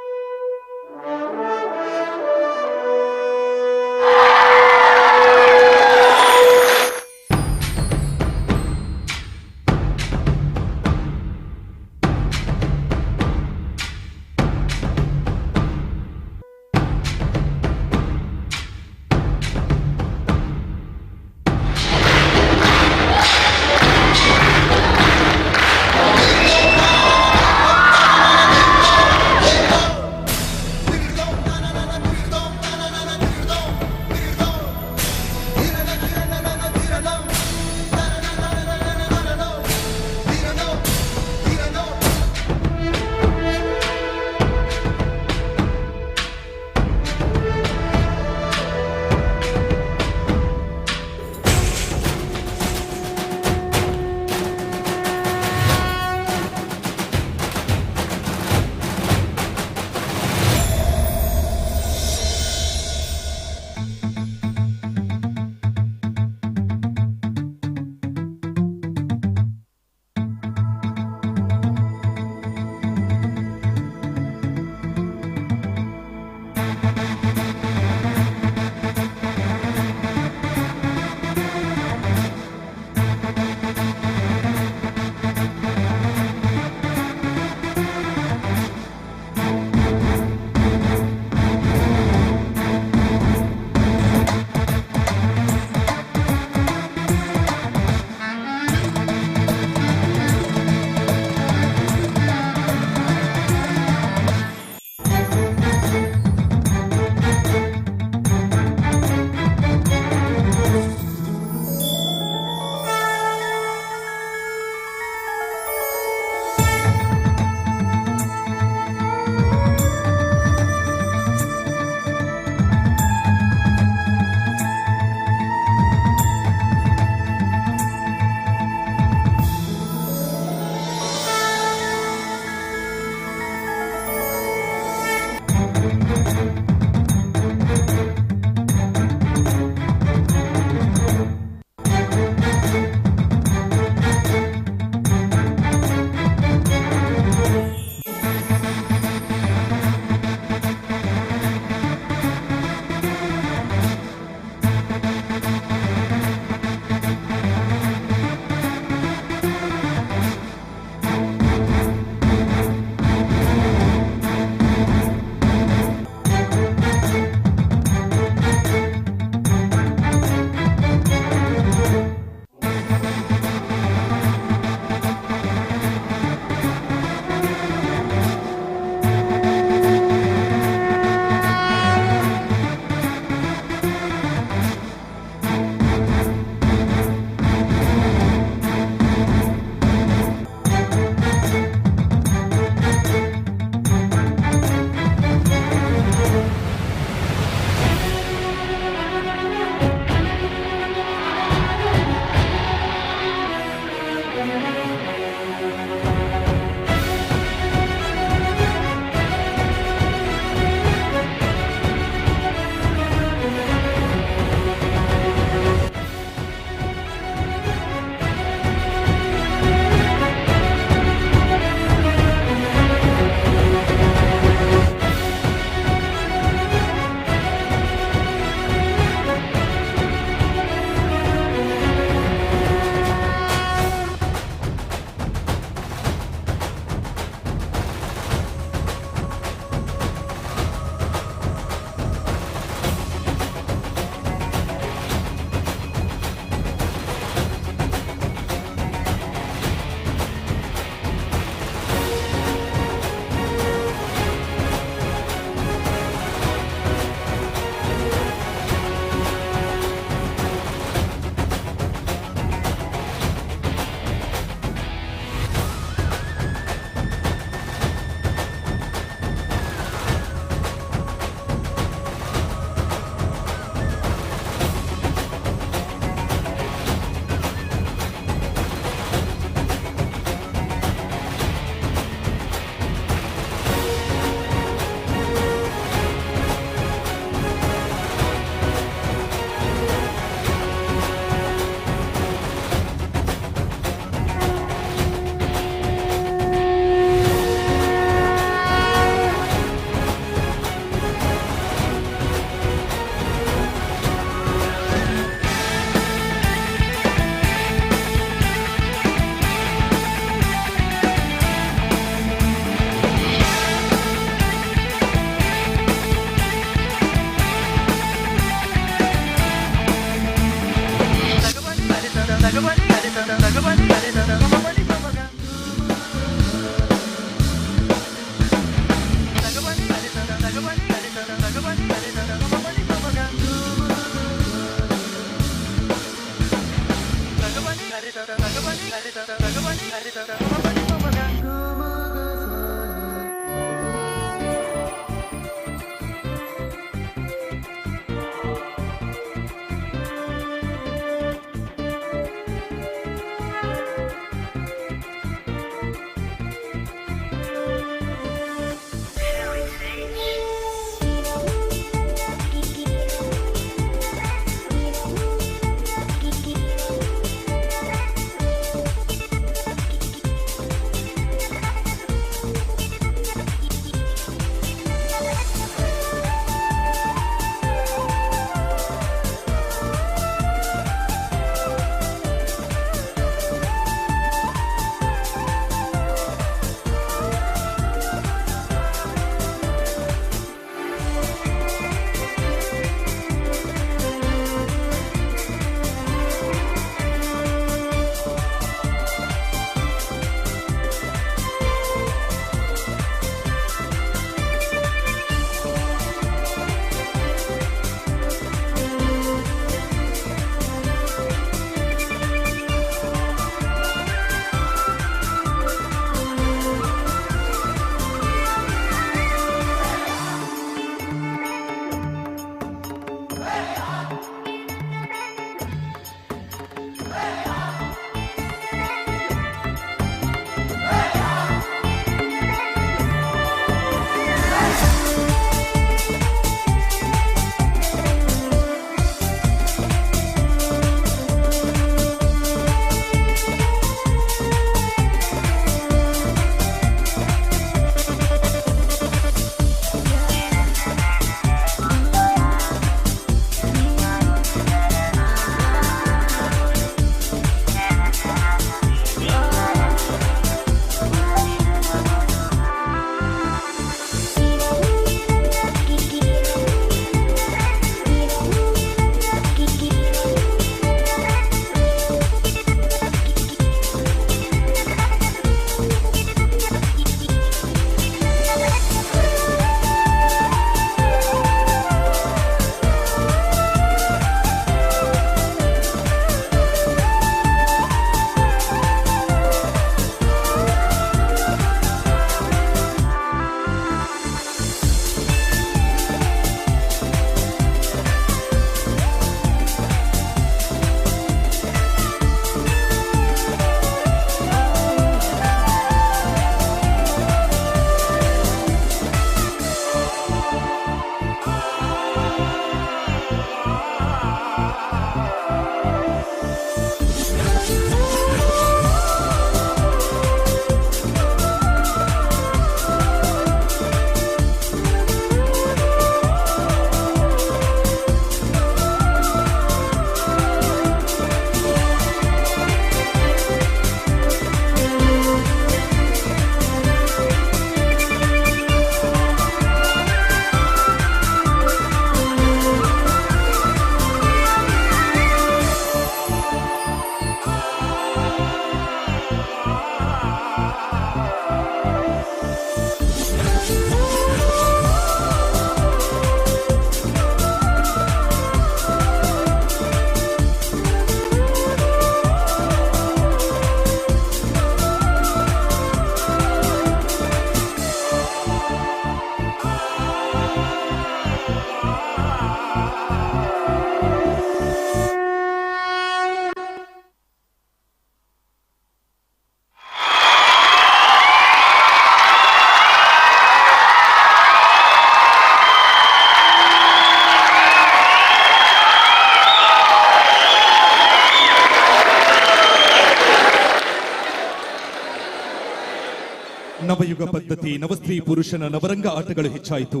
ನವಯುಗ ಪದ್ಧತಿ, ನವಸ್ತ್ರೀ ಪುರುಷನ ನವರಂಗ ಆಟಗಳು ಹೆಚ್ಚಾಯಿತು.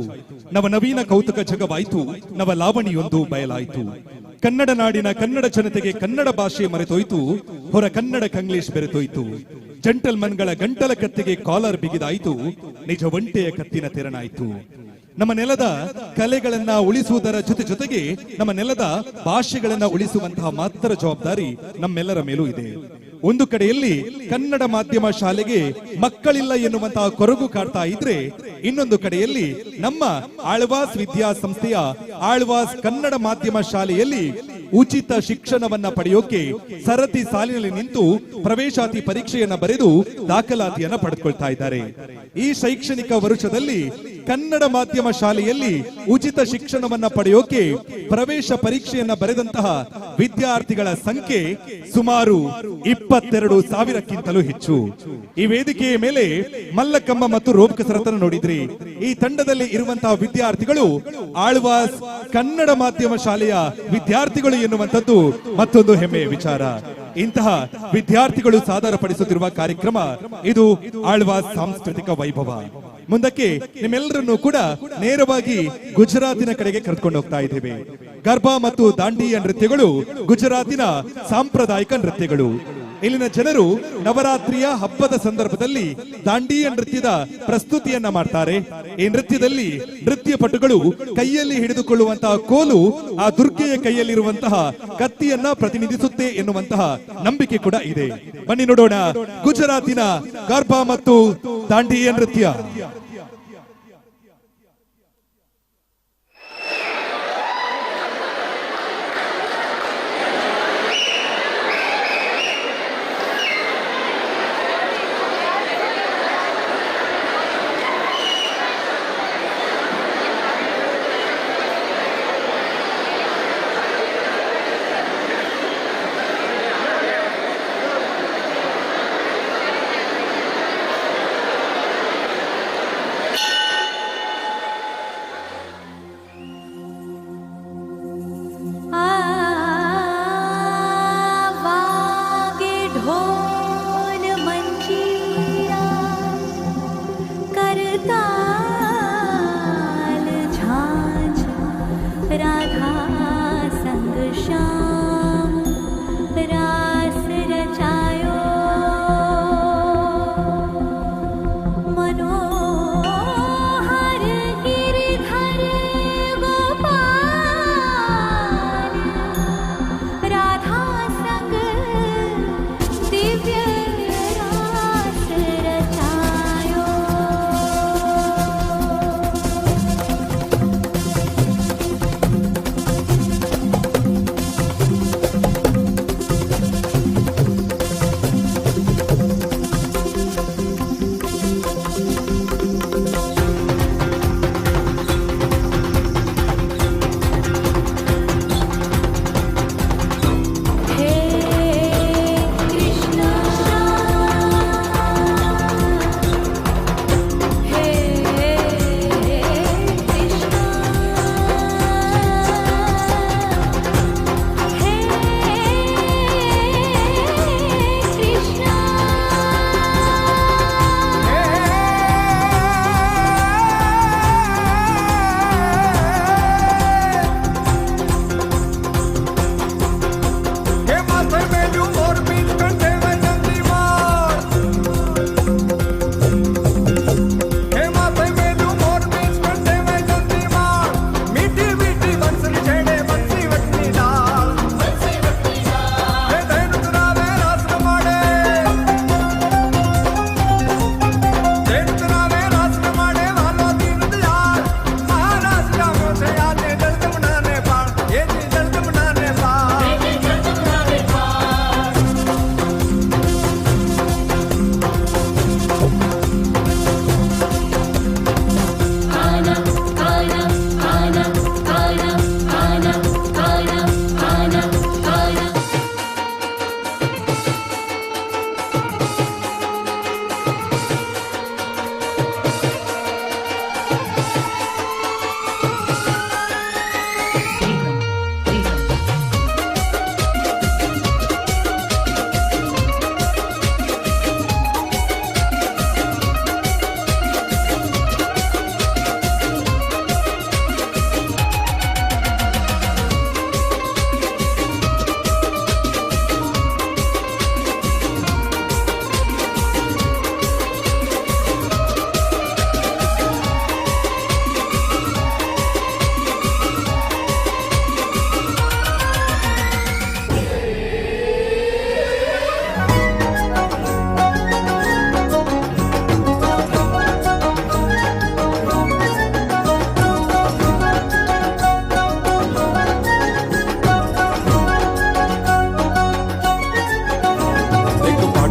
ನವನವೀನ ಕೌತುಕ ಜಗವಾಯಿತು. ನವ ಲಾವಣಿಯೊಂದು ಬಯಲಾಯಿತು. ಕನ್ನಡ ನಾಡಿನ ಕನ್ನಡ ಜನತೆಗೆ ಕನ್ನಡ ಭಾಷೆ ಮರೆತೋಯ್ತು. ಹೊರ ಕನ್ನಡ ಕಂಗ್ಲೀಷ್ ಬೆರೆತೋಯ್ತು. ಜಂಟಲ್ಮನ್ಗಳ ಗಂಟಲ ಕತ್ತಿಗೆ ಕಾಲರ್ ಬಿಗಿದಾಯಿತು. ನಿಜ ಒಂಟೆಯ ಕತ್ತಿನ ತೆರನಾಯಿತು. ನಮ್ಮ ನೆಲದ ಕಲೆಗಳನ್ನ ಉಳಿಸುವುದರ ಜೊತೆಗೆ ನಮ್ಮ ನೆಲದ ಭಾಷೆಗಳನ್ನ ಉಳಿಸುವಂತಹ ಮಾತ್ರ ಜವಾಬ್ದಾರಿ ನಮ್ಮೆಲ್ಲರ ಮೇಲೂ ಇದೆ. ಒಂದು ಕಡೆಯಲ್ಲಿ ಕನ್ನಡ ಮಾಧ್ಯಮ ಶಾಲೆಗೆ ಮಕ್ಕಳಿಲ್ಲ ಎನ್ನುವಂತಹ ಕೊರಗು ಕಾಡ್ತಾ ಇದ್ರೆ, ಇನ್ನೊಂದು ಕಡೆಯಲ್ಲಿ ನಮ್ಮ ಆಳ್ವಾಸ್ ವಿದ್ಯಾಸಂಸ್ಥೆಯ ಆಳ್ವಾಸ್ ಕನ್ನಡ ಮಾಧ್ಯಮ ಶಾಲೆಯಲ್ಲಿ ಉಚಿತ ಶಿಕ್ಷಣವನ್ನ ಪಡೆಯೋಕೆ ಸರತಿ ಸಾಲಿನಲ್ಲಿ ನಿಂತು ಪ್ರವೇಶಾತಿ ಪರೀಕ್ಷೆಯನ್ನ ಬರೆದು ದಾಖಲಾತಿಯನ್ನ ಪಡೆದುಕೊಳ್ತಾ ಇದ್ದಾರೆ. ಈ ಶೈಕ್ಷಣಿಕ ವರ್ಷದಲ್ಲಿ ಕನ್ನಡ ಮಾಧ್ಯಮ ಶಾಲೆಯಲ್ಲಿ ಉಚಿತ ಶಿಕ್ಷಣವನ್ನ ಪಡೆಯೋಕೆ ಪ್ರವೇಶ ಪರೀಕ್ಷೆಯನ್ನ ಬರೆದಂತಹ ವಿದ್ಯಾರ್ಥಿಗಳ ಸಂಖ್ಯೆ ಸುಮಾರು 22,000ಕ್ಕಿಂತಲೂ ಹೆಚ್ಚು. ಈ ವೇದಿಕೆಯ ಮೇಲೆ ಮಲ್ಲಕಮ್ಮ ಮತ್ತು ರೋಪ್ ಕಸರತ್ತನ್ನು ನೋಡಿದ್ರಿ. ಈ ತಂಡದಲ್ಲಿ ಇರುವಂತಹ ವಿದ್ಯಾರ್ಥಿಗಳು ಆಳ್ವಾಸ್ ಕನ್ನಡ ಮಾಧ್ಯಮ ಶಾಲೆಯ ವಿದ್ಯಾರ್ಥಿಗಳು ಎನ್ನುವಂಥದ್ದು ಮತ್ತೊಂದು ಹೆಮ್ಮೆಯ ವಿಚಾರ. ಇಂತಹ ವಿದ್ಯಾರ್ಥಿಗಳು ಸಾದರಪಡಿಸುತ್ತಿರುವ ಕಾರ್ಯಕ್ರಮ ಇದು ಆಳ್ವಾಸ್ ಸಾಂಸ್ಕೃತಿಕ ವೈಭವ. ಮುಂದಕ್ಕೆ ನಿಮ್ಮೆಲ್ಲರನ್ನು ಕೂಡ ನೇರವಾಗಿ ಗುಜರಾತಿನ ಕಡೆಗೆ ಕರೆದುಕೊಂಡು ಹೋಗ್ತಾ ಇದ್ದೇವೆ. ಗರ್ಭಾ ಮತ್ತು ದಾಂಡಿಯ ನೃತ್ಯಗಳು ಗುಜರಾತಿನ ಸಾಂಪ್ರದಾಯಿಕ ನೃತ್ಯಗಳು. ಇಲ್ಲಿನ ಜನರು ನವರಾತ್ರಿಯ ಹಬ್ಬದ ಸಂದರ್ಭದಲ್ಲಿ ದಾಂಡಿಯ ನೃತ್ಯದ ಪ್ರಸ್ತುತಿಯನ್ನ ಮಾಡ್ತಾರೆ. ಈ ನೃತ್ಯದಲ್ಲಿ ನೃತ್ಯ ಪಟುಗಳು ಕೈಯಲ್ಲಿ ಹಿಡಿದುಕೊಳ್ಳುವಂತಹ ಕೋಲು ಆ ದುರ್ಗೆಯ ಕೈಯಲ್ಲಿರುವಂತಹ ಕತ್ತಿಯನ್ನ ಪ್ರತಿನಿಧಿಸುತ್ತೆ ಎನ್ನುವಂತಹ ನಂಬಿಕೆ ಕೂಡ ಇದೆ. ಬನ್ನಿ ನೋಡೋಣ ಗುಜರಾತಿನ ಗರ್ಭಾ ಮತ್ತು ದಾಂಡಿಯ ನೃತ್ಯ.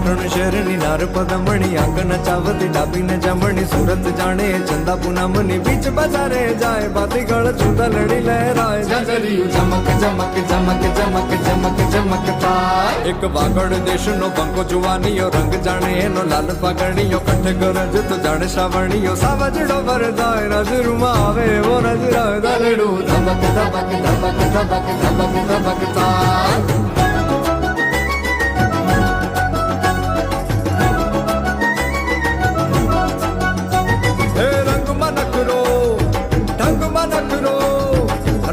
पाटण शहरनी नार पदमणी आंक नचावती डाबी न जमणी सूरत जाने चंदा पूनमनी बीच बाजारे जाए बाती गळ चूदा लड़ी लहराए जजरी चमक चमक चमक चमक चमक चमकता एक वागड़ देश नो बंको जुवानियो रंग जाने एनो लाल पागणियो कठे गरज तो जाने श्रावणियो सावजड़ो वरदाय नजरुमा आवे वो नजरा दलड़ू धमक धमक धमक धमक धमक धमकता रंग मनकरो ढंग मनकरो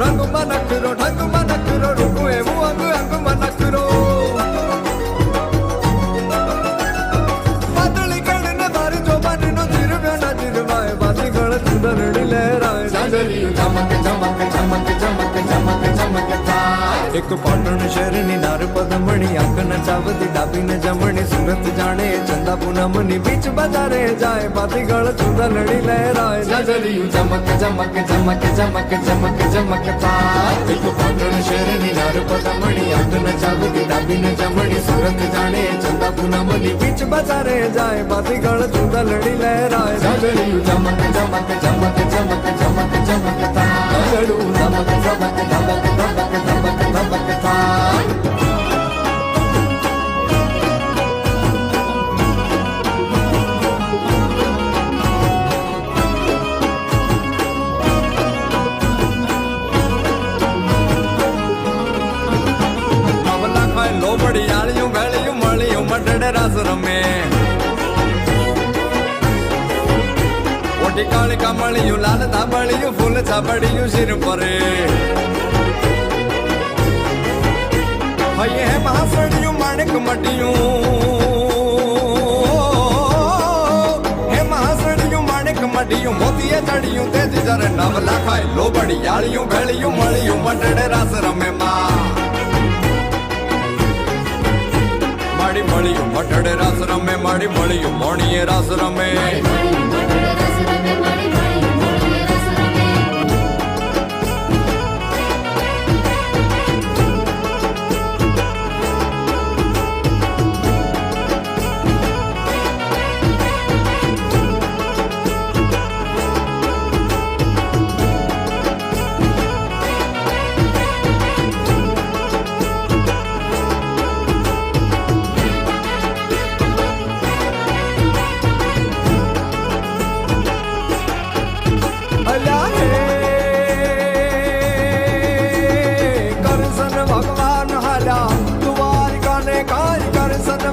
रंग मनकरो ढंग मनकरो रुकुए वो अंग अंग मनकरो बादली कड़ने बारी जो बनी नो जिर बेना जिरवाए बाती गड़ चुदरड़ी लहराए जाजरी चमक चमक चमक चमक चमक चमकता एक पाटण शहरनी नार पदमणी आंक नचावती डाबी न जमणी सूरत जाने चंदा पूनमनी बीच बाजारे जाए बाती गळ चूदा लड़ी लहराए जजरी चमक चमक चमक चमक चमक चमकता एक पाटण शहरनी नार पदमणी आंक नचावती डाबी न जमणी सूरत जाने चंदा पूनमनी बीच बाजारे जाए बाती गळ चूदा लड़ी लहराए जजरी चमक चमक चमक चमक चमक चमकता जजरू चमक चमक चमक चमक चमक चमकता लोबड़ियालियों गलियों मलियों मडड़े रस रमे ओटी काली कमलियों लाल धाबड़ियों फूल छाबड़ियों सिर परे ये है महासड़ियों माणिक मटियों है महासड़ियों माणिक मटियों मोतिये चढ़ियों तेज जरे नवला खाए लोबड़ियालियों गलियों मलियों मडड़े रस रमे माँ माड़ी मलियों मडड़े रस रमे माड़ी मलियों मोणिये रस रमे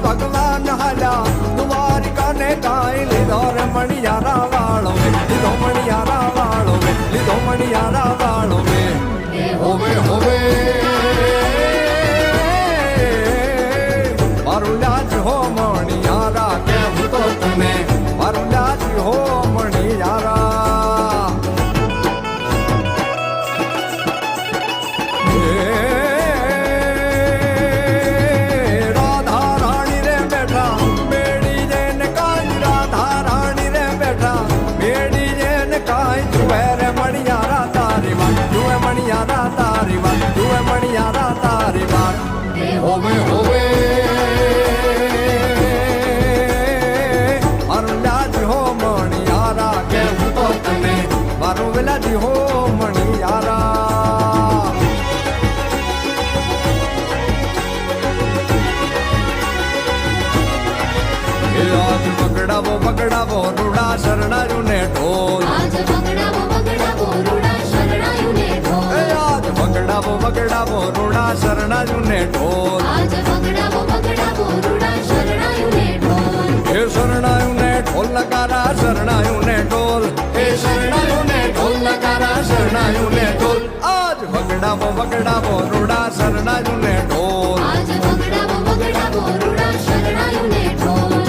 भगवान हला द्वारिका ने काई लिदोर मणियारा वालों में लिदो मणियारा वालों में लिदो मणियारा वालों में होवे मारुलाज हो मणियारा के तो तुम्हें मारुलाज हो मणियारा मणियारा तारी बात तू है मणियारा तारी बात होवे होवे मारुलाज हो मणियारा के तो तुम्हें मारुलाज हो मणियारा पकड़ा वो रूड़ा शरणायु ने ढोल आज पकड़ा वो रूड़ा शरणायु ने ढोल आज पकड़ा वो रूड़ा शरणायु ने ढोल आज पकड़ा वो रूड़ा शरणायु ने ढोल हे शरणायु ने ढोल नगारा शरणायु ने ढोल हे शरणायु ने ढोल नगारा शरणायु ने ढोल आज पकड़ा वो रूड़ा शरणायु ने ढोल आज पकड़ा वो रूड़ा शरणायु ने ढोल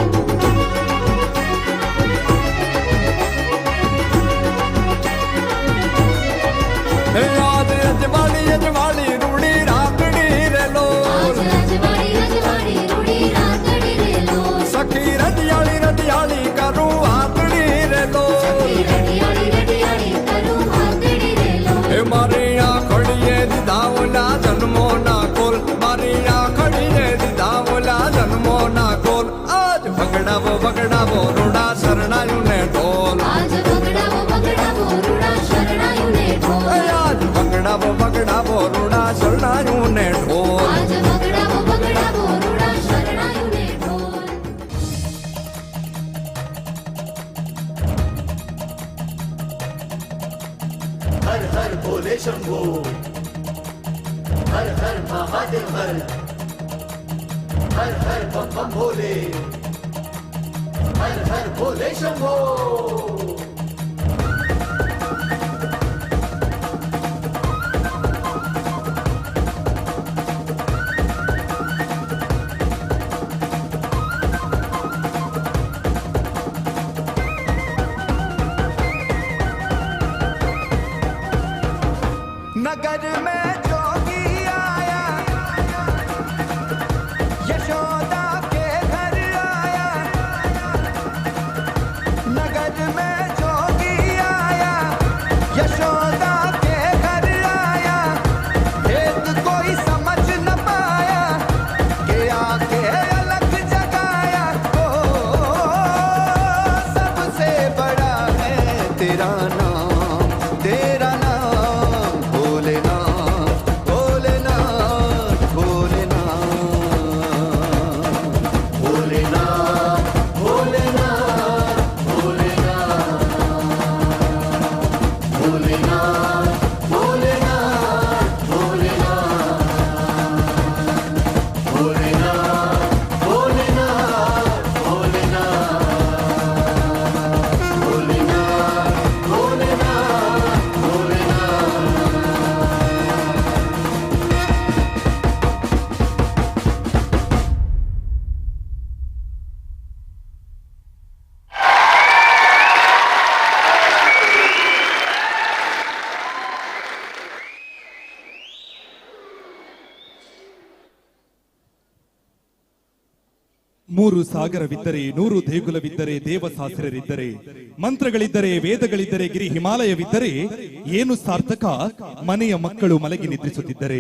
अजवाड़ी रूड़ी रातड़ी रे लो सखी रटियाली करूँ हाथड़ी रे लो हे मारे आखड़िए दावला जन्मो ना कोल बगड़ावो रूड़ा शरणायु ने ढोल आज बगड़ावो रूड़ा शरणायु ने ढोल आज बगड़ावो रूड़ा शरणायु ने ढोल आज बगड़ावो रूड़ा शरणायु ने ढोल हर हर भोले शंभो हर हर महादेव हर हर बम बम भोले हर हर भोले शंभो नगर में जोगी आया यशोदा के घर आया नगर में जोगी आया यशोदा के घर आया भेद कोई समझ न पाया के आके अलग जगाया ओ सबसे बड़ा है तेरा नाम तेरा नाम भोलेनाथ भोलेनाथ भोलेनाथ भोलेनाथ भोलेनाथ भोलेनाथ भोलेनाथ भोलेनाथ भोलेनाथ भोलेनाथ भोलेनाथ भोलेनाथ भोलेनाथ ಮೂರು ಸಾಗರವಿದ್ದರೆ ನೂರು ದೇಗುಲವಿದ್ದರೆ ದೇವಸಾಸಿರರಿದ್ದರೆ ಮಂತ್ರಗಳಿದ್ದರೆ ವೇದಗಳಿದ್ದರೆ ಗಿರಿ ಹಿಮಾಲಯವಿದ್ದರೆ ಏನು ಸಾರ್ಥಕ ಮನೆಯ ಮಕ್ಕಳು ಮಲಗಿ ನಿದ್ರಿಸುತ್ತಿದ್ದರೆ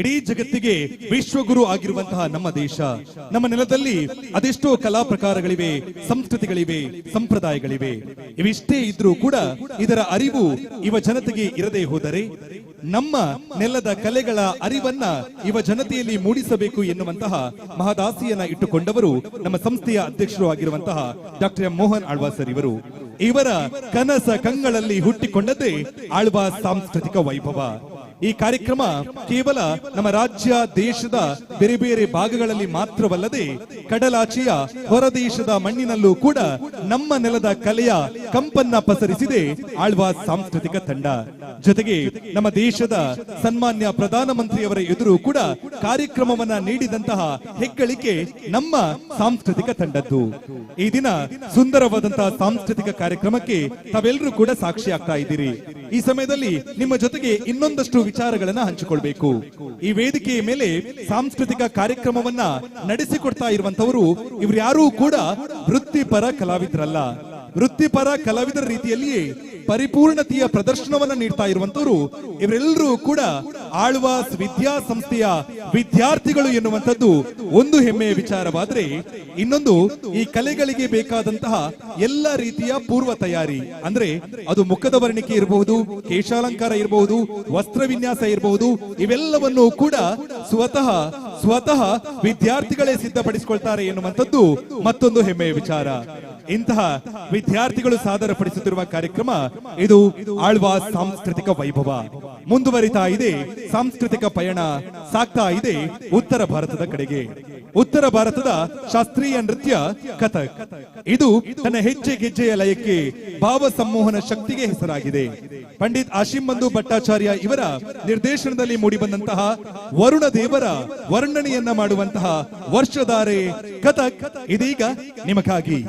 ಇಡೀ ಜಗತ್ತಿಗೆ ವಿಶ್ವಗುರು ಆಗಿರುವಂತಹ ನಮ್ಮ ದೇಶ ನಮ್ಮ ನೆಲದಲ್ಲಿ ಅದೆಷ್ಟೋ ಕಲಾ ಪ್ರಕಾರಗಳಿವೆ ಸಂಸ್ಕೃತಿಗಳಿವೆ ಸಂಪ್ರದಾಯಗಳಿವೆ ಇವಿಷ್ಟೇ ಇದ್ರೂ ಕೂಡ ಇದರ ಅರಿವು ಯುವ ಜನತೆಗೆ ಇರದೇ ಹೋದರೆ ನಮ್ಮ ನೆಲದ ಕಲೆಗಳ ಅರಿವನ್ನ ಯುವ ಜನತೆಯಲ್ಲಿ ಮೂಡಿಸಬೇಕು ಎನ್ನುವಂತಹ ಮಹದಾಸಿಯನ್ನ ಇಟ್ಟುಕೊಂಡವರು ನಮ್ಮ ಸಂಸ್ಥೆಯ ಅಧ್ಯಕ್ಷರು ಆಗಿರುವಂತಹ ಡಾಕ್ಟರ್ ಎಂ ಮೋಹನ್ ಆಳ್ವಾಸರ್ ಇವರು ಇವರ ಕನಸ ಕಂಗಳಲ್ಲಿ ಹುಟ್ಟಿಕೊಂಡದ್ದೇ ಆಳ್ವಾಸ್ ಸಾಂಸ್ಕೃತಿಕ ವೈಭವ ಈ ಕಾರ್ಯಕ್ರಮ ಕೇವಲ ನಮ್ಮ ರಾಜ್ಯ ದೇಶದ ಬೇರೆ ಬೇರೆ ಭಾಗಗಳಲ್ಲಿ ಮಾತ್ರವಲ್ಲದೆ ಕಡಲಾಚೆಯ ಹೊರದೇಶದ ಮಣ್ಣಿನಲ್ಲೂ ಕೂಡ ನಮ್ಮ ನೆಲದ ಕಲೆಯ ಕಂಪನ್ನ ಪಸರಿಸಿದೆ ಆಳ್ವಾಸ್ ಸಾಂಸ್ಕೃತಿಕ ತಂಡ ಜೊತೆಗೆ ನಮ್ಮ ದೇಶದ ಸನ್ಮಾನ್ಯ ಪ್ರಧಾನಮಂತ್ರಿಯವರ ಎದುರು ಕೂಡ ಕಾರ್ಯಕ್ರಮವನ್ನ ನೀಡಿದಂತಹ ಹೆಗ್ಗಳಿಕೆ ನಮ್ಮ ಸಾಂಸ್ಕೃತಿಕ ತಂಡದ್ದು ಈ ದಿನ ಸುಂದರವಾದಂತಹ ಸಾಂಸ್ಕೃತಿಕ ಕಾರ್ಯಕ್ರಮಕ್ಕೆ ತಾವೆಲ್ಲರೂ ಕೂಡ ಸಾಕ್ಷಿ ಆಗ್ತಾ ಇದ್ದೀರಿ ಈ ಸಮಯದಲ್ಲಿ ನಿಮ್ಮ ಜೊತೆಗೆ ಇನ್ನೊಂದಷ್ಟು ವಿಚಾರಗಳನ್ನ ಹಂಚಿಕೊಳ್ಬೇಕು ಈ ವೇದಿಕೆಯ ಮೇಲೆ ಸಾಂಸ್ಕೃತಿಕ ಕಾರ್ಯಕ್ರಮವನ್ನ ನಡೆಸಿಕೊಡ್ತಾ ಇರುವಂತವರು ಇವ್ರು ಯಾರೂ ಕೂಡ ವೃತ್ತಿಪರ ಕಲಾವಿದರಲ್ಲ ವೃತ್ತಿಪರ ಕಲಾವಿದರ ರೀತಿಯಲ್ಲಿಯೇ ಪರಿಪೂರ್ಣತೆಯ ಪ್ರದರ್ಶನವನ್ನ ನೀಡ್ತಾ ಇರುವಂತವರು ಇವರೆಲ್ಲರೂ ಕೂಡ ಆಳ್ವಾಸ್ ವಿದ್ಯಾಸಂಸ್ಥೆಯ ವಿದ್ಯಾರ್ಥಿಗಳು ಎನ್ನುವಂಥದ್ದು ಒಂದು ಹೆಮ್ಮೆಯ ವಿಚಾರವಾದ್ರೆ ಇನ್ನೊಂದು ಈ ಕಲೆಗಳಿಗೆ ಬೇಕಾದಂತಹ ಎಲ್ಲ ರೀತಿಯ ಪೂರ್ವ ತಯಾರಿ ಅಂದ್ರೆ ಅದು ಮುಖದ ವರ್ಣಿಕೆ ಇರಬಹುದು ಕೇಶಾಲಂಕಾರ ಇರಬಹುದು ವಸ್ತ್ರ ವಿನ್ಯಾಸ ಇರಬಹುದು ಇವೆಲ್ಲವನ್ನೂ ಕೂಡ ಸ್ವತಃ ವಿದ್ಯಾರ್ಥಿಗಳೇ ಸಿದ್ಧಪಡಿಸಿಕೊಳ್ತಾರೆ ಎನ್ನುವಂಥದ್ದು ಮತ್ತೊಂದು ಹೆಮ್ಮೆಯ ವಿಚಾರ ಇಂತಹ ವಿದ್ಯಾರ್ಥಿಗಳು ಸಾದರಪಡಿಸುತ್ತಿರುವ ಕಾರ್ಯಕ್ರಮ ಇದು ಆಳ್ವಾಸ್ ಸಾಂಸ್ಕೃತಿಕ ವೈಭವ ಮುಂದುವರಿತಾ ಇದೆ ಸಾಂಸ್ಕೃತಿಕ ಪಯಣ ಸಾಗ್ತಾ ಇದೆ ಉತ್ತರ ಭಾರತದ ಕಡೆಗೆ ಉತ್ತರ ಭಾರತದ ಶಾಸ್ತ್ರೀಯ ನೃತ್ಯ ಕಥಕ್ ಇದು ತನ್ನ ಹೆಜ್ಜೆ ಗೆಜ್ಜೆಯ ಲಯಕ್ಕೆ ಭಾವ ಸಂಮೋಹನ ಶಕ್ತಿಗೆ ಹೆಸರಾಗಿದೆ ಪಂಡಿತ್ ಆಶಿಮಂದು ಭಟ್ಟಾಚಾರ್ಯ ಇವರ ನಿರ್ದೇಶನದಲ್ಲಿ ಮೂಡಿಬಂದಂತಹ ವರುಣ ದೇವರ ವರ್ಣನೆಯನ್ನ ಮಾಡುವಂತಹ ವರ್ಷಧಾರೆ ಕಥಕ್ ಇದೀಗ ನಿಮಗಾಗಿ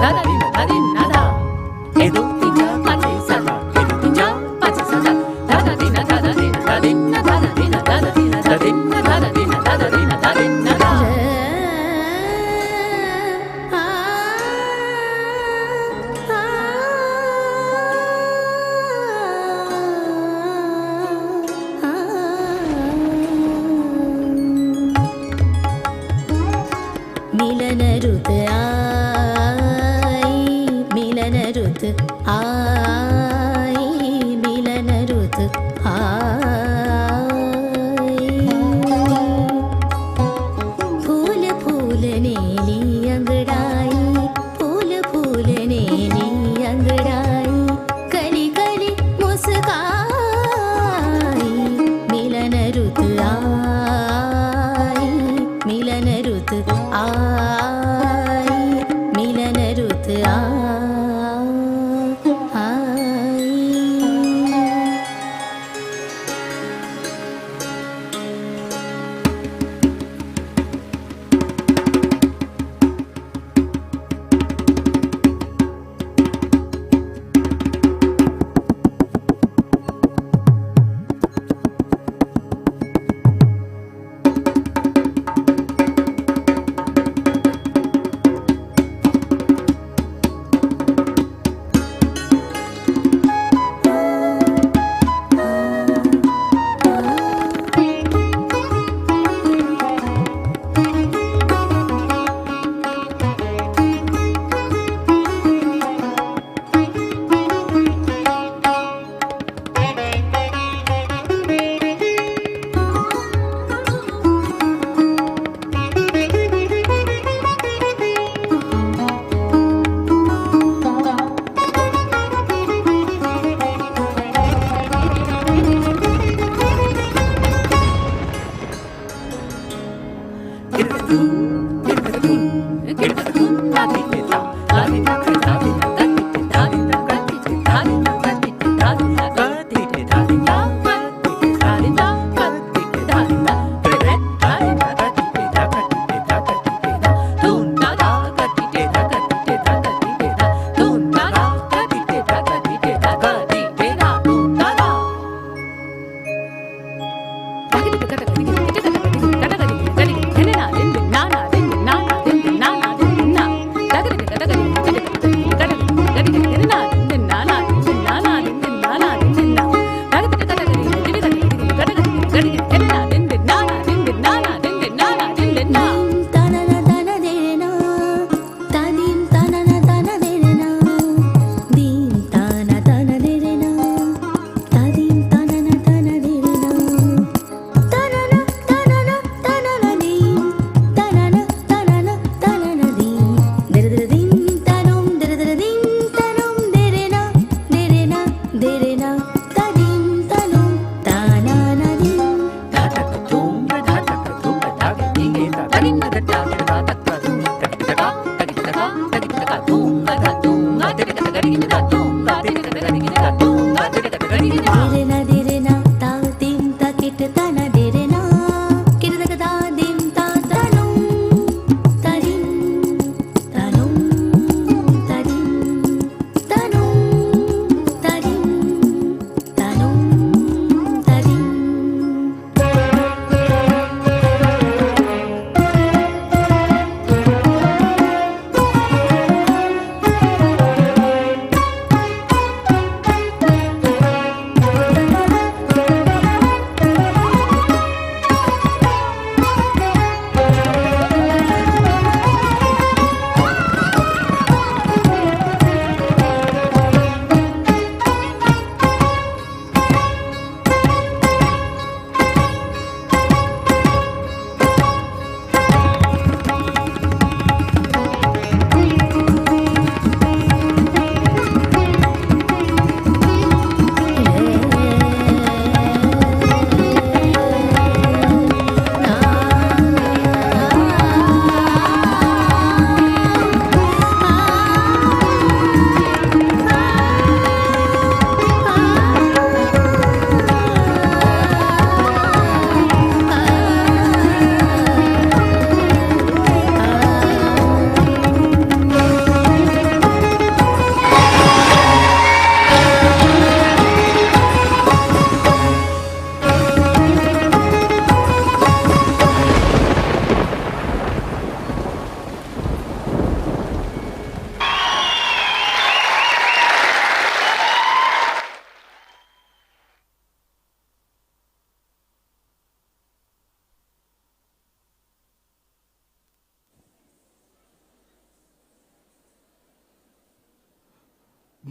Da da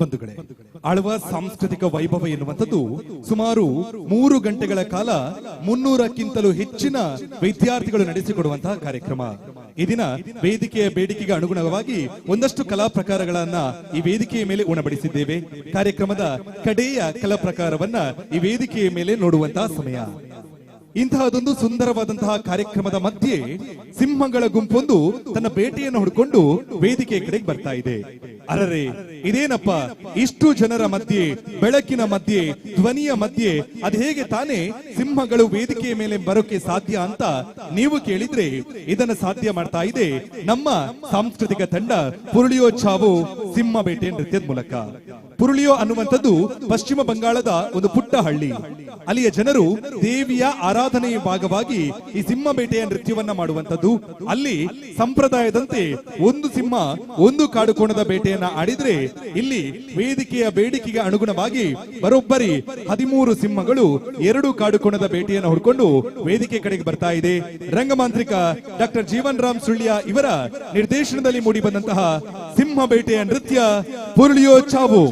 ಬಂಧುಗಳೇ, ಆಳ್ವ ಸಾಂಸ್ಕೃತಿಕ ವೈಭವ ಎನ್ನುವಂಥದ್ದು ಸುಮಾರು 3 ಗಂಟೆಗಳ ಕಾಲ 300ಕ್ಕಿಂತಲೂ ಹೆಚ್ಚಿನ ವಿದ್ಯಾರ್ಥಿಗಳು ನಡೆಸಿಕೊಡುವಂತಹ ಕಾರ್ಯಕ್ರಮ. ಈ ದಿನ ವೇದಿಕೆಯ ಬೇಡಿಕೆಗೆ ಅನುಗುಣವಾಗಿ ಒಂದಷ್ಟು ಕಲಾ ಪ್ರಕಾರಗಳನ್ನ ಈ ವೇದಿಕೆಯ ಮೇಲೆ ಉಣಬಡಿಸಿದ್ದೇವೆ. ಕಾರ್ಯಕ್ರಮದ ಕಡೆಯ ಕಲಾ ಪ್ರಕಾರವನ್ನ ಈ ವೇದಿಕೆಯ ಮೇಲೆ ನೋಡುವಂತಹ ಸಮಯ. ಇಂತಹದೊಂದು ಸುಂದರವಾದಂತಹ ಕಾರ್ಯಕ್ರಮದ ಮಧ್ಯೆ ಸಿಂಹಗಳ ಗುಂಪೊಂದು ತನ್ನ ಬೇಟೆಯನ್ನು ಹುಡ್ಕೊಂಡು ವೇದಿಕೆ ಕಡೆಗೆ ಬರ್ತಾ ಇದೆ. ಅರರೆ, ಇದೇನಪ್ಪ, ಇಷ್ಟು ಜನರ ಮಧ್ಯೆ, ಬೆಳಕಿನ ಮಧ್ಯೆ, ಧ್ವನಿಯ ಮಧ್ಯೆ ಅದು ಹೇಗೆ ತಾನೇ ಸಿಂಹಗಳು ವೇದಿಕೆಯ ಮೇಲೆ ಬರೋಕೆ ಸಾಧ್ಯ ಅಂತ ನೀವು ಕೇಳಿದ್ರೆ, ಇದನ್ನು ಸಾಧ್ಯ ಮಾಡ್ತಾ ಇದೆ ನಮ್ಮ ಸಾಂಸ್ಕೃತಿಕ ತಂಡ ಪುರುಳಿಯೋ ಚಾವು ಸಿಂಹ ಬೇಟೆ ನೃತ್ಯದ ಮೂಲಕ. ಪುರುಳಿಯೋ ಅನ್ನುವಂಥದ್ದು ಪಶ್ಚಿಮ ಬಂಗಾಳದ ಒಂದು ಪುಟ್ಟ ಹಳ್ಳಿ. ಅಲ್ಲಿಯ ಜನರು ದೇವಿಯ ಆರಾಧನೆಯ ಭಾಗವಾಗಿ ಈ ಸಿಂಹ ಬೇಟೆಯ ನೃತ್ಯವನ್ನ ಮಾಡುವಂಥದ್ದು. ಅಲ್ಲಿ ಸಂಪ್ರದಾಯದಂತೆ ಒಂದು ಸಿಂಹ ಒಂದು ಕಾಡುಕೋಣದ ಬೇಟೆಯನ್ನ ಆಡಿದ್ರೆ, ಇಲ್ಲಿ ವೇದಿಕೆಯ ಬೇಡಿಕೆಗೆ ಅನುಗುಣವಾಗಿ ಬರೋಬ್ಬರಿ 13 ಸಿಂಹಗಳು 2 ಕಾಡುಕೋಣದ ಬೇಟೆಯನ್ನು ಹುಡ್ಕೊಂಡು ವೇದಿಕೆ ಕಡೆಗೆ ಬರ್ತಾ ಇದೆ. ರಂಗಮಾಂತ್ರಿಕ ಡಾಕ್ಟರ್ ಜೀವನ್ ರಾಮ್ ಸುಳ್ಯ ಇವರ ನಿರ್ದೇಶನದಲ್ಲಿ ಮೂಡಿ ಬಂದಂತಹ ಸಿಂಹ ಬೇಟೆಯ ನೃತ್ಯ ಪುರುಳಿಯೋ ಚಾವು.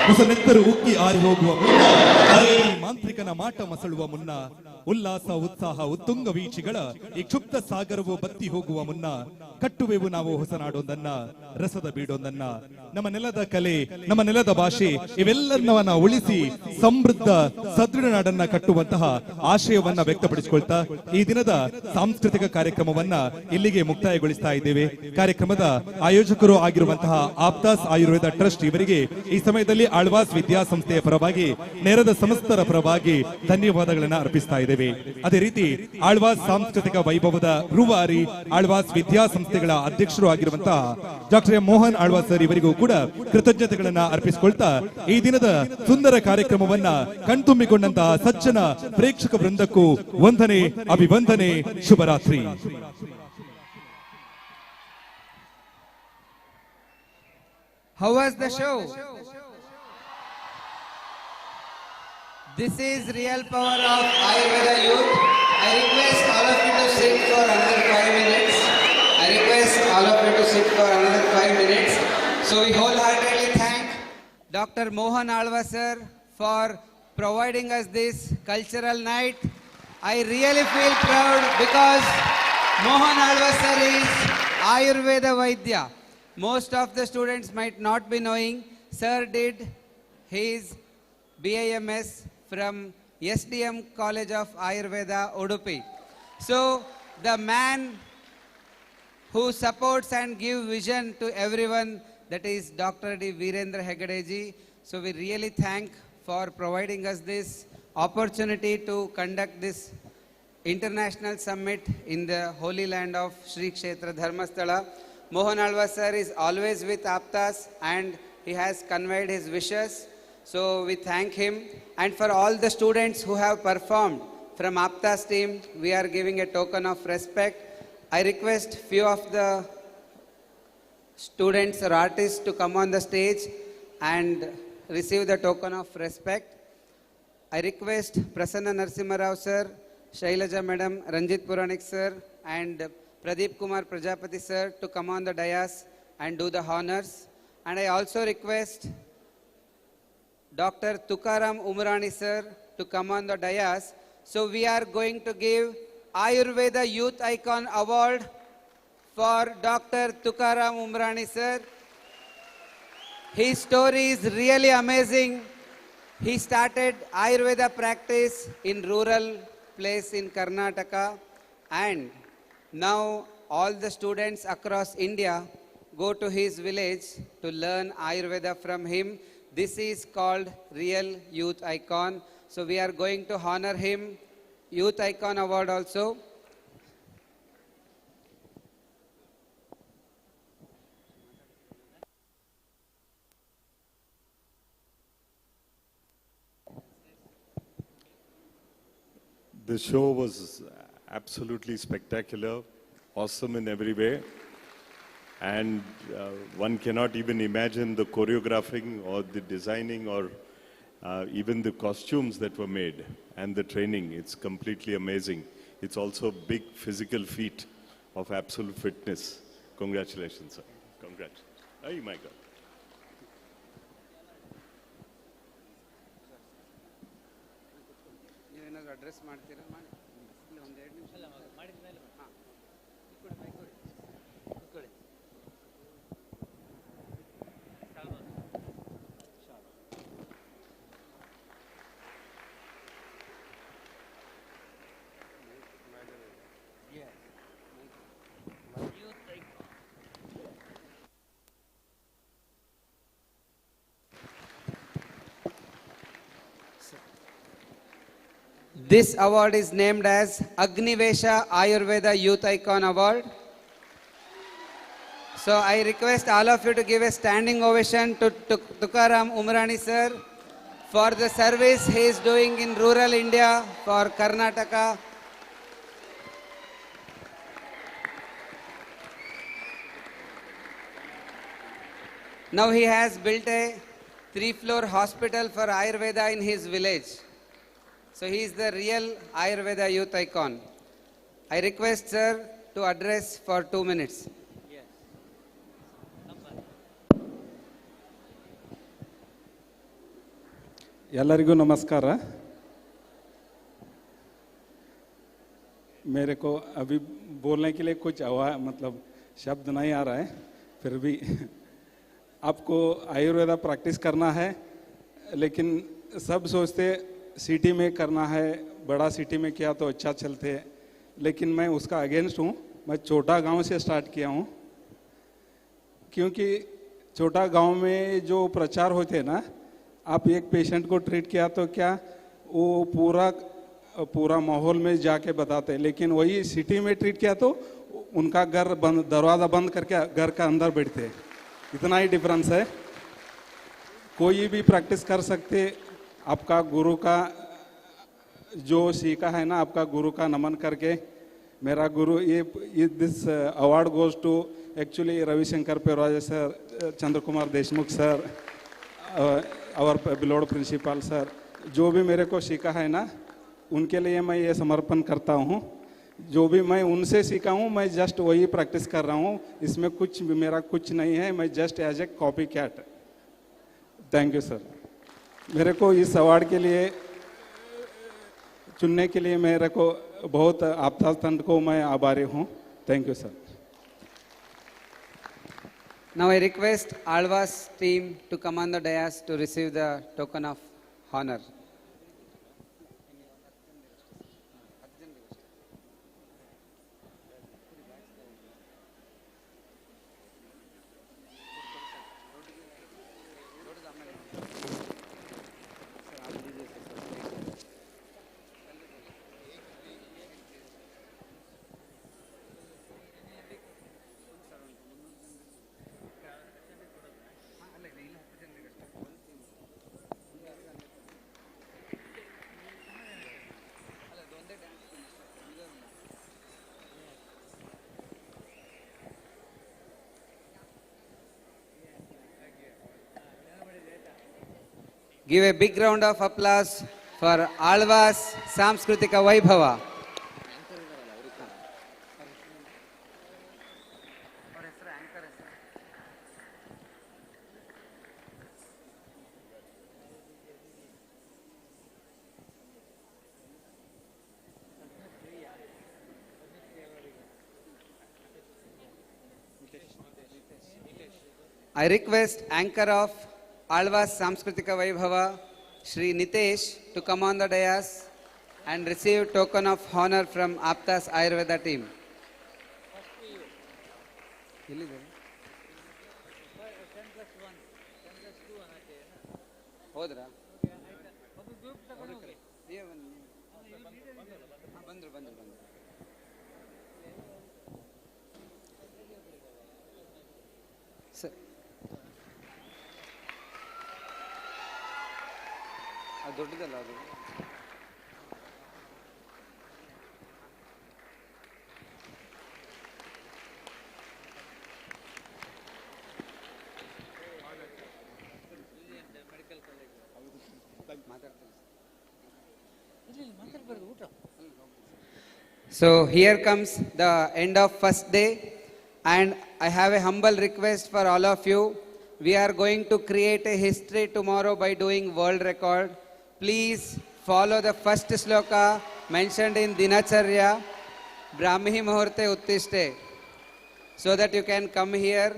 ಹೊಸ ನೆತ್ತರು ಉಕ್ಕಿ ಆರಿ ಹೋಗುವ ಮುನ್ನ, ಅರೇರಿ ಮಾಂತ್ರಿಕನ ಮಾಟ ಮಸಳುವ ಮುನ್ನ, ಉಲ್ಲಾಸ ಉತ್ಸಾಹ ಉತ್ತುಂಗ ವೀಚಿಗಳ ಈ ಕ್ಷುಬ್ಧ ಸಾಗರವು ಬತ್ತಿ ಹೋಗುವ ಮುನ್ನ ಕಟ್ಟುವೆವು ನಾವು ಹೊಸ ನಾಡೊಂದನ್ನ, ರಸದ ಬೀಡೊಂದನ್ನ. ನಮ್ಮ ನೆಲದ ಕಲೆ, ನಮ್ಮ ನೆಲದ ಭಾಷೆ ಇವೆಲ್ಲವನ್ನ ಉಳಿಸಿ ಸಮೃದ್ಧ ಸದೃಢ ನಾಡನ್ನ ಕಟ್ಟುವಂತಹ ಆಶಯವನ್ನ ವ್ಯಕ್ತಪಡಿಸಿಕೊಳ್ತಾ ಈ ದಿನದ ಸಾಂಸ್ಕೃತಿಕ ಕಾರ್ಯಕ್ರಮವನ್ನ ಇಲ್ಲಿಗೆ ಮುಕ್ತಾಯಗೊಳಿಸ್ತಾ ಇದ್ದೇವೆ. ಕಾರ್ಯಕ್ರಮದ ಆಯೋಜಕರು ಆಗಿರುವಂತಹ ಆಪ್ತಾಸ್ ಆಯುರ್ವೇದ ಟ್ರಸ್ಟ್ ಇವರಿಗೆ ಈ ಸಮಯದಲ್ಲಿ ಆಳ್ವಾಸ್ ವಿದ್ಯಾಸಂಸ್ಥೆಯ ಪರವಾಗಿ ನೆರೆದ ಸಮಸ್ತರ ಪರವಾಗಿ ಧನ್ಯವಾದಗಳನ್ನು ಅರ್ಪಿಸ್ತಾ ಇದ್ದೇವೆ. ಅದೇ ರೀತಿ ಆಳ್ವಾಸ್ ಸಾಂಸ್ಕೃತಿಕ ವೈಭವದ ರೂವಾರಿ ಆಳ್ವಾಸ್ ವಿದ್ಯಾಸಂಸ್ಥೆಗಳ ಅಧ್ಯಕ್ಷರು ಆಗಿರುವಂತಹ ಡಾಕ್ಟರ್ ಮೋಹನ್ ಆಳ್ವಾಸ್ ಸರ್ ಇವರಿಗೂ ಕೂಡ ಕೃತಜ್ಞತೆಗಳನ್ನ ಅರ್ಪಿಸಿಕೊಳ್ತಾ ಈ ದಿನದ ಸುಂದರ ಕಾರ್ಯಕ್ರಮವನ್ನ ಕಣ್ತುಂಬಿಕೊಂಡಂತಹ ಸಜ್ಜನ ಪ್ರೇಕ್ಷಕ ವೃಂದಕ್ಕೂ ವಂದನೆ, ಅಭಿವಂದನೆ, ಶುಭರಾತ್ರಿ. How was the show? This is real power of Ayurveda youth. I request all of you to sit for another 5 minutes. I request all of you to sit for another 5 minutes. So we wholeheartedly thank Dr. Mohan Alva sir for providing us this cultural night. I really feel proud because Mohan Alva sir is Ayurveda Vaidya. Most of the students might not be knowing, sir did his BAMS from SDM College of Ayurveda, Udupi. So the man who supports and gives vision to everyone, that is Dr. D. Virendra Hegadeji. So we really thank for providing us this opportunity to conduct this international summit in the holy land of Sri Kshetra Dharmasthala. Mohan Alva sir is always with AAPTAS and he has conveyed his wishes. So we thank him. And for all the students who have performed from AAPTAS team, we are giving a token of respect. I request few of the students or artists to come on the stage and receive the token of respect. I request Prasanna Narasimha Rao sir, Shailaja madam, Ranjit Puranik sir and Pradeep Kumar Prajapati sir to come on the dais and do the honors. And I also request Dr. Tukaram Umrani sir to come on the dais. So we are going to give Ayurveda Youth Icon Award for Dr. Tukaram Umrani sir. His story is really amazing. He started Ayurveda practice in rural place in Karnataka, and now all the students across India go to his village to learn Ayurveda from him. This is called Real Youth Icon. So we are going to honor him, Youth Icon Award also. The show was absolutely spectacular, awesome in every way. And one cannot even imagine the choreographing or the designing or even the costumes that were made and the training. It's completely amazing. It's also a big physical feat of absolute fitness. Congratulations, sir. Congratulations. Oh my God. Address ಮಾಡ್ತೀರಾ ಮಾಡಿ ಒಂದು 2 ನಿಮಿಷ ಮಾಡಿದ ಮೇಲೆ ಹಾಂ ಕೂತ್ಕೊಳ್ಳಿ. This award is named as Agnivesha Ayurveda Youth Icon Award. So I request all of you to give a standing ovation to Tukaram Umrani sir for the service he is doing in rural India for Karnataka. Now he has built a 3-floor hospital for Ayurveda in his village. So he is the real Ayurveda Youth Icon. I request sir to address for 2 minutes. ಎಲ್ಲರಿಗೂ नमस्कार. मेरे को अभी बोलने के लिए कुछ मतलब शब्द नहीं आ रहा है, फिर भी आपको आयुर्वेदा प्रैक्टिस करना है, लेकिन सब सोचते सिटी में करना है, बड़ा सिटी में किया तो अच्छा चलते, लेकिन मैं उसका अगेंस्ट हूँ. मैं छोटा गांव से स्टार्ट किया हूँ, क्योंकि छोटा गांव में जो प्रचार होते हैं ना, आप एक पेशेंट को ट्रीट किया तो क्या वो पूरा माहौल में जाके बताते हैं, लेकिन वही सिटी में ट्रीट किया तो उनका घर बंद, दरवाज़ा बंद करके घर का अंदर बैठते हैं। इतना ही डिफरेंस है। कोई भी प्रैक्टिस कर सकते। आपका गुरु का जो सीखा है ना, आपका गुरु का नमन करके, मेरा गुरु ये this award goes to actually Ravishankar Peraje sir, Chandra Kumar Deshmukh sir, और बिलोड प्रिंसिपल सर, जो भी मेरे को सीखा है ना, उनके लिए मैं ये समर्पण करता हूँ। जो भी मैं उनसे सीखा हूँ, मैं जस्ट वही प्रैक्टिस कर रहा हूँ। इसमें कुछ मेरा कुछ नहीं है, मैं just as a copycat. Thank you sir. मेरे को इस अवार्ड के लिए चुनने के लिए मेरे को बहुत आपदास तंत्र को मैं आभारी हूँ। Thank you sir. Now I request Alva's team to come on the dais to receive the token of honor. Give a big round of applause for Alva's Samskritika Vaibhava. I request anchor of Alva's Samskritika Vaibhava, Shri Nitesh, to come on the dais and receive token of honor from AAPTAS Ayurveda team. Hodra. ದೊಡ್ಡದಲ್ಲ ಅದು. So here comes the end of first day, and I have a humble request for all of you. We are going to create a history tomorrow by doing world record. Please follow the first sloka mentioned in Dinacharya, Brahmi Muhurte Uttishte, so that you can come here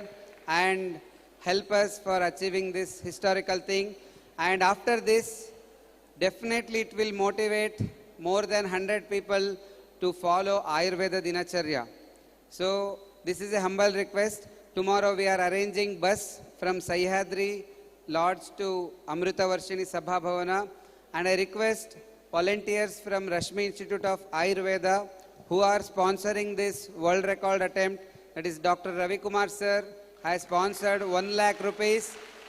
and help us for achieving this historical thing. And after this, definitely it will motivate more than 100 people to follow Ayurveda Dinacharya. So this is a humble request. Tomorrow we are arranging bus from Sahyadri Lodge to Amruthavarshini Sabha Bhavana. And I request volunteers from Rashmi Institute of Ayurveda who are sponsoring this world record attempt. That is Dr. Ravi Kumar sir has sponsored 1 lakh rupees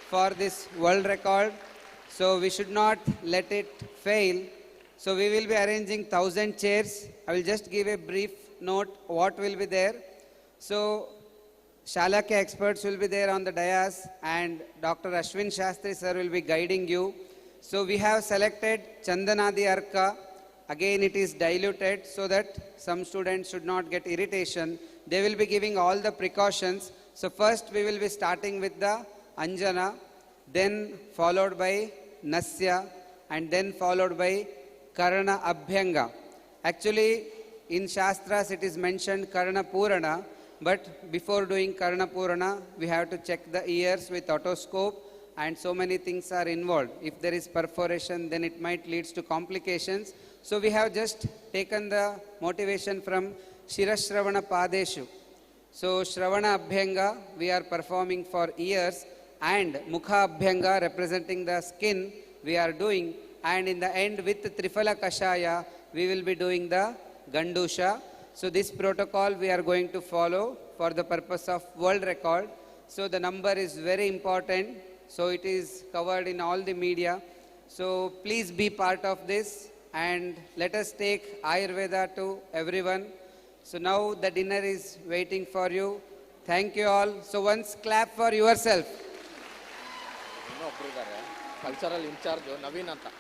for this world record. So we should not let it fail. So we will be arranging 1,000 chairs. I will just give a brief note what will be there. So Shalakya experts will be there on the dais, and Dr. Ashwin Shastri sir will be guiding you. So we have selected Chandanadi Arka. Again it is diluted so that some students should not get irritation. They will be giving all the precautions. So first we will be starting with the Anjana, then followed by Nasya, and then followed by Karana Abhyanga. Actually in Shastras it is mentioned Karana Purana, but before doing Karana Purana we have to check the ears with otoscope, and so many things are involved. If there is perforation, then it might lead to complications. So we have just taken the motivation from Shirashravana Padeshu. So Shravana Abhyanga we are performing for ears, and Mukha Abhyanga representing the skin we are doing, and in the end with Triphala Kashaya we will be doing the Gandusha. So this protocol we are going to follow for the purpose of world record. So the number is very important. So it is covered in all the media. So please be part of this and let us take Ayurveda to everyone. So now the dinner is waiting for you. Thank you all. So once clap for yourself. Cultural in charge, Naveen Anta.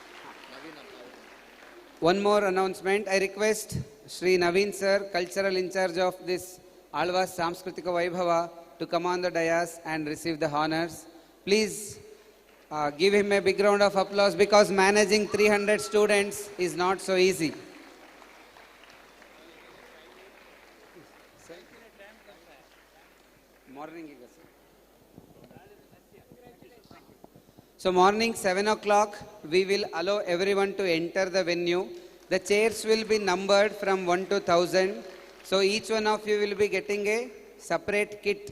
One more announcement. I request Sri Naveen sir, cultural in charge of this Alva's Samskritika Vaibhava, to come on the dais and receive the honors. Please give him a big round of applause, because managing 300 students is not so easy. So morning 7 o'clock, we will allow everyone to enter the venue. The chairs will be numbered from 1 to 1000. So each one of you will be getting a separate kit.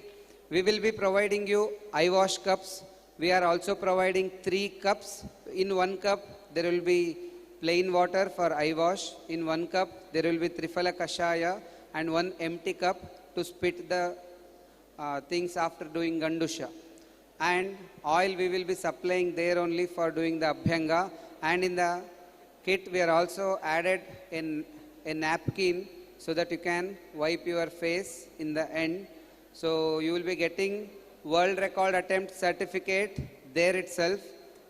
We will be providing you eye wash cups. We are also providing 3 cups. In 1 cup, there will be plain water for eye wash. In 1 cup, there will be Triphala Kashaya, and 1 empty cup to spit the things after doing Gandusha. And oil we will be supplying there only for doing the Abhyanga. And in the kit, we are also added a napkin so that you can wipe your face in the end. So you will be getting world record attempt certificate there itself.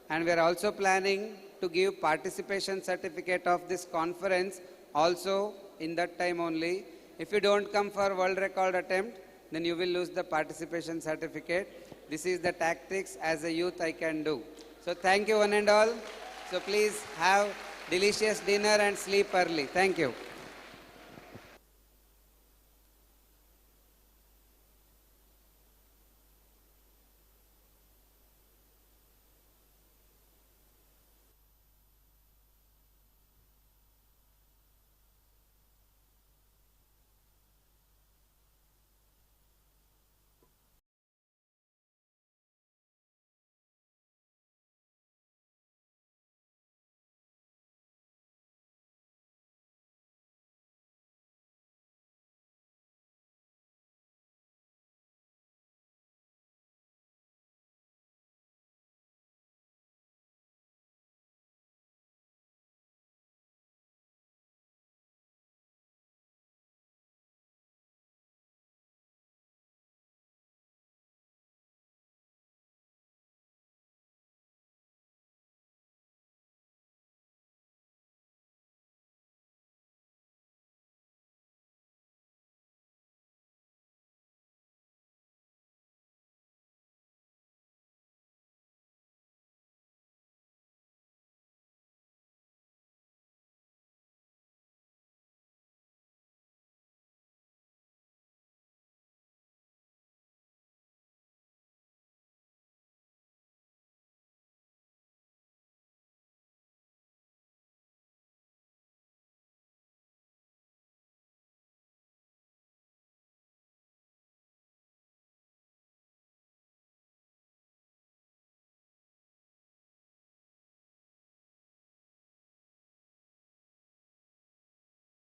And we are also planning to give participation certificate of this conference also in that time only. If you don't come for world record attempt, then you will lose the participation certificate. This is the tactics as a youth I can do. So thank you one and all. So please have delicious dinner and sleep early. Thank you.